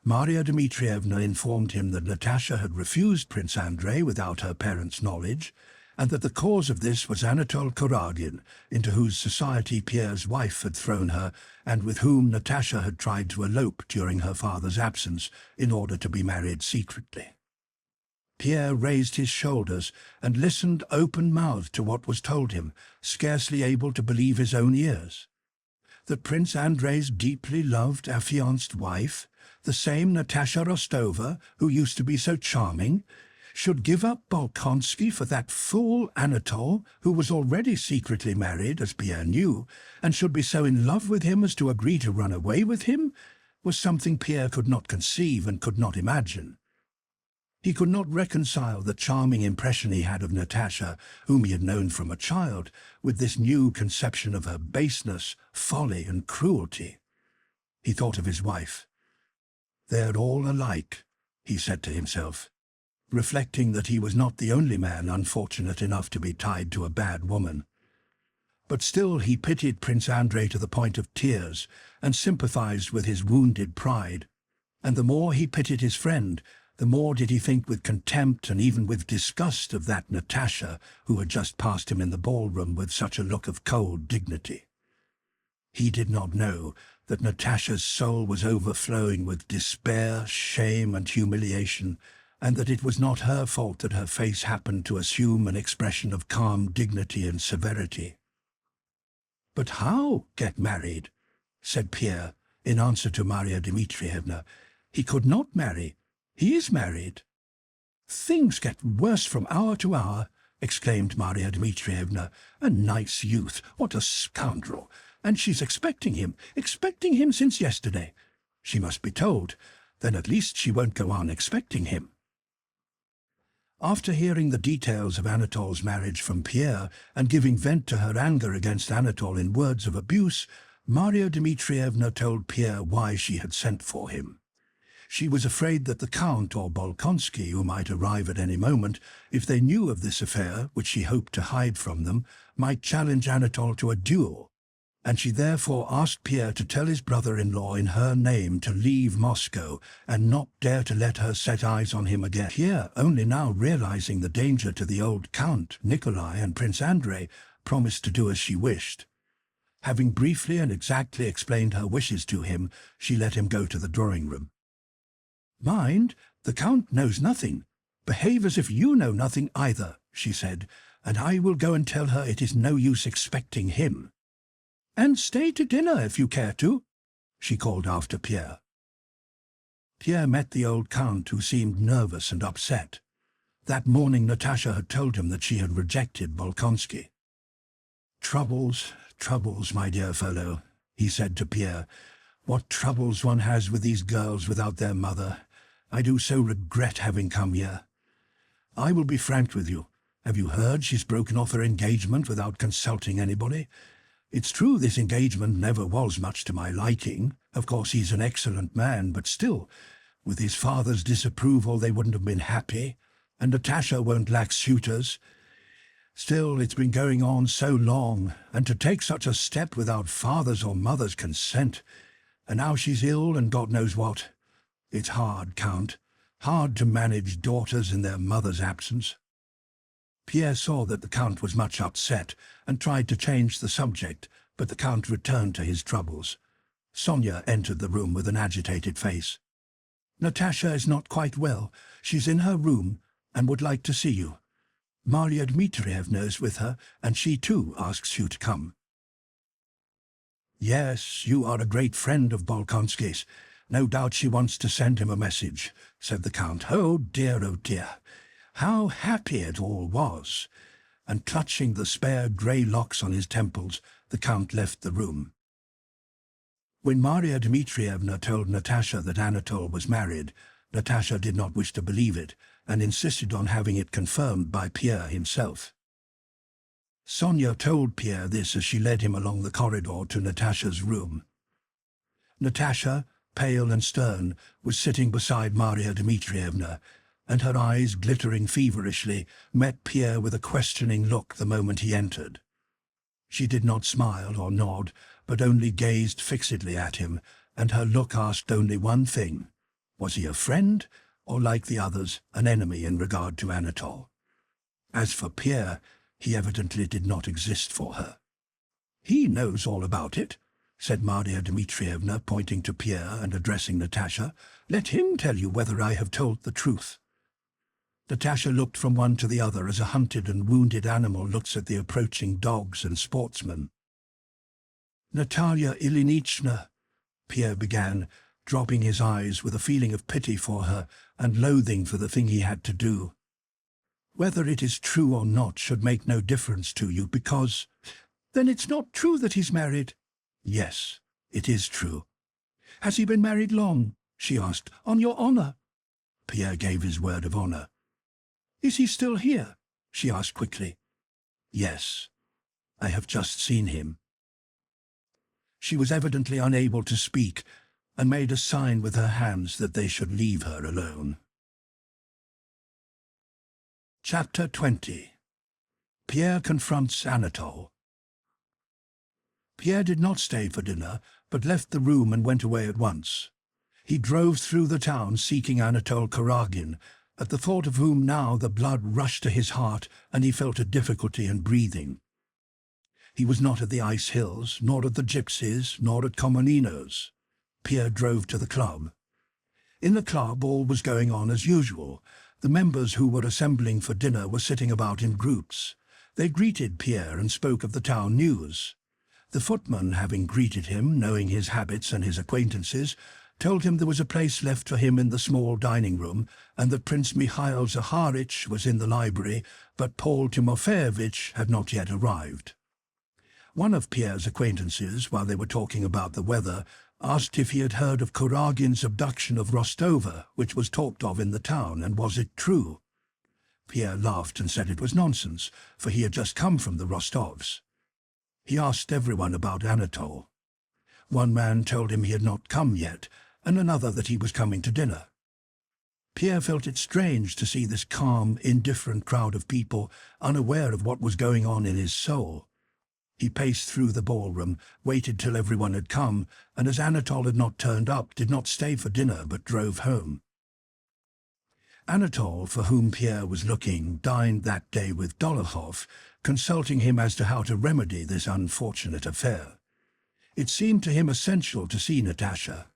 Maria Dmitrievna informed him that Natasha had refused Prince Andrei without her parents' knowledge, and that the cause of this was Anatole Kuragin, into whose society Pierre's wife had thrown her, and with whom Natasha had tried to elope during her father's absence in order to be married secretly. Pierre raised his shoulders and listened open-mouthed to what was told him, scarcely able to believe his own ears. That Prince Andrei's deeply loved affianced wife, the same Natasha Rostova, who used to be so charming, should give up Bolkonsky for that fool Anatole, who was already secretly married, as Pierre knew, and should be so in love with him as to agree to run away with him, was something Pierre could not conceive and could not imagine. He could not reconcile the charming impression he had of Natasha, whom he had known from a child, with this new conception of her baseness, folly, and cruelty. He thought of his wife. "They're all alike," he said to himself, reflecting that he was not the only man unfortunate enough to be tied to a bad woman. But still he pitied Prince Andrei to the point of tears and sympathized with his wounded pride. And the more he pitied his friend, the more did he think with contempt and even with disgust of that Natasha who had just passed him in the ballroom with such a look of cold dignity. He did not know that Natasha's soul was overflowing with despair, shame, and humiliation, and that it was not her fault that her face happened to assume an expression of calm dignity and severity. "But how get married?" said Pierre, in answer to Maria Dmitrievna. "He could not marry. He is married." "Things get worse from hour to hour," exclaimed Maria Dmitrievna. "A nice youth, what a scoundrel! And she's expecting him since yesterday. She must be told, then at least she won't go on expecting him." After hearing the details of Anatol's marriage from Pierre and giving vent to her anger against Anatol in words of abuse, Maria Dmitrievna told Pierre why she had sent for him. She was afraid that the Count or Bolkonsky, who might arrive at any moment, if they knew of this affair, which she hoped to hide from them, might challenge Anatol to a duel, and she therefore asked Pierre to tell his brother-in-law in her name to leave Moscow and not dare to let her set eyes on him again. Pierre, only now realizing the danger to the old Count, Nikolai, and Prince Andrei, promised to do as she wished. Having briefly and exactly explained her wishes to him, she let him go to the drawing-room. "Mind, the Count knows nothing. Behave as if you know nothing either," she said, "and I will go and tell her it is no use expecting him. And stay to dinner if you care to," she called after Pierre. Pierre met the old Count, who seemed nervous and upset. That morning Natasha had told him that she had rejected Bolkonsky. "Troubles, troubles, my dear fellow," he said to Pierre. "What troubles one has with these girls without their mother. I do so regret having come here. I will be frank with you. Have you heard she's broken off her engagement without consulting anybody? It's true this engagement never was much to my liking. Of course he's an excellent man, but still, with his father's disapproval they wouldn't have been happy, and Natasha won't lack suitors. Still, it's been going on so long, and to take such a step without father's or mother's consent, and now she's ill and God knows what. It's hard, Count, hard to manage daughters in their mother's absence." Pierre saw that the Count was much upset and tried to change the subject, but the Count returned to his troubles. Sonia entered the room with an agitated face. "Natasha is not quite well. She's in her room and would like to see you. Maria Dmitrievna is with her, and she too asks you to come." "Yes, you are a great friend of Bolkonskys. No doubt she wants to send him a message," said the Count. Oh dear, how happy it all was!" And clutching the spare grey locks on his temples, the Count left the room. When Maria Dmitrievna told Natasha that Anatol was married, Natasha did not wish to believe it, and insisted on having it confirmed by Pierre himself. Sonia told Pierre this as she led him along the corridor to Natasha's room. Natasha, pale and stern, was sitting beside Maria Dmitrievna, and her eyes, glittering feverishly, met Pierre with a questioning look the moment he entered. She did not smile or nod, but only gazed fixedly at him, and her look asked only one thing: was he a friend, or like the others, an enemy in regard to Anatol? As for Pierre, he evidently did not exist for her. "He knows all about it," said Maria Dmitrievna, pointing to Pierre and addressing Natasha. "Let him tell you whether I have told the truth." Natasha looked from one to the other as a hunted and wounded animal looks at the approaching dogs and sportsmen. "Natalia Ilyinichna," Pierre began, dropping his eyes with a feeling of pity for her and loathing for the thing he had to do. "Whether it is true or not should make no difference to you, because—" "Then it's not true that he's married?" "Yes, it is true." "Has he been married long?" she asked. "On your honor?" Pierre gave his word of honor. "Is he still here?" she asked quickly. "Yes. I have just seen him." She was evidently unable to speak, and made a sign with her hands that they should leave her alone. Chapter 20. Pierre confronts Anatole. Pierre did not stay for dinner, but left the room and went away at once. He drove through the town seeking Anatole Kuragin, at the thought of whom now the blood rushed to his heart and he felt a difficulty in breathing. He was not at the ice hills, nor at the gypsies, nor at Komonino's. Pierre drove to the club. In the club all was going on as usual. The members who were assembling for dinner were sitting about in groups. They greeted Pierre and spoke of the town news. The footman, having greeted him, knowing his habits and his acquaintances, told him there was a place left for him in the small dining room, and that Prince Mihail Zaharitch was in the library, but Paul Timofeyevitch had not yet arrived. One of Pierre's acquaintances, while they were talking about the weather, asked if he had heard of Kuragin's abduction of Rostova, which was talked of in the town, and was it true? Pierre laughed and said it was nonsense, for he had just come from the Rostovs. He asked everyone about Anatole. One man told him he had not come yet, and another that he was coming to dinner. Pierre felt it strange to see this calm, indifferent crowd of people, unaware of what was going on in his soul. He paced through the ballroom, waited till everyone had come, and as Anatole had not turned up, did not stay for dinner but drove home. Anatole, for whom Pierre was looking, dined that day with Dolokhov, consulting him as to how to remedy this unfortunate affair. It seemed to him essential to see Natasha.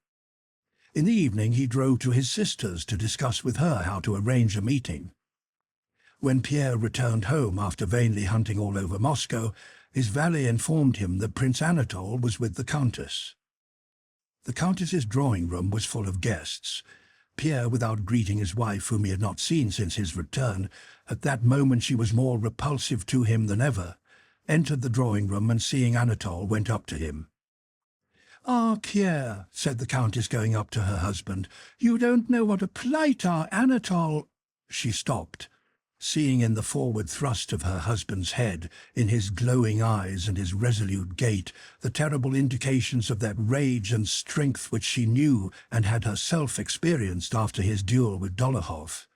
In the evening he drove to his sister's to discuss with her how to arrange a meeting. When Pierre returned home after vainly hunting all over Moscow, his valet informed him that Prince Anatole was with the Countess. The Countess's drawing-room was full of guests. Pierre, without greeting his wife, whom he had not seen since his return, at that moment she was more repulsive to him than ever, entered the drawing-room and, seeing Anatole, went up to him. "Ah, Pierre," said the Countess, going up to her husband, "you don't know what a plight our Anatole—" She stopped, seeing in the forward thrust of her husband's head, in his glowing eyes and his resolute gait, the terrible indications of that rage and strength which she knew and had herself experienced after his duel with Dolokhov.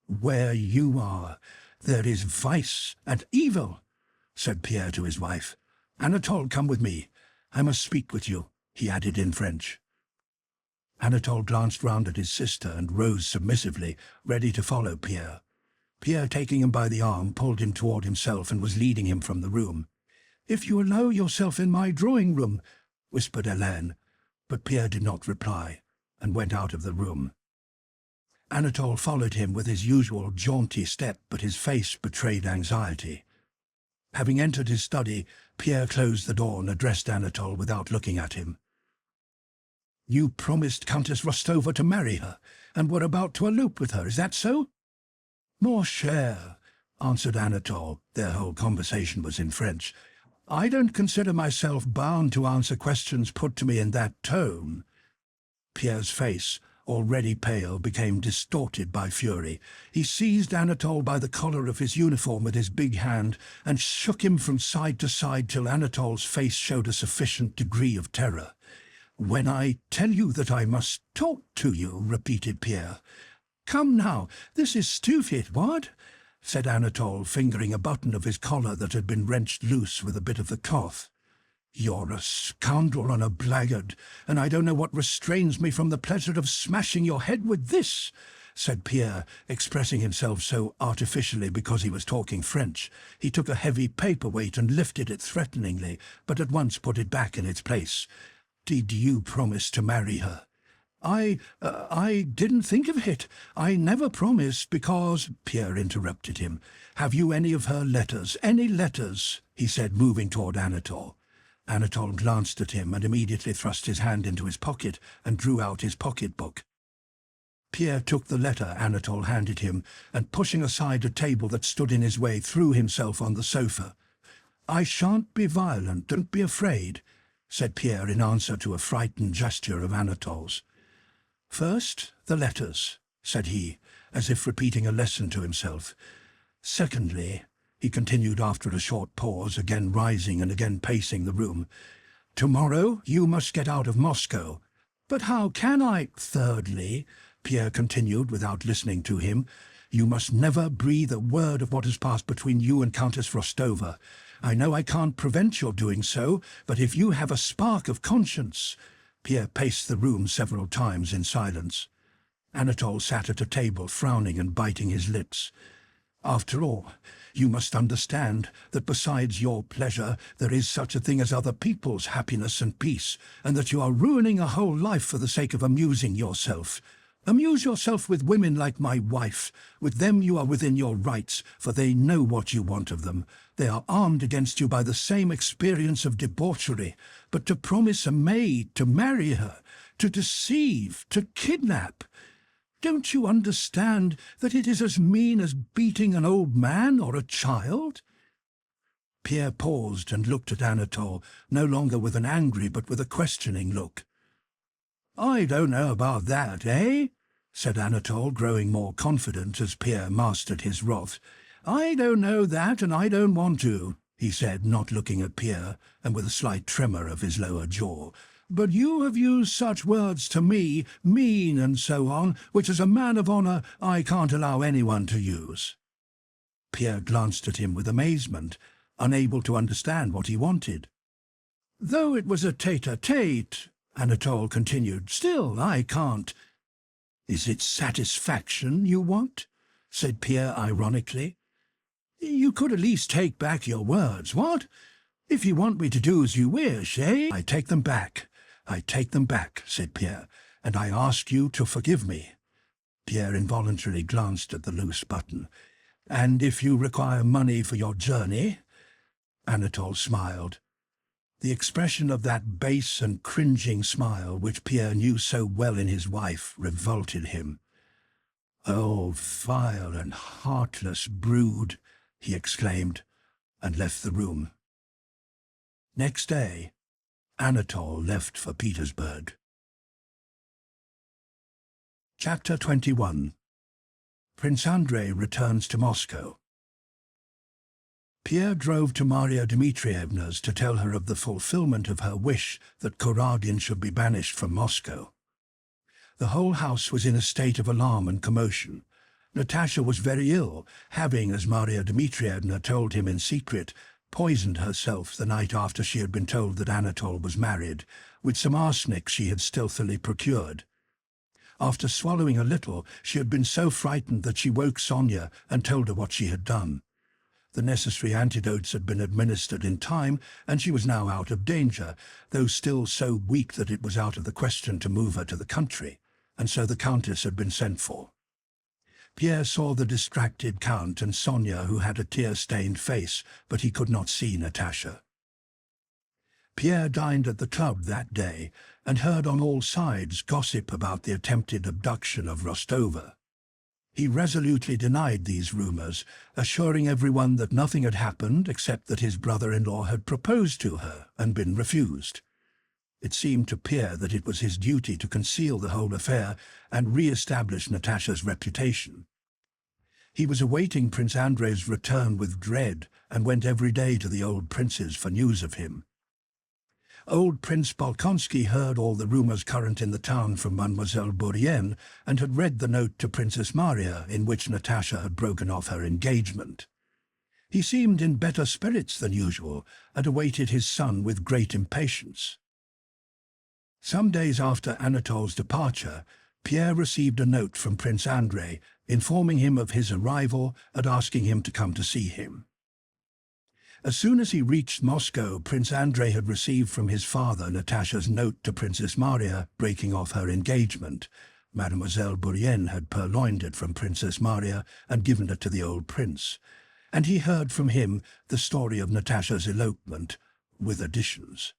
"Where you are, there is vice and evil," said Pierre to his wife. "Anatole, come with me. I must speak with you," he added in French. Anatole glanced round at his sister and rose submissively, ready to follow Pierre. Pierre, taking him by the arm, pulled him toward himself and was leading him from the room. "If you allow yourself in my drawing-room," whispered Helene, but Pierre did not reply, and went out of the room. Anatole followed him with his usual jaunty step, but his face betrayed anxiety. Having entered his study, Pierre closed the door and addressed Anatole without looking at him. "You promised Countess Rostova to marry her, and were about to elope with her, is that so?" "Mon cher," answered Anatole, their whole conversation was in French, "I don't consider myself bound to answer questions put to me in that tone." Pierre's face, already pale, became distorted by fury. He seized Anatole by the collar of his uniform with his big hand and shook him from side to side till Anatole's face showed a sufficient degree of terror. "When I tell you that I must talk to you," repeated Pierre. "Come now, this is stupid, what?" said Anatole, fingering a button of his collar that had been wrenched loose with a bit of the cloth. "You're a scoundrel and a blackguard, and I don't know what restrains me from the pleasure of smashing your head with this," said Pierre, expressing himself so artificially because he was talking French. He took a heavy paperweight and lifted it threateningly, but at once put it back in its place. "Did you promise to marry her?" I didn't think of it. I never promised because—" Pierre interrupted him. "Have you any of her letters? Any letters?" he said, moving toward Anatole. Anatole glanced at him and immediately thrust his hand into his pocket and drew out his pocket-book. Pierre took the letter Anatole handed him and, pushing aside a table that stood in his way, threw himself on the sofa. "I shan't be violent, don't be afraid," said Pierre in answer to a frightened gesture of Anatole's. "First, the letters," said he, as if repeating a lesson to himself. Secondly, he continued after a short pause, again rising and again pacing the room, tomorrow you must get out of Moscow. But how can I? Thirdly, Pierre continued without listening to him, you must never breathe a word of what has passed between you and Countess Rostova. I know I can't prevent your doing so, but if you have a spark of conscience— Pierre paced the room several times in silence. Anatole sat at a table, frowning and biting his lips. After all, you must understand that besides your pleasure there is such a thing as other people's happiness and peace, and that you are ruining a whole life for the sake of amusing yourself. Amuse yourself with women like my wife. With them you are within your rights, for they know what you want of them. They are armed against you by the same experience of debauchery. But to promise a maid, to marry her, to deceive, to kidnap— don't you understand that it is as mean as beating an old man or a child? Pierre paused and looked at Anatole, no longer with an angry but with a questioning look. I don't know about that, eh? Said Anatole, growing more confident as Pierre mastered his wrath. I don't know that, and I don't want to, he said, not looking at Pierre, and with a slight tremor of his lower jaw. But you have used such words to me, mean and so on, which as a man of honour I can't allow anyone to use. Pierre glanced at him with amazement, unable to understand what he wanted. Though it was a tete-a-tete, Anatole continued, still I can't— Is it satisfaction you want? Said Pierre ironically. You could at least take back your words, what? If you want me to do as you wish, eh? I take them back, said Pierre, and I ask you to forgive me. Pierre involuntarily glanced at the loose button. And if you require money for your journey? Anatole smiled. The expression of that base and cringing smile which Pierre knew so well in his wife revolted him. Oh, vile and heartless brood, he exclaimed, and left the room. Next day, Anatole left for Petersburg. Chapter 21. Prince Andrei returns to Moscow. Pierre drove to Maria Dmitrievna's to tell her of the fulfillment of her wish that Kuragin should be banished from Moscow. The whole house was in a state of alarm and commotion. Natasha was very ill, having, as Maria Dmitrievna told him in secret, poisoned herself the night after she had been told that Anatole was married, with some arsenic she had stealthily procured. After swallowing a little, she had been so frightened that she woke Sonia and told her what she had done. The necessary antidotes had been administered in time, and she was now out of danger, though still so weak that it was out of the question to move her to the country, and so the Countess had been sent for. Pierre saw the distracted Count and Sonia, who had a tear-stained face, but he could not see Natasha. Pierre dined at the club that day, and heard on all sides gossip about the attempted abduction of Rostova. He resolutely denied these rumours, assuring everyone that nothing had happened except that his brother-in-law had proposed to her and been refused. It seemed to Pierre that it was his duty to conceal the whole affair and re-establish Natasha's reputation. He was awaiting Prince Andrei's return with dread and went every day to the old prince's for news of him. Old Prince Bolkonsky heard all the rumours current in the town from Mademoiselle Bourienne and had read the note to Princess Maria in which Natasha had broken off her engagement. He seemed in better spirits than usual and awaited his son with great impatience. Some days after Anatole's departure, Pierre received a note from Prince Andrei informing him of his arrival and asking him to come to see him. As soon as he reached Moscow, Prince Andrei had received from his father Natasha's note to Princess Maria breaking off her engagement. Mademoiselle Bourienne had purloined it from Princess Maria and given it to the old prince, and he heard from him the story of Natasha's elopement, with additions.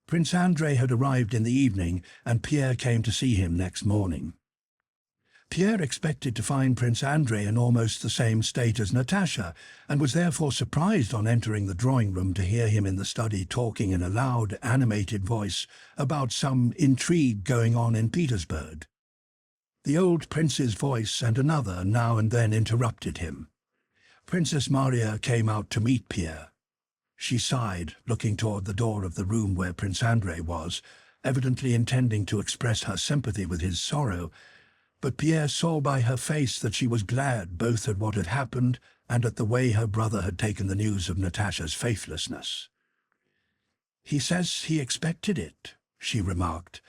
Prince Andrei had arrived in the evening, and Pierre came to see him next morning. Pierre expected to find Prince Andrei in almost the same state as Natasha, and was therefore surprised on entering the drawing-room to hear him in the study talking in a loud, animated voice about some intrigue going on in Petersburg. The old prince's voice and another now and then interrupted him. Princess Maria came out to meet Pierre. She sighed, looking toward the door of the room where Prince Andrei was, evidently intending to express her sympathy with his sorrow, but Pierre saw by her face that she was glad both at what had happened and at the way her brother had taken the news of Natasha's faithlessness. "He says he expected it," she remarked.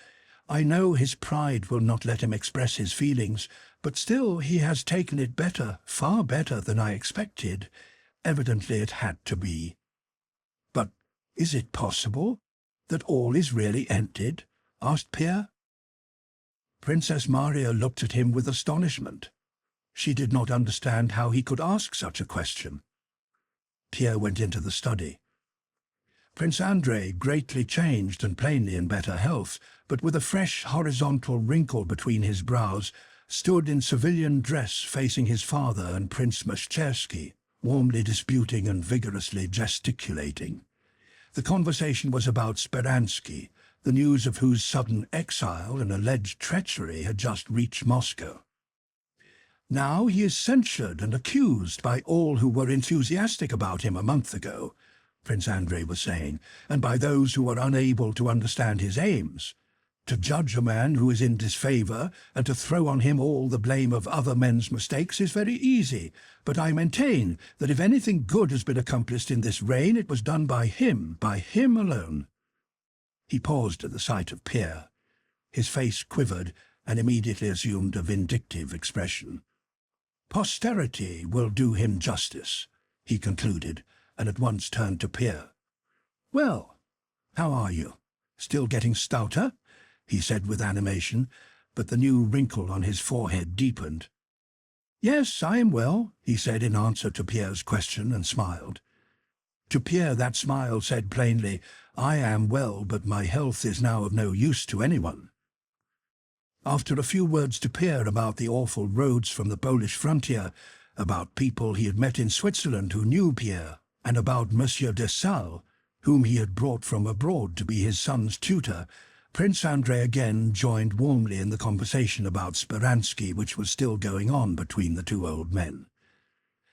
"I know his pride will not let him express his feelings, but still he has taken it better, far better than I expected. Evidently it had to be." "But is it possible that all is really ended?" asked Pierre. Princess Maria looked at him with astonishment. She did not understand how he could ask such a question. Pierre went into the study. Prince Andrei, greatly changed and plainly in better health, but with a fresh horizontal wrinkle between his brows, stood in civilian dress facing his father and Prince Meshchersky, warmly disputing and vigorously gesticulating. The conversation was about Speransky, the news of whose sudden exile and alleged treachery had just reached Moscow. "Now he is censured and accused by all who were enthusiastic about him a month ago," Prince Andrei was saying, "and by those who are unable to understand his aims. To judge a man who is in disfavour and to throw on him all the blame of other men's mistakes is very easy, but I maintain that if anything good has been accomplished in this reign, it was done by him alone." He paused at the sight of Pierre. His face quivered and immediately assumed a vindictive expression. "Posterity will do him justice," he concluded, and at once turned to Pierre. "Well, how are you? Still getting stouter?" he said with animation, but the new wrinkle on his forehead deepened. "Yes, I am well," he said in answer to Pierre's question, and smiled. To Pierre that smile said plainly, "I am well, but my health is now of no use to anyone." After a few words to Pierre about the awful roads from the Polish frontier, about people he had met in Switzerland who knew Pierre, and about Monsieur de Sales, whom he had brought from abroad to be his son's tutor, Prince Andrei again joined warmly in the conversation about Speransky, which was still going on between the two old men.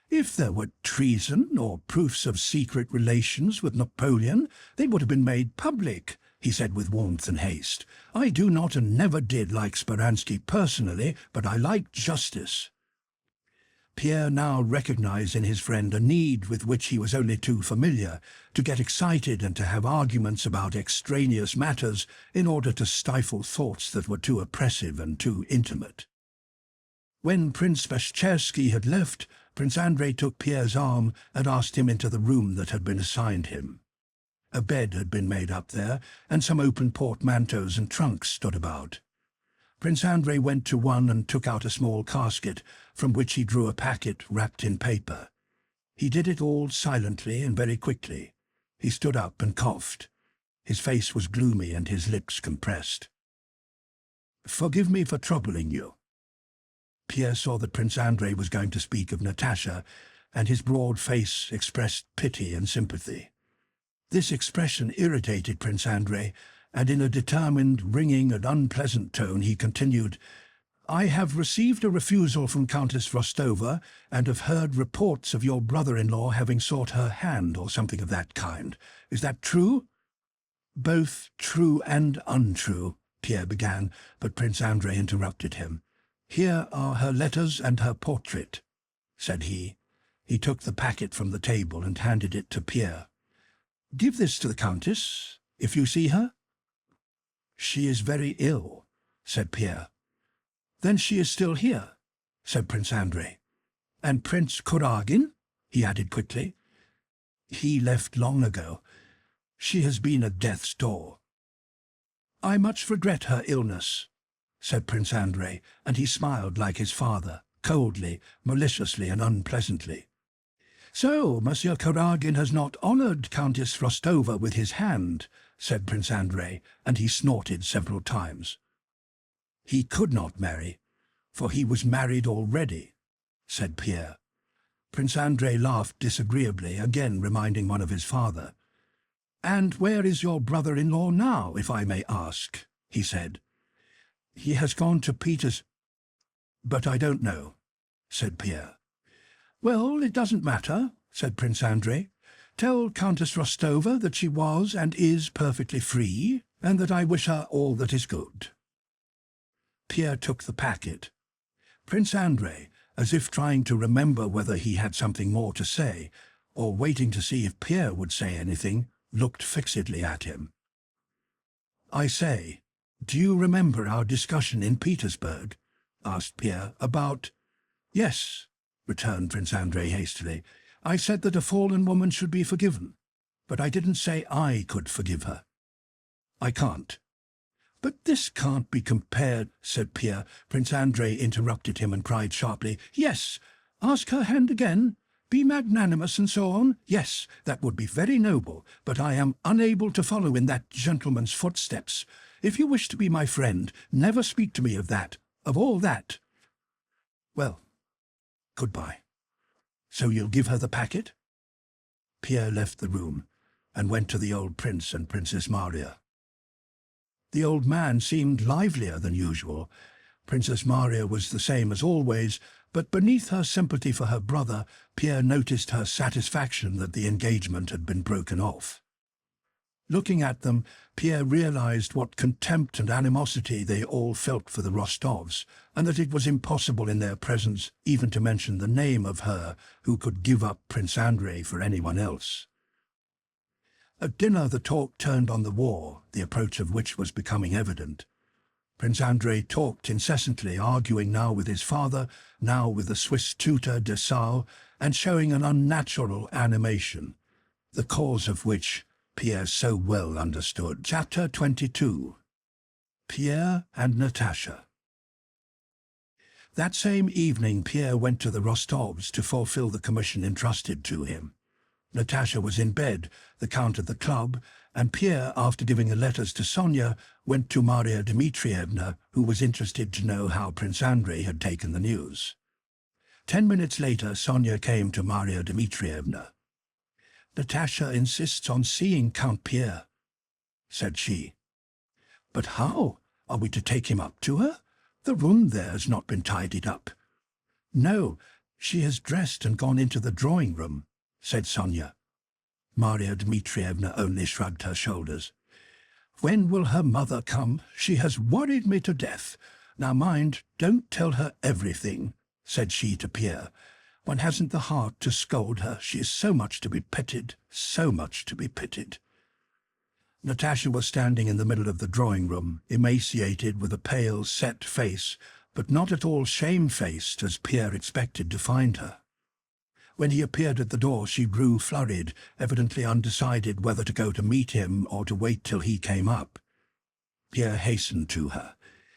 "If there were treason or proofs of secret relations with Napoleon, they would have been made public," he said with warmth and haste. "I do not and never did like Speransky personally, but I like justice." Pierre now recognized in his friend a need with which he was only too familiar, to get excited and to have arguments about extraneous matters in order to stifle thoughts that were too oppressive and too intimate. When Prince Meshchersky had left, Prince Andrei took Pierre's arm and asked him into the room that had been assigned him. A bed had been made up there, and some open portmanteaus and trunks stood about. Prince Andrei went to one and took out a small casket, from which he drew a packet wrapped in paper. He did it all silently and very quickly. He stood up and coughed. His face was gloomy and his lips compressed. "Forgive me for troubling you." Pierre saw that Prince Andrei was going to speak of Natasha, and his broad face expressed pity and sympathy. This expression irritated Prince Andrei, and in a determined, ringing and unpleasant tone he continued, "I have received a refusal from Countess Rostova, and have heard reports of your brother-in-law having sought her hand or something of that kind. Is that true?" "Both true and untrue," Pierre began, but Prince Andrei interrupted him. "Here are her letters and her portrait," said he. He took the packet from the table and handed it to Pierre. "Give this to the Countess, if you see her." "She is very ill," said Pierre. "Then she is still here," said Prince Andrei. "And Prince Kuragin?" he added quickly. "He left long ago. She has been at death's door." "I much regret her illness," said Prince Andrei, and he smiled like his father, coldly, maliciously and unpleasantly. "So Monsieur Kuragin has not honoured Countess Rostova with his hand," said Prince Andrei, and he snorted several times. "He could not marry, for he was married already," said Pierre. Prince Andrei laughed disagreeably, again reminding one of his father. "And where is your brother-in-law now, if I may ask?" he said. "He has gone to Petersburg." "But I don't know," said Pierre. "Well, it doesn't matter," said Prince Andrei. "Tell Countess Rostova that she was and is perfectly free, and that I wish her all that is good." Pierre took the packet. Prince Andrei, as if trying to remember whether he had something more to say, or waiting to see if Pierre would say anything, looked fixedly at him. "I say, do you remember our discussion in Petersburg?" asked Pierre. "About—" "Yes," returned Prince Andrei hastily. "I said that a fallen woman should be forgiven, but I didn't say I could forgive her. I can't." "But this can't be compared," said Pierre. Prince Andrei interrupted him and cried sharply, "Yes, ask her hand again. Be magnanimous and so on. Yes, that would be very noble, but I am unable to follow in that gentleman's footsteps. If you wish to be my friend, never speak to me of that, of all that. Well, goodbye. So you'll give her the packet?" Pierre left the room and went to the old prince and Princess Maria. The old man seemed livelier than usual. Princess Maria was the same as always, but beneath her sympathy for her brother, Pierre noticed her satisfaction that the engagement had been broken off. Looking at them, Pierre realized what contempt and animosity they all felt for the Rostovs, and that it was impossible in their presence even to mention the name of her who could give up Prince Andrei for anyone else. At dinner the talk turned on the war, the approach of which was becoming evident. Prince Andrei talked incessantly, arguing now with his father, now with the Swiss tutor Dessau, and showing an unnatural animation, the cause of which Pierre so well understood. Chapter 22. Pierre and Natasha. That same evening Pierre went to the Rostovs to fulfill the commission entrusted to him. Natasha was in bed, the Count at the club, and Pierre, after giving the letters to Sonia, went to Maria Dmitrievna, who was interested to know how Prince Andrei had taken the news. 10 minutes later Sonia came to Maria Dmitrievna. "Natasha insists on seeing Count Pierre," said she. "But how? Are we to take him up to her? The room there has not been tidied up." "No, she has dressed and gone into the drawing-room," said Sonia. Maria Dmitrievna only shrugged her shoulders. "When will her mother come? She has worried me to death. Now mind, don't tell her everything," said she to Pierre. "One hasn't the heart to scold her. She is so much to be pitied, so much to be pitied." Natasha was standing in the middle of the drawing-room, emaciated, with a pale, set face, but not at all shamefaced as Pierre expected to find her. When he appeared at the door she grew flurried, evidently undecided whether to go to meet him or to wait till he came up. Pierre hastened to her.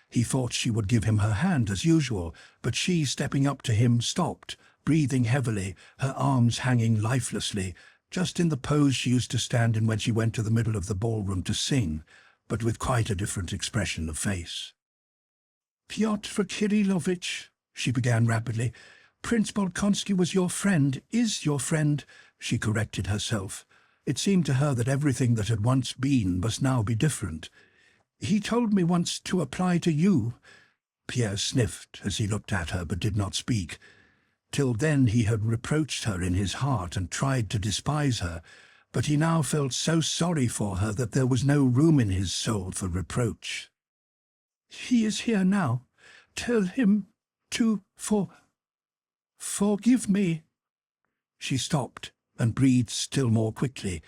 He thought she would give him her hand as usual, but she, stepping up to him, stopped, breathing heavily, her arms hanging lifelessly, just in the pose she used to stand in when she went to the middle of the ballroom to sing, but with quite a different expression of face. "Pyotr Kirillovitch," she began rapidly, "Prince Bolkonsky was your friend, is your friend," she corrected herself. It seemed to her that everything that had once been must now be different. "He told me once to apply to you." Pierre sniffed as he looked at her but did not speak. Till then he had reproached her in his heart and tried to despise her, but he now felt so sorry for her that there was no room in his soul for reproach. "He is here now. Tell him to forgive me." She stopped and breathed still more quickly,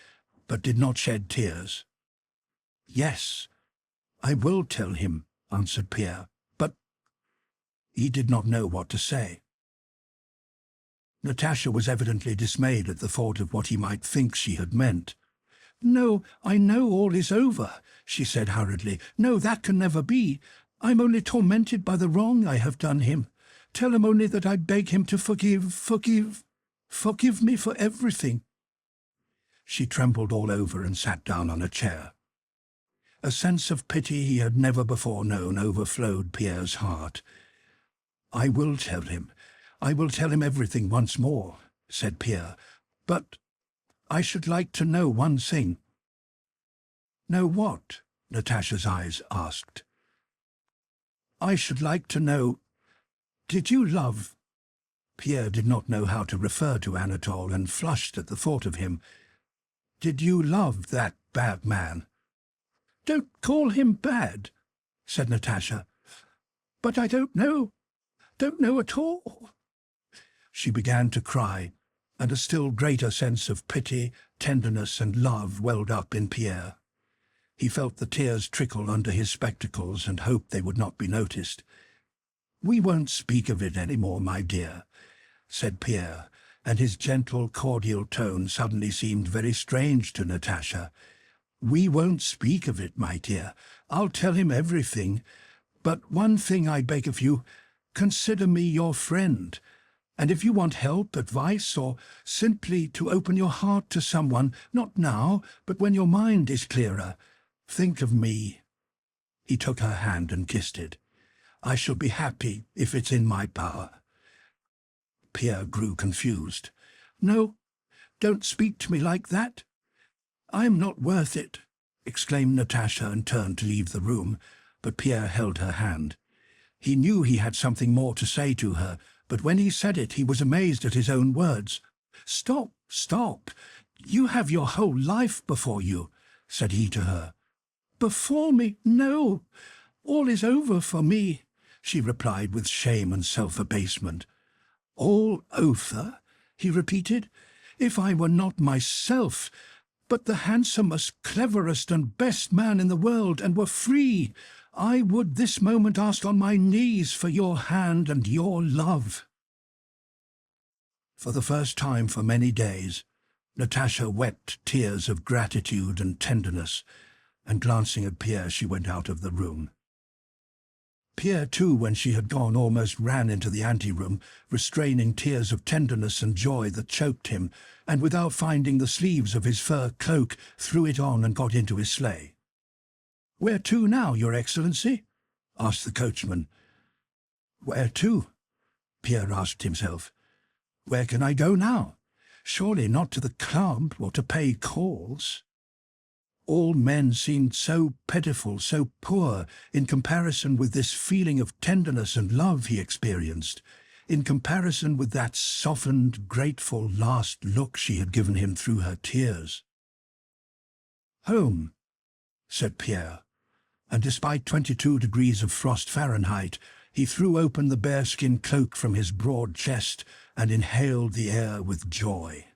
but did not shed tears. "Yes, I will tell him," answered Pierre, "but—" He did not know what to say. Natasha was evidently dismayed at the thought of what he might think she had meant. "No, I know all is over," she said hurriedly. "No, that can never be. I'm only tormented by the wrong I have done him. Tell him only that I beg him to forgive me for everything." She trembled all over and sat down on a chair. A sense of pity he had never before known overflowed Pierre's heart. "I will tell him. I will tell him everything once more," said Pierre. "But I should like to know one thing." "Know what?" Natasha's eyes asked. "I should like to know. Did you love—" Pierre did not know how to refer to Anatole and flushed at the thought of him. "Did you love that bad man?" "Don't call him bad," said Natasha. "But I don't know at all." She began to cry, and a still greater sense of pity, tenderness and love welled up in Pierre. He felt the tears trickle under his spectacles and hoped they would not be noticed. "We won't speak of it any more, my dear," said Pierre, and his gentle, cordial tone suddenly seemed very strange to Natasha. "We won't speak of it, my dear. I'll tell him everything. But one thing I beg of you, consider me your friend. And if you want help, advice, or simply to open your heart to someone, not now, but when your mind is clearer, think of me." He took her hand and kissed it. "I shall be happy if it's in my power." Pierre grew confused. "No, don't speak to me like that. I am not worth it," exclaimed Natasha and turned to leave the room, but Pierre held her hand. He knew he had something more to say to her, but when he said it he was amazed at his own words. "Stop, stop. You have your whole life before you," said he to her. "Before me? No. All is over for me," she replied with shame and self-abasement. "All over?" he repeated. "If I were not myself, but the handsomest, cleverest and best man in the world, and were free, I would this moment ask on my knees for your hand and your love." For the first time for many days, Natasha wept tears of gratitude and tenderness, and glancing at Pierre she went out of the room. Pierre too, when she had gone, almost ran into the anteroom, restraining tears of tenderness and joy that choked him, and without finding the sleeves of his fur cloak, threw it on and got into his sleigh. "Where to now, Your Excellency?" asked the coachman. "Where to?" Pierre asked himself. "Where can I go now? Surely not to the club or to pay calls." All men seemed so pitiful, so poor, in comparison with this feeling of tenderness and love he experienced, in comparison with that softened, grateful last look she had given him through her tears. "Home," said Pierre, and despite 22 degrees of frost Fahrenheit, he threw open the bearskin cloak from his broad chest and inhaled the air with joy.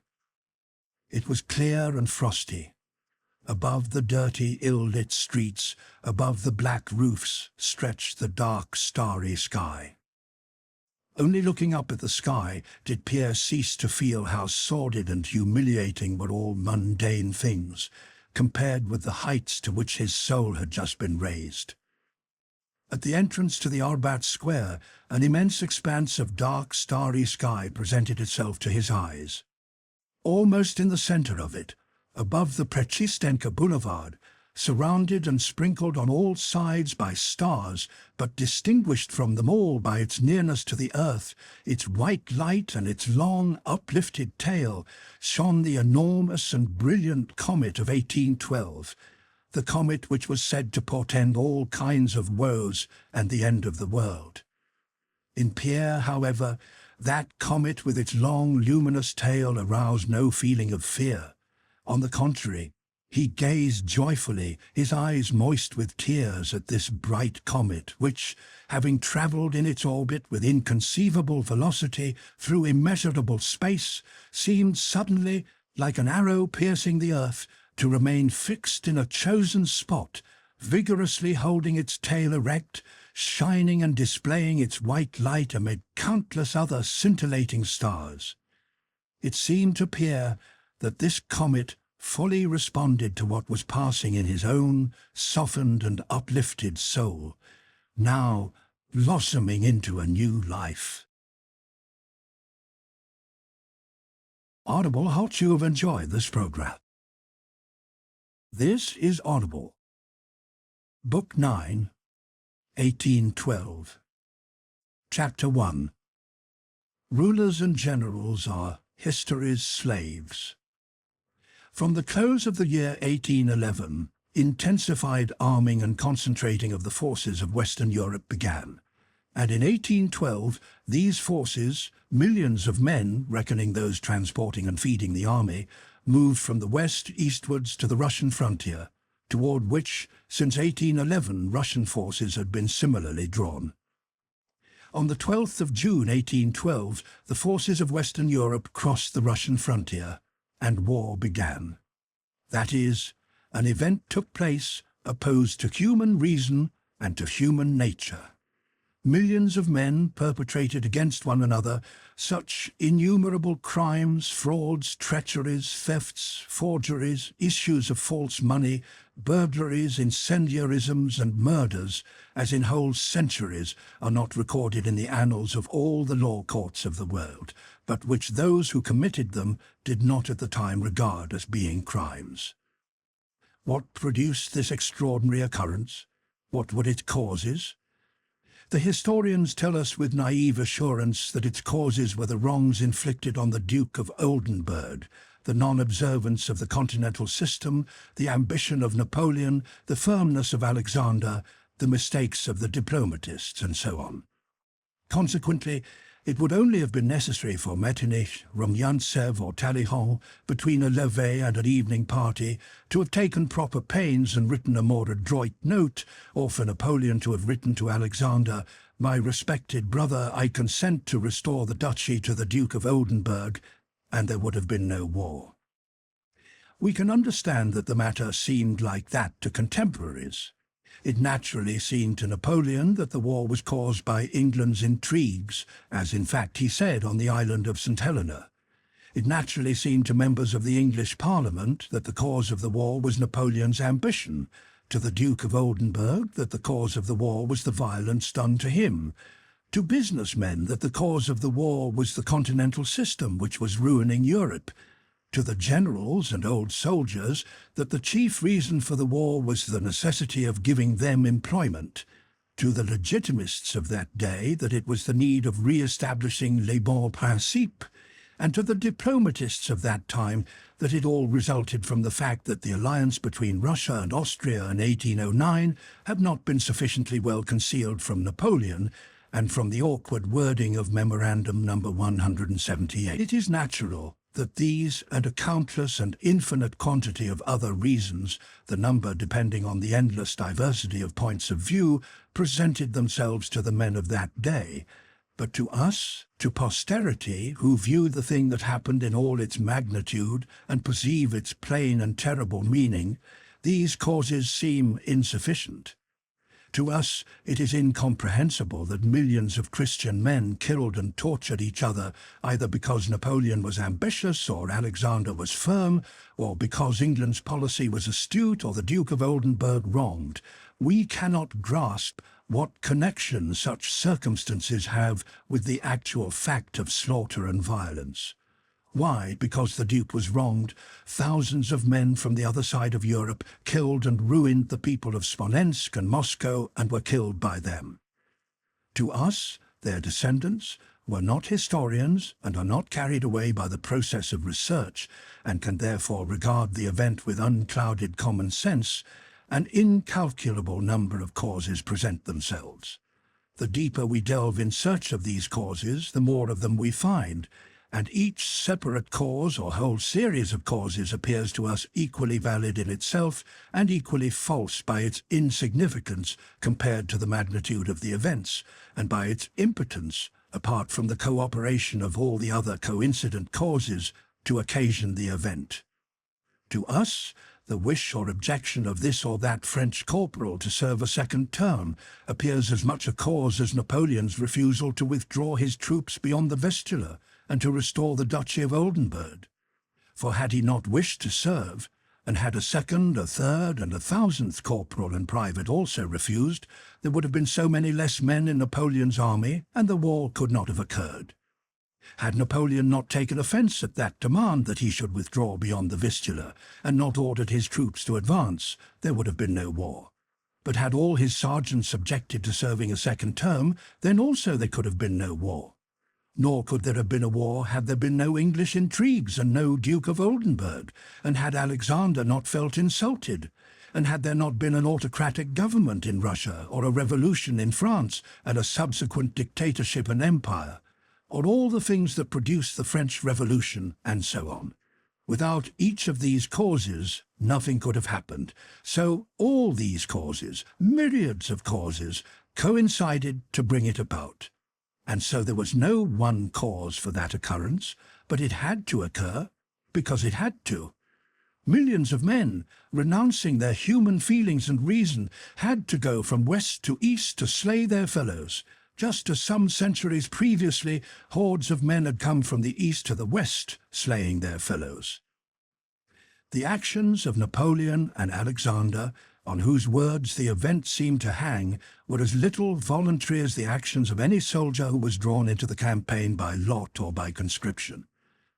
It was clear and frosty. Above the dirty, ill-lit streets, above the black roofs, stretched the dark, starry sky. Only looking up at the sky did Pierre cease to feel how sordid and humiliating were all mundane things, compared with the heights to which his soul had just been raised. At the entrance to the Arbat Square, an immense expanse of dark, starry sky presented itself to his eyes. Almost in the centre of it, above the Prechistenka Boulevard, surrounded and sprinkled on all sides by stars, but distinguished from them all by its nearness to the earth, its white light and its long, uplifted tail, shone the enormous and brilliant comet of 1812, the comet which was said to portend all kinds of woes and the end of the world. In Pierre, however, that comet with its long, luminous tail aroused no feeling of fear. On the contrary, he gazed joyfully, his eyes moist with tears, at this bright comet, which, having travelled in its orbit with inconceivable velocity through immeasurable space, seemed suddenly, like an arrow piercing the earth, to remain fixed in a chosen spot, vigorously holding its tail erect, shining and displaying its white light amid countless other scintillating stars. It seemed to Pierre that this comet fully responded to what was passing in his own softened and uplifted soul, now blossoming into a new life. Audible hopes you have enjoyed this program. This is Audible. Book 9, 1812. Chapter 1. Rulers and generals are history's slaves. From the close of the year 1811, intensified arming and concentrating of the forces of Western Europe began, And in 1812, these forces, millions of men, reckoning those transporting and feeding the army, moved from the west eastwards to the Russian frontier, toward which, since 1811, Russian forces had been similarly drawn. On the 12th of June 1812, the forces of Western Europe crossed the Russian frontier, and war began. That is, an event took place opposed to human reason and to human nature. Millions of men perpetrated against one another such innumerable crimes, frauds, treacheries, thefts, forgeries, issues of false money, burglaries, incendiarisms and murders as in whole centuries are not recorded in the annals of all the law courts of the world, but which those who committed them did not at the time regard as being crimes. What produced this extraordinary occurrence? What were its causes? The historians tell us with naive assurance that its causes were the wrongs inflicted on the Duke of Oldenburg, the non-observance of the continental system, the ambition of Napoleon, the firmness of Alexander, the mistakes of the diplomatists, and so on. Consequently, it would only have been necessary for Metternich, Rumyantsev or Talleyrand, between a levee and an evening party, to have taken proper pains and written a more adroit note, or for Napoleon to have written to Alexander, "My respected brother, I consent to restore the duchy to the Duke of Oldenburg," and there would have been no war. We can understand that the matter seemed like that to contemporaries. It naturally seemed to Napoleon that the war was caused by England's intrigues, as in fact he said on the island of St. Helena. It naturally seemed to members of the English Parliament that the cause of the war was Napoleon's ambition, to the Duke of Oldenburg that the cause of the war was the violence done to him, to businessmen that the cause of the war was the continental system which was ruining Europe, to the generals and old soldiers that the chief reason for the war was the necessity of giving them employment, to the legitimists of that day that it was the need of re-establishing les bons principes, and to the diplomatists of that time that it all resulted from the fact that the alliance between Russia and Austria in 1809 had not been sufficiently well concealed from Napoleon, and from the awkward wording of Memorandum No. 178. It is natural that these and a countless and infinite quantity of other reasons, the number depending on the endless diversity of points of view, presented themselves to the men of that day. But to us, to posterity, who view the thing that happened in all its magnitude and perceive its plain and terrible meaning, these causes seem insufficient. To us, it is incomprehensible that millions of Christian men killed and tortured each other either because Napoleon was ambitious or Alexander was firm, or because England's policy was astute or the Duke of Oldenburg wronged. We cannot grasp what connection such circumstances have with the actual fact of slaughter and violence. Why, because the Duke was wronged, thousands of men from the other side of Europe killed and ruined the people of Smolensk and Moscow and were killed by them. To us, their descendants, were not historians and are not carried away by the process of research and can therefore regard the event with unclouded common sense. An incalculable number of causes present themselves. The deeper we delve in search of these causes, the more of them we find, and each separate cause or whole series of causes appears to us equally valid in itself and equally false by its insignificance compared to the magnitude of the events, and by its impotence, apart from the cooperation of all the other coincident causes, to occasion the event. To us, the wish or objection of this or that French corporal to serve a second term appears as much a cause as Napoleon's refusal to withdraw his troops beyond the Vistula and to restore the Duchy of Oldenburg. For had he not wished to serve, and had a second, a third, and a thousandth corporal and private also refused, there would have been so many less men in Napoleon's army, and the war could not have occurred. Had Napoleon not taken offence at that demand that he should withdraw beyond the Vistula, and not ordered his troops to advance, there would have been no war. But had all his sergeants objected to serving a second term, then also there could have been no war. Nor could there have been a war had there been no English intrigues and no Duke of Oldenburg, and had Alexander not felt insulted, And had there not been an autocratic government in Russia, or a revolution in France, and a subsequent dictatorship and empire, or all the things that produced the French Revolution, and so on? Without each of these causes, nothing could have happened. So all these causes, myriads of causes, coincided to bring it about. And so there was no one cause for that occurrence, but it had to occur because it had to. Millions of men, renouncing their human feelings and reason, had to go from west to east to slay their fellows, just as some centuries previously hordes of men had come from the east to the west, slaying their fellows. The actions of Napoleon and Alexander, on whose words the event seemed to hang, were as little voluntary as the actions of any soldier who was drawn into the campaign by lot or by conscription.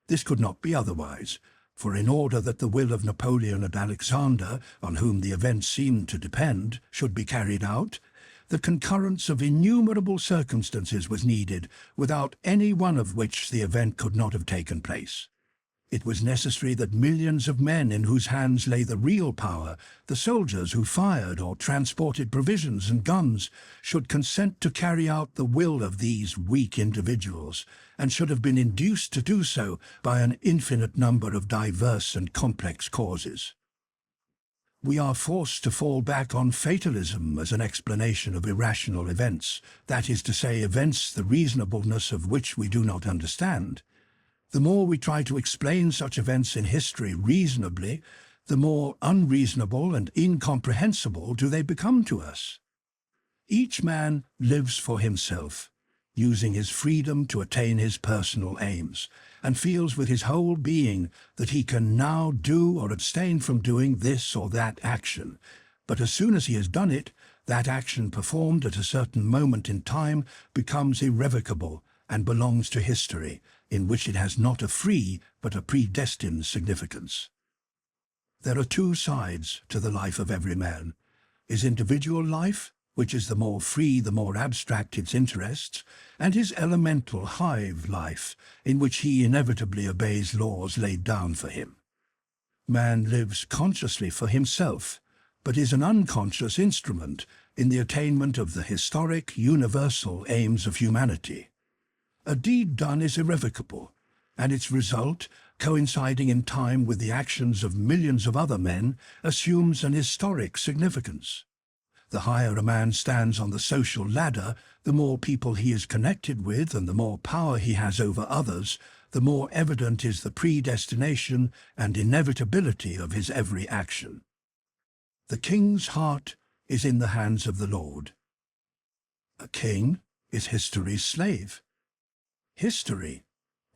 This could not be otherwise, for in order that the will of Napoleon and Alexander, on whom the event seemed to depend, should be carried out, the concurrence of innumerable circumstances was needed, without any one of which the event could not have taken place. It was necessary that millions of men in whose hands lay the real power, the soldiers who fired or transported provisions and guns, should consent to carry out the will of these weak individuals, and should have been induced to do so by an infinite number of diverse and complex causes. We are forced to fall back on fatalism as an explanation of irrational events, that is to say, events the reasonableness of which we do not understand. The more we try to explain such events in history reasonably, the more unreasonable and incomprehensible do they become to us. Each man lives for himself, using his freedom to attain his personal aims, and feels with his whole being that he can now do or abstain from doing this or that action. But as soon as he has done it, that action performed at a certain moment in time becomes irrevocable and belongs to history, in which it has not a free but a predestined significance. There are two sides to the life of every man: his individual life, which is the more free, the more abstract its interests, and his elemental hive life, in which he inevitably obeys laws laid down for him. Man lives consciously for himself, but is an unconscious instrument in the attainment of the historic, universal aims of humanity. A deed done is irrevocable, and its result, coinciding in time with the actions of millions of other men, assumes an historic significance. The higher a man stands on the social ladder, the more people he is connected with and the more power he has over others, the more evident is the predestination and inevitability of his every action. The king's heart is in the hands of the Lord. A king is history's slave. History,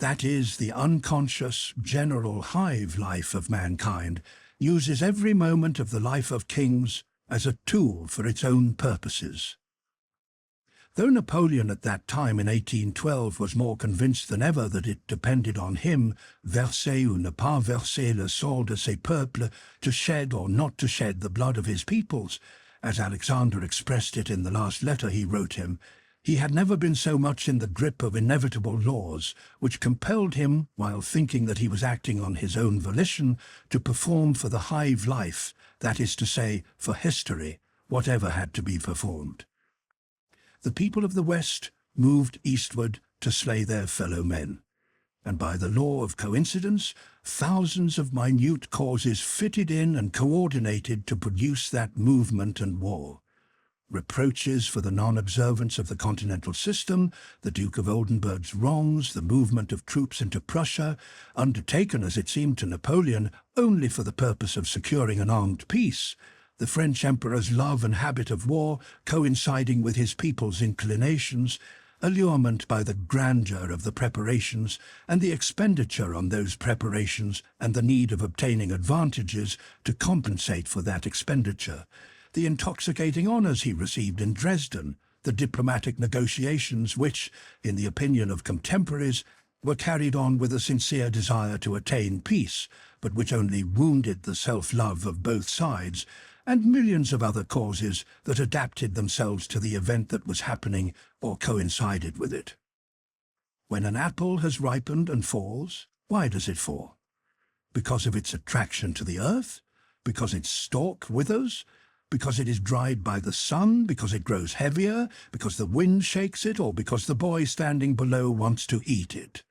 that is, the unconscious, general hive life of mankind, uses every moment of the life of kings as a tool for its own purposes. Though Napoleon at that time in 1812 was more convinced than ever that it depended on him, verser ou ne pas verser le sang de ses peuples, to shed or not to shed the blood of his peoples, as Alexander expressed it in the last letter he wrote him, he had never been so much in the grip of inevitable laws, which compelled him, while thinking that he was acting on his own volition, to perform for the hive life, that is to say, for history, whatever had to be performed. The people of the West moved eastward to slay their fellow men, and by the law of coincidence, thousands of minute causes fitted in and coordinated to produce that movement and war. Reproaches for the non-observance of the continental system, the Duke of Oldenburg's wrongs, the movement of troops into Prussia, undertaken as it seemed to Napoleon only for the purpose of securing an armed peace, the French Emperor's love and habit of war coinciding with his people's inclinations, allurement by the grandeur of the preparations and the expenditure on those preparations and the need of obtaining advantages to compensate for that expenditure, the intoxicating honours he received in Dresden, the diplomatic negotiations which, in the opinion of contemporaries, were carried on with a sincere desire to attain peace, but which only wounded the self-love of both sides, and millions of other causes that adapted themselves to the event that was happening or coincided with it. When an apple has ripened and falls, why does it fall? Because of its attraction to the earth? Because its stalk withers? Because it is dried by the sun? Because it grows heavier? Because the wind shakes it? Or because the boy standing below wants to eat it?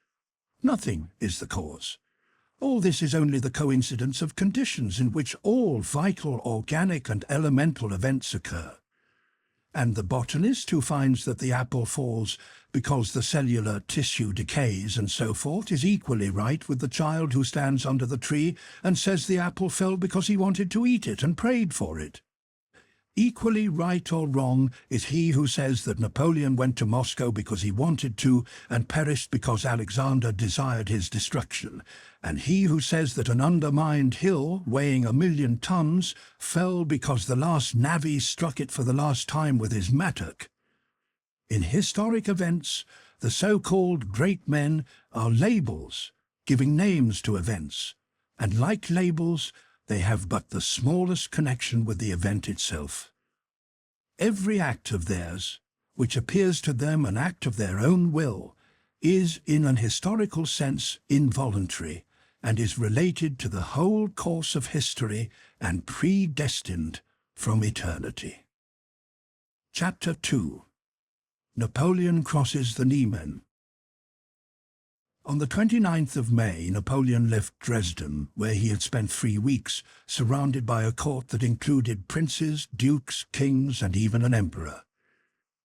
Nothing is the cause. All this is only the coincidence of conditions in which all vital, organic and elemental events occur. And the botanist who finds that the apple falls because the cellular tissue decays and so forth is equally right with the child who stands under the tree and says the apple fell because he wanted to eat it and prayed for it. Equally right or wrong is he who says that Napoleon went to Moscow because he wanted to and perished because Alexander desired his destruction, and he who says that an undermined hill weighing 1,000,000 tons fell because the last navvy struck it for the last time with his mattock. In historic events, the so-called great men are labels, giving names to events, and like labels, they have but the smallest connection with the event itself. Every act of theirs, which appears to them an act of their own will, is in an historical sense involuntary, and is related to the whole course of history and predestined from eternity. Chapter 2. Napoleon crosses the Niemen. On the 29th of May, Napoleon left Dresden, where he had spent 3 weeks, surrounded by a court that included princes, dukes, kings, and even an emperor.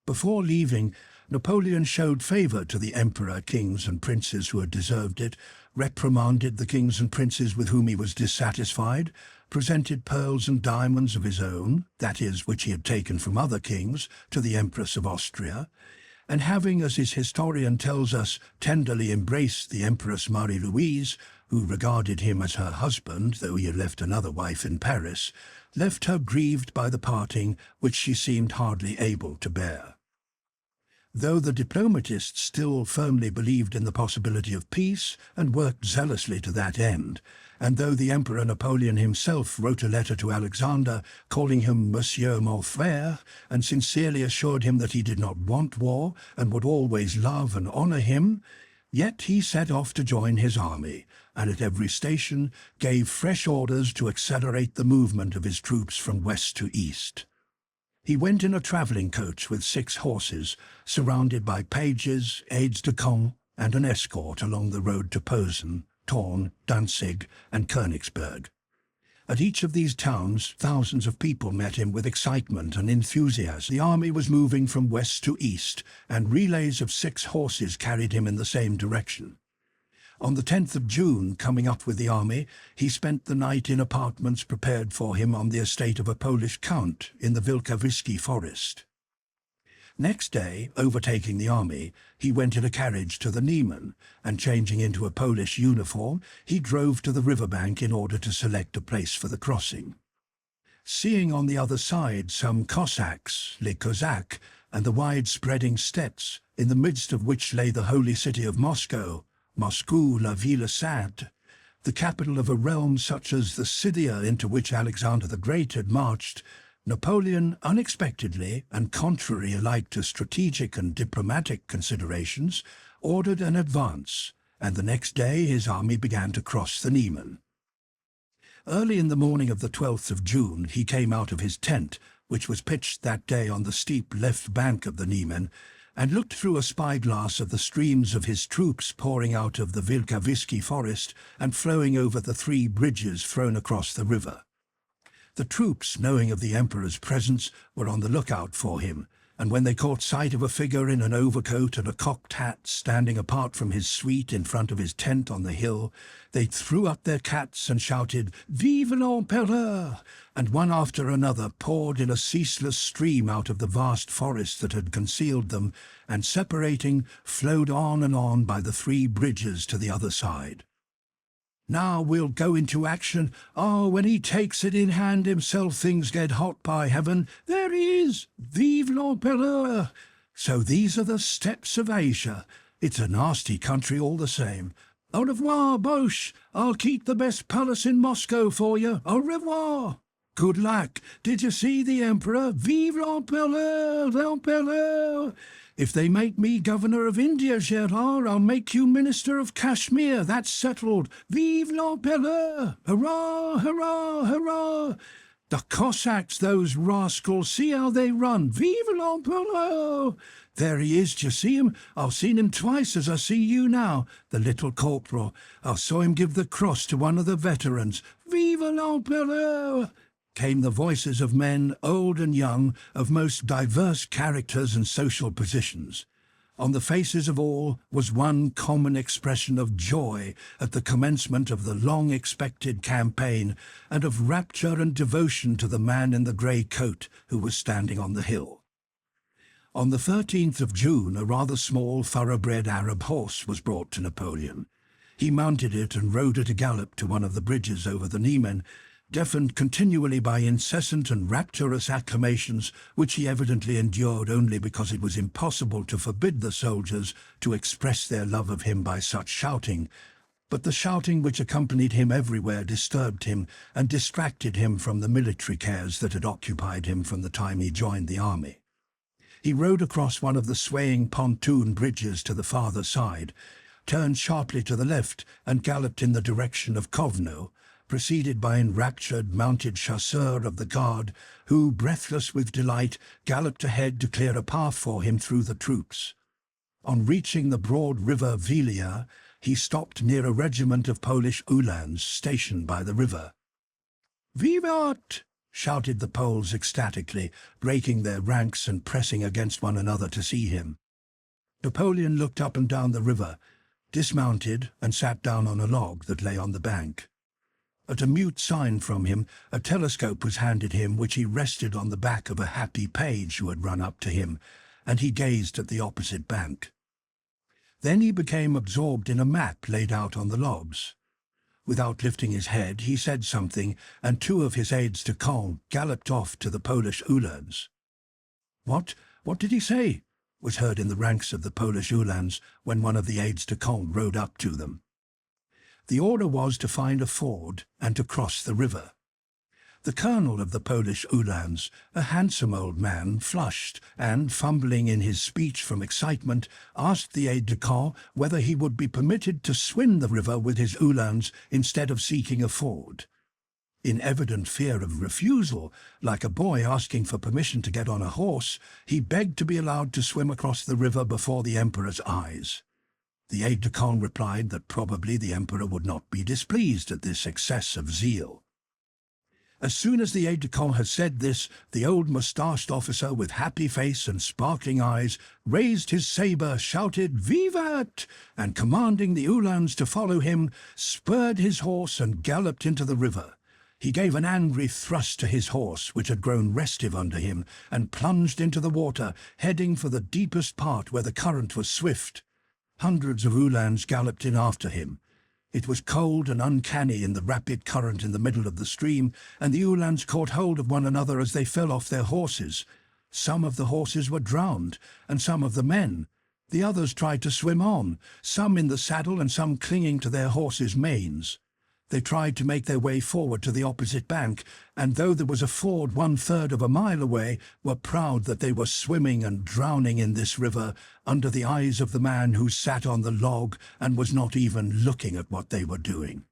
Before leaving, Napoleon showed favour to the emperor, kings, and princes who had deserved it, reprimanded the kings and princes with whom he was dissatisfied, presented pearls and diamonds of his own, that is, which he had taken from other kings, to the Empress of Austria, and having, as his historian tells us, tenderly embraced the Empress Marie-Louise, who regarded him as her husband, though he had left another wife in Paris, left her grieved by the parting which she seemed hardly able to bear. Though the diplomatist still firmly believed in the possibility of peace and worked zealously to that end, and though the Emperor Napoleon himself wrote a letter to Alexander calling him Monsieur mon frère and sincerely assured him that he did not want war and would always love and honour him, yet he set off to join his army, and at every station gave fresh orders to accelerate the movement of his troops from west to east. He went in a travelling coach with 6 horses, surrounded by pages, aides-de-camp, and an escort along the road to Posen, Thorn, Danzig, and Königsberg. At each of these towns, thousands of people met him with excitement and enthusiasm. The army was moving from west to east, and relays of 6 horses carried him in the same direction. On the 10th of June, coming up with the army, he spent the night in apartments prepared for him on the estate of a Polish count in the Wilkowiecki forest. Next day, overtaking the army, he went in a carriage to the Niemen, and changing into a Polish uniform, he drove to the riverbank in order to select a place for the crossing. Seeing on the other side some Cossacks, les Cosaques, and the wide-spreading steppes, in the midst of which lay the holy city of Moscow, Moscou, la ville sainte, the capital of a realm such as the Scythia into which Alexander the Great had marched, Napoleon, unexpectedly, and contrary alike to strategic and diplomatic considerations, ordered an advance, and the next day his army began to cross the Niemen. Early in the morning of the 12th of June he came out of his tent, which was pitched that day on the steep left bank of the Niemen, and looked through a spyglass at the streams of his troops pouring out of the Wilkowiecki forest and flowing over the 3 bridges thrown across the river. The troops, knowing of the Emperor's presence, were on the lookout for him, and when they caught sight of a figure in an overcoat and a cocked hat standing apart from his suite in front of his tent on the hill, they threw up their cats and shouted, "Vive l'Empereur!" and one after another poured in a ceaseless stream out of the vast forest that had concealed them, and separating, flowed on and on by the 3 bridges to the other side. "Now we'll go into action. Oh, when he takes it in hand himself, things get hot, by heaven. There he is! Vive l'Empereur! So these are the steppes of Asia. It's a nasty country all the same. Au revoir, Boche. I'll keep the best palace in Moscow for you. Au revoir. Good luck. Did you see the Emperor? Vive l'Empereur! L'Empereur! If they make me governor of India, Gerard, I'll make you minister of Kashmir. That's settled. Vive l'Empereur! Hurrah, hurrah, hurrah! The Cossacks, those rascals, see how they run. Vive l'Empereur! There he is, d'ye see him? I've seen him twice as I see you now, the little corporal. I saw him give the cross to one of the veterans. Vive l'Empereur! Came the voices of men, old and young, of most diverse characters and social positions. On the faces of all was one common expression of joy at the commencement of the long-expected campaign, and of rapture and devotion to the man in the grey coat who was standing on the hill. On the 13th of June, a rather small, thoroughbred Arab horse was brought to Napoleon. He mounted it and rode at a gallop to one of the bridges over the Niemen, deafened continually by incessant and rapturous acclamations, which he evidently endured only because it was impossible to forbid the soldiers to express their love of him by such shouting. But the shouting which accompanied him everywhere disturbed him and distracted him from the military cares that had occupied him from the time he joined the army. He rode across one of the swaying pontoon bridges to the farther side, turned sharply to the left and galloped in the direction of Kovno, preceded by enraptured mounted chasseurs of the guard, who, breathless with delight, galloped ahead to clear a path for him through the troops. On reaching the broad river Vilia, he stopped near a regiment of Polish Uhlans stationed by the river. "Vivat!" shouted the Poles ecstatically, breaking their ranks and pressing against one another to see him. Napoleon looked up and down the river, dismounted and sat down on a log that lay on the bank. At a mute sign from him, a telescope was handed him which he rested on the back of a happy page who had run up to him, and he gazed at the opposite bank. Then he became absorbed in a map laid out on the logs. Without lifting his head, he said something, and two of his aides-de-camp galloped off to the Polish Uhlans. "What did he say?" was heard in the ranks of the Polish Uhlans when one of the aides-de-camp rode up to them. The order was to find a ford and to cross the river. The colonel of the Polish Uhlans, a handsome old man, flushed and, fumbling in his speech from excitement, asked the aide-de-camp whether he would be permitted to swim the river with his Uhlans instead of seeking a ford. In evident fear of refusal, like a boy asking for permission to get on a horse, he begged to be allowed to swim across the river before the emperor's eyes. The aide-de-camp replied that probably the emperor would not be displeased at this excess of zeal. As soon as the aide-de-camp had said this, the old moustached officer with happy face and sparkling eyes raised his sabre, shouted "Vivat!" and, commanding the Uhlans to follow him, spurred his horse and galloped into the river. He gave an angry thrust to his horse, which had grown restive under him, and plunged into the water, heading for the deepest part where the current was swift. Hundreds of Uhlans galloped in after him. It was cold and uncanny in the rapid current in the middle of the stream, and the Uhlans caught hold of one another as they fell off their horses. Some of the horses were drowned, and some of the men. The others tried to swim on, some in the saddle and some clinging to their horses' manes. They tried to make their way forward to the opposite bank, and though there was a ford 1/3 of a mile away, were proud that they were swimming and drowning in this river under the eyes of the man who sat on the log and was not even looking at what they were doing.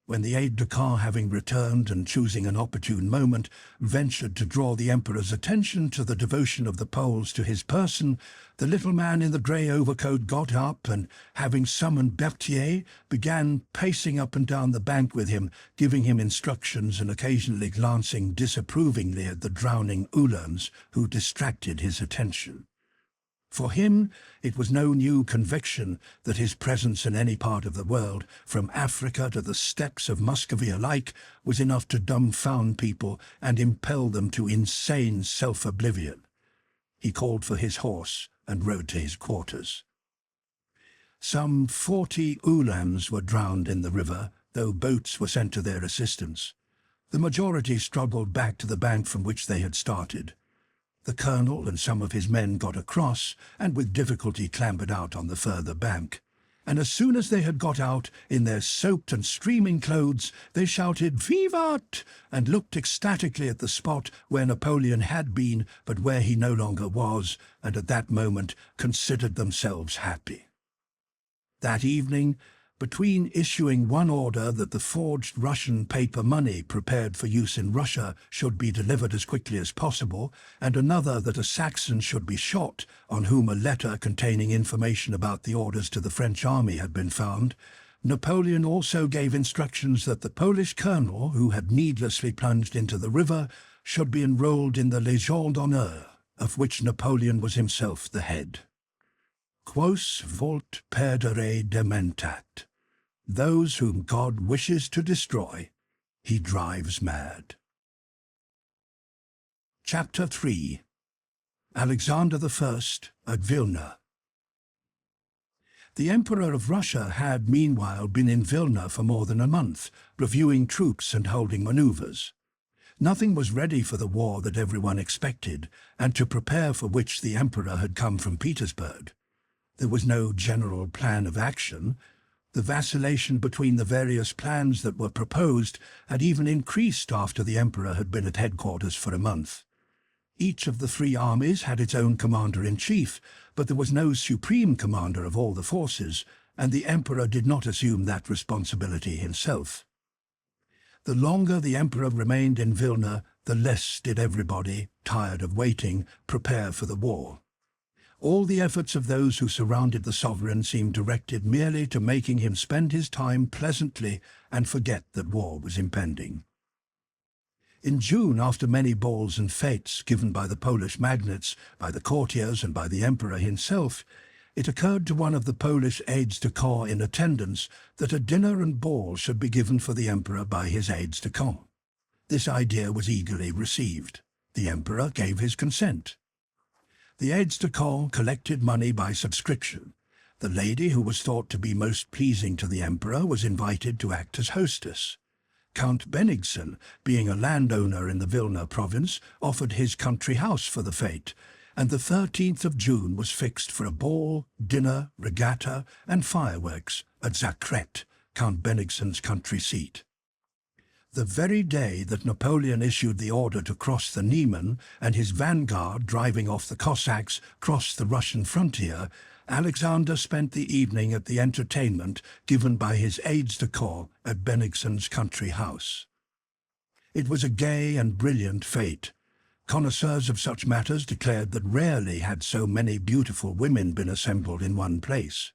When the aide-de-camp, having returned and choosing an opportune moment, ventured to draw the emperor's attention to the devotion of the Poles to his person, the little man in the grey overcoat got up and, having summoned Berthier, began pacing up and down the bank with him, giving him instructions and occasionally glancing disapprovingly at the drowning Uhlans, who distracted his attention. For him, it was no new conviction that his presence in any part of the world, from Africa to the steppes of Muscovy alike, was enough to dumbfound people and impel them to insane self-oblivion. He called for his horse and rode to his quarters. Some 40 Uhlans were drowned in the river, though boats were sent to their assistance. The majority struggled back to the bank from which they had started. The colonel and some of his men got across, and with difficulty clambered out on the further bank. and as soon as they had got out in their soaked and streaming clothes, they shouted "Vivat!" and looked ecstatically at the spot where Napoleon had been, but where he no longer was, and at that moment considered themselves happy. That evening, between issuing one order that the forged Russian paper money prepared for use in Russia should be delivered as quickly as possible, and another that a Saxon should be shot, on whom a letter containing information about the orders to the French army had been found, Napoleon also gave instructions that the Polish colonel, who had needlessly plunged into the river, should be enrolled in the Légion d'honneur, of which Napoleon was himself the head. Quos vult perdere dementat. Those whom God wishes to destroy, he drives mad. Chapter 3. Alexander I at Vilna. The Emperor of Russia had meanwhile been in Vilna for more than a month, reviewing troops and holding maneuvers. Nothing was ready for the war that everyone expected, and to prepare for which the Emperor had come from Petersburg. There was no general plan of action. The vacillation between the various plans that were proposed had even increased after the Emperor had been at headquarters for a month. Each of the three armies had its own commander-in-chief, but there was no supreme commander of all the forces, and the Emperor did not assume that responsibility himself. The longer the Emperor remained in Vilna, the less did everybody, tired of waiting, prepare for the war. All the efforts of those who surrounded the sovereign seemed directed merely to making him spend his time pleasantly and forget that war was impending. In June, after many balls and fêtes given by the Polish magnates, by the courtiers and by the Emperor himself, it occurred to one of the Polish aides-de-camp in attendance that a dinner and ball should be given for the Emperor by his aides-de-camp. This idea was eagerly received. The Emperor gave his consent. The aides-de-camp collected money by subscription. The lady who was thought to be most pleasing to the Emperor was invited to act as hostess. Count Bennigsen, being a landowner in the Vilna province, offered his country house for the fête, and the 13th of June was fixed for a ball, dinner, regatta, and fireworks at Zakret, Count Bennigsen's country seat. The very day that Napoleon issued the order to cross the Niemen and his vanguard, driving off the Cossacks, crossed the Russian frontier, Alexander spent the evening at the entertainment given by his aides-de-camp at Bennigsen's country house. It was a gay and brilliant fête. Connoisseurs of such matters declared that rarely had so many beautiful women been assembled in one place.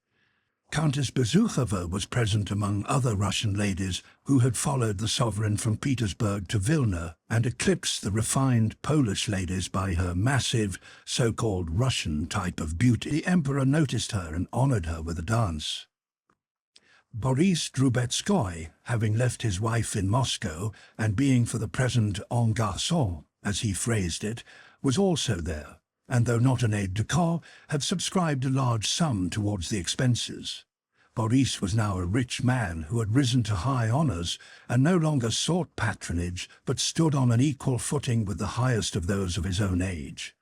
Countess Bezukhova was present among other Russian ladies who had followed the sovereign from Petersburg to Vilna and eclipsed the refined Polish ladies by her massive, so-called Russian type of beauty. The Emperor noticed her and honored her with a dance. Boris Drubetskoy, having left his wife in Moscow and being for the present en garçon, as he phrased it, was also there, and though not an aide-de-camp, had subscribed a large sum towards the expenses. Boris was now a rich man who had risen to high honours and no longer sought patronage, but stood on an equal footing with the highest of those of his own age.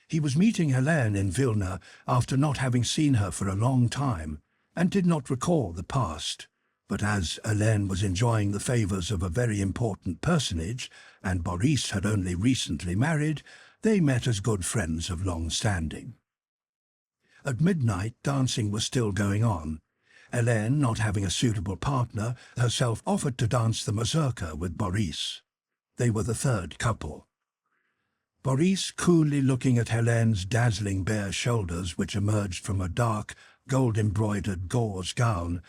He was meeting Helene in Vilna after not having seen her for a long time, and did not recall the past. But as Helene was enjoying the favours of a very important personage, and Boris had only recently married, they met as good friends of long standing. At midnight, dancing was still going on. Helene, not having a suitable partner, herself offered to dance the mazurka with Boris. They were the third couple. Boris, coolly looking at Helene's dazzling bare shoulders, which emerged from a dark, gold-embroidered gauze gown,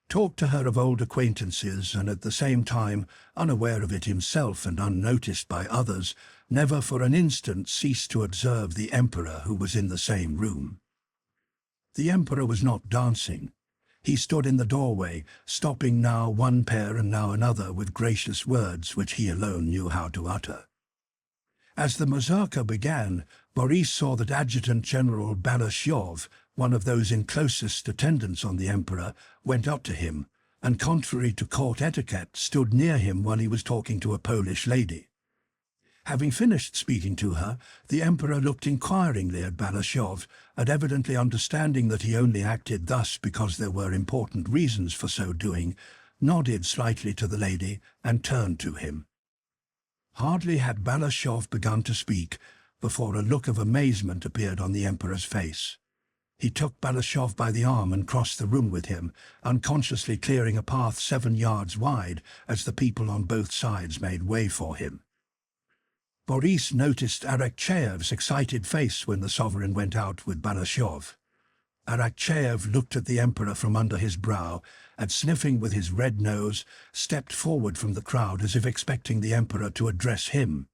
talked to her of old acquaintances, and at the same time, unaware of it himself and unnoticed by others, never for an instant ceased to observe the Emperor, who was in the same room. The Emperor was not dancing. He stood in the doorway, stopping now one pair and now another with gracious words which he alone knew how to utter. As the mazurka began, Boris saw that Adjutant General Balashov, one of those in closest attendance on the Emperor, went up to him, and contrary to court etiquette, stood near him while he was talking to a Polish lady. Having finished speaking to her, the Emperor looked inquiringly at Balashov, and evidently understanding that he only acted thus because there were important reasons for so doing, nodded slightly to the lady and turned to him. Hardly had Balashov begun to speak before a look of amazement appeared on the Emperor's face. He took Balashov by the arm and crossed the room with him, unconsciously clearing a path 7 yards wide as the people on both sides made way for him. Boris noticed Arakcheyev's excited face when the sovereign went out with Balashov. Arakcheyev looked at the Emperor from under his brow and, sniffing with his red nose, stepped forward from the crowd as if expecting the Emperor to address him.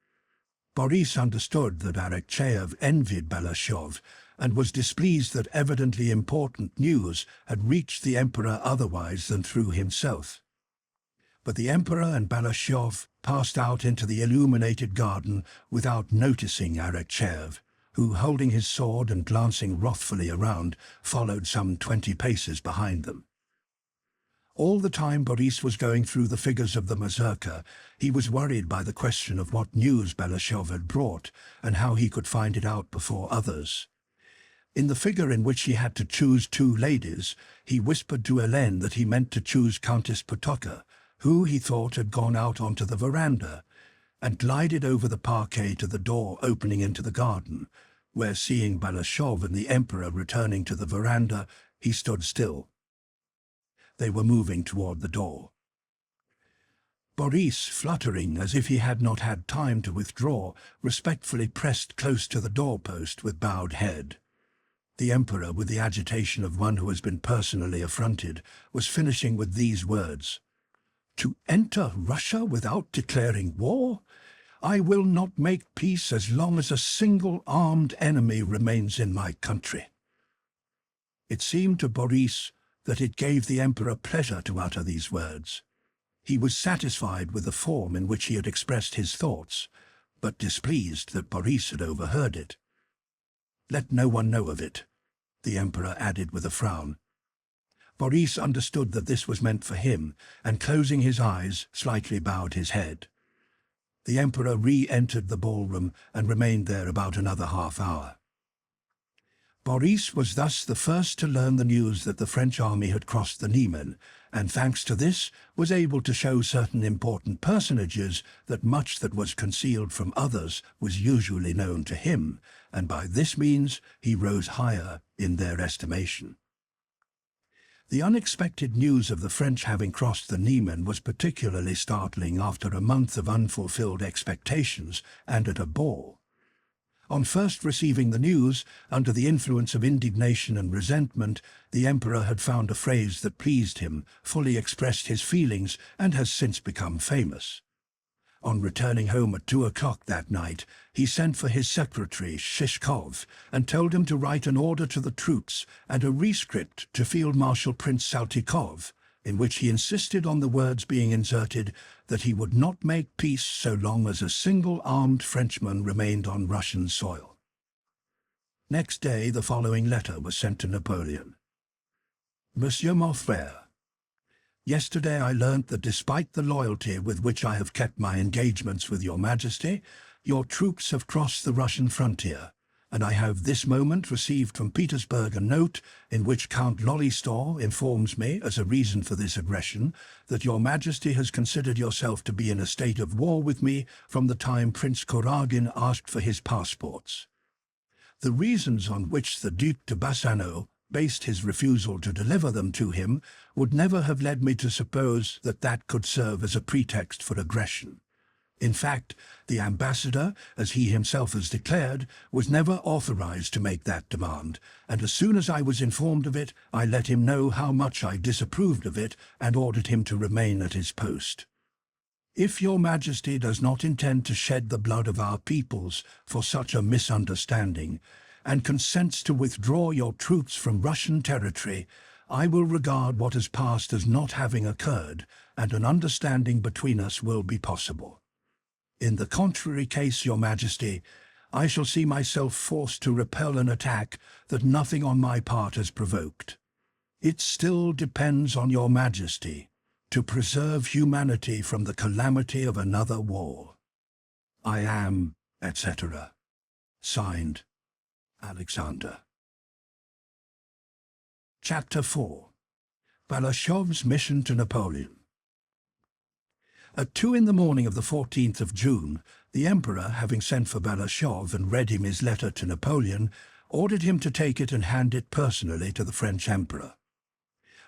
Boris understood that Arakcheyev envied Balashov and was displeased that evidently important news had reached the Emperor otherwise than through himself. But the Emperor and Balashov passed out into the illuminated garden without noticing Arakcheyev, who, holding his sword and glancing wrathfully around, followed some 20 paces behind them. All the time Boris was going through the figures of the mazurka, he was worried by the question of what news Balashov had brought and how he could find it out before others. In the figure in which he had to choose 2 ladies, he whispered to Helene that he meant to choose Countess Potocka, who he thought had gone out onto the veranda, and glided over the parquet to the door opening into the garden, where, seeing Balashov and the Emperor returning to the veranda, he stood still. They were moving toward the door. Boris, fluttering as if he had not had time to withdraw, respectfully pressed close to the doorpost with bowed head. The Emperor, with the agitation of one who has been personally affronted, was finishing with these words: "To enter Russia without declaring war? I will not make peace as long as a single armed enemy remains in my country." It seemed to Boris that it gave the Emperor pleasure to utter these words. He was satisfied with the form in which he had expressed his thoughts, but displeased that Boris had overheard it. "Let no one know of it," the Emperor added with a frown. Boris understood that this was meant for him, and closing his eyes, slightly bowed his head. The Emperor re-entered the ballroom and remained there about another half-hour. Boris was thus the first to learn the news that the French army had crossed the Niemen, and thanks to this was able to show certain important personages that much that was concealed from others was usually known to him, and by this means he rose higher in their estimation. The unexpected news of the French having crossed the Niemen was particularly startling after a month of unfulfilled expectations and at a ball. On first receiving the news, under the influence of indignation and resentment, the Emperor had found a phrase that pleased him, fully expressed his feelings, and has since become famous. On returning home at 2 o'clock that night, he sent for his secretary, Shishkov, and told him to write an order to the troops and a rescript to Field Marshal Prince Saltykov, in which he insisted on the words being inserted that he would not make peace so long as a single armed Frenchman remained on Russian soil. Next day the following letter was sent to Napoleon. Monsieur mon frère, yesterday I learnt that despite the loyalty with which I have kept my engagements with your Majesty, your troops have crossed the Russian frontier, and I have this moment received from Petersburg a note in which Count Lollistor informs me, as a reason for this aggression, that your Majesty has considered yourself to be in a state of war with me from the time Prince Kuragin asked for his passports. The reasons on which the Duc de Bassano based his refusal to deliver them to him would never have led me to suppose that that could serve as a pretext for aggression. In fact, the ambassador, as he himself has declared, was never authorized to make that demand, and as soon as I was informed of it, I let him know how much I disapproved of it and ordered him to remain at his post. If your Majesty does not intend to shed the blood of our peoples for such a misunderstanding, and consents to withdraw your troops from Russian territory, I will regard what has passed as not having occurred, and an understanding between us will be possible. In the contrary case, your Majesty, I shall see myself forced to repel an attack that nothing on my part has provoked. It still depends on your Majesty to preserve humanity from the calamity of another war. I am, etc. Signed, Alexander. Chapter 4. Belushov's mission to Napoleon. At 2 in the morning of the 14th of June, the Emperor, having sent for Belushov and read him his letter to Napoleon, ordered him to take it and hand it personally to the French Emperor.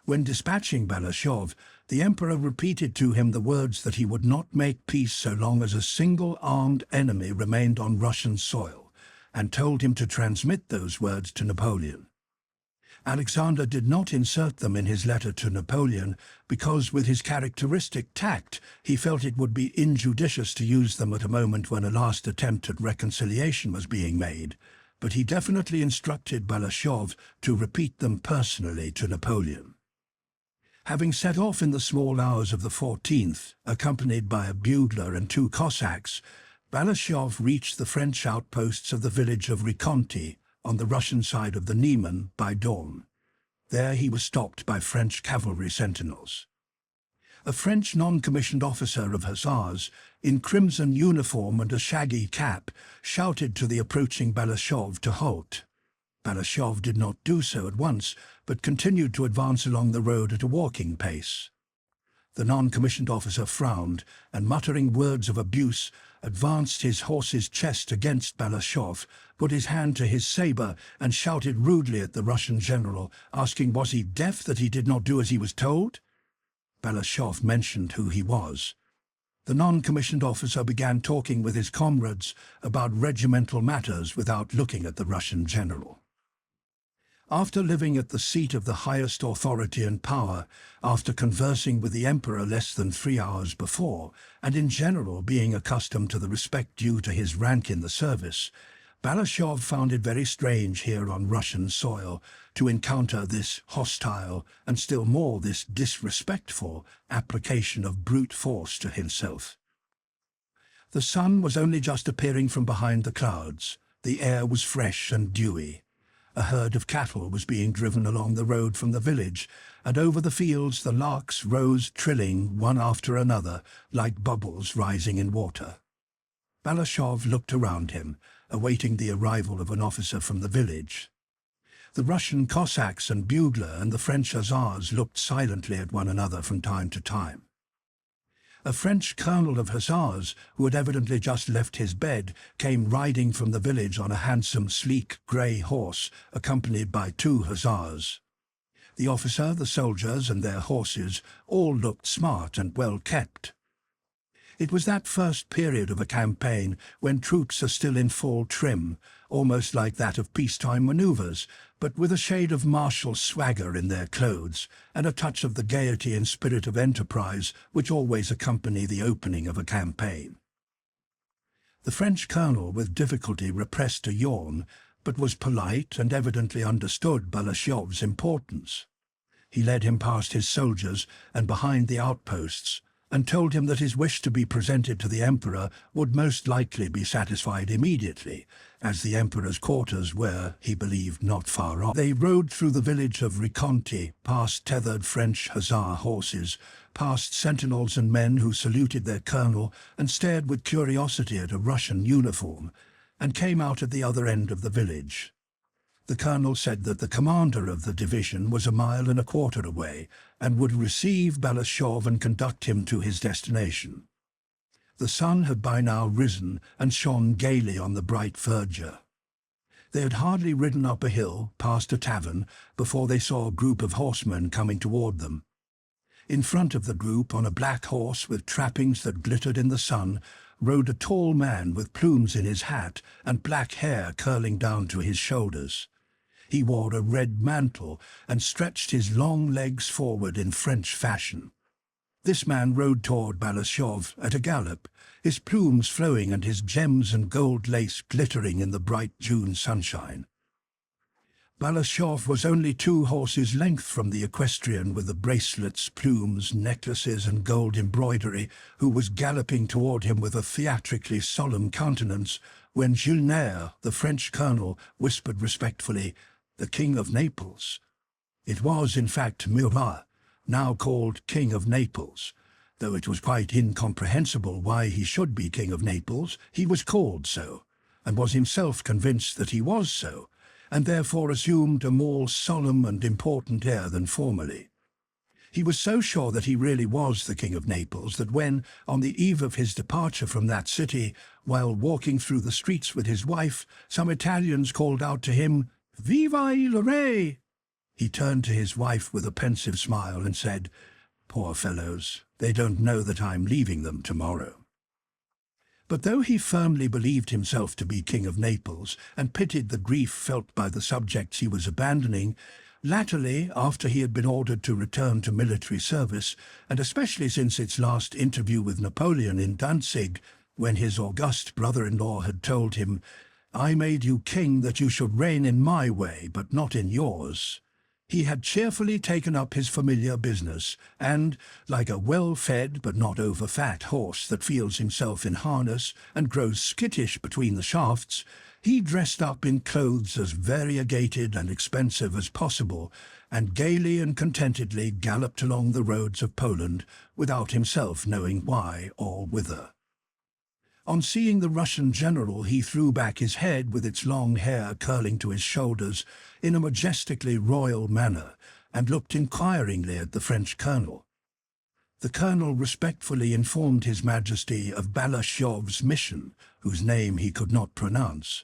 When dispatching Belushov, the Emperor repeated to him the words that he would not make peace so long as a single armed enemy remained on Russian soil, and told him to transmit those words to Napoleon. Alexander did not insert them in his letter to Napoleon because, with his characteristic tact, he felt it would be injudicious to use them at a moment when a last attempt at reconciliation was being made, but he definitely instructed Belushov to repeat them personally to Napoleon. Having set off in the small hours of the 14th, accompanied by a bugler and 2 Cossacks, Belushov reached the French outposts of the village of Rikonti, on the Russian side of the Niemen, by dawn. There he was stopped by French cavalry sentinels. A French non-commissioned officer of hussars, in crimson uniform and a shaggy cap, shouted to the approaching Belushov to halt. Belushov did not do so at once, but continued to advance along the road at a walking pace. The non-commissioned officer frowned, and muttering words of abuse, advanced his horse's chest against Belushov, put his hand to his sabre, and shouted rudely at the Russian general, asking was he deaf that he did not do as he was told? Belushov mentioned who he was. The non-commissioned officer began talking with his comrades about regimental matters without looking at the Russian general. After living at the seat of the highest authority and power, after conversing with the Emperor less than 3 hours before, and in general being accustomed to the respect due to his rank in the service, Belushov found it very strange here on Russian soil to encounter this hostile, and still more this disrespectful, application of brute force to himself. The sun was only just appearing from behind the clouds. The air was fresh and dewy. A herd of cattle was being driven along the road from the village, and over the fields the larks rose trilling one after another, like bubbles rising in water. Belushov looked around him, awaiting the arrival of an officer from the village. The Russian Cossacks and bugler and the French hussars looked silently at one another from time to time. A French colonel of hussars, who had evidently just left his bed, came riding from the village on a handsome, sleek, grey horse, accompanied by 2 hussars. The officer, the soldiers, and their horses all looked smart and well kept. It was that first period of a campaign when troops are still in full trim, almost like that of peacetime manoeuvres, but with a shade of martial swagger in their clothes, and a touch of the gaiety and spirit of enterprise which always accompany the opening of a campaign. The French colonel with difficulty repressed a yawn, but was polite and evidently understood Belushov's importance. He led him past his soldiers and behind the outposts, and told him that his wish to be presented to the Emperor would most likely be satisfied immediately, as the Emperor's quarters were, he believed, not far off. They rode through the village of Rikonti, past tethered French hussar horses, past sentinels and men who saluted their colonel and stared with curiosity at a Russian uniform, and came out at the other end of the village. The colonel said that the commander of the division was 1.25 miles away and would receive Belushov and conduct him to his destination. The sun had by now risen and shone gaily on the bright verdure. They had hardly ridden up a hill, past a tavern, before they saw a group of horsemen coming toward them. In front of the group, on a black horse with trappings that glittered in the sun, rode a tall man with plumes in his hat and black hair curling down to his shoulders. He wore a red mantle and stretched his long legs forward in French fashion. This man rode toward Belushov at a gallop, his plumes flowing and his gems and gold lace glittering in the bright June sunshine. Belushov was only 2 horses' length from the equestrian with the bracelets, plumes, necklaces and gold embroidery, who was galloping toward him with a theatrically solemn countenance, when Jules, the French colonel, whispered respectfully, "The King of Naples." It was, in fact, Murat, now called King of Naples. Though it was quite incomprehensible why he should be King of Naples, he was called so, and was himself convinced that he was so, and therefore assumed a more solemn and important air than formerly. He was so sure that he really was the King of Naples that when, on the eve of his departure from that city, while walking through the streets with his wife, some Italians called out to him, "Viva il Re!" he turned to his wife with a pensive smile and said, "Poor fellows, they don't know that I'm leaving them tomorrow." But though he firmly believed himself to be King of Naples and pitied the grief felt by the subjects he was abandoning, latterly, after he had been ordered to return to military service, and especially since its last interview with Napoleon in Danzig, when his august brother-in-law had told him, "I made you king that you should reign in my way, but not in yours," he had cheerfully taken up his familiar business, and, like a well-fed but not over-fat horse that feels himself in harness and grows skittish between the shafts, he dressed up in clothes as variegated and expensive as possible, and gaily and contentedly galloped along the roads of Poland without himself knowing why or whither. On seeing the Russian general, he threw back his head with its long hair curling to his shoulders in a majestically royal manner, and looked inquiringly at the French colonel. The colonel respectfully informed His Majesty of Balashev's mission, whose name he could not pronounce.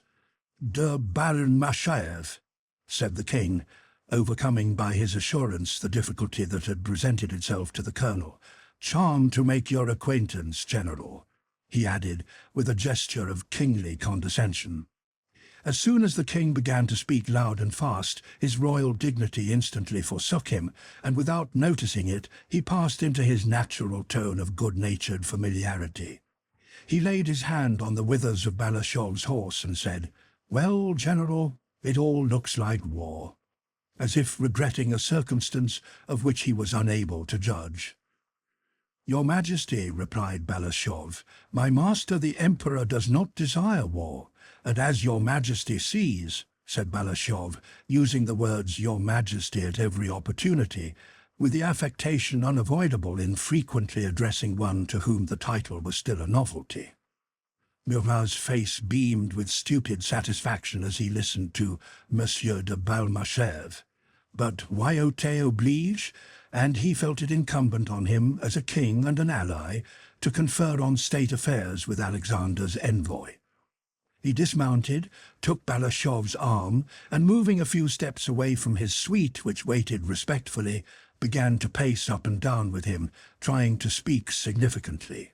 "De Balmashev," said the king, overcoming by his assurance the difficulty that had presented itself to the colonel. "Charmed to make your acquaintance, General," he added, with a gesture of kingly condescension. As soon as the king began to speak loud and fast, his royal dignity instantly forsook him, and without noticing it, he passed into his natural tone of good-natured familiarity. He laid his hand on the withers of Balashev's horse and said, "Well, General, it all looks like war," as if regretting a circumstance of which he was unable to judge. "Your Majesty," replied Balashev, "my master the Emperor does not desire war, and as your Majesty sees," said Balashev, using the words "your Majesty" at every opportunity, with the affectation unavoidable in frequently addressing one to whom the title was still a novelty. Murat's face beamed with stupid satisfaction as he listened to Monsieur de Balmashev. But royauté oblige, and he felt it incumbent on him, as a king and an ally, to confer on state affairs with Alexander's envoy. He dismounted, took Balashev's arm, and moving a few steps away from his suite, which waited respectfully, began to pace up and down with him, trying to speak significantly.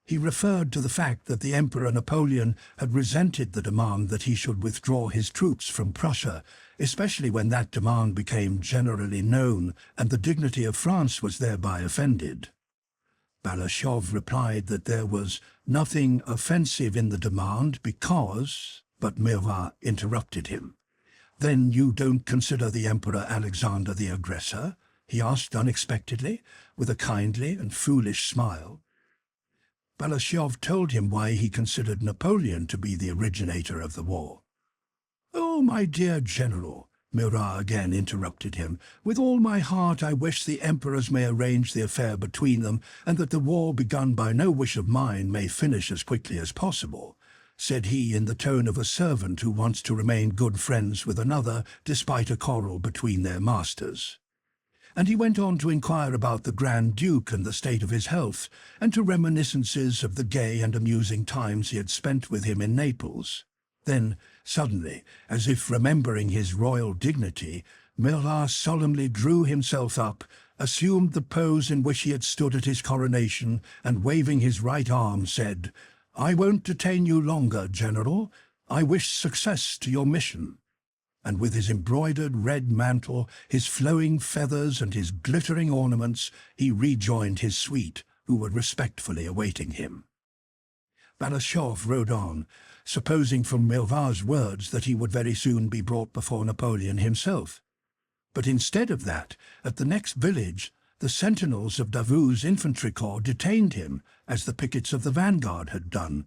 He referred to the fact that the Emperor Napoleon had resented the demand that he should withdraw his troops from Prussia, especially when that demand became generally known and the dignity of France was thereby offended. Balashev replied that there was nothing offensive in the demand because... But Murat interrupted him. "Then you don't consider the Emperor Alexander the aggressor?" he asked unexpectedly, with a kindly and foolish smile. Balashev told him why he considered Napoleon to be the originator of the war. "Oh, my dear General," Murat again interrupted him, "with all my heart I wish the emperors may arrange the affair between them, and that the war begun by no wish of mine may finish as quickly as possible," said he in the tone of a servant who wants to remain good friends with another despite a quarrel between their masters. And he went on to inquire about the Grand Duke and the state of his health, and to reminiscences of the gay and amusing times he had spent with him in Naples. Then, suddenly, as if remembering his royal dignity, Murat solemnly drew himself up, assumed the pose in which he had stood at his coronation, and waving his right arm said, "I won't detain you longer, General. I wish success to your mission." And with his embroidered red mantle, his flowing feathers and his glittering ornaments, he rejoined his suite, who were respectfully awaiting him. Balashev rode on, supposing from Murat's words that he would very soon be brought before Napoleon himself. But instead of that, at the next village, the sentinels of Davout's infantry corps detained him, as the pickets of the vanguard had done,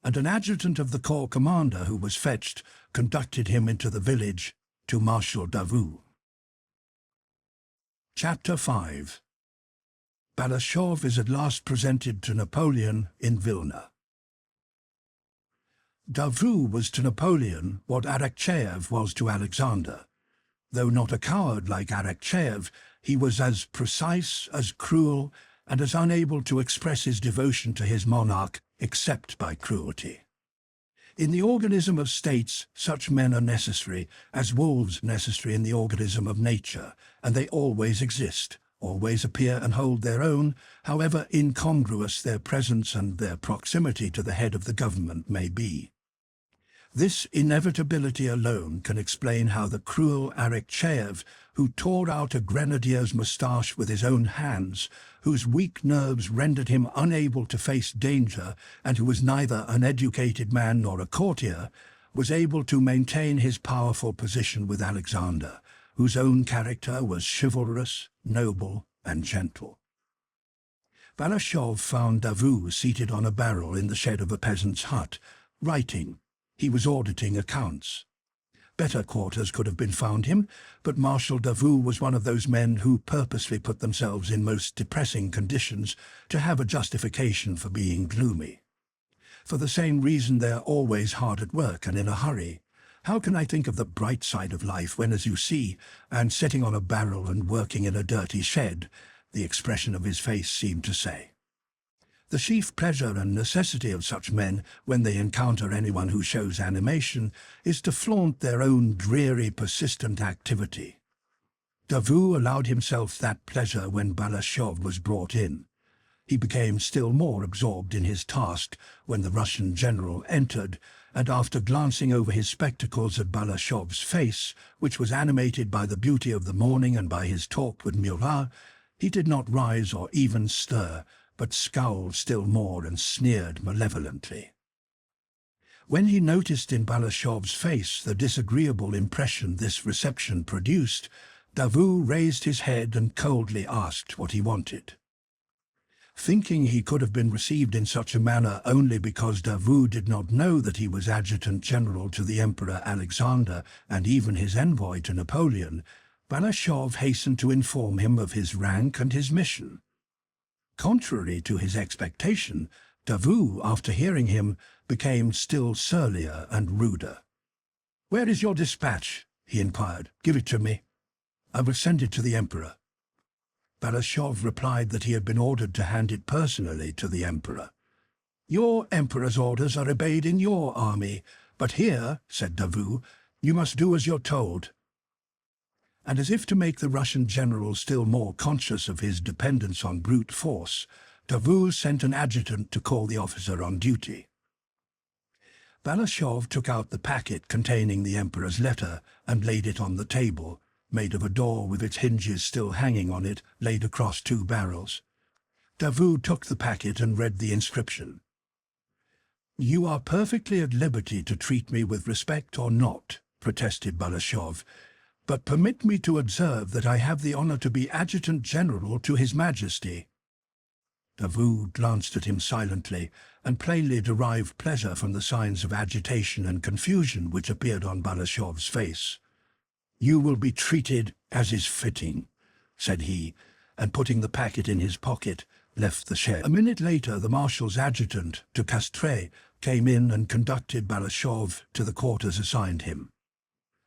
and an adjutant of the corps commander who was fetched conducted him into the village to Marshal Davout. Chapter 5. Balashov is at last presented to Napoleon in Vilna. Davout was to Napoleon what Arakcheyev was to Alexander. Though not a coward like Arakcheyev, he was as precise, as cruel, and as unable to express his devotion to his monarch except by cruelty. In the organism of states, such men are necessary, as wolves necessary in the organism of nature, and they always exist, always appear and hold their own, however incongruous their presence and their proximity to the head of the government may be. This inevitability alone can explain how the cruel Arakcheyev, who tore out a grenadier's moustache with his own hands, whose weak nerves rendered him unable to face danger, and who was neither an educated man nor a courtier, was able to maintain his powerful position with Alexander, whose own character was chivalrous, noble, and gentle. Balashov found Davout seated on a barrel in the shed of a peasant's hut, writing. He was auditing accounts. Better quarters could have been found him, but Marshal Davout was one of those men who purposely put themselves in most depressing conditions to have a justification for being gloomy. For the same reason they are always hard at work and in a hurry. How can I think of the bright side of life when, as you see, and sitting on a barrel and working in a dirty shed, the expression of his face seemed to say. The chief pleasure and necessity of such men, when they encounter anyone who shows animation, is to flaunt their own dreary, persistent activity. Davout allowed himself that pleasure when Balashov was brought in. He became still more absorbed in his task when the Russian general entered, and after glancing over his spectacles at Balashov's face, which was animated by the beauty of the morning and by his talk with Murat, he did not rise or even stir, but scowled still more and sneered malevolently. When he noticed in Balashov's face the disagreeable impression this reception produced, Davout raised his head and coldly asked what he wanted. Thinking he could have been received in such a manner only because Davout did not know that he was adjutant general to the Emperor Alexander and even his envoy to Napoleon, Balashov hastened to inform him of his rank and his mission. Contrary to his expectation, Davout, after hearing him, became still surlier and ruder. "Where is your dispatch?" he inquired. "Give it to me. I will send it to the Emperor." Balashov replied that he had been ordered to hand it personally to the Emperor. "Your Emperor's orders are obeyed in your army, but here," said Davout, "you must do as you're told." And as if to make the Russian general still more conscious of his dependence on brute force, Davout sent an adjutant to call the officer on duty. Balashov took out the packet containing the Emperor's letter and laid it on the table, made of a door with its hinges still hanging on it, laid across two barrels. Davout took the packet and read the inscription. "You are perfectly at liberty to treat me with respect or not," protested Balashov, "but permit me to observe that I have the honor to be Adjutant General to His Majesty." Davout glanced at him silently, and plainly derived pleasure from the signs of agitation and confusion which appeared on Balashov's face. "You will be treated as is fitting," said he, and putting the packet in his pocket, left the shed. A minute later the Marshal's adjutant, de Castries, came in and conducted Balashov to the quarters assigned him.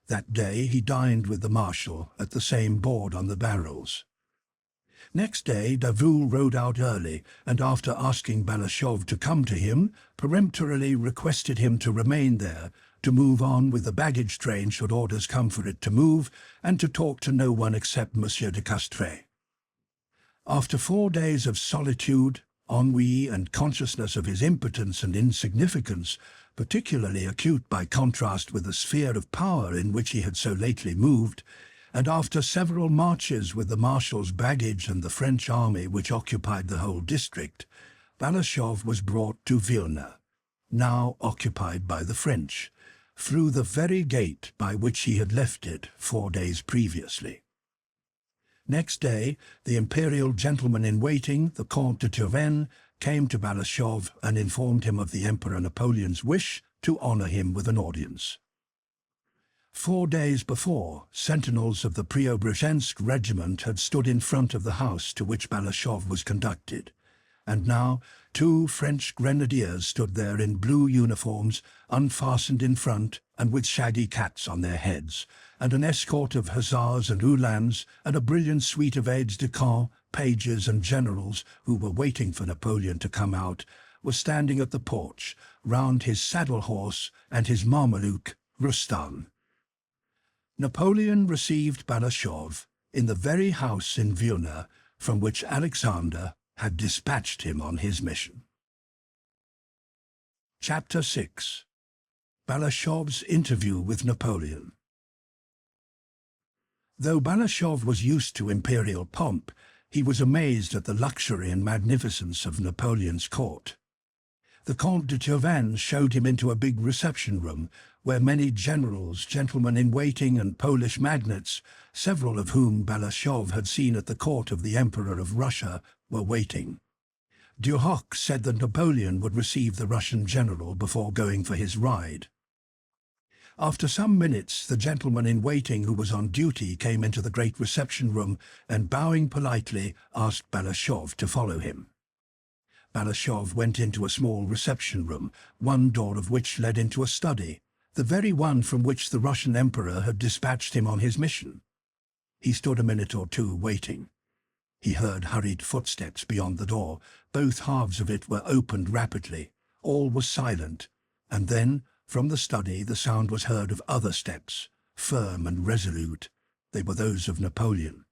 That day he dined with the Marshal at the same board on the barrels. Next day Davout rode out early, and after asking Balashov to come to him, peremptorily requested him to remain there, to move on with the baggage train should orders come for it to move, and to talk to no one except Monsieur de Castries. After 4 days of solitude, ennui, and consciousness of his impotence and insignificance, particularly acute by contrast with the sphere of power in which he had so lately moved, and after several marches with the Marshal's baggage and the French army which occupied the whole district, Balashov was brought to Vilna, now occupied by the French, through the very gate by which he had left it 4 days previously. Next day, the imperial gentleman-in-waiting, the Comte de Turenne, came to Balashov and informed him of the Emperor Napoleon's wish to honor him with an audience. 4 days before, sentinels of the Preobrazhensk regiment had stood in front of the house to which Balashov was conducted, and now 2 French grenadiers stood there in blue uniforms, unfastened in front and with shaggy cats on their heads, and an escort of hussars and uhlans and a brilliant suite of aides-de-camp, pages and generals who were waiting for Napoleon to come out, were standing at the porch, round his saddle horse and his Mameluke, Rustam. Napoleon received Balashov in the very house in Vilna from which Alexander had dispatched him on his mission. Chapter 6. Balashov's interview with Napoleon. Though Balashov was used to imperial pomp, he was amazed at the luxury and magnificence of Napoleon's court. The Comte de Turenne showed him into a big reception room, where many generals, gentlemen-in-waiting and Polish magnates, several of whom Balashov had seen at the court of the Emperor of Russia, were waiting. Duhok said that Napoleon would receive the Russian general before going for his ride. After some minutes, the gentleman-in-waiting who was on duty came into the great reception room and, bowing politely, asked Balashov to follow him. Balashov went into a small reception room, one door of which led into a study, the very one from which the Russian emperor had dispatched him on his mission. He stood a minute or two waiting. He heard hurried footsteps beyond the door. Both halves of it were opened rapidly. All was silent, and then, from the study, the sound was heard of other steps, firm and resolute. They were those of Napoleon.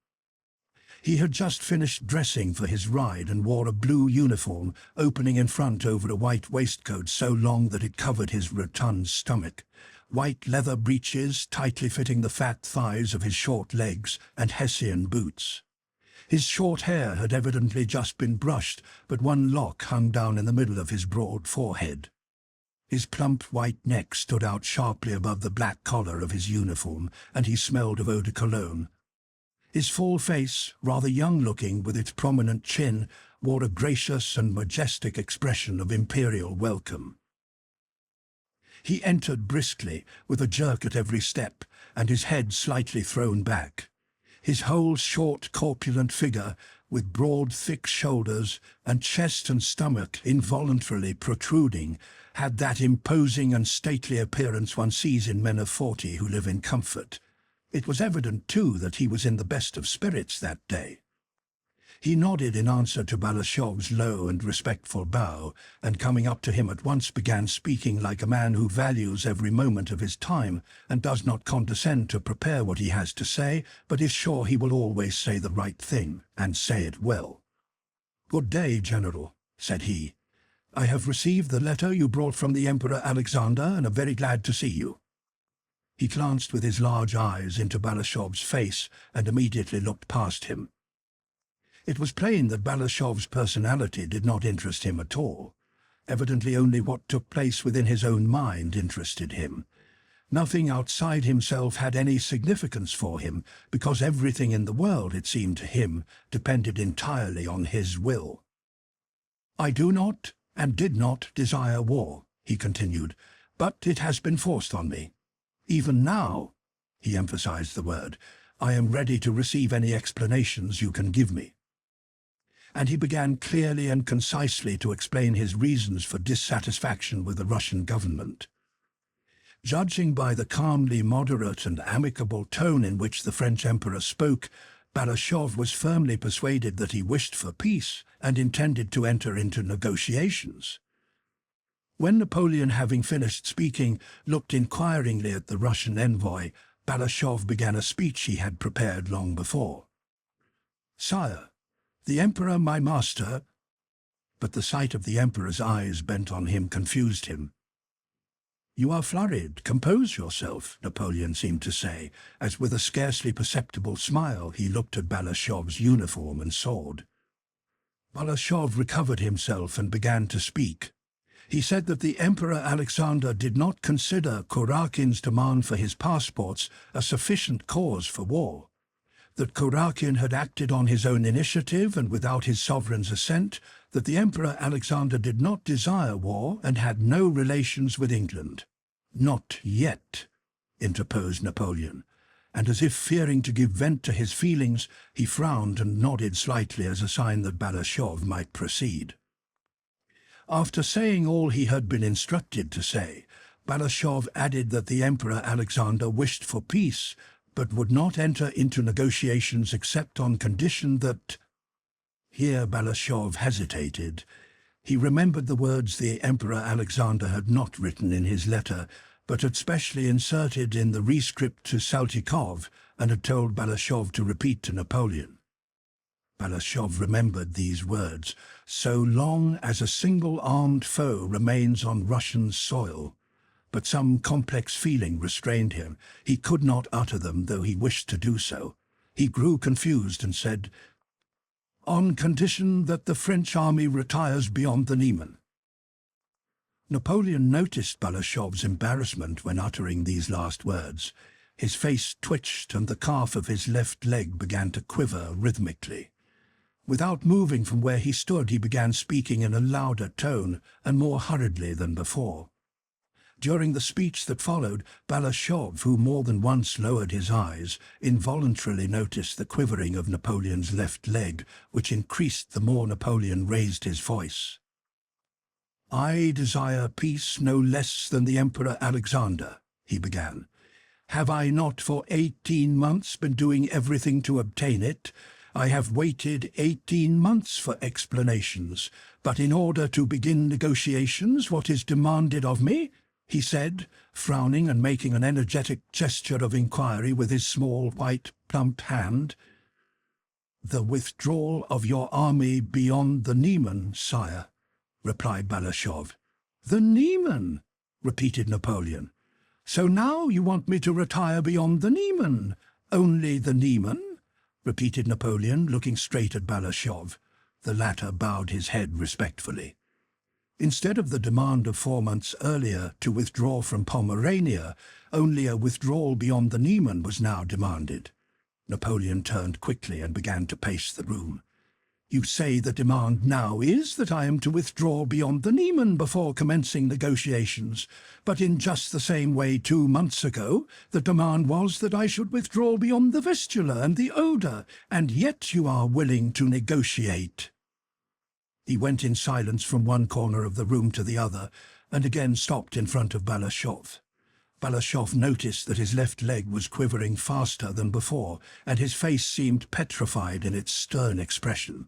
He had just finished dressing for his ride and wore a blue uniform, opening in front over a white waistcoat so long that it covered his rotund stomach, white leather breeches tightly fitting the fat thighs of his short legs, and Hessian boots. His short hair had evidently just been brushed, but one lock hung down in the middle of his broad forehead. His plump white neck stood out sharply above the black collar of his uniform, and he smelled of eau de cologne. His full face, rather young-looking with its prominent chin, wore a gracious and majestic expression of imperial welcome. He entered briskly, with a jerk at every step, and his head slightly thrown back. His whole short, corpulent figure, with broad, thick shoulders and chest and stomach involuntarily protruding, had that imposing and stately appearance one sees in men of 40 who live in comfort. It was evident, too, that he was in the best of spirits that day. He nodded in answer to Balashov's low and respectful bow, and coming up to him at once began speaking like a man who values every moment of his time and does not condescend to prepare what he has to say, but is sure he will always say the right thing, and say it well. "Good day, General," said he. "I have received the letter you brought from the Emperor Alexander, and am very glad to see you." He glanced with his large eyes into Balashov's face and immediately looked past him. It was plain that Balashov's personality did not interest him at all. Evidently only what took place within his own mind interested him. Nothing outside himself had any significance for him, because everything in the world, it seemed to him, depended entirely on his will. "I do not and did not desire war," he continued, "but it has been forced on me. Even now," he emphasized the word, "I am ready to receive any explanations you can give me." And he began clearly and concisely to explain his reasons for dissatisfaction with the Russian government. Judging by the calmly moderate and amicable tone in which the French emperor spoke, Balashov was firmly persuaded that he wished for peace and intended to enter into negotiations. When Napoleon, having finished speaking, looked inquiringly at the Russian envoy, Balashov began a speech he had prepared long before. "Sire, the Emperor, my master—" But the sight of the Emperor's eyes bent on him confused him. "You are flurried. Compose yourself," Napoleon seemed to say, as with a scarcely perceptible smile he looked at Balashov's uniform and sword. Balashov recovered himself and began to speak. He said that the Emperor Alexander did not consider Kurakin's demand for his passports a sufficient cause for war, that Kurakin had acted on his own initiative and without his sovereign's assent, that the Emperor Alexander did not desire war and had no relations with England. Not yet. interposed Napoleon, and as if fearing to give vent to his feelings, he frowned and nodded slightly as a sign that Balashov might proceed. After saying all he had been instructed to say, Balashov added that the Emperor Alexander wished for peace, but would not enter into negotiations except on condition that— Here Balashov hesitated. He remembered the words the Emperor Alexander had not written in his letter, but had specially inserted in the rescript to Saltykov and had told Balashov to repeat to Napoleon. Balashov remembered these words: "So long as a single-armed foe remains on Russian soil." But some complex feeling restrained him. He could not utter them, though he wished to do so. He grew confused and said, "On condition that the French army retires beyond the Niemen." Napoleon noticed Balashov's embarrassment when uttering these last words. His face twitched and the calf of his left leg began to quiver rhythmically. Without moving from where he stood, he began speaking in a louder tone and more hurriedly than before. During the speech that followed, Balashov, who more than once lowered his eyes, involuntarily noticed the quivering of Napoleon's left leg, which increased the more Napoleon raised his voice. "I desire peace no less than the Emperor Alexander," he began. "Have I not for 18 months been doing everything to obtain it? I have waited 18 months for explanations, but in order to begin negotiations, what is demanded of me?" he said, frowning and making an energetic gesture of inquiry with his small, white, plump hand. "The withdrawal of your army beyond the Niemen, sire," replied Balashov. "The Niemen," repeated Napoleon. "So now you want me to retire beyond the Niemen? Only the Niemen?" repeated Napoleon, looking straight at Balashov. The latter bowed his head respectfully. Instead of the demand of 4 months earlier to withdraw from Pomerania, only a withdrawal beyond the Niemen was now demanded. Napoleon turned quickly and began to pace the room. "You say the demand now is that I am to withdraw beyond the Niemen before commencing negotiations, but in just the same way 2 months ago the demand was that I should withdraw beyond the Vistula and the Oder, and yet you are willing to negotiate." He went in silence from one corner of the room to the other, and again stopped in front of Balashov. Balashov noticed that his left leg was quivering faster than before, and his face seemed petrified in its stern expression.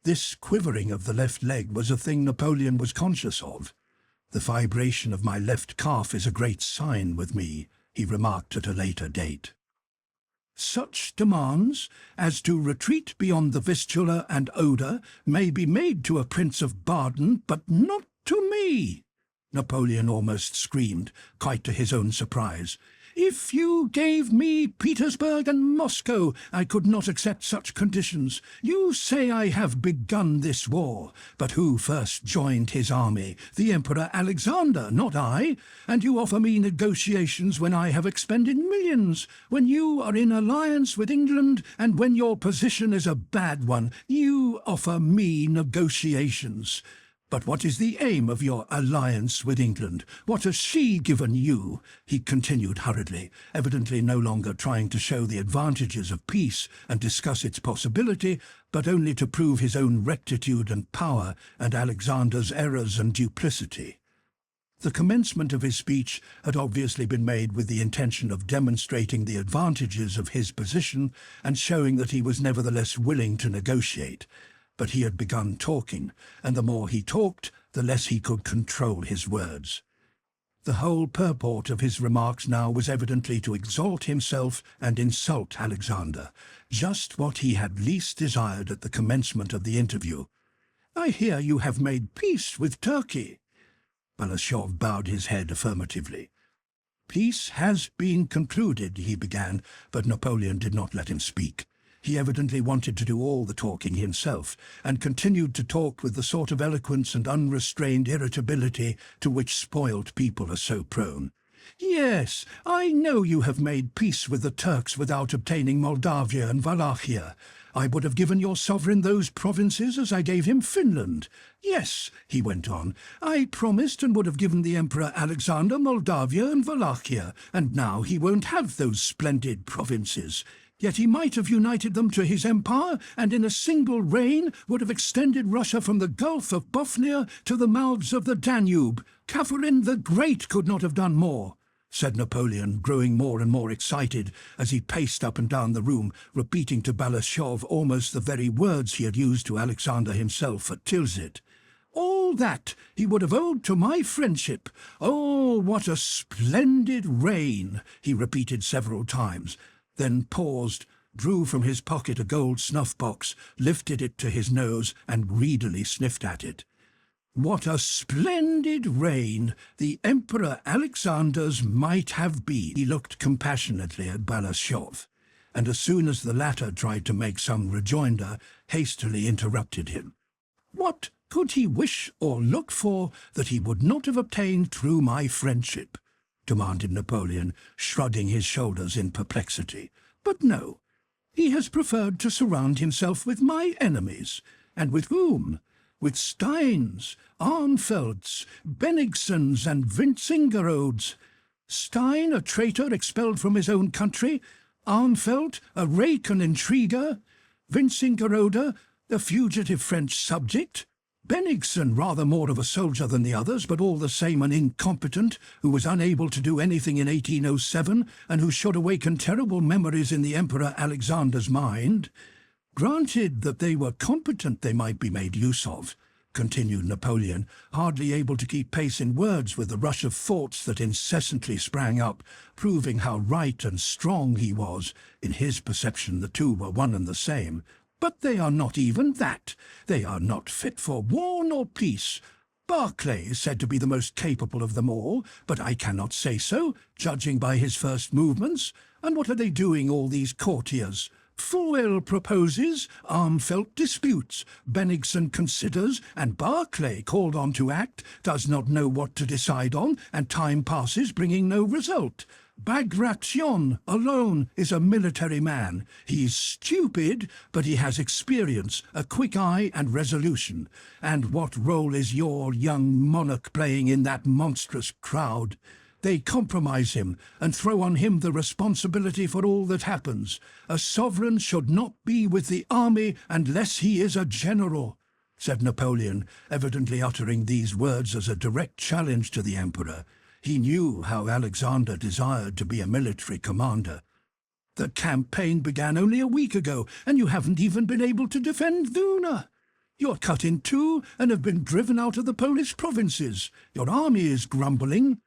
This quivering of the left leg was a thing Napoleon was conscious of. "The vibration of my left calf is a great sign with me," he remarked at a later date. "Such demands as to retreat beyond the Vistula and Oder may be made to a Prince of Baden, but not to me," Napoleon almost screamed, quite to his own surprise. "If you gave me Petersburg and Moscow, I could not accept such conditions. You say I have begun this war, but who first joined his army? The Emperor Alexander, not I. And you offer me negotiations when I have expended millions, when you are in alliance with England, and when your position is a bad one. You offer me negotiations. But what is the aim of your alliance with England? What has she given you?" he continued hurriedly, evidently no longer trying to show the advantages of peace and discuss its possibility, but only to prove his own rectitude and power and Alexander's errors and duplicity. The commencement of his speech had obviously been made with the intention of demonstrating the advantages of his position and showing that he was nevertheless willing to negotiate. But he had begun talking, and the more he talked, the less he could control his words. The whole purport of his remarks now was evidently to exalt himself and insult Alexander, just what he had least desired at the commencement of the interview. "I hear you have made peace with Turkey." Balashov bowed his head affirmatively. "Peace has been concluded," he began, but Napoleon did not let him speak. He evidently wanted to do all the talking himself, and continued to talk with the sort of eloquence and unrestrained irritability to which spoiled people are so prone. Yes, I know you have made peace with the Turks without obtaining Moldavia and Wallachia. I would have given your sovereign those provinces as I gave him Finland. Yes, he went on, I promised and would have given the Emperor Alexander Moldavia and Wallachia, and now he won't have those splendid provinces. Yet he might have united them to his empire, and in a single reign would have extended Russia from the Gulf of Bothnia to the mouths of the Danube. Catherine the Great could not have done more, said Napoleon, growing more and more excited as he paced up and down the room, repeating to Balashov almost the very words he had used to Alexander himself at Tilsit. All that he would have owed to my friendship. Oh, what a splendid reign, he repeated several times, then paused, drew from his pocket a gold snuff-box, lifted it to his nose, and greedily sniffed at it. What a splendid reign the Emperor Alexander's might have been. He looked compassionately at Balashov, and as soon as the latter tried to make some rejoinder, hastily interrupted him. What could he wish or look for that he would not have obtained through my friendship? Demanded Napoleon, shrugging his shoulders in perplexity. But no, he has preferred to surround himself with my enemies. And with whom? With Steins, Arnfelds, Bennigssens, and Wintzingerodes. Stein, a traitor expelled from his own country, Arnfeld, a rake and intriguer, Wintzingerode, a fugitive French subject, Bennigsen, rather more of a soldier than the others, but all the same an incompetent, who was unable to do anything in 1807, and who should awaken terrible memories in the Emperor Alexander's mind. Granted that they were competent, they might be made use of, continued Napoleon, hardly able to keep pace in words with the rush of thoughts that incessantly sprang up, proving how right and strong he was. In his perception the two were one and the same. But they are not even that. They are not fit for war nor peace. Barclay is said to be the most capable of them all, but I cannot say so, judging by his first movements. And what are they doing, all these courtiers? Fulwell proposes, Armfeldt disputes, Bennigsen considers, and Barclay, called on to act, does not know what to decide on, and time passes, bringing no result. Bagration alone is a military man. He is stupid, but he has experience, a quick eye, and resolution. And what role is your young monarch playing in that monstrous crowd? They compromise him and throw on him the responsibility for all that happens. A sovereign should not be with the army unless he is a general, said Napoleon, evidently uttering these words as a direct challenge to the emperor. He knew how Alexander desired to be a military commander. The campaign began only a week ago, and you haven't even been able to defend Duna. You're cut in two and have been driven out of the Polish provinces. Your army is grumbling.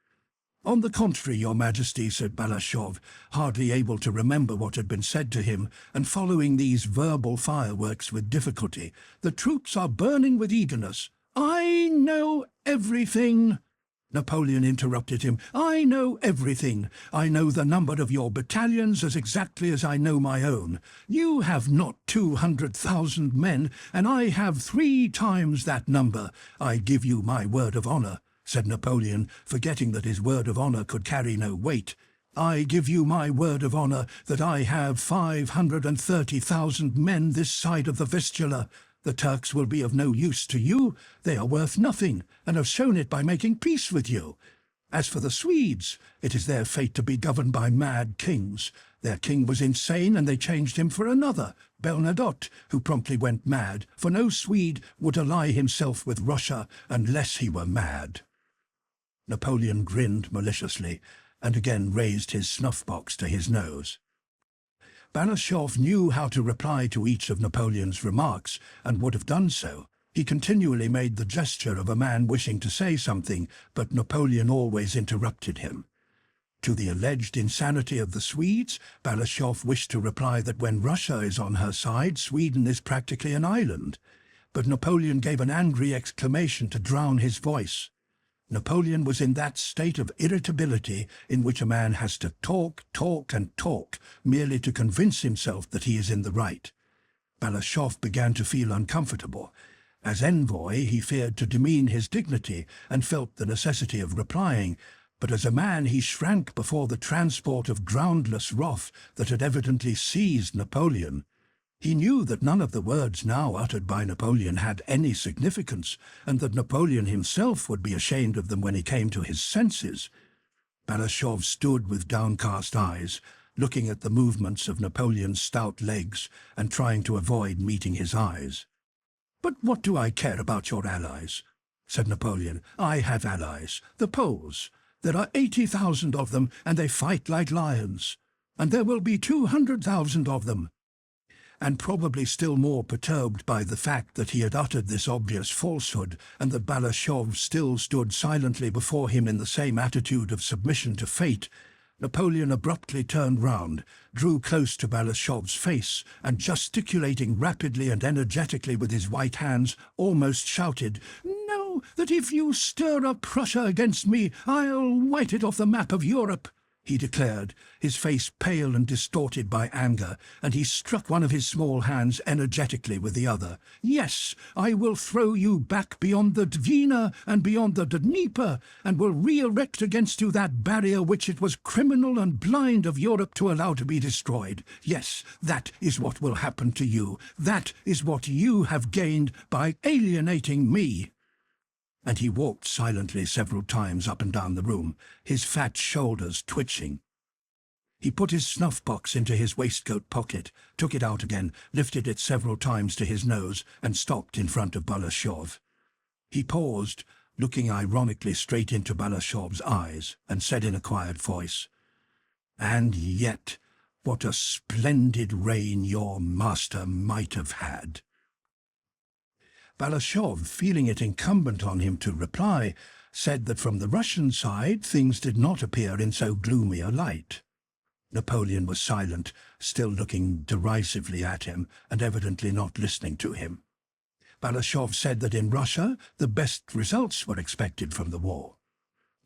On the contrary, your majesty, said Balashov, hardly able to remember what had been said to him, and following these verbal fireworks with difficulty, the troops are burning with eagerness. I know everything. Napoleon interrupted him. I know everything. I know the number of your battalions as exactly as I know my own. You have not 200,000 men, and I have 3 times that number. I give you my word of honour, said Napoleon, forgetting that his word of honour could carry no weight. I give you my word of honour that I have 530,000 men this side of the Vistula. The Turks will be of no use to you. They are worth nothing, and have shown it by making peace with you. As for the Swedes, it is their fate to be governed by mad kings. Their king was insane, and they changed him for another, Bernadotte, who promptly went mad, for no Swede would ally himself with Russia unless he were mad. Napoleon grinned maliciously, and again raised his snuff-box to his nose. Balashov knew how to reply to each of Napoleon's remarks, and would have done so. He continually made the gesture of a man wishing to say something, but Napoleon always interrupted him. To the alleged insanity of the Swedes, Balashov wished to reply that when Russia is on her side, Sweden is practically an island. But Napoleon gave an angry exclamation to drown his voice. Napoleon was in that state of irritability in which a man has to talk, and talk, merely to convince himself that he is in the right. Balashov began to feel uncomfortable. As envoy, he feared to demean his dignity, and felt the necessity of replying, But as a man he shrank before the transport of groundless wrath that had evidently seized Napoleon. He knew that none of the words now uttered by Napoleon had any significance, and that Napoleon himself would be ashamed of them when he came to his senses. Balashov stood with downcast eyes, looking at the movements of Napoleon's stout legs and trying to avoid meeting his eyes. "But what do I care about your allies?" said Napoleon. "I have allies, the Poles. There are 80,000 of them, and they fight like lions. And there will be 200,000 of them." And probably still more perturbed by the fact that he had uttered this obvious falsehood, and that Balashov still stood silently before him in the same attitude of submission to fate, Napoleon abruptly turned round, drew close to Balashov's face, and gesticulating rapidly and energetically with his white hands, almost shouted, "Know that if you stir up Prussia against me, I'll wipe it off the map of Europe," he declared, his face pale and distorted by anger, and he struck one of his small hands energetically with the other. "Yes, I will throw you back beyond the Dwina and beyond the Dnieper, and will re-erect against you that barrier which it was criminal and blind of Europe to allow to be destroyed. Yes, that is what will happen to you. That is what you have gained by alienating me." And he walked silently several times up and down the room, his fat shoulders twitching. He put his snuff-box into his waistcoat pocket, took it out again, lifted it several times to his nose, and stopped in front of Balashov. He paused, looking ironically straight into Balashov's eyes, and said in a quiet voice, "And yet, what a splendid reign your master might have had." Balashov, feeling it incumbent on him to reply, said that from the Russian side things did not appear in so gloomy a light. Napoleon was silent, still looking derisively at him, and evidently not listening to him. Balashov said that in Russia the best results were expected from the war.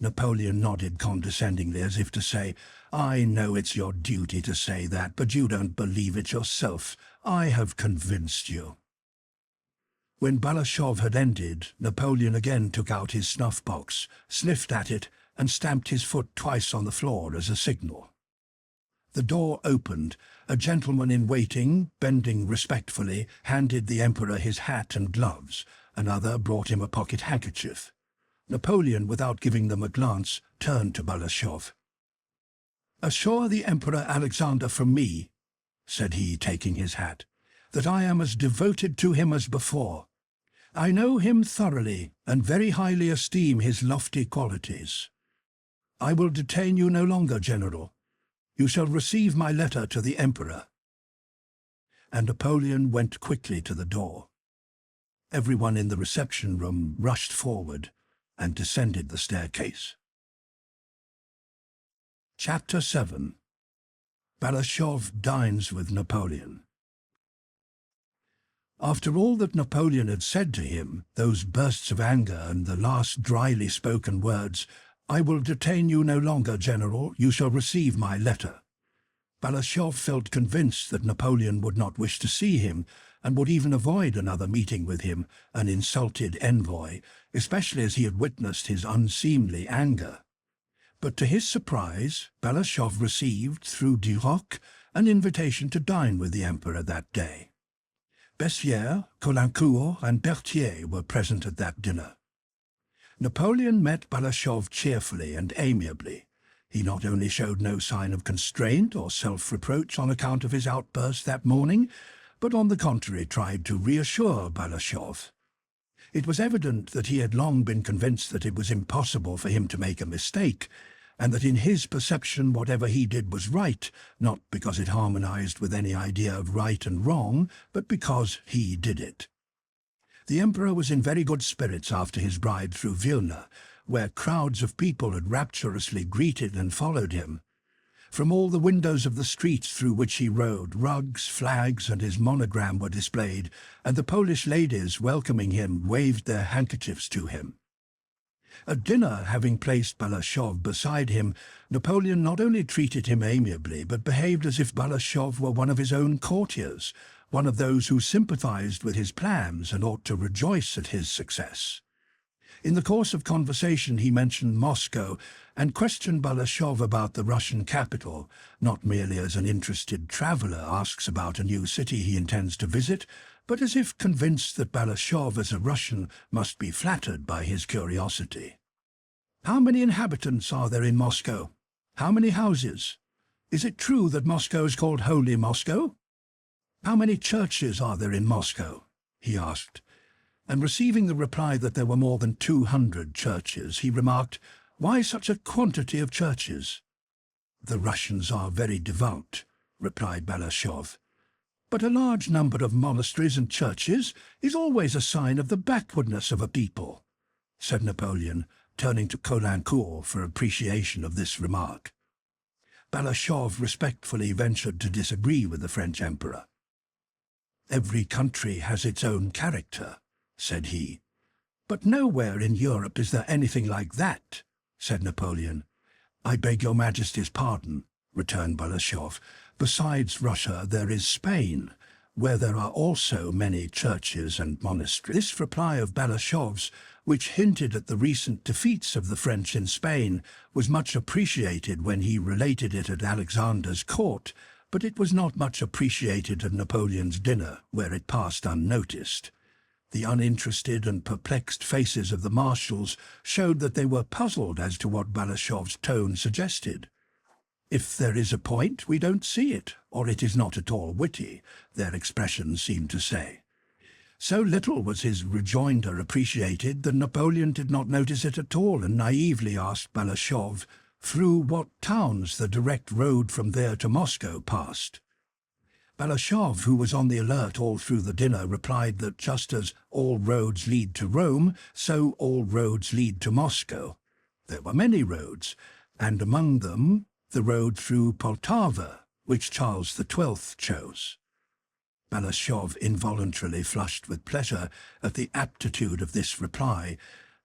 Napoleon nodded condescendingly, as if to say, "I know it's your duty to say that, but you don't believe it yourself. I have convinced you." When Balashov had ended, Napoleon again took out his snuff-box, sniffed at it, and stamped his foot twice on the floor as a signal. The door opened. A gentleman in waiting, bending respectfully, handed the Emperor his hat and gloves. Another brought him a pocket handkerchief. Napoleon, without giving them a glance, turned to Balashov. "Assure the Emperor Alexander from me," said he, taking his hat, "that I am as devoted to him as before. I know him thoroughly, and very highly esteem his lofty qualities. I will detain you no longer, General. You shall receive my letter to the Emperor." And Napoleon went quickly to the door. Everyone in the reception room rushed forward and descended the staircase. Chapter 7. Balashov dines with Napoleon. After all that Napoleon had said to him, those bursts of anger and the last dryly spoken words, "I will detain you no longer, General, you shall receive my letter," Balashov felt convinced that Napoleon would not wish to see him, and would even avoid another meeting with him, an insulted envoy, especially as he had witnessed his unseemly anger. But to his surprise, Balashov received, through Duroc, an invitation to dine with the Emperor that day. Bessières, Caulaincourt, and Berthier were present at that dinner. Napoleon met Balashov cheerfully and amiably. He not only showed no sign of constraint or self-reproach on account of his outburst that morning, but on the contrary tried to reassure Balashov. It was evident that he had long been convinced that it was impossible for him to make a mistake, and that in his perception whatever he did was right, not because it harmonized with any idea of right and wrong, but because he did it. The Emperor was in very good spirits after his ride through Vilna, where crowds of people had rapturously greeted and followed him. From all the windows of the streets through which he rode, rugs, flags, and his monogram were displayed, and the Polish ladies welcoming him waved their handkerchiefs to him. At dinner, having placed Balashov beside him, Napoleon not only treated him amiably, but behaved as if Balashov were one of his own courtiers, one of those who sympathized with his plans and ought to rejoice at his success. In the course of conversation he mentioned Moscow and questioned Balashov about the Russian capital, not merely as an interested traveller asks about a new city he intends to visit, but as if convinced that Balashov as a Russian must be flattered by his curiosity. "How many inhabitants are there in Moscow? How many houses? Is it true that Moscow is called Holy Moscow? How many churches are there in Moscow?" he asked. And receiving the reply that there were more than 200 churches, he remarked, "Why such a quantity of churches?" "The Russians are very devout," replied Balashov. "But a large number of monasteries and churches is always a sign of the backwardness of a people," said Napoleon, turning to Caulaincourt for appreciation of this remark. Balashov respectfully ventured to disagree with the French emperor. "Every country has its own character," said he. "But nowhere in Europe is there anything like that," said Napoleon. "I beg your Majesty's pardon," returned Balashov. "Besides Russia there is Spain, where there are also many churches and monasteries." This reply of Balashov's, which hinted at the recent defeats of the French in Spain, was much appreciated when he related it at Alexander's court, but it was not much appreciated at Napoleon's dinner, where it passed unnoticed. The uninterested and perplexed faces of the marshals showed that they were puzzled as to what Balashov's tone suggested. "If there is a point, we don't see it, or it is not at all witty," their expressions seemed to say. So little was his rejoinder appreciated that Napoleon did not notice it at all and naively asked Balashov through what towns the direct road from there to Moscow passed. Balashov, who was on the alert all through the dinner, replied that just as all roads lead to Rome, so all roads lead to Moscow. There were many roads, and among them the road through Poltava, which Charles XII chose. Balashov involuntarily flushed with pleasure at the aptitude of this reply,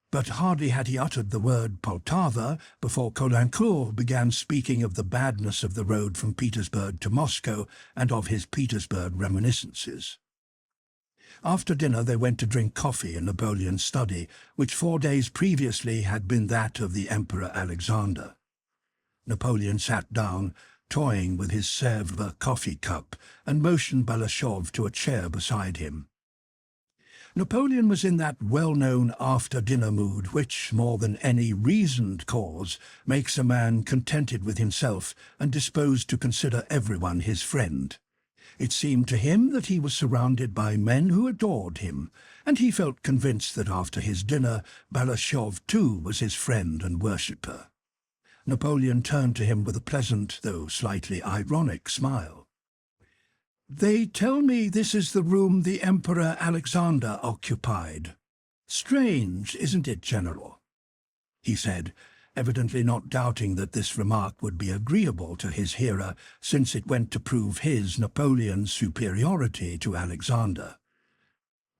but hardly had he uttered the word Poltava before Caulaincourt began speaking of the badness of the road from Petersburg to Moscow and of his Petersburg reminiscences. After dinner they went to drink coffee in Napoleon's study, which 4 days previously had been that of the Emperor Alexander. Napoleon sat down, toying with his Sèvres coffee cup, and motioned Balashov to a chair beside him. Napoleon was in that well-known after-dinner mood which, more than any reasoned cause, makes a man contented with himself and disposed to consider everyone his friend. It seemed to him that he was surrounded by men who adored him, and he felt convinced that after his dinner Balashov too was his friend and worshipper. Napoleon turned to him with a pleasant, though slightly ironic, smile. "They tell me this is the room the Emperor Alexander occupied. Strange, isn't it, General?" he said, evidently not doubting that this remark would be agreeable to his hearer, since it went to prove his, Napoleon's, superiority to Alexander.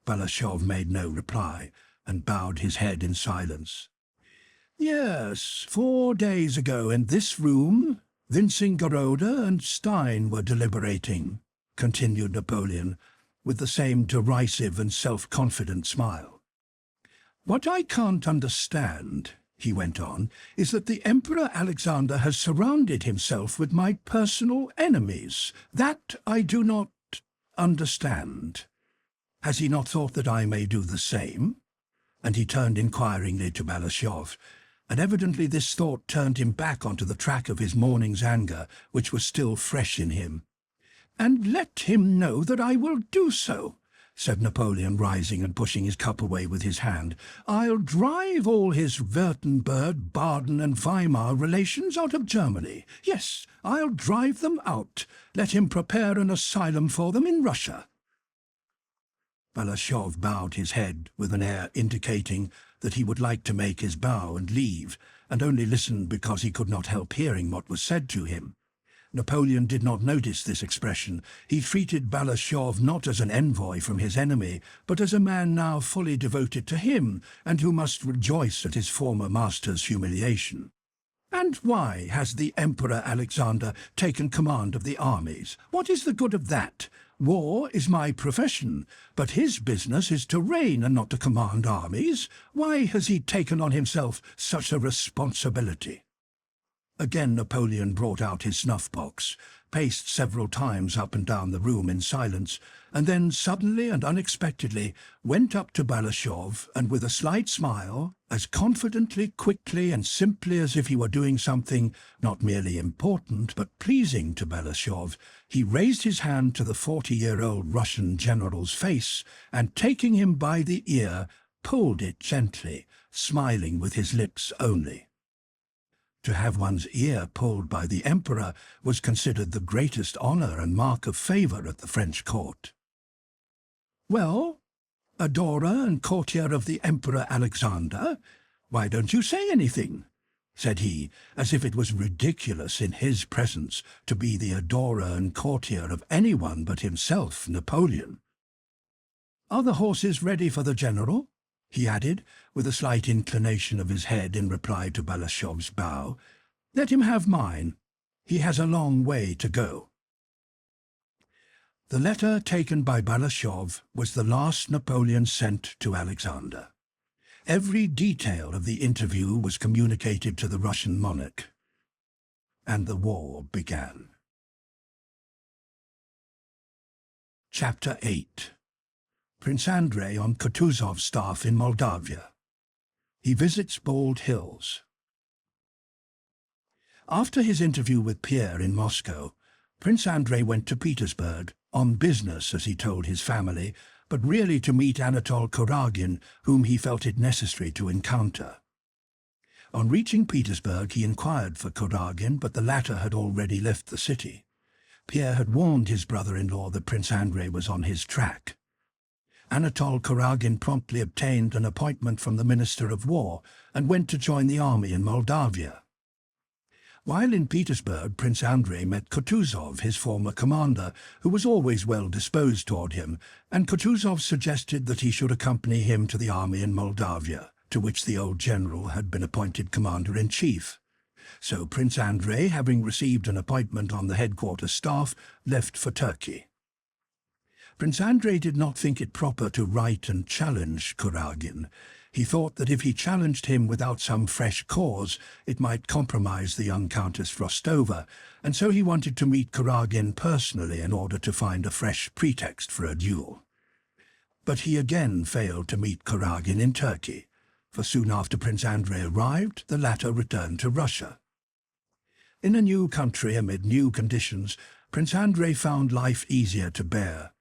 Balashov made no reply, and bowed his head in silence. "Yes, 4 days ago in this room, Wintzingerode and Stein were deliberating," continued Napoleon, with the same derisive and self-confident smile. "What I can't understand," he went on, "is that the Emperor Alexander has surrounded himself with my personal enemies. That I do not understand. Has he not thought that I may do the same?" And he turned inquiringly to Balashov, and evidently this thought turned him back onto the track of his morning's anger, which was still fresh in him. "And let him know that I will do so," said Napoleon, rising and pushing his cup away with his hand. "I'll drive all his Württemberg, Baden and Weimar relations out of Germany. Yes, I'll drive them out. Let him prepare an asylum for them in Russia." Balashov bowed his head with an air indicating that he would like to make his bow and leave, and only listened because he could not help hearing what was said to him. Napoleon did not notice this expression. He treated Balashov not as an envoy from his enemy, but as a man now fully devoted to him, and who must rejoice at his former master's humiliation. "And why has the Emperor Alexander taken command of the armies? What is the good of that? War is my profession, but his business is to reign and not to command armies. Why has he taken on himself such a responsibility?" Again Napoleon brought out his snuff-box, paced several times up and down the room in silence, and then suddenly and unexpectedly went up to Balashov and with a slight smile, as confidently, quickly and simply as if he were doing something not merely important but pleasing to Balashov, he raised his hand to the 40-year-old Russian general's face and, taking him by the ear, pulled it gently, smiling with his lips only. To have one's ear pulled by the emperor was considered the greatest honor and mark of favor at the French court. "Well, adorer and courtier of the Emperor Alexander, why don't you say anything?" said he, as if it was ridiculous in his presence to be the adorer and courtier of anyone but himself, Napoleon. "Are the horses ready for the general?" he added, with a slight inclination of his head in reply to Balashov's bow. "Let him have mine. He has a long way to go." The letter taken by Balashov was the last Napoleon sent to Alexander. Every detail of the interview was communicated to the Russian monarch, and the war began. Chapter 8. Prince Andrei on Kutuzov's staff in Moldavia. He visits Bald Hills. After his interview with Pierre in Moscow, Prince Andrei went to Petersburg, on business as he told his family, but really to meet Anatole Kuragin, whom he felt it necessary to encounter. On reaching Petersburg he inquired for Kuragin, but the latter had already left the city. Pierre had warned his brother-in-law that Prince Andrei was on his track. Anatole Kuragin promptly obtained an appointment from the Minister of War and went to join the army in Moldavia. While in Petersburg, Prince Andrei met Kutuzov, his former commander, who was always well disposed toward him, and Kutuzov suggested that he should accompany him to the army in Moldavia, to which the old general had been appointed commander-in-chief. So Prince Andrei, having received an appointment on the headquarters staff, left for Turkey. Prince Andrei did not think it proper to write and challenge Kuragin. He thought that if he challenged him without some fresh cause, it might compromise the young Countess Rostova, and so he wanted to meet Kuragin personally in order to find a fresh pretext for a duel. But he again failed to meet Kuragin in Turkey, for soon after Prince Andrei arrived, the latter returned to Russia. In a new country amid new conditions, Prince Andrei found life easier to bear.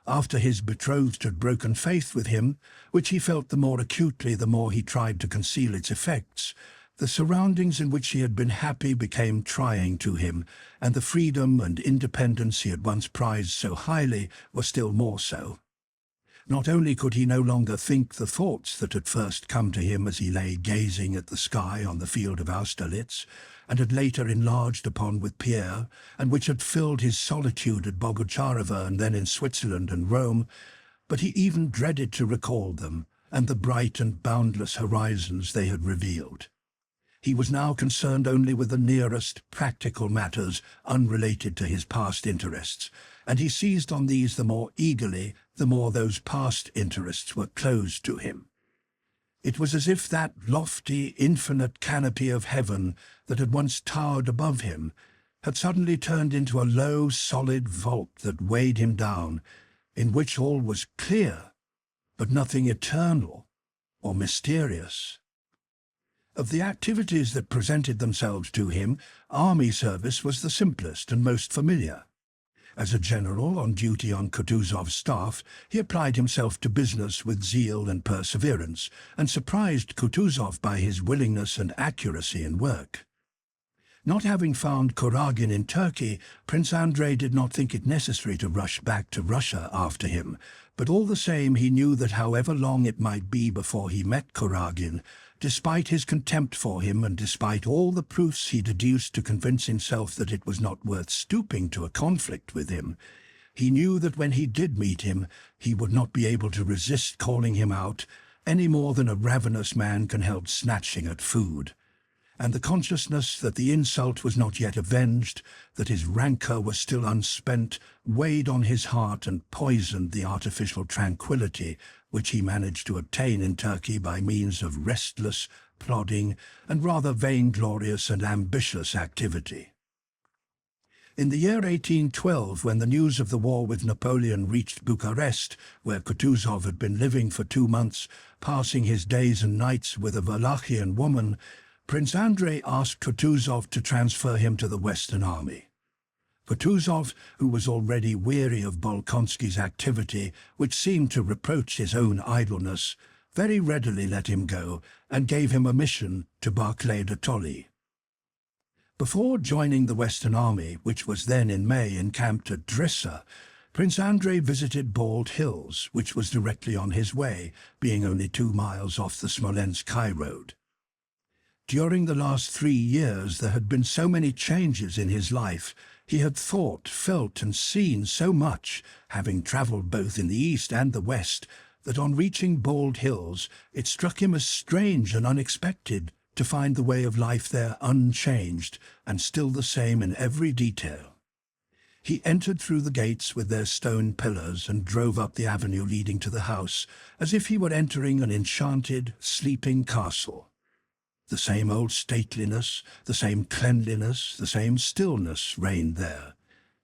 After his betrothed had broken faith with him, which he felt the more acutely the more he tried to conceal its effects, the surroundings in which he had been happy became trying to him, and the freedom and independence he had once prized so highly were still more so. Not only could he no longer think the thoughts that had first come to him as he lay gazing at the sky on the field of Austerlitz, and had later enlarged upon with Pierre, and which had filled his solitude at Bogucharova and then in Switzerland and Rome, but he even dreaded to recall them, and the bright and boundless horizons they had revealed. He was now concerned only with the nearest, practical matters unrelated to his past interests, and he seized on these the more eagerly, the more those past interests were closed to him. It was as if that lofty, infinite canopy of heaven that had once towered above him had suddenly turned into a low, solid vault that weighed him down, in which all was clear, but nothing eternal or mysterious. Of the activities that presented themselves to him, army service was the simplest and most familiar. As a general on duty on Kutuzov's staff, he applied himself to business with zeal and perseverance, and surprised Kutuzov by his willingness and accuracy in work. Not having found Kuragin in Turkey, Prince Andrei did not think it necessary to rush back to Russia after him, but all the same he knew that however long it might be before he met Kuragin, despite his contempt for him and despite all the proofs he deduced to convince himself that it was not worth stooping to a conflict with him, he knew that when he did meet him, he would not be able to resist calling him out, any more than a ravenous man can help snatching at food. and the consciousness that the insult was not yet avenged, that his rancour was still unspent, weighed on his heart and poisoned the artificial tranquillity which he managed to obtain in Turkey by means of restless, plodding, and rather vainglorious and ambitious activity. In the year 1812, when the news of the war with Napoleon reached Bucharest, where Kutuzov had been living for 2 months, passing his days and nights with a Wallachian woman, Prince Andrei asked Kutuzov to transfer him to the Western Army. Kutuzov, who was already weary of Bolkonskys' activity, which seemed to reproach his own idleness, very readily let him go and gave him a mission to Barclay-de-Tolly. Before joining the Western Army, which was then in May encamped at Drissa, Prince Andrei visited Bald Hills, which was directly on his way, being only 2 miles off the Smolensk high road. During the last 3 years there had been so many changes in his life. He had thought, felt and seen so much, having travelled both in the east and the west, that on reaching Bald Hills it struck him as strange and unexpected to find the way of life there unchanged and still the same in every detail. He entered through the gates with their stone pillars and drove up the avenue leading to the house, as if he were entering an enchanted, sleeping castle. The same old stateliness, the same cleanliness, the same stillness reigned there.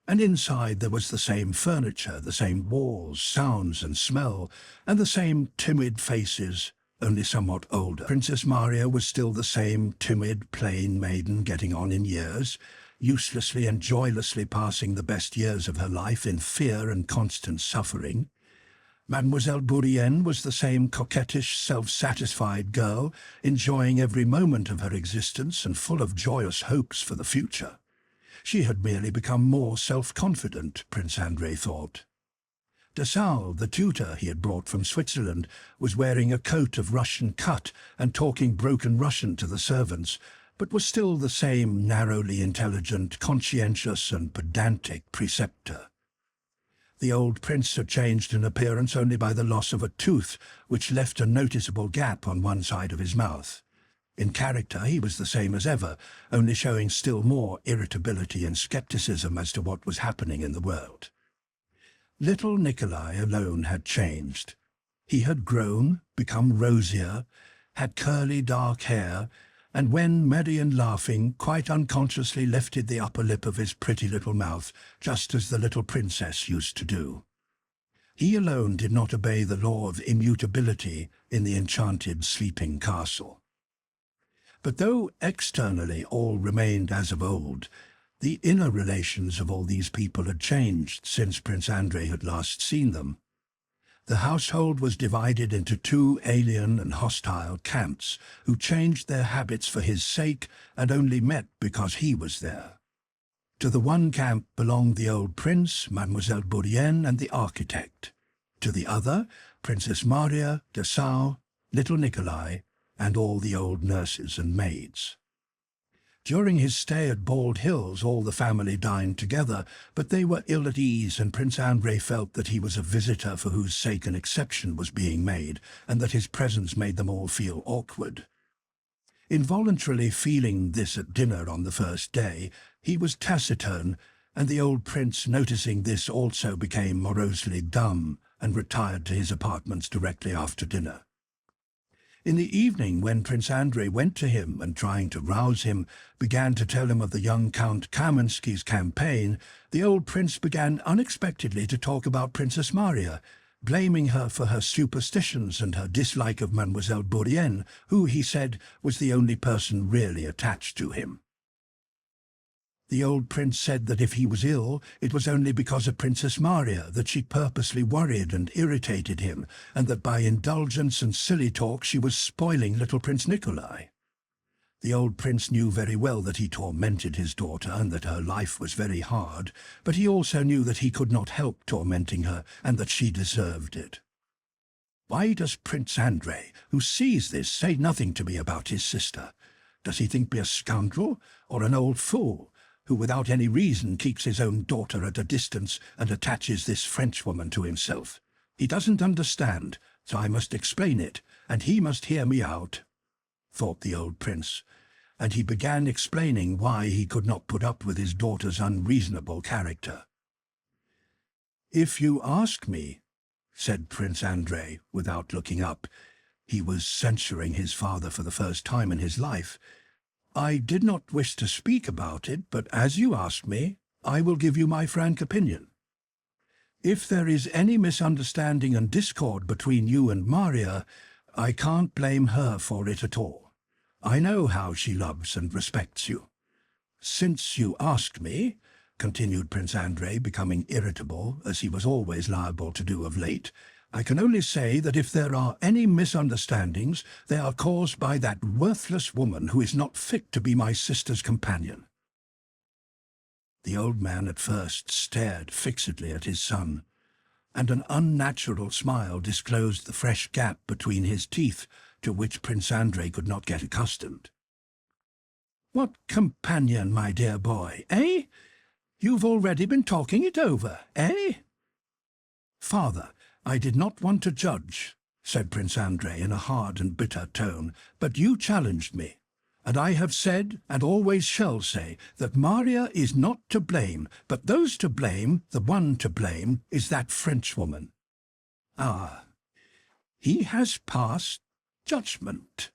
And inside there was the same furniture, the same walls, sounds and smell, and the same timid faces, only somewhat older. Princess Maria was still the same timid, plain maiden getting on in years, uselessly and joylessly passing the best years of her life in fear and constant suffering. Mademoiselle Bourienne was the same coquettish, self-satisfied girl, enjoying every moment of her existence and full of joyous hopes for the future. She had merely become more self-confident, Prince Andrei thought. De Salle, the tutor he had brought from Switzerland, was wearing a coat of Russian cut and talking broken Russian to the servants, but was still the same narrowly intelligent, conscientious and pedantic preceptor. The old prince had changed in appearance only by the loss of a tooth, which left a noticeable gap on one side of his mouth. In character he was the same as ever, only showing still more irritability and scepticism as to what was happening in the world. Little Nikolai alone had changed. He had grown, become rosier, had curly dark hair, and when, merry and laughing, quite unconsciously lifted the upper lip of his pretty little mouth, just as the little princess used to do. He alone did not obey the law of immutability in the enchanted sleeping castle. But though externally all remained as of old, the inner relations of all these people had changed since Prince Andrei had last seen them. The household was divided into 2 alien and hostile camps, who changed their habits for his sake and only met because he was there. To the one camp belonged the old prince, Mademoiselle Bourienne, and the architect. To the other, Princess Maria, de Salle, little Nikolai, and all the old nurses and maids. During his stay at Bald Hills, all the family dined together, but they were ill at ease, and Prince Andrei felt that he was a visitor for whose sake an exception was being made, and that his presence made them all feel awkward. Involuntarily feeling this at dinner on the first day, he was taciturn, and the old prince, noticing this, also became morosely dumb and retired to his apartments directly after dinner. In the evening, when Prince Andrei went to him and, trying to rouse him, began to tell him of the young Count Kamensky's campaign, the old prince began unexpectedly to talk about Princess Maria, blaming her for her superstitions and her dislike of Mademoiselle Bourienne, who, he said, was the only person really attached to him. The old prince said that if he was ill, it was only because of Princess Maria, that she purposely worried and irritated him, and that by indulgence and silly talk she was spoiling little Prince Nikolai. The old prince knew very well that he tormented his daughter and that her life was very hard, but he also knew that he could not help tormenting her and that she deserved it. Why does Prince Andrei, who sees this, say nothing to me about his sister? Does he think me a scoundrel or an old fool, who without any reason keeps his own daughter at a distance and attaches this Frenchwoman to himself? He doesn't understand, so I must explain it, and he must hear me out, thought the old prince. and he began explaining why he could not put up with his daughter's unreasonable character. "If you ask me," said Prince Andrei, without looking up, he was censuring his father for the first time in his life, "I did not wish to speak about it, but as you asked me, I will give you my frank opinion. If there is any misunderstanding and discord between you and Maria, I can't blame her for it at all. I know how she loves and respects you. Since you asked me," continued Prince Andrei, becoming irritable, as he was always liable to do of late, "I can only say that if there are any misunderstandings, they are caused by that worthless woman who is not fit to be my sister's companion." The old man at first stared fixedly at his son, and an unnatural smile disclosed the fresh gap between his teeth to which Prince Andrei could not get accustomed. "What companion, my dear boy, eh? You've already been talking it over, eh?" "Father, I did not want to judge," said Prince Andrei in a hard and bitter tone, "but you challenged me. And I have said, and always shall say, that Maria is not to blame, but those to blame, the one to blame, is that Frenchwoman. Ah, he has passed judgment."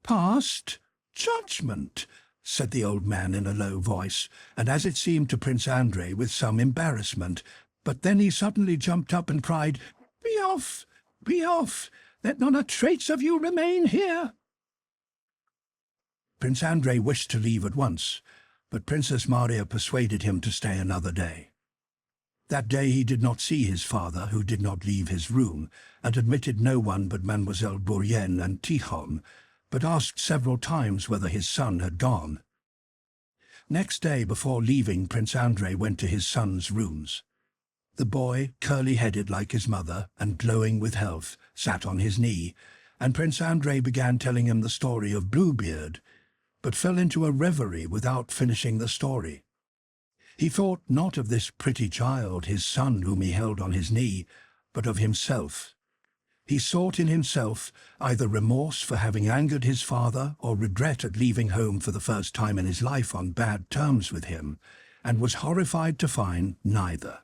"Passed judgment," said the old man in a low voice, and as it seemed to Prince Andrei with some embarrassment, but then he suddenly jumped up and cried, Be off! Let not a trace of you remain here!" Prince Andrei wished to leave at once, but Princess Maria persuaded him to stay another day. That day he did not see his father, who did not leave his room, and admitted no one but Mademoiselle Bourienne and Tikhon, but asked several times whether his son had gone. Next day, before leaving, Prince Andrei went to his son's rooms. The boy, curly-headed like his mother and glowing with health, sat on his knee, and Prince Andrei began telling him the story of Bluebeard, but fell into a reverie without finishing the story. He thought not of this pretty child, his son, whom he held on his knee, but of himself. He sought in himself either remorse for having angered his father or regret at leaving home for the first time in his life on bad terms with him, and was horrified to find neither.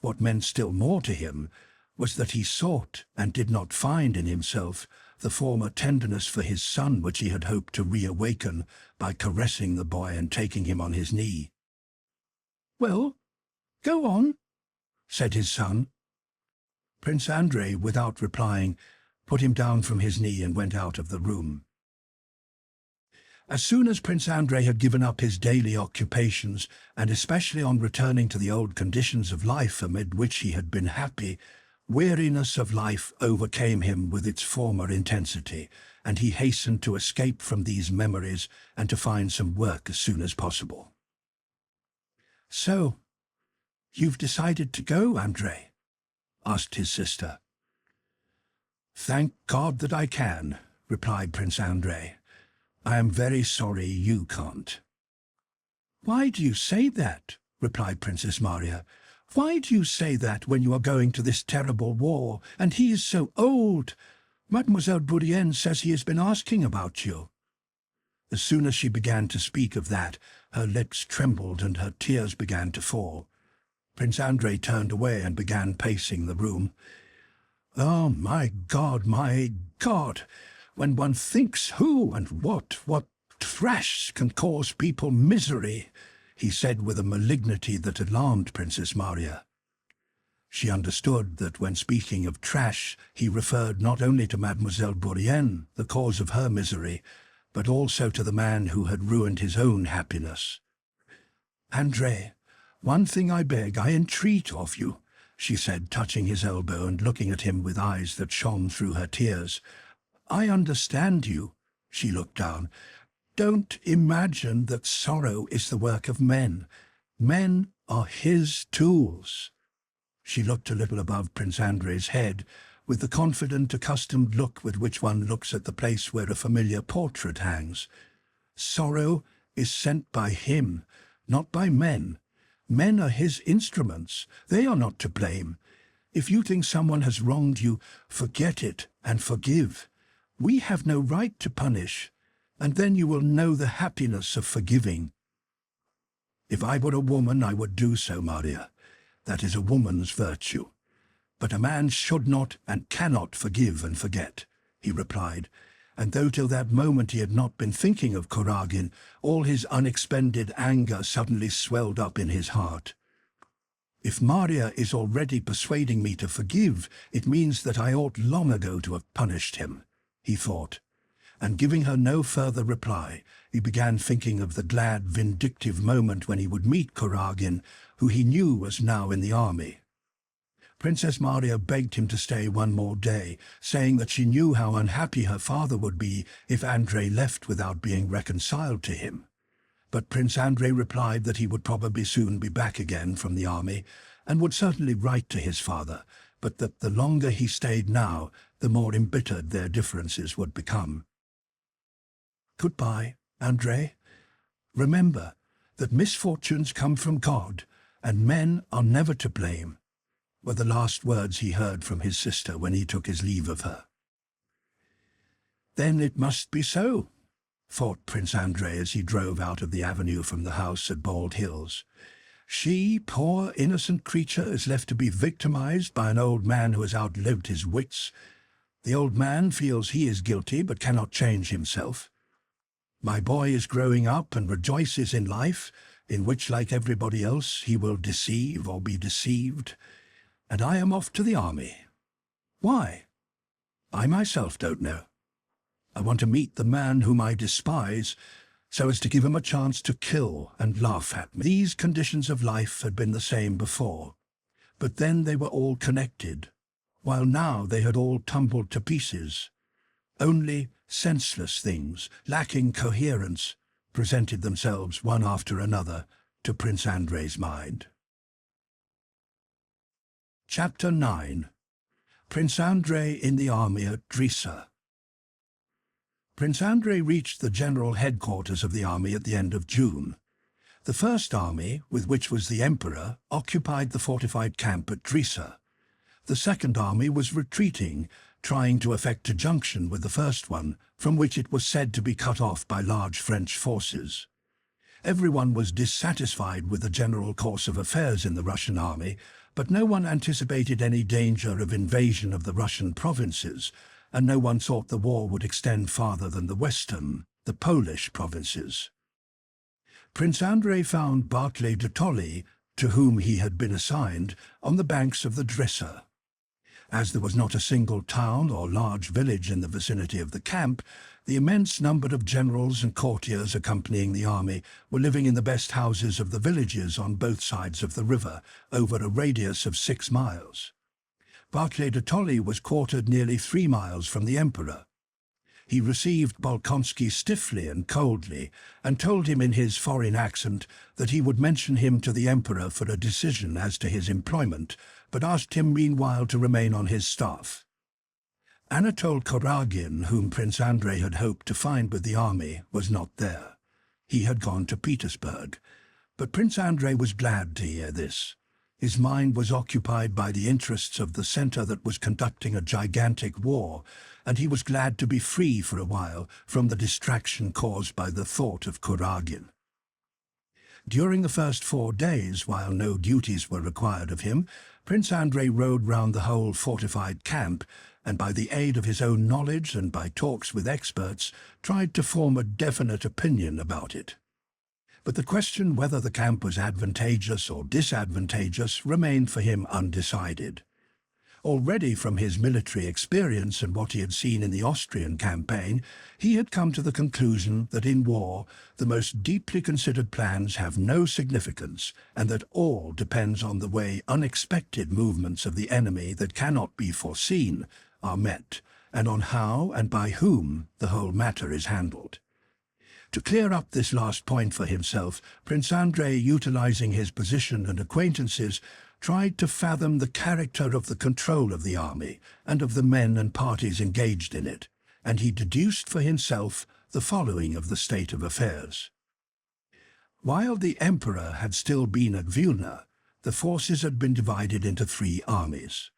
What meant still more to him was that he sought and did not find in himself the former tenderness for his son which he had hoped to reawaken by caressing the boy and taking him on his knee. "Well, go on," said his son. Prince Andrei, without replying, put him down from his knee and went out of the room. As soon as Prince Andrei had given up his daily occupations, and especially on returning to the old conditions of life amid which he had been happy, weariness of life overcame him with its former intensity, and he hastened to escape from these memories and to find some work as soon as possible. "So, you've decided to go, Andrei?" asked his sister. "Thank God that I can," replied Prince Andrei. "I am very sorry you can't." "Why do you say that?" replied Princess Maria. "Why do you say that when you are going to this terrible war, and he is so old? Mademoiselle Bourienne says he has been asking about you." As soon as she began to speak of that, her lips trembled and her tears began to fall. Prince Andrei turned away and began pacing the room. "Oh, my God, my God! When one thinks who and what trash can cause people misery," he said with a malignity that alarmed Princess Maria. She understood that when speaking of trash, he referred not only to Mademoiselle Bourienne, the cause of her misery, but also to the man who had ruined his own happiness. "Andrei, one thing I beg, I entreat of you," she said, touching his elbow and looking at him with eyes that shone through her tears. "I understand you." She looked down. "Don't imagine that sorrow is the work of men. Men are his tools." She looked a little above Prince Andrei's head, with the confident, accustomed look with which one looks at the place where a familiar portrait hangs. "Sorrow is sent by him, not by men. Men are his instruments. They are not to blame. If you think someone has wronged you, forget it and forgive. We have no right to punish. and then you will know the happiness of forgiving. If I were a woman, I would do so, Maria. That is a woman's virtue. But a man should not and cannot forgive and forget, he replied, and though till that moment he had not been thinking of Kuragin, all his unexpended anger suddenly swelled up in his heart. If Maria is already persuading me to forgive, it means that I ought long ago to have punished him, he thought, and giving her no further reply, he began thinking of the glad, vindictive moment when he would meet Kuragin, who he knew was now in the army. Princess Maria begged him to stay one more day, saying that she knew how unhappy her father would be if Andrei left without being reconciled to him. But Prince Andrei replied that he would probably soon be back again from the army, and would certainly write to his father, but that the longer he stayed now, the more embittered their differences would become. "Goodbye, Andrei. Remember that misfortunes come from God, and men are never to blame," were the last words he heard from his sister when he took his leave of her. "Then it must be so," thought Prince Andrei as he drove out of the avenue from the house at Bald Hills. "She, poor innocent creature, is left to be victimized by an old man who has outlived his wits. The old man feels he is guilty but cannot change himself. My boy is growing up and rejoices in life, in which, like everybody else, he will deceive or be deceived. And I am off to the army. Why? I myself don't know. I want to meet the man whom I despise, so as to give him a chance to kill and laugh at me. These conditions of life had been the same before, but then they were all connected, while now they had all tumbled to pieces. Only senseless things, lacking coherence, presented themselves one after another to Prince Andrei's mind. Chapter 9. Prince Andrei in the army at Drissa. Prince Andrei reached the general headquarters of the army at the end of June. The first army, with which was the Emperor, occupied the fortified camp at Drissa. The second army was retreating, trying to effect a junction with the first one, from which it was said to be cut off by large French forces. Everyone was dissatisfied with the general course of affairs in the Russian army, but no one anticipated any danger of invasion of the Russian provinces, and no one thought the war would extend farther than the Polish provinces. Prince Andrei found Barclay de Tolly, to whom he had been assigned, on the banks of the Drissa. As there was not a single town or large village in the vicinity of the camp, the immense number of generals and courtiers accompanying the army were living in the best houses of the villages on both sides of the river, over a radius of 6 miles. Barclay de Tolly was quartered nearly 3 miles from the Emperor. He received Bolkonsky stiffly and coldly, and told him in his foreign accent that he would mention him to the Emperor for a decision as to his employment, but asked him meanwhile to remain on his staff. Anatole Kuragin, whom Prince Andrei had hoped to find with the army, was not there. He had gone to Petersburg. But Prince Andrei was glad to hear this. His mind was occupied by the interests of the centre that was conducting a gigantic war, and he was glad to be free for a while from the distraction caused by the thought of Kuragin. During the first 4 days, while no duties were required of him, Prince Andrei rode round the whole fortified camp, and by the aid of his own knowledge and by talks with experts, tried to form a definite opinion about it. But the question whether the camp was advantageous or disadvantageous remained for him undecided. Already from his military experience and what he had seen in the Austrian campaign, he had come to the conclusion that in war the most deeply considered plans have no significance, and that all depends on the way unexpected movements of the enemy that cannot be foreseen are met, and on how and by whom the whole matter is handled. To clear up this last point for himself, Prince Andrei, utilizing his position and acquaintances, tried to fathom the character of the control of the army and of the men and parties engaged in it, and he deduced for himself the following of the state of affairs. While the Emperor had still been at Vilna, the forces had been divided into 3 armies.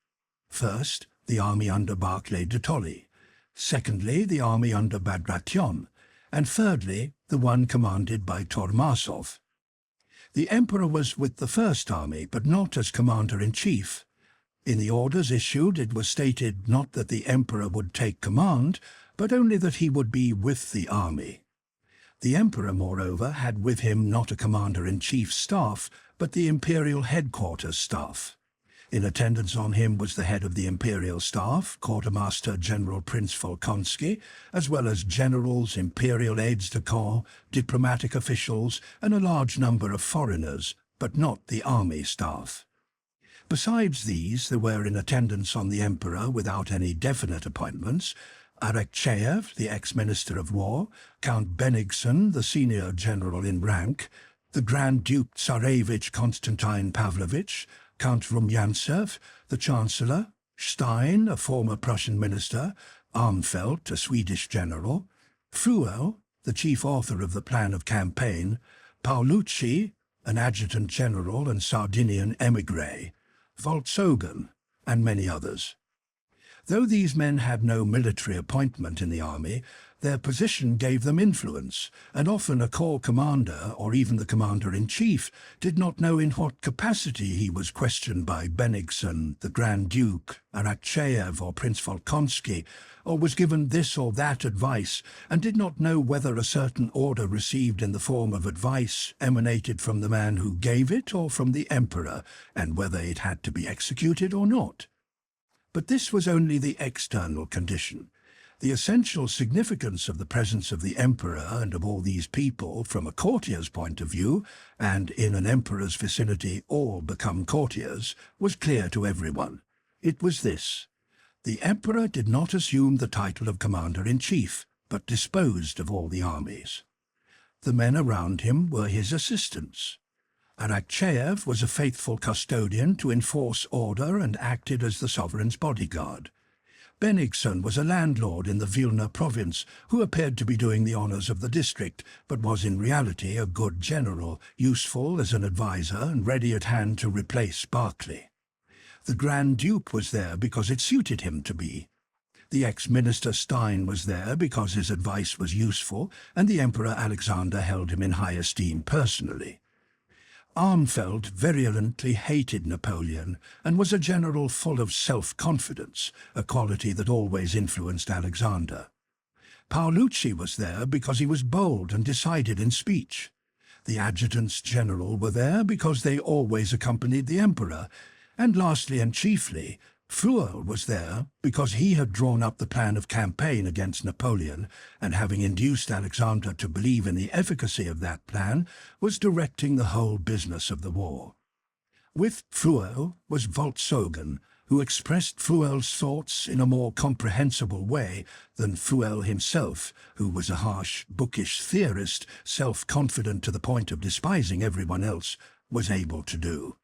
First, the army under Barclay de Tolly. Secondly, the army under Bagration, and thirdly, the one commanded by Tormasov. The emperor was with the first army, but not as commander-in-chief. In the orders issued, it was stated not that the emperor would take command, but only that he would be with the army. The emperor, moreover, had with him not a commander-in-chief's staff, but the imperial headquarters staff. In attendance on him was the head of the imperial staff, Quartermaster General Prince Bolkonsky, as well as generals, imperial aides-de-camp, diplomatic officials, and a large number of foreigners, but not the army staff. Besides these, there were in attendance on the emperor, without any definite appointments, Arakcheyev, the ex-minister of war, Count Bennigsen, the senior general in rank, the Grand Duke Tsarevich Konstantin Pavlovich, Count Rumyantsev, the chancellor, Stein, a former Prussian minister, Armfeldt, a Swedish general, Fruel, the chief author of the plan of campaign, Paulucci, an adjutant general and Sardinian émigré, Voltsogen, and many others. Though these men had no military appointment in the army, their position gave them influence, and often a corps commander, or even the commander-in-chief, did not know in what capacity he was questioned by Bennigsen, the Grand Duke, Arakcheyev, or Prince Bolkonsky, or was given this or that advice, and did not know whether a certain order received in the form of advice emanated from the man who gave it or from the emperor, and whether it had to be executed or not. But this was only the external condition. The essential significance of the presence of the emperor and of all these people from a courtier's point of view, and in an emperor's vicinity all become courtiers, was clear to everyone. It was this: the emperor did not assume the title of commander-in-chief, but disposed of all the armies. The men around him were his assistants. Arakcheyev was a faithful custodian to enforce order and acted as the sovereign's bodyguard. Bennigsen was a landlord in the Vilna province who appeared to be doing the honors of the district, but was in reality a good general, useful as an advisor and ready at hand to replace Barclay. The Grand Duke was there because it suited him to be. The ex-minister Stein was there because his advice was useful, and the Emperor Alexander held him in high esteem personally. Armfeldt virulently hated Napoleon and was a general full of self-confidence, a quality that always influenced Alexander. Paulucci was there because he was bold and decided in speech. The adjutants general were there because they always accompanied the emperor, and lastly and chiefly, Fruel was there because he had drawn up the plan of campaign against Napoleon, and having induced Alexander to believe in the efficacy of that plan, was directing the whole business of the war. With Fruel was Voltsogen, who expressed Fruel's thoughts in a more comprehensible way than Fruel himself, who was a harsh, bookish theorist, self-confident to the point of despising everyone else, was able to do.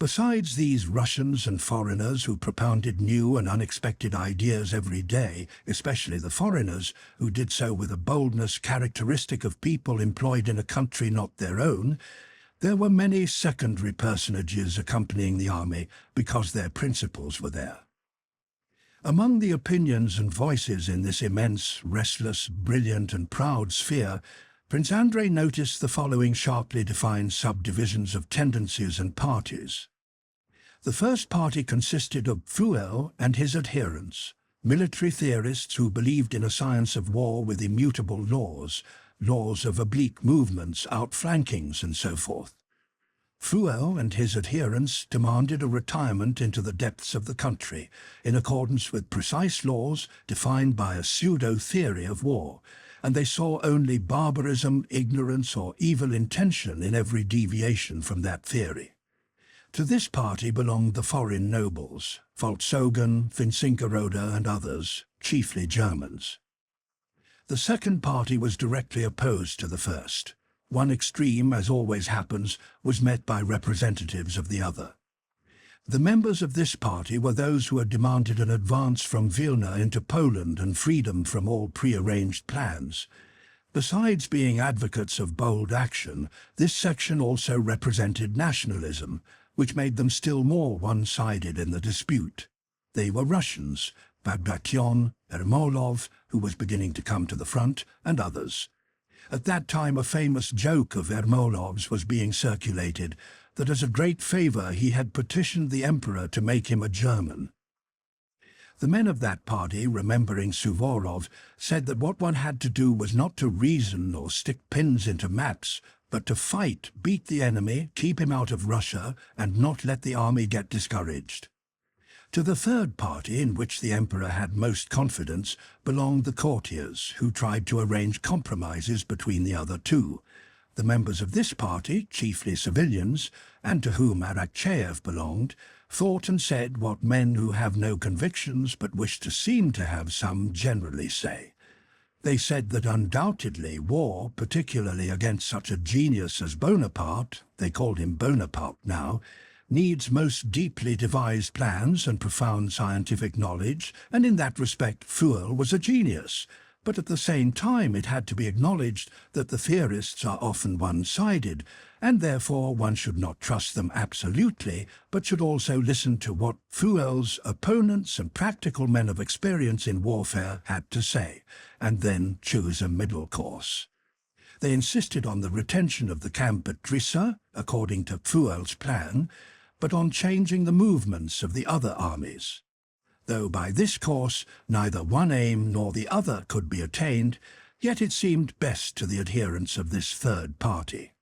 Besides these Russians and foreigners who propounded new and unexpected ideas every day, especially the foreigners, who did so with a boldness characteristic of people employed in a country not their own, there were many secondary personages accompanying the army because their principles were there. Among the opinions and voices in this immense, restless, brilliant and proud sphere, Prince Andrei noticed the following sharply defined subdivisions of tendencies and parties. The first party consisted of Fruel and his adherents, military theorists who believed in a science of war with immutable laws, laws of oblique movements, outflankings, and so forth. Fruel and his adherents demanded a retirement into the depths of the country, in accordance with precise laws defined by a pseudo-theory of war, and they saw only barbarism, ignorance, or evil intention in every deviation from that theory. To this party belonged the foreign nobles, Voltsogen, Finsingerode, and others, chiefly Germans. The second party was directly opposed to the first. One extreme, as always happens, was met by representatives of the other. The members of this party were those who had demanded an advance from Vilna into Poland and freedom from all prearranged plans. Besides being advocates of bold action, this section also represented nationalism, which made them still more one-sided in the dispute. They were Russians, Bagration, Ermolov, who was beginning to come to the front, and others. At that time a famous joke of Ermolov's was being circulated, that as a great favour he had petitioned the emperor to make him a German. The men of that party, remembering Suvorov, said that what one had to do was not to reason or stick pins into maps, but to fight, beat the enemy, keep him out of Russia, and not let the army get discouraged. To the third party, in which the emperor had most confidence, belonged the courtiers, who tried to arrange compromises between the other two. The members of this party, chiefly civilians, and to whom Arakcheyev belonged, thought and said what men who have no convictions but wish to seem to have some generally say. They said that undoubtedly war, particularly against such a genius as Bonaparte, they called him Bonaparte now, needs most deeply devised plans and profound scientific knowledge, and in that respect Fuel was a genius. But at the same time it had to be acknowledged that the theorists are often one-sided, and therefore one should not trust them absolutely, but should also listen to what Fuel's opponents and practical men of experience in warfare had to say, and then choose a middle course. They insisted on the retention of the camp at Drissa, according to Fuel's plan, but on changing the movements of the other armies. Though by this course neither one aim nor the other could be attained, yet it seemed best to the adherents of this third party.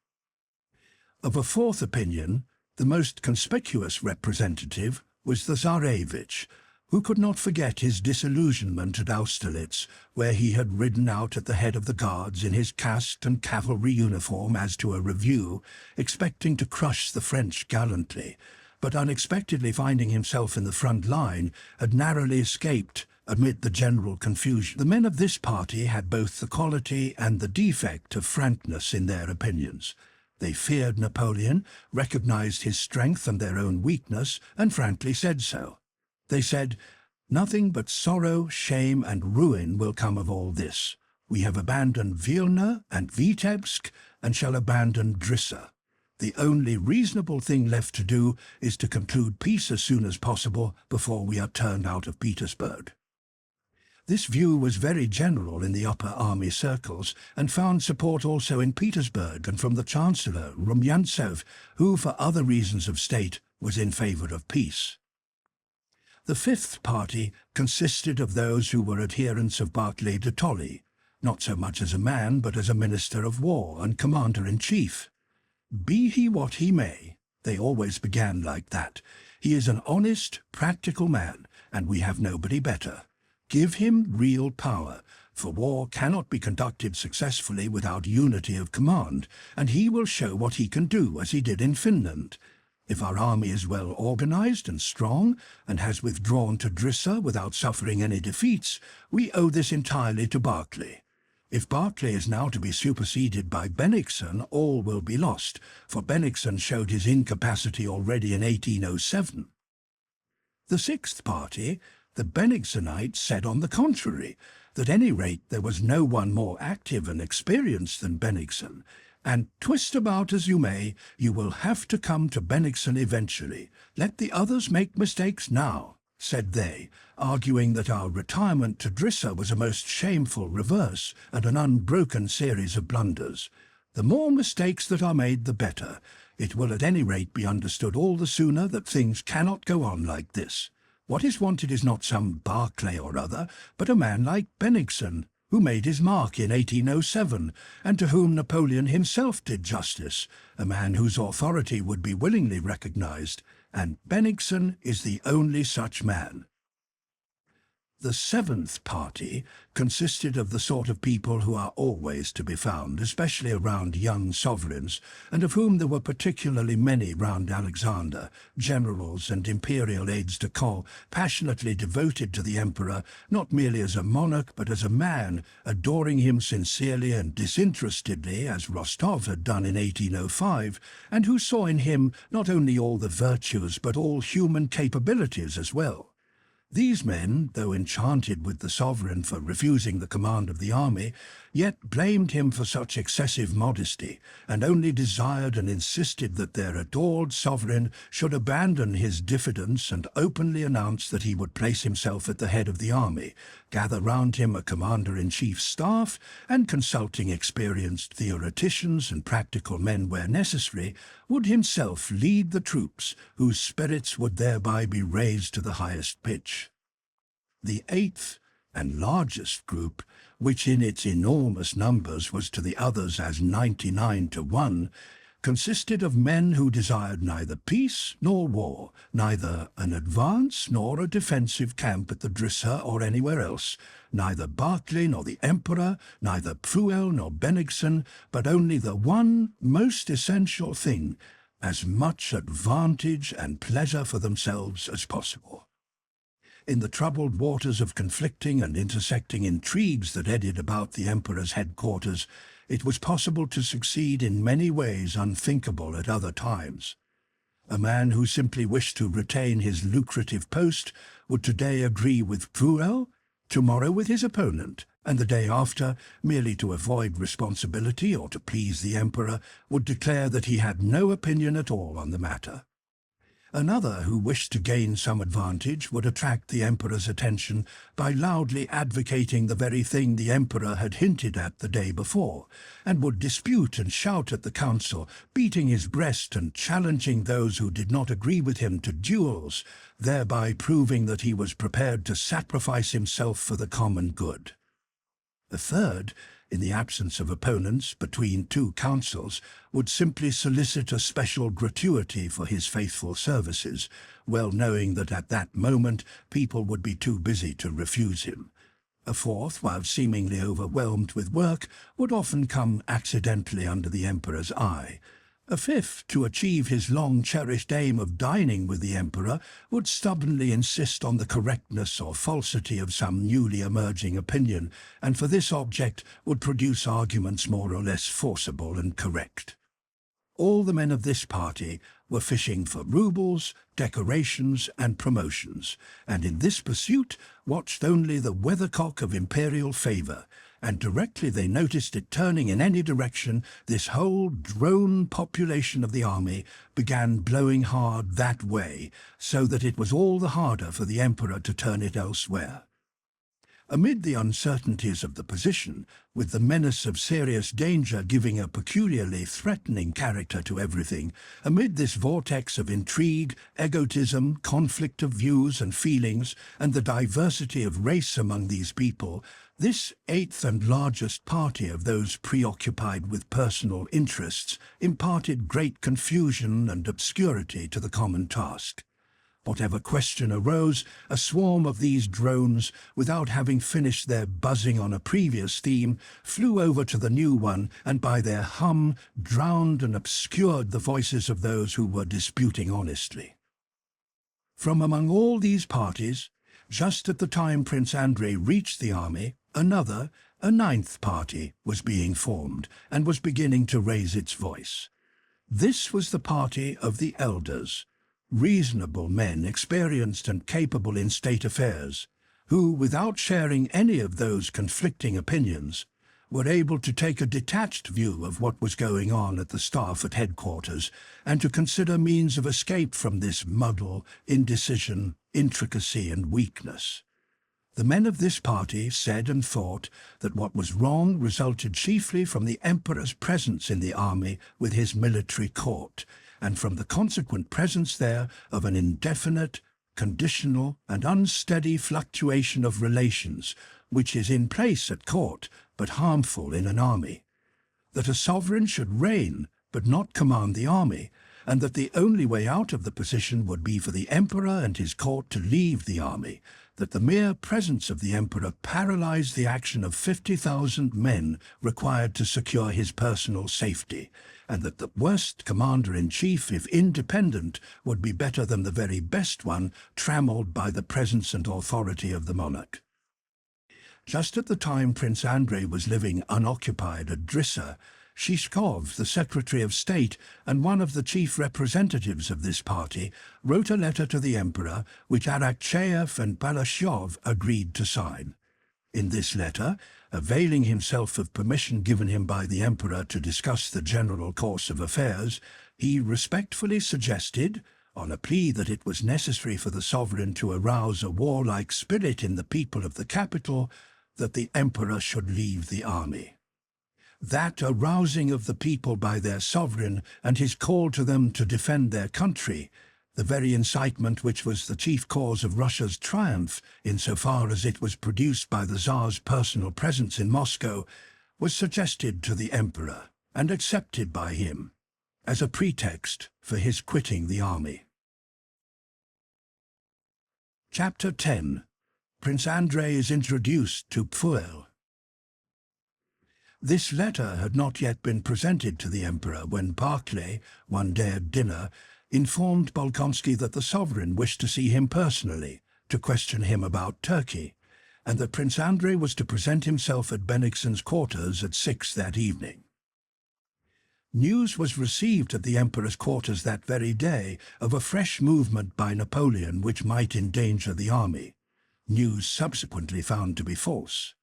Of a fourth opinion, the most conspicuous representative was the Tsarevich, who could not forget his disillusionment at Austerlitz, where he had ridden out at the head of the guards in his casqued and cavalry uniform as to a review, expecting to crush the French gallantly, but unexpectedly finding himself in the front line, had narrowly escaped amid the general confusion. The men of this party had both the quality and the defect of frankness in their opinions. They feared Napoleon, recognized his strength and their own weakness, and frankly said so. They said, "Nothing but sorrow, shame, and ruin will come of all this. We have abandoned Vilna and Vitebsk, and shall abandon Drissa. The only reasonable thing left to do is to conclude peace as soon as possible before we are turned out of Petersburg." This view was very general in the upper army circles, and found support also in Petersburg and from the Chancellor, Rumyantsev, who, for other reasons of state, was in favour of peace. The fifth party consisted of those who were adherents of Barclay de Tolly, not so much as a man, but as a minister of war and commander-in-chief. Be he what he may, they always began like that. He is an honest, practical man, and we have nobody better. Give him real power, for war cannot be conducted successfully without unity of command, and he will show what he can do, as he did in Finland. If our army is well organized and strong, and has withdrawn to Drissa without suffering any defeats, we owe this entirely to Barclay. If Barclay is now to be superseded by Bennigsen, all will be lost, for Bennigsen showed his incapacity already in 1807. The sixth party, the Bennigsenites, said on the contrary, that at any rate there was no one more active and experienced than Bennigsen, and twist about as you may, you will have to come to Bennigsen eventually. Let the others make mistakes now, said they, arguing that our retirement to Drissa was a most shameful reverse and an unbroken series of blunders. The more mistakes that are made, the better. It will at any rate be understood all the sooner that things cannot go on like this. What is wanted is not some Barclay or other, but a man like Bennigsen, who made his mark in 1807, and to whom Napoleon himself did justice, a man whose authority would be willingly recognized, and Bennigsen is the only such man. The seventh party consisted of the sort of people who are always to be found, especially around young sovereigns, and of whom there were particularly many round Alexander, generals and imperial aides-de-camp, passionately devoted to the emperor, not merely as a monarch but as a man, adoring him sincerely and disinterestedly, as Rostov had done in 1805, and who saw in him not only all the virtues but all human capabilities as well. These men, though enchanted with the sovereign for refusing the command of the army, yet blamed him for such excessive modesty, and only desired and insisted that their adored sovereign should abandon his diffidence and openly announce that he would place himself at the head of the army, gather round him a commander-in-chief's staff, and consulting experienced theoreticians and practical men where necessary, would himself lead the troops, whose spirits would thereby be raised to the highest pitch. The eighth and largest group, which in its enormous numbers was to the others as 99 to 1, consisted of men who desired neither peace nor war, neither an advance nor a defensive camp at the Drissa or anywhere else, neither Barclay nor the Emperor, neither Pruel nor Bennigsen, but only the one most essential thing, as much advantage and pleasure for themselves as possible. In the troubled waters of conflicting and intersecting intrigues that eddied about the Emperor's headquarters, it was possible to succeed in many ways unthinkable at other times. A man who simply wished to retain his lucrative post would today agree with Pruel, tomorrow with his opponent, and the day after, merely to avoid responsibility or to please the Emperor, would declare that he had no opinion at all on the matter. Another who wished to gain some advantage would attract the Emperor's attention by loudly advocating the very thing the Emperor had hinted at the day before, and would dispute and shout at the council, beating his breast and challenging those who did not agree with him to duels, thereby proving that he was prepared to sacrifice himself for the common good. The third, in the absence of opponents between two councils, would simply solicit a special gratuity for his faithful services, well knowing that at that moment people would be too busy to refuse him. A fourth, while seemingly overwhelmed with work, would often come accidentally under the Emperor's eye. A fifth, to achieve his long-cherished aim of dining with the Emperor, would stubbornly insist on the correctness or falsity of some newly emerging opinion, and for this object would produce arguments more or less forcible and correct. All the men of this party were fishing for roubles, decorations, and promotions, and in this pursuit watched only the weathercock of imperial favour, and directly they noticed it turning in any direction, this whole drone population of the army began blowing hard that way, so that it was all the harder for the Emperor to turn it elsewhere. Amid the uncertainties of the position, with the menace of serious danger giving a peculiarly threatening character to everything, amid this vortex of intrigue, egotism, conflict of views and feelings, and the diversity of race among these people, this eighth and largest party of those preoccupied with personal interests imparted great confusion and obscurity to the common task. Whatever question arose, a swarm of these drones, without having finished their buzzing on a previous theme, flew over to the new one, and by their hum drowned and obscured the voices of those who were disputing honestly. From among all these parties, just at the time Prince Andrei reached the army, another, a ninth party, was being formed, and was beginning to raise its voice. This was the party of the elders, reasonable men experienced and capable in state affairs, who, without sharing any of those conflicting opinions, were able to take a detached view of what was going on at the staff at headquarters, and to consider means of escape from this muddle, indecision, intricacy and weakness. The men of this party said and thought that what was wrong resulted chiefly from the Emperor's presence in the army with his military court, and from the consequent presence there of an indefinite, conditional, and unsteady fluctuation of relations, which is in place at court, but harmful in an army. That a sovereign should reign, but not command the army, and that the only way out of the position would be for the Emperor and his court to leave the army, that the mere presence of the Emperor paralyzed the action of 50,000 men required to secure his personal safety, and that the worst commander-in-chief, if independent, would be better than the very best one, trammelled by the presence and authority of the monarch. Just at the time Prince Andrei was living unoccupied at Drissa, Shishkov, the Secretary of State and one of the chief representatives of this party, wrote a letter to the emperor which Arakcheyev and Balashov agreed to sign. In this letter, availing himself of permission given him by the emperor to discuss the general course of affairs, he respectfully suggested, on a plea that it was necessary for the sovereign to arouse a warlike spirit in the people of the capital, that the emperor should leave the army. That arousing of the people by their sovereign and his call to them to defend their country, the very incitement which was the chief cause of Russia's triumph, insofar as it was produced by the Tsar's personal presence in Moscow, was suggested to the emperor and accepted by him as a pretext for his quitting the army. Chapter 10. Prince Andrei is introduced to Pfuel. This letter had not yet been presented to the emperor when Barclay, one day at dinner, informed Bolkonsky that the sovereign wished to see him personally, to question him about Turkey, and that Prince Andrei was to present himself at Bennigsen's quarters at 6 that evening. News was received at the emperor's quarters that very day of a fresh movement by Napoleon which might endanger the army. News subsequently found to be false.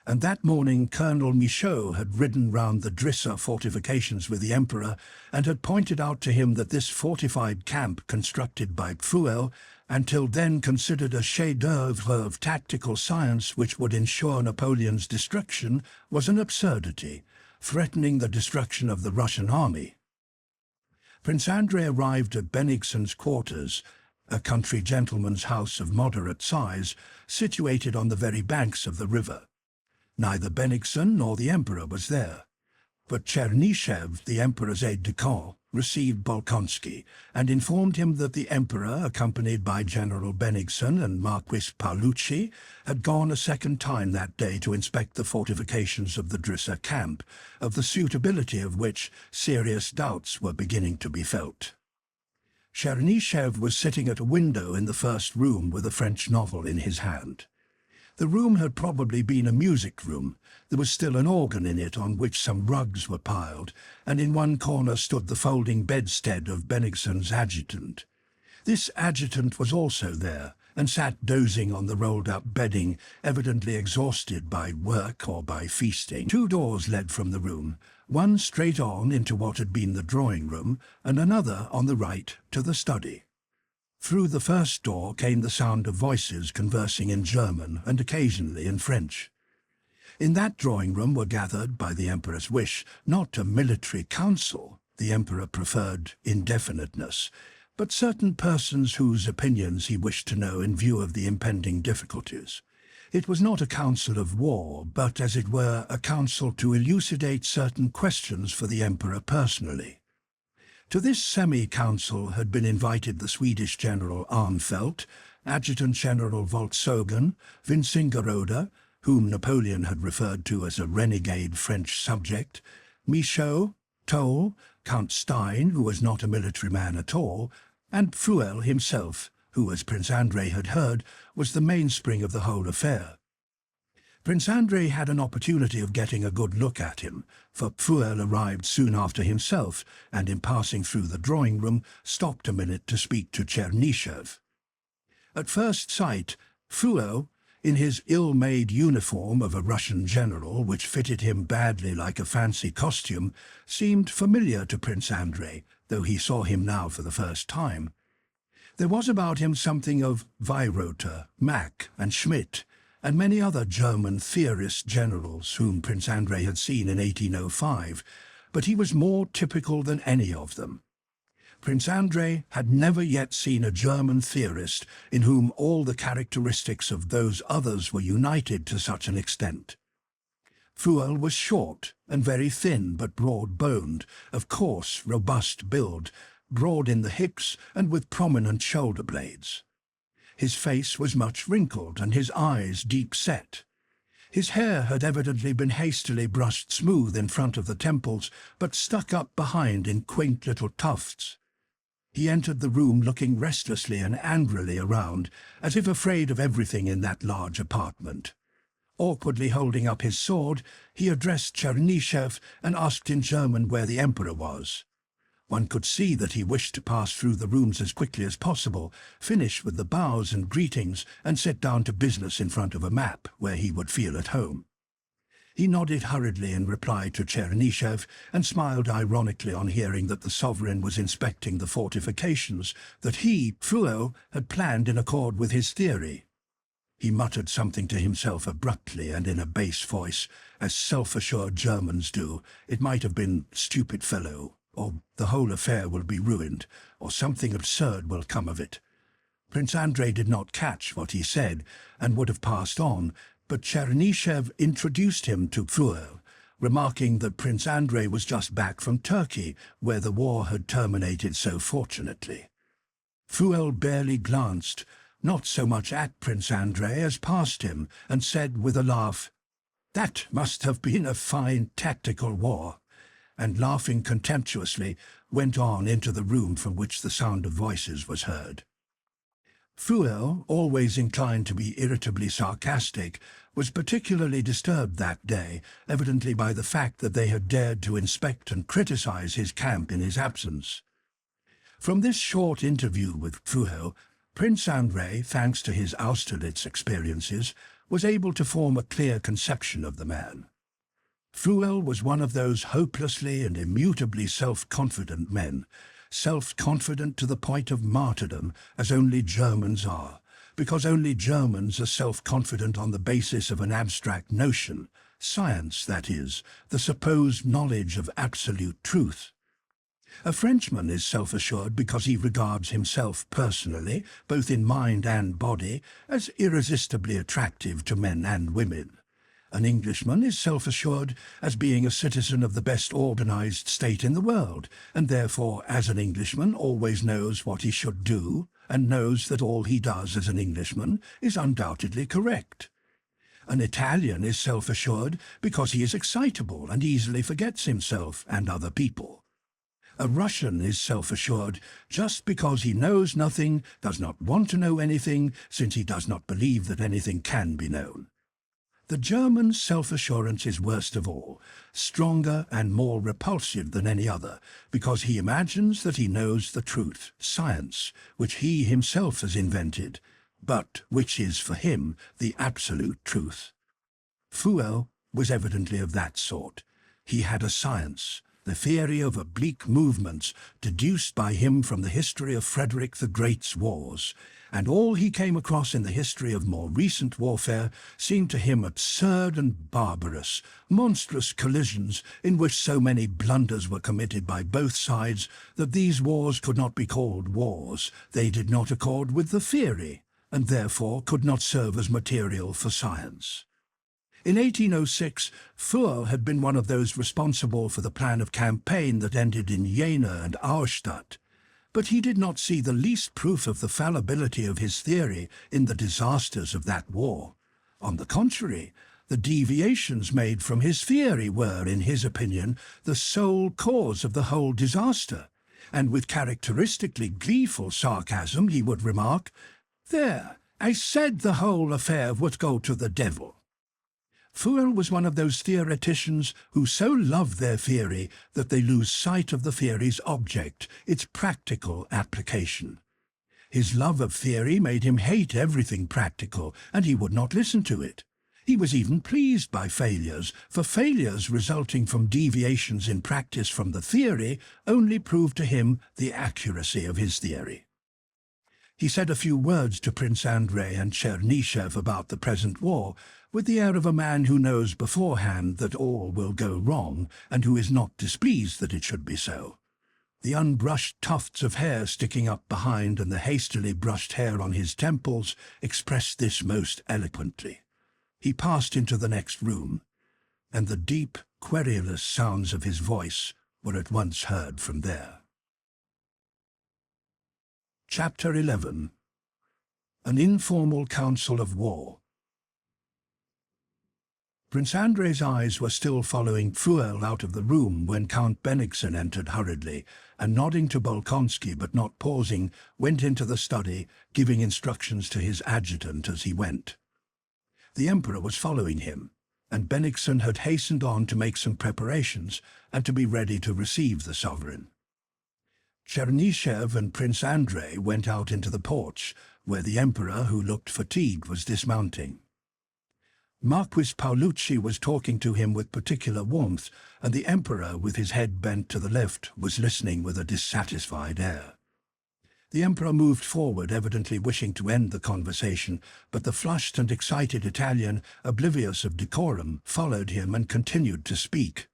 And that morning Colonel Michaud had ridden round the Drissa fortifications with the emperor and had pointed out to him that this fortified camp constructed by Pfuel, until then considered a chef-d'oeuvre of tactical science which would ensure Napoleon's destruction, was an absurdity, threatening the destruction of the Russian army. Prince Andrei arrived at Bennigsen's quarters, a country gentleman's house of moderate size, situated on the very banks of the river. Neither Bennigsen nor the emperor was there, but Chernyshev, the emperor's aide-de-camp, received Bolkonsky and informed him that the emperor, accompanied by General Bennigsen and Marquis Paolucci, had gone a second time that day to inspect the fortifications of the Drissa camp, of the suitability of which serious doubts were beginning to be felt. Chernyshev was sitting at a window in the first room with a French novel in his hand. The room had probably been a music room. There was still an organ in it on which some rugs were piled, and in one corner stood the folding bedstead of Bennigsen's adjutant. This adjutant was also there, and sat dozing on the rolled-up bedding, evidently exhausted by work or by feasting. 2 doors led from the room, one straight on into what had been the drawing-room, and another on the right to the study. Through the first door came the sound of voices conversing in German and occasionally in French. In that drawing-room were gathered, by the emperor's wish, not a military council, the emperor preferred indefiniteness, but certain persons whose opinions he wished to know in view of the impending difficulties. It was not a council of war, but, as it were, a council to elucidate certain questions for the emperor personally. To this semi-council had been invited the Swedish General Armfeldt, Adjutant General Volksogen, Vinsingerode, whom Napoleon had referred to as a renegade French subject, Michaud, Toll, Count Stein, who was not a military man at all, and Pfuel himself, who, as Prince Andrei had heard, was the mainspring of the whole affair. Prince Andrei had an opportunity of getting a good look at him, for Pfuel arrived soon after himself, and in passing through the drawing-room stopped a minute to speak to Chernyshev. At first sight, Pfuel, in his ill-made uniform of a Russian general, which fitted him badly like a fancy costume, seemed familiar to Prince Andrei, though he saw him now for the first time. There was about him something of Weyrother, Mack and Schmidt, and many other German theorist generals whom Prince Andrei had seen in 1805, but he was more typical than any of them. Prince Andrei had never yet seen a German theorist in whom all the characteristics of those others were united to such an extent. Pfuel was short and very thin but broad-boned, of course, robust build, broad in the hips and with prominent shoulder blades. His face was much wrinkled and his eyes deep-set. His hair had evidently been hastily brushed smooth in front of the temples, but stuck up behind in quaint little tufts. He entered the room looking restlessly and angrily around, as if afraid of everything in that large apartment. Awkwardly holding up his sword, he addressed Chernyshев and asked in German where the emperor was. One could see that he wished to pass through the rooms as quickly as possible, finish with the bows and greetings, and sit down to business in front of a map where he would feel at home. He nodded hurriedly in reply to Chernyshев and smiled ironically on hearing that the sovereign was inspecting the fortifications that he, Fuel, had planned in accord with his theory. He muttered something to himself abruptly and in a bass voice, as self-assured Germans do. It might have been "stupid fellow," or "the whole affair will be ruined," or "something absurd will come of it." Prince Andrei did not catch what he said and would have passed on, but Chernyshев introduced him to Fuel, remarking that Prince Andrei was just back from Turkey, where the war had terminated so fortunately. Fuel barely glanced, not so much at Prince Andrei as past him, and said with a laugh, "That must have been a fine tactical war," and laughing contemptuously, went on into the room from which the sound of voices was heard. Fuel, always inclined to be irritably sarcastic, was particularly disturbed that day, evidently by the fact that they had dared to inspect and criticize his camp in his absence. From this short interview with Fuel, Prince Andrei, thanks to his Austerlitz experiences, was able to form a clear conception of the man. Fuel was one of those hopelessly and immutably self-confident men, self-confident to the point of martyrdom, as only Germans are, because only Germans are self-confident on the basis of an abstract notion, science, that is, the supposed knowledge of absolute truth. A Frenchman is self-assured because he regards himself personally, both in mind and body, as irresistibly attractive to men and women. An Englishman is self-assured as being a citizen of the best organized state in the world, and therefore, as an Englishman, always knows what he should do, and knows that all he does as an Englishman is undoubtedly correct. An Italian is self-assured because he is excitable and easily forgets himself and other people. A Russian is self-assured just because he knows nothing, does not want to know anything, since he does not believe that anything can be known. The German's self-assurance is worst of all, stronger and more repulsive than any other, because he imagines that he knows the truth, science, which he himself has invented, but which is for him the absolute truth. Fuel was evidently of that sort. He had a science, the theory of oblique movements, deduced by him from the history of Frederick the Great's wars, and all he came across in the history of more recent warfare seemed to him absurd and barbarous, monstrous collisions in which so many blunders were committed by both sides that these wars could not be called wars. They did not accord with the theory, and therefore could not serve as material for science. In 1806, Fuel had been one of those responsible for the plan of campaign that ended in Jena and Auerstadt, but he did not see the least proof of the fallibility of his theory in the disasters of that war. On the contrary, the deviations made from his theory were, in his opinion, the sole cause of the whole disaster, and with characteristically gleeful sarcasm he would remark, "There, I said the whole affair would go to the devil." Fuel was one of those theoreticians who so love their theory that they lose sight of the theory's object, its practical application. His love of theory made him hate everything practical, and he would not listen to it. He was even pleased by failures, for failures resulting from deviations in practice from the theory only proved to him the accuracy of his theory. He said a few words to Prince Andrei and Chernyshев about the present war, with the air of a man who knows beforehand that all will go wrong, and who is not displeased that it should be so. The unbrushed tufts of hair sticking up behind and the hastily brushed hair on his temples expressed this most eloquently. He passed into the next room, and the deep, querulous sounds of his voice were at once heard from there. Chapter 11. An Informal Council of War. Prince Andrei's eyes were still following Fuel out of the room when Count Bennigsen entered hurriedly, and nodding to Bolkonsky but not pausing, went into the study, giving instructions to his adjutant as he went. The emperor was following him, and Bennigsen had hastened on to make some preparations and to be ready to receive the sovereign. Chernyshev and Prince Andrei went out into the porch, where the emperor, who looked fatigued, was dismounting. Marquis Paolucci was talking to him with particular warmth, and the emperor, with his head bent to the left, was listening with a dissatisfied air. The emperor moved forward, evidently wishing to end the conversation, but the flushed and excited Italian, oblivious of decorum, followed him and continued to speak.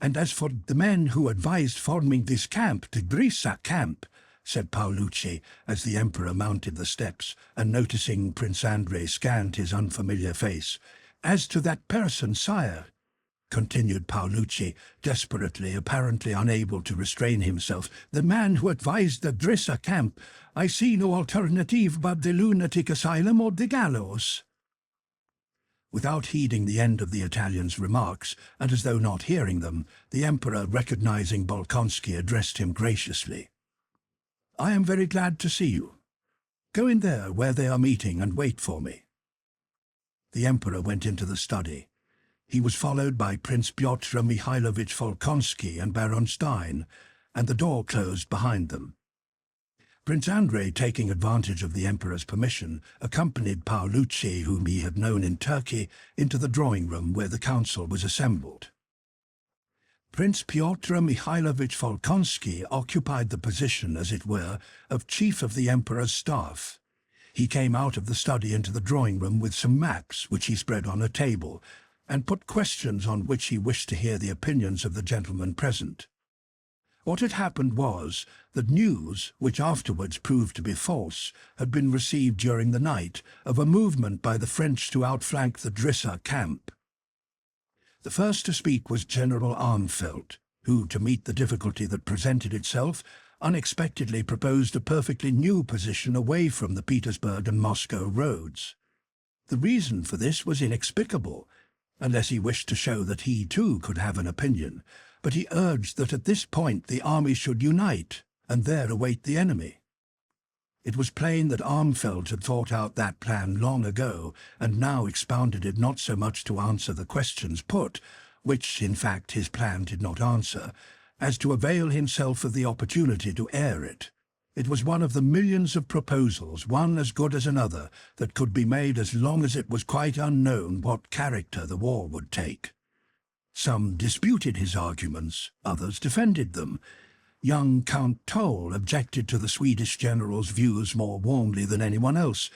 "And as for the men who advised forming this camp, the Drissa camp," said Paolucci, as the emperor mounted the steps, and noticing Prince Andrei scanned his unfamiliar face. "As to that person, sire," continued Paolucci, desperately, apparently unable to restrain himself, "the man who advised the Drissa camp, I see no alternative but the lunatic asylum or the gallows." Without heeding the end of the Italian's remarks, and as though not hearing them, the emperor, recognizing Bolkonsky, addressed him graciously. "I am very glad to see you. Go in there where they are meeting and wait for me." The emperor went into the study. He was followed by Prince Pyotr Mikhailovich Bolkonsky and Baron Stein, and the door closed behind them. Prince Andrei, taking advantage of the emperor's permission, accompanied Paolucci, whom he had known in Turkey, into the drawing-room where the council was assembled. Prince Pyotr Mikhailovich Bolkonsky occupied the position, as it were, of chief of the emperor's staff. He came out of the study into the drawing-room with some maps, which he spread on a table, and put questions on which he wished to hear the opinions of the gentlemen present. What had happened was that news, which afterwards proved to be false, had been received during the night of a movement by the French to outflank the Drissa camp. The first to speak was General Armfeldt, who, to meet the difficulty that presented itself, unexpectedly proposed a perfectly new position away from the Petersburg and Moscow roads. The reason for this was inexplicable, unless he wished to show that he too could have an opinion, but he urged that at this point the army should unite and there await the enemy. It was plain that Armfeldt had thought out that plan long ago, and now expounded it not so much to answer the questions put, which, in fact, his plan did not answer, as to avail himself of the opportunity to air it. It was one of the millions of proposals, one as good as another, that could be made as long as it was quite unknown what character the war would take. Some disputed his arguments, others defended them. Young Count Toll objected to the Swedish general's views more warmly than anyone else,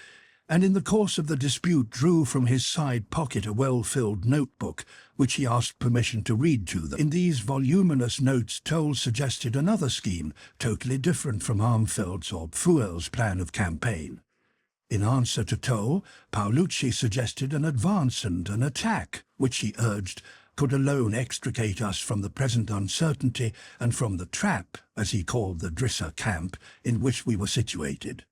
and in the course of the dispute drew from his side pocket a well-filled notebook, which he asked permission to read to them. In these voluminous notes Toll suggested another scheme, totally different from Armfeldt's or Pfuel's plan of campaign. In answer to Toll, Paolucci suggested an advance and an attack, which he urged could alone extricate us from the present uncertainty and from the trap, as he called the Drissa camp, in which we were situated.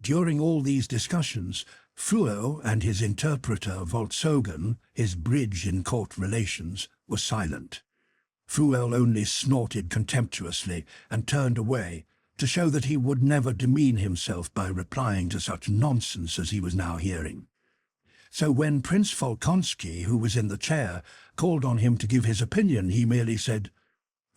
During all these discussions, Pfuel and his interpreter Voltsogen, his bridge in court relations, were silent. Pfuel only snorted contemptuously and turned away, to show that he would never demean himself by replying to such nonsense as he was now hearing. So when Prince Bolkonsky, who was in the chair, called on him to give his opinion, he merely said,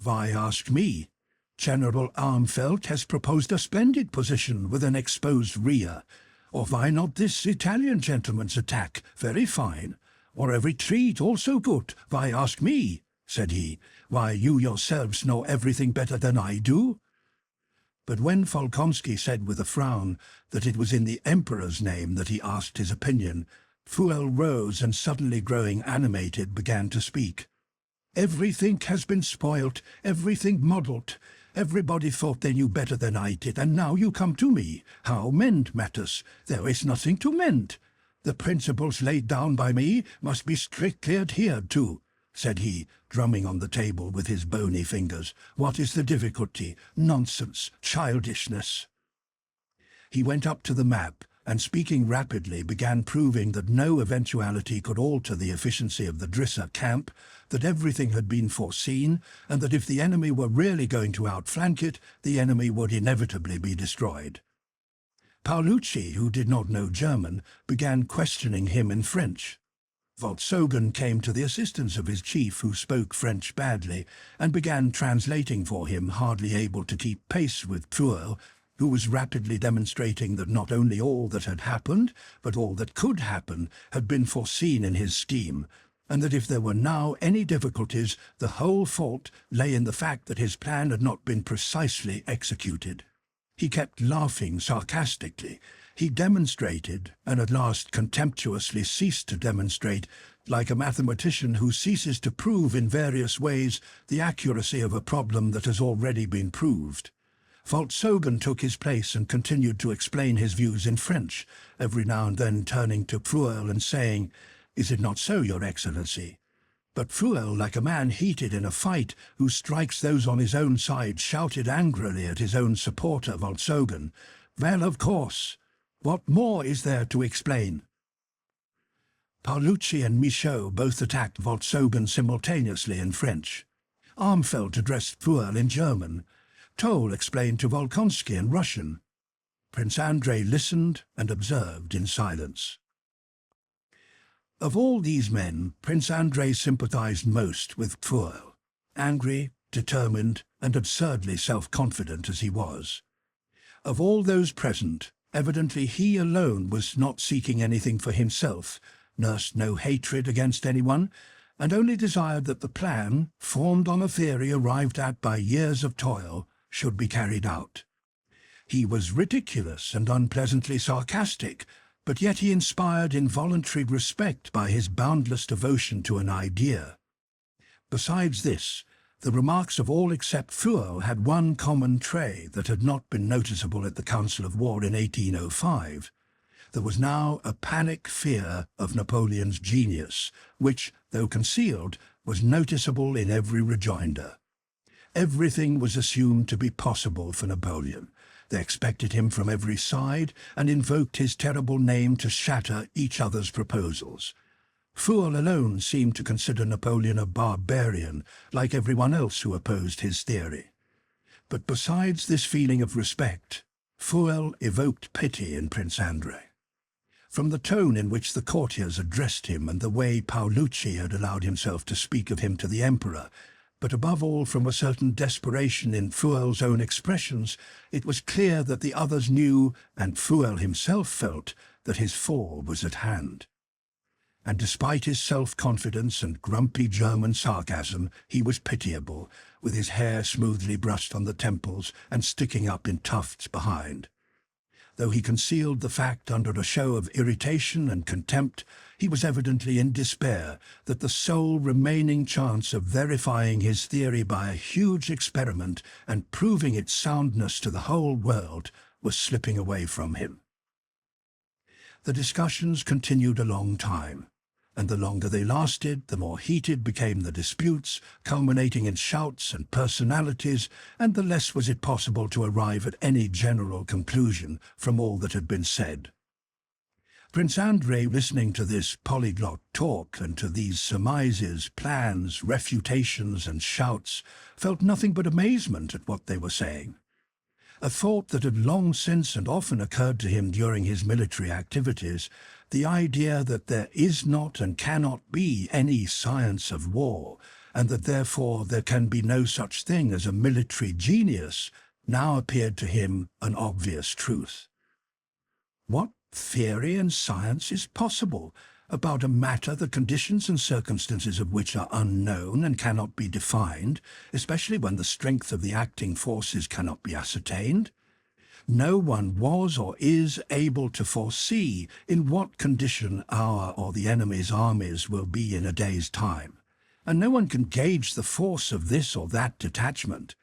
"Why ask me? General Armfeldt has proposed a splendid position with an exposed rear. Or why not this Italian gentleman's attack? Very fine. Or a retreat, also good. Why ask me?" said he. "Why, you yourselves know everything better than I do." But when Bolkonsky said with a frown that it was in the emperor's name that he asked his opinion, Pfuel rose and, suddenly growing animated, began to speak. "Everything has been spoilt, everything muddled. Everybody thought they knew better than I did, and now you come to me. How mend matters? There is nothing to mend. The principles laid down by me must be strictly adhered to," said he, drumming on the table with his bony fingers. "What is the difficulty? Nonsense, childishness." He went up to the map, and speaking rapidly began proving that no eventuality could alter the efficiency of the Drissa camp, that everything had been foreseen, and that if the enemy were really going to outflank it, the enemy would inevitably be destroyed. Paolucci, who did not know German, began questioning him in French. Bolkonsky came to the assistance of his chief, who spoke French badly, and began translating for him, hardly able to keep pace with Pfuel, who was rapidly demonstrating that not only all that had happened, but all that could happen, had been foreseen in his scheme, and that if there were now any difficulties, the whole fault lay in the fact that his plan had not been precisely executed. He kept laughing sarcastically. He demonstrated, and at last contemptuously ceased to demonstrate, like a mathematician who ceases to prove in various ways the accuracy of a problem that has already been proved. Bolkonsky took his place and continued to explain his views in French, every now and then turning to Pfuel and saying, "Is it not so, Your Excellency?" But Pfuel, like a man heated in a fight who strikes those on his own side, shouted angrily at his own supporter, Bolkonsky, "Well, of course. What more is there to explain?" Paolucci and Michaud both attacked Bolkonsky simultaneously in French. Armfeldt addressed Pfuel in German. Toll explained to Bolkonsky in Russian. Prince Andrei listened and observed in silence. Of all these men, Prince Andrei sympathized most with Pfuel, angry, determined, and absurdly self-confident as he was. Of all those present, evidently he alone was not seeking anything for himself, nursed no hatred against anyone, and only desired that the plan, formed on a theory arrived at by years of toil, should be carried out. He was ridiculous and unpleasantly sarcastic, but yet he inspired involuntary respect by his boundless devotion to an idea. Besides this, the remarks of all except Pfuel had one common trait that had not been noticeable at the Council of War in 1805. There was now a panic fear of Napoleon's genius, which, though concealed, was noticeable in every rejoinder. Everything was assumed to be possible for Napoleon. They expected him from every side and invoked his terrible name to shatter each other's proposals. Pfuel alone seemed to consider Napoleon a barbarian, like everyone else who opposed his theory. But besides this feeling of respect, Pfuel evoked pity in Prince Andrei. From the tone in which the courtiers addressed him and the way Paolucci had allowed himself to speak of him to the emperor, but above all from a certain desperation in Pfuel's own expressions, it was clear that the others knew, and Pfuel himself felt, that his fall was at hand. And despite his self-confidence and grumpy German sarcasm, he was pitiable, with his hair smoothly brushed on the temples and sticking up in tufts behind. Though he concealed the fact under a show of irritation and contempt, he was evidently in despair that the sole remaining chance of verifying his theory by a huge experiment and proving its soundness to the whole world was slipping away from him. The discussions continued a long time, and the longer they lasted, the more heated became the disputes, culminating in shouts and personalities, and the less was it possible to arrive at any general conclusion from all that had been said. Prince Andrei, listening to this polyglot talk and to these surmises, plans, refutations, and shouts, felt nothing but amazement at what they were saying. A thought that had long since and often occurred to him during his military activities, the idea that there is not and cannot be any science of war, and that therefore there can be no such thing as a military genius, now appeared to him an obvious truth. What theory and science is possible about a matter the conditions and circumstances of which are unknown and cannot be defined, especially when the strength of the acting forces cannot be ascertained? No one was or is able to foresee in what condition our or the enemy's armies will be in a day's time, and no one can gauge the force of this or that detachment.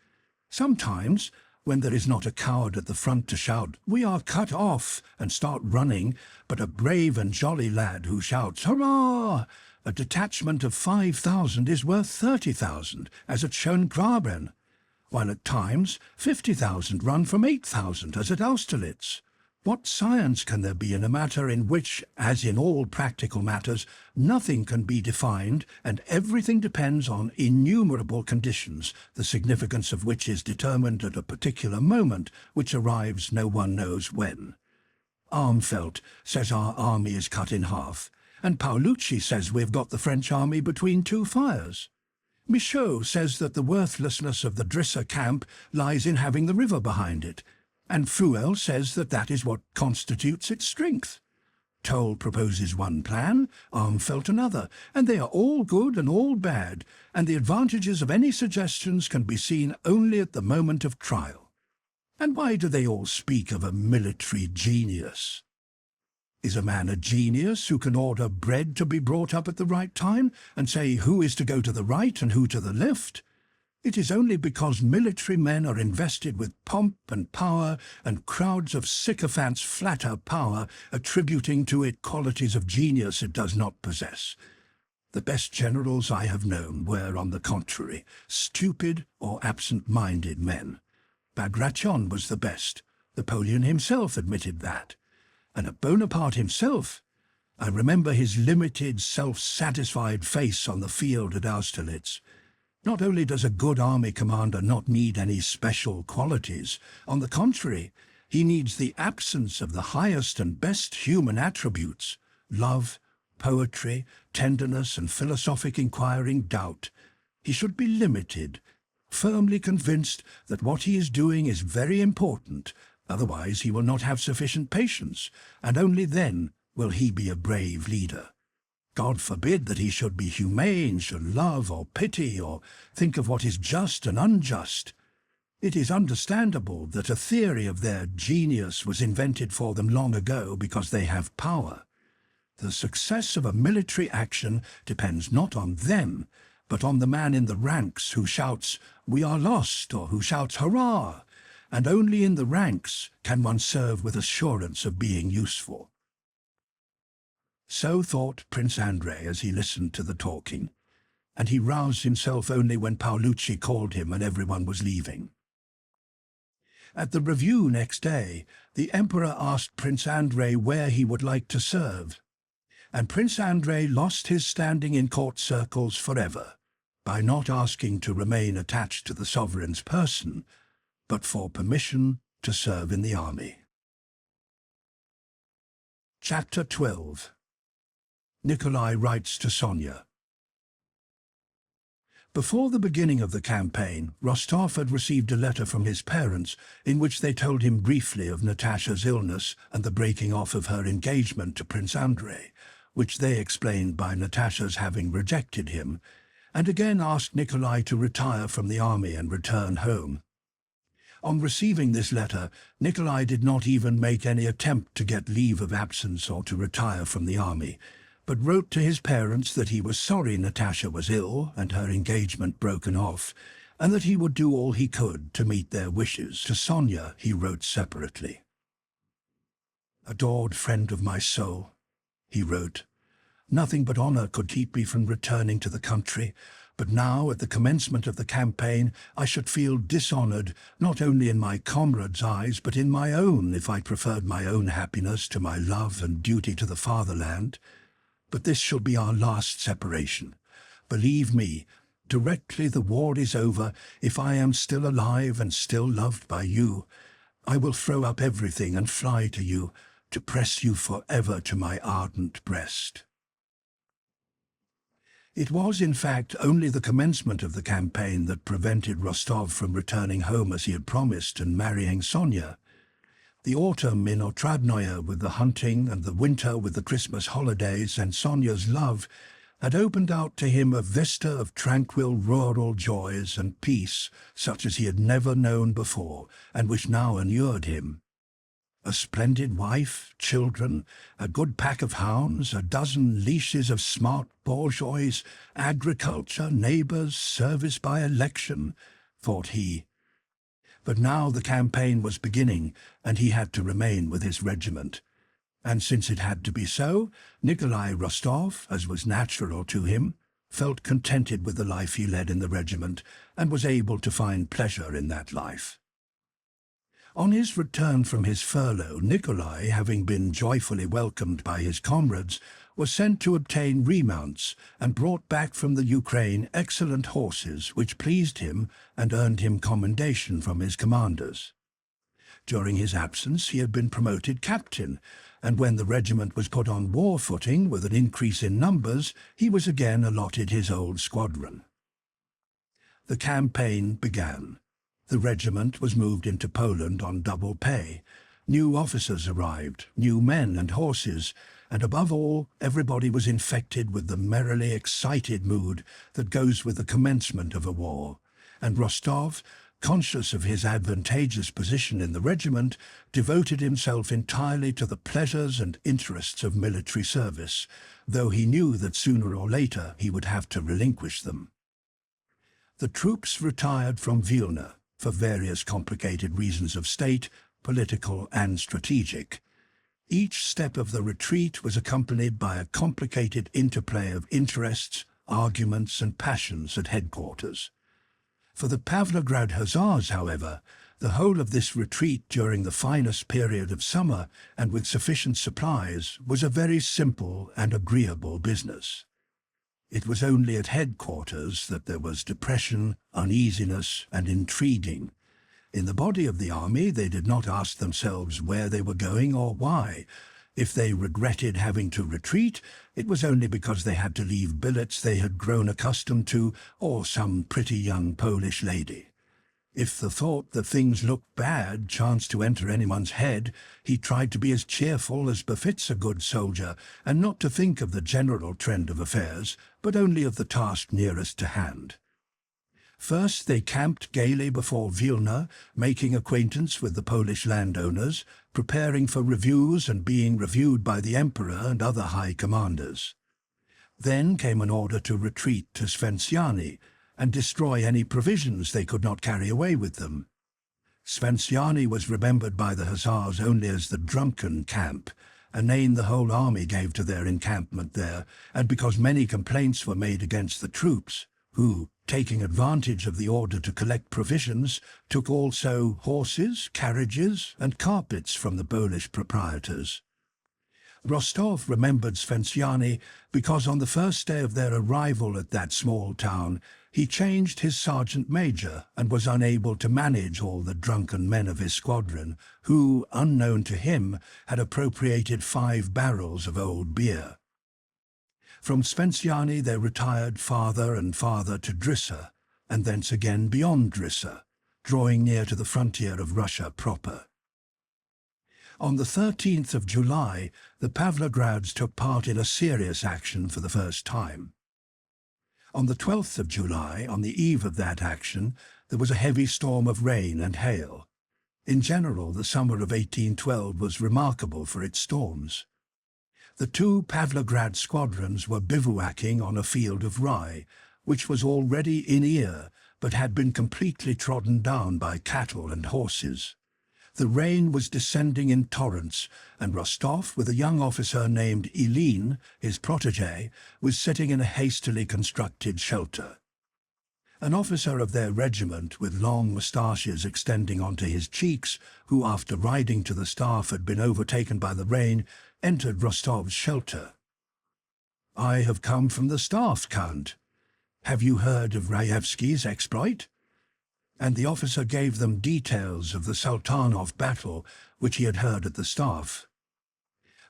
Sometimes, when there is not a coward at the front to shout, "We are cut off," and start running, but a brave and jolly lad who shouts, "Hurrah!" a detachment of 5,000 is worth 30,000, as at Schöngraben, while at times 50,000 run from 8,000, as at Austerlitz. What science can there be in a matter in which, as in all practical matters, nothing can be defined and everything depends on innumerable conditions, the significance of which is determined at a particular moment, which arrives no one knows when? Armfeldt says our army is cut in half, and Paolucci says we've got the French army between two fires. Michaud says that the worthlessness of the Drissa camp lies in having the river behind it, and Fruel says that that is what constitutes its strength. Toll proposes one plan, Armfeldt another, and they are all good and all bad, and the advantages of any suggestions can be seen only at the moment of trial. And why do they all speak of a military genius? Is a man a genius who can order bread to be brought up at the right time and say who is to go to the right and who to the left? It is only because military men are invested with pomp and power, and crowds of sycophants flatter power, attributing to it qualities of genius it does not possess. The best generals I have known were, on the contrary, stupid or absent-minded men. Bagration was the best. Napoleon himself admitted that. And of Bonaparte himself, I remember his limited, self-satisfied face on the field at Austerlitz. Not only does a good army commander not need any special qualities, on the contrary, he needs the absence of the highest and best human attributes: love, poetry, tenderness, and philosophic inquiring doubt. He should be limited, firmly convinced that what he is doing is very important. Otherwise he will not have sufficient patience, and only then will he be a brave leader. God forbid that he should be humane, should love or pity, or think of what is just and unjust. It is understandable that a theory of their genius was invented for them long ago because they have power. The success of a military action depends not on them, but on the man in the ranks who shouts, "We are lost," or who shouts, "Hurrah!" And only in the ranks can one serve with assurance of being useful. So thought Prince Andrei as he listened to the talking, and he roused himself only when Paolucci called him and everyone was leaving. At the review next day, the Emperor asked Prince Andrei where he would like to serve, and Prince Andrei lost his standing in court circles forever by not asking to remain attached to the sovereign's person, but for permission to serve in the army. Chapter 12. Nikolai writes to Sonia. Before the beginning of the campaign, Rostov had received a letter from his parents in which they told him briefly of Natasha's illness and the breaking off of her engagement to Prince Andrei, which they explained by Natasha's having rejected him, and again asked Nikolai to retire from the army and return home. On receiving this letter, Nikolai did not even make any attempt to get leave of absence or to retire from the army, but wrote to his parents that he was sorry Natasha was ill and her engagement broken off, and that he would do all he could to meet their wishes. To Sonia he wrote separately. "Adored friend of my soul," he wrote, "nothing but honor could keep me from returning to the country, but now, at the commencement of the campaign, I should feel dishonored, not only in my comrades' eyes, but in my own, if I preferred my own happiness to my love and duty to the fatherland. But this shall be our last separation. Believe me, directly the war is over, if I am still alive and still loved by you, I will throw up everything and fly to you, to press you forever to my ardent breast." It was, in fact, only the commencement of the campaign that prevented Rostov from returning home as he had promised and marrying Sonia. The autumn in Otradnoye with the hunting and the winter with the Christmas holidays and Sonia's love had opened out to him a vista of tranquil rural joys and peace such as he had never known before and which now inured him. A splendid wife, children, a good pack of hounds, a dozen leashes of smart bourgeois, agriculture, neighbours, service by election, thought he. But now the campaign was beginning, and he had to remain with his regiment. And since it had to be so, Nikolai Rostov, as was natural to him, felt contented with the life he led in the regiment, and was able to find pleasure in that life. On his return from his furlough, Nikolai, having been joyfully welcomed by his comrades, was sent to obtain remounts and brought back from the Ukraine excellent horses which pleased him and earned him commendation from his commanders. During his absence, he had been promoted captain, and when the regiment was put on war footing with an increase in numbers, he was again allotted his old squadron. The campaign began. The regiment was moved into Poland on double pay. New officers arrived, new men and horses, and above all, everybody was infected with the merrily excited mood that goes with the commencement of a war. And Rostov, conscious of his advantageous position in the regiment, devoted himself entirely to the pleasures and interests of military service, though he knew that sooner or later he would have to relinquish them. The troops retired from Vilna for various complicated reasons of state, political and strategic. Each step of the retreat was accompanied by a complicated interplay of interests, arguments and passions at headquarters. For the Pavlograd Hussars, however, the whole of this retreat during the finest period of summer and with sufficient supplies was a very simple and agreeable business. It was only at headquarters that there was depression, uneasiness and intriguing. In the body of the army they did not ask themselves where they were going or why. If they regretted having to retreat, it was only because they had to leave billets they had grown accustomed to, or some pretty young Polish lady. If the thought that things looked bad chanced to enter anyone's head, he tried to be as cheerful as befits a good soldier, and not to think of the general trend of affairs, but only of the task nearest to hand. First they camped gaily before Vilna, making acquaintance with the Polish landowners, preparing for reviews and being reviewed by the Emperor and other high commanders. Then came an order to retreat to Svensiani and destroy any provisions they could not carry away with them. Svensiani was remembered by the Hussars only as the drunken camp, a name the whole army gave to their encampment there, and because many complaints were made against the troops, who, taking advantage of the order to collect provisions, took also horses, carriages, and carpets from the Polish proprietors. Rostov remembered Svensiani because on the first day of their arrival at that small town, he changed his sergeant major and was unable to manage all the drunken men of his squadron, who, unknown to him, had appropriated 5 barrels of old beer. From Svensiani they retired farther and farther to Drissa, and thence again beyond Drissa, drawing near to the frontier of Russia proper. On the 13th of July, the Pavlograds took part in a serious action for the first time. On the 12th of July, on the eve of that action, there was a heavy storm of rain and hail. In general, the summer of 1812 was remarkable for its storms. The 2 Pavlograd squadrons were bivouacking on a field of rye, which was already in ear, but had been completely trodden down by cattle and horses. The rain was descending in torrents, and Rostov, with a young officer named Helene, his protégé, was sitting in a hastily constructed shelter. An officer of their regiment, with long moustaches extending onto his cheeks, who after riding to the staff had been overtaken by the rain, entered Rostov's shelter. "I have come from the staff, Count. Have you heard of Raevski's exploit?" And the officer gave them details of the Sultanov battle, which he had heard at the staff.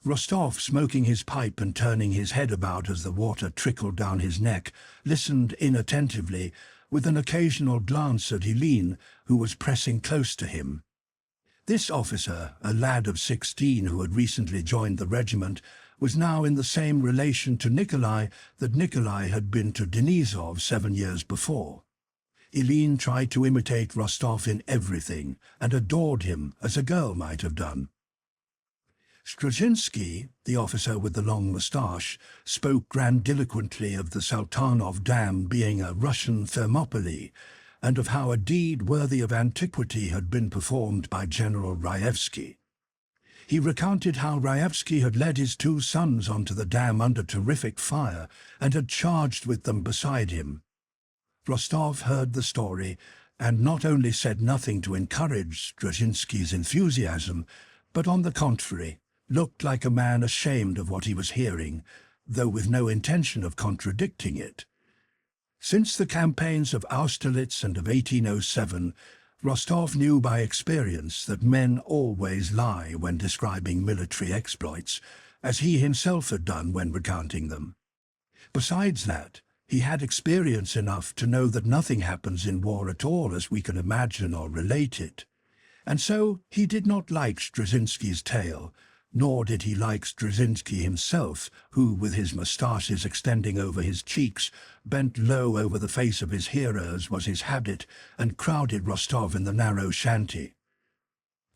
Rostov, smoking his pipe and turning his head about as the water trickled down his neck, listened inattentively, with an occasional glance at Helene, who was pressing close to him. This officer, a lad of 16 who had recently joined the regiment, was now in the same relation to Nikolai that Nikolai had been to Denisov 7 years before. Helene tried to imitate Rostov in everything, and adored him as a girl might have done. Straczynski, the officer with the long moustache, spoke grandiloquently of the Sultanov Dam being a Russian Thermopylae, and of how a deed worthy of antiquity had been performed by General Raevski. He recounted how Raevski had led his 2 sons onto the dam under terrific fire, and had charged with them beside him. Rostov heard the story, and not only said nothing to encourage Straczynski's enthusiasm, but on the contrary, looked like a man ashamed of what he was hearing, though with no intention of contradicting it. Since the campaigns of Austerlitz and of 1807, Rostov knew by experience that men always lie when describing military exploits, as he himself had done when recounting them. Besides that, he had experience enough to know that nothing happens in war at all as we can imagine or relate it. And so he did not like Straczynski's tale, nor did he like Straczynski himself, who, with his moustaches extending over his cheeks, bent low over the face of his hearer as was his habit, and crowded Rostov in the narrow shanty.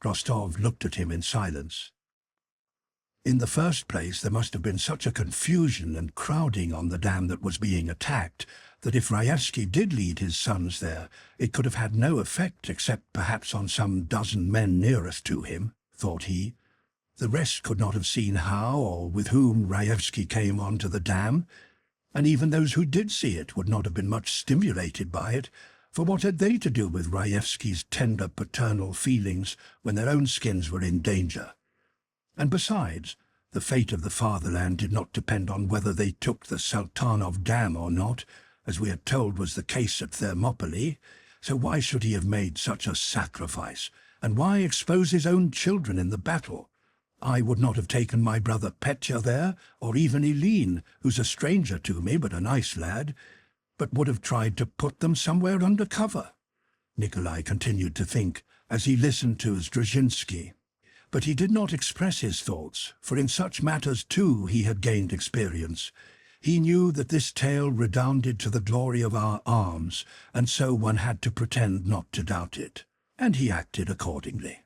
Rostov looked at him in silence. In the first place, there must have been such a confusion and crowding on the dam that was being attacked, that if Raevsky did lead his sons there, it could have had no effect except perhaps on some dozen men nearest to him, thought he. The rest could not have seen how or with whom Raevsky came onto the dam, and even those who did see it would not have been much stimulated by it, for what had they to do with Raevsky's tender paternal feelings when their own skins were in danger? And besides, the fate of the fatherland did not depend on whether they took the Sultanov Dam or not, as we are told was the case at Thermopylae, so why should he have made such a sacrifice, and why expose his own children in the battle? I would not have taken my brother Petya there, or even Helene, who's a stranger to me but a nice lad, but would have tried to put them somewhere under cover. Nikolai continued to think, as he listened to Straczynski. But he did not express his thoughts, for in such matters too he had gained experience. He knew that this tale redounded to the glory of our arms, and so one had to pretend not to doubt it, and he acted accordingly.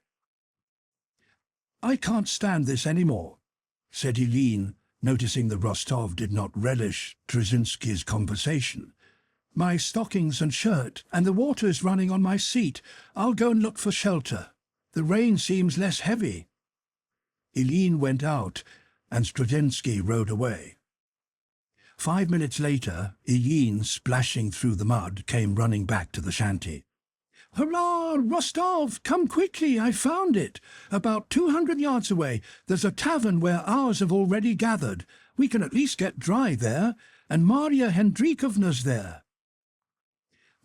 "I can't stand this any more," said Helene, noticing that Rostov did not relish Straczynski's conversation. "My stockings and shirt, and the water is running on my seat. I'll go and look for shelter. The rain seems less heavy." Helene went out, and Straczynski rode away. 5 minutes later, Helene, splashing through the mud, came running back to the shanty. "Hurrah, Rostov! Come quickly, I found it. About 200 yards away, there's a tavern where ours have already gathered. We can at least get dry there, and Maria Hendrikovna's there."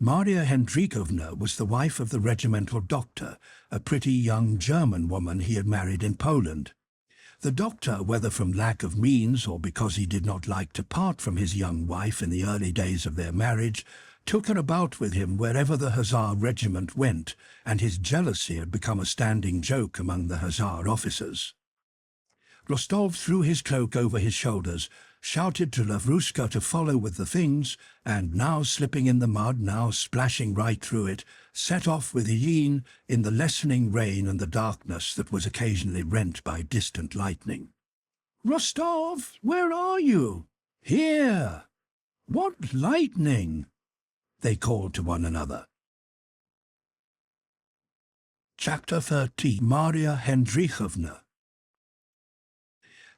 Maria Hendrikovna was the wife of the regimental doctor, a pretty young German woman he had married in Poland. The doctor, whether from lack of means or because he did not like to part from his young wife in the early days of their marriage, took her about with him wherever the Hussar regiment went, and his jealousy had become a standing joke among the Hussar officers. Rostov threw his cloak over his shoulders, shouted to Lavrushka to follow with the things, and now slipping in the mud, now splashing right through it, set off with Helene in the lessening rain and the darkness that was occasionally rent by distant lightning. "Rostov, where are you?" "Here." "What lightning?" they called to one another. Chapter 13. Maria Hendrikovna.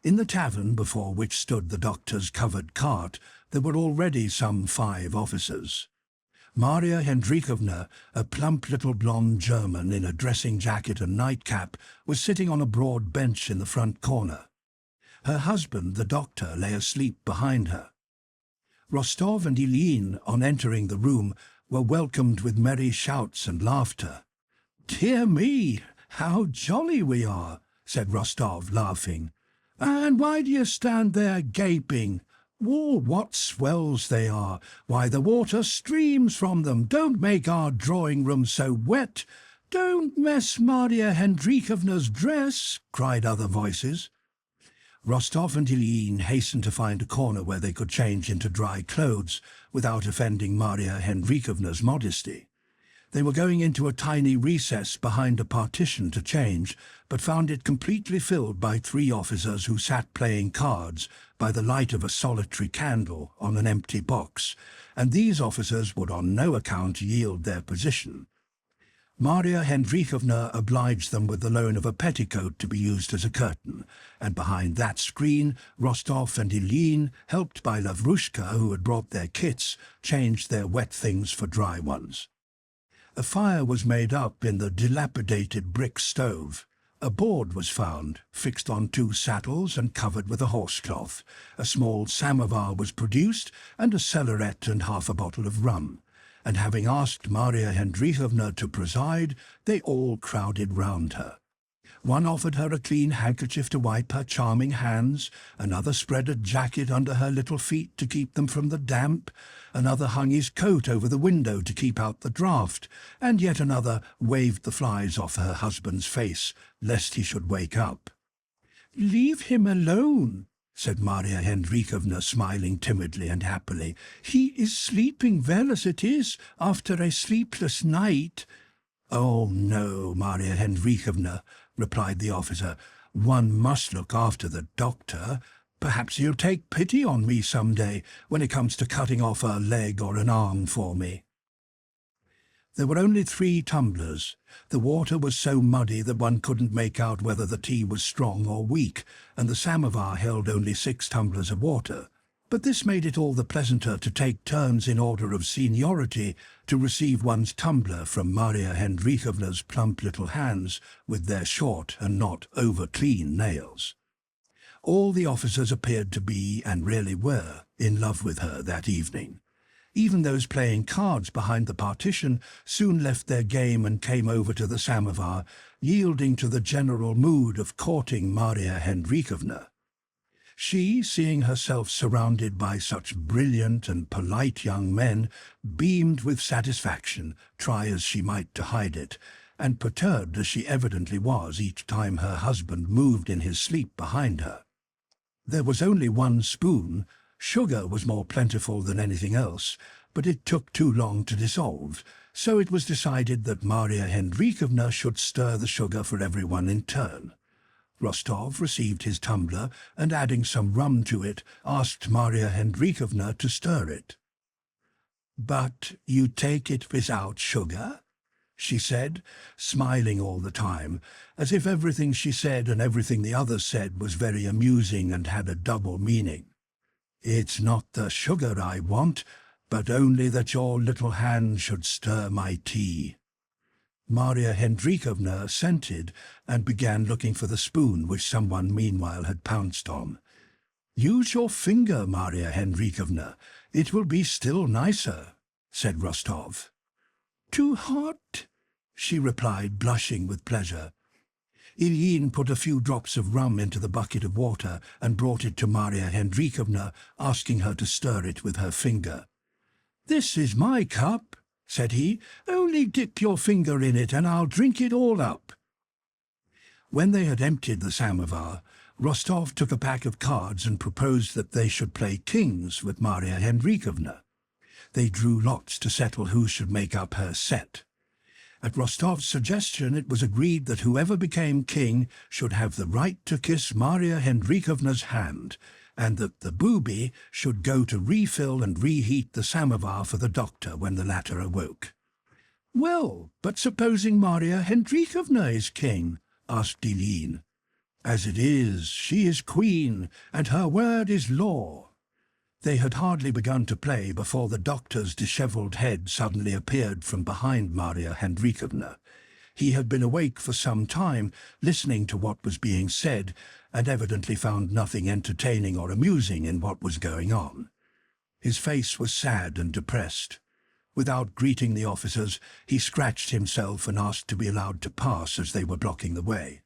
In the tavern before which stood the doctor's covered cart, there were already some 5 officers. Maria Hendrikovna, a plump little blonde German in a dressing jacket and nightcap, was sitting on a broad bench in the front corner. Her husband, the doctor, lay asleep behind her. Rostov and Helene, on entering the room, were welcomed with merry shouts and laughter. "Dear me, how jolly we are," said Rostov, laughing. "And why do you stand there gaping? Oh, what swells they are! Why, the water streams from them. Don't make our drawing-room so wet. Don't mess Maria Hendrikovna's dress," cried other voices. Rostov and Helene hastened to find a corner where they could change into dry clothes without offending Maria Hendrikovna's modesty. They were going into a tiny recess behind a partition to change, but found it completely filled by 3 officers who sat playing cards by the light of a solitary candle on an empty box, and these officers would on no account yield their position. Maria Hendrikovna obliged them with the loan of a petticoat to be used as a curtain, and behind that screen Rostov and Helene, helped by Lavrushka, who had brought their kits, changed their wet things for dry ones. A fire was made up in the dilapidated brick stove. A board was found, fixed on 2 saddles and covered with a horsecloth. A small samovar was produced, and a cellaret and half a bottle of rum. and having asked Maria Hendrikovna to preside, they all crowded round her. One offered her a clean handkerchief to wipe her charming hands, another spread a jacket under her little feet to keep them from the damp, another hung his coat over the window to keep out the draught, and yet another waved the flies off her husband's face, lest he should wake up. "Leave him alone," said Maria Hendrikovna, smiling timidly and happily. "He is sleeping well as it is, after a sleepless night." "Oh, no, Maria Hendrikovna," replied the officer. "One must look after the doctor. Perhaps he'll take pity on me some day, when it comes to cutting off a leg or an arm for me." There were only 3 tumblers. The water was so muddy that one couldn't make out whether the tea was strong or weak, and the samovar held only 6 tumblers of water. But this made it all the pleasanter to take turns in order of seniority to receive one's tumbler from Maria Hendrikovna's plump little hands with their short and not over-clean nails. All the officers appeared to be, and really were, in love with her that evening. Even those playing cards behind the partition soon left their game and came over to the samovar, yielding to the general mood of courting Maria Hendrikovna. She, seeing herself surrounded by such brilliant and polite young men, beamed with satisfaction, try as she might to hide it, and perturbed as she evidently was each time her husband moved in his sleep behind her. There was only 1 spoon. Sugar was more plentiful than anything else, but it took too long to dissolve, so it was decided that Maria Hendrikovna should stir the sugar for everyone in turn. Rostov received his tumbler, and adding some rum to it, asked Maria Hendrikovna to stir it. "But you take it without sugar?" she said, smiling all the time, as if everything she said and everything the others said was very amusing and had a double meaning. "It's not the sugar I want, but only that your little hand should stir my tea." Maria Hendrikovna assented and began looking for the spoon which someone meanwhile had pounced on. "Use your finger, Maria Hendrikovna. It will be still nicer," said Rostov. "Too hot?" she replied, blushing with pleasure. Helene put a few drops of rum into the bucket of water and brought it to Maria Hendrikovna, asking her to stir it with her finger. "This is my cup," said he. "Only dip your finger in it and I'll drink it all up." When they had emptied the samovar, Rostov took a pack of cards and proposed that they should play kings with Maria Hendrikovna. They drew lots to settle who should make up her set. At Rostov's suggestion it was agreed that whoever became king should have the right to kiss Maria Hendrikovna's hand, and that the booby should go to refill and reheat the samovar for the doctor when the latter awoke. "Well, but supposing Maria Hendrikovna is king?" asked Helene. "As it is, she is queen, and her word is law." They had hardly begun to play before the doctor's dishevelled head suddenly appeared from behind Maria Hendrikovna. He had been awake for some time, listening to what was being said, and evidently found nothing entertaining or amusing in what was going on. His face was sad and depressed. Without greeting the officers, he scratched himself and asked to be allowed to pass as they were blocking the way.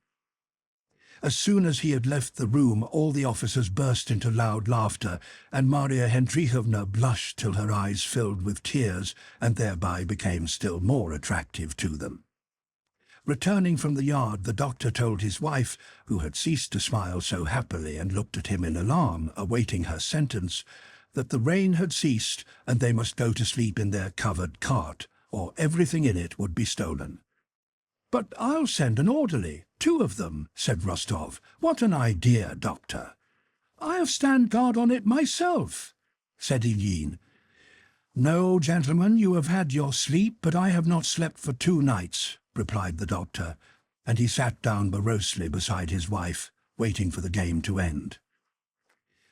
As soon as he had left the room, all the officers burst into loud laughter, and Maria Hendrikovna blushed till her eyes filled with tears, and thereby became still more attractive to them. Returning from the yard, the doctor told his wife, who had ceased to smile so happily and looked at him in alarm, awaiting her sentence, that the rain had ceased and they must go to sleep in their covered cart, or everything in it would be stolen. "But I'll send an orderly, 2 of them," said Rostov. "What an idea, doctor!" "I'll stand guard on it myself," said Helene. "No, gentlemen, you have had your sleep, but I have not slept for 2 nights, replied the doctor, and he sat down morosely beside his wife, waiting for the game to end.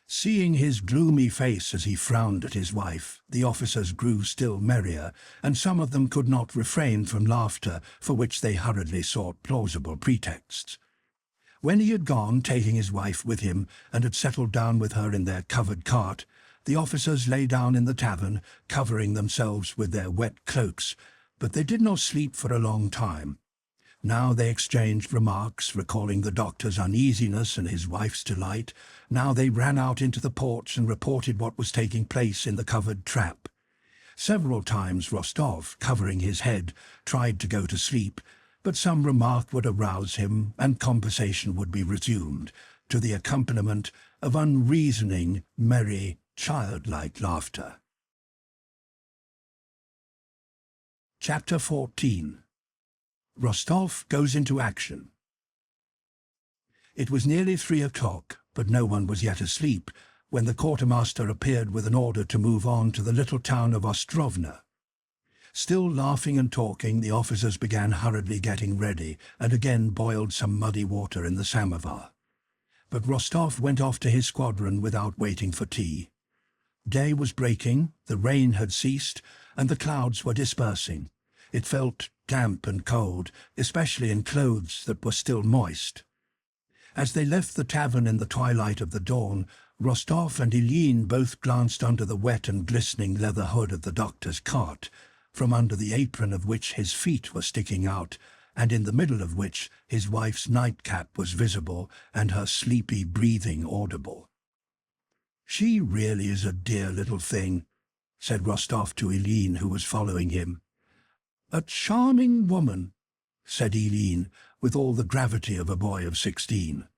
Seeing his gloomy face as he frowned at his wife, the officers grew still merrier, and some of them could not refrain from laughter, for which they hurriedly sought plausible pretexts. When he had gone, taking his wife with him, and had settled down with her in their covered cart, The officers lay down in the tavern, covering themselves with their wet cloaks, but they did not sleep for a long time. Now they exchanged remarks, recalling the doctor's uneasiness and his wife's delight. Now they ran out into the porch and reported what was taking place in the covered trap. Several times Rostov, covering his head, tried to go to sleep, but some remark would arouse him and conversation would be resumed, to the accompaniment of unreasoning, merry, childlike laughter. Chapter 14. Rostov goes into action. It was nearly 3 o'clock, but no one was yet asleep, when the quartermaster appeared with an order to move on to the little town of Ostrovna. Still laughing and talking, the officers began hurriedly getting ready, and again boiled some muddy water in the samovar. But Rostov went off to his squadron without waiting for tea. Day was breaking, the rain had ceased, and the clouds were dispersing. It felt damp and cold, especially in clothes that were still moist. As they left the tavern in the twilight of the dawn, Rostov and Helene both glanced under the wet and glistening leather hood of the doctor's cart, from under the apron of which his feet were sticking out, and in the middle of which his wife's nightcap was visible and her sleepy breathing audible. "She really is a dear little thing," said Rostov to Helene, who was following him. "A charming woman," said Helene, with all the gravity of a boy of 16.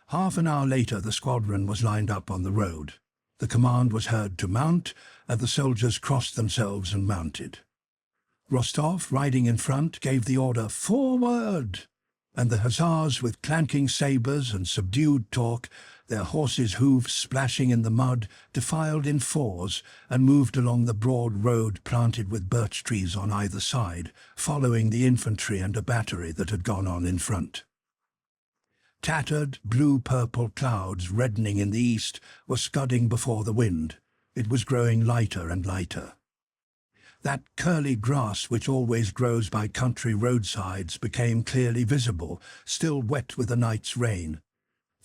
Half an hour later the squadron was lined up on the road. The command was heard to mount, and the soldiers crossed themselves and mounted. Rostov, riding in front, gave the order, "Forward!" and the hussars, with clanking sabres and subdued talk, their horses' hoofs splashing in the mud, defiled in fours and moved along the broad road planted with birch trees on either side, following the infantry and a battery that had gone on in front. Tattered, blue-purple clouds, reddening in the east, were scudding before the wind. It was growing lighter and lighter. That curly grass which always grows by country roadsides became clearly visible, still wet with the night's rain.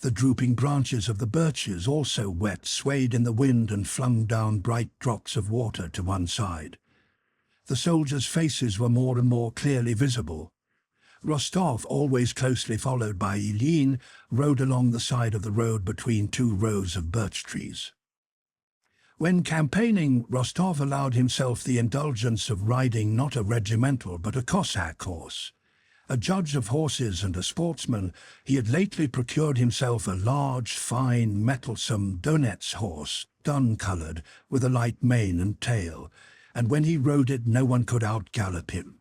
The drooping branches of the birches, also wet, swayed in the wind and flung down bright drops of water to one side. The soldiers' faces were more and more clearly visible. Rostov, always closely followed by Helene, rode along the side of the road between 2 rows of birch trees. When campaigning, Rostov allowed himself the indulgence of riding not a regimental but a Cossack horse. A judge of horses and a sportsman, he had lately procured himself a large, fine, mettlesome Donets horse, dun-coloured, with a light mane and tail, and when he rode it no one could out-gallop him.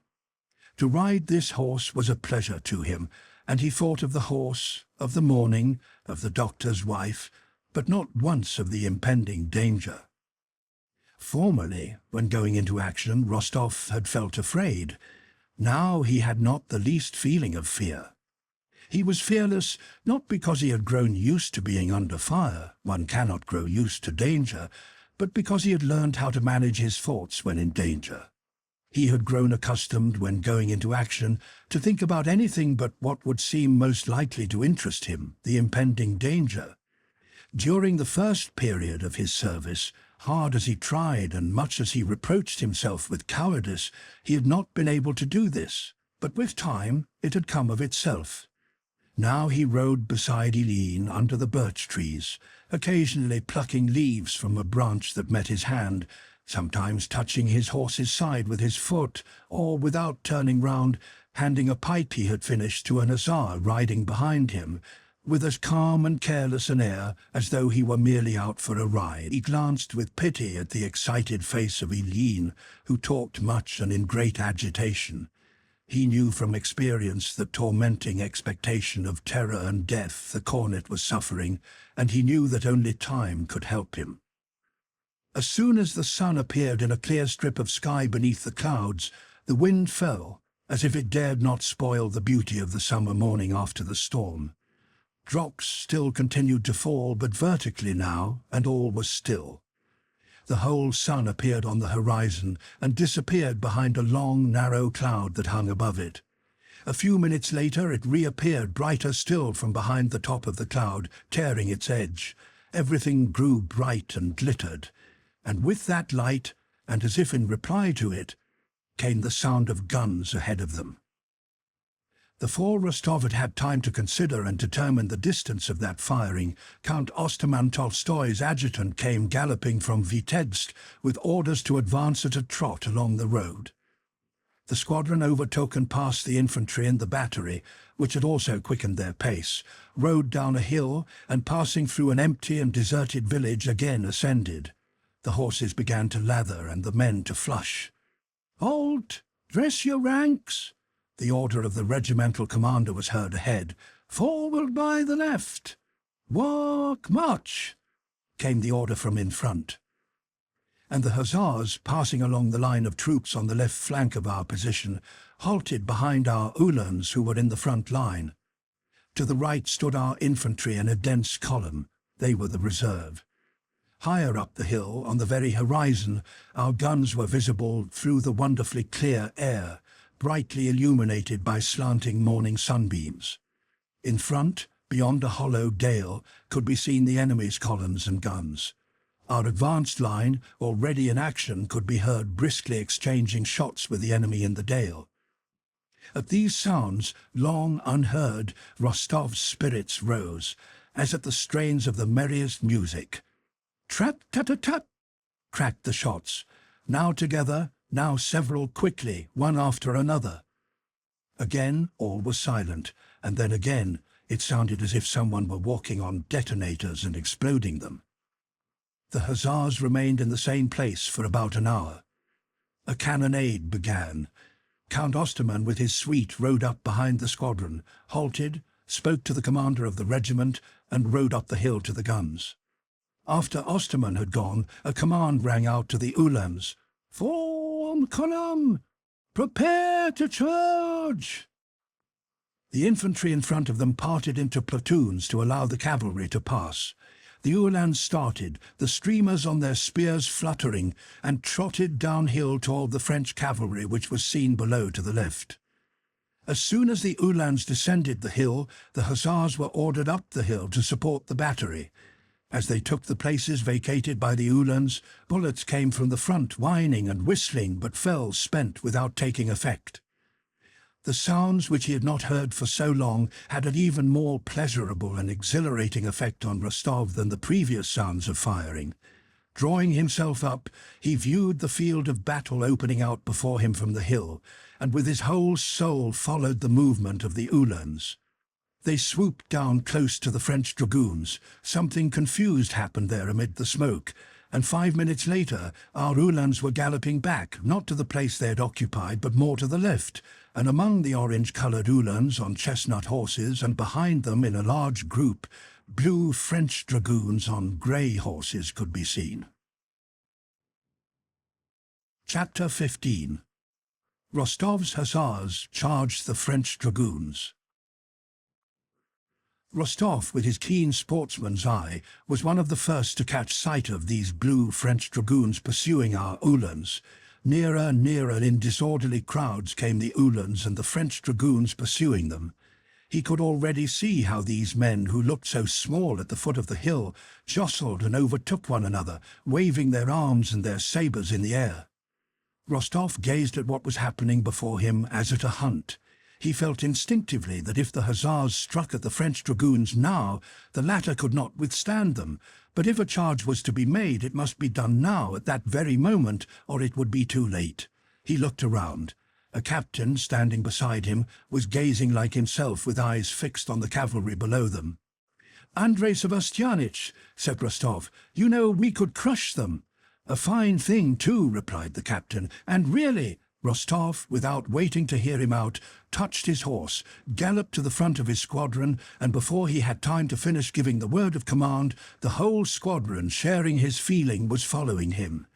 To ride this horse was a pleasure to him, and he thought of the horse, of the morning, of the doctor's wife, but not once of the impending danger. Formerly, when going into action, Rostov had felt afraid. Now he had not the least feeling of fear. He was fearless not because he had grown used to being under fire, one cannot grow used to danger, but because he had learned how to manage his thoughts when in danger. He had grown accustomed, when going into action, to think about anything but what would seem most likely to interest him, the impending danger. During the first period of his service, hard as he tried and much as he reproached himself with cowardice, he had not been able to do this, but with time it had come of itself. Now he rode beside Helene under the birch trees, occasionally plucking leaves from a branch that met his hand, sometimes touching his horse's side with his foot, or, without turning round, handing a pipe he had finished to an hussar riding behind him, with as calm and careless an air as though he were merely out for a ride. He glanced with pity at the excited face of Helene, who talked much and in great agitation. He knew from experience the tormenting expectation of terror and death the cornet was suffering, and he knew that only time could help him. As soon as the sun appeared in a clear strip of sky beneath the clouds, the wind fell, as if it dared not spoil the beauty of the summer morning after the storm. Drops still continued to fall, but vertically now, and all was still. The whole sun appeared on the horizon and disappeared behind a long, narrow cloud that hung above it. A few minutes later it reappeared brighter still from behind the top of the cloud, tearing its edge, everything grew bright and glittered, and with that light, and as if in reply to it, came the sound of guns ahead of them. Before Rostov had had time to consider and determine the distance of that firing, Count Osterman Tolstoy's adjutant came galloping from Vitebsk with orders to advance at a trot along the road. The squadron overtook and passed the infantry and the battery, which had also quickened their pace, rode down a hill, and passing through an empty and deserted village again ascended. The horses began to lather and the men to flush. "Halt! Dress your ranks!" The order of the regimental commander was heard ahead. "Forward by the left! Walk, march!" came the order from in front. And the hussars, passing along the line of troops on the left flank of our position, halted behind our uhlans who were in the front line. To the right stood our infantry in a dense column. They were the reserve. Higher up the hill, on the very horizon, our guns were visible through the wonderfully clear air, brightly illuminated by slanting morning sunbeams. In front, beyond a hollow dale, could be seen the enemy's columns and guns. Our advanced line, already in action, could be heard briskly exchanging shots with the enemy in the dale. At these sounds, long unheard, Rostov's spirits rose, as at the strains of the merriest music. Trat-tat-tat-tat, cracked the shots, now together, now several quickly, one after another. Again all was silent, and then again it sounded as if someone were walking on detonators and exploding them. The hussars remained in the same place for about an hour. A cannonade began. Count Osterman with his suite rode up behind the squadron, halted, spoke to the commander of the regiment, and rode up the hill to the guns. After Osterman had gone, a command rang out to the uhlans. "Form column! Prepare to charge!" The infantry in front of them parted into platoons to allow the cavalry to pass. The uhlans started, the streamers on their spears fluttering, and trotted downhill toward the French cavalry which was seen below to the left. As soon as the uhlans descended the hill, the hussars were ordered up the hill to support the battery. As they took the places vacated by the uhlans, bullets came from the front whining and whistling, but fell spent without taking effect. The sounds which he had not heard for so long had an even more pleasurable and exhilarating effect on Rostov than the previous sounds of firing. Drawing himself up, he viewed the field of battle opening out before him from the hill, and with his whole soul followed the movement of the uhlans. They swooped down close to the French dragoons. Something confused happened there amid the smoke, and 5 minutes later our uhlans were galloping back, not to the place they had occupied, but more to the left, and among the orange-coloured uhlans on chestnut horses, and behind them in a large group, blue French dragoons on grey horses could be seen. Chapter 15. Rostov's hussars charged the French dragoons. Rostov, with his keen sportsman's eye, was one of the first to catch sight of these blue French dragoons pursuing our uhlans. Nearer, nearer in disorderly crowds came the uhlans and the French dragoons pursuing them. He could already see how these men, who looked so small at the foot of the hill, jostled and overtook one another, waving their arms and their sabres in the air. Rostov gazed at what was happening before him as at a hunt. He felt instinctively that if the hussars struck at the French dragoons now, the latter could not withstand them, but if a charge was to be made, it must be done now, at that very moment, or it would be too late. He looked around. A captain, standing beside him, was gazing like himself with eyes fixed on the cavalry below them. "Andrei Sebastianich," said Rostov, "you know, we could crush them." "A fine thing, too," replied the captain, "and really—" Rostov, without waiting to hear him out, touched his horse, galloped to the front of his squadron, and before he had time to finish giving the word of command, the whole squadron, sharing his feeling, was following him.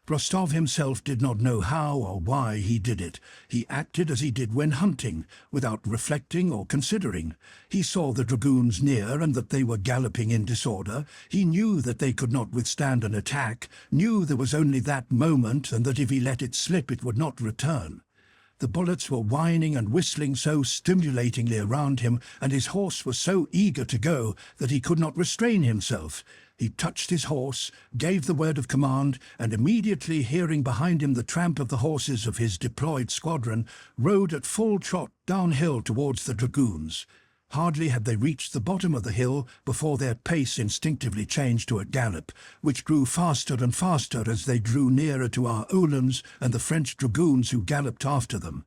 Rostov himself did not know how or why he did it. He acted as he did when hunting, without reflecting or considering. He saw the dragoons near and that they were galloping in disorder. He knew that they could not withstand an attack, knew there was only that moment and that if he let it slip it would not return. The bullets were whining and whistling so stimulatingly around him, and his horse was so eager to go that he could not restrain himself. He touched his horse, gave the word of command, and immediately hearing behind him the tramp of the horses of his deployed squadron, rode at full trot downhill towards the dragoons. Hardly had they reached the bottom of the hill before their pace instinctively changed to a gallop, which grew faster and faster as they drew nearer to our Uhlans and the French dragoons who galloped after them.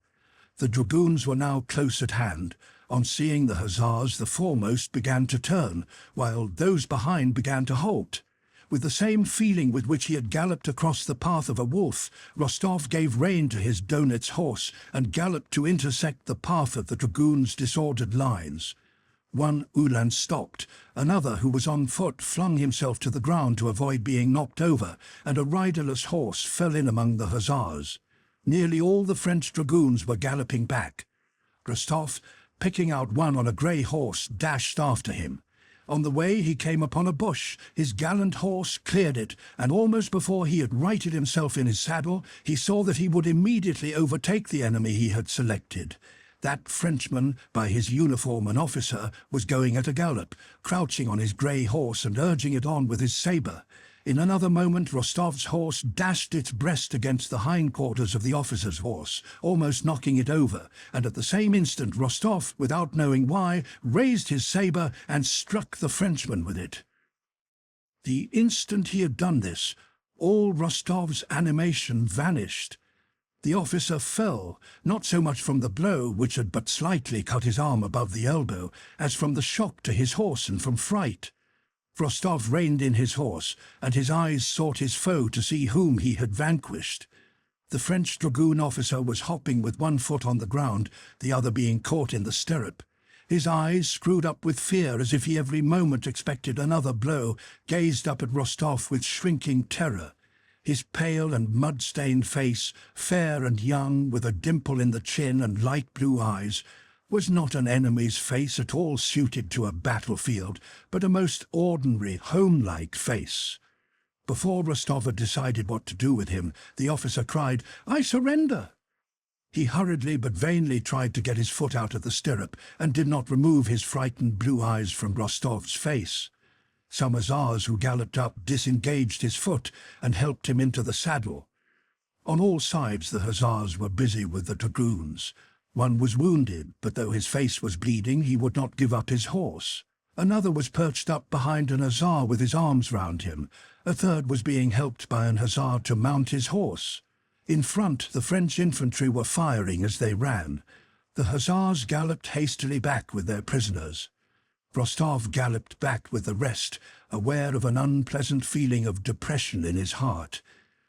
The dragoons were now close at hand. On seeing the hussars, the foremost began to turn, while those behind began to halt. With the same feeling with which he had galloped across the path of a wolf, Rostov gave rein to his Donets horse and galloped to intersect the path of the dragoons' disordered lines. One Uhlan stopped, another who was on foot flung himself to the ground to avoid being knocked over, and a riderless horse fell in among the hussars. Nearly all the French dragoons were galloping back. Rostov, picking out one on a grey horse, dashed after him. On the way he came upon a bush. His gallant horse cleared it, and almost before he had righted himself in his saddle, he saw that he would immediately overtake the enemy he had selected. That Frenchman, by his uniform an officer, was going at a gallop, crouching on his grey horse and urging it on with his sabre. In another moment Rostov's horse dashed its breast against the hindquarters of the officer's horse, almost knocking it over, and at the same instant Rostov, without knowing why, raised his sabre and struck the Frenchman with it. The instant he had done this, all Rostov's animation vanished. The officer fell, not so much from the blow, which had but slightly cut his arm above the elbow, as from the shock to his horse and from fright. Rostov reined in his horse, and his eyes sought his foe to see whom he had vanquished. The French dragoon officer was hopping with one foot on the ground, the other being caught in the stirrup. His eyes, screwed up with fear as if he every moment expected another blow, gazed up at Rostov with shrinking terror. His pale and mud-stained face, fair and young, with a dimple in the chin and light blue eyes, was not an enemy's face at all suited to a battlefield, but a most ordinary, home-like face. Before Rostov had decided what to do with him, the officer cried, "I surrender!" He hurriedly but vainly tried to get his foot out of the stirrup, and did not remove his frightened blue eyes from Rostov's face. Some hussars who galloped up disengaged his foot and helped him into the saddle. On all sides the hussars were busy with the dragoons. One was wounded, but though his face was bleeding, he would not give up his horse. Another was perched up behind an hussar with his arms round him. A third was being helped by an hussar to mount his horse. In front, the French infantry were firing as they ran. The hussars galloped hastily back with their prisoners. Rostov galloped back with the rest, aware of an unpleasant feeling of depression in his heart.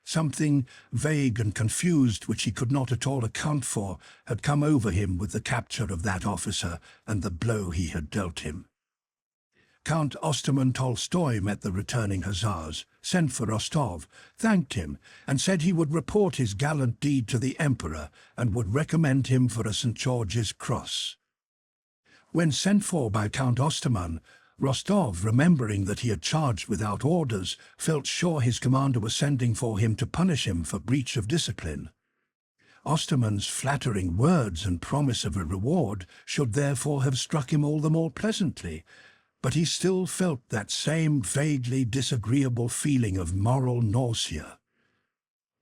Something vague and confused, which he could not at all account for, had come over him with the capture of that officer and the blow he had dealt him. Count Osterman Tolstoy met the returning hussars, sent for Rostov, thanked him, and said he would report his gallant deed to the Emperor and would recommend him for a St. George's Cross. When sent for by Count Osterman, Rostov, remembering that he had charged without orders, felt sure his commander was sending for him to punish him for breach of discipline. Osterman's flattering words and promise of a reward should therefore have struck him all the more pleasantly, but he still felt that same vaguely disagreeable feeling of moral nausea.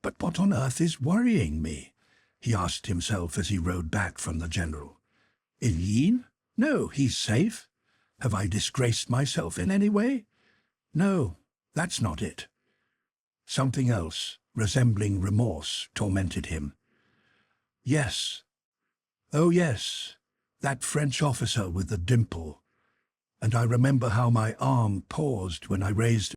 "But what on earth is worrying me?" he asked himself as he rode back from the general. "Helene? No, he's safe. Have I disgraced myself in any way? No, that's not it." Something else, resembling remorse, tormented him. Yes, oh yes, that French officer with the dimple. And I remember how my arm paused when I raised